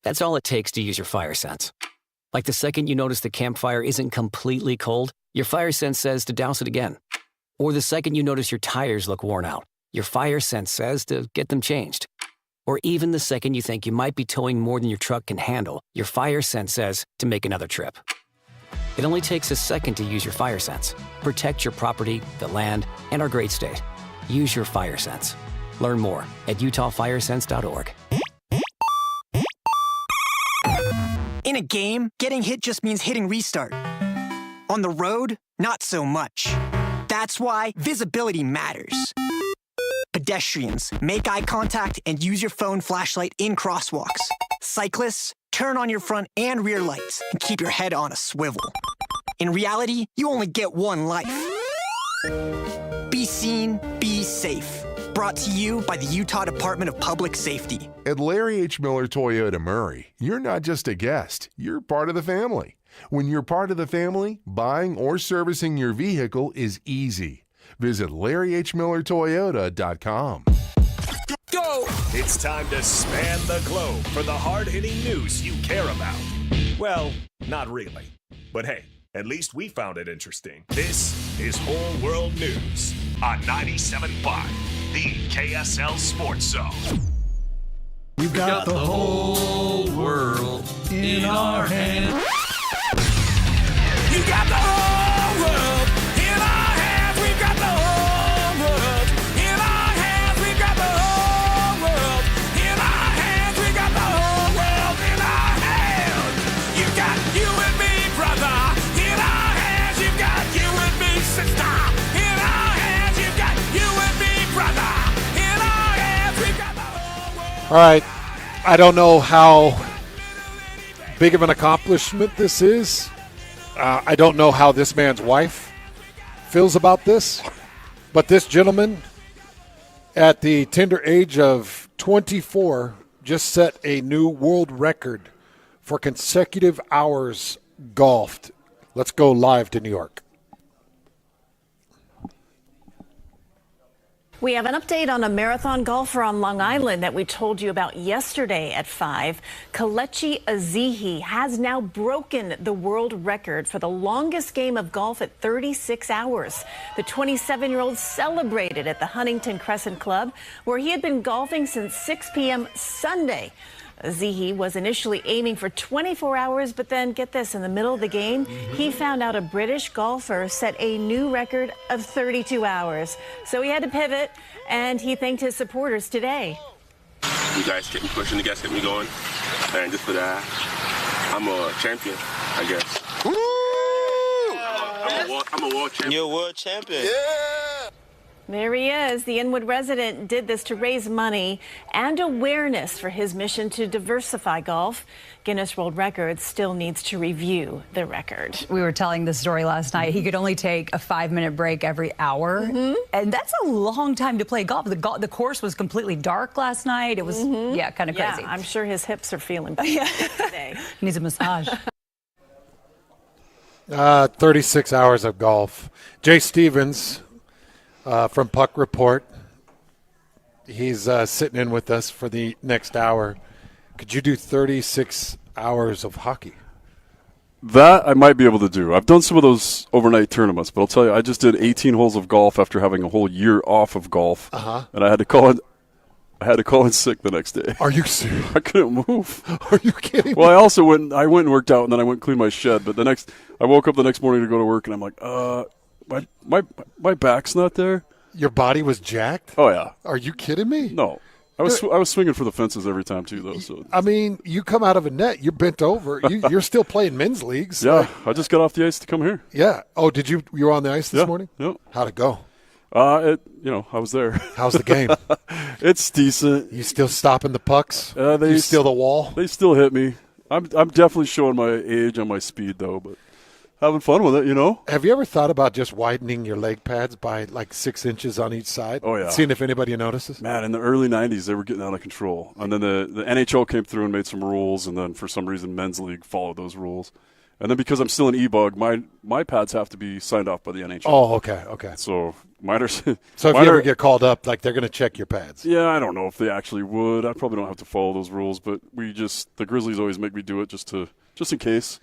That's all it takes to use your fire sense. Like the second you notice the campfire isn't completely cold, your fire sense says to douse it again. Or the second you notice your tires look worn out, your fire sense says to get them changed. Or even the second you think you might be towing more than your truck can handle, your fire sense says to make another trip. It only takes a second to use your fire sense. Protect your property, the land, and our great state. Use your fire sense. Learn more at utahfiresense.org. In a game, getting hit just means hitting restart. On the road, not so much. That's why visibility matters. Pedestrians, make eye contact and use your phone flashlight in crosswalks. Cyclists, turn on your front and rear lights and keep your head on a swivel. In reality, you only get one life. Be seen, be safe. Brought to you by the Utah Department of Public Safety. At Larry H. Miller Toyota Murray, you're not just a guest, you're part of the family. When you're part of the family, buying or servicing your vehicle is easy. Visit LarryHMillerToyota.com. Go! It's time to span the globe for the hard-hitting news you care about. Well, not really. But hey, at least we found it interesting. This is Whole World News on 97.5, the KSL Sports Zone. We got the whole world in our hands. You got the whole world in our hands. We've got the whole world in our hands. We've got the whole world in our hands. We've got the whole world in our hands. You got you and me, brother, in our hands. You've got you and me, sister, in our hands. You've got you and me, brother, in our hands. We've got the whole world. All right. I don't know how big of an accomplishment this is. I don't know how this man's wife feels about this, but this gentleman at the tender age of 24 just set a new world record for consecutive hours golfed. Let's go live to New York. We have an update on a marathon golfer on Long Island that we told you about yesterday at 5. Kelechi Azihi has now broken the world record for the longest game of golf at 36 hours. The 27-year-old celebrated at the Huntington Crescent Club, where he had been golfing since 6 p.m. Sunday. Azihi was initially aiming for 24 hours, but then, get this, in the middle of the game, he found out a British golfer set a new record of 32 hours. So he had to pivot, and he thanked his supporters today. You guys kept me pushing, you guys kept me going, and just for that, I'm a champion, I guess. Woo! I'm a world champion. You're a world champion. Yeah! There he is. The Inwood resident did this to raise money and awareness for his mission to diversify golf. Guinness World Records still needs to review the record. We were telling the story last night. He could only take a 5-minute break every hour. And that's a long time to play golf. The course was completely dark last night. It was, kind of crazy. Yeah, I'm sure his hips are feeling better today. He needs a massage. 36 hours of golf. Jay Stevens from Puck Report. He's sitting in with us for the next hour. Could you do 36 hours of hockey? That I might be able to do. I've done some of those overnight tournaments, but I'll tell you, I just did 18 holes of golf after having a whole year off of golf, and I had to call in sick the next day. Are you serious? I couldn't move. Are you kidding? Well, I also went and worked out, and then I went and cleaned my shed. But I woke up the next morning to go to work, and I'm like, my back's not there. Your body was jacked? Oh yeah. Are you kidding me? No. I was swinging for the fences every time too, though. So I mean, you come out of a net, you're bent over. You're still playing men's leagues. Yeah, I just got off the ice to come here. Yeah. Oh, did you? You were on the ice this morning? Yep. How'd it go? I was there. How's the game? It's decent. You still stopping the pucks? They you steal the wall? They still hit me. I'm definitely showing my age on my speed though, but having fun with it, Have you ever thought about just widening your leg pads by like 6 inches on each side? Oh yeah. Seeing if anybody notices. Man, in the early '90s, they were getting out of control, and then the NHL came through and made some rules, and then for some reason, men's league followed those rules. And then because I'm still an e-bug, my pads have to be signed off by the NHL. Oh, okay. So mine are. So if you ever get called up, like they're going to check your pads. Yeah, I don't know if they actually would. I probably don't have to follow those rules, but the Grizzlies always make me do it just in case.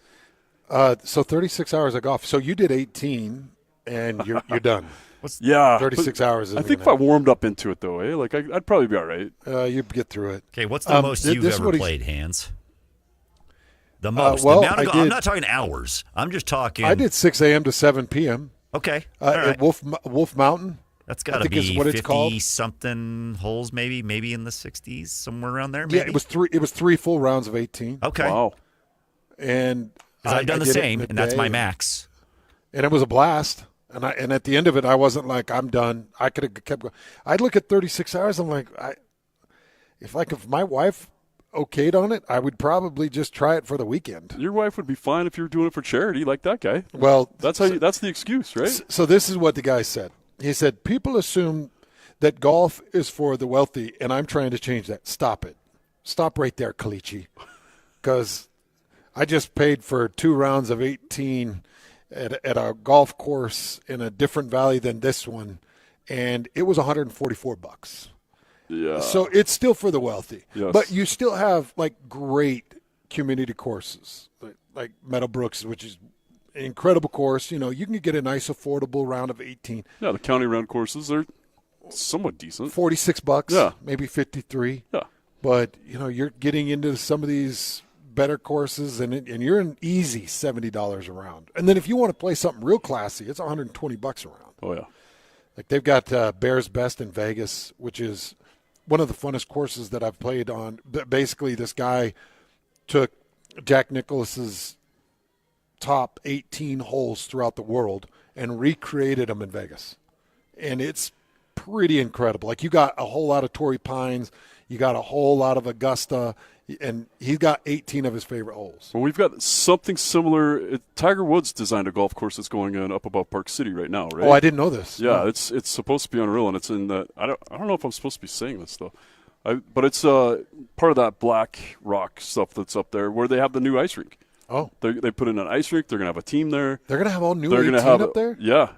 So 36 hours of golf. So you did 18, and you're done. 36 hours. I think if I warmed up into it though, like I'd probably be all right. You'd get through it. Okay, what's the most you've ever played, Hands? The most. I'm not talking hours. I'm just talking. I did 6 a.m. to 7 p.m. Okay. At Wolf Mountain. That's got to be 50-something holes, maybe in the 60s, somewhere around there. Maybe? Yeah, it was 3 full rounds of 18. Okay. Wow. And I've done the same, and that's my max. And it was a blast. And at the end of it, I wasn't like, I'm done. I could have kept going. I'd look at 36 hours. I'm like, if my wife okayed on it, I would probably just try it for the weekend. Your wife would be fine if you were doing it for charity, like that guy. Well, that's the excuse, right? So this is what the guy said. He said, people assume that golf is for the wealthy, and I'm trying to change that. Stop it. Stop right there, Kalichi. Because I just paid for 2 rounds of 18 at a golf course in a different valley than this one, and it was $144. Yeah. So it's still for the wealthy. Yes. But you still have, like, great community courses, like Meadowbrooks, which is an incredible course. You can get a nice, affordable round of 18. Yeah, the county round courses are somewhat decent. $46, yeah, maybe $53. Yeah. But, you're getting into some of these better courses, and you're an easy $70 a round. And then if you want to play something real classy, it's $120 a round. Oh, yeah. Like they've got Bears Best in Vegas, which is one of the funnest courses that I've played on. Basically, this guy took Jack Nicklaus's top 18 holes throughout the world and recreated them in Vegas. And it's pretty incredible. Like, you got a whole lot of Torrey Pines, you got a whole lot of Augusta, and he's got 18 of his favorite holes. Well, we've got something similar. Tiger Woods designed a golf course that's going in up above Park City right now, right? Oh, I didn't know this. Yeah, it's supposed to be unreal, and it's in that. I don't know if I'm supposed to be saying this though, but it's part of that Black Rock stuff that's up there where they have the new ice rink. Oh, they put in an ice rink. They're gonna have a team there. They're gonna have all new 18 up there. Yeah.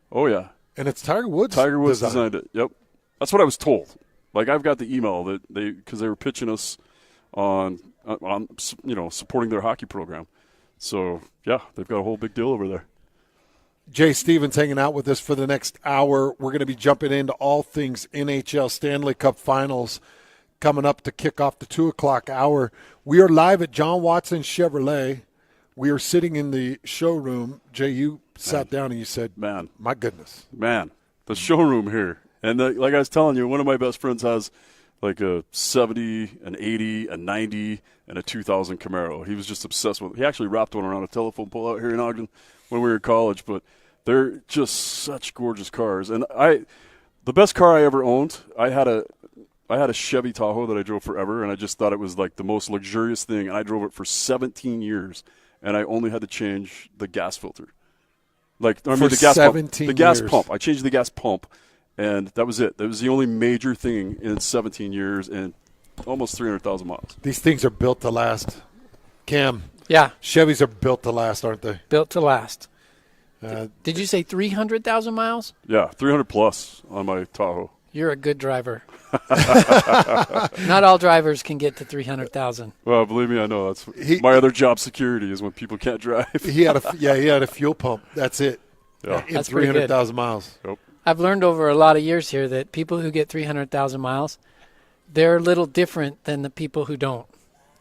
Oh yeah. And it's Tiger Woods. Tiger Woods designed it. Yep. That's what I was told. Like, I've got the email that because they were pitching us on supporting their hockey program. So yeah, they've got a whole big deal over there. Jay Stevens hanging out with us for the next hour. We're going to be jumping into all things NHL Stanley Cup Finals coming up to kick off the 2 o'clock hour. We are live at John Watson Chevrolet. We are sitting in the showroom. Jay, you sat down and you said, "Man, my goodness, man, the showroom here." And like I was telling you, one of my best friends has like a 70, an 80, a 90, and a 2000 Camaro. He was just obsessed with it. He actually wrapped one around a telephone pole out here in Ogden when we were in college. But they're just such gorgeous cars. And the best car I ever owned, I had a Chevy Tahoe that I drove forever, and I just thought it was like the most luxurious thing. And I drove it for 17 years, and I only had to change the gas filter. The gas pump. I changed the gas pump. And that was it. That was the only major thing in 17 years and almost 300,000 miles. These things are built to last. Cam. Yeah. Chevys are built to last, aren't they? Built to last. Did you say 300,000 miles? Yeah, 300 plus on my Tahoe. You're a good driver. Not all drivers can get to 300,000. Well, believe me, I know. That's my other job security is when people can't drive. He had a fuel pump. That's it. Yeah. In 300,000 miles. Yep. I've learned over a lot of years here that people who get 300,000 miles, they're a little different than the people who don't.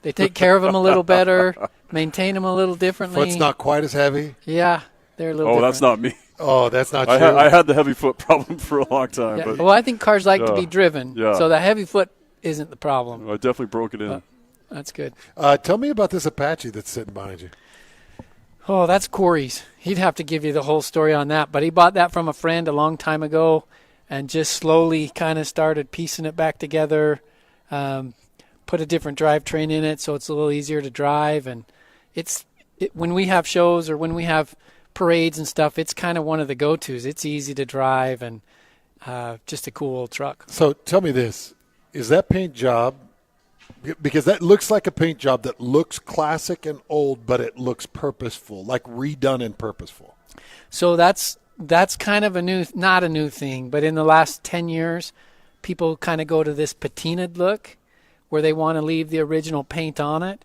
They take care of them a little better, maintain them a little differently. Foot's not quite as heavy. Yeah, they're a little different. That's not me. Oh, that's not true. I had the heavy foot problem for a long time. Yeah. But well, I think cars like to be driven. Yeah. So the heavy foot isn't the problem. I definitely broke it in. That's good. Tell me about this Apache that's sitting behind you. Oh, that's Corey's. He'd have to give you the whole story on that. But he bought that from a friend a long time ago and just slowly kind of started piecing it back together, put a different drivetrain in it so it's a little easier to drive. And when we have shows or when we have parades and stuff, it's kind of one of the go-tos. It's easy to drive and just a cool old truck. So tell me this. Is that paint job, because that looks like a paint job that looks classic and old, but it looks purposeful, like redone and purposeful? So that's kind of not a new thing, but in the last 10 years, people kind of go to this patinaed look where they want to leave the original paint on it.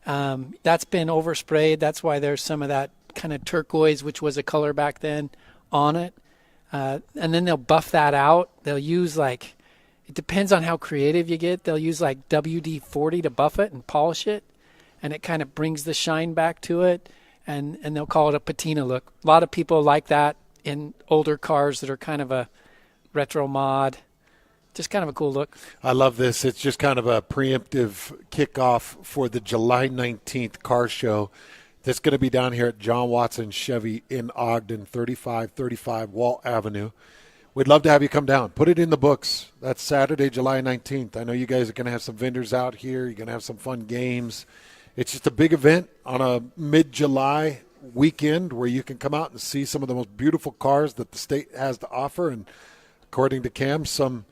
That's been oversprayed. That's why there's some of that kind of turquoise, which was a color back then, on it. And then they'll buff that out. They'll use it depends on how creative you get. They'll use WD-40 to buff it and polish it, and it kind of brings the shine back to it, and they'll call it a patina look. A lot of people like that in older cars that are kind of a retro mod. Just kind of a cool look. I love this. It's just kind of a preemptive kickoff for the July 19th car show that's going to be down here at John Watson Chevy in Ogden, 3535 Wall Avenue. We'd love to have you come down. Put it in the books. That's Saturday, July 19th. I know you guys are going to have some vendors out here. You're going to have some fun games. It's just a big event on a mid-July weekend where you can come out and see some of the most beautiful cars that the state has to offer. And according to Cam, some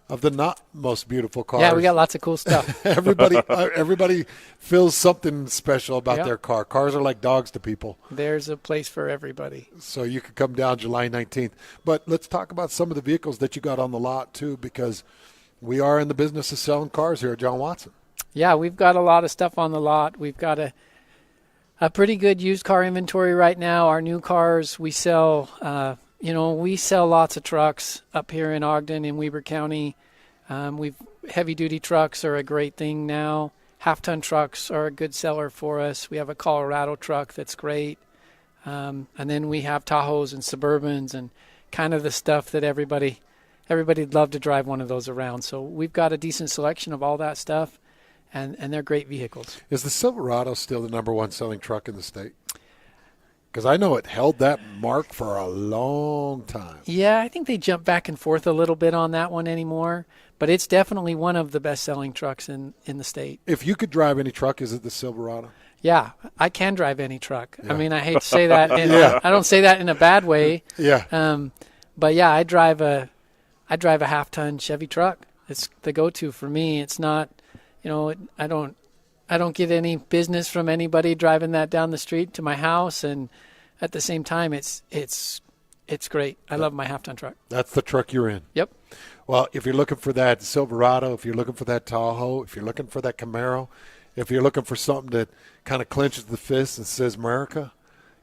of the not most beautiful cars. Yeah, we got lots of cool stuff. Everybody feels something special about their car. Cars are like dogs to people. There's a place for everybody. So you could come down July 19th. But let's talk about some of the vehicles that you got on the lot, too, because we are in the business of selling cars here at John Watson. Yeah, we've got a lot of stuff on the lot. We've got a pretty good used car inventory right now. Our new cars, we sell we sell lots of trucks up here in Ogden in Weber County. Heavy-duty trucks are a great thing now. Half-ton trucks are a good seller for us. We have a Colorado truck that's great. And then we have Tahoes and Suburbans and kind of the stuff that everybody'd love to drive one of those around. So we've got a decent selection of all that stuff, and they're great vehicles. Is the Silverado still the number one selling truck in the state? Because I know it held that mark for a long time. Yeah, I think they jump back and forth a little bit on that one anymore, but it's definitely one of the best-selling trucks in the state. If you could drive any truck, is it the Silverado? Yeah, I can drive any truck. Yeah. I mean, I hate to say that. I don't say that in a bad way. Yeah. But yeah, I drive a half-ton Chevy truck. It's the go-to for me. It's not, I don't get any business from anybody driving that down the street to my house, and at the same time, it's great. I love my half-ton truck. That's the truck you're in. Yep. Well, if you're looking for that Silverado, if you're looking for that Tahoe, if you're looking for that Camaro, if you're looking for something that kind of clenches the fist and says America,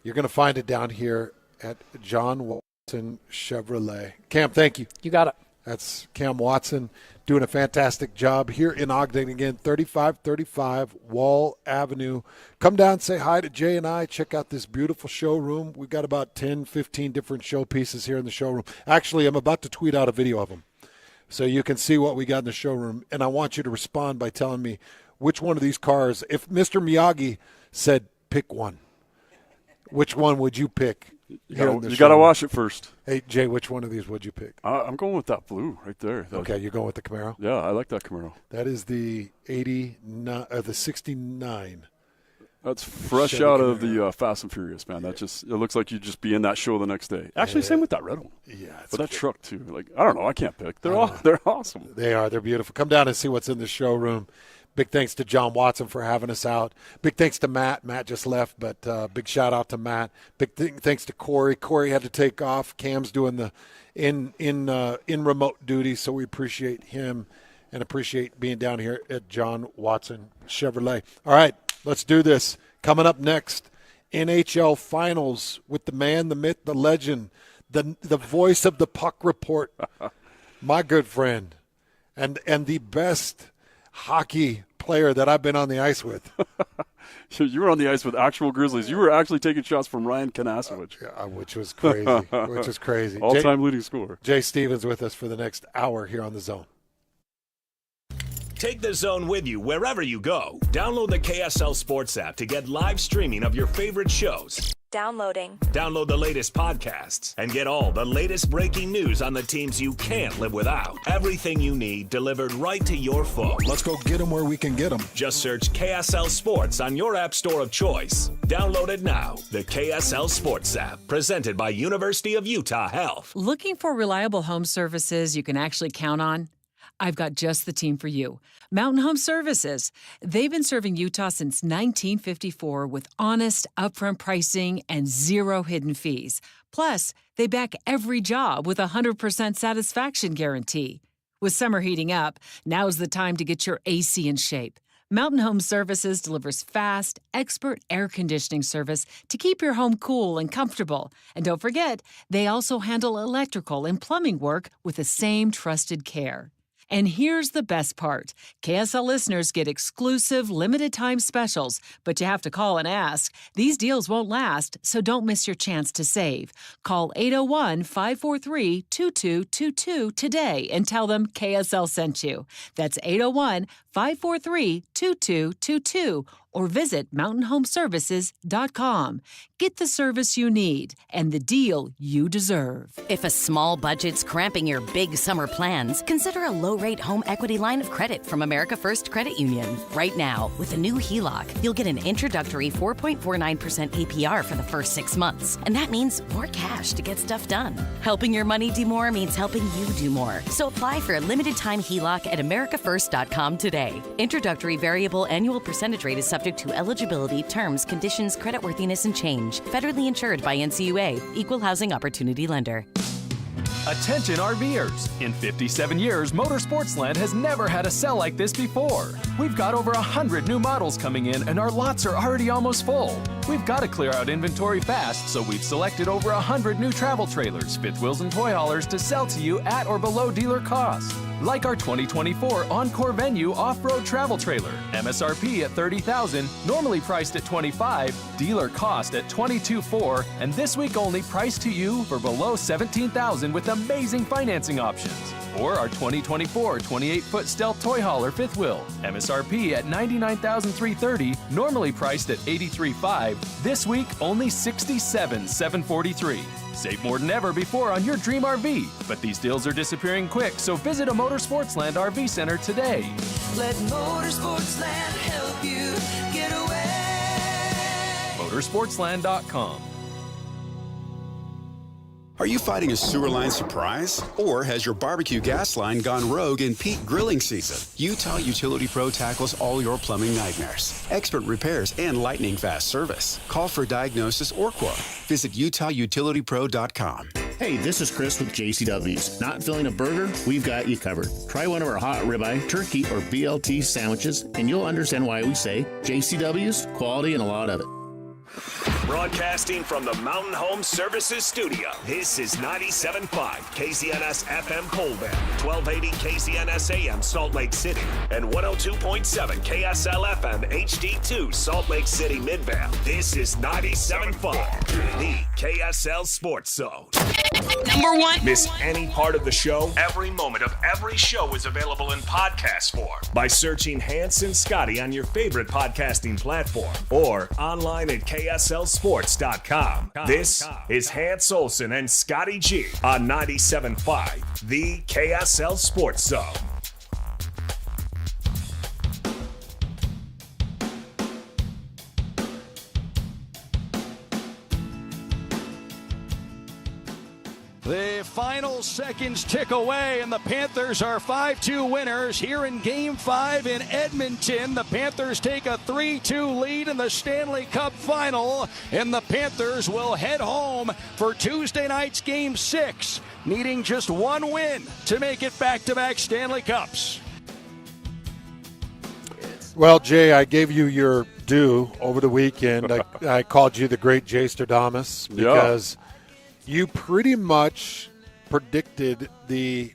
you're going to find it down here at John Watson Chevrolet. Cam, thank you. You got it. That's Cam Watson doing a fantastic job here in Ogden. Again, 3535 Wall Avenue. Come down, say hi to Jay and I. Check out this beautiful showroom. We've got about 10, 15 different show pieces here in the showroom. Actually, I'm about to tweet out a video of them so you can see what we got in the showroom. And I want you to respond by telling me which one of these cars, if Mr. Miyagi said pick one, which one would you pick? You got to wash it first. Hey, Jay, which one of these would you pick? I'm going with that blue right there. Okay, you're going with the Camaro? Yeah, I like that Camaro. That is the 69. That's fresh Chevy out Camaro. of the Fast and Furious, man. That it looks like you'd just be in that show the next day. Actually, same with that red one. Yeah. But that truck, too. I don't know. I can't pick. They're awesome. They are. They're beautiful. Come down and see what's in the showroom. Big thanks to John Watson for having us out. Big thanks to Matt. Matt just left, but big shout out to Matt. Big thanks to Corey. Corey had to take off. Cam's doing the in remote duty, so we appreciate him and appreciate being down here at John Watson Chevrolet. All right, let's do this. Coming up next, NHL Finals with the man, the myth, the legend, the voice of the puck report, my good friend, and the best hockey player that I've been on the ice with. You were on the ice with actual Grizzlies. You were actually taking shots from Ryan Kanasowicz. Which was crazy. All-time leading scorer. Jay Stevens with us for the next hour here on The Zone. Take the Zone with you wherever you go. Download the KSL Sports app to get live streaming of your favorite shows. Downloading. Download the latest podcasts and get all the latest breaking news on the teams you can't live without. Everything you need delivered right to your phone. Let's go get them where we can get them. Just search KSL Sports on your app store of choice. Download it now. The KSL Sports app, presented by University of Utah Health. Looking for reliable home services you can actually count on? I've got just the team for you. Mountain Home Services. They've been serving Utah since 1954 with honest, upfront pricing and zero hidden fees. Plus, they back every job with a 100% satisfaction guarantee. With summer heating up, now's the time to get your AC in shape. Mountain Home Services delivers fast, expert air conditioning service to keep your home cool and comfortable. And don't forget, they also handle electrical and plumbing work with the same trusted care. And here's the best part. KSL listeners get exclusive limited-time specials, but you have to call and ask. These deals won't last, so don't miss your chance to save. Call 801-543-2222 today and tell them KSL sent you. That's 801-543-2222 or visit mountainhomeservices.com. Get the service you need and the deal you deserve. If a small budget's cramping your big summer plans, consider a low-rate home equity line of credit from America First Credit Union. Right now, with a new HELOC, you'll get an introductory 4.49% APR for the first 6 months. And that means more cash to get stuff done. Helping your money do more means helping you do more. So apply for a limited-time HELOC at americafirst.com today. Introductory variable annual percentage rate is subject to eligibility, terms, conditions, creditworthiness, and change. Federally insured by NCUA. Equal Housing Opportunity Lender. Attention RVers! In 57 years, Motorsportsland has never had a sale like this before. We've got over 100 new models coming in and our lots are already almost full. We've got to clear out inventory fast, so we've selected over 100 new travel trailers, fifth wheels, and toy haulers to sell to you at or below dealer cost. Like our 2024 Encore Venue off-road travel trailer, MSRP at $30,000, normally priced at $25,000, dealer cost at $22,400, and this week only priced to you for below $17,000 with amazing financing options. Or our 2024 28-foot Stealth toy hauler fifth wheel, MSRP at $99,330, normally priced at $83,500, this week only $67,743. Save more than ever before on your dream RV. But these deals are disappearing quick, so visit a Motorsportsland RV Center today. Let Motorsportsland help you get away. Motorsportsland.com. Are you fighting a sewer line surprise? Or has your barbecue gas line gone rogue in peak grilling season? Utah Utility Pro tackles all your plumbing nightmares. Expert repairs and lightning-fast service. Call for diagnosis or quote. Visit UtahUtilityPro.com. Hey, this is Chris with JCW's. Not feeling a burger? We've got you covered. Try one of our hot ribeye, turkey, or BLT sandwiches, and you'll understand why we say JCW's, quality, and a lot of it. Broadcasting from the Mountain Home Services Studio, this is 97.5 KCNS FM Colvin, 1280 KCNS AM Salt Lake City, and 102.7 KSL FM HD2 Salt Lake City Midvale. This is 97.5, the KSL Sports Zone. Number one. Miss any part of the show? Every moment of every show is available in podcast form by searching Hanson Scotty on your favorite podcasting platform or online at KSLSports.com. This is Hans Olsen and Scotty G on 97.5, the KSL Sports Zone. The final seconds tick away, and the Panthers are 5-2 winners here in Game 5 in Edmonton. The Panthers take a 3-2 lead in the Stanley Cup Final, and the Panthers will head home for Tuesday night's Game 6, needing just one win to make it back-to-back Stanley Cups. Well, Jay, I gave you your due over the weekend. I called you the great Jay Stradamus because you pretty much predicted the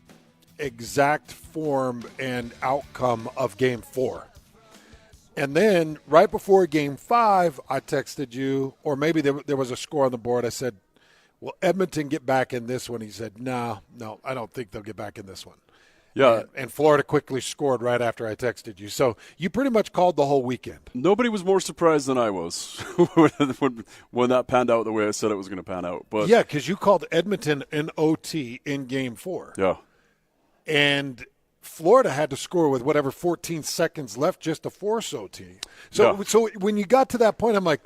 exact form and outcome of Game 4. And then right before Game 5, I texted you, or maybe there was a score on the board. I said, will Edmonton get back in this one? He said, no, I don't think they'll get back in this one. Yeah. And Florida quickly scored right after I texted you. So you pretty much called the whole weekend. Nobody was more surprised than I was when that panned out the way I said it was going to pan out. But yeah, because you called Edmonton an OT in Game 4. Yeah. And Florida had to score with whatever 14 seconds left just to force OT. So when you got to that point, I'm like,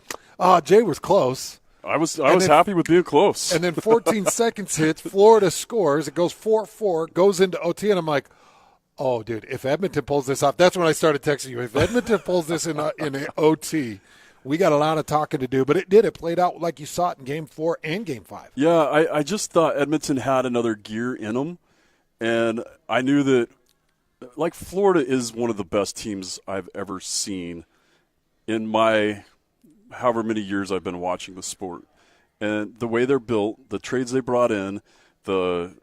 Jay was close. I was happy with being close. And then 14 seconds hits, Florida scores. It goes 4-4, goes into OT, and I'm like, oh, dude, if Edmonton pulls this off, that's when I started texting you. If Edmonton pulls this in an OT, we got a lot of talking to do. But it did. It played out like you saw it in Game 4 and Game 5. Yeah, I just thought Edmonton had another gear in them, and I knew that, like, Florida is one of the best teams I've ever seen in my however many years I've been watching the sport. And the way they're built, the trades they brought in, the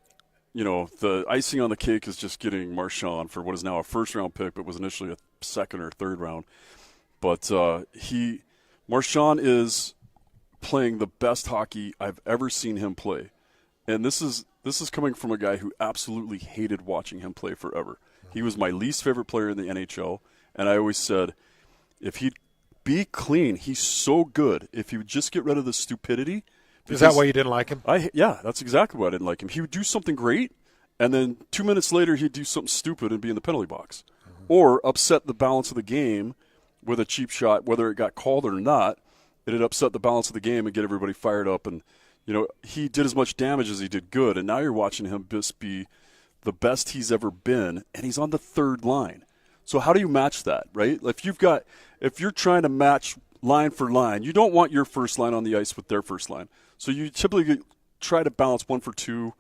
icing on the cake is just getting Marchand for what is now a first-round pick, but was initially a second or third round. But Marchand is playing the best hockey I've ever seen him play. And this is coming from a guy who absolutely hated watching him play forever. He was my least favorite player in the NHL, and I always said, if he'd be clean, he's so good. If he would just get rid of the stupidity. Is that why you didn't like him? Yeah, that's exactly why I didn't like him. He would do something great, and then 2 minutes later he'd do something stupid and be in the penalty box. Mm-hmm. Or upset the balance of the game with a cheap shot, whether it got called or not. It'd upset the balance of the game and get everybody fired up. And, he did as much damage as he did good, and now you're watching him just be the best he's ever been, and he's on the third line. So how do you match that, right? If you're trying to match line for line, you don't want your first line on the ice with their first line. So you typically try to balance 1 for 2.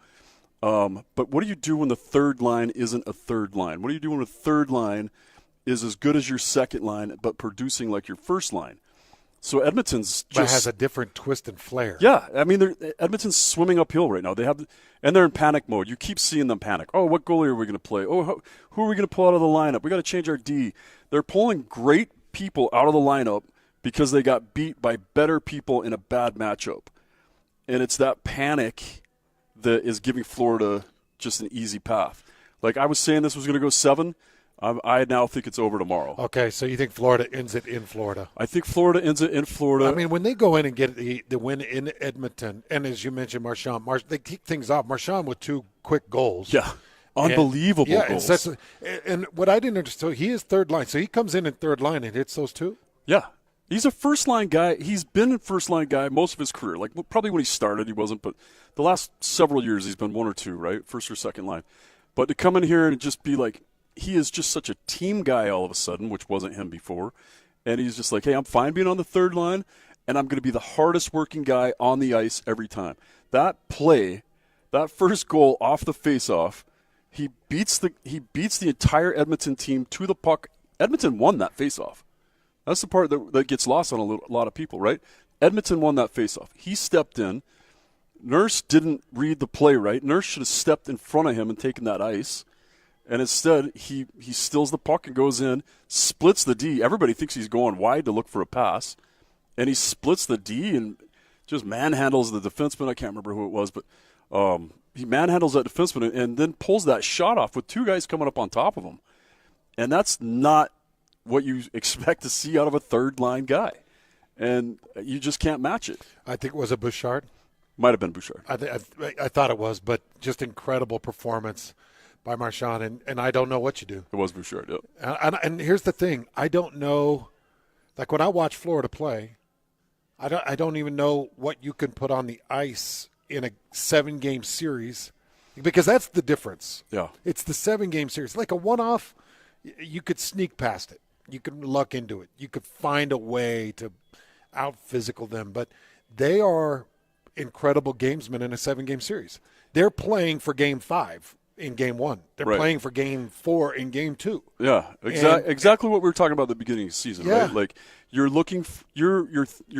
But what do you do when the third line isn't a third line? What do you do when a third line is as good as your second line but producing like your first line? So Edmonton's just has a different twist and flair. Yeah, I mean, Edmonton's swimming uphill right now. And they're in panic mode. You keep seeing them panic. Oh, what goalie are we going to play? Oh, who are we going to pull out of the lineup? We got to change our D. They're pulling great people out of the lineup because they got beat by better people in a bad matchup. And it's that panic that is giving Florida just an easy path. Like I was saying, this was going to go 7. I now think it's over tomorrow. Okay, so you think Florida ends it in Florida? I think Florida ends it in Florida. I mean, when they go in and get the win in Edmonton, and as you mentioned, Marchand, they kick things off. Marchand with 2 quick goals. Yeah, unbelievable goals. And what I didn't understand, he is third line, so he comes in third line and hits those 2? Yeah. He's a first-line guy. He's been a first-line guy most of his career. Like, probably when he started, he wasn't, but the last several years he's been 1 or 2, right? First or second line. But to come in here and just be like, he is just such a team guy all of a sudden, which wasn't him before. And he's just like, hey, I'm fine being on the third line, and I'm going to be the hardest working guy on the ice every time. That play, that first goal off the faceoff, he beats the entire Edmonton team to the puck. Edmonton won that faceoff. That's the part that gets lost on a lot of people, right? Edmonton won that faceoff. He stepped in. Nurse didn't read the play right. Nurse should have stepped in front of him and taken that ice. And instead, he steals the puck and goes in, splits the D. Everybody thinks he's going wide to look for a pass. And he splits the D and just manhandles the defenseman. I can't remember who it was, but he manhandles that defenseman and then pulls that shot off with 2 guys coming up on top of him. And that's not what you expect to see out of a third-line guy. And you just can't match it. I think, was it Bouchard? Might have been Bouchard. I thought it was, but just incredible performance by Marchand, and I don't know what you do. It was Bouchard, yeah. And here's the thing. I don't know, like when I watch Florida play, I don't even know what you can put on the ice in a 7-game series, because that's the difference. Yeah. It's the 7-game series. Like a one-off, you could sneak past it. You could luck into it. You could find a way to out-physical them, but they are incredible gamesmen in a 7-game series. They're playing for Game 5. In Game 1. They're playing for Game 4 in Game 2. Yeah, exactly what we were talking about at the beginning of the season, right? Like you're looking, you're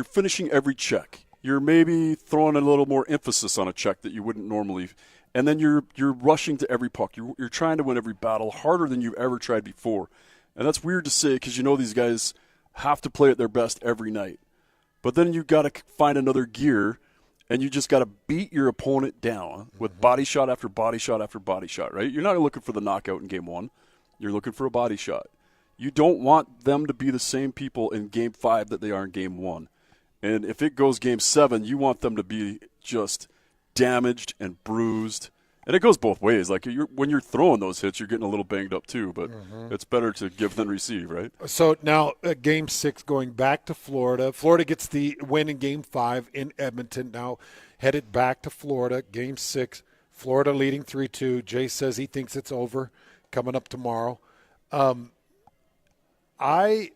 finishing every check. You're maybe throwing a little more emphasis on a check that you wouldn't normally, and then you're rushing to every puck. You're trying to win every battle harder than you've ever tried before, and that's weird to say because these guys have to play at their best every night. But then you've got to find another gear, and you just got to beat your opponent down with body shot after body shot after body shot, right? You're not looking for the knockout in game 1. You're looking for a body shot. You don't want them to be the same people in game 5 that they are in game 1. And if it goes game 7, you want them to be just damaged and bruised. And it goes both ways. Like when you're throwing those hits, you're getting a little banged up too. But it's better to give than receive, right? So now game 6 going back to Florida. Florida gets the win in game 5 in Edmonton. Now headed back to Florida. Game 6, Florida leading 3-2. Jay says he thinks it's over coming up tomorrow. I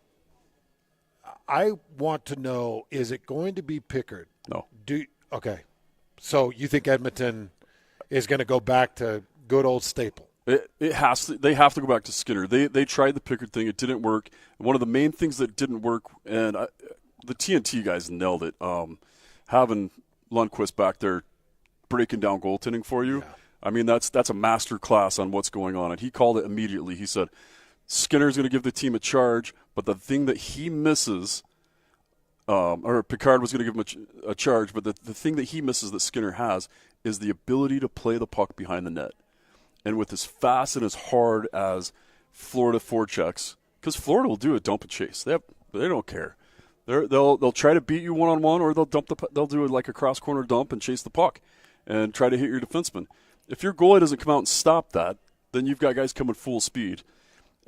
want to know, is it going to be Pickard? No. Okay. So you think Edmonton is going to go back to good old staple? It has to. They have to go back to Skinner. They tried the Pickard thing. It didn't work. And one of the main things that didn't work, and the TNT guys nailed it, having Lundqvist back there breaking down goaltending for you. Yeah. I mean, that's a master class on what's going on. And he called it immediately. He said, Skinner's going to give the team a charge, but the thing that he misses, or Picard was going to give him a charge, but the thing that he misses that Skinner has is the ability to play the puck behind the net. And with as fast and as hard as Florida forechecks, because Florida will do a dump and chase. They don't care. They'll try to beat you one-on-one, or they'll do it like a cross-corner dump and chase the puck and try to hit your defenseman. If your goalie doesn't come out and stop that, then you've got guys coming full speed.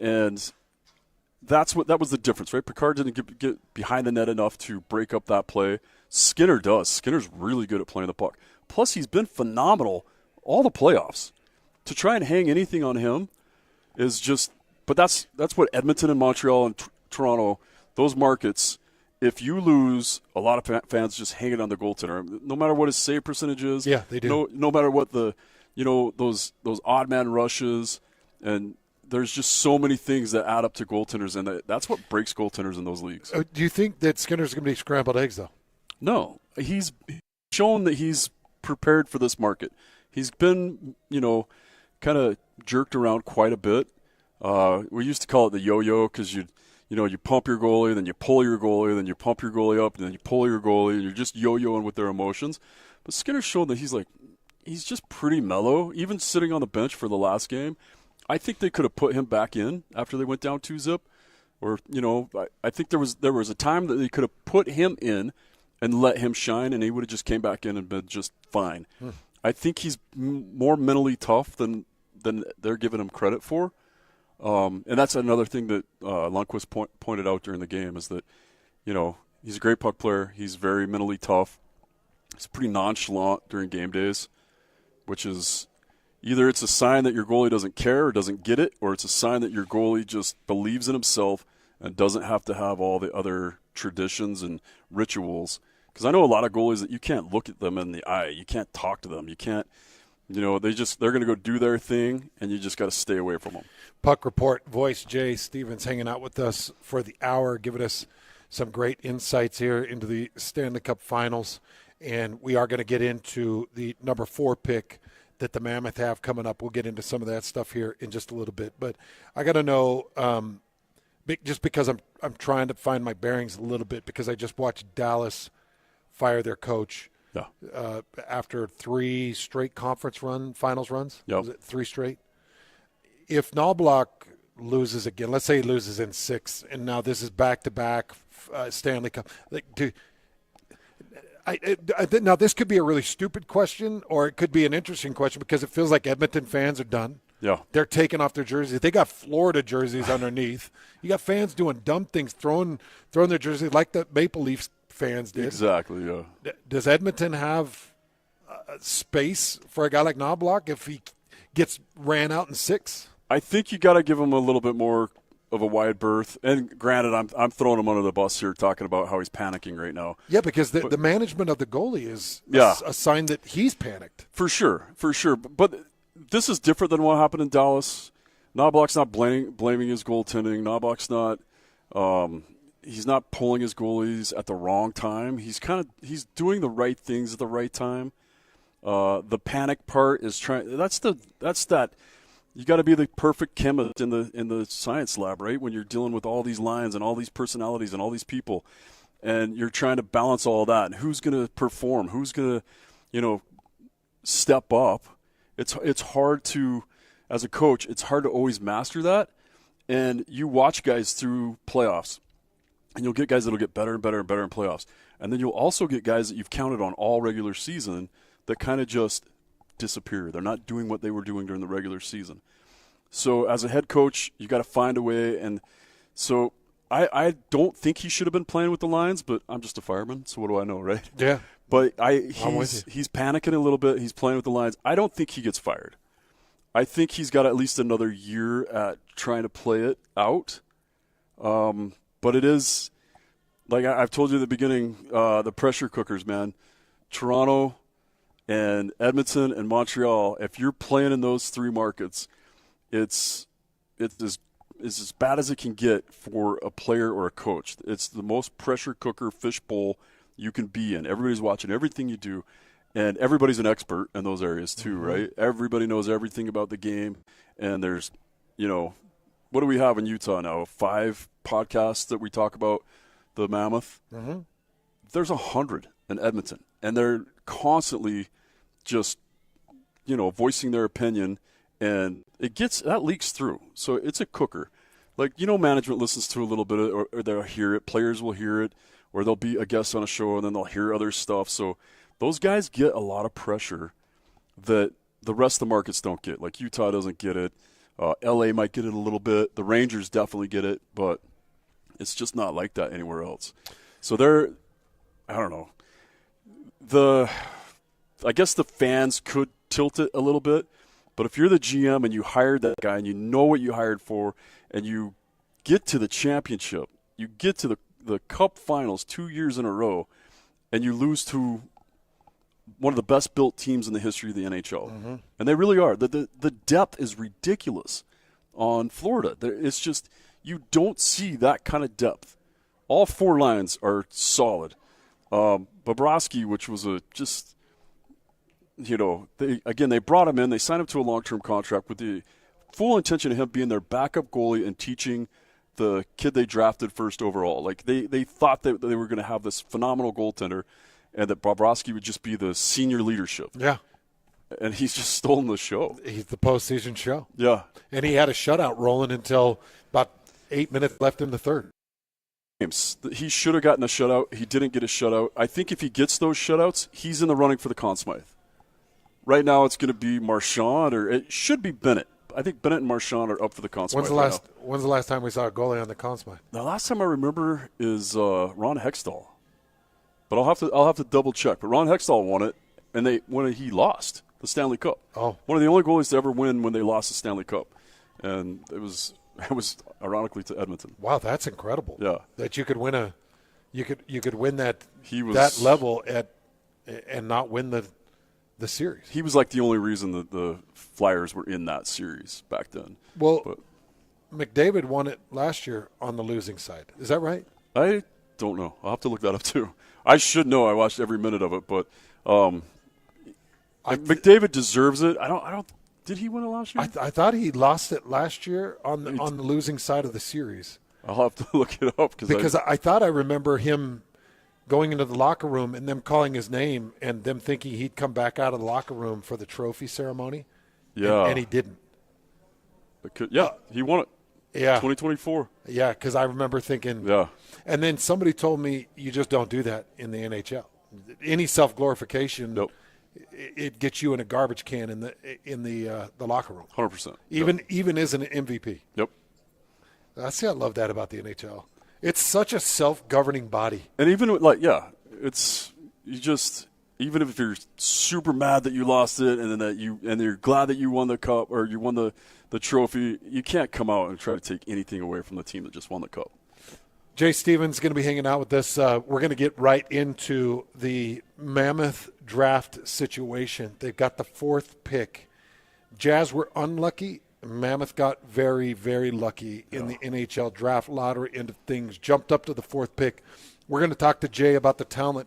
And that was the difference, right? Picard didn't get behind the net enough to break up that play. Skinner does. Skinner's really good at playing the puck. Plus, he's been phenomenal all the playoffs. To try and hang anything on him is just – but that's what Edmonton and Montreal and Toronto, those markets, if you lose, a lot of fans just hang it on the goaltender. No matter what his save percentage is. Yeah, they do. No matter what those odd man rushes, and there's just so many things that add up to goaltenders, and that's what breaks goaltenders in those leagues. Do you think that Skinner's going to be scrambled eggs, though? No. He's shown that he's prepared for this market. He's been, kind of jerked around quite a bit. We used to call it the yo-yo because you pump your goalie, then you pull your goalie, then you pump your goalie up, and then you pull your goalie, and you're just yo-yoing with their emotions. But Skinner's shown that he's just pretty mellow, even sitting on the bench for the last game. I think they could have put him back in after they went down 2-0. Or, I think there was a time that they could have put him in and let him shine, and he would have just came back in and been just fine. I think he's more mentally tough than they're giving him credit for. And that's another thing that Lundqvist pointed out during the game is that, he's a great puck player. He's very mentally tough. He's pretty nonchalant during game days, which is either it's a sign that your goalie doesn't care or doesn't get it, or it's a sign that your goalie just believes in himself and doesn't have to have all the other traditions and rituals. Because I know a lot of goalies that you can't look at them in the eye. You can't talk to them. You can't, they're going to go do their thing, and you just got to stay away from them. Puck Report voice Jay Stevens hanging out with us for the hour, giving us some great insights here into the Stanley Cup Finals. And we are going to get into the number 4 pick that the Mammoth have coming up. We'll get into some of that stuff here in just a little bit. But I got to know, just because I'm trying to find my bearings a little bit, because I just watched Dallas fire their coach after 3 straight finals runs. Yep. Was it 3 straight? If Knobloch loses again, let's say he loses in 6, and now this is back-to-back Stanley Cup. Now, this could be a really stupid question, or it could be an interesting question, because it feels like Edmonton fans are done. Yeah. They're taking off their jerseys. They got Florida jerseys underneath. You got fans doing dumb things, throwing their jerseys like the Maple Leafs fans did. Exactly, yeah. Does Edmonton have space for a guy like Knobloch if he gets ran out in 6? I think you got to give him a little bit more of a wide berth. And granted, I'm throwing him under the bus here, talking about how he's panicking right now. Yeah, because the management of the goalie is a sign that he's panicked. For sure. But this is different than what happened in Dallas. Knobloch's not blaming his goaltending. Knobloch's not he's not pulling his goalies at the wrong time. He's doing the right things at the right time. The panic part is that's that. You got to be the perfect chemist in the science lab, right? When you're dealing with all these lines and all these personalities and all these people, and you're trying to balance all that. And who's going to perform? Who's going to, step up? It's hard to, as a coach, it's hard to always master that. And you watch guys through playoffs, and you'll get guys that'll get better and better and better in playoffs. And then you'll also get guys that you've counted on all regular season that kind of just disappear. They're not doing what they were doing during the regular season. So as a head coach, you got to find a way. And so I don't think he should have been playing with the Lions, but I'm just a fireman, so what do I know, right? Yeah. But he's panicking a little bit. He's playing with the Lions. I don't think he gets fired. I think he's got at least another year at trying to play it out. But it is, like I've told you at the beginning, the pressure cookers, man. Toronto and Edmonton and Montreal, if you're playing in those three markets, it's as bad as it can get for a player or a coach. It's the most pressure cooker fishbowl you can be in. Everybody's watching everything you do, and everybody's an expert in those areas too, right? Everybody knows everything about the game, and there's, what do we have in Utah now? 5 podcasts that we talk about the Mammoth. Mm-hmm. There's 100 in Edmonton, and they're constantly just, voicing their opinion, and that leaks through. So it's a cooker. Like, management listens to a little bit, or they'll hear it. Players will hear it, or they'll be a guest on a show, and then they'll hear other stuff. So those guys get a lot of pressure that the rest of the markets don't get. Like, Utah doesn't get it. LA might get it a little bit. The Rangers definitely get it, but it's just not like that anywhere else. So I don't know. I guess the fans could tilt it a little bit, but if you're the GM and you hired that guy and you know what you hired for, and you get to the championship, you get to the Cup Finals 2 years in a row, and you lose to one of the best-built teams in the history of the NHL. Mm-hmm. And they really are. The depth is ridiculous on Florida. It's just, you don't see that kind of depth. All 4 lines are solid. Bobrovsky, which was they brought him in. They signed him to a long-term contract with the full intention of him being their backup goalie and teaching the kid they drafted first overall. Like, they thought that they were going to have this phenomenal goaltender, and that Bobrovsky would just be the senior leadership. Yeah. And he's just stolen the show. He's the postseason show. Yeah. And he had a shutout rolling until about 8 minutes left in the third. He should have gotten a shutout. He didn't get a shutout. I think if he gets those shutouts, he's in the running for the Conn Smythe. Right now it's going to be Marchand, or it should be Bennett. I think Bennett and Marchand are up for the Conn Smythe. When's the last time we saw a goalie on the Conn Smythe? The last time I remember is Ron Hextall. But I'll have to double check. But Ron Hextall won it, and when he lost the Stanley Cup. Oh, one of the only goalies to ever win when they lost the Stanley Cup, and it was ironically to Edmonton. Wow, that's incredible. Yeah, that you could win you could win that level and not win the series. He was like the only reason that the Flyers were in that series back then. Well, McDavid won it last year on the losing side. Is that right? I don't know. I'll have to look that up too. I should know. I watched every minute of it, but McDavid deserves it. I don't. Did he win it last year? I thought he lost it last year on the losing side of the series. I'll have to look it up because I thought I remember him going into the locker room and them calling his name and them thinking he'd come back out of the locker room for the trophy ceremony. Yeah, and he didn't. He won it. Yeah, 2024. Yeah, because I remember thinking. Yeah, and then somebody told me you just don't do that in the NHL. Any self-glorification. Nope. It gets you in a garbage can in the locker room. 100%. Even as an MVP. Yep. I love that about the NHL. It's such a self-governing body. And even it's even if you're super mad that you lost it, and then you're glad that you won the cup or you won the trophy, you can't come out and try to take anything away from the team that just won the cup. Jay Stevens is going to be hanging out with us. We're going to get right into the Mammoth draft situation. They've got the 4th pick. Jazz were unlucky. Mammoth got very, very lucky in the NHL draft lottery end of things. Jumped up to the 4th pick. We're going to talk to Jay about the talent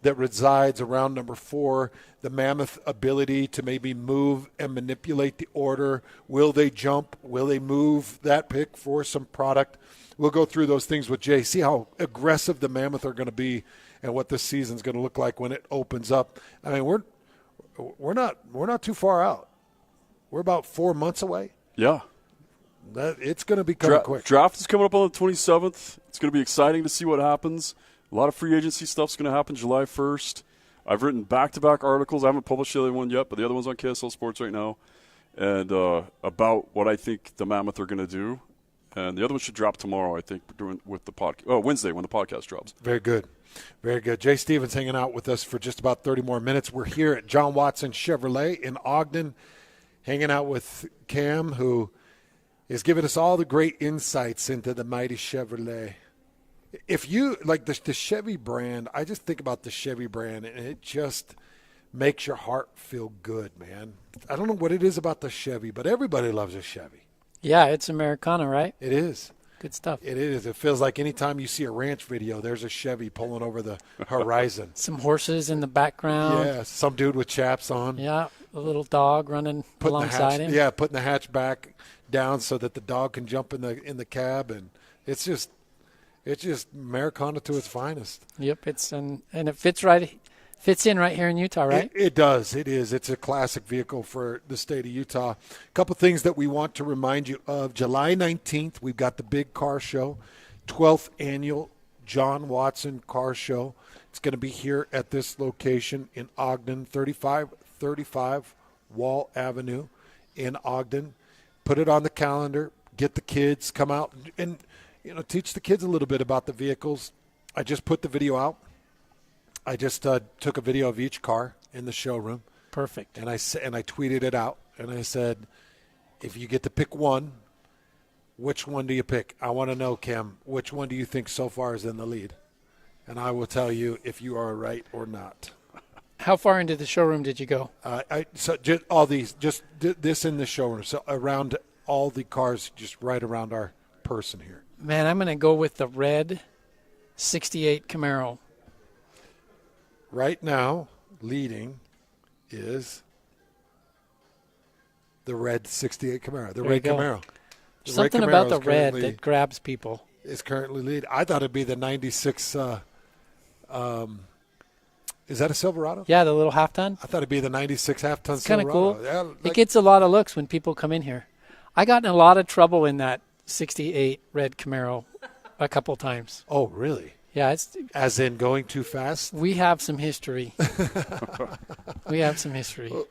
that resides around number 4, the Mammoth ability to maybe move and manipulate the order. Will they jump? Will they move that pick for some product? We'll go through those things with Jay, see how aggressive the Mammoth are going to be and what this season's going to look like when it opens up. I mean, we're not too far out. We're about 4 months away. Yeah. It's going to be coming quick. Draft is coming up on the 27th. It's going to be exciting to see what happens. A lot of free agency stuff's going to happen July 1st. I've written back-to-back articles. I haven't published the other one yet, but the other one's on KSL Sports right now, and about what I think the Mammoth are going to do. And the other one should drop tomorrow, I think, with the podcast. Oh, Wednesday when the podcast drops. Very good. Very good. Jay Stevens hanging out with us for just about 30 more minutes. We're here at John Watson Chevrolet in Ogden, hanging out with Cam, who is giving us all the great insights into the mighty Chevrolet. If you like the Chevy brand, I just think about the Chevy brand, and it just makes your heart feel good, man. I don't know what it is about the Chevy, but everybody loves a Chevy. Yeah, it's Americana, right? It is. Good stuff. It is. It feels like anytime you see a ranch video, there's a Chevy pulling over the horizon. Some horses in the background. Yeah, some dude with chaps on. Yeah, a little dog running alongside him. Yeah, putting the hatchback down so that the dog can jump in the cab, and it's just Americana to its finest. Yep, and it fits in right here in Utah, right? It does. It is. It's a classic vehicle for the state of Utah. A couple things that we want to remind you of. July 19th, we've got the big car show, 12th annual John Watson Car Show. It's going to be here at this location in Ogden, 3535 Wall Avenue in Ogden. Put it on the calendar. Get the kids, come out and teach the kids a little bit about the vehicles. I just put the video out. I just took a video of each car in the showroom. Perfect. And I tweeted it out, and I said, if you get to pick one, which one do you pick? I want to know, Cam, which one do you think so far is in the lead? And I will tell you if you are right or not. How far into the showroom did you go? Just this in the showroom. So around all the cars, just right around our person here. Man, I'm going to go with the red 68 Camaro. Right now, leading is the red 68 Camaro, the red Camaro. Something about the red that grabs people. Is currently lead. I thought it'd be the 96. Is that a Silverado? Yeah, the little half-ton. I thought it'd be the 96 half-ton Silverado. Kind of cool. Yeah, it gets a lot of looks when people come in here. I got in a lot of trouble in that 68 red Camaro a couple times. Oh, really? Yeah, it's as in going too fast. We have some history.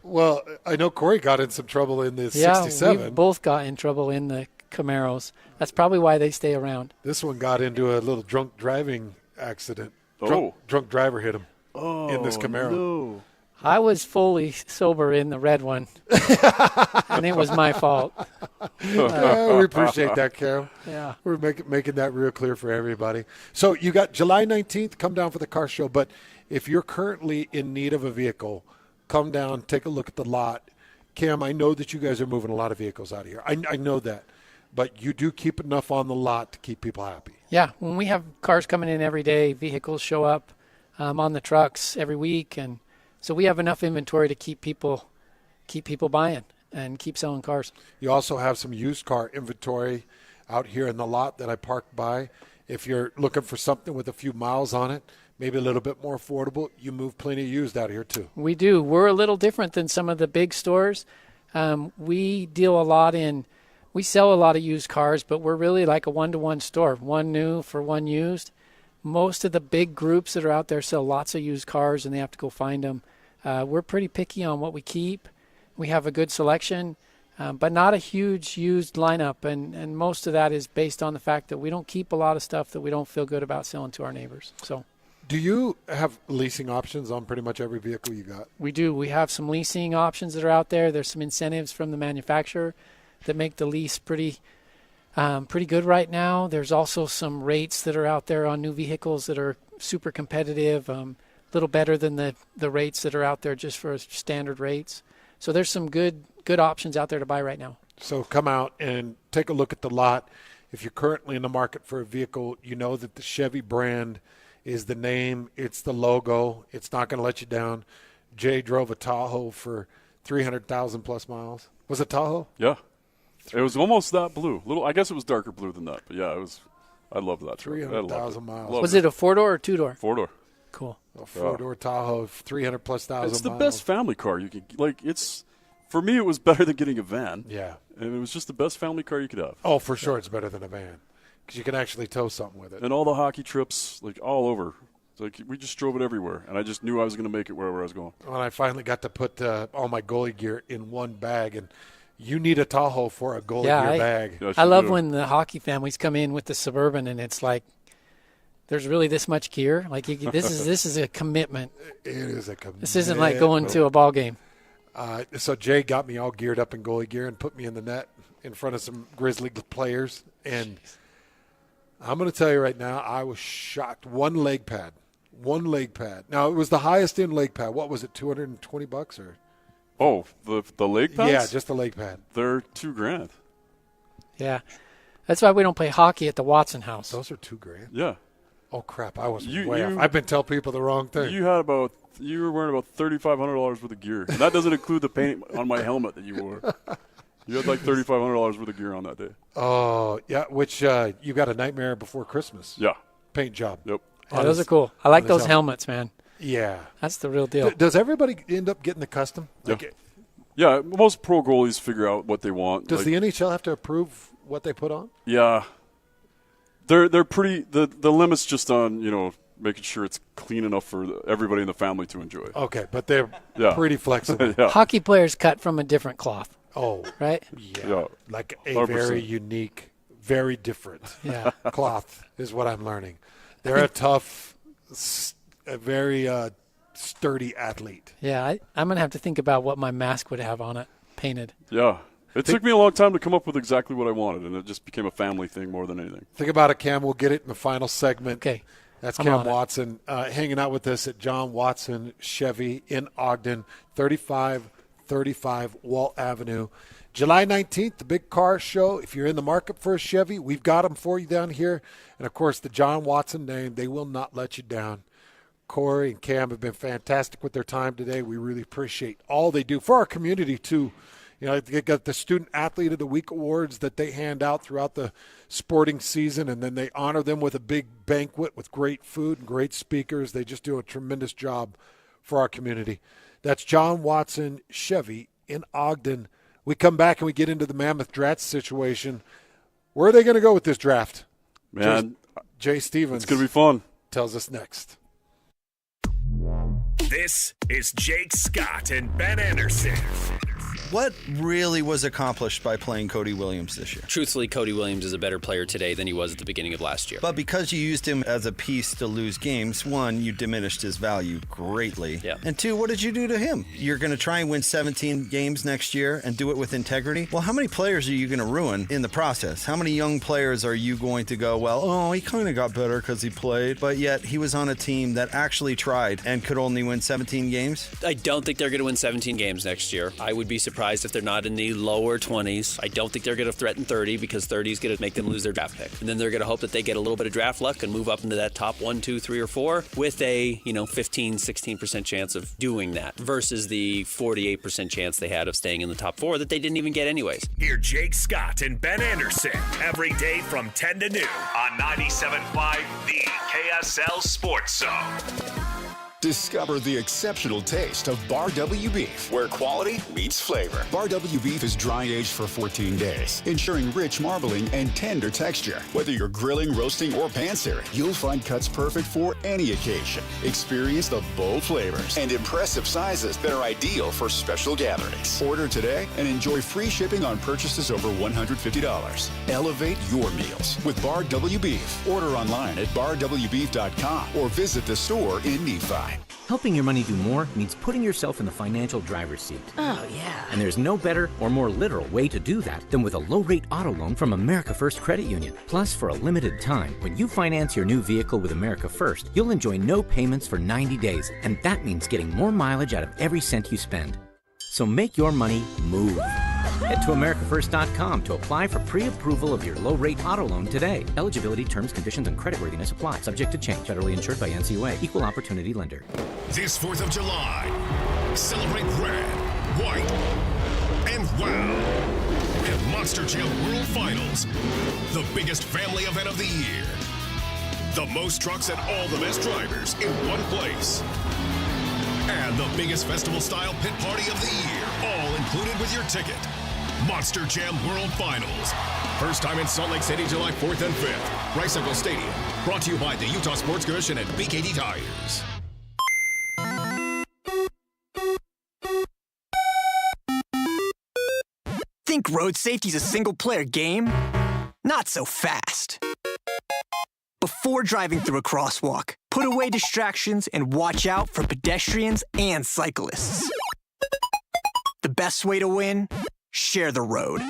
Well, I know Corey got in some trouble in the 67. Yeah, we both got in trouble in the Camaros. That's probably why they stay around. This one got into a little drunk driving accident. Drunk driver hit him in this Camaro. No. I was fully sober in the red one, and it was my fault. We appreciate that, Carol. Yeah. We're making that real clear for everybody. So you got July 19th, come down for the car show. But if you're currently in need of a vehicle, come down, take a look at the lot. Cam, I know that you guys are moving a lot of vehicles out of here. I know that. But you do keep enough on the lot to keep people happy. Yeah, when we have cars coming in every day, vehicles show up on the trucks every week, and so we have enough inventory to keep people buying and keep selling cars. You also have some used car inventory out here in the lot that I parked by. If you're looking for something with a few miles on it, maybe a little bit more affordable, you move plenty of used out here too. We do. We're a little different than some of the big stores. We sell a lot of used cars, but we're really like a one-to-one store, one new for one used. Most of the big groups that are out there sell lots of used cars, and they have to go find them. We're pretty picky on what we keep. We have a good selection, but not a huge used lineup, and most of that is based on the fact that we don't keep a lot of stuff that we don't feel good about selling to our neighbors. So, do you have leasing options on pretty much every vehicle you got? We do. We have some leasing options that are out there. There's some incentives from the manufacturer that make the lease pretty good right now. There's also some rates that are out there on new vehicles that are super competitive, a little better than the rates that are out there just for standard rates. So there's some good options out there to buy right now. So come out and take a look at the lot. If you're currently in the market for a vehicle, you know that the Chevy brand is the name. It's the logo. It's not going to let you down. Jay drove a Tahoe for 300,000 plus miles. Was it Tahoe? Yeah. It was almost that blue. I guess it was darker blue than that. But, yeah, it was. I love that truck. 300,000 miles. Was it a 4-door or 2-door? 4-door. Cool. A 4-door Tahoe, 300 plus thousand. It's the miles. best family car you could It's for me. It was better than getting a van. Yeah, and it was just the best family car you could have. Oh, for sure, it's better than a van because you can actually tow something with it. And all the hockey trips, all over. We just drove it everywhere, and I just knew I was going to make it wherever I was going. When I finally got to put all my goalie gear in one bag, and you need a Tahoe for a goalie gear bag. Yeah, I love when the hockey families come in with the Suburban, and it's like, there's really this much gear. This is a commitment. It is a commitment. This isn't like going to a ball game. So Jay got me all geared up in goalie gear and put me in the net in front of some Grizzly players. And I'm going to tell you right now, I was shocked. One leg pad. Now, it was the highest end leg pad. What was it, $220 or? Oh, the leg pads? Yeah, just the leg pad. They're $2,000. Yeah. That's why we don't play hockey at the Watson house. Those are $2,000. Yeah. Oh, crap. I was way off. I've been telling people the wrong thing. You were wearing about $3,500 worth of gear. And that doesn't include the paint on my helmet that you wore. You had like $3,500 worth of gear on that day. Oh, yeah, which you got a Nightmare Before Christmas. Yeah. Paint job. Yep. Yeah, those are cool. I like those helmets, man. Yeah. That's the real deal. Does everybody end up getting the custom? Yeah, most pro goalies figure out what they want. Does the NHL have to approve what they put on? Yeah. They're pretty the limit's just on, making sure it's clean enough for everybody in the family to enjoy. Okay, but they're pretty flexible. Yeah. Hockey players cut from a different cloth. Oh. Right? Yeah. Like a 100%. very unique, very different cloth is what I'm learning. They're a tough, a very sturdy athlete. Yeah, I'm going to have to think about what my mask would have on it painted. Yeah. It took me a long time to come up with exactly what I wanted, and it just became a family thing more than anything. Think about it, Cam. We'll get it in the final segment. Okay. That's Cam Watson hanging out with us at John Watson Chevy in Ogden, 3535 Walt Avenue. July 19th, the big car show. If you're in the market for a Chevy, we've got them for you down here. And, of course, the John Watson name, they will not let you down. Corey and Cam have been fantastic with their time today. We really appreciate all they do for our community, too. They got the Student Athlete of the Week awards that they hand out throughout the sporting season, and then they honor them with a big banquet with great food and great speakers. They just do a tremendous job for our community. That's John Watson Chevy in Ogden. We come back and we get into the Mammoth draft situation. Where are they going to go with this draft? Man, Jay Stevens. It's going to be fun. Tells us next. This is Jake Scott and Ben Anderson. What really was accomplished by playing Cody Williams this year? Truthfully, Cody Williams is a better player today than he was at the beginning of last year. But because you used him as a piece to lose games, one, you diminished his value greatly. Yeah. And two, what did you do to him? You're going to try and win 17 games next year and do it with integrity? Well, how many players are you going to ruin in the process? How many young players are you going to go, well, he kind of got better because he played, but yet he was on a team that actually tried and could only win 17 games? I don't think they're going to win 17 games next year. I would be surprised if they're not in the lower 20s. I don't think they're going to threaten 30 because 30 is going to make them lose their draft pick. And then they're going to hope that they get a little bit of draft luck and move up into that top 1, 2, 3, or 4 with a 15, 16% chance of doing that versus the 48% chance they had of staying in the top 4 that they didn't even get anyways. Hear Jake Scott and Ben Anderson every day from 10 to noon on 97.5 The KSL Sports Zone. Discover the exceptional taste of Bar W beef, where quality meets flavor. Bar W beef is dry-aged for 14 days, ensuring rich marbling and tender texture. Whether you're grilling, roasting, or pan-searing, you'll find cuts perfect for any occasion. Experience the bold flavors and impressive sizes that are ideal for special gatherings. Order today and enjoy free shipping on purchases over $150. Elevate your meals with Bar W beef. Order online at barwbeef.com or visit the store in Nephi. Helping your money do more means putting yourself in the financial driver's seat. Oh, yeah. And there's no better or more literal way to do that than with a low-rate auto loan from America First Credit Union. Plus, for a limited time, when you finance your new vehicle with America First, you'll enjoy no payments for 90 days, and that means getting more mileage out of every cent you spend. So make your money move. Head to AmericaFirst.com to apply for pre-approval of your low-rate auto loan today. Eligibility, terms, conditions, and creditworthiness apply. Subject to change. Federally insured by NCUA. Equal Opportunity Lender. This 4th of July, celebrate red, white, and wow at Monster Jam World Finals, the biggest family event of the year. The most trucks and all the best drivers in one place. And the biggest festival-style pit party of the year, all included with your ticket. Monster Jam World Finals. First time in Salt Lake City, July 4th and 5th. Rice-Echo Stadium. Brought to you by the Utah Sports Commission and BKD Tires. Think road safety's a single-player game? Not so fast. Before driving through a crosswalk, put away distractions and watch out for pedestrians and cyclists. The best way to win? Share the road.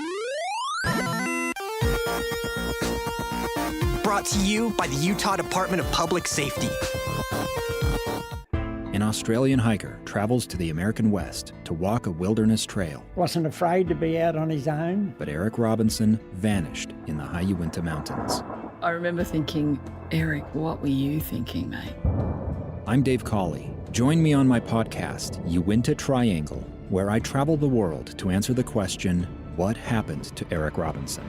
Brought to you by the Utah Department of Public Safety. An Australian hiker travels to the American West to walk a wilderness trail. Wasn't afraid to be out on his own. But Eric Robinson vanished in the high Uinta Mountains. I remember thinking, Eric, what were you thinking, mate? I'm Dave Cawley. Join me on my podcast, Uinta Triangle, where I travel the world to answer the question, what happened to Eric Robinson?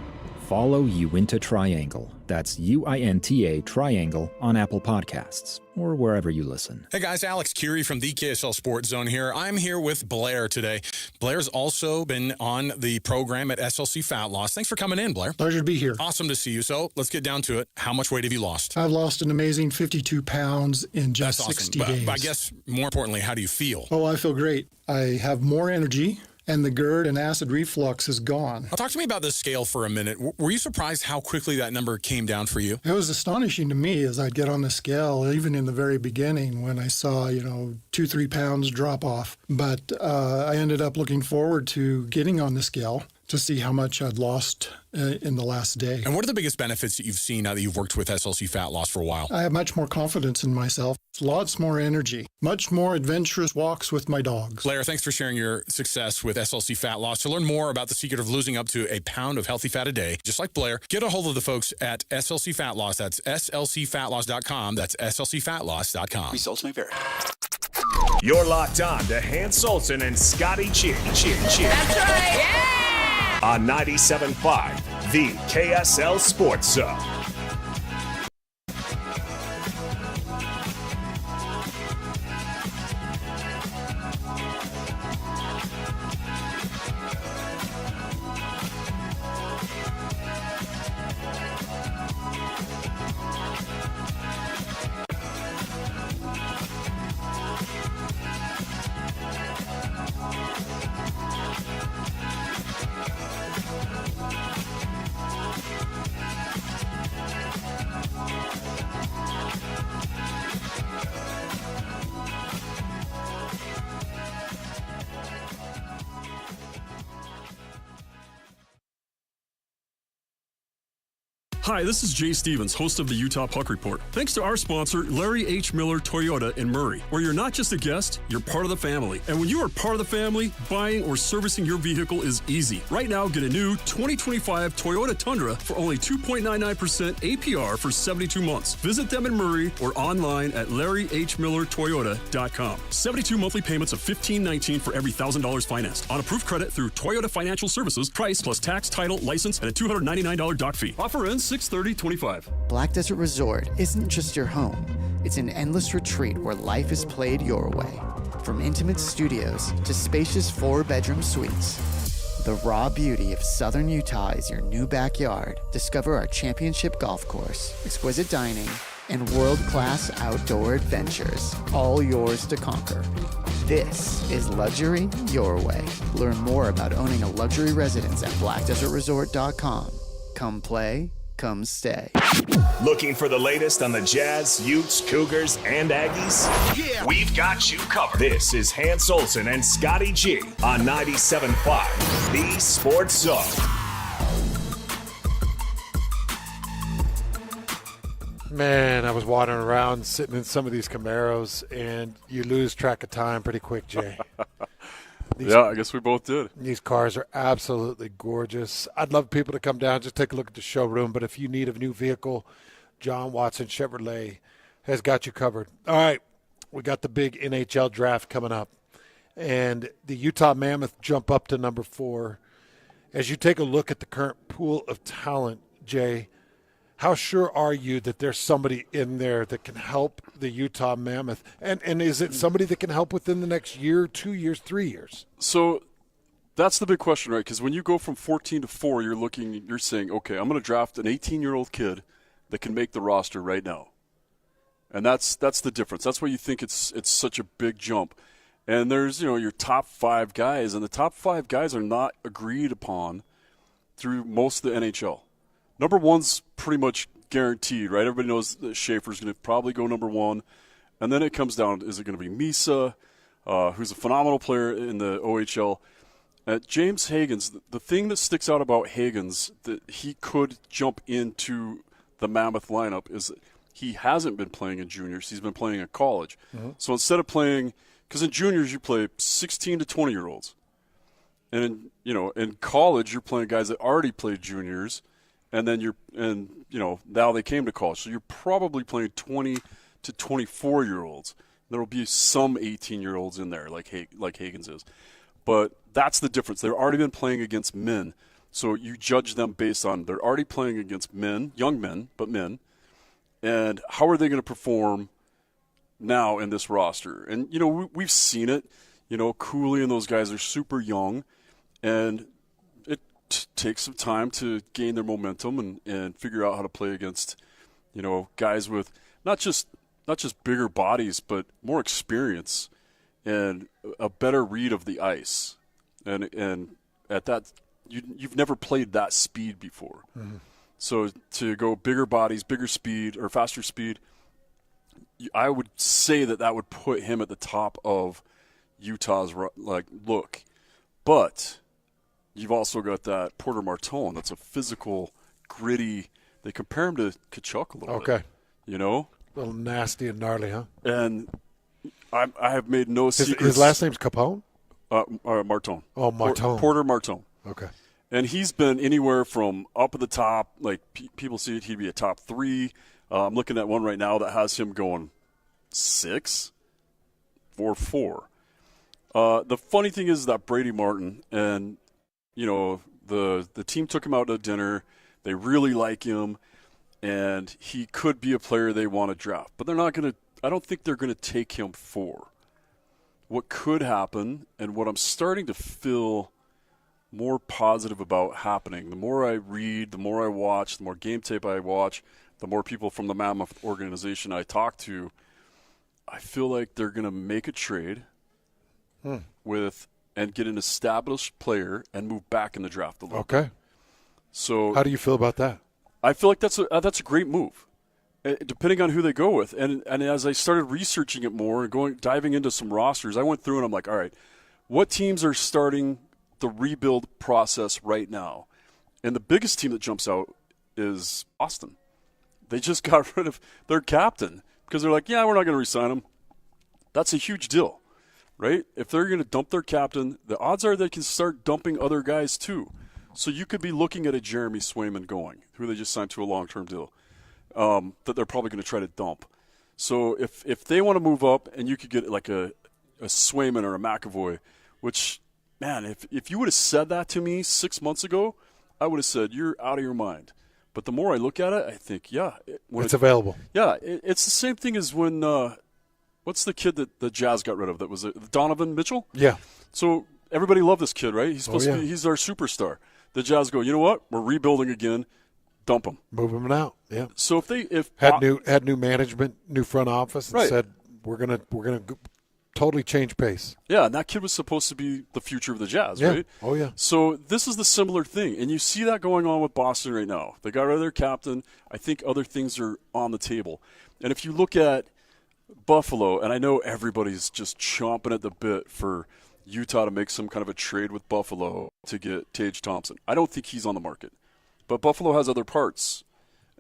Follow Uinta Triangle. That's UINTA Triangle on Apple Podcasts or wherever you listen. Hey guys, Alex Curie from the KSL Sports Zone here. I'm here with Blair today. Blair's also been on the program at SLC Fat Loss. Thanks for coming in, Blair. Pleasure to be here. Awesome to see you. So let's get down to it. How much weight have you lost? I've lost an amazing 52 pounds in just That's 60 awesome. days. But I guess more importantly, how do you feel? Oh, I feel great. I have more energy. And the GERD and acid reflux is gone. Talk to me about this scale for a minute. Were you surprised how quickly that number came down for you? It was astonishing to me as I'd get on the scale, even in the very beginning when I saw, 2-3 pounds drop off. But I ended up looking forward to getting on the scale to see how much I'd lost in the last day. And what are the biggest benefits that you've seen now that you've worked with SLC Fat Loss for a while? I have much more confidence in myself, lots more energy, much more adventurous walks with my dogs. Blair, thanks for sharing your success with SLC Fat Loss. To learn more about the secret of losing up to a pound of healthy fat a day, just like Blair, get a hold of the folks at SLC Fat Loss. That's slcfatloss.com. That's slcfatloss.com. Results may vary. You're locked on to Hans Olsen and Scotty G. That's right. Yeah! On 97.5, the KSL Sports Zone. Hi, this is Jay Stevens, host of the Utah Puck Report. Thanks to our sponsor, Larry H. Miller Toyota in Murray, where you're not just a guest, you're part of the family. And when you are part of the family, buying or servicing your vehicle is easy. Right now, get a new 2025 Toyota Tundra for only 2.99% APR for 72 months. Visit them in Murray or online at LarryHMillerToyota.com. 72 monthly payments of $1,519 for every $1,000 financed. On approved credit through Toyota Financial Services, price plus tax, title, license, and a $299 doc fee. Offer ends 6/30/25. Black Desert Resort isn't just your home. It's an endless retreat where life is played your way. From intimate studios to spacious 4-bedroom suites. The raw beauty of southern Utah is your new backyard. Discover our championship golf course, exquisite dining, and world-class outdoor adventures, all yours to conquer. This is luxury your way. Learn more about owning a luxury residence at blackdesertresort.com. Come play, come stay. Looking for the latest on the Jazz, Utes, Cougars, and Aggies? Yeah! We've got you covered. This is Hans Olsen and Scotty G on 97.5, the Sports Zone. Man, I was wandering around sitting in some of these Camaros, and you lose track of time pretty quick, Jay. Yeah, I guess we both did. These cars are absolutely gorgeous. I'd love people to come down, just take a look at the showroom. But if you need a new vehicle, John Watson Chevrolet has got you covered. All right, we got the big NHL draft coming up. And the Utah Mammoth jump up to number 4. As you take a look at the current pool of talent, Jay, how sure are you that there's somebody in there that can help the Utah Mammoth? And is it somebody that can help within the next year, 2 years, 3 years? So that's the big question, right? Because when you go from 14 to 4, you're saying, okay, I'm going to draft an 18-year-old kid that can make the roster right now. And that's the difference. That's why you think it's such a big jump. And there's, your top 5 guys, and the top 5 guys are not agreed upon through most of the NHL. Number 1's pretty much guaranteed, right? Everybody knows that Schaefer's going to probably go number 1. And then it comes down, is it going to be Misa, who's a phenomenal player in the OHL? James Hagens, the thing that sticks out about Hagens, that he could jump into the Mammoth lineup, is that he hasn't been playing in juniors. He's been playing at college. Mm-hmm. So instead of playing, because in juniors you play 16 to 20-year-olds. And in college you're playing guys that already played juniors. And then now they came to college. So you're probably playing 20 to 24-year-olds. There will be some 18-year-olds in there, like Hagens is. But that's the difference. They've already been playing against men. So you judge them based on they're already playing against men, young men, but men. And how are they going to perform now in this roster? And, we've seen it. Cooley and those guys are super young. And takes some time to gain their momentum and figure out how to play against, guys with not just bigger bodies, but more experience and a better read of the ice. And at that, you've never played that speed before. Mm-hmm. So to go bigger bodies, bigger speed, or faster speed, I would say that would put him at the top of Utah's look. But you've also got that Porter Martone. That's a physical, gritty. They compare him to Kachuk a little bit. Okay. A little nasty and gnarly, huh? And I have made no secrets. His last name's Capone? Martone. Oh, Martone. Porter Martone. Okay. And he's been anywhere from up at the top. Like, people see it, he'd be a top 3. I'm looking at one right now that has him going 6 or 4. The funny thing is that Brady Martin and the team took him out to dinner. They really like him, and he could be a player they want to draft. But they're not going to – I don't think they're going to take him 4. What could happen, and what I'm starting to feel more positive about happening, the more I read, the more I watch, the more game tape I watch, the more people from the Mammoth organization I talk to, I feel like they're going to make a trade with – and get an established player and move back in the draft a little bit. Okay. So how do you feel about that? I feel like that's a great move, depending on who they go with. And as I started researching it more and diving into some rosters, I went through and I'm like, all right, what teams are starting the rebuild process right now? And the biggest team that jumps out is Boston. They just got rid of their captain because they're like, yeah, we're not going to re-sign him. That's a huge deal. Right? If they're going to dump their captain, the odds are they can start dumping other guys too. So you could be looking at a Jeremy Swayman going, who they just signed to a long-term deal, that they're probably going to try to dump. So if they want to move up and you could get like a Swayman or a McAvoy, which, man, if you would have said that to me 6 months ago, I would have said, you're out of your mind. But the more I look at it, I think, yeah. It's available. Yeah, it's the same thing as when what's the kid that the Jazz got rid of? That was Donovan Mitchell? Yeah. So everybody loved this kid, right? He's supposed to be, he's our superstar. The Jazz go, you know what? We're rebuilding again. Dump him. Move him out. Yeah. So if had new management, new front office, and said we're gonna totally change pace. Yeah, and that kid was supposed to be the future of the Jazz, right? Oh yeah. So this is the similar thing, and you see that going on with Boston right now. They got rid of their captain. I think other things are on the table, and if you look at Buffalo, and I know everybody's just chomping at the bit for Utah to make some kind of a trade with Buffalo to get Tage Thompson. I don't think he's on the market. But Buffalo has other parts.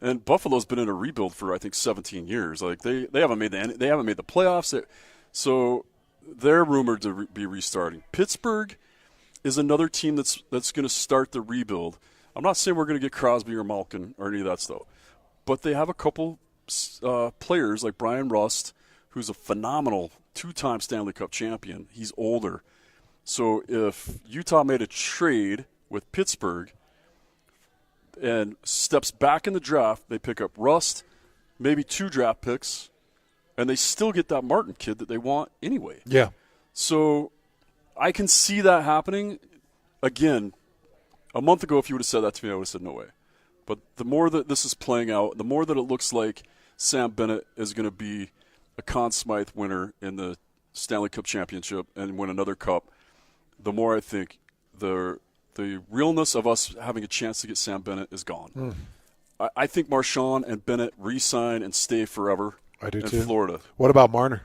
And Buffalo's been in a rebuild for I think 17 years. Like they haven't made the playoffs. So they're rumored to be restarting. Pittsburgh is another team that's going to start the rebuild. I'm not saying we're going to get Crosby or Malkin or any of that stuff, but they have a couple players like Brian Rust, who's a phenomenal 2-time Stanley Cup champion. He's older. So if Utah made a trade with Pittsburgh and steps back in the draft, they pick up Rust, maybe 2 draft picks, and they still get that Martin kid that they want anyway. Yeah. So I can see that happening. Again, a month ago, if you would have said that to me, I would have said no way. But the more that this is playing out, the more that it looks like Sam Bennett is going to be a Conn Smythe winner in the Stanley Cup championship and win another cup, the more I think the realness of us having a chance to get Sam Bennett is gone. I think Marchand and Bennett re-sign and stay forever. I do in too. Florida. What about Marner?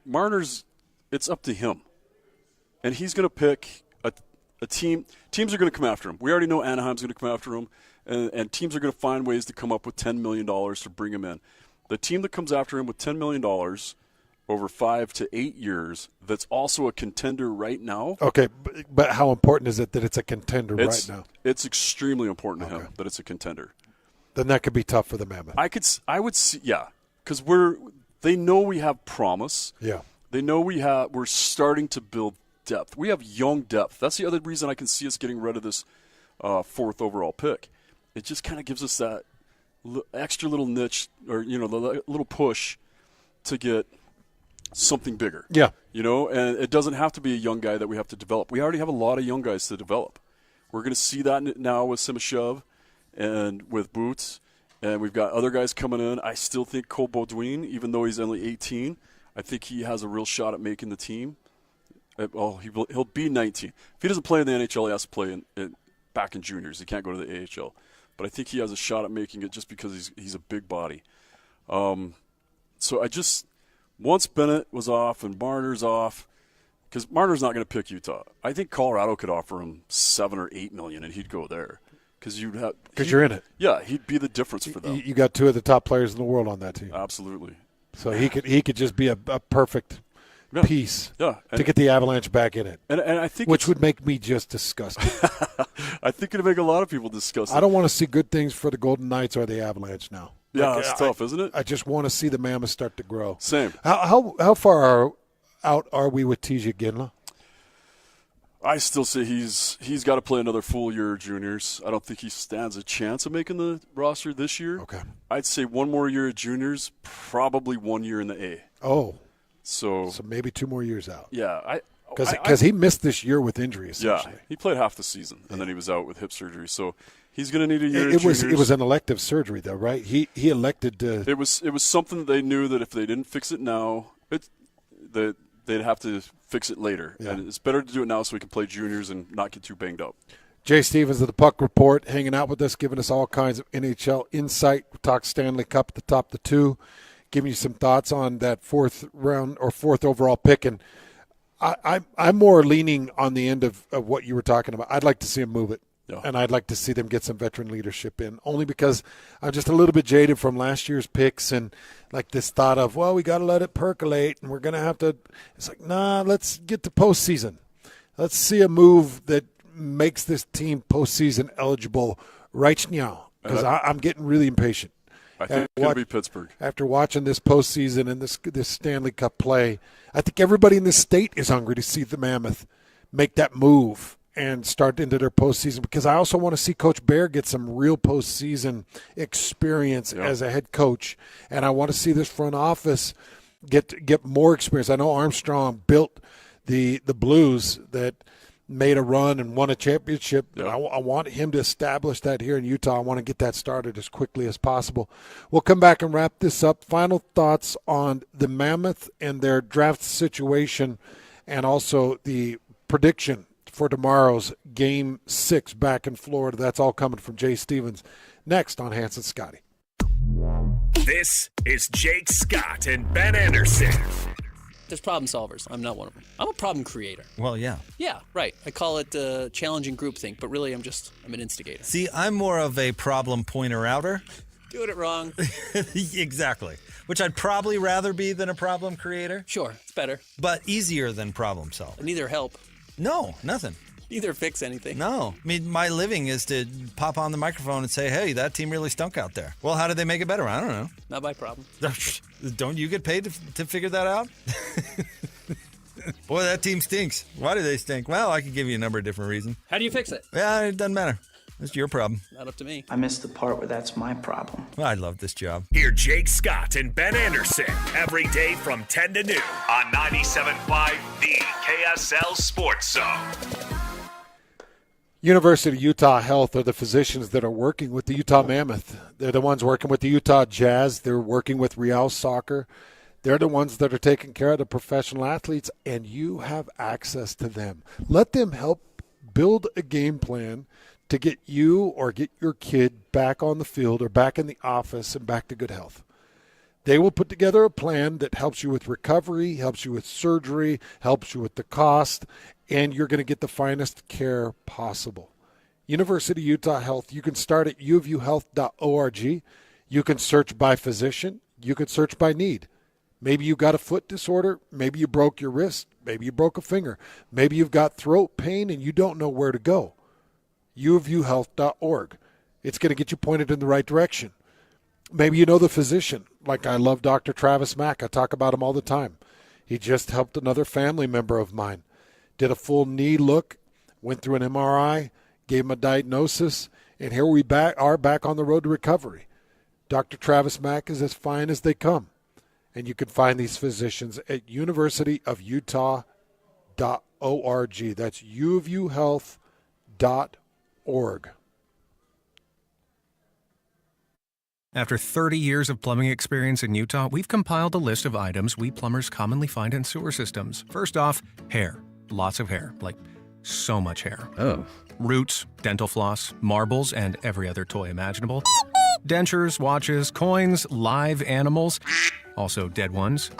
Marner's. It's up to him, and he's going to pick a team. Teams are going to come after him. We already know Anaheim's going to come after him, and teams are going to find ways to come up with $10 million to bring him in. The team that comes after him with $10 million over 5 to 8 years, that's also a contender right now. Okay, but how important is it that it's a contender right now? It's extremely important to him that it's a contender. Then that could be tough for the Mammoth. I would see, yeah, because they know we have promise. Yeah. They know we're starting to build depth. We have young depth. That's the other reason I can see us getting rid of this 4th overall pick. It just kind of gives us that extra little niche or, the little push to get something bigger. Yeah. And it doesn't have to be a young guy that we have to develop. We already have a lot of young guys to develop. We're going to see that now with Simashev and with Boots. And we've got other guys coming in. I still think Cole Baudouin, even though he's only 18, I think he has a real shot at making the team. He'll be 19. If he doesn't play in the NHL, he has to play back in juniors. He can't go to the AHL. But I think he has a shot at making it just because he's a big body. So once Bennett was off and Marner's off, because Marner's not going to pick Utah. I think Colorado could offer him $7 or $8 million, and he'd go there. Because you're in it. Yeah, he'd be the difference for them. You got 2 of the top players in the world on that team. Absolutely. So he could just be a perfect piece to get the Avalanche back in it. And I think which would make me just disgusted. I think it'd make a lot of people disgusted. I don't want to see good things for the Golden Knights or the Avalanche now. Yeah, it's tough, isn't it? I just want to see the Mammoth start to grow. Same. How far out are we with TJ Ginla? I still say he's got to play another full year of juniors. I don't think he stands a chance of making the roster this year. Okay. I'd say 1 more year of juniors, probably 1 year in the A. Oh. So maybe 2 more years out. Yeah. Because he missed this year with injury, essentially. Yeah, he played half the season, and then he was out with hip surgery. So he's going to need a year of juniors. It was an elective surgery, though, right? He elected to. It was something that they knew that if they didn't fix it now, they'd have to fix it later. Yeah. And it's better to do it now so we can play juniors and not get too banged up. Jay Stevens of the Puck Report hanging out with us, giving us all kinds of NHL insight. We talked Stanley Cup at the top of the 2, giving you some thoughts on that 4th round or 4th overall pick. And I'm more leaning on the end of what you were talking about. I'd like to see him move it. Yeah. And I'd like to see them get some veteran leadership in, only because I'm just a little bit jaded from last year's picks and like this thought of, well, we got to let it percolate and we're going to have to – it's like, nah, let's get to postseason. Let's see a move that makes this team postseason eligible right now, because I'm getting really impatient. I think it's going to be Pittsburgh. After watching this postseason and this Stanley Cup play, I think everybody in this state is hungry to see the Mammoth make that move and start into their postseason, because I also want to see Coach Bear get some real postseason experience as a head coach, and I want to see this front office get more experience. I know Armstrong built the Blues that made a run and won a championship. Yeah. I want him to establish that here in Utah. I want to get that started as quickly as possible. We'll come back and wrap this up. Final thoughts on the Mammoth and their draft situation, and also the prediction for tomorrow's Game 6 back in Florida. That's all coming from Jay Stevens next on Hans and Scotty. This is Jake Scott and Ben Anderson. There's problem solvers. I'm not one of them. I'm a problem creator. Well, yeah. Yeah, right. I call it challenging groupthink, but really I'm an instigator. See, I'm more of a problem pointer-outer. Doing it wrong. Exactly. Which I'd probably rather be than a problem creator. Sure, it's better. But easier than problem solve. Neither help. No, nothing. Neither fix anything. No. I mean, my living is to pop on the microphone and say, hey, that team really stunk out there. Well, how did they make it better? I don't know. Not my problem. Don't you get paid to figure that out? Boy, that team stinks. Why do they stink? Well, I could give you a number of different reasons. How do you fix it? Yeah, it doesn't matter. It's your problem. Not up to me. I missed the part where that's my problem. Well, I love this job. Hear Jake Scott and Ben Anderson every day from 10 to noon on 97.5 The KSL Sports Zone. University of Utah Health are the physicians that are working with the Utah Mammoth. They're the ones working with the Utah Jazz. They're working with Real Soccer. They're the ones that are taking care of the professional athletes, and you have access to them. Let them help build a game plan to get you or get your kid back on the field or back in the office and back to good health. They will put together a plan that helps you with recovery, helps you with surgery, helps you with the cost, and you're going to get the finest care possible. University of Utah Health, you can start at uofuhealth.org. You can search by physician. You can search by need. Maybe you got a foot disorder. Maybe you broke your wrist. Maybe you broke a finger. Maybe you've got throat pain and you don't know where to go. uofuhealth.org. It's going to get you pointed in the right direction. Maybe you know the physician. Like I love Dr. Travis Mack. I talk about him all the time. He just helped another family member of mine. Did a full knee look, went through an MRI, gave him a diagnosis, and here we are back on the road to recovery. Dr. Travis Mack is as fine as they come. And you can find these physicians at universityofutah.org. That's uofuhealth.org. After 30 years of plumbing experience in Utah, we've compiled a list of items we plumbers commonly find in sewer systems. First off, hair. Lots of hair. Like, so much hair. Oh. Roots, dental floss, marbles, and every other toy imaginable. Dentures, watches, coins, live animals, also dead ones.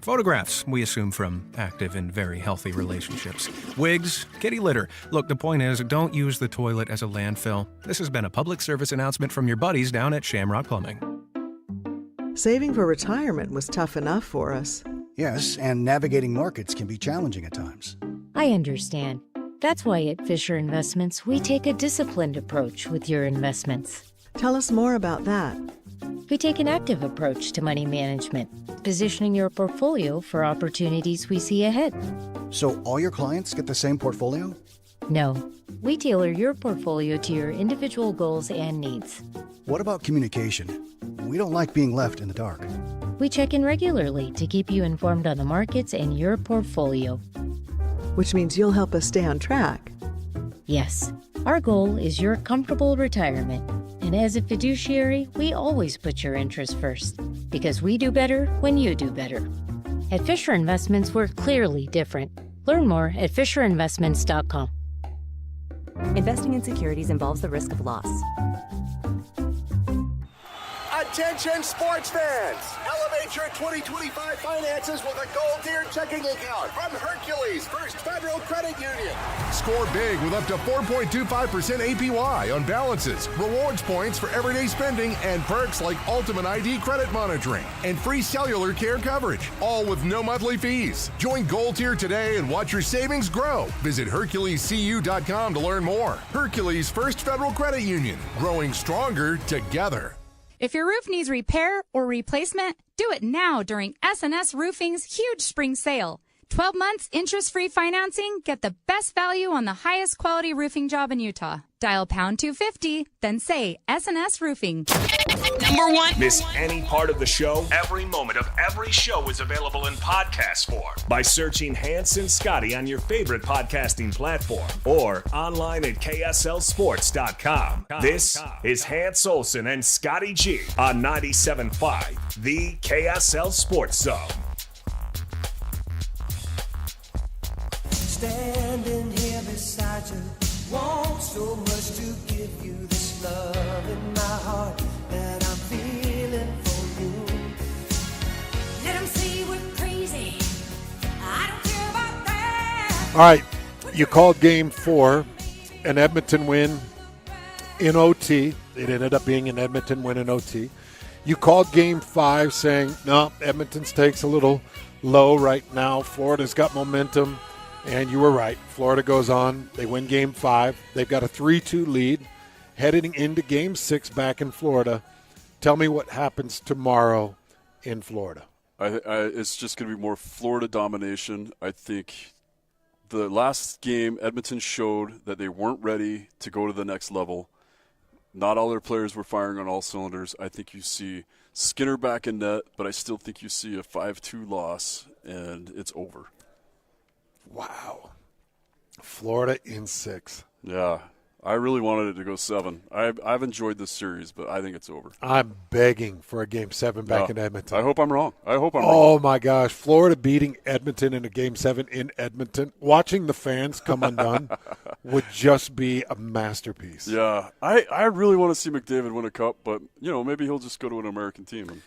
Photographs, we assume from active and very healthy relationships. Wigs, kitty litter. Look, the point is, don't use the toilet as a landfill. This has been a public service announcement from your buddies down at Shamrock Plumbing. Saving for retirement was tough enough for us. Yes, and navigating markets can be challenging at times. I understand. That's why at Fisher Investments, we take a disciplined approach with your investments. Tell us more about that. We take an active approach to money management, positioning your portfolio for opportunities we see ahead. So all your clients get the same portfolio? No, we tailor your portfolio to your individual goals and needs. What about communication? We don't like being left in the dark. We check in regularly to keep you informed on the markets and your portfolio. Which means you'll help us stay on track. Yes, our goal is your comfortable retirement. And as a fiduciary, we always put your interests first, because we do better when you do better. At Fisher Investments, we're clearly different. Learn more at FisherInvestments.com. Investing in securities involves the risk of loss. Attention sports fans! Elevate your 2025 finances with a Gold Tier checking account from Hercules First Federal Credit Union. Score big with up to 4.25% APY on balances, rewards points for everyday spending, and perks like Ultimate ID credit monitoring and free cellular care coverage, all with no monthly fees. Join Gold Tier today and watch your savings grow. Visit HerculesCU.com to learn more. Hercules First Federal Credit Union, growing stronger together. If your roof needs repair or replacement, do it now during S&S Roofing's huge spring sale. 12 months interest-free financing. Get the best value on the highest quality roofing job in Utah. Dial pound 250, then say S&S Roofing. Number one. Miss any part of the show? Every moment of every show is available in podcast form by searching Hans and Scotty on your favorite podcasting platform or online at KSLSports.com. This is Hans Olsen and Scotty G on 97.5 The KSL Sports Zone. Standing here beside you, want so much to give you this love in my heart that I'm feeling for you. Let them say we're crazy. I don't care about that. All right, you called game 4, an Edmonton win in OT. OT. It ended up being an Edmonton win in OT. You called Game 5 saying, no, Edmonton's takes a little low right now. Florida's got momentum, and you were right. Florida goes on. They win Game 5. They've got a 3-2 lead heading into Game 6 back in Florida. Tell me what happens tomorrow in Florida. It's just going to be more Florida domination. I think the last game, Edmonton showed that they weren't ready to go to the next level. Not all their players were firing on all cylinders. I think you see Skinner back in net, but I still think you see a 5-2 loss, and it's over. Wow. Florida in 6. Yeah. I really wanted it to go 7. I've enjoyed this series, but I think it's over. I'm begging for a Game 7 back in Edmonton. I hope I'm wrong. wrong. Oh, my gosh. Florida beating Edmonton in a Game 7 in Edmonton. Watching the fans come undone would just be a masterpiece. Yeah. I really want to see McDavid win a cup, but, maybe he'll just go to an American team.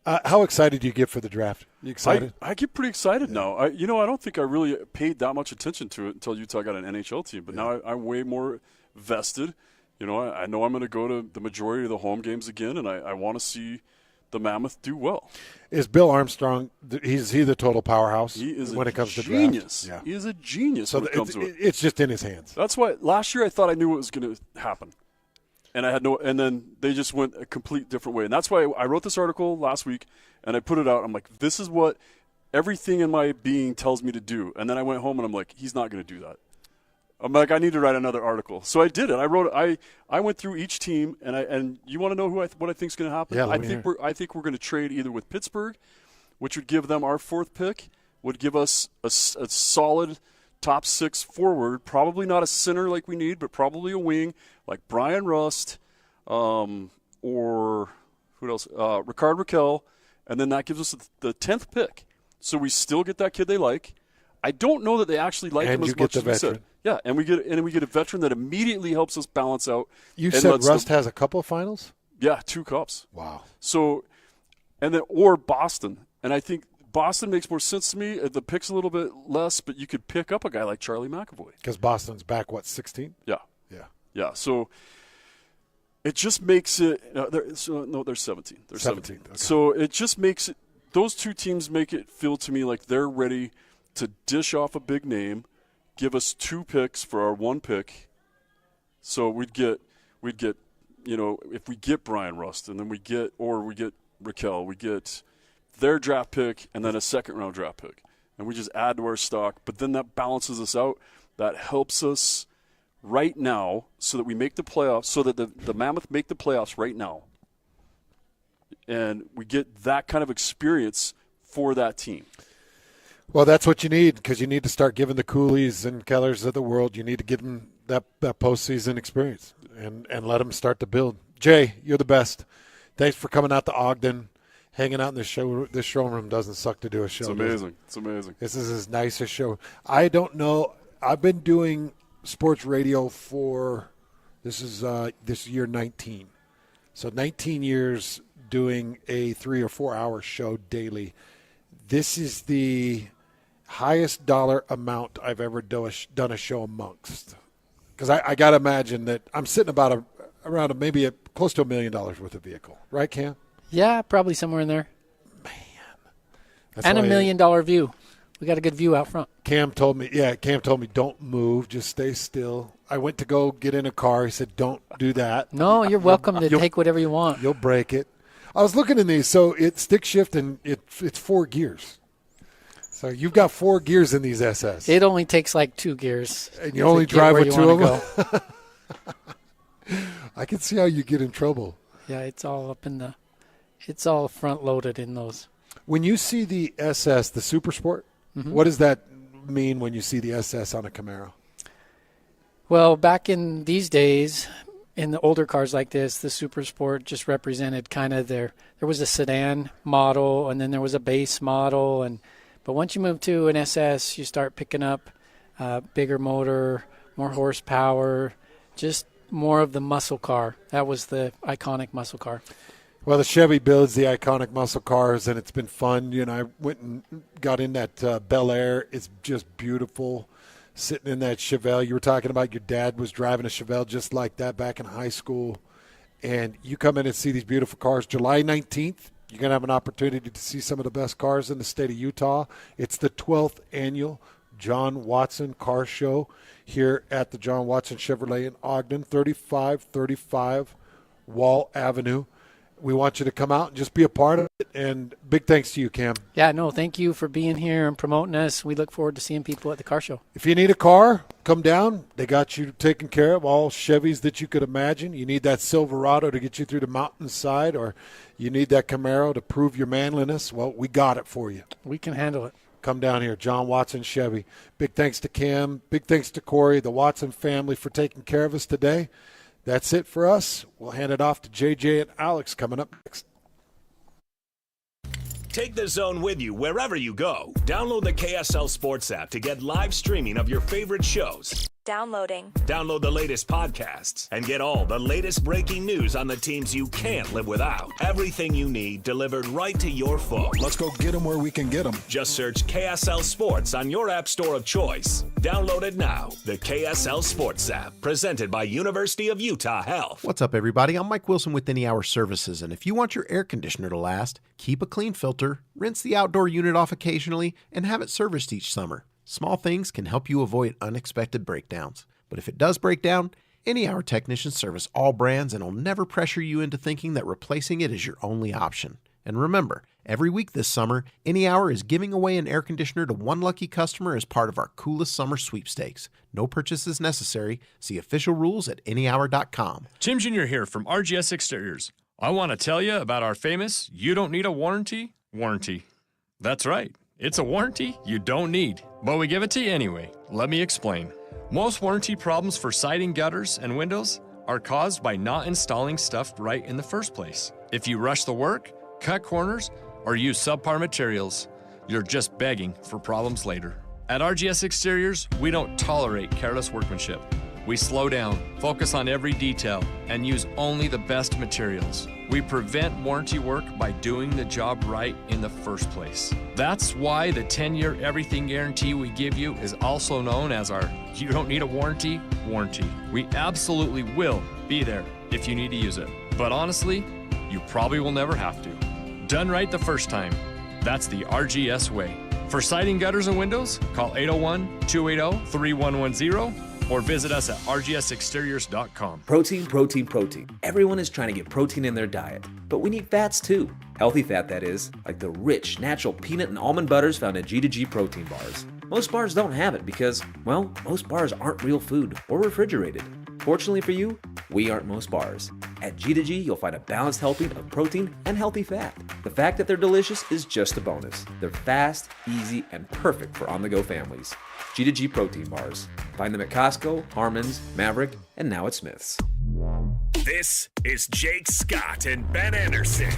How excited do you get for the draft? You excited? I get pretty excited now. I don't think I really paid that much attention to it until Utah got an NHL team, but now I'm way more vested. I know I'm going to go to the majority of the home games again, and I want to see the Mammoth do well. Is Bill Armstrong, is he the total powerhouse he is when it comes genius. to draft? Yeah. He is a genius when it comes to it. It's just in his hands. That's why last year I thought I knew what was going to happen. And then they just went a complete different way. And that's why I wrote this article last week, and I put it out. I'm like, this is what everything in my being tells me to do. And then I went home, and I'm like, he's not going to do that. I'm like, I need to write another article. So I did it. I went through each team, and you want to know what I think is going to happen? Yeah, I think we're going to trade either with Pittsburgh, which would give them our 4th pick, would give us a solid top 6 forward, probably not a center like we need, but probably a wing like Brian Rust, or who else? Ricard Raquel, and then that gives us the 10th pick. So we still get that kid they like. I don't know that they actually like him as much as we said. Yeah, and we get a veteran that immediately helps us balance out. You said Rust has a couple of finals? Yeah, 2 cups. Wow. So, or Boston, and I think Boston makes more sense to me. The pick's a little bit less, but you could pick up a guy like Charlie McAvoy. Because Boston's back, 16? Yeah. Yeah. Yeah, so it just makes it they're 17. They're 17. Okay. So it just makes it – those 2 teams make it feel to me like they're ready to dish off a big name, give us 2 picks for our 1 pick. So we'd get if we get Brian Rust and then we get Raquel, we get their draft pick and then a 2nd-round draft pick. And we just add to our stock. But then that balances us out. That helps us right now so that we make the playoffs, so that the Mammoth make the playoffs right now. And we get that kind of experience for that team. Well, that's what you need, because you need to start giving the Coolies and Kellers of the world, you need to give them that postseason experience and let them start to build. Jay, you're the best. Thanks for coming out to Ogden, hanging out in this showroom doesn't suck to do a show. It's amazing. It's amazing. This is as nice a show. I don't know. I've been doing sports radio for this year 19. So 19 years doing a 3 or 4 hour show daily. This is the highest dollar amount I've ever done a show amongst. Because I got to imagine that I'm sitting about around maybe close to $1 million worth of vehicle. Right, Cam? Yeah, probably somewhere in there. That's and a $1 why million view. We got a good view out front. Cam told me, don't move, just stay still. I went to go get in a car. He said, don't do that. No, you're welcome to take whatever you want. You'll break it. I was looking in these, so it's stick shift and it's 4 gears. So you've got 4 gears in these SS. It only takes like 2 gears. And you only drive with 2 of them? I can see how you get in trouble. Yeah, it's all it's all front loaded in those. When you see the SS, the Super Sport, what does that mean when you see the SS on a Camaro? Well, back in these days, in the older cars like this, the Super Sport just represented kind of there was a sedan model and then there was a base model. But once you move to an SS, you start picking up bigger motor, more horsepower, just more of the muscle car. That was the iconic muscle car. Well, the Chevy builds the iconic muscle cars, and it's been fun. I went and got in that Bel Air. It's just beautiful. Sitting in that Chevelle. You were talking about your dad was driving a Chevelle just like that back in high school. and you come in and see these beautiful cars. July 19th, you're going to have an opportunity to see some of the best cars in the state of Utah. It's the 12th annual John Watson Car Show here at the John Watson Chevrolet in Ogden, 3535 Wall Avenue. We want you to come out and just be a part of it. And big thanks to you, Cam. Yeah, no, thank you for being here and promoting us. We look forward to seeing people at the car show. If you need a car, come down. They got you taken care of, all Chevys that you could imagine. You need that Silverado to get you through the mountainside, or you need that Camaro to prove your manliness. Well, we got it for you. We can handle it. Come down here, John Watson Chevy. Big thanks to Cam. Big thanks to Corey, the Watson family, for taking care of us today. That's it for us. We'll hand it off to JJ and Alex coming up next. Take the Zone with you wherever you go. Download the KSL Sports app to get live streaming of your favorite shows. Downloading. Download the latest podcasts and get all the latest breaking news on the teams you can't live without. Everything you need delivered right to your phone. Let's go get them where we can get them. Just search KSL Sports on your app store of choice. Download it now. The KSL Sports app, presented by University of Utah Health. What's up, everybody? I'm Mike Wilson with Any Hour Services, and if you want your air conditioner to last, keep a clean filter, rinse the outdoor unit off occasionally, and have it serviced each summer. Small things can help you avoid unexpected breakdowns. But if it does break down, Any Hour technicians service all brands and will never pressure you into thinking that replacing it is your only option. And remember, every week this summer, Any Hour is giving away an air conditioner to one lucky customer as part of our Coolest Summer Sweepstakes. No purchases necessary. See official rules at anyhour.com. Tim Jr. here from RGS Exteriors. I want to tell you about our famous "You Don't Need a Warranty" warranty. That's right. It's a warranty you don't need, but we give it to you anyway. Let me explain. Most warranty problems for siding, gutters, and windows are caused by not installing stuff right in the first place. If you rush the work, cut corners, or use subpar materials, you're just begging for problems later. At RGS Exteriors, we don't tolerate careless workmanship. We slow down, focus on every detail, and use only the best materials. We prevent warranty work by doing the job right in the first place. That's why the 10-year everything guarantee we give you is also known as our "You Don't Need a Warranty" warranty. We absolutely will be there if you need to use it. But honestly, you probably will never have to. Done right the first time. That's the RGS way. For siding, gutters, and windows, call 801-280-3110 or visit us at rgsexteriors.com. Protein, protein, protein. Everyone is trying to get protein in their diet, but we need fats too. Healthy fat, that is, like the rich, natural peanut and almond butters found in G2G protein bars. Most bars don't have it because, well, most bars aren't real food or refrigerated. Fortunately for you, we aren't most bars. At G2G, you'll find a balanced helping of protein and healthy fat. The fact that they're delicious is just a bonus. They're fast, easy, and perfect for on-the-go families. G2G protein bars. Find them at Costco, Harmon's, Maverick, and now at Smith's. This is Jake Scott and Ben Anderson.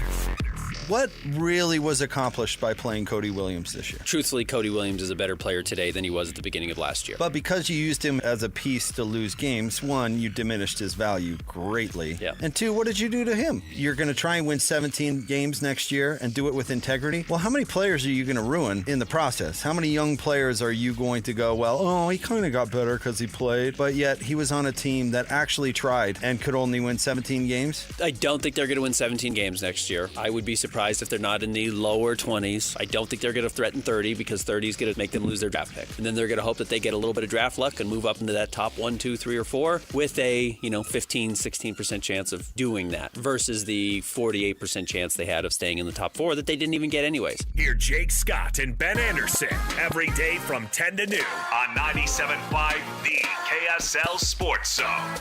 What really was accomplished by playing Cody Williams this year? Truthfully, Cody Williams is a better player today than he was at the beginning of last year. But because you used him as a piece to lose games, one, you diminished his value greatly. Yeah. And two, what did you do to him? You're going to try and win 17 games next year and do it with integrity? Well, how many players are you going to ruin in the process? How many young players are you going to go, well, oh, he kind of got better because he played, but yet he was on a team that actually tried and could only win 17 games? I don't think they're going to win 17 games next year. I would be surprised if they're not in the lower 20s. I don't think they're going to threaten 30 because 30 is going to make them lose their draft pick. And then they're going to hope that they get a little bit of draft luck and move up into that top 1, 2, 3, or 4 with a 15, 16% chance of doing that versus the 48% chance they had of staying in the top 4 that they didn't even get anyways. Hear Jake Scott and Ben Anderson every day from 10 to noon on 97.5 The KSL Sports Zone.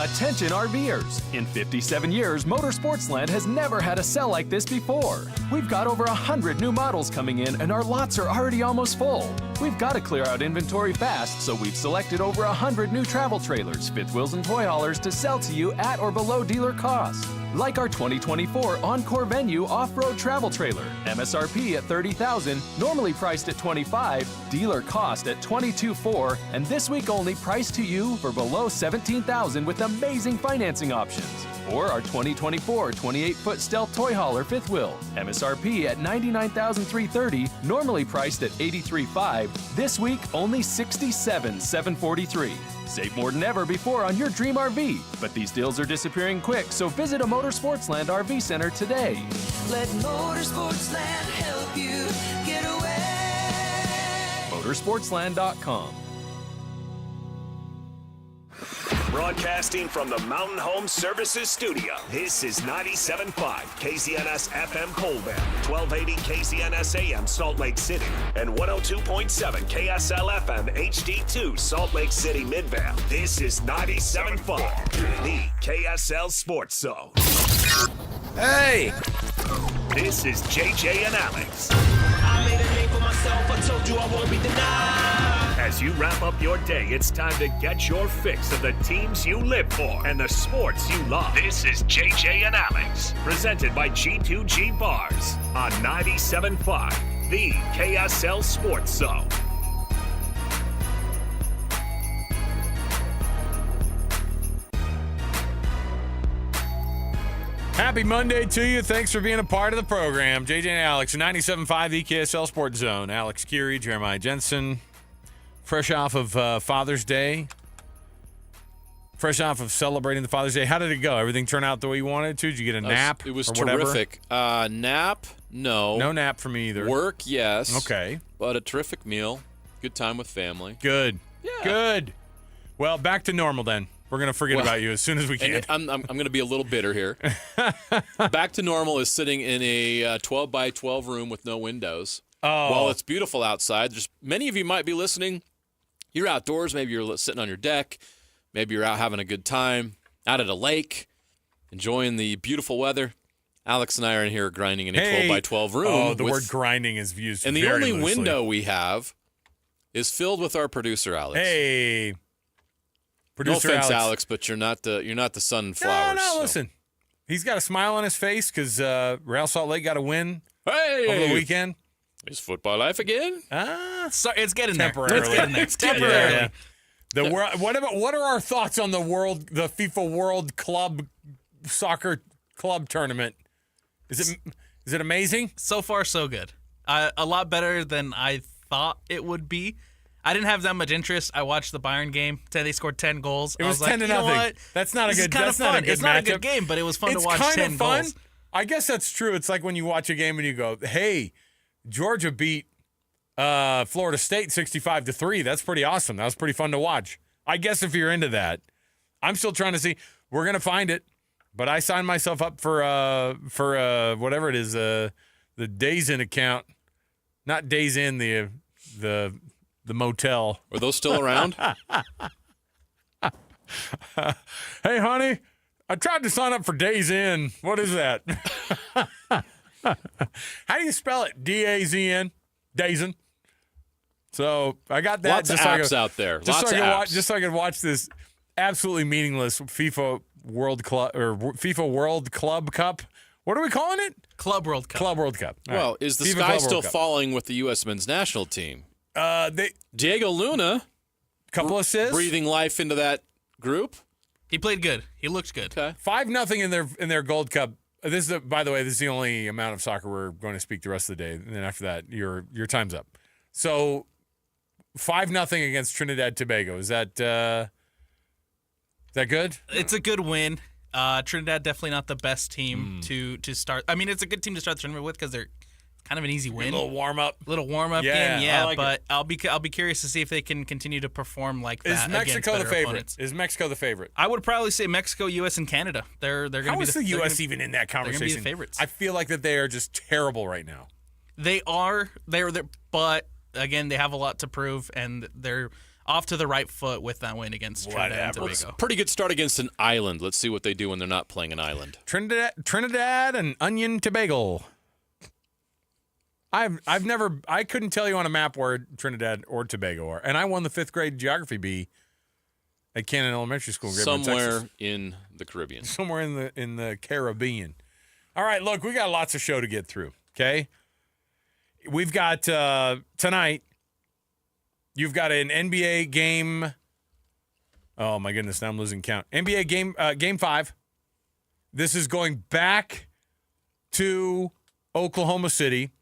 Attention RVers! In 57 years, Motorsportsland has never had a sale like this before. We've got over 100 new models coming in and our lots are already almost full. We've got to clear out inventory fast, so we've selected over 100 new travel trailers, fifth wheels, and toy haulers to sell to you at or below dealer cost. Like our 2024 Encore Venue off-road travel trailer, MSRP at $30,000, normally priced at $25,000, dealer cost at $22,400, and this week only priced to you for below $17,000 with amazing financing options. Or our 2024 28-foot Stealth toy hauler fifth wheel, MSRP at $99,330, normally priced at $83,500, this week only $67,743. Save more than ever before on your dream RV. But these deals are disappearing quick, so visit a Motorsportsland RV Center today. Let Motorsportsland help you get away. Motorsportsland.com. Broadcasting from the Mountain Home Services Studio, this is 97.5 KZNS FM Colvin, 1280 KZNS AM Salt Lake City, and 102.7 KSL FM HD2 Salt Lake City Midvale. This is 97.5, the KSL Sports Zone. Hey! This is JJ and Alex. I made a name for myself. I told you I won't be denied. As you wrap up your day, it's time to get your fix of the teams you live for and the sports you love. This is JJ and Alex, presented by G2G Bars on 97.5, the KSL Sports Zone. Happy Monday to you. Thanks for being a part of the program. JJ and Alex, 97.5, the KSL Sports Zone. Alex Curie, Jeremiah Jensen. Fresh off of Father's Day. Fresh off of celebrating the Father's Day. How did it go? Everything turn out the way you wanted it to? Did you get a nap? It was or whatever? terrific. Nap? No. No nap for me either. Work? Yes. Okay. But a terrific meal. Good time with family. Good. Yeah. Good. Well, back to normal then. We're going to forget about you as soon as we can. I'm going to be a little bitter here. Back to normal is sitting in a 12 by 12 room with no windows. Oh. While it's beautiful outside, there's many of you might be listening. You're outdoors. Maybe you're sitting on your deck. Maybe you're out having a good time out at a lake, enjoying the beautiful weather. Alex and I are in here grinding in a 12 by 12 room. Oh, the word grinding is used and the very only loosely. window we have is filled with our producer, Alex. Hey. Producer no offense, Alex, but you're not the sun and flowers. No, so. listen. He's got a smile on his face because Real Salt Lake got a win over the weekend. Is football life again? So it's getting there. Temporarily. It's getting there. Temporarily. Yeah. What are our thoughts on the FIFA World Club Soccer Club Tournament? Is it amazing? So far, so good. A lot better than I thought it would be. I didn't have that much interest. I watched the Bayern game. They scored 10 goals. It was I 10 to nothing. What? That's not a good. That's not a good It's not a good matchup. game, but it was fun It's to watch. kind 10 of fun. goals. I guess that's true. It's like when you watch a game and you go, "Hey, Georgia beat Florida State 65-3. That's pretty awesome. That was pretty fun to watch." I guess if you're into that, I'm still trying to see. We're gonna find it, but I signed myself up for whatever it is, the Days In account, not Days In, the motel. Are those still around? Hey, honey, I tried to sign up for Days In. What is that? How do you spell it? D-A-Z-N? Days In. So I got that. Lots of apps out there. Just so I could watch this absolutely meaningless FIFA World Club Cup. What are we calling it? Club World Cup. Club World Cup. All Well, right. is the FIFA sky Club still World Cup. falling with the U.S. men's national team? Diego Luna, couple assists, breathing life into that group. He played good. He looked good. Okay. 5-0 in their Gold Cup. By the way, this is the only amount of soccer we're going to speak the rest of the day. And then after that, your time's up. So 5-0 against Trinidad Tobago. Is that good? It's a good win. Trinidad definitely not the best team to start. I mean, it's a good team to start the tournament with because they're kind of an easy win. A little warm up. Little warm up Yeah, game. Yeah, I like but it. I'll be curious to see if they can continue to perform like that. Is Mexico the against better favorite? opponents. Is Mexico the favorite? I would probably say Mexico, U.S., and Canada. They're going to be How is the they're U.S. gonna- even in that they're gonna conversation? be the favorites. I feel like that they are just terrible right now. They are. They're there, but again, they have a lot to prove, and they're off to the right foot with that win against Trinidad and Tobago. Pretty good start against an island. Let's see what they do when they're not playing an island. Trinidad and Onion Tobago. I couldn't tell you on a map where Trinidad or Tobago are, and I won the 5th grade geography bee at Cannon Elementary School in Great Bend, Somewhere Texas. in the Caribbean. Somewhere in the Caribbean. All right, look, we got lots of show to get through. Okay, we've got tonight. You've got an NBA game. Oh my goodness, now I'm losing count. NBA game 5. This is going back to Oklahoma City.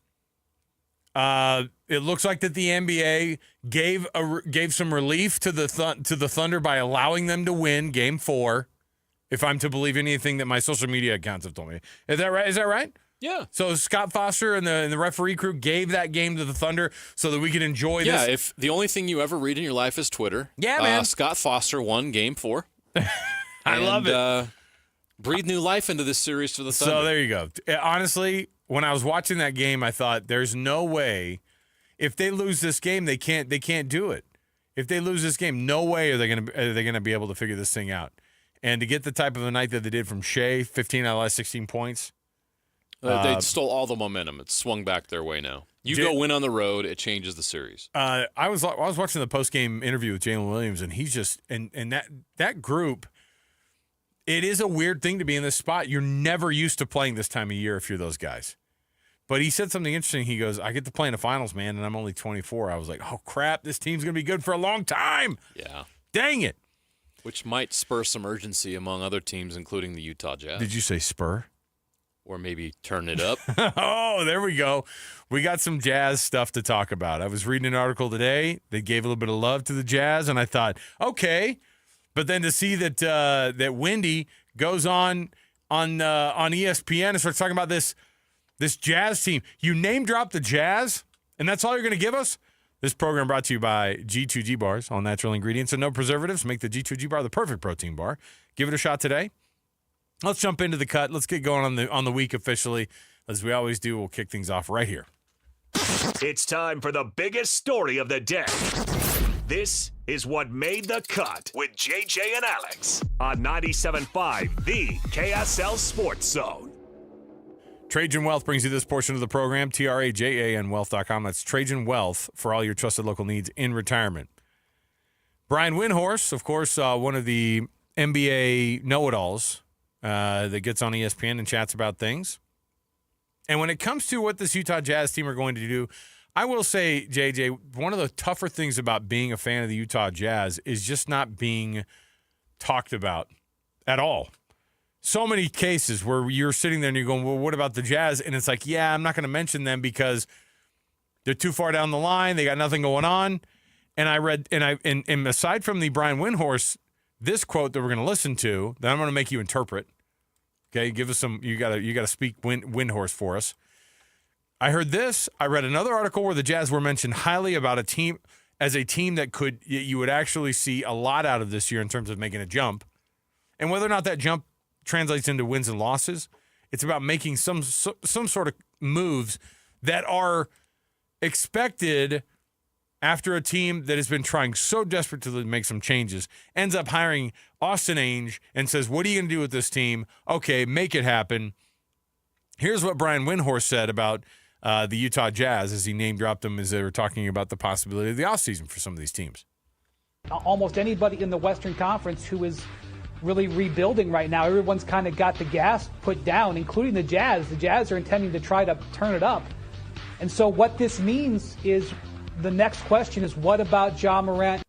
It looks like that the NBA gave some relief to the Thunder by allowing them to win Game 4, if I'm to believe anything that my social media accounts have told me. Is that right? Yeah. So Scott Foster and the referee crew gave that game to the Thunder so that we could enjoy this. Yeah, if the only thing you ever read in your life is Twitter. Yeah, man. Scott Foster won Game 4. I love it. Breathe new life into this series for the Thunder. So there you go. Honestly, when I was watching that game, I thought there's no way if they lose this game, they can't do it. If they lose this game, no way are they gonna be able to figure this thing out. And to get the type of a night that they did from Shea, 15 out of the last 16 points. They stole all the momentum. It swung back their way now. You go win on the road, it changes the series. I was watching the post-game interview with Jalen Williams, and he's just and that group. It is a weird thing to be in this spot. You're never used to playing this time of year if you're those guys. But he said something interesting. He goes, I get to play in the finals, man, and I'm only 24. I was like, oh, crap, this team's going to be good for a long time. Yeah. Dang it. Which might spur some urgency among other teams, including the Utah Jazz. Did you say spur? Or maybe turn it up. Oh, there we go. We got some Jazz stuff to talk about. I was reading an article today. They gave a little bit of love to the Jazz, and I thought, okay. But then to see that Wendy goes on ESPN and starts talking about this Jazz team. You name drop the Jazz, and that's all you're going to give us? This program brought to you by G2G Bars, all natural ingredients and no preservatives. Make the G2G Bar the perfect protein bar. Give it a shot today. Let's jump into the cut. Let's get going on the week officially. As we always do, we'll kick things off right here. It's time for the biggest story of the day. This is what made the cut with JJ and Alex on 97.5, the KSL Sports Zone. Trajan Wealth brings you this portion of the program, TRAJAN Wealth.com. That's Trajan Wealth for all your trusted local needs in retirement. Brian Windhorst, of course, one of the NBA know-it-alls that gets on ESPN and chats about things. And when it comes to what this Utah Jazz team are going to do, I will say, JJ, one of the tougher things about being a fan of the Utah Jazz is just not being talked about at all. So many cases where you're sitting there and you're going, well, what about the Jazz? And it's like, yeah, I'm not going to mention them because they're too far down the line. They got nothing going on. And I read, and aside from the Brian Windhorst, this quote that we're going to listen to, that I'm going to make you interpret. Okay, give us some. You got to speak Windhorst for us. I heard this. I read another article where the Jazz were mentioned highly about a team that you would actually see a lot out of this year in terms of making a jump, and whether or not that jump translates into wins and losses, it's about making some sort of moves that are expected after a team that has been trying so desperately to make some changes ends up hiring Austin Ainge and says, what are you going to do with this team? Okay, make it happen. Here's what Brian Windhorst said about the Utah Jazz as he name-dropped them as they were talking about the possibility of the offseason for some of these teams. Almost anybody in the Western Conference who is really rebuilding right now, everyone's kind of got the gas put down, including the Jazz. The Jazz are intending to try to turn it up. And so what this means is the next question is, what about Ja Morant?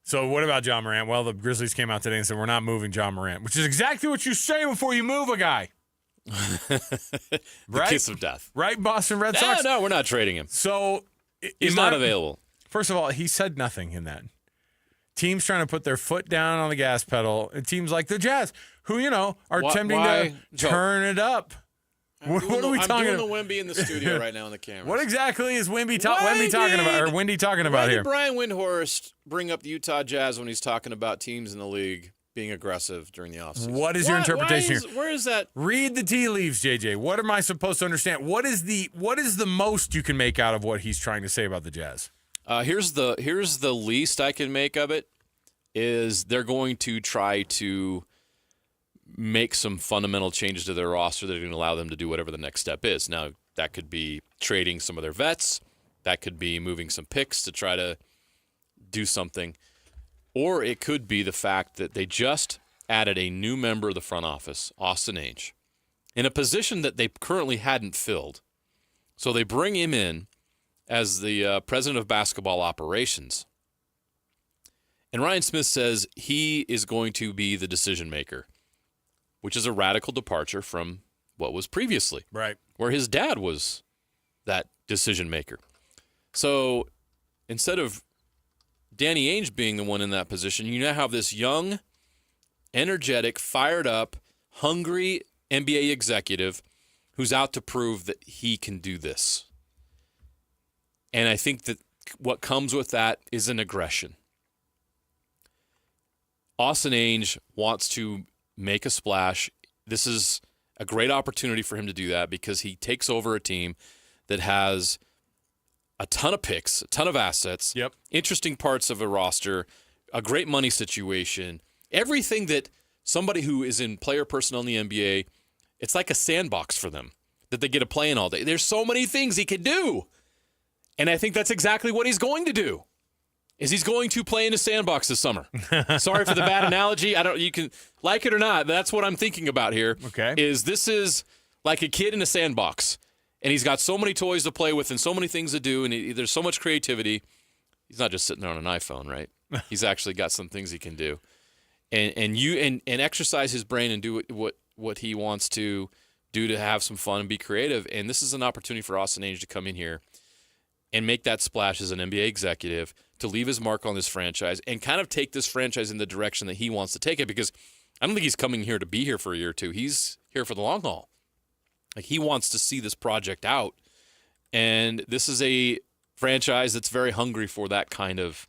So what about Ja Morant? Well, the Grizzlies came out today and said, we're not moving Ja Morant, which is exactly what you say before you move a guy. The right? kiss of death. Right, Boston Red Sox? No, we're not trading him. So he's not available. First of all, he said nothing in that. Teams trying to put their foot down on the gas pedal, and teams like the Jazz, who, are attempting to turn it up. What are we talking about? I'm doing the Wemby in the studio right now on the camera. What exactly is Wendy talking about, or Wendy talking about here? Brian Windhorst bring up the Utah Jazz when he's talking about teams in the league being aggressive during the offseason? What is your interpretation here? Where is that? Read the tea leaves, JJ. What am I supposed to understand? What is the most you can make out of what he's trying to say about the Jazz? Here's the least I can make of it is they're going to try to make some fundamental changes to their roster that are going to allow them to do whatever the next step is. Now, that could be trading some of their vets. That could be moving some picks to try to do something. Or it could be the fact that they just added a new member of the front office, Austin Ainge, in a position that they currently hadn't filled. So they bring him in as the president of basketball operations. And Ryan Smith says he is going to be the decision maker, which is a radical departure from what was previously. Right. Where his dad was that decision maker. So instead of Danny Ainge being the one in that position, you now have this young, energetic, fired up, hungry NBA executive who's out to prove that he can do this. And I think that what comes with that is an aggression. Austin Ainge wants to make a splash. This is a great opportunity for him to do that because he takes over a team that has a ton of picks, a ton of assets, interesting parts of a roster, a great money situation, everything that somebody who is in player personnel in the NBA, it's like a sandbox for them that they get to play in all day. There's so many things he could do. And I think that's exactly what he's going to do. Is he's going to play in a sandbox this summer. Sorry for the bad analogy. You can like it or not. That's what I'm thinking about here. Okay. This is like a kid in a sandbox. And he's got so many toys to play with and so many things to do, and there's so much creativity. He's not just sitting there on an iPhone, right? He's actually got some things he can do. And exercise his brain and do what he wants to do to have some fun and be creative. And this is an opportunity for Austin Ainge to come in here and make that splash as an NBA executive, to leave his mark on this franchise and kind of take this franchise in the direction that he wants to take it, because I don't think he's coming here to be here for a year or two. He's here for the long haul. Like, he wants to see this project out, and this is a franchise that's very hungry for that kind of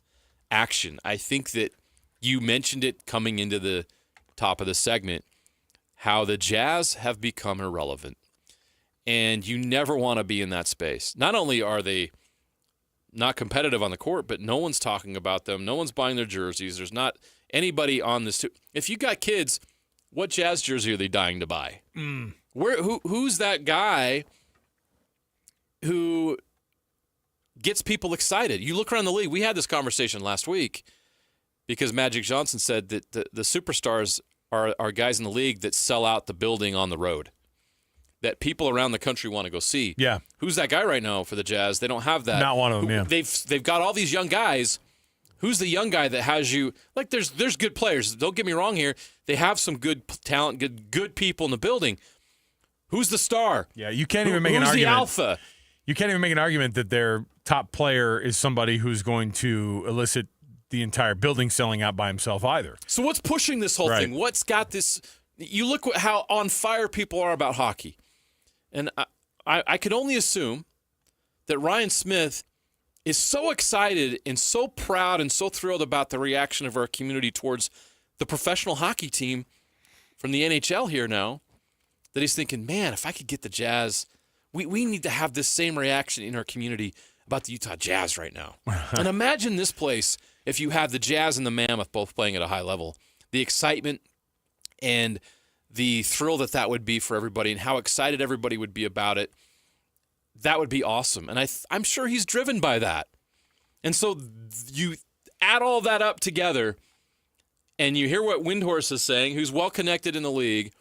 action. I think that you mentioned it coming into the top of the segment, how the Jazz have become irrelevant, and you never want to be in that space. Not only are they not competitive on the court, but no one's talking about them. No one's buying their jerseys. There's not anybody on this. If you got kids, what Jazz jersey are they dying to buy? Who's that guy who gets people excited? You look around the league. We had this conversation last week because Magic Johnson said that the superstars are guys in the league that sell out the building on the road, that people around the country want to go see. Yeah. Who's that guy right now for the Jazz? They don't have that. Not one of them, yeah. They've got all these young guys. Who's the young guy that has you? Like, there's good players. Don't get me wrong here. They have some good talent, good people in the building. Who's the star? Yeah, you can't even make an argument. Who's the alpha? You can't even make an argument that their top player is somebody who's going to elicit the entire building selling out by himself either. So what's pushing this whole thing? What's got this? You look how on fire people are about hockey. And I could only assume that Ryan Smith is so excited and so proud and so thrilled about the reaction of our community towards the professional hockey team from the NHL here now, that he's thinking, man, if I could get the Jazz, we need to have this same reaction in our community about the Utah Jazz right now. And imagine this place if you have the Jazz and the Mammoth both playing at a high level. The excitement and the thrill that would be for everybody and how excited everybody would be about it, that would be awesome. And I'm sure he's driven by that. And so you add all that up together and you hear what Windhorst is saying, who's well-connected in the league,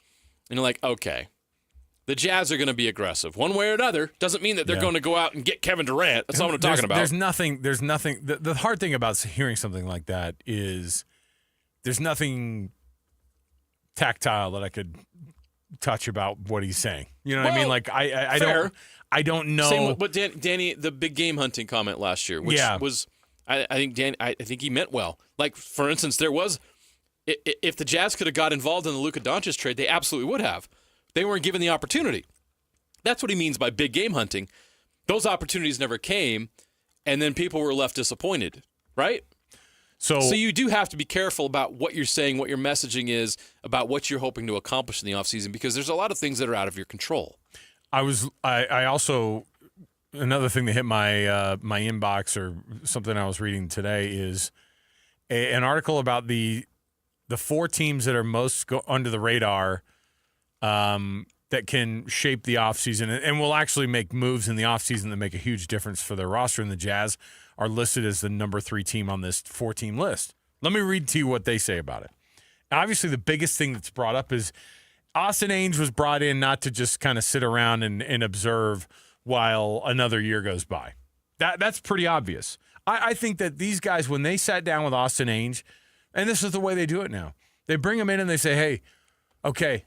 and you're like, okay, the Jazz are going to be aggressive. One way or another doesn't mean that they're going to go out and get Kevin Durant. That's not what I'm talking about. There's nothing. The hard thing about hearing something like that is there's nothing tactile that I could touch about what he's saying. You know what I mean? Like I don't know. Same with Danny, the big game hunting comment last year, which was I think he meant well. Like, for instance, there was, if the Jazz could have got involved in the Luka Doncic trade, they absolutely would have. They weren't given the opportunity. That's what he means by big game hunting. Those opportunities never came, and then people were left disappointed, right? So you do have to be careful about what you're saying, what your messaging is, about what you're hoping to accomplish in the offseason, because there's a lot of things that are out of your control. I also, another thing that hit my my inbox, or something I was reading today, is an article about the 4 teams that are most under the radar that can shape the offseason and will actually make moves in the offseason that make a huge difference for their roster. And the Jazz are listed as the number 3 team on this 4-team list. Let me read to you what they say about it. Obviously, the biggest thing that's brought up is Austin Ainge was brought in not to just kind of sit around and observe while another year goes by. That's pretty obvious. I think that these guys, when they sat down with Austin Ainge, and this is the way they do it now, they bring him in and they say, hey, okay,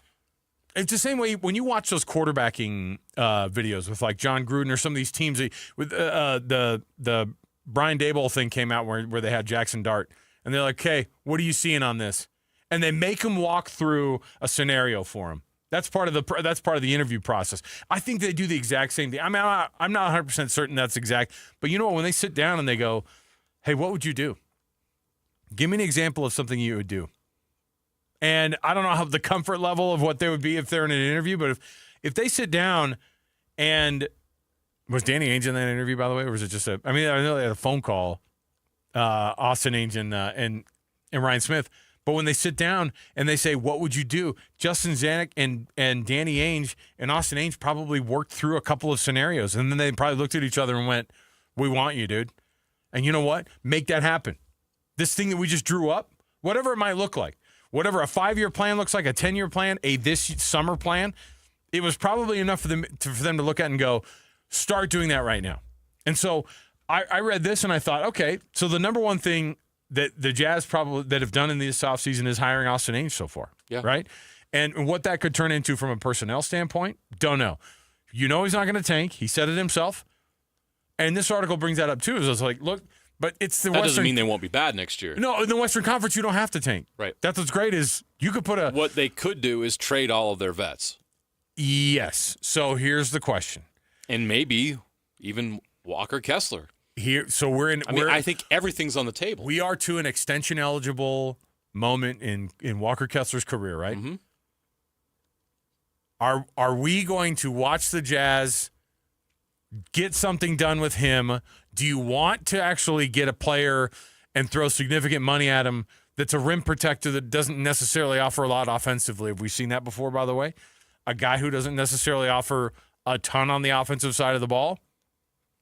It's the same way when you watch those quarterbacking videos with like John Gruden or some of these teams. With the Brian Daboll thing came out where they had Jackson Dart, and they're like, "Okay, what are you seeing on this?" And they make him walk through a scenario for him. That's part of the interview process. I think they do the exact same thing. I mean, I'm not 100% certain that's exact, but you know what? When they sit down and they go, "Hey, what would you do? Give me an example of something you would do." And I don't know how the comfort level of what they would be if they're in an interview, but if they sit down and was Danny Ainge in that interview, by the way, or was it just I know they had a phone call, Austin Ainge and Ryan Smith. But when they sit down and they say, "What would you do?" Justin Zanuck and Danny Ainge and Austin Ainge probably worked through a couple of scenarios, and then they probably looked at each other and went, "We want you, dude. And you know what? Make that happen. This thing that we just drew up, whatever it might look like, whatever a 5-year plan looks like, a 10-year plan, a this summer plan, it was probably enough for them to look at and go, start doing that right now." And so I read this and I thought, okay, so the number one thing that the Jazz probably that have done in this offseason is hiring Austin Ainge so far, right? And what that could turn into from a personnel standpoint, don't know. You know he's not going to tank. He said it himself. And this article brings that up too. It's like, look, but it's the That Western. doesn't mean they won't be bad next year. No, in the Western Conference, you don't have to tank. Right. That's what's great is you could put What they could do is trade all of their vets. Yes. So here's the question. And maybe even Walker Kessler. So we're in. I think everything's on the table. We are to an extension eligible moment in Walker Kessler's career, right? Mm-hmm. Are we going to watch the Jazz get something done with him? Do you want to actually get a player and throw significant money at him that's a rim protector that doesn't necessarily offer a lot offensively? Have we seen that before, by the way? A guy who doesn't necessarily offer a ton on the offensive side of the ball?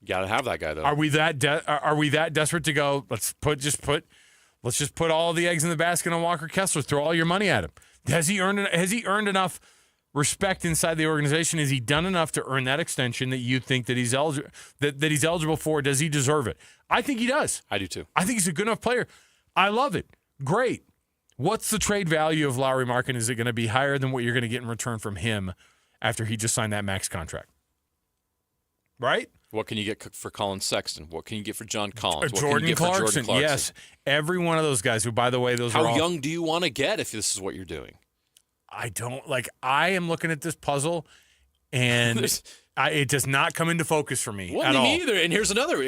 You got to have that guy, though. Are we that desperate to go, let's just put all the eggs in the basket on Walker Kessler, throw all your money at him? Has he earned enough respect inside the organization? Has he done enough to earn that extension that you think that he's eligible for? Does he deserve it? I think he does. I do too. I think he's a good enough player. I love it. Great. What's the trade value of Lauri Markkanen? Is it going to be higher than what you're going to get in return from him after he just signed that max contract? Right? What can you get for Colin Sexton? What can you get for John Collins? What Jordan can you get Clarkson. for Jordan Clarkson? Yes. Every one of those guys who, by the way, those How are all, young do you want to get if this is what you're doing? I am looking at this puzzle, and it does not come into focus for me at all. Me either. And here's another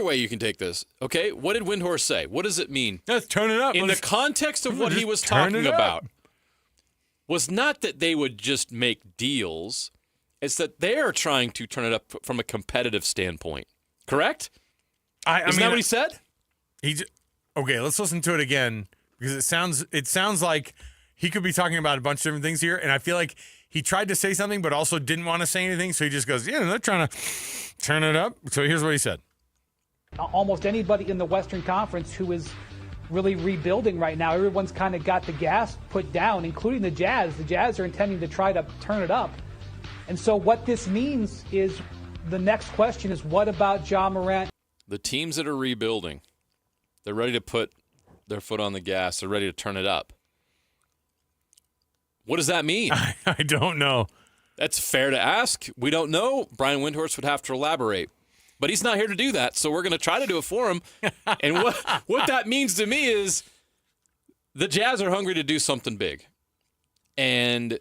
way you can take this. Okay, what did Windhorst say? What does it mean? Let's turn it up. In the context of what he was talking about, was not that they would just make deals. It's that they are trying to turn it up from a competitive standpoint. Correct? Isn't that what he said? Okay, let's listen to it again because it sounds like he could be talking about a bunch of different things here, and I feel like he tried to say something but also didn't want to say anything, so he just goes, "Yeah, they're trying to turn it up." So here's what he said. Almost anybody in the Western Conference who is really rebuilding right now, everyone's kind of got the gas put down, including the Jazz. The Jazz are intending to try to turn it up. And so what this means is the next question is, what about Ja Morant? The teams that are rebuilding, they're ready to put their foot on the gas. They're ready to turn it up. What does that mean? I don't know. That's fair to ask. We don't know. Brian Windhorst would have to elaborate. But he's not here to do that, so we're going to try to do it for him. And what that means to me is the Jazz are hungry to do something big. And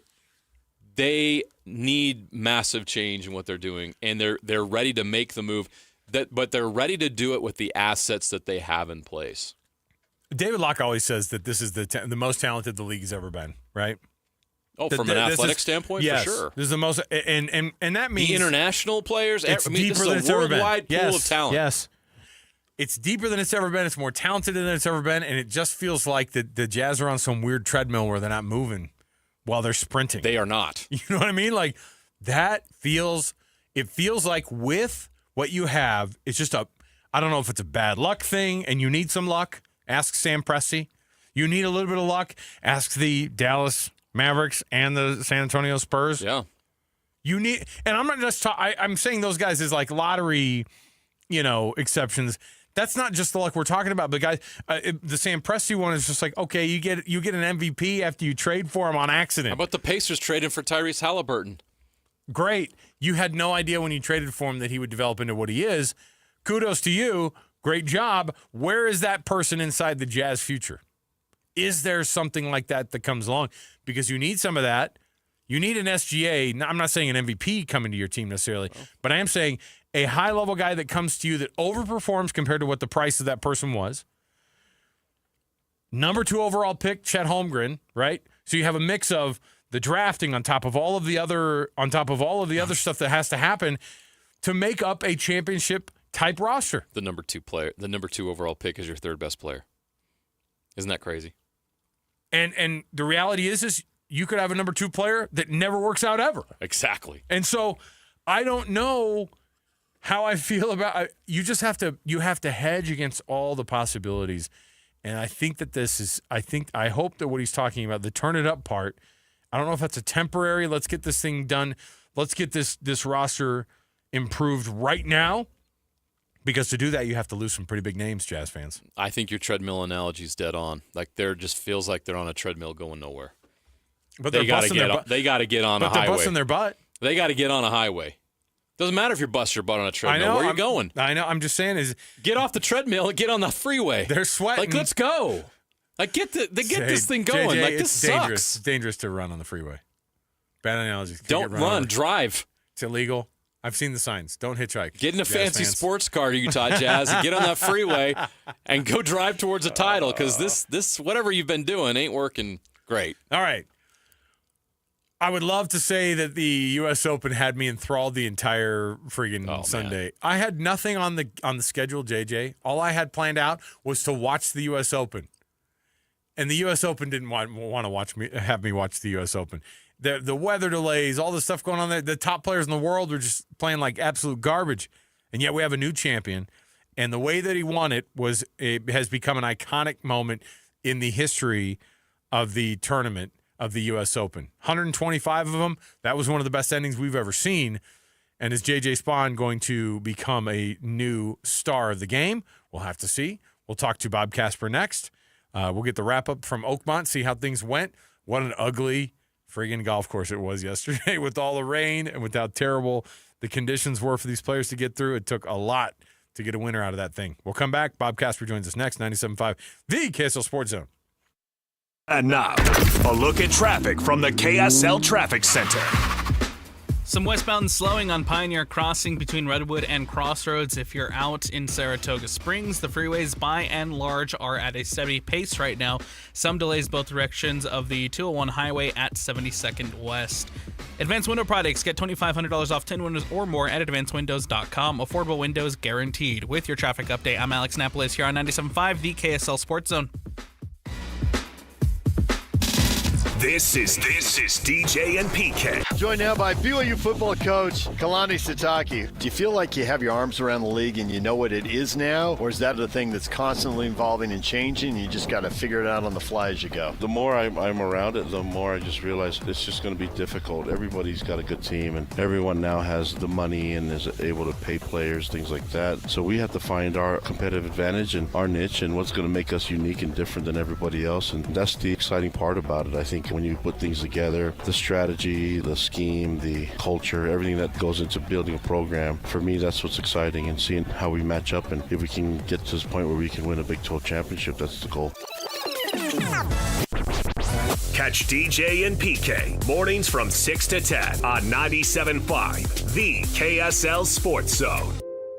they need massive change in what they're doing, and they're ready to make the move. But they're ready to do it with the assets that they have in place. David Locke always says that this is the most talented the league has ever been, right? Oh, from an athletic standpoint, yes, for sure. This is the most, and that means the international players. It's deeper this than is it's a ever been. worldwide pool of talent. Yes, it's deeper than it's ever been. It's more talented than it's ever been, and it just feels like the Jazz are on some weird treadmill where they're not moving while they're sprinting. They are not. You know what I mean? Like it feels like with what you have, it's just I don't know if it's a bad luck thing, and you need some luck. Ask Sam Presti. You need a little bit of luck. Ask the Dallas Mavericks and the San Antonio Spurs. Yeah. You need, and I'm not just I'm saying those guys as like lottery, exceptions. That's not just the luck we're talking about, but guys, the Sam Presti one is just like, okay, you get an MVP after you trade for him on accident. How about the Pacers trading for Tyrese Halliburton? Great. You had no idea when you traded for him that he would develop into what he is. Kudos to you. Great job. Where is that person inside the Jazz future? Is there something like that comes along? Because you need some of that. You need an SGA. I'm not saying an MVP coming to your team necessarily, but I am saying a high-level guy that comes to you that overperforms compared to what the price of that person was. Number 2 overall pick, Chet Holmgren, right? So you have a mix of the drafting on top of all of the other stuff that has to happen to make up a championship-type roster. The number 2 overall pick is your third best player. Isn't that crazy? And the reality is you could have a number 2 player that never works out ever. Exactly. And so I don't know how I feel about you have to hedge against all the possibilities. And I think that I hope that what he's talking about, the turn it up part, I don't know if that's a temporary, let's get this thing done. Let's get this roster improved right now. Because to do that, you have to lose some pretty big names, Jazz fans. I think your treadmill analogy is dead on. Like, there just feels like they're on a treadmill going nowhere. But they got to get on a highway. But they're busting their butt. They got to get on a highway. Doesn't matter if you bust your butt on a treadmill. Where are you going? I know. I'm just saying get off the treadmill and get on the freeway. They're sweating. Like, let's go. Like, get this thing going. JJ, like, this sucks. It's dangerous to run on the freeway. Bad analogy. Don't run. Drive. It's illegal. I've seen the signs. Don't hitchhike. Get in a fancy sports car, Utah Jazz, and get on that freeway and go drive towards a title, because this whatever you've been doing ain't working great. All right. I would love to say that the U.S. Open had me enthralled the entire friggin' Sunday. Man. I had nothing on the schedule, JJ. All I had planned out was to watch the U.S. Open, and the U.S. Open didn't want to have me watch the U.S. Open. The weather delays, all the stuff going on there. The top players in the world were just playing like absolute garbage, and yet we have a new champion. And the way that he won it has become an iconic moment in the history of the tournament of the U.S. Open. 125 of them. That was one of the best endings we've ever seen. And is J.J. Spahn going to become a new star of the game? We'll have to see. We'll talk to Bob Casper next. We'll get the wrap-up from Oakmont, see how things went. What an ugly friggin' golf course it was yesterday with all the rain and with how terrible the conditions were for these players to get through. It took a lot to get a winner out of that thing. We'll come back. Bob Casper joins us next, 97.5, the KSL Sports Zone. And now, a look at traffic from the KSL Traffic Center. Some westbound slowing on Pioneer Crossing between Redwood and Crossroads. If you're out in Saratoga Springs, the freeways by and large are at a steady pace right now. Some delays both directions of the 201 highway at 72nd West. Advanced Window Products. Get $2,500 off 10 windows or more at advancedwindows.com. Affordable windows guaranteed. With your traffic update, I'm Alex Napolis here on 97.5, the KSL Sports Zone. This is DJ and PK. Joined now by BYU football coach Kalani Sitake. Do you feel like you have your arms around the league and you know what it is now? Or is that a thing that's constantly evolving and changing and you just got to figure it out on the fly as you go? The more I'm around it, the more I just realize it's just going to be difficult. Everybody's got a good team and everyone now has the money and is able to pay players, things like that. So we have to find our competitive advantage and our niche and what's going to make us unique and different than everybody else. And that's the exciting part about it. I think when you put things together, the strategy, the scheme, the culture, everything that goes into building a program, for me, that's what's exciting, and seeing how we match up and if we can get to this point where we can win a Big 12 championship, that's the goal. Catch DJ and PK mornings from 6 to 10 on 97.5, the KSL Sports Zone.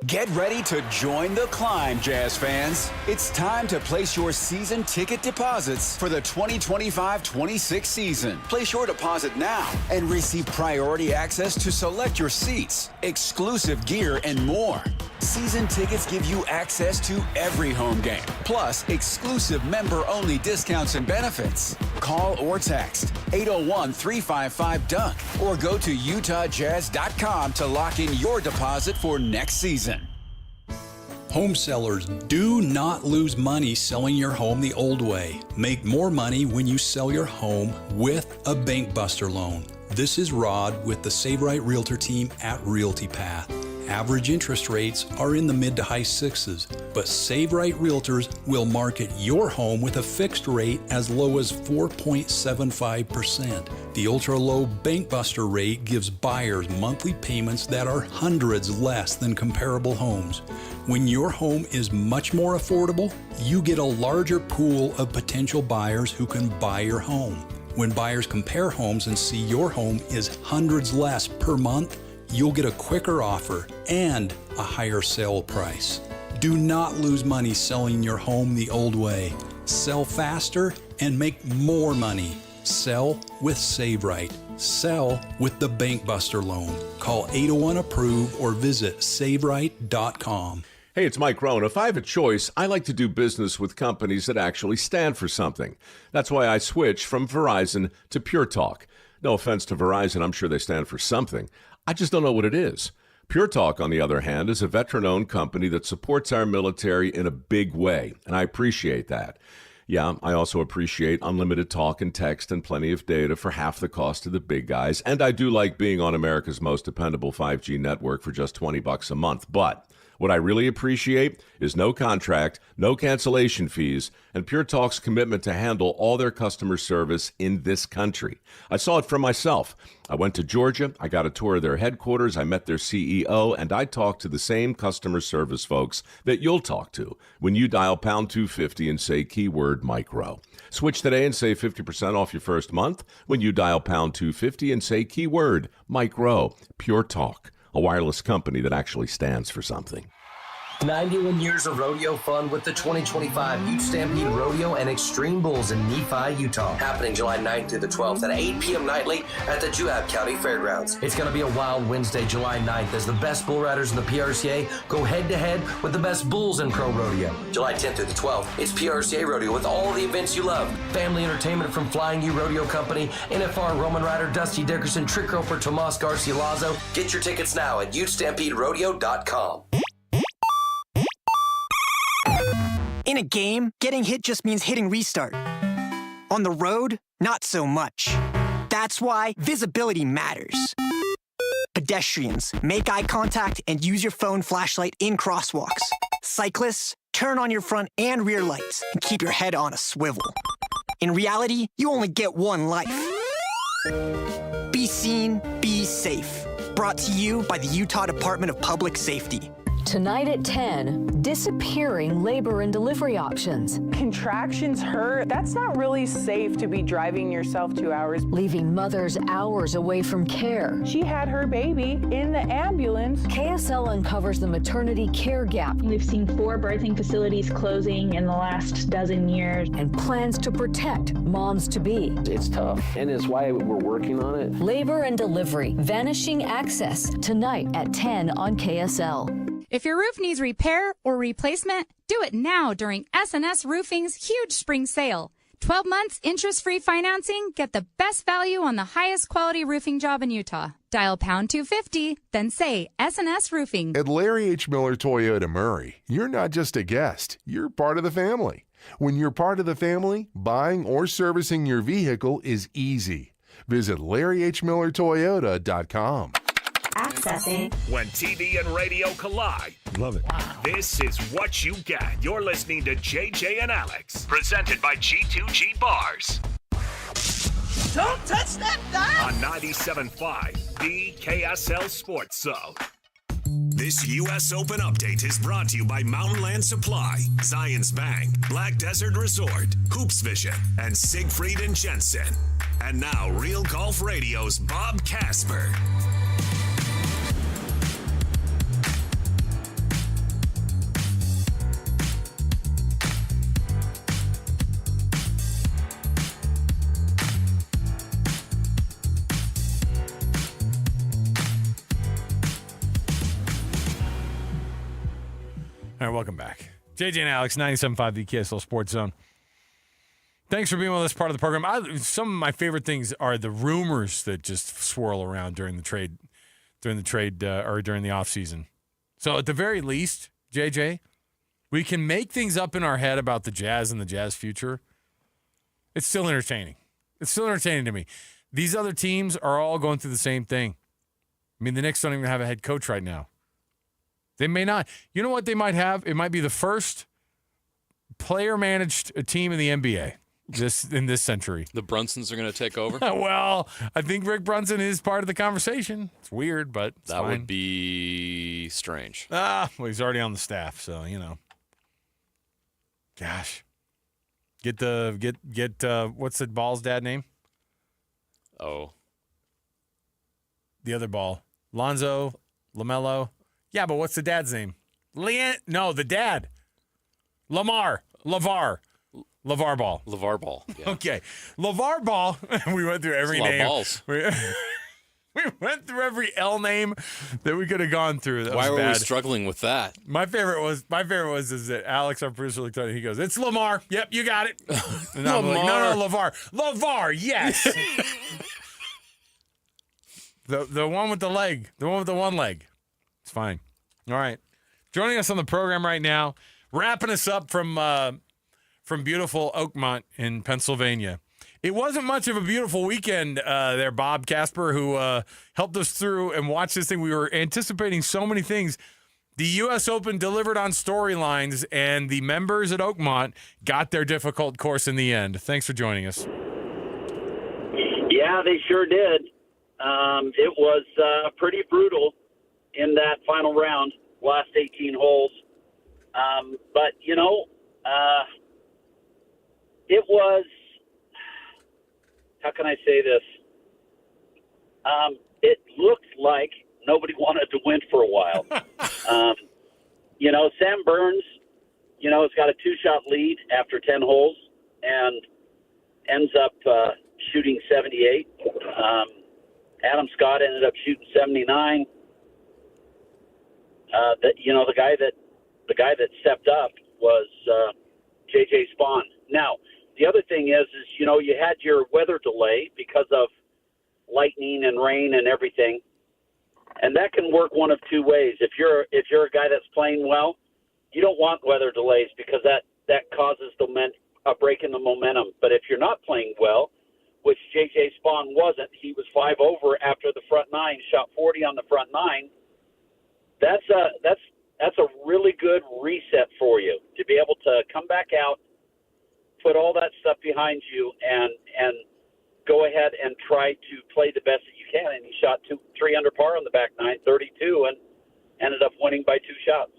Get ready to join the climb, Jazz fans. It's time to place your season ticket deposits for the 2025-26 season. Place your deposit now and receive priority access to select your seats, exclusive gear, and more. Season tickets give you access to every home game, plus exclusive member-only discounts and benefits. Call or text 801-355-DUNK or go to UtahJazz.com to lock in your deposit for next season. Home sellers, do not lose money selling your home the old way. Make more money when you sell your home with a Bank Buster loan. This is Rod with the Save Right Realtor team at Realty Path. Average interest rates are in the mid to high sixes, but Save Right Realtors will market your home with a fixed rate as low as 4.75%. The ultra-low Bank Buster rate gives buyers monthly payments that are hundreds less than comparable homes. When your home is much more affordable, you get a larger pool of potential buyers who can buy your home. When buyers compare homes and see your home is hundreds less per month, you'll get a quicker offer and a higher sale price. Do not lose money selling your home the old way. Sell faster and make more money. Sell with Save Right. Sell with the Bank Buster loan. Call 801-APPROVE or visit saveright.com. Hey, it's Mike Rohn. If I have a choice, I like to do business with companies that actually stand for something. That's why I switched from Verizon to Pure Talk. No offense to Verizon, I'm sure they stand for something. I just don't know what it is. Pure Talk, on the other hand, is a veteran-owned company that supports our military in a big way, and I appreciate that. Yeah, I also appreciate unlimited talk and text and plenty of data for half the cost of the big guys, and I do like being on America's most dependable 5G network for just $20 a month, but what I really appreciate is no contract, no cancellation fees, and Pure Talk's commitment to handle all their customer service in this country. I saw it for myself. I went to Georgia, I got a tour of their headquarters, I met their CEO, and I talked to the same customer service folks that you'll talk to when you dial pound 250 and say keyword micro. Switch today and save 50% off your first month when you dial pound 250 and say keyword micro. Pure Talk, a wireless company that actually stands for something. 91 years of rodeo fun with the 2025 Ute Stampede Rodeo and Extreme Bulls in Nephi, Utah. Happening July 9th through the 12th at 8 p.m. nightly at the Juab County Fairgrounds. It's going to be a wild Wednesday, July 9th, as the best bull riders in the PRCA go head-to-head with the best bulls in pro rodeo. July 10th through the 12th, it's PRCA Rodeo with all the events you love. Family entertainment from Flying U Rodeo Company, NFR Roman Rider Dusty Dickerson, Trick Roper Tomas Garcia Lazo. Get your tickets now at UtestampedeRodeo.com. In a game, getting hit just means hitting restart. On the road, not so much. That's why visibility matters. Pedestrians, make eye contact and use your phone flashlight in crosswalks. Cyclists, turn on your front and rear lights and keep your head on a swivel. In reality, you only get one life. Be seen, be safe. Brought to you by the Utah Department of Public Safety. Tonight at 10, disappearing labor and delivery options. Contractions hurt. That's not really safe to be driving yourself 2 hours. Leaving mothers hours away from care. She had her baby in the ambulance. KSL uncovers the maternity care gap. We've seen 4 birthing facilities closing in the last dozen years. And plans to protect moms-to-be. It's tough, and it's why we're working on it. Labor and delivery, vanishing access. Tonight at 10 on KSL. If your roof needs repair or replacement, do it now during S&S Roofing's huge spring sale. 12 months interest-free financing. Get the best value on the highest quality roofing job in Utah. Dial pound 250, then say S&S Roofing. At Larry H. Miller Toyota Murray, you're not just a guest, you're part of the family. When you're part of the family, buying or servicing your vehicle is easy. Visit LarryHMillerToyota.com. Accessing. When TV and radio collide. Love it. Wow. This is what you get. You're listening to JJ and Alex. Presented by G2G Bars. Don't touch that dial! On 97.5, the KSL Sports Zone. This U.S. Open update is brought to you by Mountain Land Supply, Zions Bank, Black Desert Resort, Hoops Vision, and Siegfried and Jensen. And now, Real Golf Radio's Bob Casper. All right, welcome back. JJ and Alex, 97.5, the KSL Sports Zone. Thanks for being with us, part of the program. Some of my favorite things are the rumors that just swirl around during the trade or during the offseason. So at the very least, JJ, we can make things up in our head about the Jazz and the Jazz future. It's still entertaining. It's still entertaining to me. These other teams are all going through the same thing. I mean, the Knicks don't even have a head coach right now. They may not. You know what they might have? It might be the first player-managed team in the NBA in this century. The Brunsons are going to take over? Well, I think Rick Brunson is part of the conversation. It's weird, but it's that fine. Would be strange. Well, he's already on the staff, so, Gosh. Get what's the ball's dad name? Oh. The other ball. Lonzo, LaMelo. Yeah, but what's the dad's name? No, the dad. LaVar Ball. LaVar Ball. Yeah. Okay. LaVar Ball. We went through every That's a lot name. of balls. We went through every L name that we could have gone through. Why were we struggling with that? My favorite was that Alex, our producer, looked at it. He goes, "It's Lamar. Yep, you got it." And I'm like, "No, LaVar. LaVar, yes." the one with the leg, the one with the one leg. It's fine. All right. Joining us on the program right now, wrapping us up from beautiful Oakmont in Pennsylvania. It wasn't much of a beautiful weekend there, Bob Casper, who helped us through and watched this thing. We were anticipating so many things. The U.S. Open delivered on storylines, and the members at Oakmont got their difficult course in the end. Thanks for joining us. Yeah, they sure did. It was pretty brutal in that final round, last 18 holes. But, it was, how can I say this? It looked like nobody wanted to win for a while. Sam Burns, has got a 2-shot lead after 10 holes and ends up shooting 78. Adam Scott ended up shooting 79. The guy that stepped up was J.J. Spawn. Now, the other thing is you had your weather delay because of lightning and rain and everything, and that can work one of two ways. If you're a guy that's playing well, you don't want weather delays because that causes a break in the momentum. But if you're not playing well, which J.J. Spawn wasn't, he was 5 over after the front 9, shot 40 on the front 9. That's a really good reset for you to be able to come back out, put all that stuff behind you, and go ahead and try to play the best that you can. And he shot 3 under par on the back 9, 32, and ended up winning by 2 shots.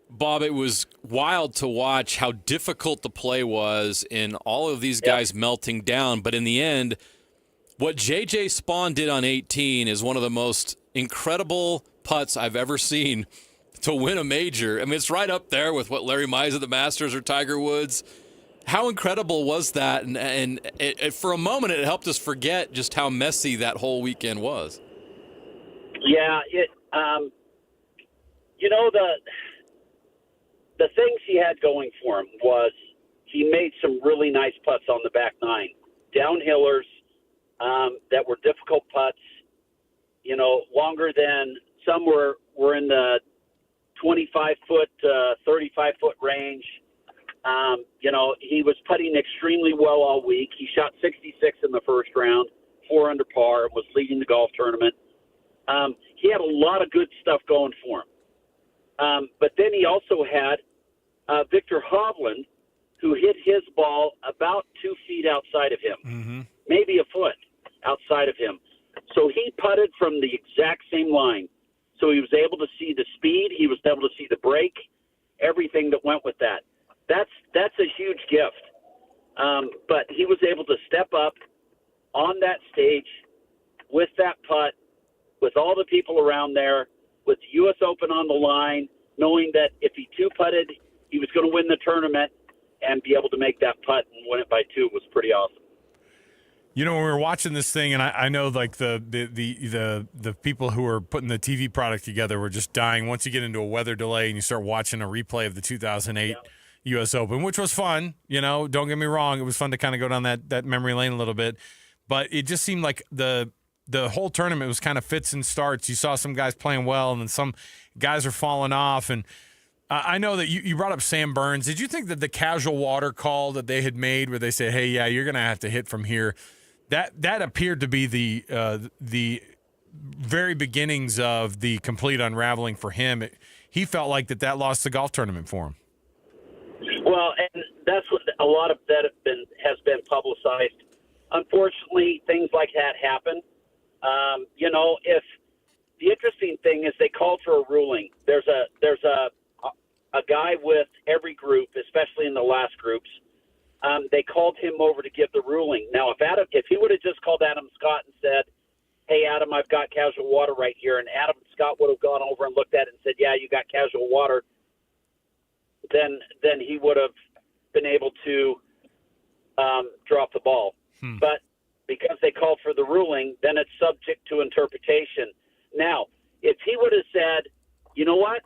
Bob, it was wild to watch how difficult the play was in all of these guys melting down. But in the end, what J.J. Spawn did on 18 is one of the most incredible putts I've ever seen to win a major. I mean, it's right up there with what Larry Mize at the Masters or Tiger Woods. How incredible was that? And for a moment, it helped us forget just how messy that whole weekend was. Yeah, the things he had going for him was he made some really nice putts on the back 9. Downhillers that were difficult putts, longer than some were in the 25-foot, 35-foot range. He was putting extremely well all week. He shot 66 in the first round, 4 under par, was leading the golf tournament. He had a lot of good stuff going for him. But then he also had Victor Hovland, who hit his ball about 2 feet outside of him, maybe a foot outside of him. So he putted from the exact same line. So he was able to see the speed. He was able to see the break, everything that went with that. That's a huge gift. But he was able to step up on that stage with that putt, with all the people around there, with the U.S. Open on the line, knowing that if he 2-putted, he was going to win the tournament and be able to make that putt and win it by 2 was pretty awesome. When we were watching this thing, and I know like the people who were putting the TV product together were just dying once you get into a weather delay and you start watching a replay of the 2008 U.S. Open, which was fun. Don't get me wrong, it was fun to kind of go down that memory lane a little bit, but it just seemed like the whole tournament was kind of fits and starts. You saw some guys playing well, and then some guys are falling off. And I know that you brought up Sam Burns. Did you think that the casual water call that they had made, where they said, "Hey, yeah, you're going to have to hit from here," that appeared to be the very beginnings of the complete unraveling for him? he felt like that lost the golf tournament for him. Well, and that's what a lot of that has been publicized. Unfortunately, things like that happen. If the interesting thing is they called for a ruling. There's a guy with every group, especially in the last groups. They called him over to give the ruling. Now, if he would have just called Adam Scott and said, "Hey, Adam, I've got casual water right here," and Adam Scott would have gone over and looked at it and said, "Yeah, you got casual water," then he would have been able to drop the ball. But because they called for the ruling, then it's subject to interpretation. Now, if he would have said, "You know what?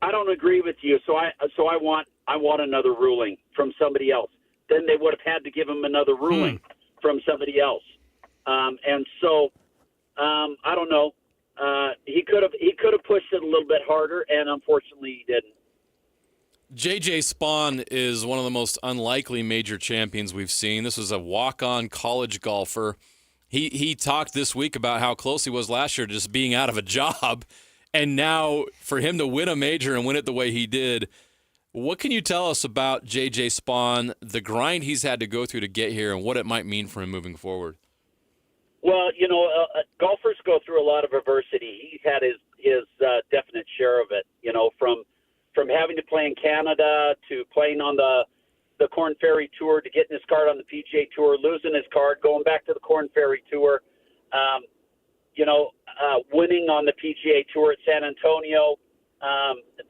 I don't agree with you, so I want another ruling from somebody else," then they would have had to give him another ruling from somebody else. And so I don't know. He could have pushed it a little bit harder, and unfortunately he didn't. J.J. Spawn is one of the most unlikely major champions we've seen. This was a walk-on college golfer. He talked this week about how close he was last year to just being out of a job, and now for him to win a major and win it the way he did, what can you tell us about J.J. Spawn, the grind he's had to go through to get here, and what it might mean for him moving forward? Well, golfers go through a lot of adversity. He's had his definite share of it, from having to play in Canada to playing on the Corn Ferry Tour to getting his card on the PGA Tour, losing his card, going back to the Corn Ferry Tour, winning on the PGA Tour at San Antonio,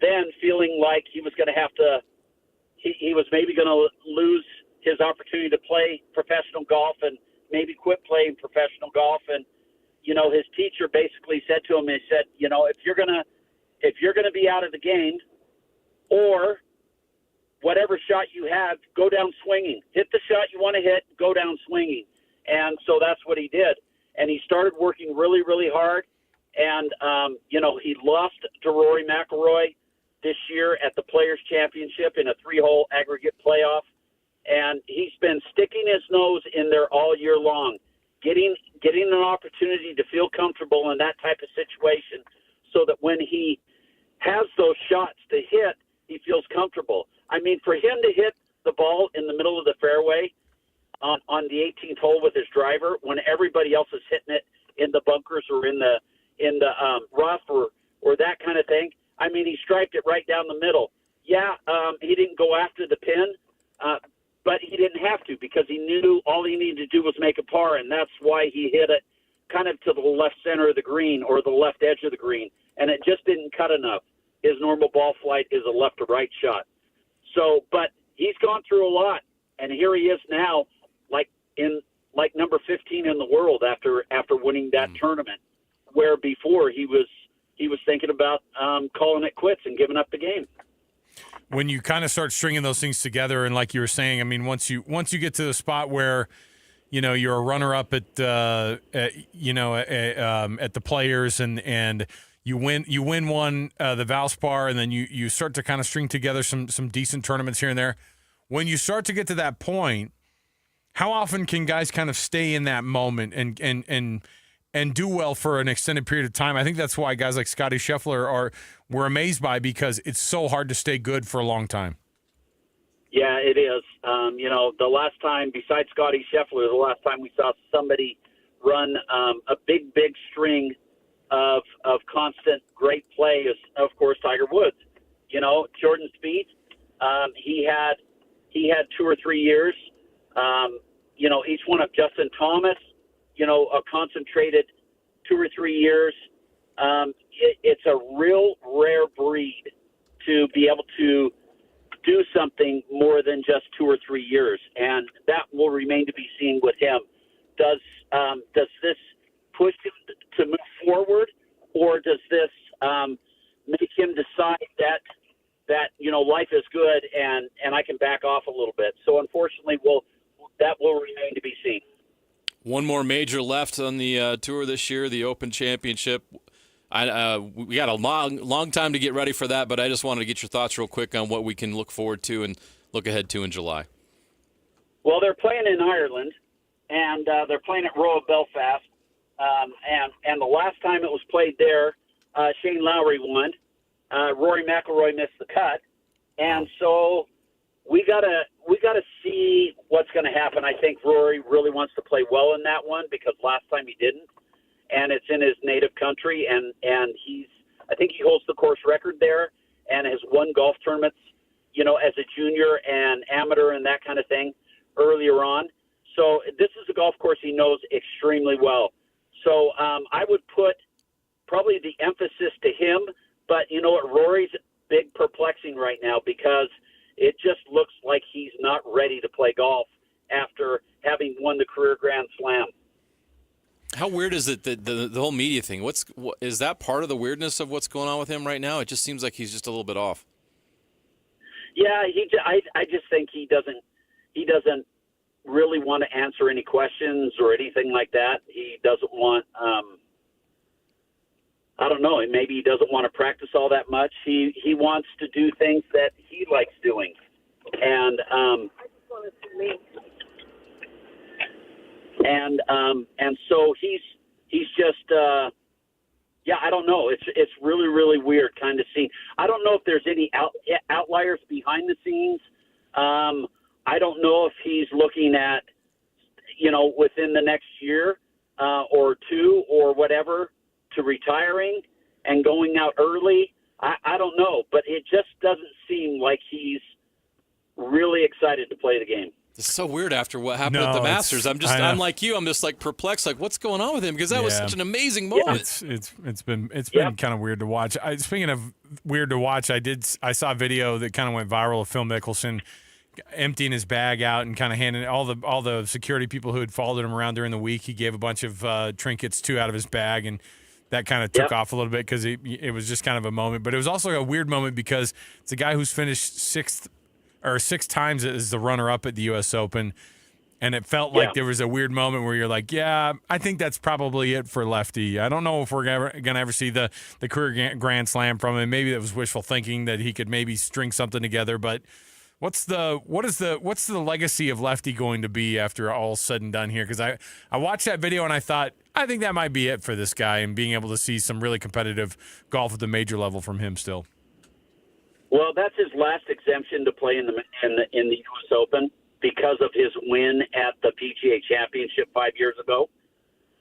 then feeling like he was going to have to he was maybe going to lose his opportunity to play professional golf and maybe quit playing professional golf. And, his teacher basically said to him, he said, if you're going to be out of the game, or whatever shot you have, go down swinging. Hit the shot you want to hit, go down swinging. And so that's what he did. And he started working really, really hard. And, he lost to Rory McIlroy this year at the Players' Championship in a 3-hole aggregate playoff. And he's been sticking his nose in there all year long, getting an opportunity to feel comfortable in that type of situation so that when he has those shots to hit, he feels comfortable. I mean, for him to hit the ball in the middle of the fairway on the 18th hole with his driver when everybody else is hitting it in the bunkers or in the rough or that kind of thing, I mean, he striped it right down the middle. Yeah, he didn't go after the pin, but he didn't have to because he knew all he needed to do was make a par, and that's why he hit it kind of to the left center of the green or the left edge of the green, and it just didn't cut enough. His normal ball flight is a left to right shot. So, but he's gone through a lot, and here he is now, like number 15 in the world after winning that tournament, where before he was thinking about calling it quits and giving up the game. When you kind of start stringing those things together, and like you were saying, I mean, once you get to the spot where you're a runner-up at the Players and you win one the Valspar, and then you start to kind of string together some decent tournaments here and there. When you start to get to that point, how often can guys kind of stay in that moment and do well for an extended period of time? I think that's why guys like Scotty Scheffler we're amazed by, because it's so hard to stay good for a long time. Yeah, it is. The last time, besides Scotty Scheffler, the last time we saw somebody run a big string of constant great play is, of course, Tiger Woods. Jordan Spieth, he had 2 or 3 years. Each one of Justin Thomas, a concentrated 2 or 3 years. It's a real rare breed to be able to do something more than just 2 or 3 years, and that will remain to be seen with him. Does this push him to move forward, or does this make him decide that life is good and I can back off a little bit? So unfortunately, that will remain to be seen. One more major left on the tour this year, the Open Championship. We got a long time to get ready for that, but I just wanted to get your thoughts real quick on what we can look forward to and look ahead to in July. Well, they're playing in Ireland, and they're playing at Royal Belfast. And the last time it was played there, Shane Lowry won. Rory McIlroy missed the cut, and so we gotta see what's going to happen. I think Rory really wants to play well in that one because last time he didn't, and it's in his native country, and I think he holds the course record there and has won golf tournaments, as a junior and amateur and that kind of thing earlier on. So this is a golf course he knows extremely well. So I would put probably the emphasis to him, but you know what? Rory's big perplexing right now because it just looks like he's not ready to play golf after having won the career Grand Slam. How weird is it that the whole media thing? Is that part of the weirdness of what's going on with him right now? It just seems like he's just a little bit off. Yeah, I just think he doesn't really want to answer any questions or anything like that. He doesn't want I don't know, maybe he doesn't want to practice all that much. He wants to do things that he likes doing. And and so he's just I don't know. It's really, really weird kind of seeing. I don't know if there's any outliers behind the scenes. I don't know if he's looking at, within the next year or two or whatever to retiring and going out early. I don't know, but it just doesn't seem like he's really excited to play the game. It's so weird after what happened at the Masters. I'm like you. I'm just like perplexed. Like, what's going on with him? Because that was such an amazing moment. It's been kind of weird to watch. Speaking of weird to watch, I saw a video that kind of went viral of Phil Mickelson emptying his bag out and kind of handing all the security people who had followed him around during the week. He gave a bunch of trinkets out of his bag, and that kind of took off a little bit because it was just kind of a moment. But it was also a weird moment because it's a guy who's finished six times as the runner-up at the U.S. Open, and it felt like there was a weird moment where you're like, I think that's probably it for Lefty. I don't know if we're going to ever see the career Grand Slam from him. Maybe that was wishful thinking that he could maybe string something together, but what's the legacy of Lefty going to be after all's said and done here? Because I watched that video and I thought, I think that might be it for this guy and being able to see some really competitive golf at the major level from him still. Well, that's his last exemption to play in the U.S. Open because of his win at the PGA Championship 5 years ago.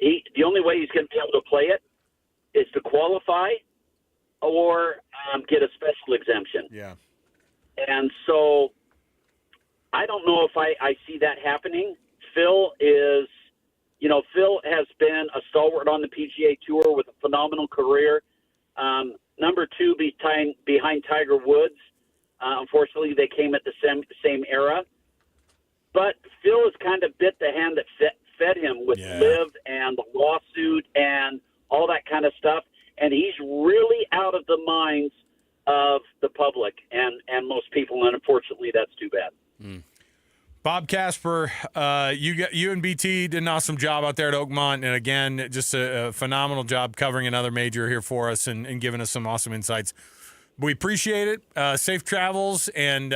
The only way he's going to be able to play it is to qualify or get a special exemption. Yeah. And so I don't know if I see that happening. Phil has been a stalwart on the PGA Tour with a phenomenal career. Number two behind Tiger Woods. Unfortunately, they came at the same era. But Phil has kind of bit the hand that fed him with LIV and the lawsuit and all that kind of stuff. And he's really out of the minds of the public and most people. And unfortunately, that's too bad. Mm. Bob Casper, you and BT did an awesome job out there at Oakmont. And again, just a phenomenal job covering another major here for us and giving us some awesome insights. We appreciate it. Safe travels, and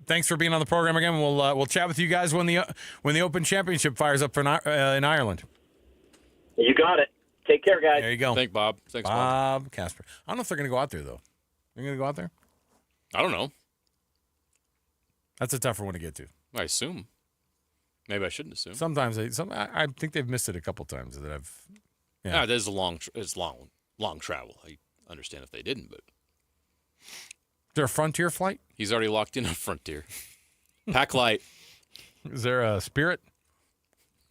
thanks for being on the program again. We'll chat with you guys when the Open Championship fires up in Ireland. You got it. Take care, guys. There you go. Thanks, Bob. Bob Casper. I don't know if they're going to go out there, though. They're going to go out there? I don't know. That's a tougher one to get to. I assume. Maybe I shouldn't assume. Sometimes I think they've missed it a couple times that I've. Yeah, it is long travel. I understand if they didn't, but is there a Frontier flight? He's already locked in a Frontier. Pack light. Is there a Spirit?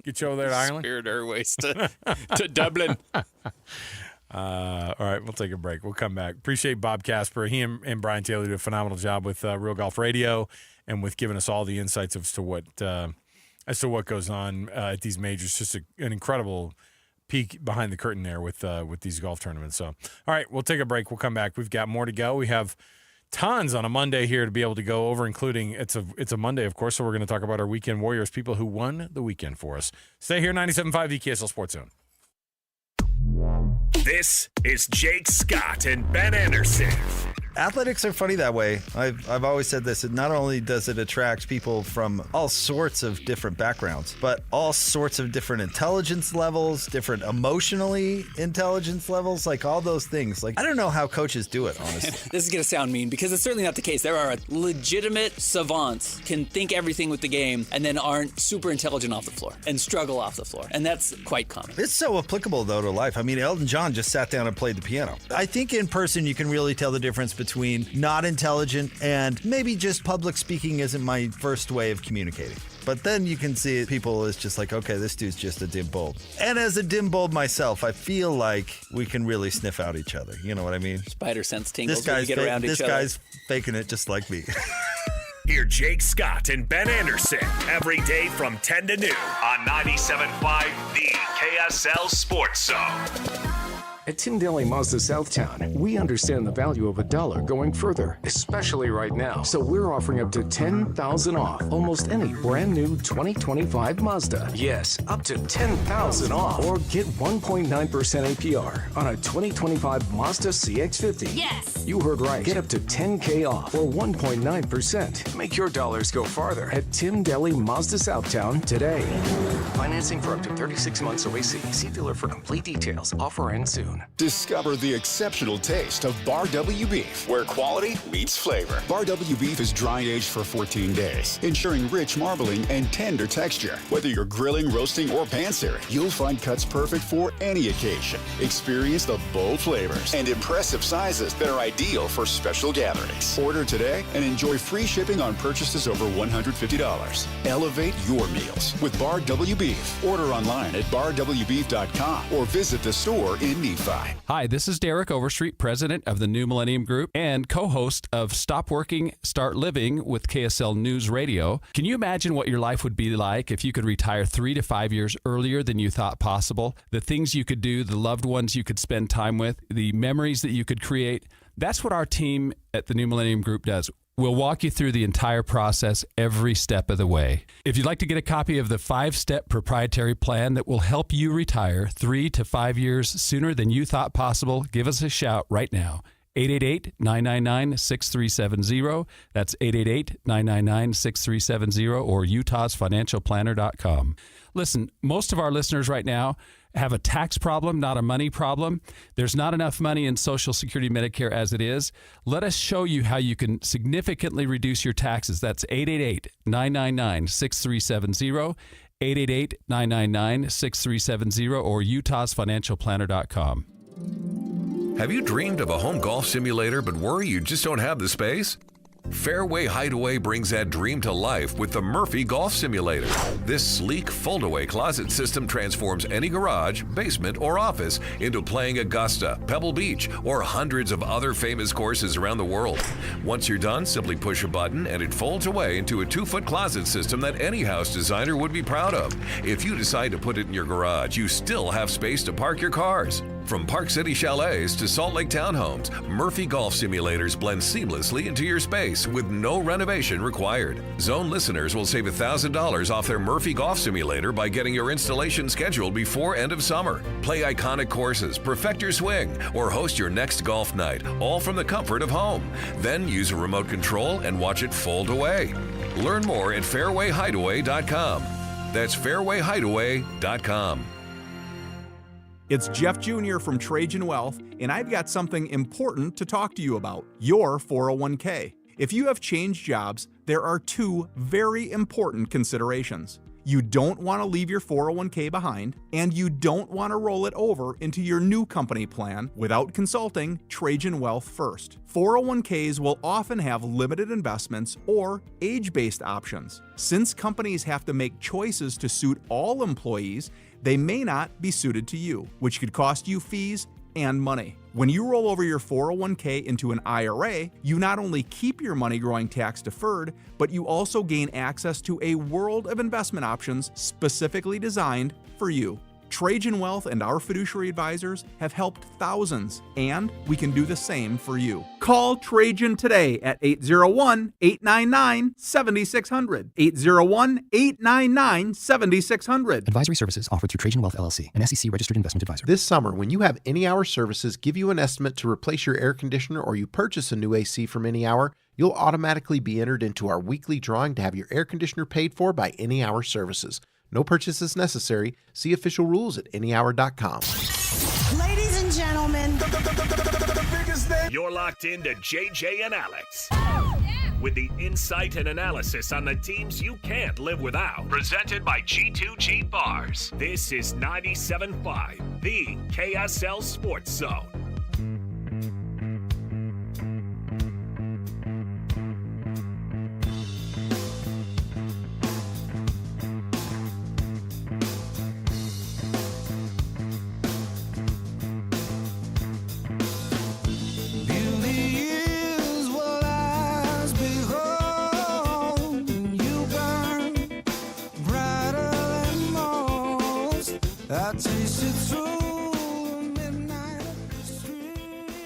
Get you over there to Ireland. Spirit Airways to Dublin. All right, we'll take a break. We'll come back. Appreciate Bob Casper. He and Brian Taylor did a phenomenal job with Real Golf Radio and with giving us all the insights as to what goes on at these majors. Just an incredible peek behind the curtain there with these golf tournaments. So, all right, we'll take a break. We'll come back. We've got more to go. We have tons on a Monday here to be able to go over, including it's a Monday, of course. So we're going to talk about our weekend warriors, people who won the weekend for us. Stay here, 97.5 the KSL Sports Zone. This is Jake Scott and Ben Anderson. Athletics are funny that way. I've always said this. Not only does it attract people from all sorts of different backgrounds, but all sorts of different intelligence levels, different emotionally intelligence levels, like all those things. Like, I don't know how coaches do it, honestly. This is going to sound mean because it's certainly not the case. There are legitimate savants, can think everything with the game, and then aren't super intelligent off the floor and struggle off the floor. And that's quite common. It's so applicable, though, to life. I mean, Elton John just sat down and played the piano. I think in person you can really tell the difference between not intelligent and maybe just public speaking isn't my first way of communicating. But then you can see people as just like, okay, this dude's just a dim bulb. And as a dim bulb myself, I feel like we can really sniff out each other. You know what I mean? Spider sense tingles when you get around each other. This guy's faking it just like me. Hear Jake Scott and Ben Anderson every day from 10 to noon on 97.5, the KSL Sports Zone. At Tim Daly Mazda Southtown, we understand the value of a dollar going further, especially right now. So we're offering up to $10,000 off almost any brand new 2025 Mazda. Yes, up to $10,000 off. Or get 1.9% APR on a 2025 Mazda CX-50. Yes! You heard right. Get up to $10K off or 1.9%. Make your dollars go farther at Tim Daly Mazda Southtown today. Financing for up to 36 months OAC. See dealer for complete details. Offer ends soon. Discover the exceptional taste of Bar W Beef, where quality meets flavor. Bar W Beef is dry aged for 14 days, ensuring rich marbling and tender texture. Whether you're grilling, roasting, or pan-searing, you'll find cuts perfect for any occasion. Experience the bold flavors and impressive sizes that are ideal for special gatherings. Order today and enjoy free shipping on purchases over $150. Elevate your meals with Bar W Beef. Order online at barwbeef.com or visit the store in Nephi. Hi, this is Derek Overstreet, president of the New Millennium Group and co-host of Stop Working, Start Living with KSL News Radio. Can you imagine what your life would be like if you could retire 3 to 5 years earlier than you thought possible? The things you could do, the loved ones you could spend time with, the memories that you could create. That's what our team at the New Millennium Group does. We'll walk you through the entire process every step of the way. If you'd like to get a copy of the 5-step proprietary plan that will help you retire 3 to 5 years sooner than you thought possible, give us a shout right now. 888-999-6370. That's 888-999-6370 or utahsfinancialplanner.com. Listen, most of our listeners right now have a tax problem, not a money problem. There's not enough money in Social Security Medicare as it is. Let us show you how you can significantly reduce your taxes. That's 888-999-6370, 888-999-6370 or utahsfinancialplanner.com. Have you dreamed of a home golf simulator but worry you just don't have the space? Fairway Hideaway brings that dream to life with the Murphy Golf Simulator. This sleek fold-away closet system transforms any garage, basement, or office into playing Augusta, Pebble Beach, or hundreds of other famous courses around the world. Once you're done, simply push a button and it folds away into a 2-foot closet system that any house designer would be proud of. If you decide to put it in your garage, you still have space to park your cars. From Park City Chalets to Salt Lake Townhomes, Murphy Golf Simulators blend seamlessly into your space with no renovation required. Zone listeners will save $1,000 off their Murphy Golf Simulator by getting your installation scheduled before end of summer. Play iconic courses, perfect your swing, or host your next golf night, all from the comfort of home. Then use a remote control and watch it fold away. Learn more at fairwayhideaway.com. That's fairwayhideaway.com. It's Jeff Jr. from Trajan Wealth, and I've got something important to talk to you about, your 401k. If you have changed jobs, there are 2 very important considerations. You don't want to leave your 401k behind, and you don't want to roll it over into your new company plan without consulting Trajan Wealth first. 401ks will often have limited investments or age-based options. Since companies have to make choices to suit all employees, they may not be suited to you, which could cost you fees and money. When you roll over your 401k into an IRA, you not only keep your money growing tax deferred, but you also gain access to a world of investment options specifically designed for you. Trajan Wealth and our fiduciary advisors have helped thousands, and we can do the same for you. Call Trajan today at 801-899-7600. 801-899-7600. Advisory services offered through Trajan Wealth LLC, an SEC registered investment advisor. This summer, when you have Any Hour Services give you an estimate to replace your air conditioner or you purchase a new AC from Any Hour, you'll automatically be entered into our weekly drawing to have your air conditioner paid for by Any Hour Services. No purchase is necessary. See official rules at anyhour.com. Ladies and gentlemen, You're locked into JJ and Alex. With the insight and analysis on the teams you can't live without. Presented by G2G Bars. This is 97.5, the KSL Sports Zone.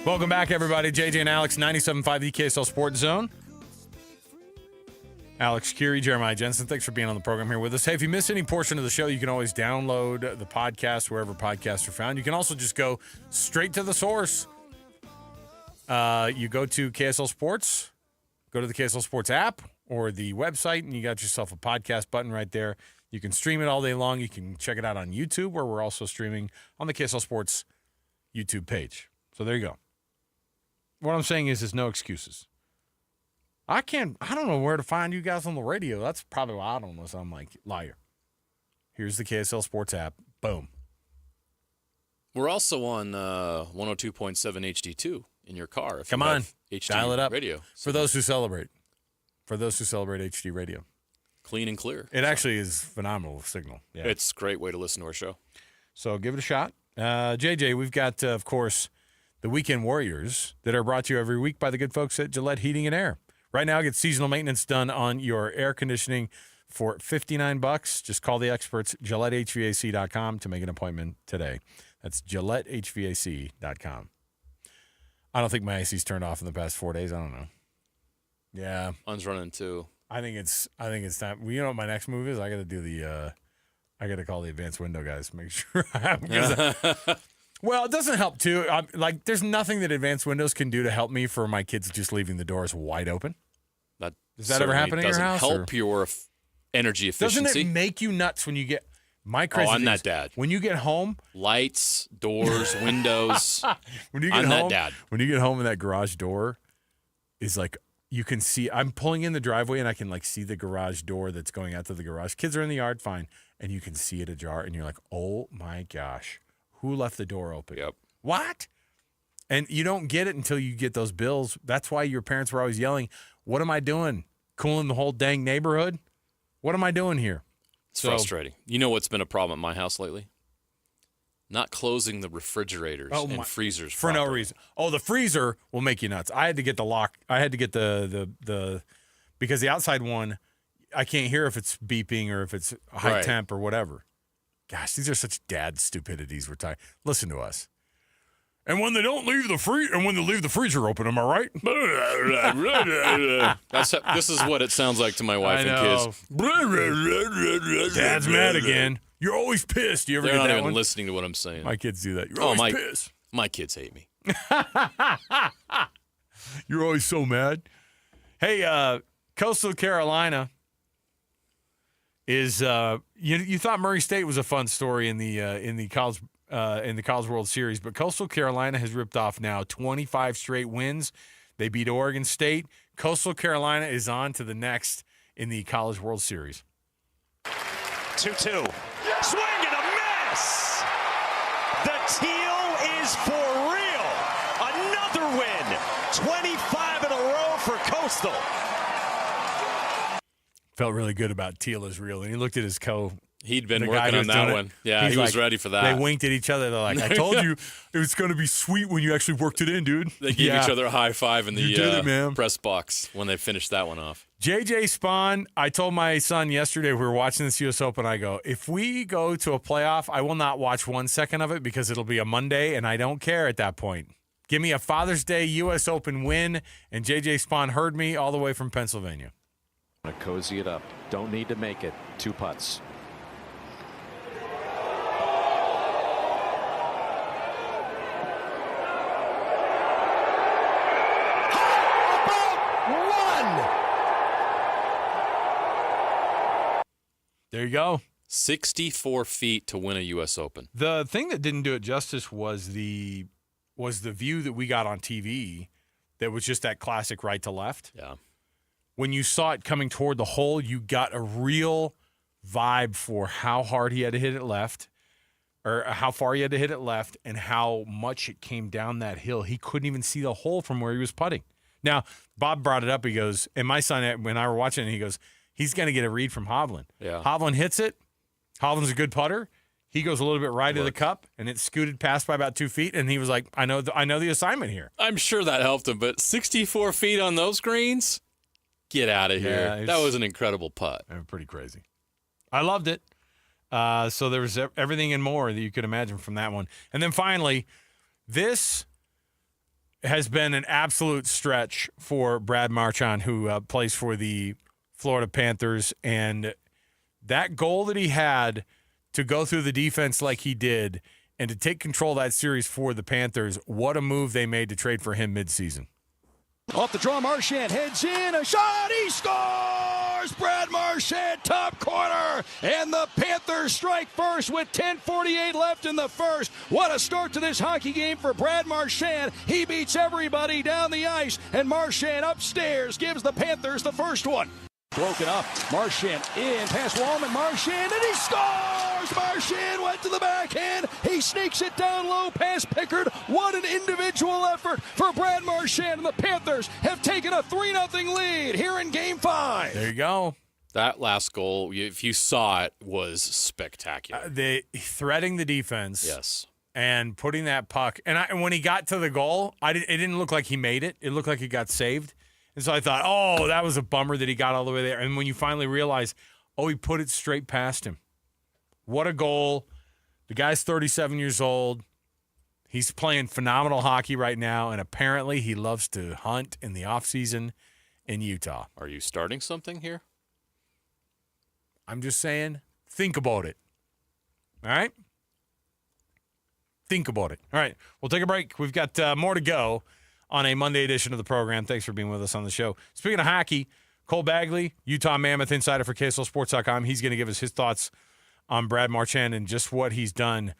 Welcome back, everybody. JJ and Alex, 97.5, the KSL Sports Zone. Alex Curie, Jeremiah Jensen, thanks for being on the program here with us. Hey, if you miss any portion of the show, you can always download the podcast wherever podcasts are found. You can also just go straight to the source. You go to KSL Sports, go to the KSL Sports app or the website, and you got yourself a podcast button right there. You can stream it all day long. You can check it out on YouTube, where we're also streaming on the KSL Sports YouTube page. So there you go. What I'm saying is there's no excuses. I don't know where to find you guys on the radio. That's probably why I don't know. So I'm like, liar. Here's the KSL Sports app. Boom. We're also on 102.7 HD2 in your car. If Come you on. have HD Dial it up. radio. For those who celebrate. For those who celebrate HD radio. Clean and clear. It actually is phenomenal signal. Yeah. It's a great way to listen to our show. So give it a shot. JJ, we've got, of course, the Weekend Warriors that are brought to you every week by the good folks at Gillette Heating and Air. Right now, get seasonal maintenance done on your air conditioning for $59. Just call the experts, GilletteHVAC.com, to make an appointment today. That's GilletteHVAC.com. I don't think my AC's turned off in the past 4 days. I don't know. Yeah. Mine's running too. I think it's time. Well, you know what my next move is? I got to do the I got to call the advanced window guys. Make sure I have. Well, it doesn't help too. There's nothing that advanced windows can do to help me for my kids just leaving the doors wide open. Does that ever happen in your house? Doesn't help your energy efficiency. Doesn't it make you nuts when you get my crazy? Oh, I'm that dad. When you get home, lights, doors, windows. When you get I'm home, that dad. When you get home and that garage door is like, you can see. I'm pulling in the driveway and I can see the garage door that's going out to the garage. Kids are in the yard, fine, and you can see it ajar, and you're like, oh my gosh. Who left the door open? Yep. What? And you don't get it until you get those bills. That's why your parents were always yelling, what am I doing? Cooling the whole dang neighborhood? What am I doing here? It's frustrating. You know what's been a problem at my house lately? Not closing the refrigerators and freezers for properly. no reason. Oh, the freezer will make you nuts. I had to get the lock. I had to get the because the outside one, I can't hear if it's beeping or if it's high temp or whatever. Gosh, these are such dad stupidities. We're tired. Listen to us. And when they don't leave the freezer open, am I right? This is what it sounds like to my wife and kids. Dad's mad again. You're always pissed. You ever They're get not that even one? listening to what I'm saying. My kids do that. You're always pissed. My kids hate me. You're always so mad. Hey, Coastal Carolina is you thought Murray State was a fun story in the College World Series, but Coastal Carolina has ripped off now 25 straight wins. They beat Oregon State. Coastal Carolina is on to the next in the College World Series. 2-2. Swing and a miss! The Teal is for real! Another win! 25 in a row for Coastal. Felt really good about Teal is real. And he looked at his He'd been The guy working who on was doing that it. one. Yeah, He's he was like- ready for that. They winked at each other. They're like, I told you it was going to be sweet when you actually worked it in, dude. They gave each other a high five in You did it, the man. press box when they finished that one off. JJ Spawn, I told my son yesterday, we were watching this U.S. Open, I go, if we go to a playoff, I will not watch 1 second of it because it'll be a Monday, and I don't care at that point. Give me a Father's Day U.S. Open win, and JJ Spawn heard me all the way from Pennsylvania. Want to cozy it up. Don't need to make it. 2 putts. There you go. 64 feet to win a U.S. Open. The thing that didn't do it justice was the view that we got on TV that was just that classic right to left. Yeah. When you saw it coming toward the hole, you got a real vibe for how hard he had to hit it left, or how far he had to hit it left, and how much it came down that hill. He couldn't even see the hole from where he was putting. Now, Bob brought it up. He goes, and my son, when I were watching it, he goes, he's going to get a read from Hovland. Yeah. Hovland hits it. Hovland's a good putter. He goes a little bit right of the cup, and it scooted past by about 2 feet, and he was like, I know the assignment here. I'm sure that helped him, but 64 feet on those greens? Get out of here. That was an incredible putt. Pretty crazy. I loved it. So there was everything and more that you could imagine from that one. And then finally, this has been an absolute stretch for Brad Marchand, who plays for the Florida Panthers. And that goal that he had to go through the defense like he did and to take control of that series for the Panthers, what a move they made to trade for him midseason. Off the draw, Marchand heads in, a shot, he scores! Brad Marchand, top corner, and the Panthers strike first with 10:48 left in the first. What a start to this hockey game for Brad Marchand. He beats everybody down the ice, and Marchand upstairs gives the Panthers the first one. Broken up, Marchand in, past Wallman, Marchand, and he scores! Marchand went to the backhand, he sneaks it down low past Pickard. What an individual effort for Brad Marchand, and the Panthers have taken a 3-0 lead here in Game 5. There you go. That last goal, if you saw it, was spectacular. Threading the defense. Yes. And putting that puck. And when he got to the goal, it didn't look like he made it. It looked like he got saved. And so I thought, oh, that was a bummer that he got all the way there. And when you finally realize, oh, he put it straight past him. What a goal. The guy's 37 years old. He's playing phenomenal hockey right now, and apparently he loves to hunt in the offseason in Utah. Are you starting something here? I'm just saying, think about it. All right? Think about it. All right, we'll take a break. We've got more to go on a Monday edition of the program. Thanks for being with us on the show. Speaking of hockey, Cole Bagley, Utah Mammoth insider for KSLSports.com. He's going to give us his thoughts on Brad Marchand and just what he's done.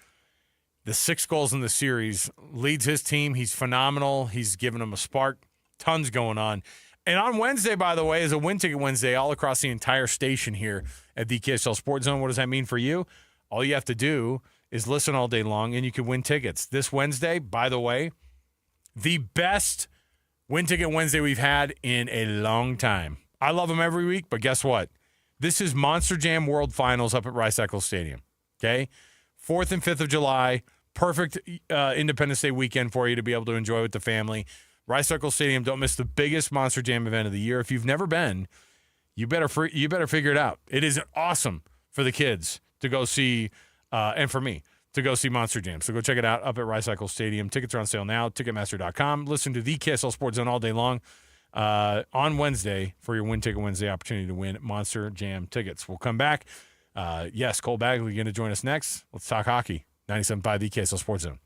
The 6 goals in the series, leads his team. He's phenomenal. He's given them a spark. Tons going on. And on Wednesday, by the way, is a Win Ticket Wednesday all across the entire station here at the KSL Sports Zone. What does that mean for you? All you have to do is listen all day long, and you can win tickets. This Wednesday, by the way, the best Win Ticket Wednesday we've had in a long time. I love them every week, but guess what? This is Monster Jam World Finals up at Rice-Eccles Stadium, okay? 4th and 5th of July, perfect Independence Day weekend for you to be able to enjoy with the family. Rice-Eccles Stadium, don't miss the biggest Monster Jam event of the year. If you've never been, you better figure it out. It is awesome for the kids to go see, and for me, to go see Monster Jam. So go check it out up at Rice-Eccles Stadium. Tickets are on sale now, Ticketmaster.com. Listen to the KSL Sports Zone all day long on Wednesday for your Win Ticket Wednesday opportunity to win Monster Jam tickets. We'll come back. Yes, Cole Bagley going to join us next. Let's talk hockey. 97.5, the KSL Sports Zone.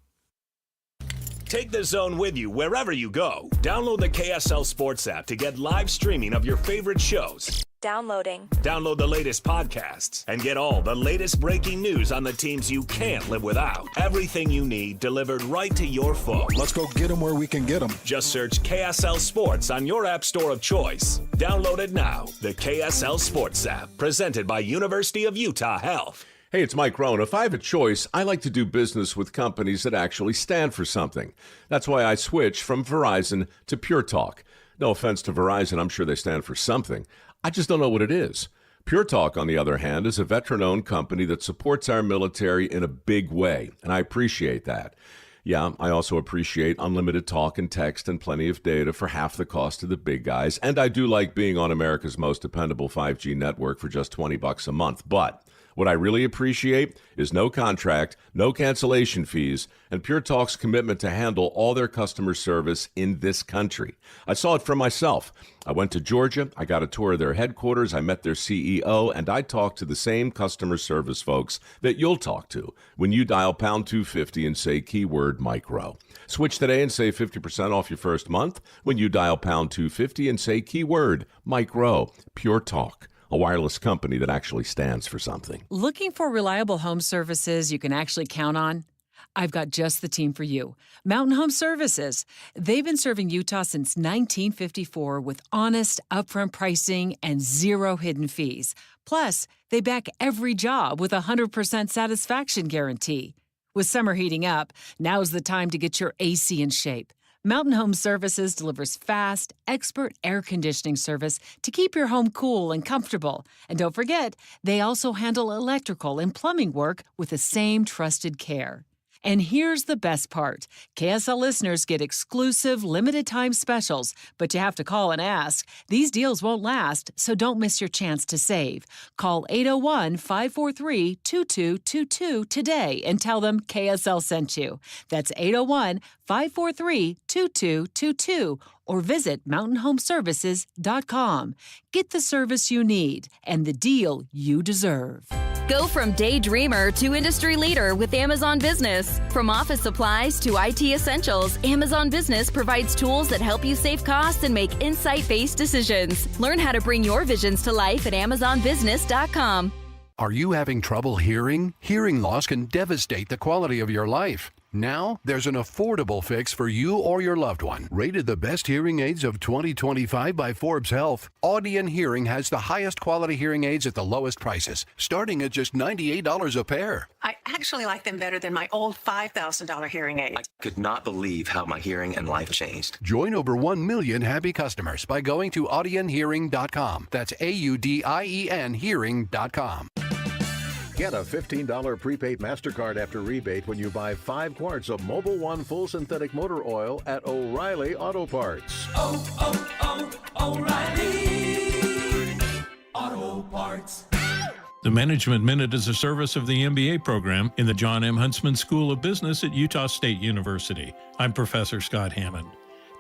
Take the Zone with you wherever you go. Download the KSL Sports app to get live streaming of your favorite shows. Downloading. Download the latest podcasts and get all the latest breaking news on the teams you can't live without. Everything you need delivered right to your phone. Let's go get them where we can get them. Just search KSL Sports on your app store of choice. Download it now. The KSL Sports app, presented by University of Utah Health. Hey, it's Mike Rohn. If I have a choice, I like to do business with companies that actually stand for something. That's why I switched from Verizon to Pure Talk. No offense to Verizon, I'm sure they stand for something. I just don't know what it is. Pure Talk, on the other hand, is a veteran-owned company that supports our military in a big way, and I appreciate that. Yeah, I also appreciate unlimited talk and text and plenty of data for half the cost of the big guys, and I do like being on America's most dependable 5G network for just $20 a month, but what I really appreciate is no contract, no cancellation fees, and Pure Talk's commitment to handle all their customer service in this country. I saw it for myself. I went to Georgia, I got a tour of their headquarters, I met their CEO, and I talked to the same customer service folks that you'll talk to when you dial pound 250 and say keyword micro. Switch today and save 50% off your first month when you dial pound 250 and say keyword micro. Pure Talk, a wireless company that actually stands for something. Looking for reliable home services you can actually count on? I've got just the team for you. Mountain Home Services. They've been serving Utah since 1954 with honest, upfront pricing and zero hidden fees. Plus, they back every job with a 100% satisfaction guarantee. With summer heating up, now's the time to get your AC in shape. Mountain Home Services delivers fast, expert air conditioning service to keep your home cool and comfortable. And don't forget, they also handle electrical and plumbing work with the same trusted care. And here's the best part. KSL listeners get exclusive limited-time specials, but you have to call and ask. These deals won't last, so don't miss your chance to save. Call 801-543-2222 today and tell them KSL sent you. That's 801-543-2222 or visit mountainhomeservices.com. Get the service you need and the deal you deserve. Go from daydreamer to industry leader with Amazon Business. From office supplies to IT essentials, Amazon Business provides tools that help you save costs and make insight-based decisions. Learn how to bring your visions to life at amazonbusiness.com. Are you having trouble hearing? Hearing loss can devastate the quality of your life. Now, there's an affordable fix for you or your loved one. Rated the best hearing aids of 2025 by Forbes Health, Audion Hearing has the highest quality hearing aids at the lowest prices, starting at just $98 a pair. I actually like them better than my old $5,000 hearing aid. I could not believe how my hearing and life changed. Join over 1 million happy customers by going to audionhearing.com. That's AUDIEN hearing.com. Get a $15 prepaid MasterCard after rebate when you buy 5 quarts of Mobil 1 full synthetic motor oil at O'Reilly Auto Parts. O'Reilly Auto Parts. The Management Minute is a service of the MBA program in the John M. Huntsman School of Business at Utah State University. I'm Professor Scott Hammond.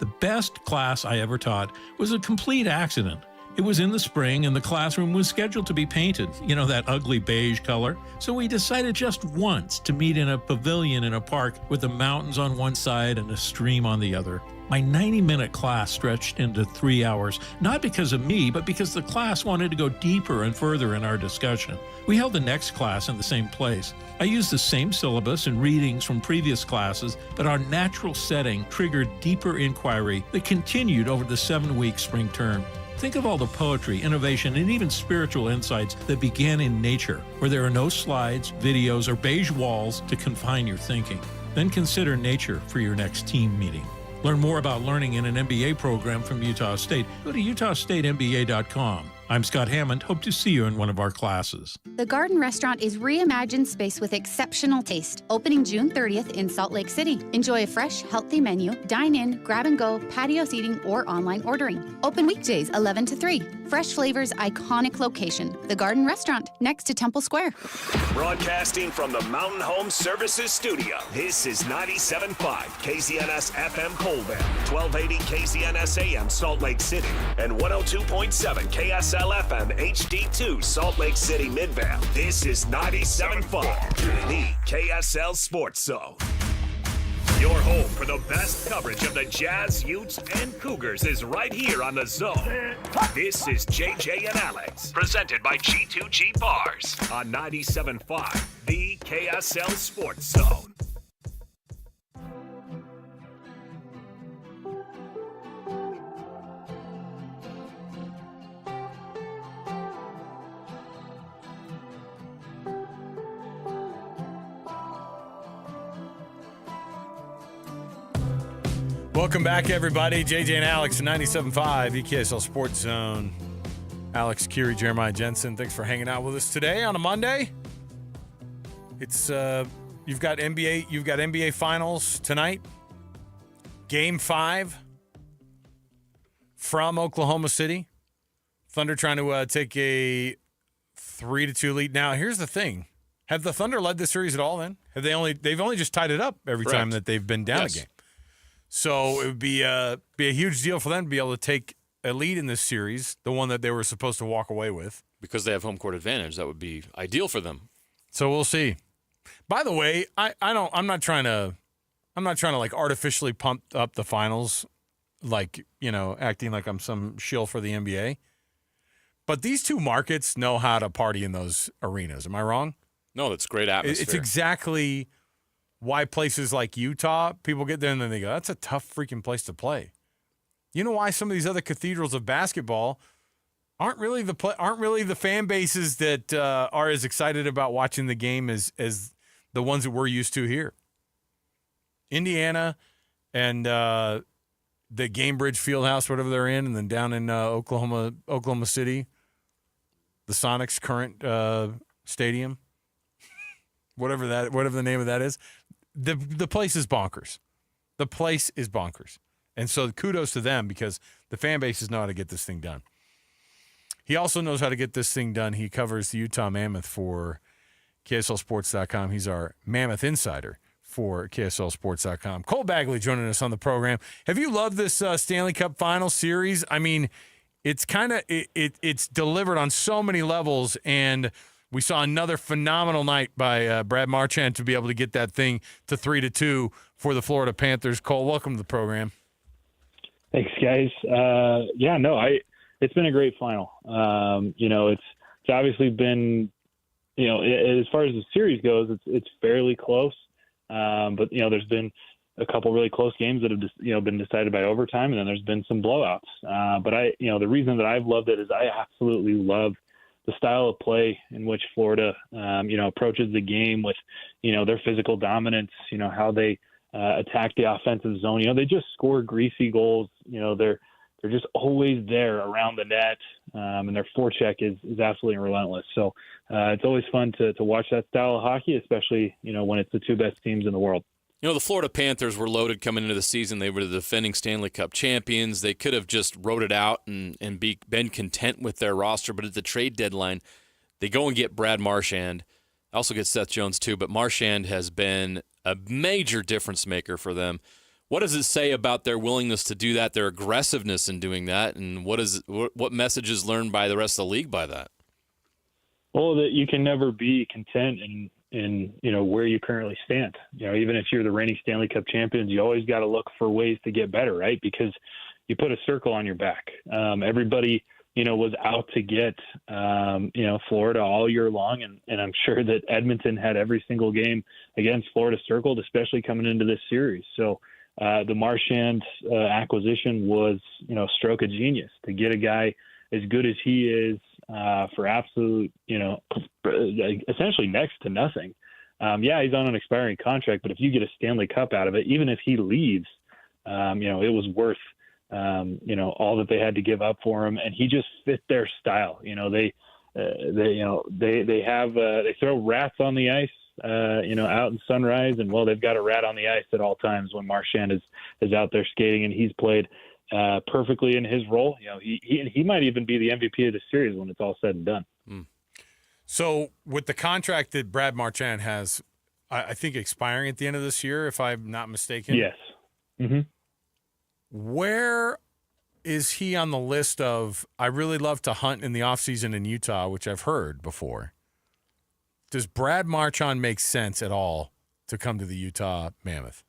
The best class I ever taught was a complete accident. It was in the spring and the classroom was scheduled to be painted, that ugly beige color. So we decided just once to meet in a pavilion in a park with the mountains on one side and a stream on the other. My 90-minute class stretched into 3 hours, not because of me, but because the class wanted to go deeper and further in our discussion. We held the next class in the same place. I used the same syllabus and readings from previous classes, but our natural setting triggered deeper inquiry that continued over the 7-week spring term. Think of all the poetry, innovation, and even spiritual insights that began in nature, where there are no slides, videos, or beige walls to confine your thinking. Then consider nature for your next team meeting. Learn more about learning in an MBA program from Utah State. Go to utahstatemba.com. I'm Scott Hammond. Hope to see you in one of our classes. The Garden Restaurant is reimagined space with exceptional taste. Opening June 30th in Salt Lake City. Enjoy a fresh, healthy menu, dine in, grab and go, patio seating, or online ordering. Open weekdays 11 to 3. Fresh flavors, iconic location. The Garden Restaurant, next to Temple Square. Broadcasting from the Mountain Home Services Studio, this is 97.5 KZNS FM Colville, 1280 KZNS AM Salt Lake City, and 102.7 KSL FM HD2 Salt Lake City Midvale. This is 97.5, the KSL Sports Zone. Your home for the best coverage of the Jazz, Utes, and Cougars is right here on the Zone. This is JJ and Alex, presented by G2G Bars on 97.5, the KSL Sports Zone. Welcome back, everybody. JJ and Alex, 97.5, KSL Sports Zone. Alex Curie, Jeremiah Jensen, thanks for hanging out with us today on a Monday. It's you've got NBA Finals tonight. Game 5 from Oklahoma City. Thunder trying to take a 3-2 lead. Now, here's the thing. Have the Thunder led this series at all then? They've only just tied it up every time that they've been down a game. So it would be a huge deal for them to be able to take a lead in this series, the one that they were supposed to walk away with. Because they have home court advantage, that would be ideal for them. So we'll see. By the way, I'm not trying to like artificially pump up the finals, like, acting like I'm some shill for the NBA. But these two markets know how to party in those arenas. Am I wrong? No, that's great atmosphere. It's exactly why places like Utah, people get there and then they go, that's a tough freaking place to play. You know why some of these other cathedrals of basketball aren't really the fan bases that are as excited about watching the game as the ones that we're used to here. Indiana and the Gamebridge Fieldhouse, whatever they're in, and then down in Oklahoma City, the Sonics' current stadium, whatever the name of that is, the place is bonkers. The place is bonkers. And so kudos to them because the fan bases know how to get this thing done. He also knows how to get this thing done. He covers the Utah Mammoth for KSLSports.com. He's our Mammoth insider for KSLSports.com. Cole Bagley joining us on the program. Have you loved this Stanley Cup Final Series? I mean, it's it's delivered on so many levels, and we saw another phenomenal night by Brad Marchand to be able to get that thing to 3-2 for the Florida Panthers. Cole, welcome to the program. Thanks, guys. It's been a great final. It's obviously been, as far as the series goes, it's fairly close. But there's been a couple really close games that have been decided by overtime, and then there's been some blowouts. But the reason that I've loved it is I absolutely love the style of play in which Florida, approaches the game with, their physical dominance, how they attack the offensive zone. They just score greasy goals. They're just always there around the net, and their forecheck is absolutely relentless. So it's always fun to watch that style of hockey, especially, when it's the two best teams in the world. The Florida Panthers were loaded coming into the season. They were the defending Stanley Cup champions. They could have just wrote it out and been content with their roster, but at the trade deadline, they go and get Brad Marchand. Also get Seth Jones too, but Marchand has been a major difference maker for them. What does it say about their willingness to do that, their aggressiveness in doing that, and what message is learned by the rest of the league by that? Well, that you can never be content in where you currently stand. Even if you're the reigning Stanley Cup champions, you always got to look for ways to get better, right? Because you put a circle on your back. Everybody, was out to get, Florida all year long, and I'm sure that Edmonton had every single game against Florida circled, especially coming into this series. So. The Marchand acquisition was, stroke of genius to get a guy as good as he is for absolute, essentially next to nothing. He's on an expiring contract, but if you get a Stanley Cup out of it, even if he leaves, it was worth, all that they had to give up for him, and he just fit their style. They throw rats on the ice. Out in Sunrise, and they've got a rat on the ice at all times when Marchand is out there skating, and he's played perfectly in his role. He might even be the MVP of the series when it's all said and done. So with the contract that Brad Marchand has, I think expiring at the end of this year, if I'm not mistaken. Yes. Mm-hmm. Where is he on the list of, I really love to hunt in the offseason in Utah, which I've heard before? Does Brad Marchand make sense at all to come to the Utah Mammoth?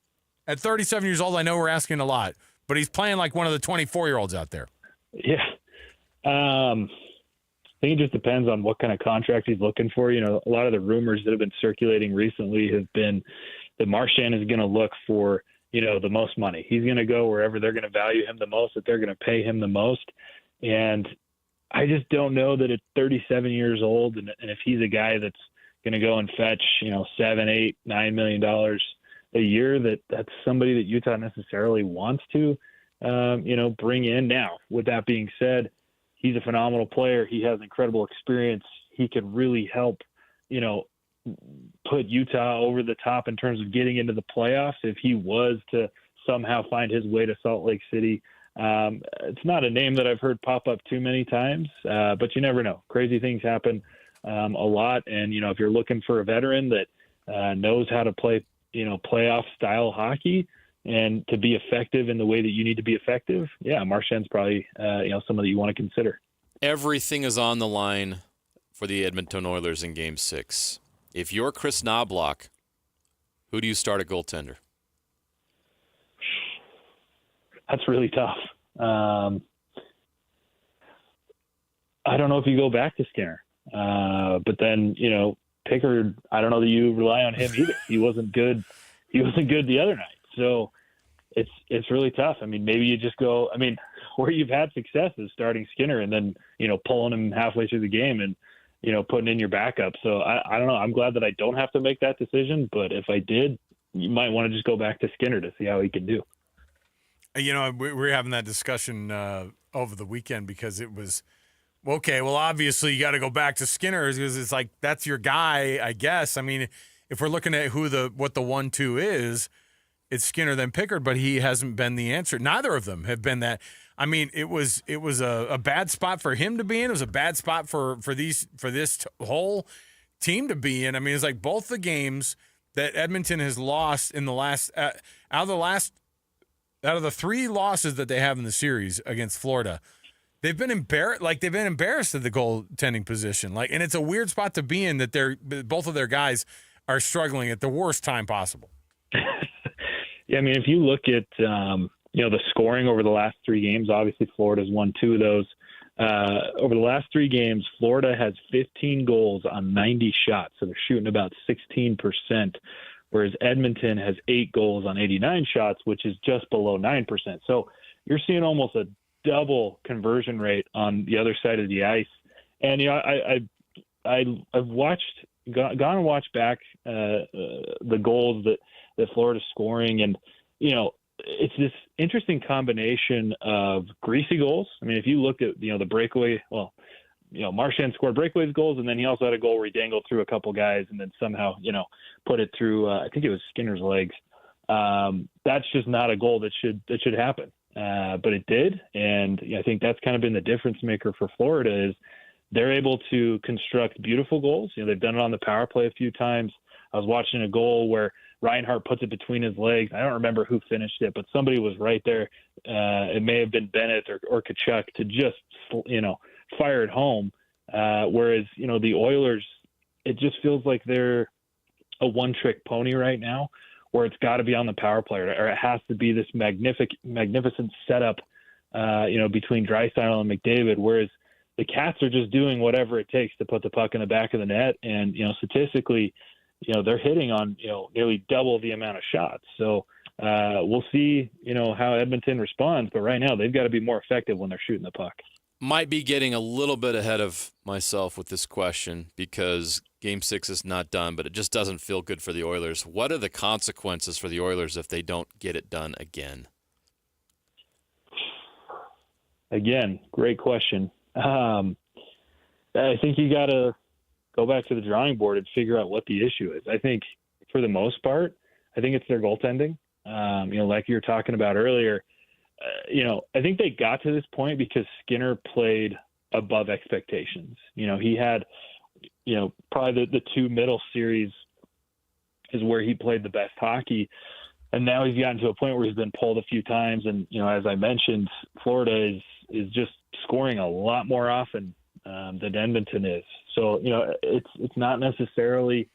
At 37 years old, I know we're asking a lot, but he's playing like one of the 24-year-olds out there. Yeah. I think it just depends on what kind of contract he's looking for. A lot of the rumors that have been circulating recently have been that Marchand is going to look for, the most money. He's going to go wherever they're going to value him the most, that they're going to pay him the most. And I just don't know that at 37 years old, and if he's a guy that's going to go and fetch, $7, $8, $9 million a year, that's somebody that Utah necessarily wants to, bring in. Now, with that being said, he's a phenomenal player. He has incredible experience. He could really help, put Utah over the top in terms of getting into the playoffs if he was to somehow find his way to Salt Lake City. It's not a name that I've heard pop up too many times, but you never know. Crazy things happen a lot. And, if you're looking for a veteran that knows how to play, playoff style hockey and to be effective in the way that you need to be effective, Marchand's probably, someone that you want to consider. Everything is on the line for the Edmonton Oilers in Game 6. If you're Chris Knobloch, who do you start at goaltender? That's really tough. I don't know if you go back to Skinner. But then, Pickard, I don't know that you rely on him either. He wasn't good. He wasn't good the other night. So it's really tough. I mean, maybe you just go, where you've had success is starting Skinner and then, pulling him halfway through the game and, putting in your backup. So I don't know. I'm glad that I don't have to make that decision. But if I did, you might want to just go back to Skinner to see how he can do. We were having that discussion over the weekend because it was, okay, well, obviously you got to go back to Skinner because it's like that's your guy, I guess. If we're looking at what the 1-2 is, it's Skinner then Pickard, but he hasn't been the answer. Neither of them have been that. It was a bad spot for him to be in. It was a bad spot for this whole team to be in. It's like both the games that Edmonton has lost in the last out of the 3 losses that they have in the series against Florida, they've been embarrassed. They've been embarrassed at the goaltending position. And it's a weird spot to be in that both of their guys are struggling at the worst time possible. Yeah, if you look at the scoring over the last 3 games, obviously Florida's won 2 of those. Over the last 3 games, Florida has 15 goals on 90 shots, so they're shooting about 16%. Whereas Edmonton has 8 goals on 89 shots, which is just below 9%. So you're seeing almost a double conversion rate on the other side of the ice. And I've gone and watched back the goals that Florida's scoring, and it's this interesting combination of greasy goals. If you look at the breakaway, Marchand scored breakaways goals, and then he also had a goal where he dangled through a couple guys and then somehow, put it through, I think it was Skinner's legs. That's just not a goal that should happen. But it did. And I think that's kind of been the difference maker for Florida is they're able to construct beautiful goals. They've done it on the power play a few times. I was watching a goal where Reinhart puts it between his legs. I don't remember who finished it, but somebody was right there. It may have been Bennett or Tkachuk to just, fire it home. Whereas, the Oilers, it just feels like they're a one-trick pony right now where it's got to be on the power play or it has to be this magnificent setup, between Draisaitl and McDavid, whereas the Cats are just doing whatever it takes to put the puck in the back of the net. And, statistically, they're hitting on, nearly double the amount of shots. So we'll see, how Edmonton responds. But right now they've got to be more effective when they're shooting the puck. Might be getting a little bit ahead of myself with this question because Game 6 is not done, but it just doesn't feel good for the Oilers. What are the consequences for the Oilers if they don't get it done again? Again, great question. I think you got to go back to the drawing board and figure out what the issue is. I think for the most part, I think it's their goaltending. Like you were talking about earlier, I think they got to this point because Skinner played above expectations. He had, probably the 2 middle series is where he played the best hockey. And now he's gotten to a point where he's been pulled a few times. And, as I mentioned, Florida is just scoring a lot more often than Edmonton is. So, it's not necessarily,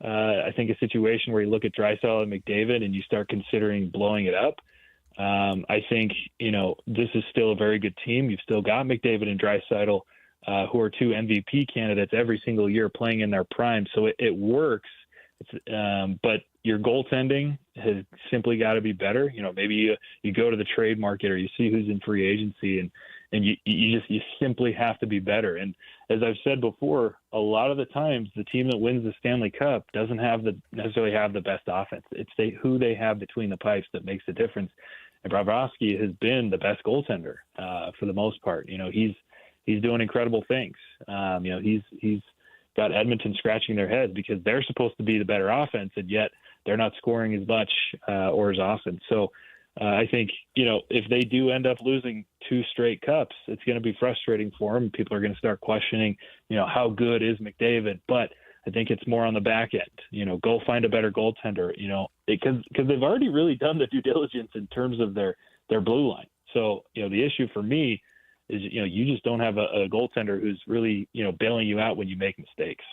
I think, a situation where you look at Draisaitl and McDavid and you start considering blowing it up. I think, this is still a very good team. You've still got McDavid and Draisaitl, who are 2 MVP candidates every single year playing in their prime. So it works. But your goaltending has simply got to be better. Maybe you go to the trade market or you see who's in free agency and you simply have to be better. And as I've said before, a lot of the times the team that wins the Stanley Cup doesn't necessarily have the best offense. It's who they have between the pipes that makes the difference. And Bobrovsky has been the best goaltender for the most part. He's he's doing incredible things. He's got Edmonton scratching their heads because they're supposed to be the better offense, and yet they're not scoring as much or as often. So I think, if they do end up losing 2 straight cups, it's going to be frustrating for them. People are going to start questioning, how good is McDavid? But I think it's more on the back end. Go find a better goaltender, because they've already really done the due diligence in terms of their blue line. So, the issue for me is, you just don't have a goaltender who's really, bailing you out when you make mistakes.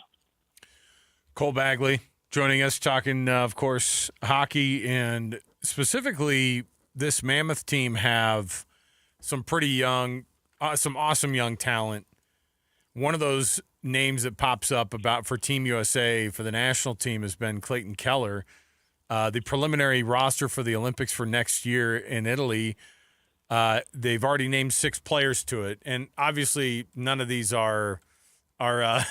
Cole Bagley joining us, talking, of course, hockey, and specifically this Mammoth team have some pretty young, some awesome young talent. One of those names that pops up for Team USA for the national team has been Clayton Keller. The preliminary roster for the Olympics for next year in Italy, they've already named 6 players to it, and obviously none of these are a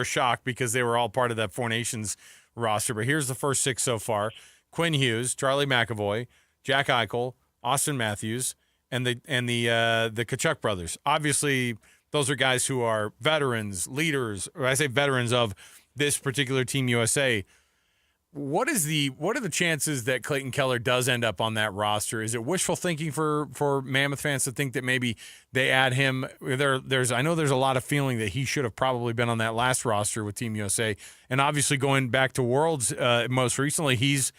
shock because they were all part of that Four Nations roster. But here's the first 6 so far: Quinn Hughes, Charlie McAvoy, Jack Eichel, Austin Matthews, and the Tkachuk brothers. Obviously, those are guys who are veterans, leaders, or I say veterans of this particular Team USA. What are the chances that Clayton Keller does end up on that roster? Is it wishful thinking for Mammoth fans to think that maybe they add him? I know there's a lot of feeling that he should have probably been on that last roster with Team USA, and obviously going back to Worlds most recently, he's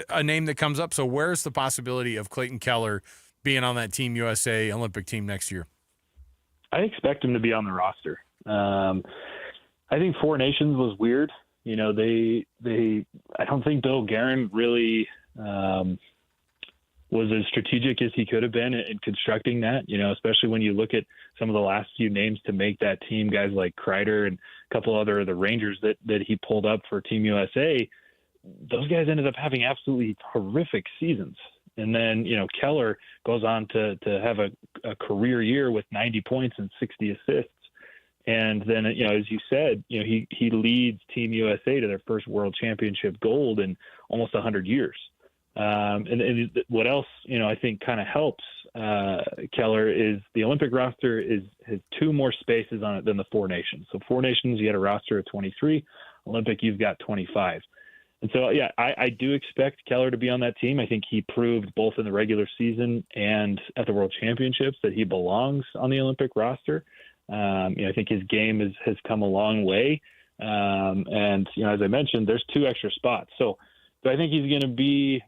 a name that comes up. So where's the possibility of Clayton Keller being on that Team USA Olympic team next year? I expect him to be on the roster. I think Four Nations was weird. I don't think Bill Guerin really was as strategic as he could have been in constructing that, especially when you look at some of the last few names to make that team, guys like Kreider and a couple other of the Rangers that he pulled up for Team USA. Those guys ended up having absolutely horrific seasons. And then, Keller goes on to have a career year with 90 points and 60 assists. And then, as you said, he leads Team USA to their first World Championship gold in almost 100 years. And what else, I think kind of helps Keller is the Olympic roster has 2 more spaces on it than the Four Nations. So Four Nations, you had a roster of 23. Olympic, you've got 25. And so, yeah, I do expect Keller to be on that team. I think he proved both in the regular season and at the World Championships that he belongs on the Olympic roster. I think his game has come a long way. And, as I mentioned, there's 2 extra spots. So do I think he's going to be,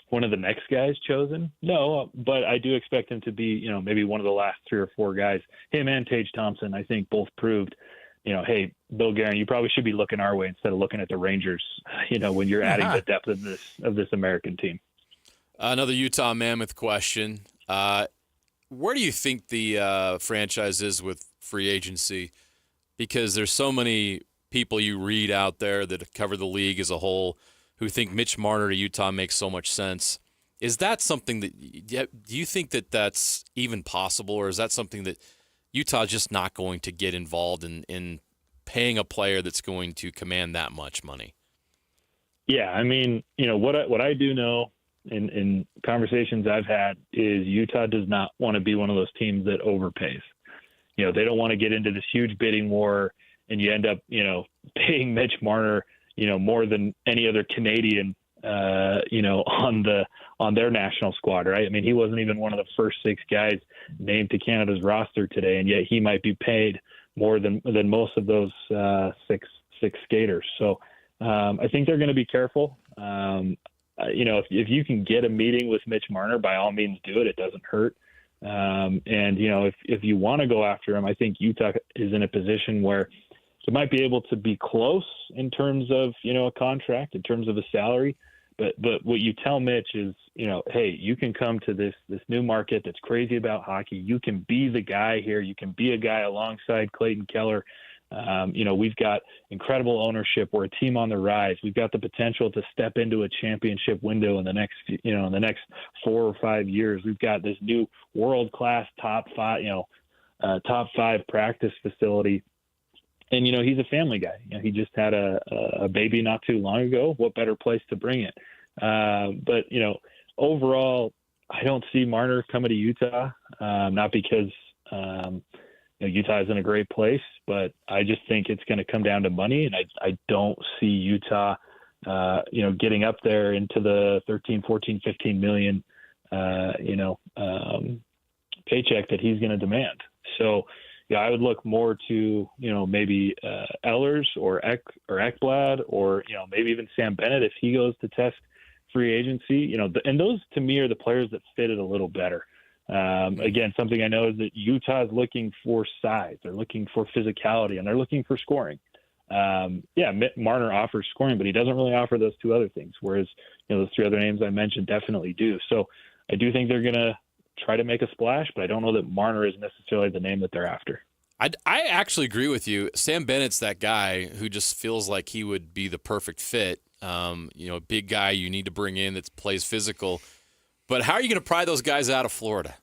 one of the next guys chosen? No, but I do expect him to be, maybe one of the last 3 or 4 guys. Him and Tage Thompson, I think, both proved, hey, Bill Guerin, you probably should be looking our way instead of looking at the Rangers, when you're adding the depth of this American team. Another Utah Mammoth question. Where do you think the franchise is with free agency? Because there's so many people you read out there that cover the league as a whole who think Mitch Marner to Utah makes so much sense. Is that something that do you think that that's even possible, or is that something that Utah's just not going to get involved in paying a player that's going to command that much money? Yeah, I mean, what I do know in conversations I've had is Utah does not want to be one of those teams that overpays. They don't want to get into this huge bidding war and you end up, paying Mitch Marner, more than any other Canadian, on their national squad, right? I mean, he wasn't even one of the first 6 guys named to Canada's roster today, and yet he might be paid more than most of those six skaters. So I think they're going to be careful. If you can get a meeting with Mitch Marner, by all means do it. It doesn't hurt. If you want to go after him, I think Utah is in a position where it might be able to be close in terms of, a contract, in terms of a salary. But what you tell Mitch is, hey, you can come to this new market that's crazy about hockey. You can be the guy here. You can be a guy alongside Clayton Keller. We've got incredible ownership. We're a team on the rise. We've got the potential to step into a championship window in the next 4 or 5 years. We've got this new world-class top 5 practice facility. And, he's a family guy. He just had a baby not too long ago. What better place to bring it? But overall, I don't see Marner coming to Utah, not because Utah is in a great place, but I just think it's going to come down to money, and I don't see Utah, getting up there into the 13, 14, 15 million, paycheck that he's going to demand. So, I would look more to, maybe Ehlers or Ekblad or, maybe even Sam Bennett if he goes to test free agency, and those to me are the players that fit it a little better. Again, something I know is that Utah is looking for size. They're looking for physicality, and they're looking for scoring. Marner offers scoring, but he doesn't really offer those two other things, whereas, those three other names I mentioned definitely do. So I do think they're going to try to make a splash, but I don't know that Marner is necessarily the name that they're after. I actually agree with you. Sam Bennett's that guy who just feels like he would be the perfect fit. A big guy you need to bring in that plays physical. But how are you going to pry those guys out of Florida?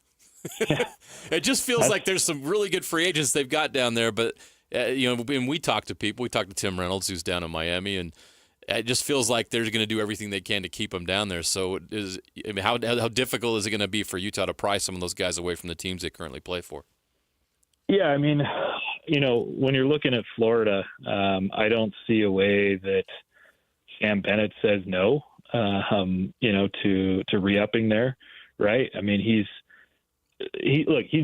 It just feels like there's some really good free agents they've got down there. But, when we talk to people, we talk to Tim Reynolds, who's down in Miami, and it just feels like they're going to do everything they can to keep them down there. So how difficult is it going to be for Utah to pry some of those guys away from the teams they currently play for? Yeah, I mean, when you're looking at Florida, I don't see a way that Sam Bennett says no, to re-upping there, right? I mean, he's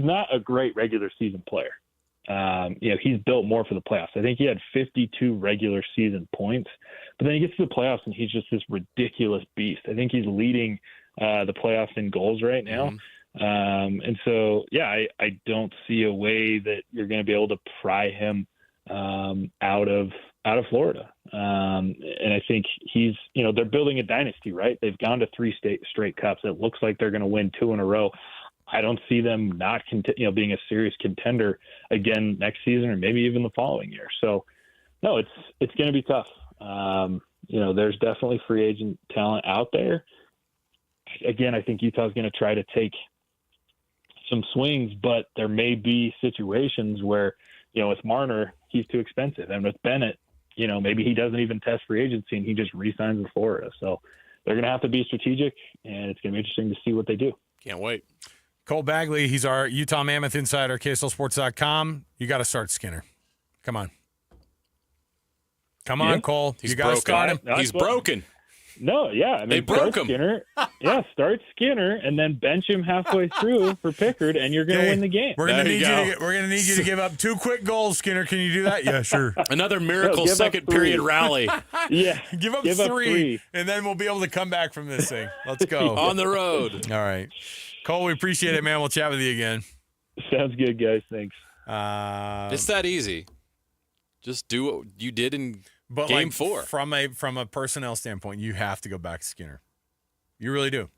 not a great regular season player. He's built more for the playoffs. I think he had 52 regular season points, but then he gets to the playoffs and he's just this ridiculous beast. I think he's leading the playoffs in goals right now. Mm-hmm. And so, I don't see a way that you're going to be able to pry him out of Florida. And I think he's, they're building a dynasty, right? They've gone to 3 straight cups. It looks like they're going to win 2 in a row. I don't see them not being a serious contender again next season or maybe even the following year. So, no, it's going to be tough. There's definitely free agent talent out there. Again, I think Utah's going to try to take some swings, but there may be situations where, with Marner, he's too expensive. And with Bennett, maybe he doesn't even test free agency and he just re-signs with Florida. So they're going to have to be strategic, and it's going to be interesting to see what they do. Can't wait. Cole Bagley, he's our Utah Mammoth insider, KSLSports.com. You got to start Skinner. Come on. Come on, Cole. He's you got to start him. He's broken. No, yeah. I mean, they broke him. Skinner. Start Skinner and then bench him halfway through for Pickard, and you're going to win the game. We're going to need you to give up 2 quick goals, Skinner. Can you do that? Yeah, sure. Another miracle second period rally. Yeah. Give up 3, and then we'll be able to come back from this thing. Let's go. On the road. All right. Cole, we appreciate it, man. We'll chat with you again. Sounds good, guys. Thanks. It's that easy. Just do what you did in Game 4. From a personnel standpoint, you have to go back to Skinner. You really do.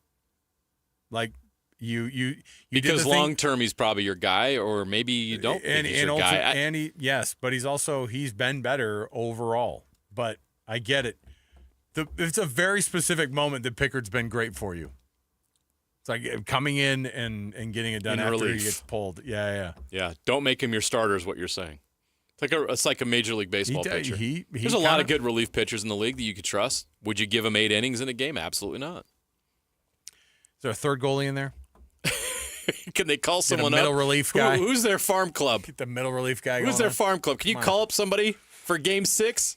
Like you because long term he's probably your guy, or maybe you don't think he's your guy. But he's been better overall. But I get it. It's a very specific moment that Pickard's been great for you. It's like coming in and getting it done after he gets pulled. Yeah. Don't make him your starter is what you're saying. It's like a Major League Baseball pitcher. There's a lot of good relief pitchers in the league that you could trust. Would you give him 8 innings in a game? Absolutely not. Is there a third goalie in there? Can they call someone up? Middle relief guy. Who's their farm club? Get the middle relief guy. Who's their farm club? Can you call up somebody for Game 6?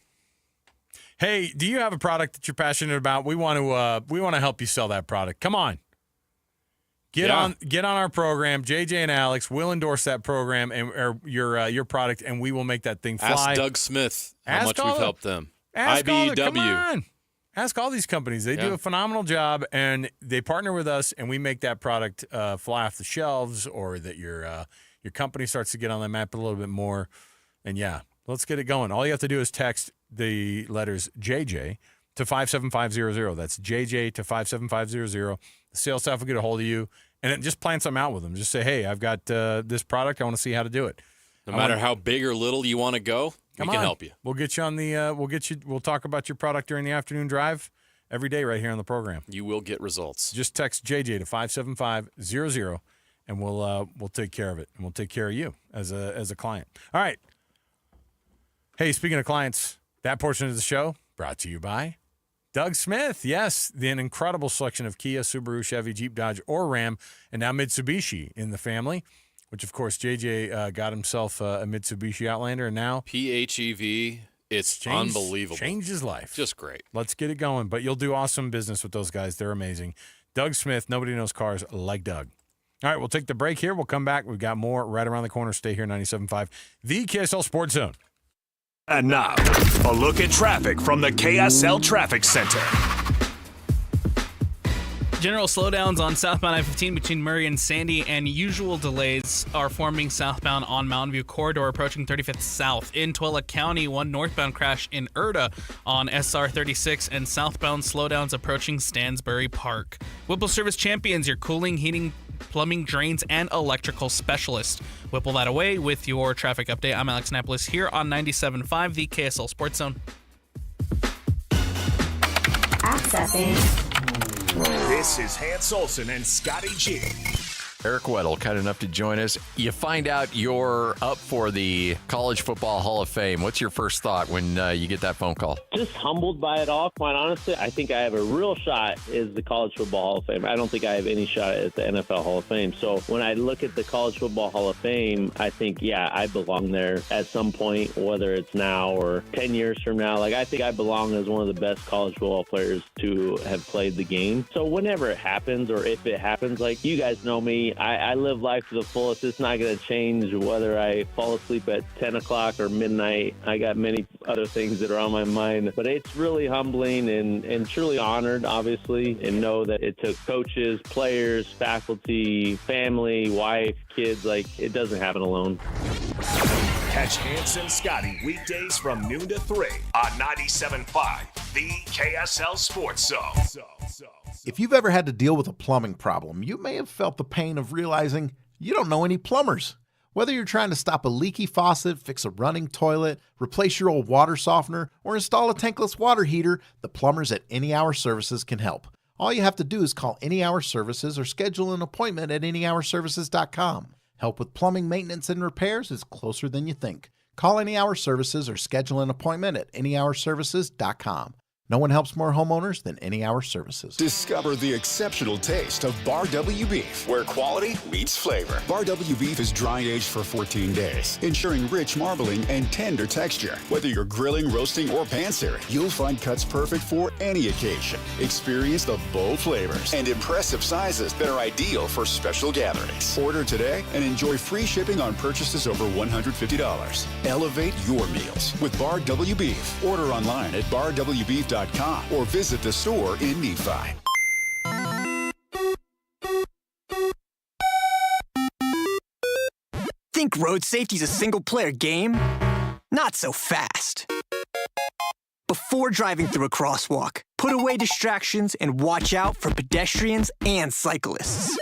Hey, do you have a product that you're passionate about? We want to help you sell that product. Come on. Get on our program. JJ and Alex will endorse that program and your product, and we will make that thing fly. Ask Doug Smith how much we've helped them. IBEW. Come on. Ask all these companies. They do a phenomenal job, and they partner with us, and we make that product fly off the shelves, or that your company starts to get on the map a little bit more. And let's get it going. All you have to do is text the letters JJ to 57500. That's JJ to 57500. The sales staff will get a hold of you, and then just plan something out with them. Just say, hey, I've got this product. I want to see how to do it. No matter how big or little you want to go, we can help you. We'll get you on the. We'll talk about your product during the afternoon drive every day right here on the program. You will get results. Just text JJ to 57500, and we'll take care of it, and we'll take care of you as a client. All right. Hey, speaking of clients, that portion of the show brought to you by Doug Smith, yes, an incredible selection of Kia, Subaru, Chevy, Jeep, Dodge, or Ram, and now Mitsubishi in the family, which, of course, JJ got himself a Mitsubishi Outlander, and now PHEV, it's unbelievable. Changed his life. Just great. Let's get it going, but you'll do awesome business with those guys. They're amazing. Doug Smith, nobody knows cars like Doug. All right, we'll take the break here. We'll come back. We've got more right around the corner. Stay here, 97.5, the KSL Sports Zone. And now, a look at traffic from the KSL Traffic Center. General slowdowns on southbound I-15 between Murray and Sandy, and usual delays are forming southbound on Mountain View Corridor approaching 35th South. In Tuella County, one northbound crash in Erda on SR 36, and southbound slowdowns approaching Stansbury Park. Whipple Service Champions, your cooling, heating, plumbing, drains, and electrical specialist. Whipple that away with your traffic update. I'm Alex Annapolis here on 97.5, the KSL Sports Zone. Accessing. This is Hans Olsen and Scotty G. Eric Weddle, kind enough to join us. You find out you're up for the College Football Hall of Fame. What's your first thought when you get that phone call? Just humbled by it all, quite honestly. I think I have a real shot is the College Football Hall of Fame. I don't think I have any shot at the NFL Hall of Fame. So when I look at the College Football Hall of Fame, I think, yeah, I belong there at some point, whether it's now or 10 years from now. Like, I think I belong as one of the best college football players to have played the game. So whenever it happens, or if it happens, like, you guys know me, I live life to the fullest. It's not going to change whether I fall asleep at 10 o'clock or midnight. I got many other things that are on my mind. But it's really humbling and truly honored, obviously, and know that it took coaches, players, faculty, family, wife, kids. Like, it doesn't happen alone. Catch Hans and Scotty weekdays from noon to 3 on 97.5, the KSL Sports Zone. If you've ever had to deal with a plumbing problem, you may have felt the pain of realizing you don't know any plumbers. Whether you're trying to stop a leaky faucet, fix a running toilet, replace your old water softener, or install a tankless water heater, the plumbers at Any Hour Services can help. All you have to do is call Any Hour Services or schedule an appointment at anyhourservices.com. Help with plumbing maintenance and repairs is closer than you think. Call Any Hour Services or schedule an appointment at anyhourservices.com. No one helps more homeowners than Any Hour Services. Discover the exceptional taste of Bar W beef, where quality meets flavor. Bar W beef is dry aged for 14 days, ensuring rich marbling and tender texture. Whether you're grilling, roasting, or pan-searing, you'll find cuts perfect for any occasion. Experience the bold flavors and impressive sizes that are ideal for special gatherings. Order today and enjoy free shipping on purchases over $150. Elevate your meals with Bar W beef. Order online at barwbeef.com or visit the store in Nephi. Think road safety's a single-player game? Not so fast. Before driving through a crosswalk, put away distractions and watch out for pedestrians and cyclists.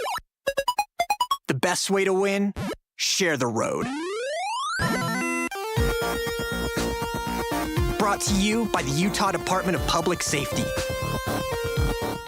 The best way to win? Share the road. Brought to you by the Utah Department of Public Safety.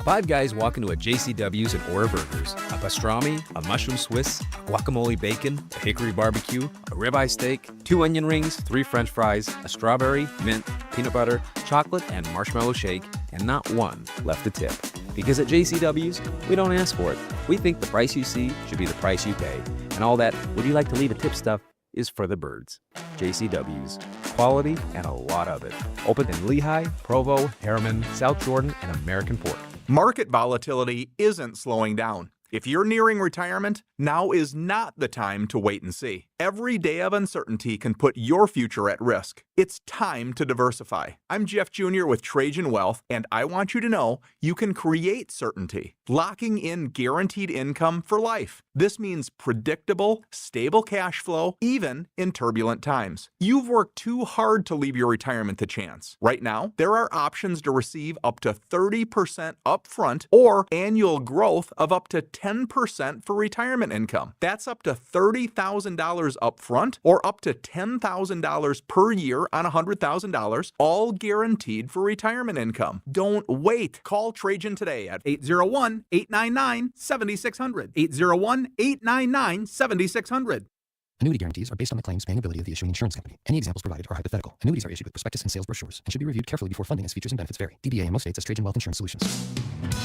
Five guys walk into a JCW's and Aura Burgers. A pastrami, a mushroom Swiss, a guacamole bacon, a hickory barbecue, a ribeye steak, 2 onion rings, 3 french fries, a strawberry, mint, peanut butter, chocolate, and marshmallow shake, and not one left to tip. Because at JCW's, we don't ask for it. We think the price you see should be the price you pay. And all that, would you like to leave a tip stuff, is for the birds. JCW's. Quality and a lot of it. Open in Lehigh, Provo, Harriman, South Jordan, and American Fork. Market volatility isn't slowing down. If you're nearing retirement, now is not the time to wait and see. Every day of uncertainty can put your future at risk. It's time to diversify. I'm Jeff Jr. with Trajan Wealth, and I want you to know you can create certainty, locking in guaranteed income for life. This means predictable, stable cash flow, even in turbulent times. You've worked too hard to leave your retirement to chance. Right now, there are options to receive up to 30% upfront or annual growth of up to 10% for retirement income. That's up to $30,000 upfront or up to $10,000 per year on $100,000, all guaranteed for retirement income. Don't wait. Call Trajan today at 801-899-7600. 801-899-7600. Annuity guarantees are based on the claims paying ability of the issuing insurance company. Any examples provided are hypothetical. Annuities are issued with prospectus and sales brochures and should be reviewed carefully before funding as features and benefits vary. DBA in most states as Trajan Wealth Insurance Solutions.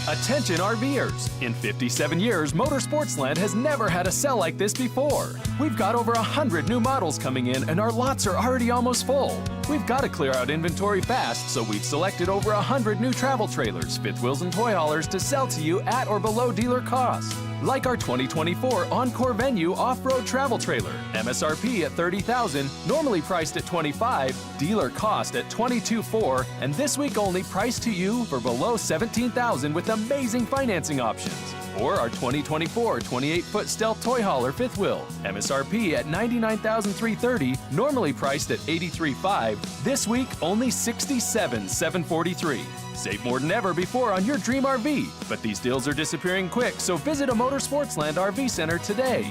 Attention RVers! In 57 years, Motorsportsland has never had a sale like this before. We've got over 100 new models coming in and our lots are already almost full. We've got to clear out inventory fast, so we've selected over 100 new travel trailers, fifth wheels, and toy haulers to sell to you at or below dealer cost. Like our 2024 Encore Venue off-road travel trailer, MSRP at $30,000, normally priced at $25,000, dealer cost at $22,400, and this week only priced to you for below $17,000 with amazing financing options. Or our 2024 28-foot Stealth Toy Hauler fifth wheel, MSRP at $99,330, normally priced at $83,500, this week only $67,743. Save more than ever before on your dream RV, but these deals are disappearing quick, so visit a Motorsportsland RV Center today.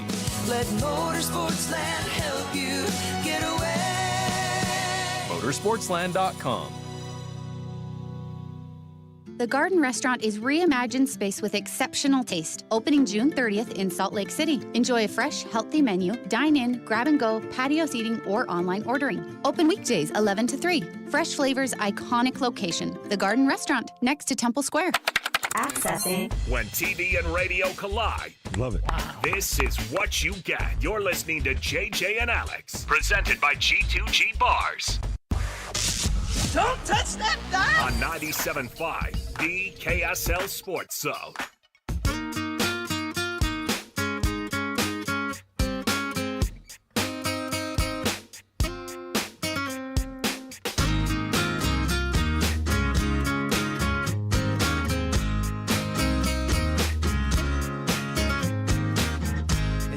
Let Motorsportsland help you get away. Motorsportsland.com. The Garden Restaurant is reimagined space with exceptional taste. Opening June 30th in Salt Lake City. Enjoy a fresh, healthy menu, dine in, grab and go, patio seating, or online ordering. Open weekdays 11 to 3. Fresh flavors, iconic location. The Garden Restaurant, next to Temple Square. Accessing. When TV and radio collide. Love it. This is what you get. You're listening to JJ and Alex. Presented by G2G Bars. Don't touch that dial! On 97.5, the KSL Sports Zone.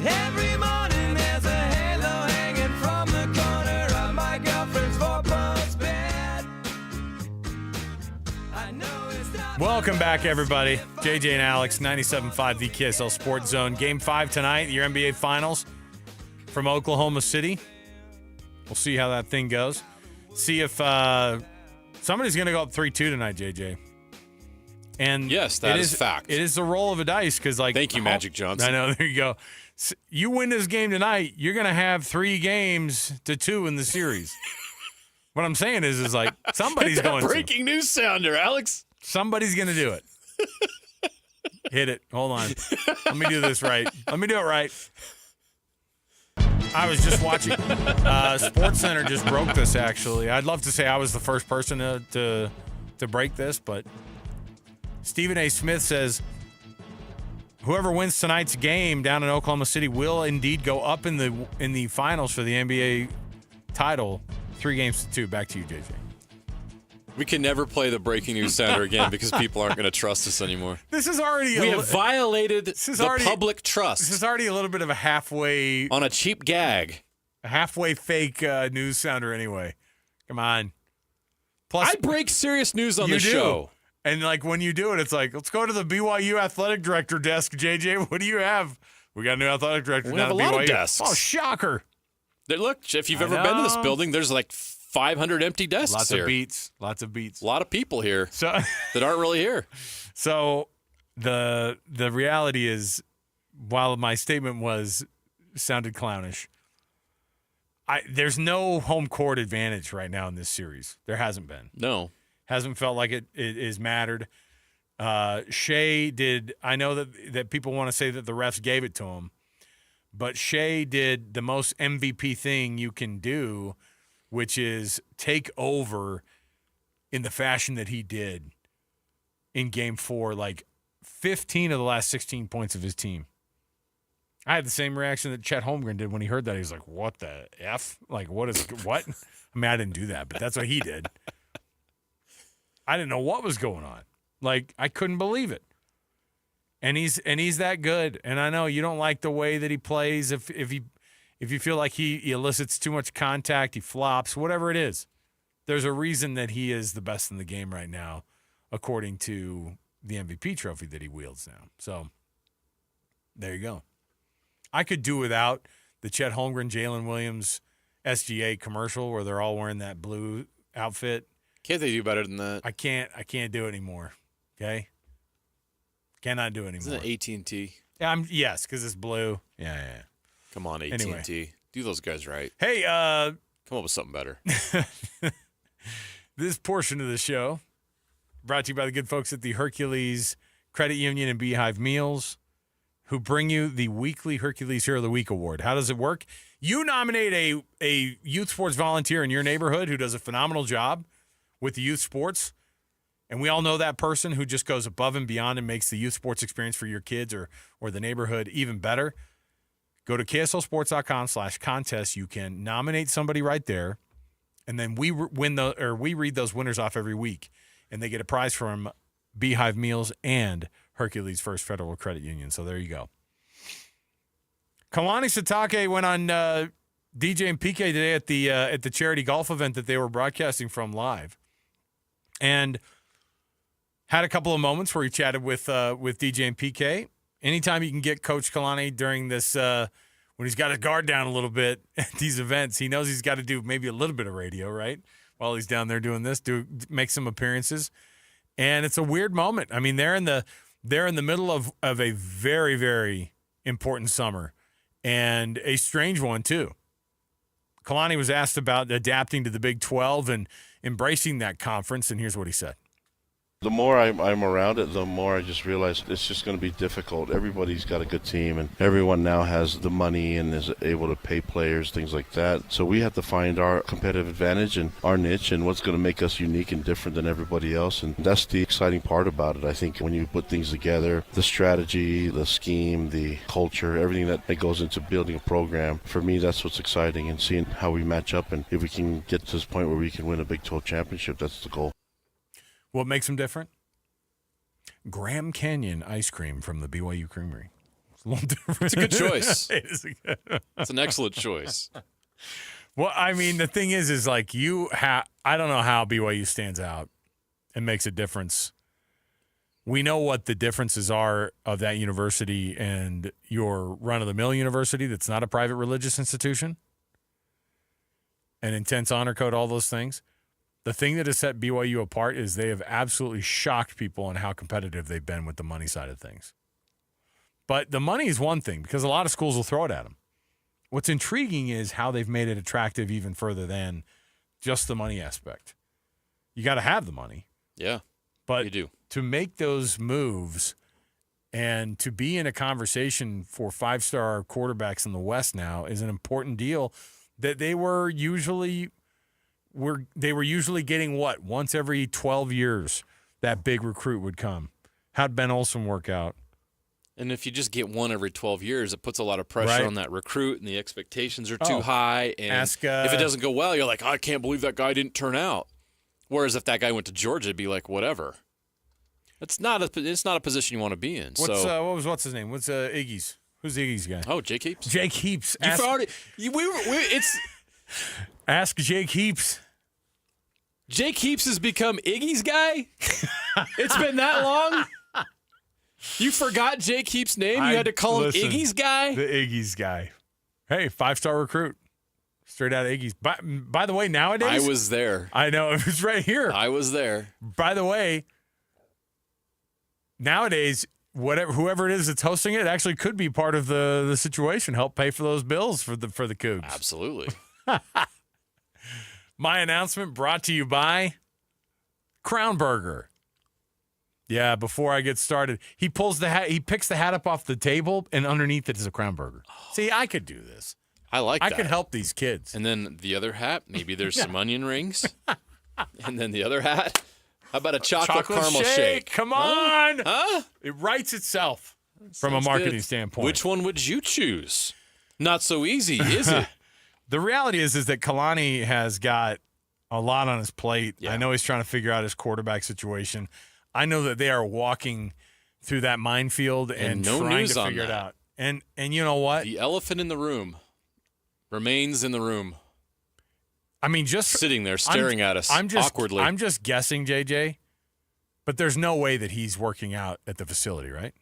Every morning there's a halo hanging from the corner of my girlfriend's four-post bed. I know it's not. Welcome back, everybody. JJ and Alex, 97.5, the KSL Sports Zone. Game 5 tonight, your NBA Finals from Oklahoma City. We'll see how that thing goes. See if somebody's going to go up 3-2 tonight, JJ. And yes, that is fact. It is the roll of a dice because, like, thank you, Magic Johnson. I know. There you go. You win this game tonight, you're going to have 3 games to 2 in the series. What I'm saying is like somebody's going to. Breaking news sounder, Alex. Somebody's going to do it. Hit it. Hold on. Let me do this right. Let me do it right. I was just watching. Sports Center just broke this, actually. I'd love to say I was the first person to break this, but Stephen A. Smith says whoever wins tonight's game down in Oklahoma City will indeed go up in the finals for the NBA title, 3-2. Back to you, JJ. We can never play the breaking news sounder again because people aren't going to trust us anymore. This is already we have violated the public trust. This is already a little bit of a halfway on a cheap gag, a halfway fake news sounder. Anyway, come on. Plus, I break serious news on the show. And, like, when you do it, it's like, let's go to the BYU athletic director desk, JJ. What do you have? We got a new athletic director We down have a at lot BYU. of desks. Oh, shocker. Look, if you've ever been to this building, there's like 500 empty desks Lots here. of beats. Lots of beats. A lot of people here that aren't really here. So the reality is, while my statement sounded clownish, there's no home court advantage right now in this series. There hasn't been. No. Hasn't felt like it is mattered. Shea did. I know that people want to say that the refs gave it to him, but Shea did the most MVP thing you can do, which is take over in the fashion that he did in Game 4, like 15 of the last 16 points of his team. I had the same reaction that Chet Holmgren did when he heard that. He was like, "What the F? Like, what? I mean, I didn't do that, but that's what he did." I didn't know what was going on. Like, I couldn't believe it. And he's that good. And I know you don't like the way that he plays. If you feel like he elicits too much contact, he flops, whatever it is. There's a reason that he is the best in the game right now, according to the MVP trophy that he wields now. So there you go. I could do without the Chet Holmgren, Jalen Williams SGA commercial where they're all wearing that blue outfit. Can't they do better than that? I can't do it anymore. Okay? Cannot do it anymore. Isn't it AT&T? Yeah, yes, because it's blue. Yeah. Come on, AT&T. Anyway, Do those guys right. Hey, come up with something better. This portion of the show brought to you by the good folks at the Hercules Credit Union and Beehive Meals, who bring you the weekly Hercules Hero of the Week award. How does it work? You nominate a youth sports volunteer in your neighborhood who does a phenomenal job with the youth sports, and we all know that person who just goes above and beyond and makes the youth sports experience for your kids or the neighborhood even better. Go to kslsports.com/contest. You can nominate somebody right there, and then we read those winners off every week, and they get a prize from Beehive Meals and Hercules First Federal Credit Union. So there you go. Kalani Sitake went on DJ and PK today at the charity golf event that they were broadcasting from live, and had a couple of moments where he chatted with DJ and PK. Anytime you can get Coach Kalani during this, when he's got his guard down a little bit at these events, he knows he's got to do maybe a little bit of radio, right? While he's down there doing this, make some appearances. And it's a weird moment. I mean, they're in the middle of a very, very important summer, and a strange one too. Kalani was asked about adapting to the Big 12 and embracing that conference, and here's what he said. The more I'm around it, the more I just realize it's just going to be difficult. Everybody's got a good team, and everyone now has the money and is able to pay players, things like that. So we have to find our competitive advantage and our niche and what's going to make us unique and different than everybody else. And that's the exciting part about it. I think when you put things together, the strategy, the scheme, the culture, everything that goes into building a program, for me, that's what's exciting, and seeing how we match up. And if we can get to this point where we can win a Big 12 championship, that's the goal. What makes them different? Graham Canyon ice cream from the BYU Creamery. It's a little different. It's a good choice. It's an excellent choice. Well, I mean, the thing is like I don't know how BYU stands out and makes a difference. We know what the differences are of that university and your run-of-the-mill university that's not a private religious institution. An intense honor code, all those things. The thing that has set BYU apart is they have absolutely shocked people on how competitive they've been with the money side of things. But the money is one thing because a lot of schools will throw it at them. What's intriguing is how they've made it attractive even further than just the money aspect. You got to have the money. Yeah, but you do. To make those moves and to be in a conversation for five-star quarterbacks in the West now is an important deal that they were usually getting what? Once every 12 years, that big recruit would come. How'd Ben Olsen work out? And if you just get one every 12 years, it puts a lot of pressure on that recruit, and the expectations are too high. And if it doesn't go well, you're like, I can't believe that guy didn't turn out. Whereas if that guy went to Georgia, it'd be like, whatever. It's not a position you want to be in. What's his name? What's Iggy's? Who's the Iggy's guy? Oh, Jake Heaps. Jake Heaps. Ask Jake Heaps. Jake Heaps has become Iggy's guy? It's been that long? You forgot Jake Heaps' name? You had to call him Iggy's guy? The Iggy's guy. Hey, five-star recruit. Straight out of Iggy's. By the way, nowadays. I was there. I know. It was right here. I was there. By the way, nowadays, whoever it is that's hosting it actually could be part of the situation, help pay for those bills for the Cougs. Absolutely. My announcement brought to you by Crown Burger. Yeah, before I get started, he pulls the hat. He picks the hat up off the table, and underneath it is a Crown Burger. See, I could do this. I like that. I could help these kids. And then the other hat, maybe there's some onion rings. And then the other hat, how about a chocolate caramel shake? Come on. Huh? It writes itself from a marketing standpoint. Which one would you choose? Not so easy, is it? The reality is that Kalani has got a lot on his plate. Yeah. I know he's trying to figure out his quarterback situation. I know that they are walking through that minefield and no trying news to on figure it that. out. And you know what? The elephant in the room remains in the room. I mean, just sitting there staring at us awkwardly. I'm just guessing, JJ, but there's no way that he's working out at the facility, right?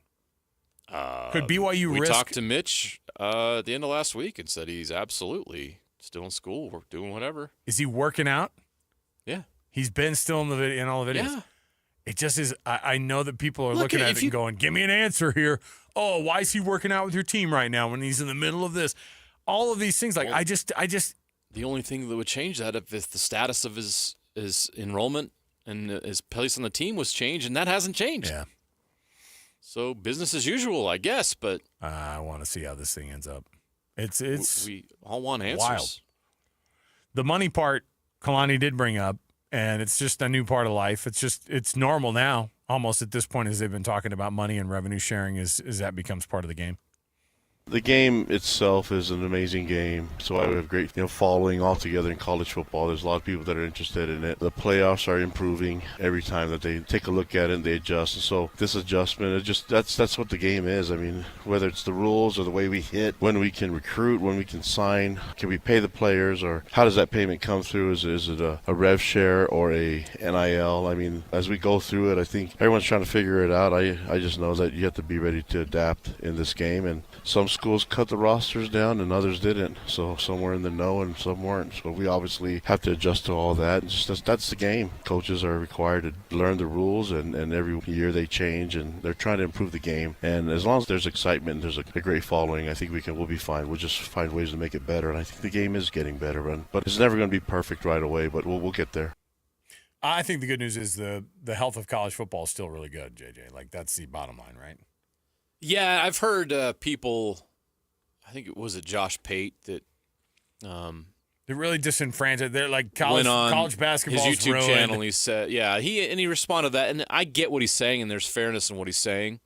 Could BYU we risk? We talked to Mitch at the end of last week and said he's absolutely still in school, doing whatever. Is he working out? Yeah. He's been still in all the videos. Yeah. It just is. I know that people are looking at it and going, give me an answer here. Oh, why is he working out with your team right now when he's in the middle of this? all of these things. Like Well, I just the only thing that would change that if the status of his enrollment and his place on the team was changed, and that hasn't changed. Yeah. So business as usual, I guess. But I want to see how this thing ends up. It's we all want answers. wild. The money part, Kalani did bring up, and it's just a new part of life. It's normal now, almost at this point, as they've been talking about money and revenue sharing, as that becomes part of the game. The game itself is an amazing game, so I have great following altogether in college football. There's a lot of people that are interested in it. The playoffs are improving every time that they take a look at it and they adjust. And so this adjustment, that's what the game is. I mean, whether it's the rules or the way we hit, when we can recruit, when we can sign, can we pay the players, or how does that payment come through? Is it a rev share or a NIL? I mean, as we go through it, I think everyone's trying to figure it out. I just know that you have to be ready to adapt in this game, and some schools cut the rosters down and others didn't. So some were in the know and some weren't. So we obviously have to adjust to all that. That's the game. Coaches are required to learn the rules, and every year they change, and they're trying to improve the game. And as long as there's excitement, there's a great following, I think we'll be fine. We'll just find ways to make it better. And I think the game is getting better, but it's never going to be perfect right away, but we'll get there. I think the good news is the health of college football is still really good, JJ. Like, that's the bottom line, right? Yeah, I've heard people. I think it was Josh Pate that. They're really disenfranchised. They're like college basketball. His YouTube ruined. channel. He said, "Yeah, he responded to that," and I get what he's saying, and there's fairness in what he's saying,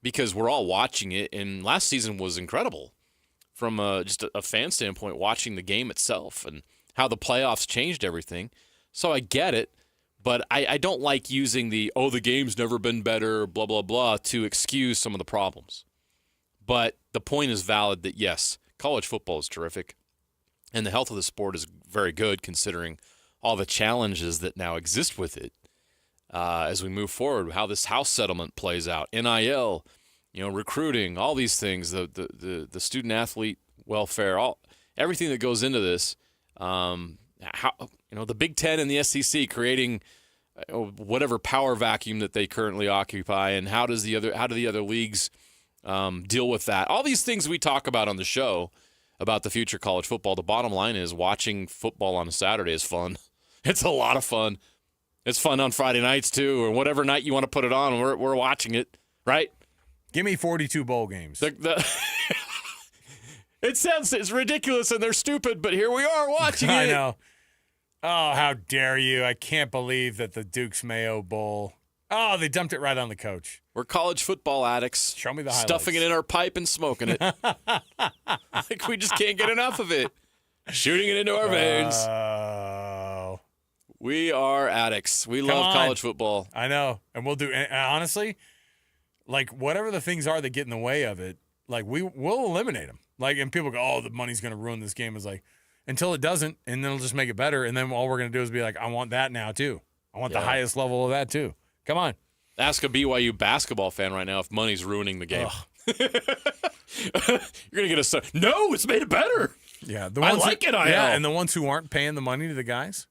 because we're all watching it, and last season was incredible from just a fan standpoint, watching the game itself and how the playoffs changed everything. So I get it. But I don't like using the game's never been better, blah, blah, blah, to excuse some of the problems. But the point is valid that, yes, college football is terrific, and the health of the sport is very good considering all the challenges that now exist with it as we move forward, how this house settlement plays out, NIL, recruiting, all these things, the student-athlete welfare, everything that goes into this, the Big Ten and the SEC creating whatever power vacuum that they currently occupy, and how do the other leagues deal with that? All these things we talk about on the show about the future of college football. The bottom line is watching football on a Saturday is fun. It's a lot of fun. It's fun on Friday nights too, or whatever night you want to put it on. We're watching it, right? Give me 42 bowl games. It's ridiculous and they're stupid, but here we are watching it. I know. Oh, how dare you. I can't believe that the Duke's Mayo Bowl. Oh, they dumped it right on the coach. We're college football addicts. Show me the highlights. Stuffing it in our pipe and smoking it. Like we just can't get enough of it. Shooting it into our veins. We are addicts. We love college football. I know. And we'll do, honestly, like whatever the things are that get in the way of it, like we'll eliminate them. Like, and people go, the money's going to ruin this game. It's like, until it doesn't, and then it'll just make it better. And then all we're going to do is be like, I want that now, too. I want the highest level of that, too. Come on. Ask a BYU basketball fan right now if money's ruining the game. You're going to get no, it's made it better. Yeah. I like it, Yeah, and the ones who aren't paying the money to the guys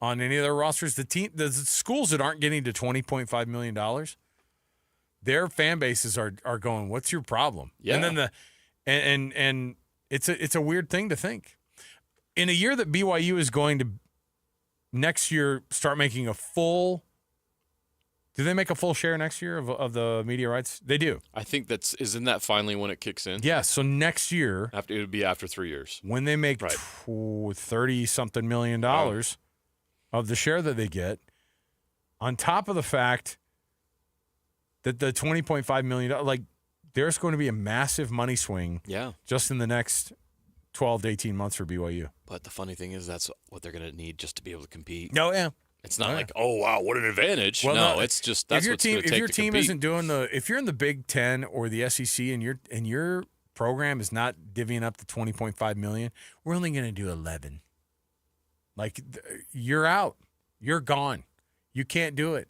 on any of their rosters, the schools that aren't getting to $20.5 million, their fan bases are going, what's your problem? Yeah. And then and it's a weird thing to think. In a year that BYU is going to next year start making a full – do they make a full share next year of the media rights? They do. I think isn't that finally when it kicks in? Yeah, so next year – it would be after 3 years. When they make $30-something million of the share that they get, on top of the fact that the $20.5 million – like there's going to be a massive money swing just in the next – 12 to 18 months for BYU. But the funny thing is that's what they're going to need just to be able to compete. No, yeah. It's not like, oh, wow, what an advantage. Well, no, it's just that's what's going to take to compete. If your team isn't doing if you're in the Big Ten or the SEC and your program is not divvying up the $20.5 million, we're only going to do 11. Like, you're out. You're gone. You can't do it.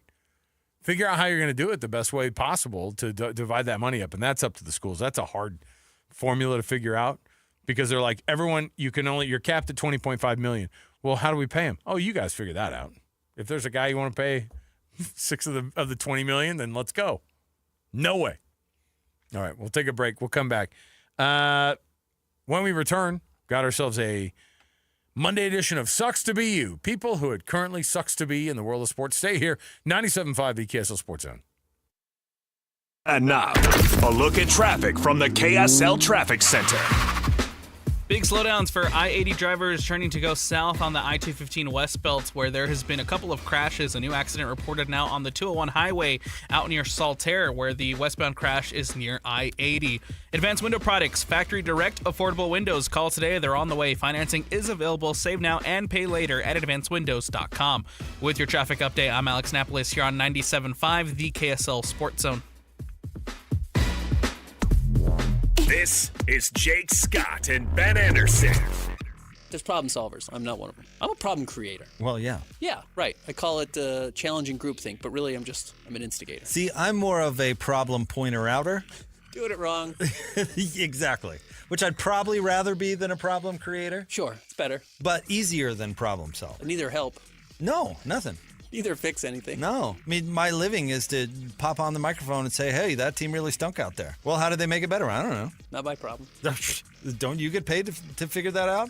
Figure out how you're going to do it the best way possible to divide that money up, and that's up to the schools. That's a hard formula to figure out. Because they're like, everyone, you're capped at $20.5 million. Well, how do we pay him? Oh, you guys figure that out. If there's a guy you want to pay $6 of the $20 million, then let's go. No way. All right, we'll take a break. We'll come back. When we return, got ourselves a Monday edition of Sucks to Be You. People who it currently sucks to be in the world of sports. Stay here. 97.5, the KSL Sports Zone. And now, a look at traffic from the KSL Traffic Center. Big slowdowns for I-80 drivers turning to go south on the I-215 West Belt, where there has been a couple of crashes. A new accident reported now on the 201 highway out near Saltaire, where the westbound crash is near I-80. Advanced Window Products, factory direct, affordable windows. Call today. They're on the way. Financing is available. Save now and pay later at advancedwindows.com. With your traffic update, I'm Alex Napolis here on 97.5, the KSL Sports Zone. This is Jake Scott and Ben Anderson. There's problem solvers. I'm not one of them. I'm a problem creator. Well, yeah. Yeah, right. I call it challenging groupthink, but really I'm an instigator. See, I'm more of a problem pointer-outer. Doing it wrong. Exactly. Which I'd probably rather be than a problem creator. Sure, it's better. But easier than problem solving. Neither help. No, nothing. Neither fix anything. No. I mean, my living is to pop on the microphone and say, hey, that team really stunk out there. Well, how did they make it better? I don't know. Not my problem. Don't you get paid to figure that out?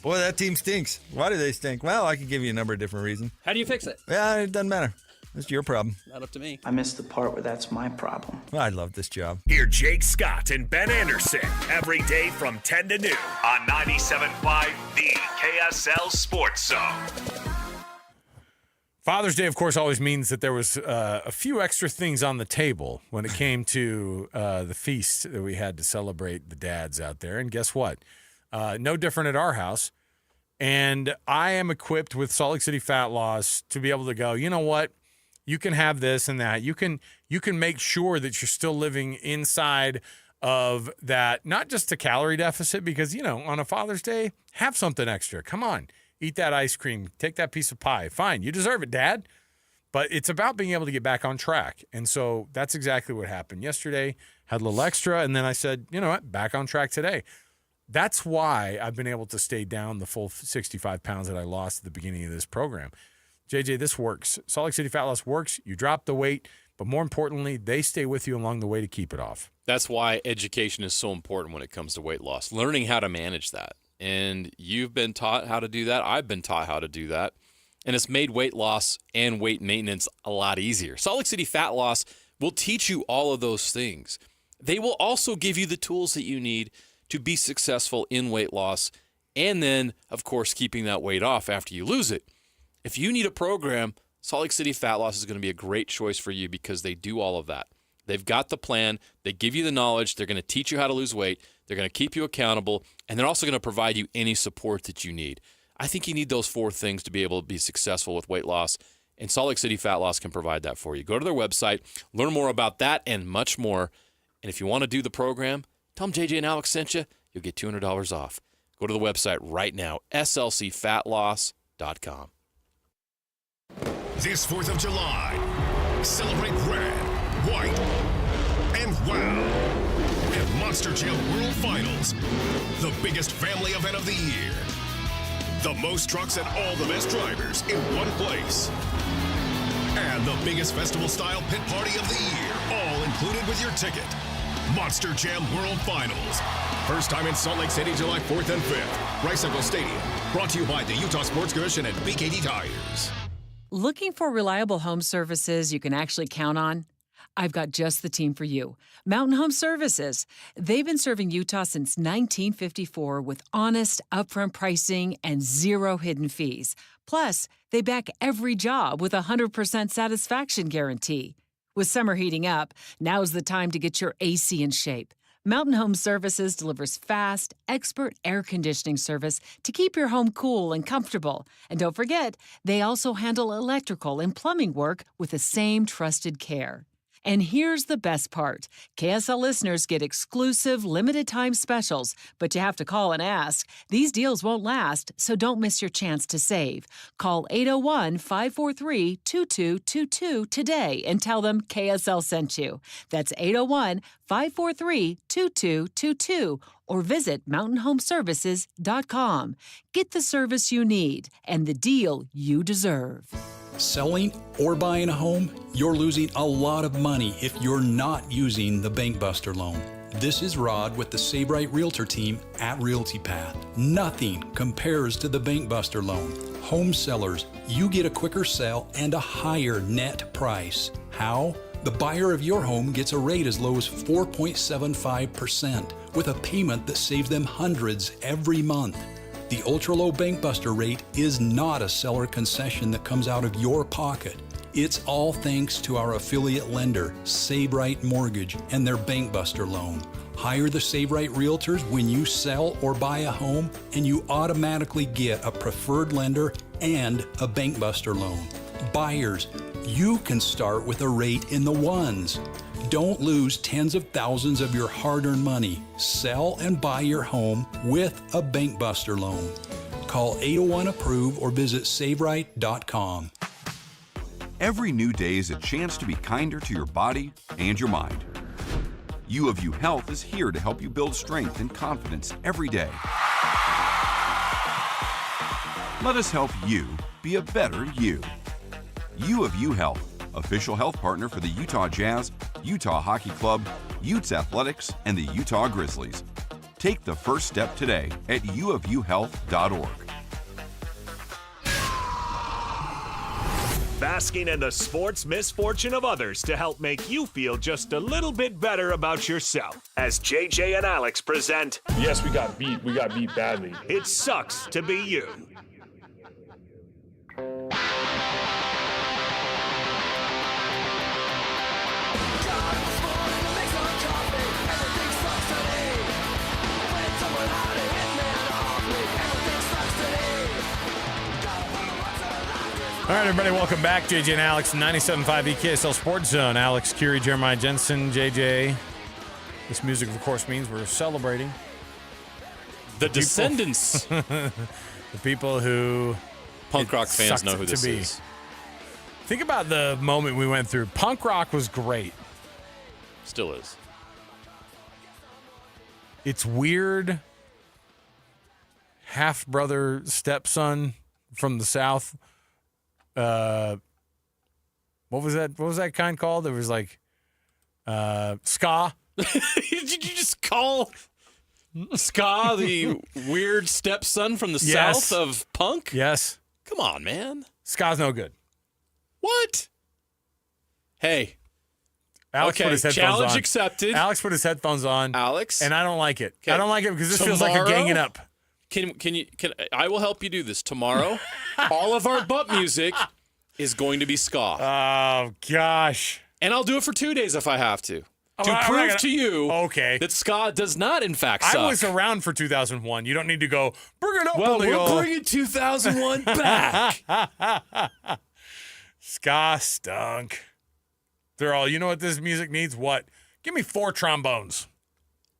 Boy, that team stinks. Why do they stink? Well, I could give you a number of different reasons. How do you fix it? Yeah, it doesn't matter. It's your problem. Not up to me. I missed the part where that's my problem. I love this job. Hear Jake Scott and Ben Anderson every day from 10 to noon on 97.5, the KSL Sports Zone. Father's Day, of course, always means that there was a few extra things on the table when it came to the feast that we had to celebrate the dads out there. And guess what? No different at our house. And I am equipped with Salt Lake City fat loss to be able to go, you know what? You can have this and that. You can make sure that you're still living inside of that, not just a calorie deficit, because, on a Father's Day, have something extra. Come on. Eat that ice cream. Take that piece of pie. Fine. You deserve it, Dad. But it's about being able to get back on track. And so that's exactly what happened yesterday. Had a little extra, and then I said, you know what? Back on track today. That's why I've been able to stay down the full 65 pounds that I lost at the beginning of this program. JJ, this works. Salt Lake City Fat Loss works. You drop the weight, but more importantly, they stay with you along the way to keep it off. That's why education is so important when it comes to weight loss. Learning how to manage that. And you've been taught how to do that. I've been taught how to do that. And it's made weight loss and weight maintenance a lot easier. Salt Lake City Fat Loss will teach you all of those things. They will also give you the tools that you need to be successful in weight loss and then, of course, keeping that weight off after you lose it. If you need a program, Salt Lake City Fat Loss is going to be a great choice for you because they do all of that. They've got the plan. They give you the knowledge. They're going to teach you how to lose weight. They're going to keep you accountable, and they're also going to provide you any support that you need. I think you need those four things to be able to be successful with weight loss, and Salt Lake City Fat Loss can provide that for you. Go to their website, learn more about that and much more, and if you want to do the program, tell them JJ and Alex sent you. You'll get $200 off. Go to the website right now, slcfatloss.com. This 4th of July, celebrate red, white, and wow at Monster Jam World Finals, the biggest family event of the year. The most trucks and all the best drivers in one place. And the biggest festival-style pit party of the year, all included with your ticket. Monster Jam World Finals. First time in Salt Lake City, July 4th and 5th. Rice Eccles Stadium. Brought to you by the Utah Sports Commission and BKD Tires. Looking for reliable home services you can actually count on? I've got just the team for you. Mountain Home Services. They've been serving Utah since 1954 with honest, upfront pricing and zero hidden fees. Plus, they back every job with a 100% satisfaction guarantee. With summer heating up, now's the time to get your AC in shape. Mountain Home Services delivers fast, expert air conditioning service to keep your home cool and comfortable. And don't forget, they also handle electrical and plumbing work with the same trusted care. And here's the best part. KSL listeners get exclusive limited-time specials, but you have to call and ask. These deals won't last, so don't miss your chance to save. Call 801-543-2222 today and tell them KSL sent you. That's 801-543-2222 or visit mountainhomeservices.com. Get the service you need and the deal you deserve. Selling or buying a home, you're losing a lot of money if you're not using the Bank Buster loan. This is Rod with the Sabright Realtor team at RealtyPath. Nothing compares to the Bankbuster loan. Home sellers, you get a quicker sale and a higher net price. How? The buyer of your home gets a rate as low as 4.75% with a payment that saves them hundreds every month. The ultra-low Bankbuster rate is not a seller concession that comes out of your pocket. It's all thanks to our affiliate lender, Sabright Mortgage, and their Bankbuster loan. Hire the Sabright Realtors when you sell or buy a home, and you automatically get a preferred lender and a Bankbuster loan. Buyers, you can start with a rate in the ones. Don't lose tens of thousands of your hard-earned money. Sell and buy your home with a Bankbuster loan. Call 801-APPROVE or visit sabright.com. Every new day is a chance to be kinder to your body and your mind. U of U Health is here to help you build strength and confidence every day. Let us help you be a better you. U of U Health, official health partner for the Utah Jazz, Utah Hockey Club, Utes Athletics, and the Utah Grizzlies. Take the first step today at uofuhealth.org. Basking in the sports misfortune of others to help make you feel just a little bit better about yourself. As JJ and Alex present, yes, we got beat. We got beat badly. It Sucks to Be You. All right, everybody, welcome back. JJ and Alex, 97.5 KSL Sports Zone. Alex, Curie, Jeremiah Jensen, JJ. This music, of course, means we're celebrating the descendants. The people who... Punk rock fans know who this is. Think about the moment we went through. Punk rock was great. Still is. It's weird. Half-brother, stepson from the South. What was that? What was that kind called? It was like ska. Did you just call ska the weird stepson from the South of punk? Yes. Come on, man. Ska's no good. What? Hey. Alex put his headphones challenge on. accepted. Alex put his headphones on. Alex, and I don't like it. Okay. I don't like it because this feels like a ganging up. Can I will help you do this tomorrow? All of our butt music is going to be ska. Oh gosh! And I'll do it for 2 days if I have to. Oh, to prove to you that ska does not, in fact, suck. I was around for 2001. You don't need to go, bring it up. Well, we're bringing 2001 back. Ska stunk. They're all, you know what this music needs? What? Give me 4 trombones.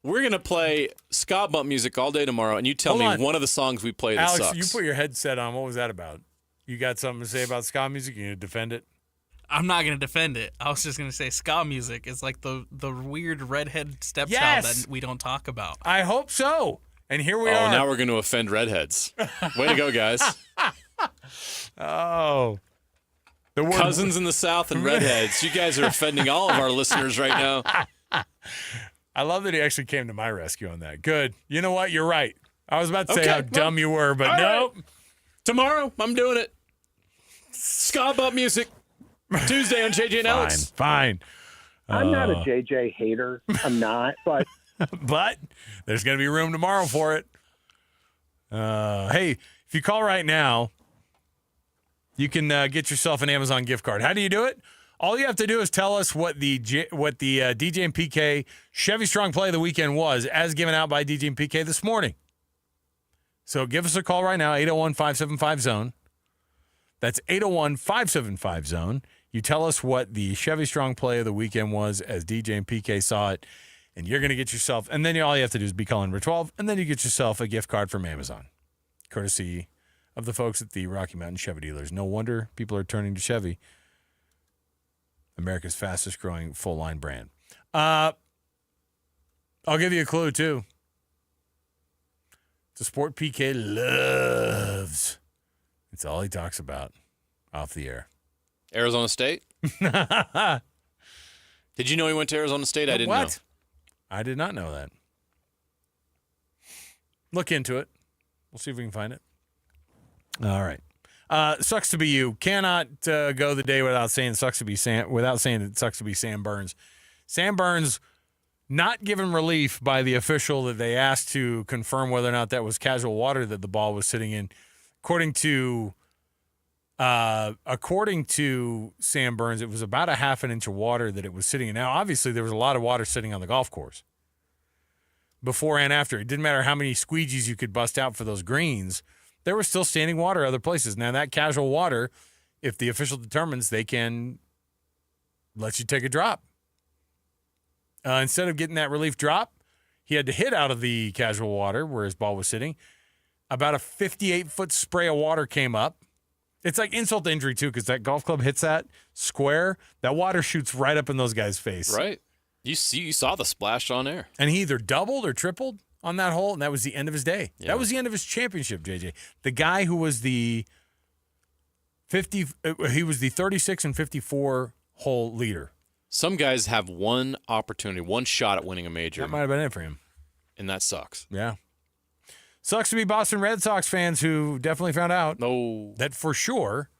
We're going to play ska bump music all day tomorrow, and you tell me one of the songs we play that Alex, sucks. you put your headset on. What was that about? You got something to say about ska music? You going to defend it? I'm not going to defend it. I was just going to say ska music is like the weird redhead stepchild that we don't talk about. I hope so. And here we are. Oh, now we're going to offend redheads. Way to go, guys. Oh. The word cousins in the South and redheads. You guys are offending all of our listeners right now. I love that he actually came to my rescue on that. Good. You know what? You're right. I was about to say how dumb you were, but nope. Right. Tomorrow, I'm doing it. Ska bump music. Tuesday on JJ and Alex. Fine. I'm not a JJ hater. I'm not, but but there's going to be room tomorrow for it. Hey, if you call right now, you can get yourself an Amazon gift card. How do you do it? All you have to do is tell us what the DJ and PK Chevy Strong Play of the Weekend was, as given out by DJ and PK this morning. So give us a call right now, 801-575-ZONE. That's 801-575-ZONE. You tell us what the Chevy Strong Play of the Weekend was as DJ and PK saw it, and you're going to get yourself, and then all you have to do is be calling number 12, and then you get yourself a gift card from Amazon, courtesy of the folks at the Rocky Mountain Chevy dealers. No wonder people are turning to Chevy, America's fastest growing full-line brand. I'll give you a clue, too. It's a sport PK loves. It's all he talks about off the air. Arizona State? Did you know he went to Arizona State? I didn't know. I did not know that. Look into it. We'll see if we can find it. All right. Sucks to be you. Cannot go the day without saying sucks to be Sam. Without saying it sucks to be Sam Burns. Sam Burns not given relief by the official that they asked to confirm whether or not that was casual water that the ball was sitting in. According to Sam Burns, it was about a half an inch of water that it was sitting in. Now, obviously, there was a lot of water sitting on the golf course before and after. It didn't matter how many squeegees you could bust out for those greens. There was still standing water other places. Now, that casual water, if the official determines, they can let you take a drop. Instead of getting that relief drop, he had to hit out of the casual water where his ball was sitting. About a 58-foot spray of water came up. It's like insult to injury, too, because that golf club hits that square. That water shoots right up in those guys' face. Right. You saw the splash on air. And he either doubled or tripled on that hole, and that was the end of his day. Yeah. That was the end of his championship, JJ. The guy who was he was the 36 and 54 hole leader. Some guys have one opportunity, one shot at winning a major. That might have been it for him. And that sucks. Yeah. Sucks to be Boston Red Sox fans who definitely found out that for sure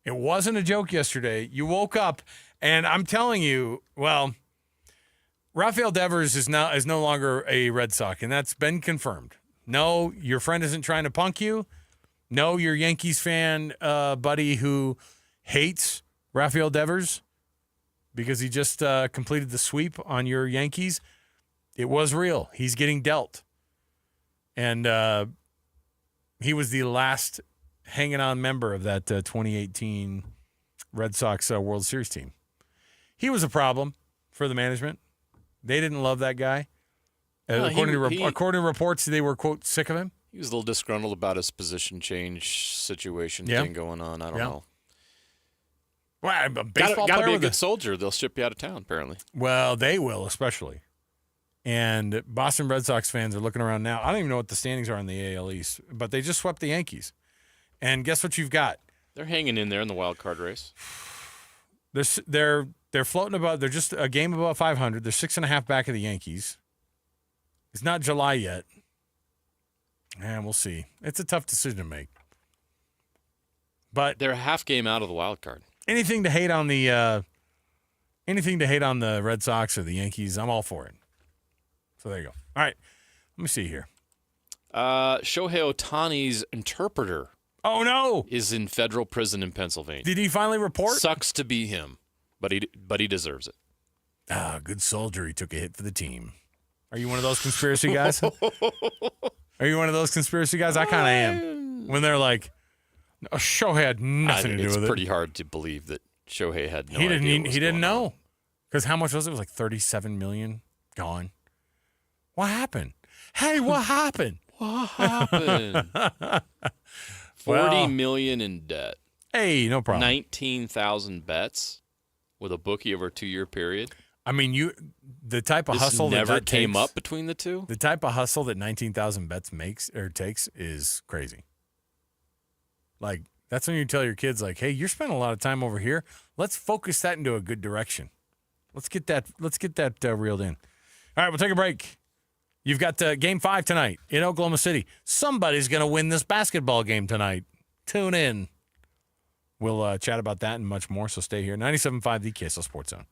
it wasn't a joke yesterday. You woke up, and I'm telling you, well, Rafael Devers is no longer a Red Sox, and that's been confirmed. No, your friend isn't trying to punk you. No, your Yankees fan buddy who hates Rafael Devers because he just completed the sweep on your Yankees. It was real. He's getting dealt. And he was the last hanging on member of that 2018 Red Sox World Series team. He was a problem for the management. They didn't love that guy. According to reports, they were, quote, sick of him. He was a little disgruntled about his position change situation thing going on. I don't know. Well, a baseball gotta player be a with good soldier. They'll ship you out of town, apparently. Well, they will, especially. And Boston Red Sox fans are looking around now. I don't even know what the standings are in the AL East, but they just swept the Yankees. And guess what you've got? They're hanging in there in the wild card race. They're floating about. They're just a game above 500. They're 6.5 back of the Yankees. It's not July yet. And we'll see. It's a tough decision to make. But they're a half game out of the wild card. Anything to hate on the Red Sox or the Yankees, I'm all for it. So there you go. All right. Let me see here. Shohei Ohtani's interpreter. Oh, no. Is in federal prison in Pennsylvania. Did he finally report? Sucks to be him, but he deserves it. Good soldier. He took a hit for the team. Are you one of those conspiracy guys? Are you one of those conspiracy guys? I kind of am. When they're like, Shohei had nothing to do with it. It's pretty hard to believe that Shohei had no idea. He didn't know. Because how much was it? It was like $37 million gone. What happened? Hey, what happened? What happened? $40 million in debt. Hey, no problem. 19,000 bets with a bookie over a 2-year period. I mean, the type of hustle never that came takes, up between the two. The type of hustle that 19,000 bets takes is crazy. Like, that's when you tell your kids, like, hey, you're spending a lot of time over here. Let's focus that into a good direction. Let's get that reeled in. All right, we'll take a break. You've got Game 5 tonight in Oklahoma City. Somebody's going to win this basketball game tonight. Tune in. We'll chat about that and much more, so stay here. 97.5, the KSL Sports Zone.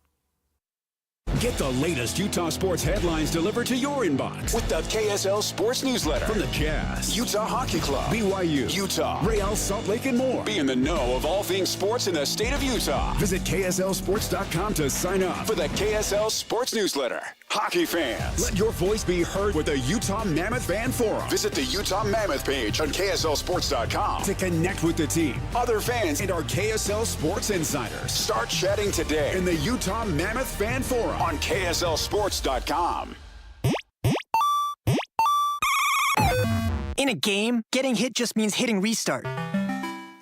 Get the latest Utah sports headlines delivered to your inbox with the KSL Sports Newsletter. From the Jazz, Utah Hockey Club, BYU, Utah, Real Salt Lake, and more. Be in the know of all things sports in the state of Utah. Visit KSLSports.com to sign up for the KSL Sports Newsletter. Hockey fans, let your voice be heard with the Utah Mammoth Fan Forum. Visit the Utah Mammoth page on KSLSports.com to connect with the team, other fans, and our KSL Sports insiders. Start chatting today in the Utah Mammoth Fan Forum on KSLSports.com. In a game, getting hit just means hitting restart.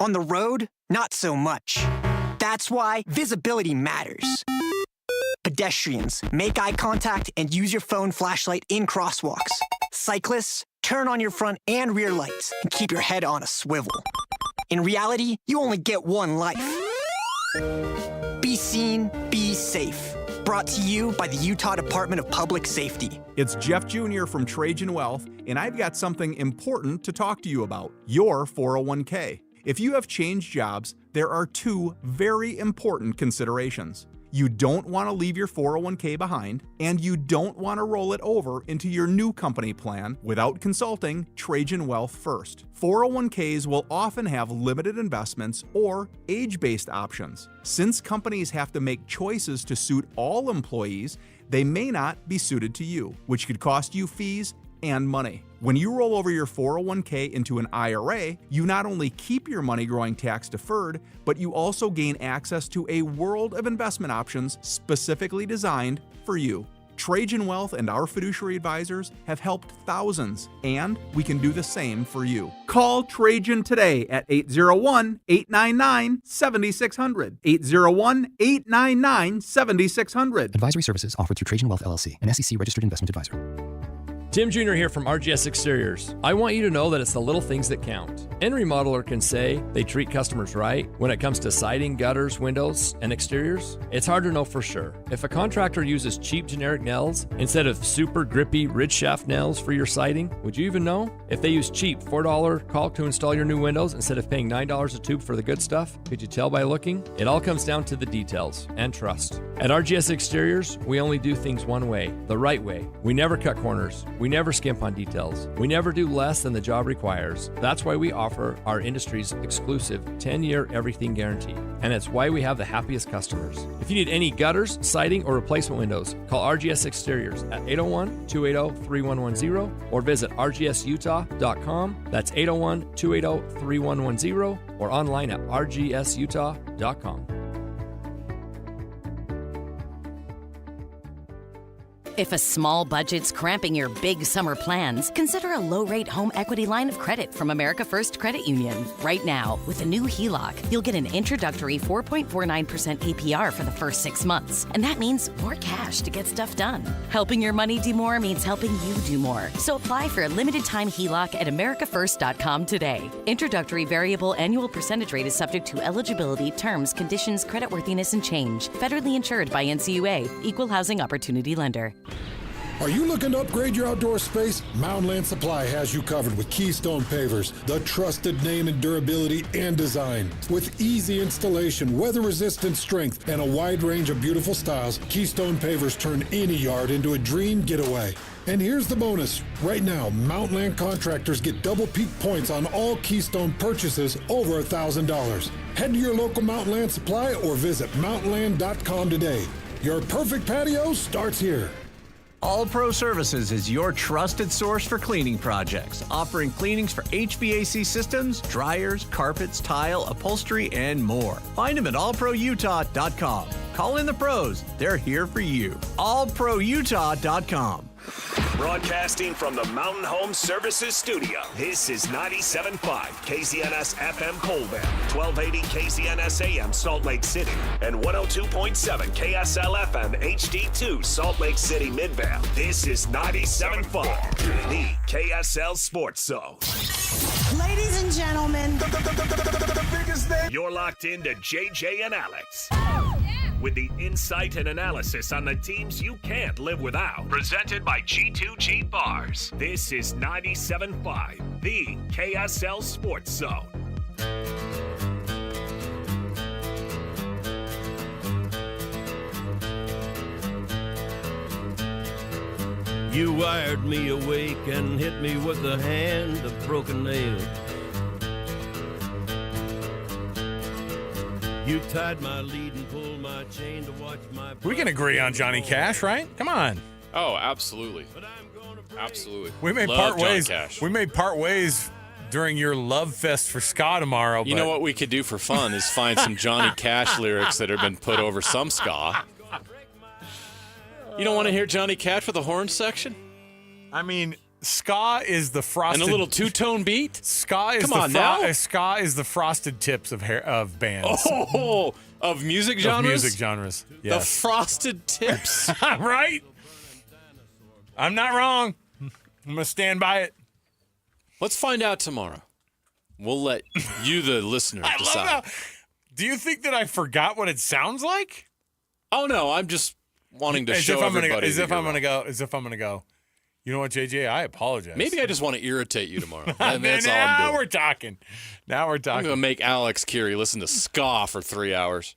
On the road, not so much. That's why visibility matters. Pedestrians, make eye contact and use your phone flashlight in crosswalks. Cyclists, turn on your front and rear lights and keep your head on a swivel. In reality, you only get one life. Be seen, be safe. Brought to you by the Utah Department of Public Safety. It's Jeff Jr. from Trajan Wealth, and I've got something important to talk to you about, your 401k. If you have changed jobs, there are two very important considerations. You don't want to leave your 401k behind, and you don't want to roll it over into your new company plan without consulting Trajan Wealth first. 401ks will often have limited investments or age-based options. Since companies have to make choices to suit all employees, they may not be suited to you, which could cost you fees and money. When you roll over your 401k into an IRA, you not only keep your money growing tax deferred, but you also gain access to a world of investment options specifically designed for you. Trajan Wealth and our fiduciary advisors have helped thousands, and we can do the same for you. Call Trajan today at 801-899-7600. 801-899-7600. Advisory services offered through Trajan Wealth LLC, an SEC-registered investment advisor. Tim Jr. here from RGS Exteriors. I want you to know that it's the little things that count. Any remodeler can say they treat customers right when it comes to siding, gutters, windows, and exteriors. It's hard to know for sure. If a contractor uses cheap generic nails instead of super grippy ridge shaft nails for your siding, would you even know? If they use cheap $4 caulk to install your new windows instead of paying $9 a tube for the good stuff, could you tell by looking? It all comes down to the details and trust. At RGS Exteriors, we only do things one way, the right way. We never cut corners. We never skimp on details. We never do less than the job requires. That's why we offer our industry's exclusive 10-year everything guarantee. And it's why we have the happiest customers. If you need any gutters, siding, or replacement windows, call RGS Exteriors at 801-280-3110 or visit rgsutah.com. That's 801-280-3110 or online at rgsutah.com. If a small budget's cramping your big summer plans, consider a low-rate home equity line of credit from America First Credit Union. Right now, with a new HELOC, you'll get an introductory 4.49% APR for the first 6 months. And that means more cash to get stuff done. Helping your money do more means helping you do more. So apply for a limited-time HELOC at americafirst.com today. Introductory variable annual percentage rate is subject to eligibility, terms, conditions, creditworthiness, and change. Federally insured by NCUA. Equal Housing Opportunity Lender. Are you looking to upgrade your outdoor space? Mountain Land Supply has you covered with Keystone Pavers, the trusted name in durability and design. With easy installation, weather-resistant strength, and a wide range of beautiful styles, Keystone Pavers turn any yard into a dream getaway. And here's the bonus. Right now, Mountain Land contractors get double peak points on all Keystone purchases over $1,000. Head to your local Mountain Land Supply or visit mountainland.com today. Your perfect patio starts here. All Pro Services is your trusted source for cleaning projects, offering cleanings for HVAC systems, dryers, carpets, tile, upholstery, and more. Find them at allproutah.com. Call in the pros. They're here for you. allproutah.com. Broadcasting from the Mountain Home Services Studio, this is 97.5 KZNS FM Colville, 1280 KZNS AM Salt Lake City, and 102.7 KSL FM HD2 Salt Lake City Midvale. This is 97.5, the KSL Sports Zone. Ladies and gentlemen, the biggest name. You're locked into JJ and Alex. With the insight and analysis on the teams you can't live without. Presented by G2G Bars. This is 97.5, the KSL Sports Zone. You wired me awake and hit me with a hand of broken nails. You tied my lead and pulled my chain to watch my... We can agree on Johnny Cash, right? Come on. Oh, absolutely. Absolutely. We may Love part Johnny ways. Cash. We may part ways during your love fest for ska tomorrow. You know what we could do for fun is find some Johnny Cash lyrics that have been put over some ska. You don't want to hear Johnny Cash with a horn section? I mean, ska is the frosted... And a little two-tone beat? Ska is ska is the frosted tips of bands. Oh, of music genres? Of music genres, yes. The frosted tips. Right? I'm not wrong. I'm going to stand by it. Let's find out tomorrow. We'll let you, the listener, decide. Do you think that I forgot what it sounds like? Oh, no, I'm just wanting to show everybody. As if I'm going to go. You know what, JJ? I apologize. Maybe I just want to irritate you tomorrow. That's all I'm now doing. we're talking. I'm going to make Alex Curie listen to ska for 3 hours.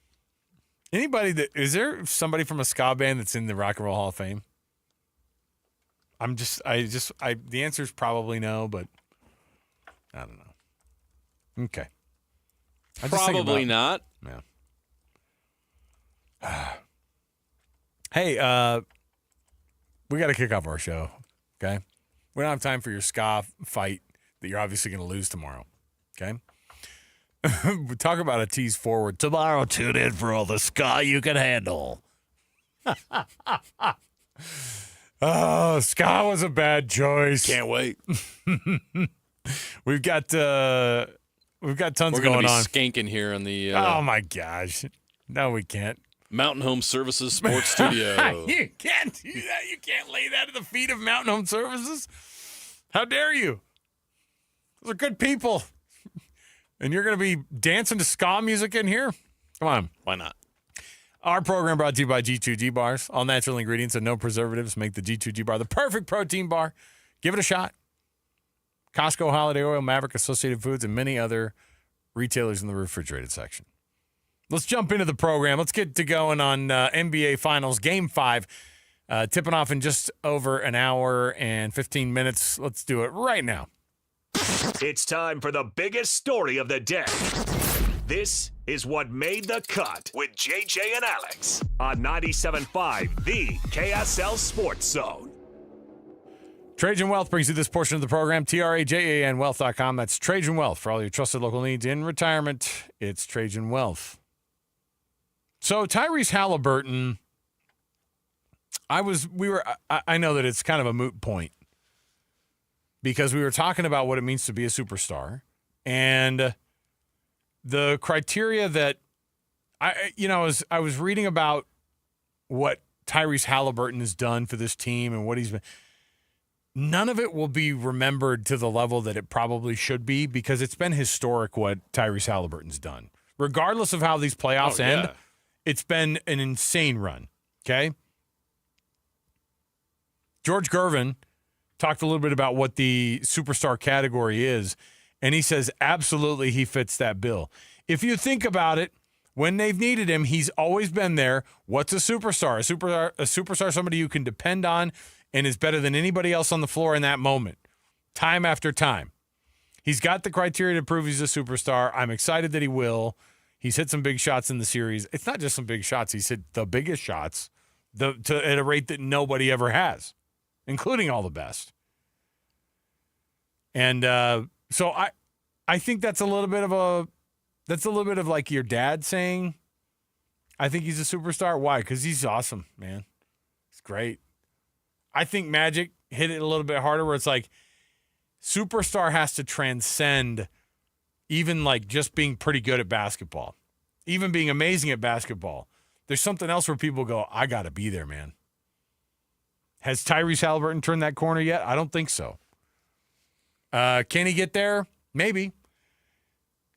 Is there somebody from a ska band that's in the Rock and Roll Hall of Fame? The answer is probably no, but I don't know. Okay. Probably not. Yeah. Hey, we got to kick off our show, okay? We don't have time for your ska fight that you're obviously going to lose tomorrow, okay? We talk about a tease forward. Tomorrow, tune in for all the ska you can handle. Oh, ska was a bad choice. Can't wait. We've got tons We're going gonna be on. skanking here on the. Oh my gosh! No, we can't. Mountain Home Services Sports Studio. You can't do that. You can't lay that at the feet of Mountain Home Services. How dare you? Those are good people. And you're going to be dancing to ska music in here? Come on. Why not? Our program brought to you by G2G Bars. All natural ingredients and no preservatives make the G2G Bar the perfect protein bar. Give it a shot. Costco, Holiday Oil, Maverick, Associated Foods, and many other retailers in the refrigerated section. Let's jump into the program. Let's get to going on NBA Finals Game 5. Tipping off in just over an hour and 15 minutes. Let's do it right now. It's time for the biggest story of the day. This is what made the cut with JJ and Alex on 97.5, the KSL Sports Zone. Trajan Wealth brings you this portion of the program. TRAJAN Wealth.com. That's Trajan Wealth for all your trusted local needs in retirement. It's Trajan Wealth. So Tyrese Halliburton, I know that it's kind of a moot point because we were talking about what it means to be a superstar and the criteria that I was reading about what Tyrese Halliburton has done for this team and what he's been. None of it will be remembered to the level that it probably should be because it's been historic what Tyrese Halliburton's done. Regardless of how these playoffs end, it's been an insane run, okay? George Gervin talked a little bit about what the superstar category is, and he says absolutely he fits that bill. If you think about it, when they've needed him, he's always been there. What's a superstar? A superstar is somebody you can depend on and is better than anybody else on the floor in that moment, time after time. He's got the criteria to prove he's a superstar. I'm excited that he will. He's hit some big shots in the series. It's not just some big shots. He's hit the biggest shots at a rate that nobody ever has, including all the best. And so I think that's a little bit of like your dad saying, I think he's a superstar. Why? Because he's awesome, man. It's great. I think Magic hit it a little bit harder where it's like superstar has to transcend even like just being pretty good at basketball, even being amazing at basketball. There's something else where people go, I got to be there, man. Has Tyrese Halliburton turned that corner yet? I don't think so. Can he get there? Maybe.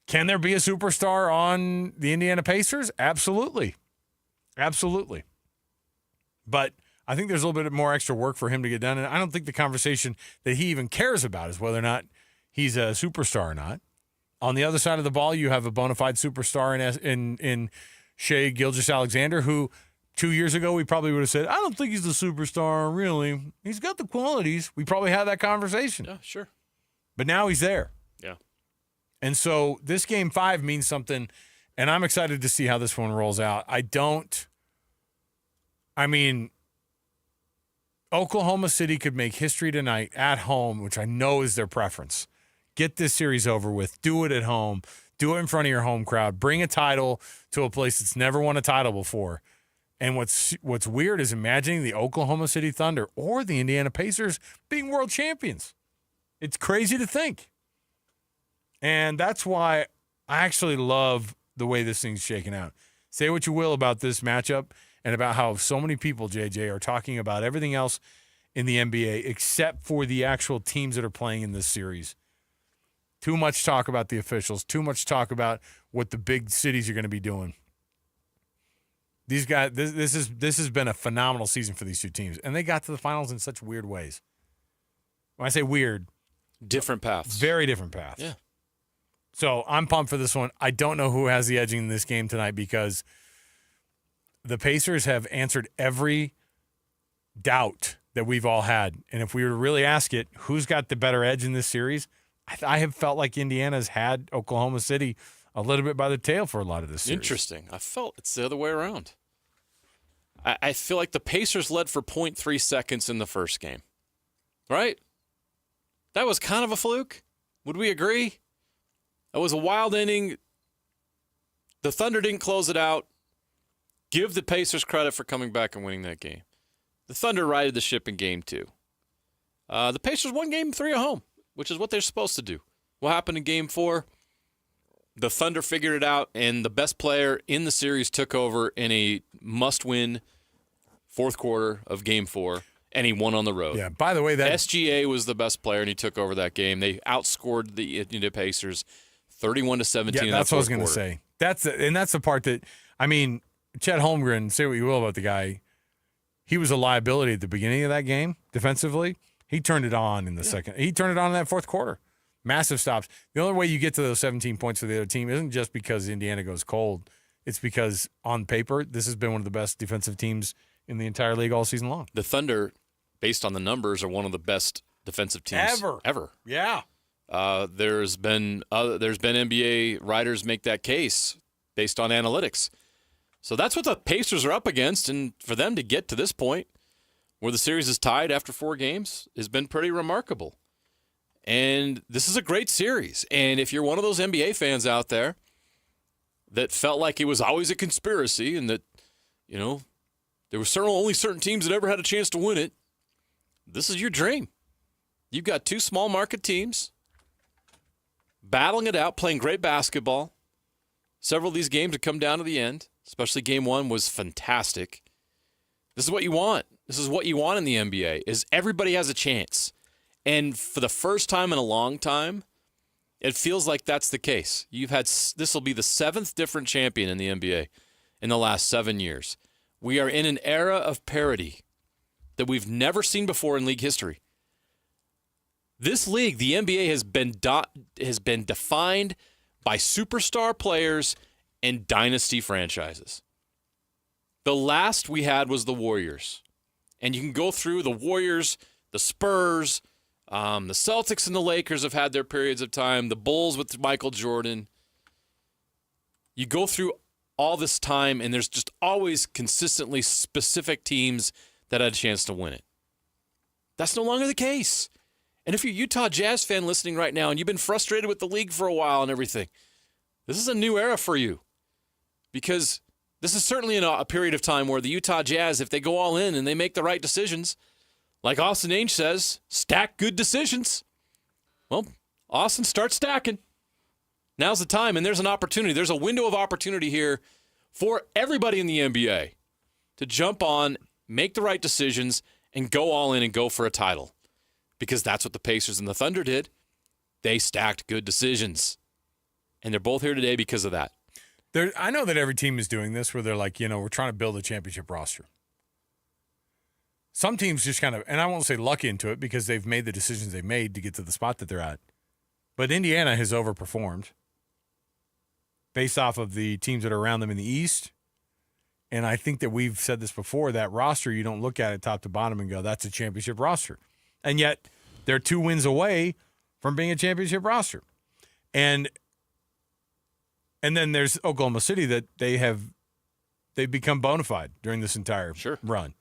Can there be a superstar on the Indiana Pacers? Absolutely. Absolutely. But I think there's a little bit more extra work for him to get done, and I don't think the conversation that he even cares about is whether or not he's a superstar or not. On the other side of the ball, you have a bona fide superstar in Shai Gilgeous-Alexander, who 2 years ago we probably would have said, I don't think he's a superstar, really. He's got the qualities. We probably had that conversation. Yeah, sure. But now he's there. Yeah. And so this Game 5 means something, and I'm excited to see how this one rolls out. Oklahoma City could make history tonight at home, which I know is their preference. Get this series over with. Do it at home. Do it in front of your home crowd. Bring a title to a place that's never won a title before. And what's weird is imagining the Oklahoma City Thunder or the Indiana Pacers being world champions. It's crazy to think. And that's why I actually love the way this thing's shaking out. Say what you will about this matchup and about how so many people, JJ, are talking about everything else in the NBA except for the actual teams that are playing in this series. Too much talk about the officials. Too much talk about what the big cities are going to be doing. These guys, this has been a phenomenal season for these two teams, and they got to the finals in such weird ways. When I say weird, different paths, very different paths. Yeah. So I'm pumped for this one. I don't know who has the edge in this game tonight because the Pacers have answered every doubt that we've all had, and if we were to really ask it, who's got the better edge in this series? I have felt like Indiana's had Oklahoma City a little bit by the tail for a lot of this series. Interesting. I felt it's the other way around. I feel like the Pacers led for 0.3 seconds in the first game. Right? That was kind of a fluke. Would we agree? It was a wild inning. The Thunder didn't close it out. Give the Pacers credit for coming back and winning that game. The Thunder righted the ship in game 2. The Pacers won game 3 at home, which is what they're supposed to do. What happened in game 4? The Thunder figured it out, and the best player in the series took over in a must-win fourth quarter of Game 4, and he won on the road. Yeah, by the way, that SGA was the best player, and he took over that game. They outscored the Pacers 31-17 Yeah, in that's that what I was going to say. That's the part that, I mean, Chet Holmgren, say what you will about the guy, he was a liability at the beginning of that game defensively. He turned it on in the second. He turned it on in that fourth quarter. Massive stops. The only way you get to those 17 points for the other team isn't just because Indiana goes cold. It's because, on paper, this has been one of the best defensive teams in the entire league all season long. The Thunder, based on the numbers, are one of the best defensive teams ever. Yeah. There's been NBA writers make that case based on analytics. So that's what the Pacers are up against, and for them to get to this point where the series is tied after 4 games has been pretty remarkable. And this is a great series. And if you're one of those NBA fans out there that felt like it was always a conspiracy and that, you know, there were only certain teams that ever had a chance to win it, this is your dream. You've got 2 small market teams battling it out, playing great basketball. Several of these games have come down to the end, especially game 1 was fantastic. This is what you want. This is what you want in the NBA, is everybody has a chance. And for the first time in a long time, it feels like that's the case. This will be the 7th different champion in the NBA in the last 7 years. We are in an era of parity that we've never seen before in league history. This league, the NBA, has been defined by superstar players and dynasty franchises. The last we had was the Warriors. And you can go through the Warriors, the Spurs, the Celtics and the Lakers have had their periods of time. The Bulls with Michael Jordan. You go through all this time, and there's just always consistently specific teams that had a chance to win it. That's no longer the case. And if you're a Utah Jazz fan listening right now and you've been frustrated with the league for a while and everything, this is a new era for you. Because this is certainly a period of time where the Utah Jazz, if they go all in and they make the right decisions, like Austin Ainge says, stack good decisions. Well, Austin, start stacking. Now's the time, and there's an opportunity. There's a window of opportunity here for everybody in the NBA to jump on, make the right decisions, and go all in and go for a title. Because that's what the Pacers and the Thunder did. They stacked good decisions. And they're both here today because of that. I know that every team is doing this where they're like, we're trying to build a championship roster. Some teams just kind of, and I won't say lucky into it because they've made the decisions they've made to get to the spot that they're at. But Indiana has overperformed based off of the teams that are around them in the East. And I think that we've said this before, that roster, you don't look at it top to bottom and go, that's a championship roster. And yet they're 2 wins away from being a championship roster. And then there's Oklahoma City that they've become bona fide during this entire run.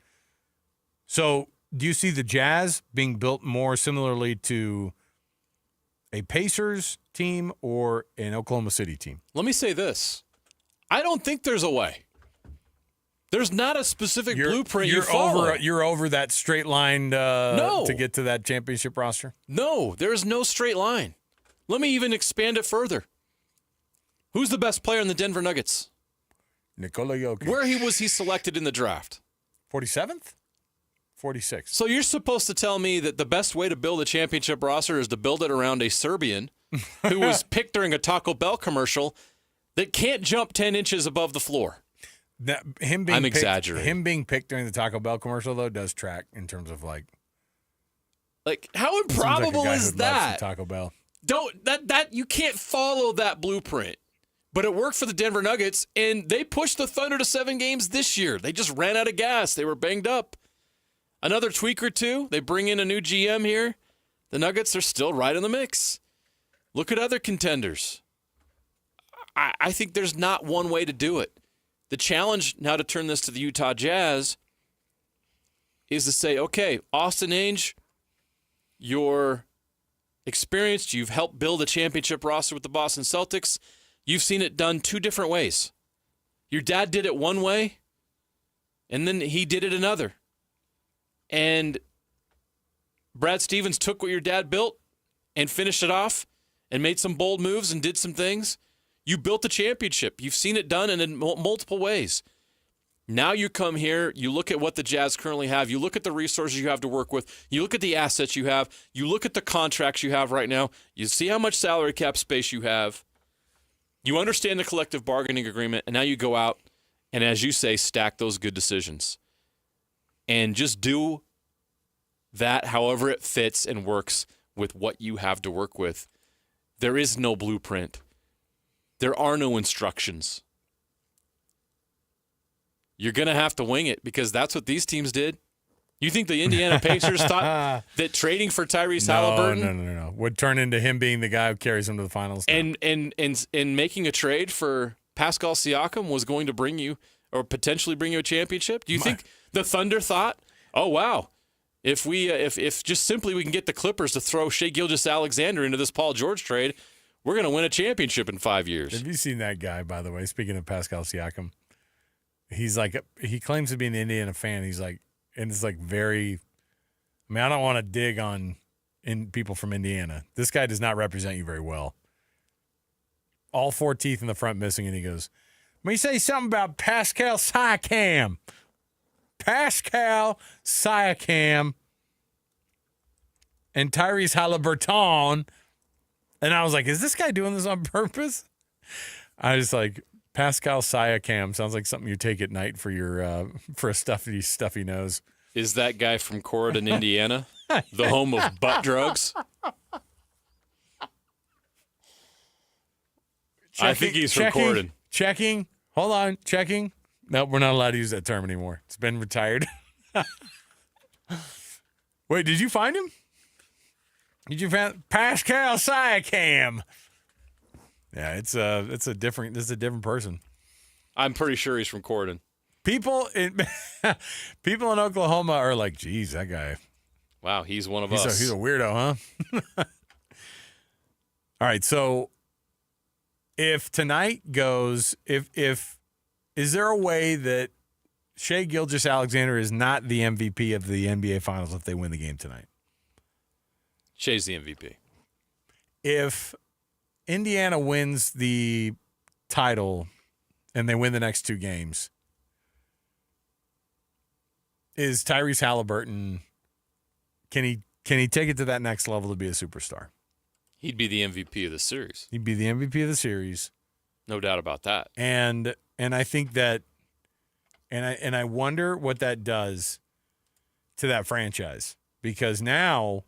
So do you see the Jazz being built more similarly to a Pacers team or an Oklahoma City team? Let me say this. I don't think there's a way. There's not a specific blueprint you follow. You're over that straight line to get to that championship roster? No, there's no straight line. Let me even expand it further. Who's the best player in the Denver Nuggets? Nikola Jokic. Where was he selected in the draft? 47th? 46th. So you're supposed to tell me that the best way to build a championship roster is to build it around a Serbian who was picked during a Taco Bell commercial that can't jump 10 inches above the floor. I'm exaggerating. Him being picked during the Taco Bell commercial though does track in terms of like how improbable is that? Taco Bell. That you can't follow that blueprint. But it worked for the Denver Nuggets, and they pushed the Thunder to 7 games this year. They just ran out of gas. They were banged up. Another tweak or two. They bring in a new GM here. The Nuggets are still right in the mix. Look at other contenders. I think there's not one way to do it. The challenge now to turn this to the Utah Jazz is to say, okay, Austin Ainge, you're experienced. You've helped build a championship roster with the Boston Celtics. You've seen it done 2 different ways. Your dad did it one way, and then he did it another. And Brad Stevens took what your dad built and finished it off and made some bold moves and did some things. You built a championship. You've seen it done in multiple ways. Now you come here, you look at what the Jazz currently have, you look at the resources you have to work with, you look at the assets you have, you look at the contracts you have right now, you see how much salary cap space you have. You understand the collective bargaining agreement, and now you go out and, as you say, stack those good decisions. And just do that however it fits and works with what you have to work with. There is no blueprint. There are no instructions. You're going to have to wing it because that's what these teams did. You think the Indiana Pacers thought that trading for Tyrese Halliburton No. Would turn into him being the guy who carries them to the finals. And making a trade for Pascal Siakam was going to bring you or potentially bring you a championship? Do you think the Thunder thought, oh, wow, if just simply we can get the Clippers to throw Shai Gilgeous-Alexander into this Paul George trade, we're going to win a championship in 5 years? Have you seen that guy, by the way, speaking of Pascal Siakam? He claims to be an Indiana fan. He's like, and it's like very, I mean, I don't want to dig on people from Indiana. This guy does not represent you very well. All 4 teeth in the front missing, and he goes, let me say something about Pascal Siakam. Pascal Siakam and Tyrese Halliburton. And I was like, is this guy doing this on purpose? I was like, Pascal Siakam sounds like something you take at night for your for a stuffy nose. Is that guy from Corydon, Indiana, the home of butt drugs? I think he's from Corydon. Checking. Hold on. Checking. No, we're not allowed to use that term anymore. It's been retired. Wait, did you find him? Did you find Pascal Siakam? Yeah, it's a different person. I'm pretty sure he's from Corydon. People in Oklahoma are like, geez, that guy. Wow, he's one of us. He's a weirdo, huh? All right, so if tonight goes, if is there a way that Shai Gilgeous-Alexander is not the MVP of the NBA Finals if they win the game tonight? Shai's the MVP. If Indiana wins the title and they win the next 2 games, is Tyrese Halliburton, can he take it to that next level to be a superstar? He'd be the MVP of the series. He'd be the MVP of the series. No doubt about that. And I think that and I wonder what that does to that franchise, because now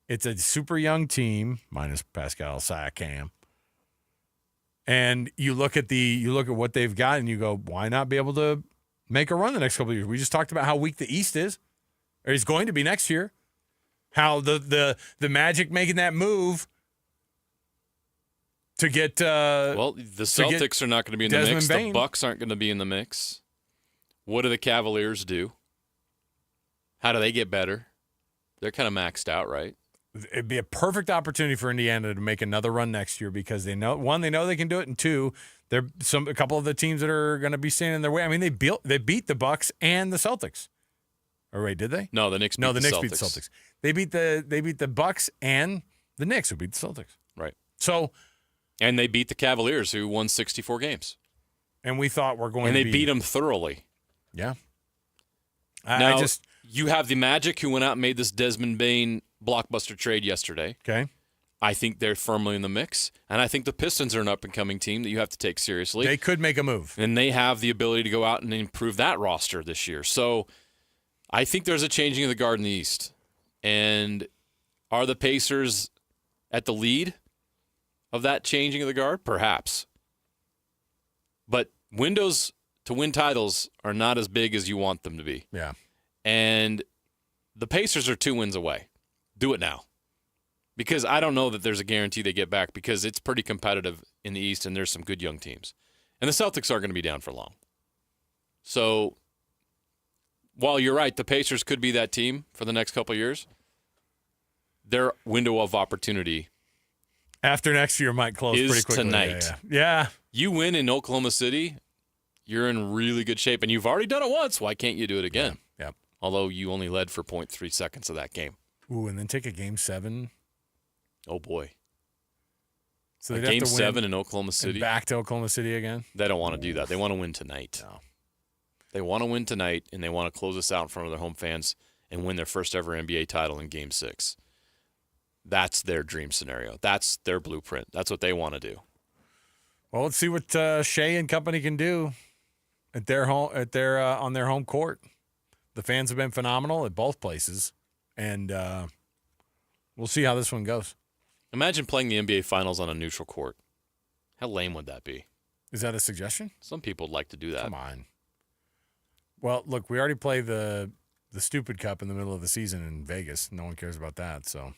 it's a super young team minus Pascal Siakam. And you look at what they've got and you go, why not be able to make a run the next couple of years? We just talked about how weak the East is, or is going to be next year. How the Magic making that move to get the Celtics are not going to be in the mix. Bane. The Bucks aren't going to be in the mix. What do the Cavaliers do? How do they get better? They're kind of maxed out, right? It'd be a perfect opportunity for Indiana to make another run next year, because they know they can do it, and 2, they're a couple of the teams that are going to be standing in their way. I mean, they beat the Bucks and the Celtics. Or wait, did they? No, the Knicks beat the Celtics. Beat the Celtics. They beat the Bucks and the Knicks, who beat the Celtics. Right. So, and they beat the Cavaliers, who won 64 games. And we thought we're going to be. And they beat them thoroughly. Yeah. You have the Magic, who went out and made this Desmond Bane blockbuster trade yesterday. Okay. I think they're firmly in the mix, and I think the Pistons are an up-and-coming team that you have to take seriously. They could make a move. And they have the ability to go out and improve that roster this year. So I think there's a changing of the guard in the East. And are the Pacers at the lead of that changing of the guard? Perhaps. But windows to win titles are not as big as you want them to be. Yeah. And the Pacers are 2 wins away. Do it now. Because I don't know that there's a guarantee they get back because it's pretty competitive in the East and there's some good young teams. And the Celtics aren't going to be down for long. So while you're right, the Pacers could be that team for the next couple of years, their window of opportunity after next year might close pretty quickly. Tonight. Yeah. You win in Oklahoma City, you're in really good shape. And you've already done it once. Why can't you do it again? Yeah. Although you only led for 0.3 seconds of that game. Ooh, and then take a Game 7. Oh, boy. So a Game 7 in Oklahoma City. Back to Oklahoma City again? They don't want to do that. They want to win tonight. No. They want to win tonight, and they want to close us out in front of their home fans and win their first ever NBA title in Game 6. That's their dream scenario. That's their blueprint. That's what they want to do. Well, let's see what Shea and company can do at their home, on their home court. The fans have been phenomenal at both places, and we'll see how this one goes. Imagine playing the NBA Finals on a neutral court. How lame would that be? Is that a suggestion? Some people would like to do that. Come on. Well, look, we already play the Stupid Cup in the middle of the season in Vegas. No one cares about that. So,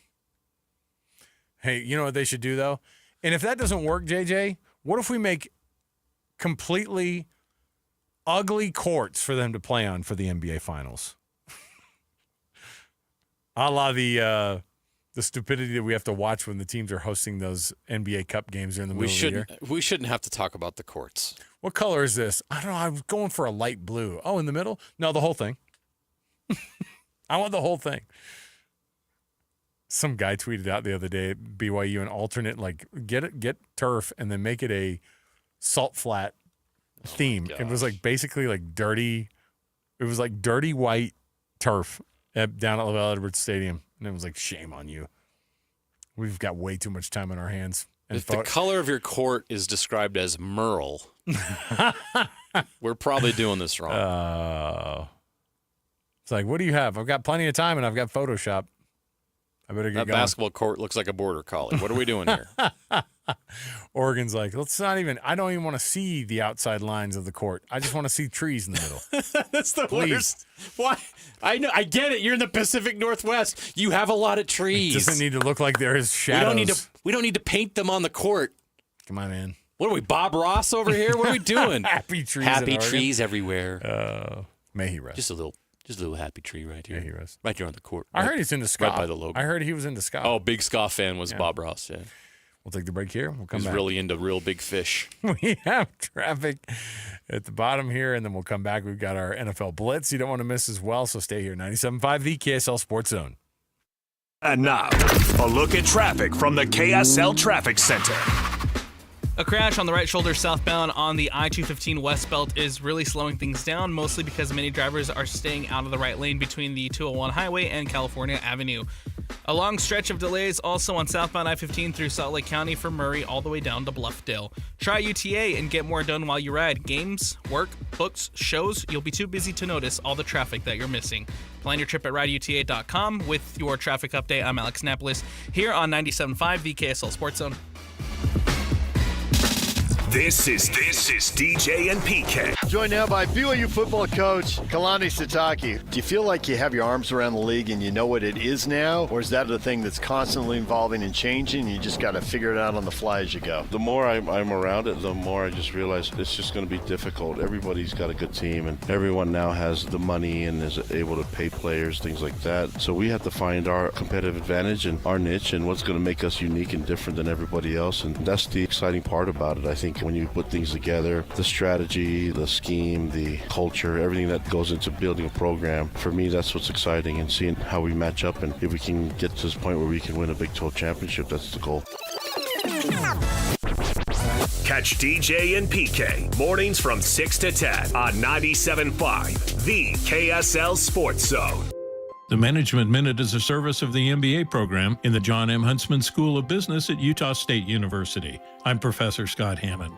hey, you know what they should do, though? And if that doesn't work, JJ, what if we make completely ugly courts for them to play on for the NBA Finals? A la the stupidity that we have to watch when the teams are hosting those NBA Cup games during the middle of the year. We shouldn't have to talk about the courts. What color is this? I don't know. I was going for a light blue. Oh, in the middle? No, the whole thing. I want the whole thing. Some guy tweeted out the other day at BYU an alternate, like, get turf and then make it a salt flat theme. It was like basically like dirty. It was like dirty white turf down at LaVell Edwards Stadium. And it was like, shame on you. We've got way too much time on our hands. And if the color of your court is described as Merle, we're probably doing this wrong. It's like, what do you have? I've got plenty of time, and I've got Photoshop. I better get that going. Basketball court looks like a border collie. What are we doing here? Oregon's like, let's not even. I don't even want to see the outside lines of the court. I just want to see trees in the middle. That's the worst. Why? I know. I get it. You're in the Pacific Northwest. You have a lot of trees. It doesn't need to look like there is shadows. We don't need to paint them on the court. Come on, man. What are we, Bob Ross over here? What are we doing? Happy trees. Happy trees everywhere. May he rest. Just a little happy tree right here. May he rest. Right here on the court. I heard he's into ska. Right by the logo. I heard he was into ska. Oh, big ska fan was Bob Ross. Yeah. We'll take the break here. We'll come back. He's really into real big fish. We have traffic at the bottom here, and then we'll come back. We've got our NFL Blitz you don't want to miss as well, so stay here. 97.5, the KSL Sports Zone. And now, a look at traffic from the KSL Traffic Center. A crash on the right shoulder southbound on the I-215 West Belt is really slowing things down, mostly because many drivers are staying out of the right lane between the 201 Highway and California Avenue. A long stretch of delays also on southbound I-15 through Salt Lake County from Murray all the way down to Bluffdale. Try UTA and get more done while you ride. Games, work, books, shows, you'll be too busy to notice all the traffic that you're missing. Plan your trip at rideuta.com. With your traffic update, I'm Alex Napolis here on 97.5, the KSL Sports Zone. This is DJ and PK. Joined now by BYU football coach Kalani Sitake. Do you feel like you have your arms around the league and you know what it is now? Or is that the thing that's constantly evolving and changing and you just got to figure it out on the fly as you go? The more I'm around it, the more I just realize it's just going to be difficult. Everybody's got a good team and everyone now has the money and is able to pay players, things like that. So we have to find our competitive advantage and our niche and what's going to make us unique and different than everybody else. And that's the exciting part about it. I think when you put things together, the strategy, the scheme, the culture, everything that goes into building a program, for me, that's what's exciting, and seeing how we match up and if we can get to this point where we can win a Big 12 championship, that's the goal. Catch DJ and PK mornings from 6 to 10 on 97.5, the KSL Sports Zone. The Management Minute is a service of the MBA program in the John M. Huntsman School of Business at Utah State University. I'm Professor Scott Hammond.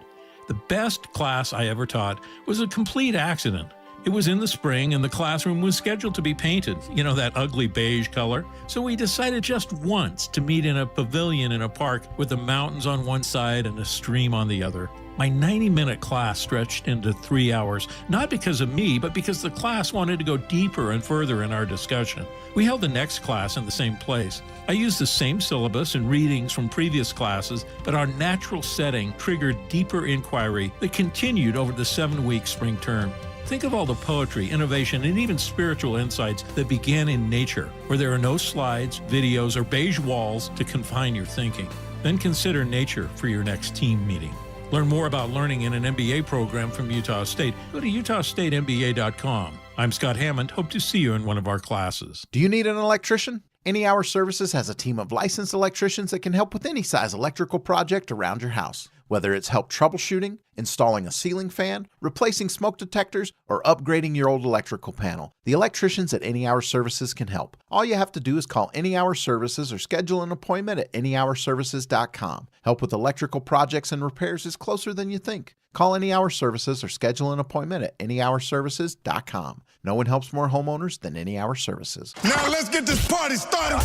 The best class I ever taught was a complete accident. It was in the spring and the classroom was scheduled to be painted, that ugly beige color. So we decided just once to meet in a pavilion in a park with the mountains on one side and a stream on the other. My 90-minute class stretched into 3 hours, not because of me, but because the class wanted to go deeper and further in our discussion. We held the next class in the same place. I used the same syllabus and readings from previous classes, but our natural setting triggered deeper inquiry that continued over the 7-week spring term. Think of all the poetry, innovation, and even spiritual insights that began in nature, where there are no slides, videos, or beige walls to confine your thinking. Then consider nature for your next team meeting. Learn more about learning in an MBA program from Utah State. Go to utahstatemba.com. I'm Scott Hammond. Hope to see you in one of our classes. Do you need an electrician? Any Hour Services has a team of licensed electricians that can help with any size electrical project around your house. Whether it's help troubleshooting, installing a ceiling fan, replacing smoke detectors, or upgrading your old electrical panel, the electricians at Any Hour Services can help. All you have to do is call Any Hour Services or schedule an appointment at anyhourservices.com. Help with electrical projects and repairs is closer than you think. Call Any Hour Services or schedule an appointment at anyhourservices.com. No one helps more homeowners than Any Hour Services. Now let's get this party started.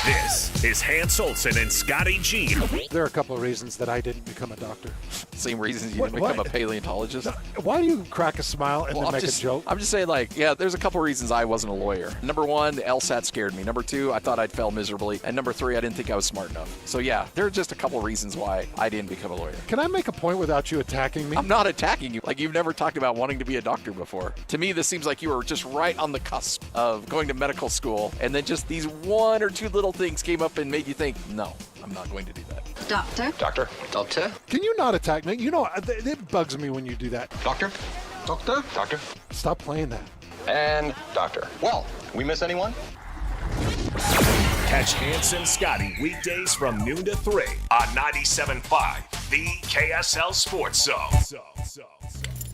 This is Hans Olsen and Scotty G. There are a couple of reasons that I didn't become a doctor. Same reasons you didn't become a paleontologist? No, why do you crack a smile and then make a joke? I'm just saying, there's a couple of reasons I wasn't a lawyer. Number one, the LSAT scared me. Number two, I thought I'd fail miserably. And number three, I didn't think I was smart enough. So yeah, there are just a couple of reasons why I didn't become a lawyer. Can I make a point without you attacking me? I'm not attacking you. You've never talked about wanting to be a doctor before. To me, this seems like you were just right on the cusp of going to medical school, and then just these one or two little things came up and made you think, no, I'm not going to do that. Doctor. Doctor. Doctor. Can you not attack me? It bugs me when you do that. Doctor. Doctor. Doctor. Stop playing that. And doctor. Well, we miss anyone? Catch Hans and Scotty weekdays from noon to 3 on 97.5, the KSL Sports Zone.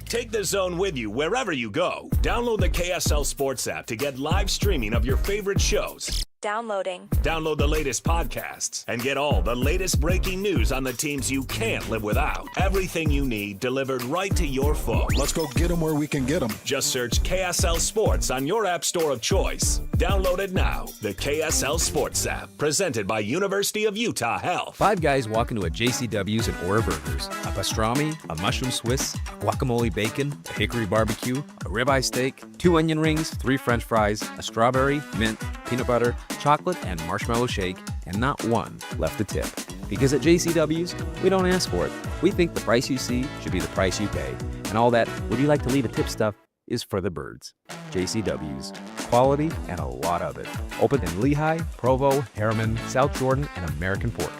Take the Zone with you wherever you go. Download the KSL Sports app to get live streaming of your favorite shows. Downloading. Download the latest podcasts and get all the latest breaking news on the teams you can't live without. Everything you need delivered right to your phone. Let's go get them where we can get them. Just search KSL Sports on your app store of choice. Download it now. The KSL Sports app, presented by University of Utah Health. 5 guys walk into a JCW's and order burgers. A pastrami, a mushroom Swiss, a guacamole bacon, a hickory barbecue, a ribeye steak, 2 onion rings, 3 French fries, a strawberry, mint, peanut butter, chocolate, and marshmallow shake, and not one left a tip. Because at JCW's, we don't ask for it. We think the price you see should be the price you pay. And all that, would you like to leave a tip stuff, is for the birds. JCW's. Quality and a lot of it. Open in Lehigh, Provo, Harriman, South Jordan, and American Fork.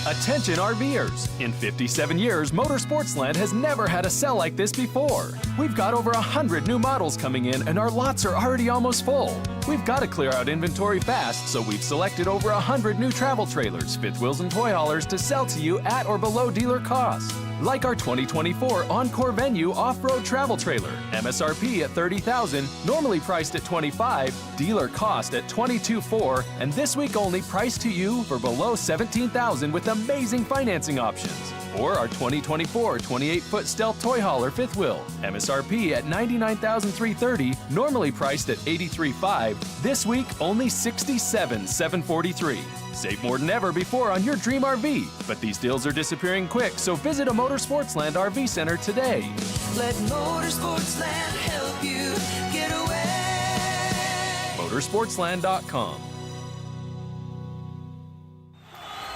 Attention RVers! In 57 years, Motorsportsland has never had a sale like this before. We've got over 100 new models coming in and our lots are already almost full. We've got to clear out inventory fast, so we've selected over 100 new travel trailers, fifth wheels, and toy haulers to sell to you at or below dealer cost. Like our 2024 Encore Venue off-road travel trailer, MSRP at $30,000, normally priced at $25,000, dealer cost at $22,400, and this week only priced to you for below $17,000 with amazing financing options. Or our 2024 28-foot Stealth Toy Hauler fifth wheel, MSRP at $99,330, normally priced at $83,500, this week only $67,743. Save more than ever before on your dream RV. But these deals are disappearing quick, so visit a Motorsportsland RV Center today. Let Motorsportsland help you get away. Motorsportsland.com.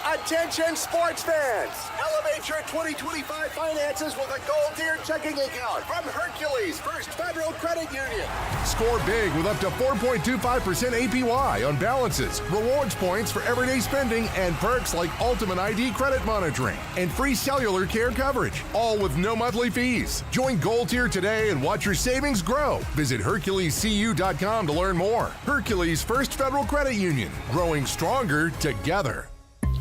Attention sports fans! Elevate your 2025 finances with a Gold Tier checking account from Hercules First Federal Credit Union. Score big with up to 4.25% APY on balances, rewards points for everyday spending, and perks like Ultimate ID credit monitoring and free cellular care coverage, all with no monthly fees. Join Gold Tier today and watch your savings grow. Visit HerculesCU.com to learn more. Hercules First Federal Credit Union, growing stronger together.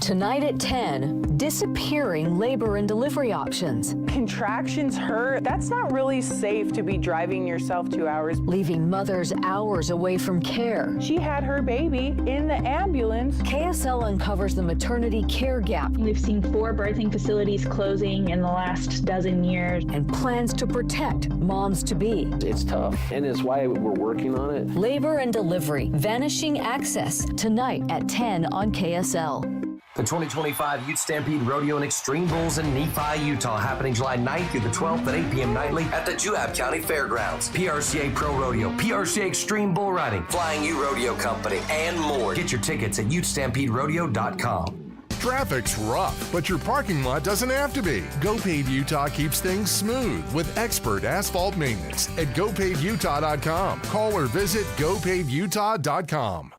Tonight at 10, disappearing labor and delivery options. Contractions hurt. That's not really safe to be driving yourself 2 hours. Leaving mothers hours away from care. She had her baby in the ambulance. KSL uncovers the maternity care gap. We've seen 4 birthing facilities closing in the last dozen years. And plans to protect moms-to-be. It's tough, and it's why we're working on it. Labor and delivery, vanishing access. Tonight at 10 on KSL. The 2025 Ute Stampede Rodeo and Extreme Bulls in Nephi, Utah, happening July 9th through the 12th at 8 p.m. nightly at the Juab County Fairgrounds. PRCA Pro Rodeo, PRCA Extreme Bull Riding, Flying U Rodeo Company, and more. Get your tickets at UtestampedeRodeo.com. Traffic's rough, but your parking lot doesn't have to be. GoPave Utah keeps things smooth with expert asphalt maintenance at GoPaveUtah.com. Call or visit GoPaveUtah.com.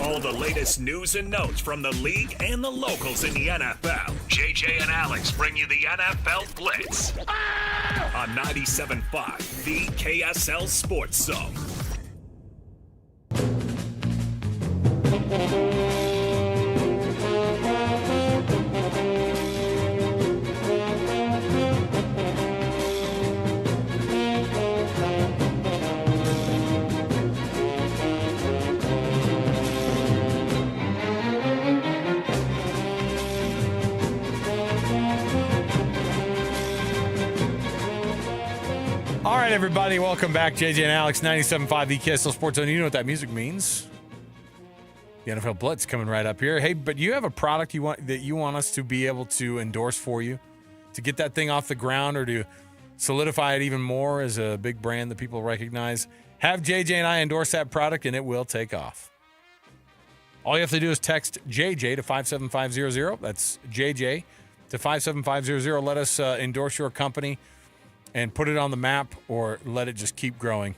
All the latest news and notes from the league and the locals in the NFL. JJ and Alex bring you the NFL Blitz on 97.5, the KSL Sports Zone. All right, everybody, welcome back. JJ and Alex, 97.5, the KSL Sports Zone. You know what that music means. The NFL Blitz coming right up here. Hey, but you have a product you want us to be able to endorse for you, to get that thing off the ground or to solidify it even more as a big brand that people recognize. Have JJ and I endorse that product, and it will take off. All you have to do is text JJ to 57500. That's JJ to 57500. Let us endorse your company and put it on the map, or let it just keep growing.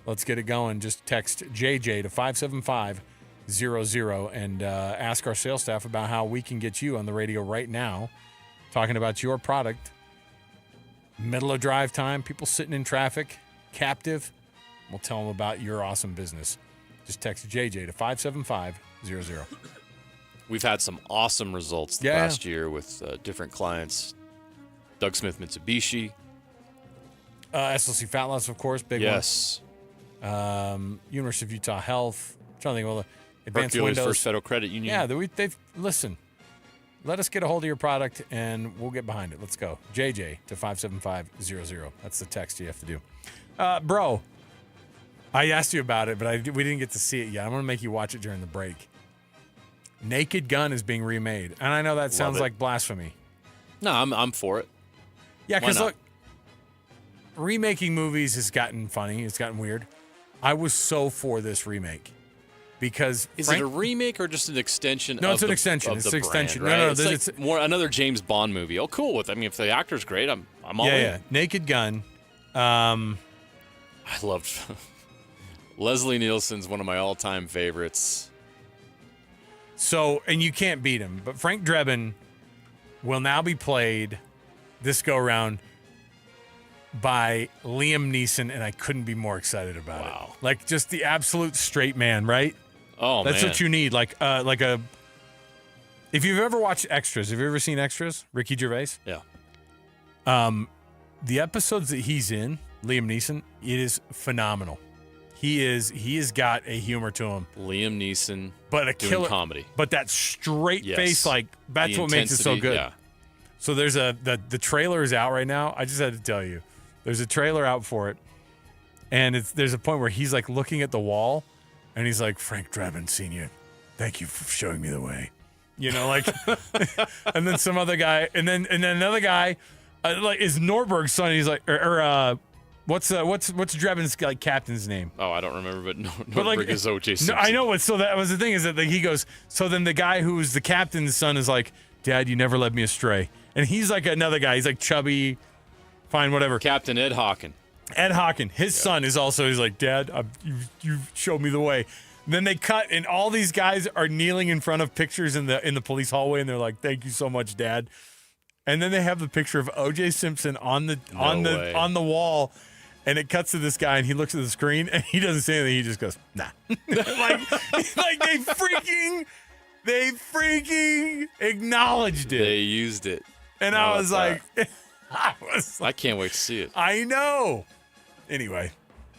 Let's get it going. Just text JJ to 57500 and ask our sales staff about how we can get you on the radio right now, talking about your product. Middle of drive time, people sitting in traffic, captive. We'll tell them about your awesome business. Just text JJ to 57500. We've had some awesome results the past year with different clients. Doug Smith Mitsubishi. SLC Fat Loss, of course, big one. University of Utah Health. I'm trying to think of all the advanced Hercules windows. First Federal Credit Union. Yeah, listen. Let us get a hold of your product, and we'll get behind it. Let's go. JJ to 57500. That's the text you have to do. Bro, I asked you about it, but we didn't get to see it yet. I'm going to make you watch it during the break. Naked Gun is being remade, and I know that sounds like blasphemy. No, I'm for it. Yeah, because look, remaking movies has gotten funny. It's gotten weird. I was so for this remake because is it a remake or just an extension? No, it's an extension. It's an extension. Right? No, it's like more another James Bond movie. Oh, cool. With if the actor's great, I'm all in. Yeah. Naked Gun. I loved Leslie Nielsen's one of my all-time favorites. So, and you can't beat him, but Frank Drebin will now be played this go around by Liam Neeson, and I couldn't be more excited about it. Like just the absolute straight man, right? Oh, that's man. what you need. Like a. If you've ever watched Extras, have you ever seen Extras? Ricky Gervais. Yeah. The episodes that he's in, Liam Neeson, it is phenomenal. He has got a humor to him. Liam Neeson, but a doing killer comedy, but that straight face, like that's what makes it so good. Yeah. So there's the trailer is out right now. I just had to tell you, there's a trailer out for it, and there's a point where he's like looking at the wall, and he's like, Frank Drebin, Sr., thank you for showing me the way. You know, like, and then some other guy, and then another guy, like is Norberg's son. He's like, what's Drebin's like captain's name? Oh, I don't remember, but Norberg is O.J. Simpson. No, I know. So that was the thing is that he goes. So then the guy who's the captain's son is like, Dad, you never led me astray. And he's like another guy. He's like chubby, fine, whatever. Captain Ed Hawken. Ed Hawken. His son is also. He's like, Dad, you showed me the way. And then they cut, and all these guys are kneeling in front of pictures in the police hallway, and they're like, "Thank you so much, Dad." And then they have the picture of O.J. Simpson on the wall, And it cuts to this guy, and he looks at the screen, and he doesn't say anything. He just goes, nah. like they freaking acknowledged it. They used it. And I was like, I can't wait to see it. I know. Anyway,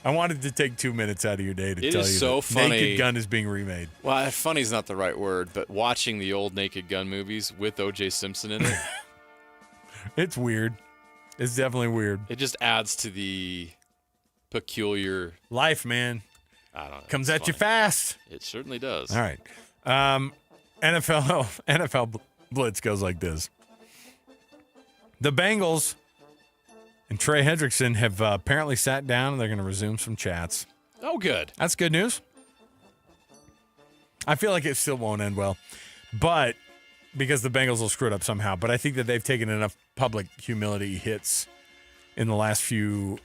I wanted to take 2 minutes out of your day to tell you so that funny. Naked Gun is being remade. Well, funny's not the right word, but watching the old Naked Gun movies with O.J. Simpson in it. It's weird. It's definitely weird. It just adds to the peculiar life, man. I don't know. Comes at you fast. It certainly does. All right. NFL Blitz goes like this. The Bengals and Trey Hendrickson have apparently sat down, and they're going to resume some chats. Oh, good. That's good news. I feel like it still won't end well, but because the Bengals will screw it up somehow. But I think that they've taken enough public humility hits in the last few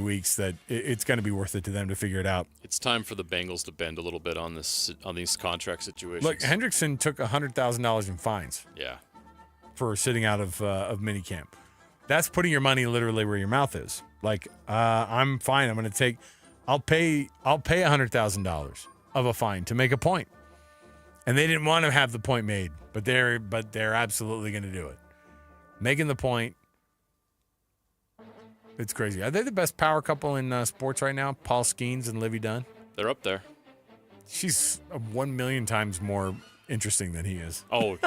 weeks that it's going to be worth it to them to figure it out. It's time for the Bengals to bend a little bit on these contract situations. Look, Hendrickson took $100,000 in fines. Yeah. For sitting out of minicamp. That's putting your money literally where your mouth is. Like, I'm fine. I'm going to take. I'll pay $100,000 of a fine to make a point. And they didn't want to have the point made, but they're absolutely going to do it. Making the point. It's crazy. Are they the best power couple in sports right now? Paul Skeens and Livy Dunn? They're up there. She's 1 million times more interesting than he is. Oh.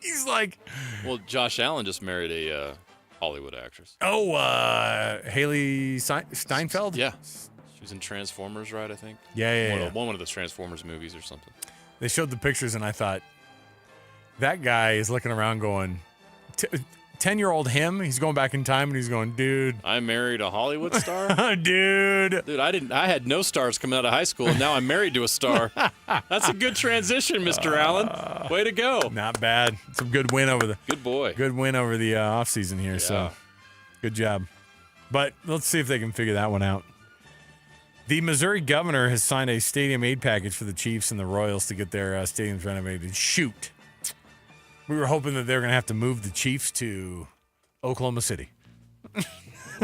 He's like... Well, Josh Allen just married a Hollywood actress. Oh, Haley Steinfeld? Yeah. She was in Transformers, right, I think? Yeah. One of the Transformers movies or something. They showed the pictures, and I thought, that guy is looking around going, 10-year-old him, he's going back in time, and he's going, dude. I married a Hollywood star? Dude, I had no stars coming out of high school, and now I'm married to a star. That's a good transition, Mr. Allen. Way to go. Not bad. It's a good win over the Good boy. Good win over the offseason here, so good job. But let's see if they can figure that one out. The Missouri governor has signed a stadium aid package for the Chiefs and the Royals to get their stadiums renovated. Shoot. We were hoping that they were going to have to move the Chiefs to Oklahoma City.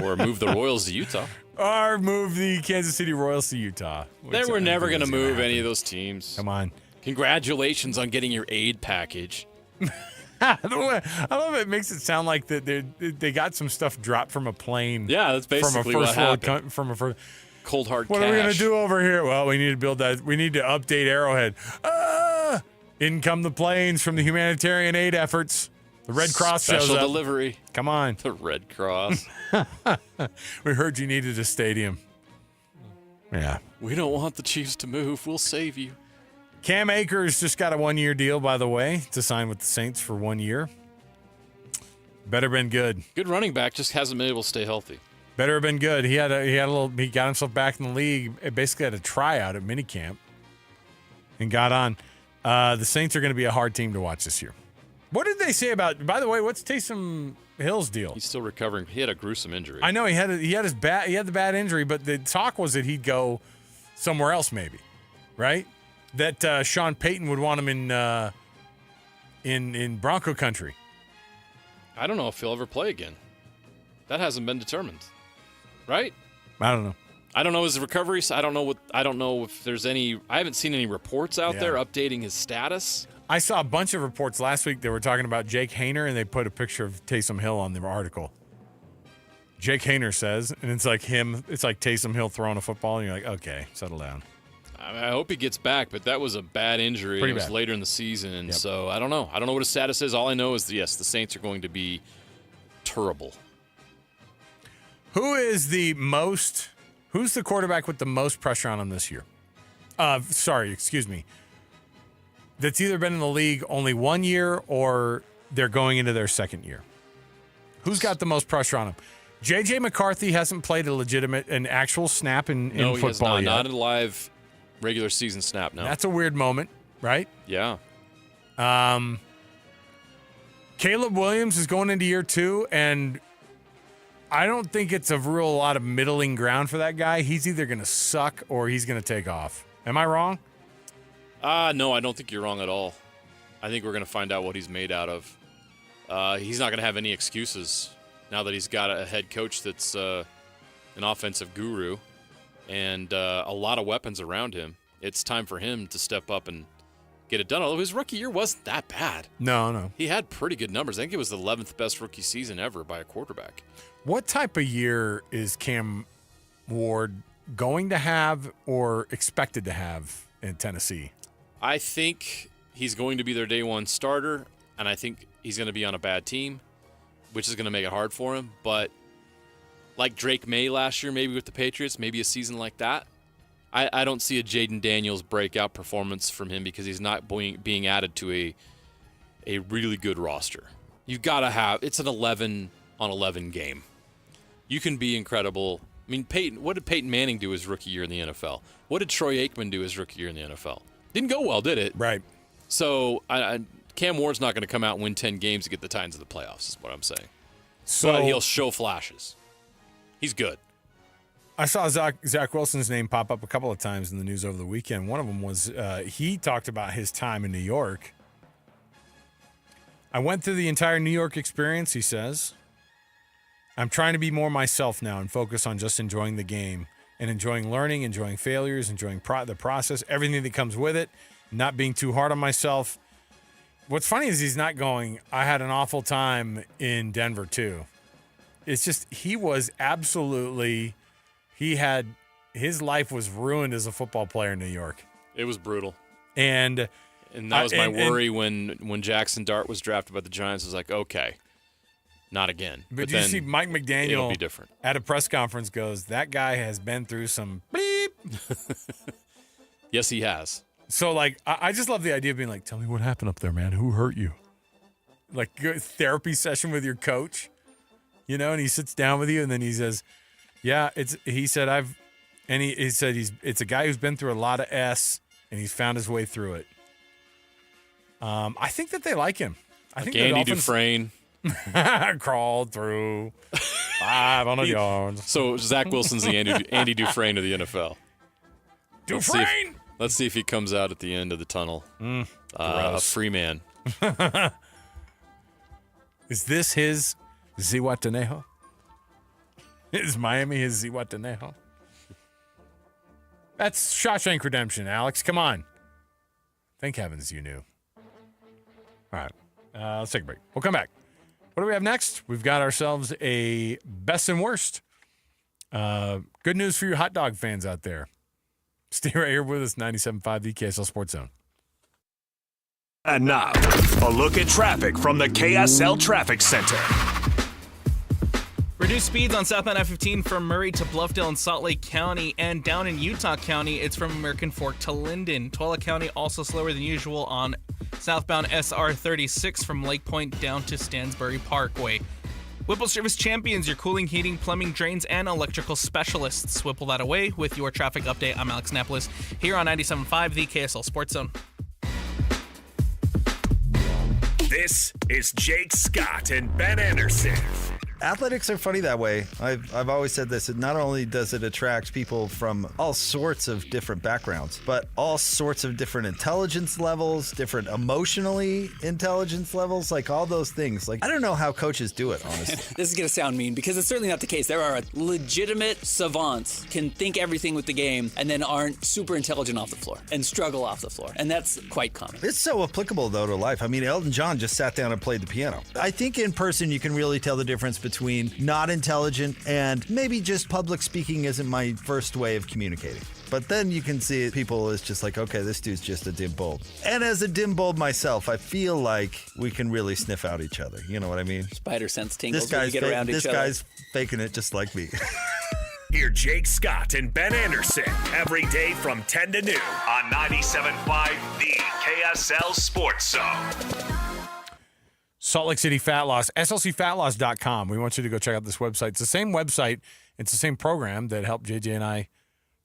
Or move the Royals to Utah. Or move the Kansas City Royals to Utah. They were never going to move any of those teams. Come on. Congratulations on getting your aid package. I love it. It makes it sound like that they got some stuff dropped from a plane. Yeah, that's basically what happened. From a first cold hard What cash. are we going to do over here? Well, we need to build that. We need to update Arrowhead. In come the planes from the humanitarian aid efforts. The Red Cross shows up. Special delivery. Come on. The Red Cross. We heard you needed a stadium. Yeah. We don't want the Chiefs to move. We'll save you. Cam Akers just got a 1-year deal, by the way, to sign with the Saints for 1 year. Better been good. Good running back, just hasn't been able to stay healthy. Better have been good. He got himself back in the league. Basically had a tryout at minicamp and got on. The Saints are going to be a hard team to watch this year. What did they say about? By the way, what's Taysom Hill's deal? He's still recovering. He had a gruesome injury. I know he had the bad injury, but the talk was that he'd go somewhere else, maybe, right? That Sean Payton would want him in Bronco country. I don't know if he'll ever play again. That hasn't been determined, right? I don't know. I don't know his recovery. So I don't know if there's any. I haven't seen any reports out there updating his status. I saw a bunch of reports last week that were talking about Jake Haener, and they put a picture of Taysom Hill on the article. Jake Haener says, and it's like him. It's like Taysom Hill throwing a football, and you're like, okay, settle down. I hope he gets back, but that was a bad injury. Pretty It was bad. later in the season, and so I don't know. I don't know what his status is. All I know is, yes, the Saints are going to be terrible. Who's the quarterback with the most pressure on him this year? Excuse me. That's either been in the league only 1 year or they're going into their second year. Who's got the most pressure on him? J.J. McCarthy hasn't played an actual snap in No, he football has yet. not a live regular season snap, no. That's a weird moment, right? Yeah. Caleb Williams is going into year 2, and I don't think it's a real lot of middling ground for that guy. He's either going to suck or he's going to take off. Am I wrong? No, I don't think you're wrong at all. I think we're going to find out what he's made out of. He's not going to have any excuses now that he's got a head coach that's an offensive guru, and a lot of weapons around him. It's time for him to step up and get it done. Although his rookie year wasn't that bad. No. He had pretty good numbers. I think it was the 11th best rookie season ever by a quarterback. What type of year is Cam Ward going to have or expected to have in Tennessee? I think he's going to be their day one starter, and I think he's going to be on a bad team, which is going to make it hard for him. But like Drake May last year, maybe with the Patriots, maybe a season like that, I don't see a Jaden Daniels breakout performance from him because he's not being added to a really good roster. You've got to have – it's an 11-on-11 game. You can be incredible. I mean, what did Peyton Manning do his rookie year in the NFL? What did Troy Aikman do his rookie year in the NFL? Didn't go well, did it? Right. So Cam Ward's not going to come out and win 10 games to get the Titans to the playoffs is what I'm saying. So but he'll show flashes. He's good. I saw Zach Wilson's name pop up a couple of times in the news over the weekend. One of them was he talked about his time in New York. I went through the entire New York experience, he says. I'm trying to be more myself now and focus on just enjoying the game and enjoying learning, enjoying failures, enjoying the process, everything that comes with it, not being too hard on myself. What's funny is he's not going, I had an awful time in Denver too. It's just he was absolutely... his life was ruined as a football player in New York. It was brutal. And that was my worry when Jackson Dart was drafted by the Giants. I was like, okay, not again. But you see Mike McDaniel it'll be different. At a press conference goes, that guy has been through some bleep. Yes, he has. So, like, I just love the idea of being like, tell me what happened up there, man. Who hurt you? Like, good therapy session with your coach, you know, and he sits down with you and then he says, yeah, it's a guy who's been through a lot of S and he's found his way through it. I think that they like him. I think Andy Dufresne crawled through 500 yards. So Zach Wilson's the Andy Dufresne of the NFL. Dufresne. Let's see if he comes out at the end of the tunnel. A free man. Is this his Zihuatanejo? Is Miami his Zihuatanejo? That's Shawshank Redemption, Alex. Come on. Thank heavens you knew. All right. Let's take a break. We'll come back. What do we have next? We've got ourselves a best and worst. Good news for you hot dog fans out there. Stay right here with us, 97.5, the KSL Sports Zone. And now, a look at traffic from the KSL Traffic Center. Reduced speeds on southbound I-15 from Murray to Bluffdale in Salt Lake County, and down in Utah County, it's from American Fork to Linden. Tuala County also slower than usual on southbound SR-36 from Lake Point down to Stansbury Parkway. Whipple Service Champions, your cooling, heating, plumbing, drains, and electrical specialists. Whipple that away with your traffic update. I'm Alex Napolis here on 97.5, the KSL Sports Zone. This is Jake Scott and Ben Anderson. Athletics are funny that way. I've always said this. Not only does it attract people from all sorts of different backgrounds, but all sorts of different intelligence levels, different emotionally intelligence levels, like all those things. Like, I don't know how coaches do it, honestly. This is going to sound mean because it's certainly not the case. There are legitimate savants, can think everything with the game, and then aren't super intelligent off the floor and struggle off the floor. And that's quite common. It's so applicable, though, to life. I mean, Elton John just sat down and played the piano. I think in person you can really tell the difference between not intelligent and maybe just public speaking isn't my first way of communicating. But then you can see people as just like, okay, this dude's just a dim bulb. And as a dim bulb myself, I feel like we can really sniff out each other. You know what I mean? Spider sense tingles when you get around each other. This guy's faking it just like me. Hear Jake Scott and Ben Anderson every day from 10 to noon on 97.5, the KSL Sports Zone. Salt Lake City Fat Loss, slcfatloss.com. We want you to go check out this website. It's the same website. It's the same program that helped JJ and I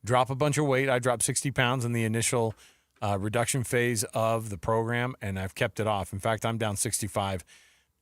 drop a bunch of weight. I dropped 60 pounds in the initial reduction phase of the program, and I've kept it off. In fact, I'm down 65,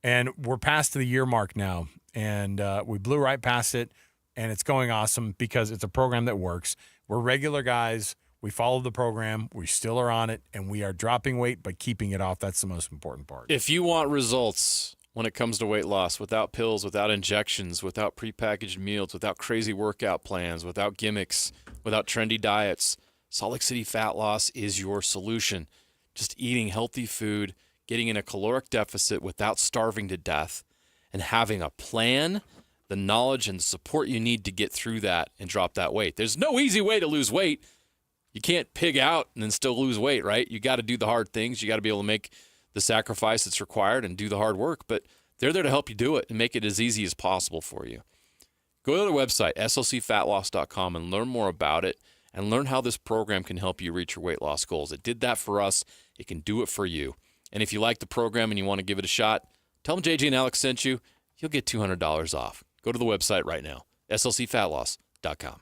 and we're past the year mark now, and we blew right past it, and it's going awesome because it's a program that works. We're regular guys. We follow the program. We still are on it, and we are dropping weight but keeping it off. That's the most important part. If you want results when it comes to weight loss, without pills, without injections, without prepackaged meals, without crazy workout plans, without gimmicks, without trendy diets. Salt Lake City Fat Loss is your solution. Just eating healthy food, getting in a caloric deficit without starving to death, and having a plan, the knowledge and support you need to get through that and drop that weight. There's no easy way to lose weight. You can't pig out and then still lose weight, right? You got to do the hard things. You got to be able to make the sacrifice that's required and do the hard work, but they're there to help you do it and make it as easy as possible for you. Go to their website, slcfatloss.com, and learn more about it and learn how this program can help you reach your weight loss goals. It did that for us. It can do it for you. And if you like the program and you want to give it a shot, tell them JJ and Alex sent you. You'll get $200 off. Go to the website right now, slcfatloss.com.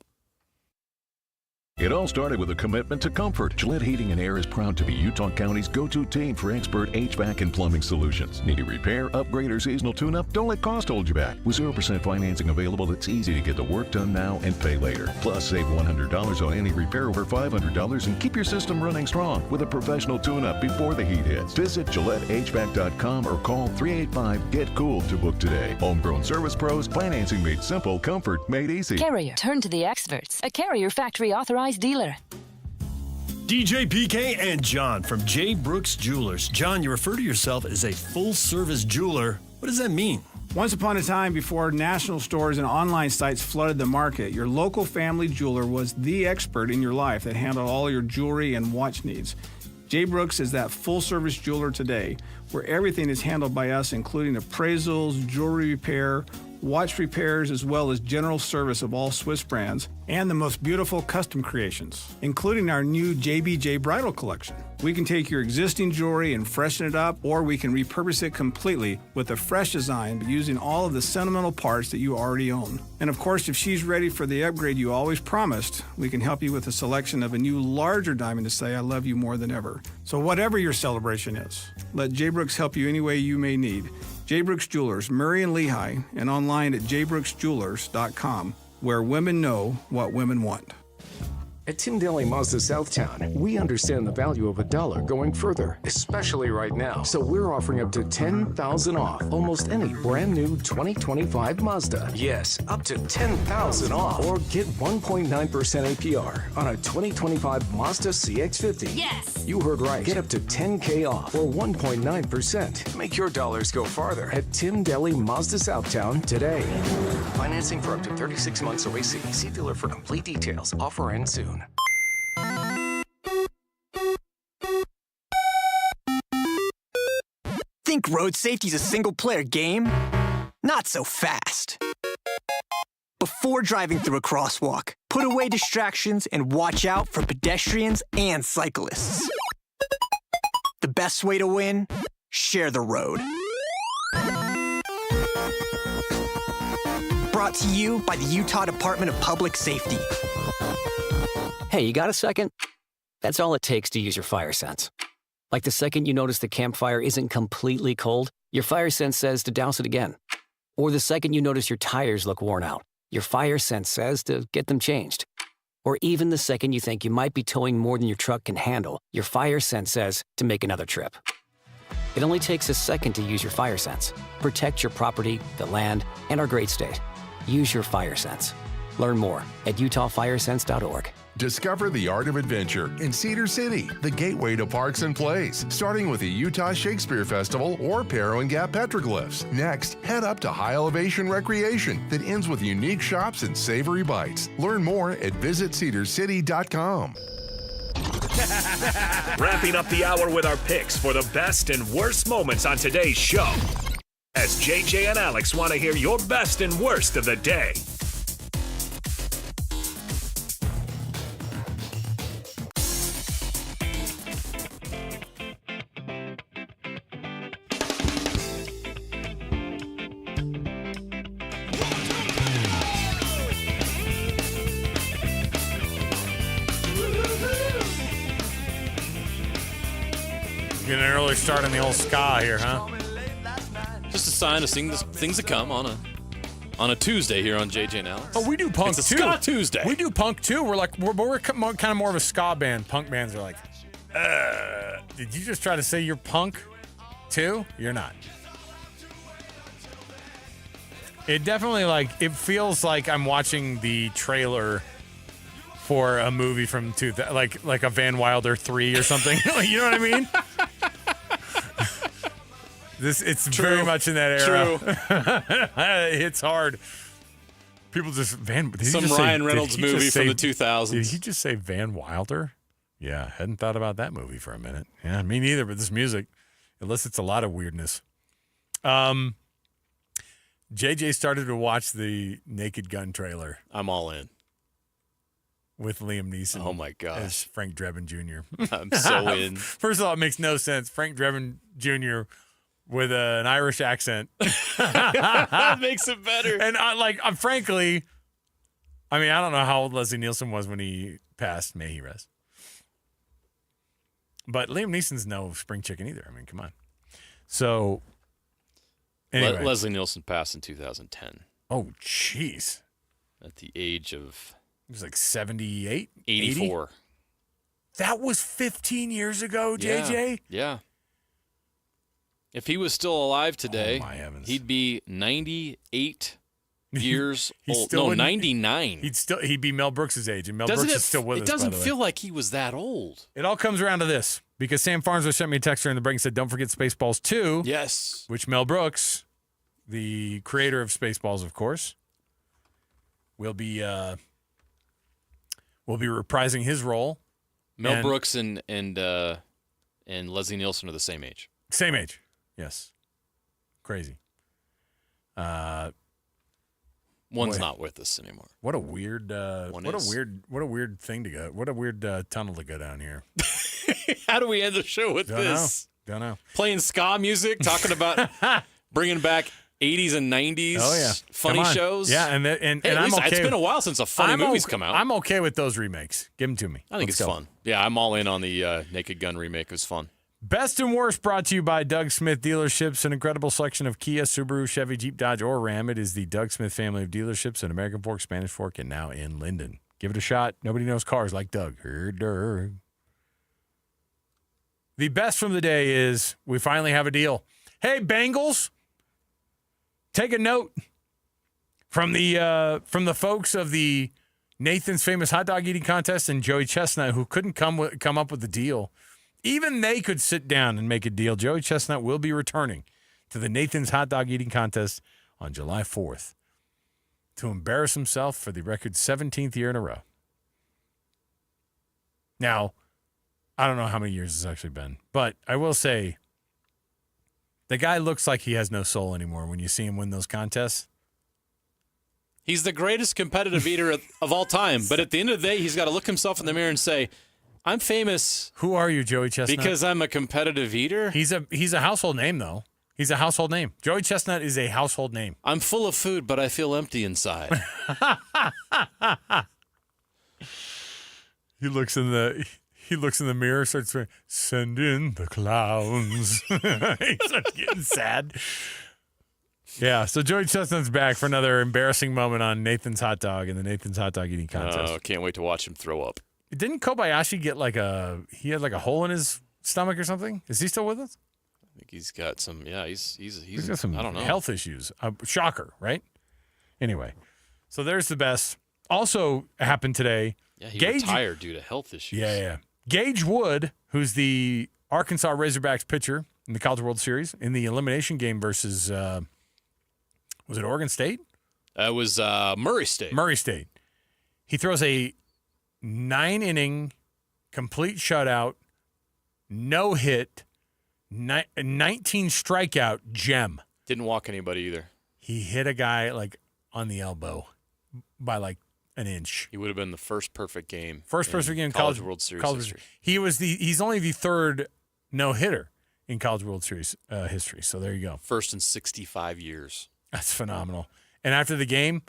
It all started with a commitment to comfort. Gillette Heating and Air is proud to be Utah County's go-to team for expert HVAC and plumbing solutions. Need a repair, upgrade, or seasonal tune-up? Don't let cost hold you back. With 0% financing available, it's easy to get the work done now and pay later. Plus, save $100 on any repair over $500 and keep your system running strong with a professional tune-up before the heat hits. Visit GilletteHVAC.com or call 385-GET-COOL to book today. Homegrown service pros, financing made simple, comfort made easy. Carrier. Turn to the experts. A Carrier factory authorized dealer. DJ PK and John from J. Brooks Jewelers. John, you refer to yourself as a full-service jeweler. What does that mean? Once upon a time, before national stores and online sites flooded the market, your local family jeweler was the expert in your life that handled all your jewelry and watch needs. J. Brooks is that full-service jeweler today, where everything is handled by us, including appraisals, jewelry repair, watch repairs, as well as general service of all Swiss brands, and the most beautiful custom creations, including our new JBJ Bridal Collection. We can take your existing jewelry and freshen it up, or we can repurpose it completely with a fresh design, but using all of the sentimental parts that you already own. And of course, if she's ready for the upgrade you always promised, we can help you with a selection of a new larger diamond to say I love you more than ever. So whatever your celebration is, let J. Brooks help you any way you may need. J. Brooks Jewelers, Murray and Lehigh, and online at jbrooksjewelers.com, where women know what women want. At Tim Daly Mazda Southtown, we understand the value of $1 going further, especially right now. So we're offering up to $10,000 off almost any brand new 2025 Mazda. Yes, up to $10,000 off. Or get 1.9% APR on a 2025 Mazda CX-50. Yes! You heard right. Get up to $10K off or 1.9%. Make your dollars go farther at Tim Daly Mazda Southtown today. Financing for up to 36 months OAC. See dealer for complete details. Offer ends soon. Think road safety's a single-player game? Not so fast. Before driving through a crosswalk, put away distractions and watch out for pedestrians and cyclists. The best way to win? Share the road. Brought to you by the Utah Department of Public Safety. Hey, you got a second? That's all it takes to use your fire sense. Like the second you notice the campfire isn't completely cold, your fire sense says to douse it again. Or the second you notice your tires look worn out, your fire sense says to get them changed. Or even the second you think you might be towing more than your truck can handle, your fire sense says to make another trip. It only takes a second to use your fire sense. Protect your property, the land, and our great state. Use your fire sense. Learn more at utahfiresense.org. Discover the art of adventure in Cedar City, the gateway to parks and plays, starting with the Utah Shakespeare Festival or Perro and Gap petroglyphs. Next, head up to High Elevation Recreation that ends with unique shops and savory bites. Learn more at visitcedarcity.com. Wrapping up the hour with our picks for the best and worst moments on today's show. As JJ and Alex want to hear your best and worst of the day. Getting an early start in the old ska here, huh? Just a sign of things to come on a Tuesday here on JJ and Alex. Oh, we do punk it's too. a ska Tuesday. We do punk too. We're kind of more of a ska band. Punk bands are like, did you just try to say you're punk too? You're not. It definitely it feels like I'm watching the trailer for a movie from like a Van Wilder 3 or something. You know what I mean? It's True. very much in that era. True. It's hard. People just Some Ryan Reynolds movie from the 2000s. Did he just say Van Wilder? Yeah, hadn't thought about that movie for a minute. Yeah, me neither. But this music elicits a lot of weirdness. JJ started to watch the Naked Gun trailer. I'm all in. With Liam Neeson. Oh, my gosh. As Frank Drebin Jr. I'm so in. First of all, it makes no sense. Frank Drebin Jr. with an Irish accent. That makes it better. And frankly, I don't know how old Leslie Nielsen was when he passed. May he rest. But Liam Neeson's no spring chicken either. Come on. So, anyway. Leslie Nielsen passed in 2010. Oh, jeez. At the age of... He was 78? 84. 80? That was 15 years ago, JJ? Yeah. If he was still alive today, he'd be 98 years old. No, 99. He'd be Mel Brooks' age, and Mel Brooks is still with us, It doesn't by the way. feel like he was that old. It all comes around to this, because Sam Farnsworth sent me a text during the break and said, don't forget Spaceballs 2. Yes. Which Mel Brooks, the creator of Spaceballs, of course, will be reprising his role. Mel Brooks and Leslie Nielsen are the same age. Same age, yes. Crazy. One's not with us anymore. What a weird, what a weird thing to go. What a weird tunnel to go down here. How do we end the show with this? Don't know. Playing ska music, talking about bringing back 80s and 90s funny shows. Yeah, and I'm okay. It's been a while since a funny movie's come out. I'm okay with those remakes. Give them to me. I think it's fun. Yeah, I'm all in on the Naked Gun remake. It was fun. Best and Worst brought to you by Doug Smith Dealerships, an incredible selection of Kia, Subaru, Chevy, Jeep, Dodge, or Ram. It is the Doug Smith family of dealerships in American Fork, Spanish Fork, and now in Linden. Give it a shot. Nobody knows cars like Doug. The best from the day is we finally have a deal. Hey, Bengals, take a note from the folks of the Nathan's Famous Hot Dog Eating Contest and Joey Chestnut, who couldn't come up with a deal. Even they could sit down and make a deal. Joey Chestnut will be returning to the Nathan's Hot Dog Eating Contest on July 4th to embarrass himself for the record 17th year in a row. Now, I don't know how many years it's actually been, but I will say the guy looks like he has no soul anymore when you see him win those contests. He's the greatest competitive eater of all time, but at the end of the day, he's got to look himself in the mirror and say, I'm famous. Who are you, Joey Chestnut? Because I'm a competitive eater. He's a household name, though. He's a household name. Joey Chestnut is a household name. I'm full of food, but I feel empty inside. He looks in the mirror, starts saying, "Send in the clowns." He starts getting sad. Yeah, so Joey Chestnut's back for another embarrassing moment on Nathan's Hot Dog in the Nathan's Hot Dog Eating Contest. Oh, can't wait to watch him throw up. Didn't Kobayashi get he had a hole in his stomach or something? Is he still with us? I think he's got some, he's got some I don't know. health issues. Shocker, right? Anyway, so there's the best. Also happened today. Yeah, he retired due to health issues. Yeah. Gage Wood, who's the Arkansas Razorbacks pitcher in the College World Series, in the elimination game versus, was it Oregon State? It was Murray State. Murray State. He throws a 9-inning complete shutout, no hit, 19 strikeout gem. Didn't walk anybody either. He hit a guy on the elbow by an inch. He would have been the first perfect game. In College World Series history. He's only the third no-hitter in College World Series history. So there you go. First in 65 years. That's phenomenal. And after the game,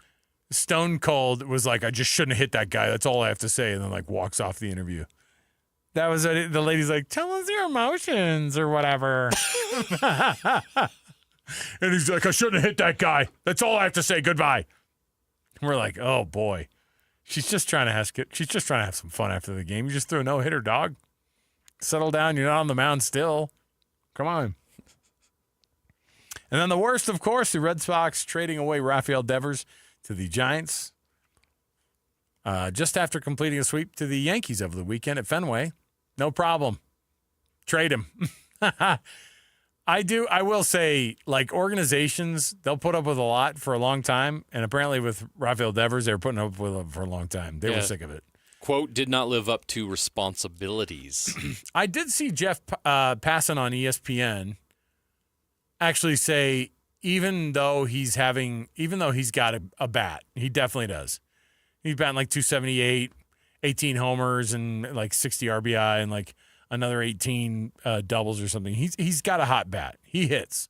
Stone Cold was like, I just shouldn't have hit that guy. That's all I have to say. And then walks off the interview. That was it. The lady's like, tell us your emotions or whatever. And he's like, I shouldn't have hit that guy. That's all I have to say. Goodbye. And we're like, oh boy. She's just trying to have some fun after the game. You just threw a no-hitter, dog. Settle down. You're not on the mound still. Come on. And then the worst, of course, the Red Sox trading away Rafael Devers to the Giants just after completing a sweep to the Yankees over the weekend at Fenway. No problem. Trade him. I will say, like, organizations, they'll put up with a lot for a long time. And apparently with Rafael Devers, they were putting up with it for a long time. They were sick of it. Quote, did not live up to responsibilities. I did see Jeff Passan on ESPN actually say, even though he's got a bat, he definitely does. He's batting like 278, 18 homers and like 60 RBI and like another 18 doubles or something. He's got a hot bat. He hits.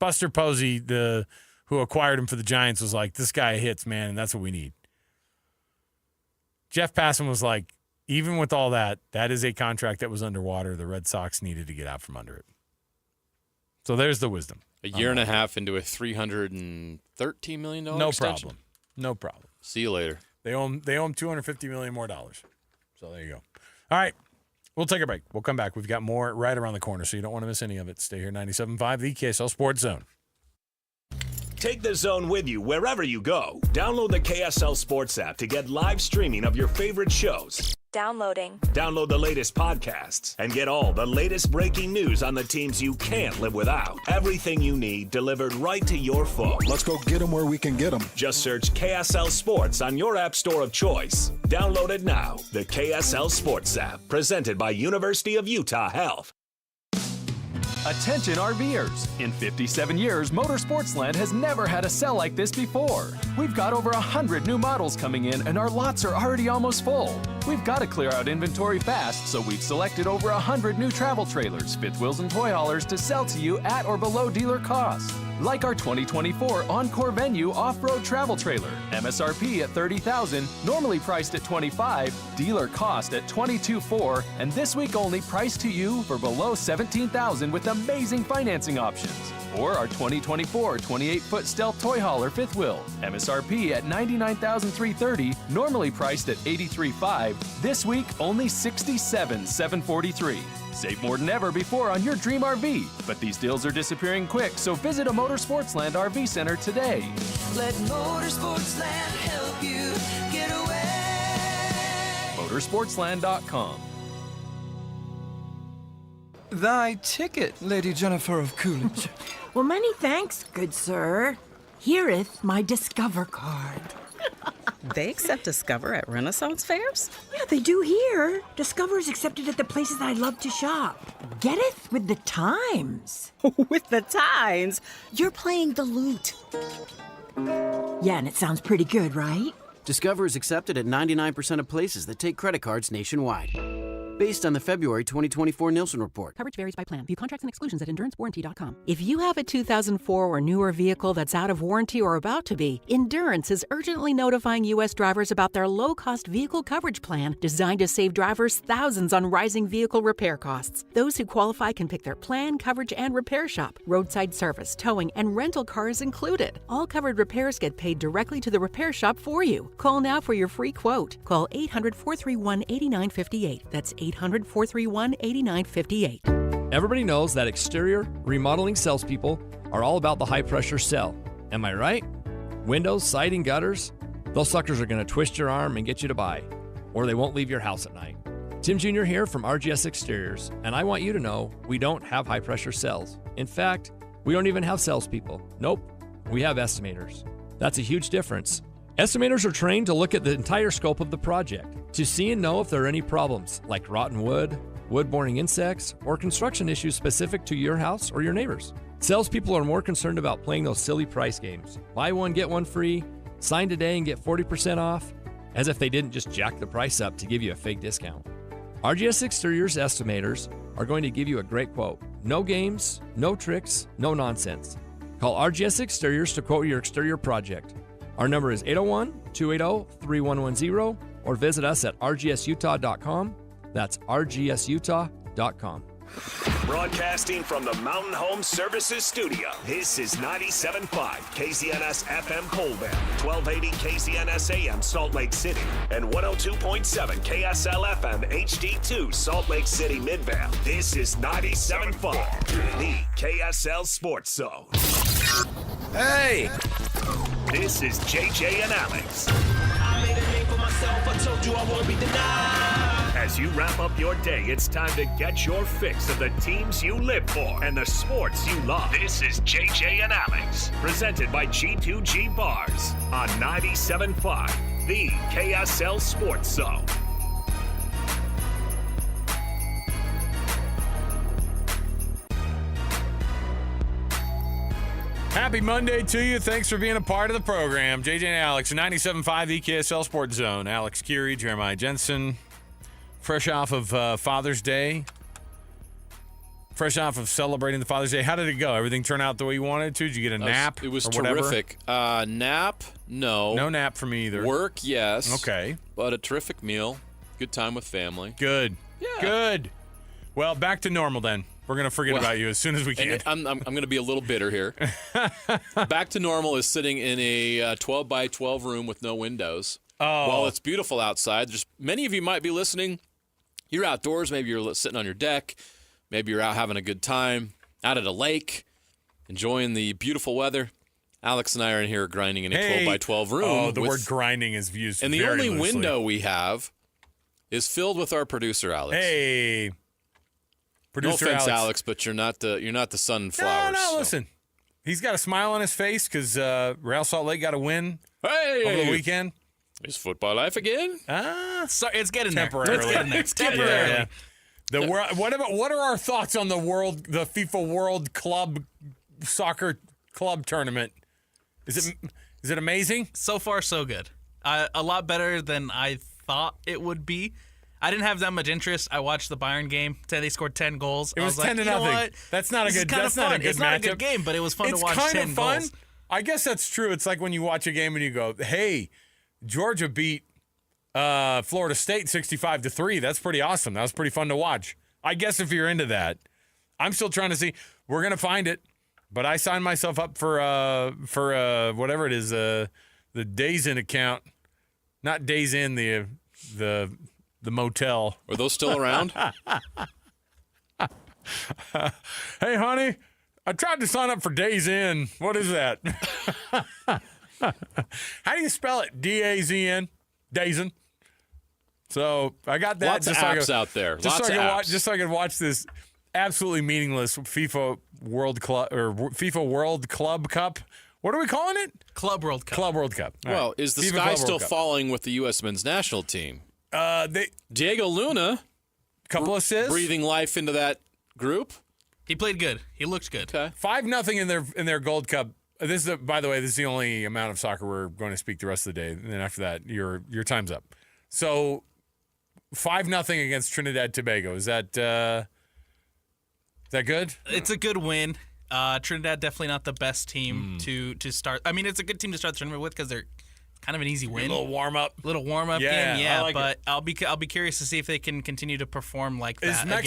Buster Posey, who acquired him for the Giants, was like, this guy hits, man, and that's what we need. Jeff Passan was like, even with all that, that is a contract that was underwater. The Red Sox needed to get out from under it. So there's the wisdom. A year and a half into a $313 million extension. No problem. See you later. They owe him $250 million more dollars. So there you go. All right. We'll take a break. We'll come back. We've got more right around the corner, so you don't want to miss any of it. Stay here, 97.5, the KSL Sports Zone. Take the Zone with you wherever you go. Download the KSL Sports app to get live streaming of your favorite shows. Downloading. Download the latest podcasts and get all the latest breaking news on the teams you can't live without. Everything you need delivered right to your phone. Let's go get them where we can get them. Just search KSL Sports on your app store of choice. Download it now. The KSL Sports app, presented by University of Utah Health. Attention RVers. In 57 years, Motorsportsland has never had a sale like this before. We've got over 100 new models coming in and our lots are already almost full. We've got to clear out inventory fast, so we've selected over 100 new travel trailers, fifth wheels, and toy haulers to sell to you at or below dealer cost. Like our 2024 Encore Venue off-road travel trailer, MSRP at $30,000, normally priced at $25,000, dealer cost at $22,400, and this week only priced to you for below $17,000 with amazing financing options. Or our 2024 28-foot Stealth toy hauler fifth wheel, MSRP at $99,330, normally priced at $83,500, this week only $67,743. Save more than ever before on your dream RV. But these deals are disappearing quick, so visit a Motorsportsland RV Center today. Let Motorsportsland help you get away. Motorsportsland.com. Thy ticket, Lady Jennifer of Coolidge. Well, many thanks, good sir. Here'th my Discover card. They accept Discover at Renaissance fairs? Yeah, they do here. Discover's accepted at the places I love to shop. Getteth with the times. With the times? You're playing the lute. Yeah, and it sounds pretty good, right? Discover is accepted at 99% of places that take credit cards nationwide. Based on the February 2024 Nielsen report. Coverage varies by plan. View contracts and exclusions at endurancewarranty.com. If you have a 2004 or newer vehicle that's out of warranty or about to be, Endurance is urgently notifying U.S. drivers about their low-cost vehicle coverage plan designed to save drivers thousands on rising vehicle repair costs. Those who qualify can pick their plan, coverage, and repair shop. Roadside service, towing, and rental cars included. All covered repairs get paid directly to the repair shop for you. Call now for your free quote. Call 800-431-8958. That's 800-431-8958. Everybody knows that exterior remodeling salespeople are all about the high-pressure sell. Am I right? Windows, siding, gutters, those suckers are going to twist your arm and get you to buy, or they won't leave your house at night. Tim Jr. here from RGS Exteriors, and I want you to know we don't have high-pressure sells. In fact, we don't even have salespeople. Nope, we have estimators. That's a huge difference. Estimators are trained to look at the entire scope of the project, to see and know if there are any problems like rotten wood, wood-borne insects, or construction issues specific to your house or your neighbors. Salespeople are more concerned about playing those silly price games. Buy one, get one free, sign today and get 40% off, as if they didn't just jack the price up to give you a fake discount. RGS Exteriors estimators are going to give you a great quote. No games, no tricks, no nonsense. Call RGS Exteriors to quote your exterior project. Our number is 801-280-3110 or visit us at rgsutah.com. That's rgsutah.com. Broadcasting from the Mountain Home Services Studio, this is 97.5 KZNS FM Colville, 1280 KZNS AM Salt Lake City, and 102.7 KSL FM HD2 Salt Lake City Midvale. This is 97.5, the KSL Sports Zone. Hey! This is JJ and Alex. I made a name for myself. I told you I won't be denied. As you wrap up your day, it's time to get your fix of the teams you live for and the sports you love. This is JJ and Alex, presented by G2G Bars on 97.5, the KSL Sports Zone. Happy Monday to you. Thanks for being a part of the program. JJ and Alex, 97.5, the KSL Sports Zone. Alex Curie, Jeremiah Jensen. Fresh off of Father's Day. Fresh off of celebrating the Father's Day. How did it go? Everything turn out the way you wanted it to? Did you get a nap? It was or whatever? terrific. Nap? No. No nap for me either. Work? Yes. Okay. But a terrific meal. Good time with family. Good. Yeah. Good. Well, back to normal then. We're going to forget about you as soon as we can. I'm going to be a little bitter here. Back to normal is sitting in a 12 by 12 room with no windows. Oh. While it's beautiful outside, many of you might be listening. You're outdoors. Maybe you're sitting on your deck. Maybe you're out having a good time, out at a lake, enjoying the beautiful weather. Alex and I are in here grinding in a 12 by 12 room. Oh, the word grinding is used and very the only loosely. window we have is filled with our producer, Alex. Hey. Producer no offense, Alex, but you're not the sunflowers. No, so. listen. He's got a smile on his face because Real Salt Lake got a win over the weekend. Is football life again? So it's getting temporarily. there. It's temporarily. Yeah. The world. What are our thoughts on the FIFA World Club Soccer Club Tournament? Is it amazing? So far, so good. A lot better than I thought it would be. I didn't have that much interest. I watched the Bayern game. They scored 10 goals. It was 10 to nothing. What? That's not a good. That's not a good It's matchup. not a good game, but it was fun to watch. It's 10 kind of fun. goals. I guess that's true. It's like when you watch a game and you go, "Hey, Georgia beat Florida State 65-3. That's pretty awesome. That was pretty fun to watch." I guess if you're into that, I'm still trying to see. We're gonna find it, but I signed myself up for whatever it is, the Days In account, not Days In, the motel. Are those still around? Hey, honey, I tried to sign up for Days In. What is that? How do you spell it? D-A-Z-N? Days In. So I got that. Lots of apps out there. Just so I could watch this absolutely meaningless FIFA World Club Cup. What are we calling it? Club World Cup. Club World Cup. All Well, right. is the FIFA sky Club still World Cup. falling with the U.S. men's national team? Diego Luna, couple assists, breathing life into that group. He played good. He looked good. Okay. 5-0 in their Gold Cup. By the way, this is the only amount of soccer we're going to speak the rest of the day. And then after that, your time's up. So 5-0 against Trinidad Tobago. Is that good? It's a good win. Trinidad definitely not the best team to start. I mean, it's a good team to start the tournament with because they're kind of an easy win. A little warm up. Little warm up Yeah, game. Yeah, I like but I'll be curious to see if they can continue to perform like that again.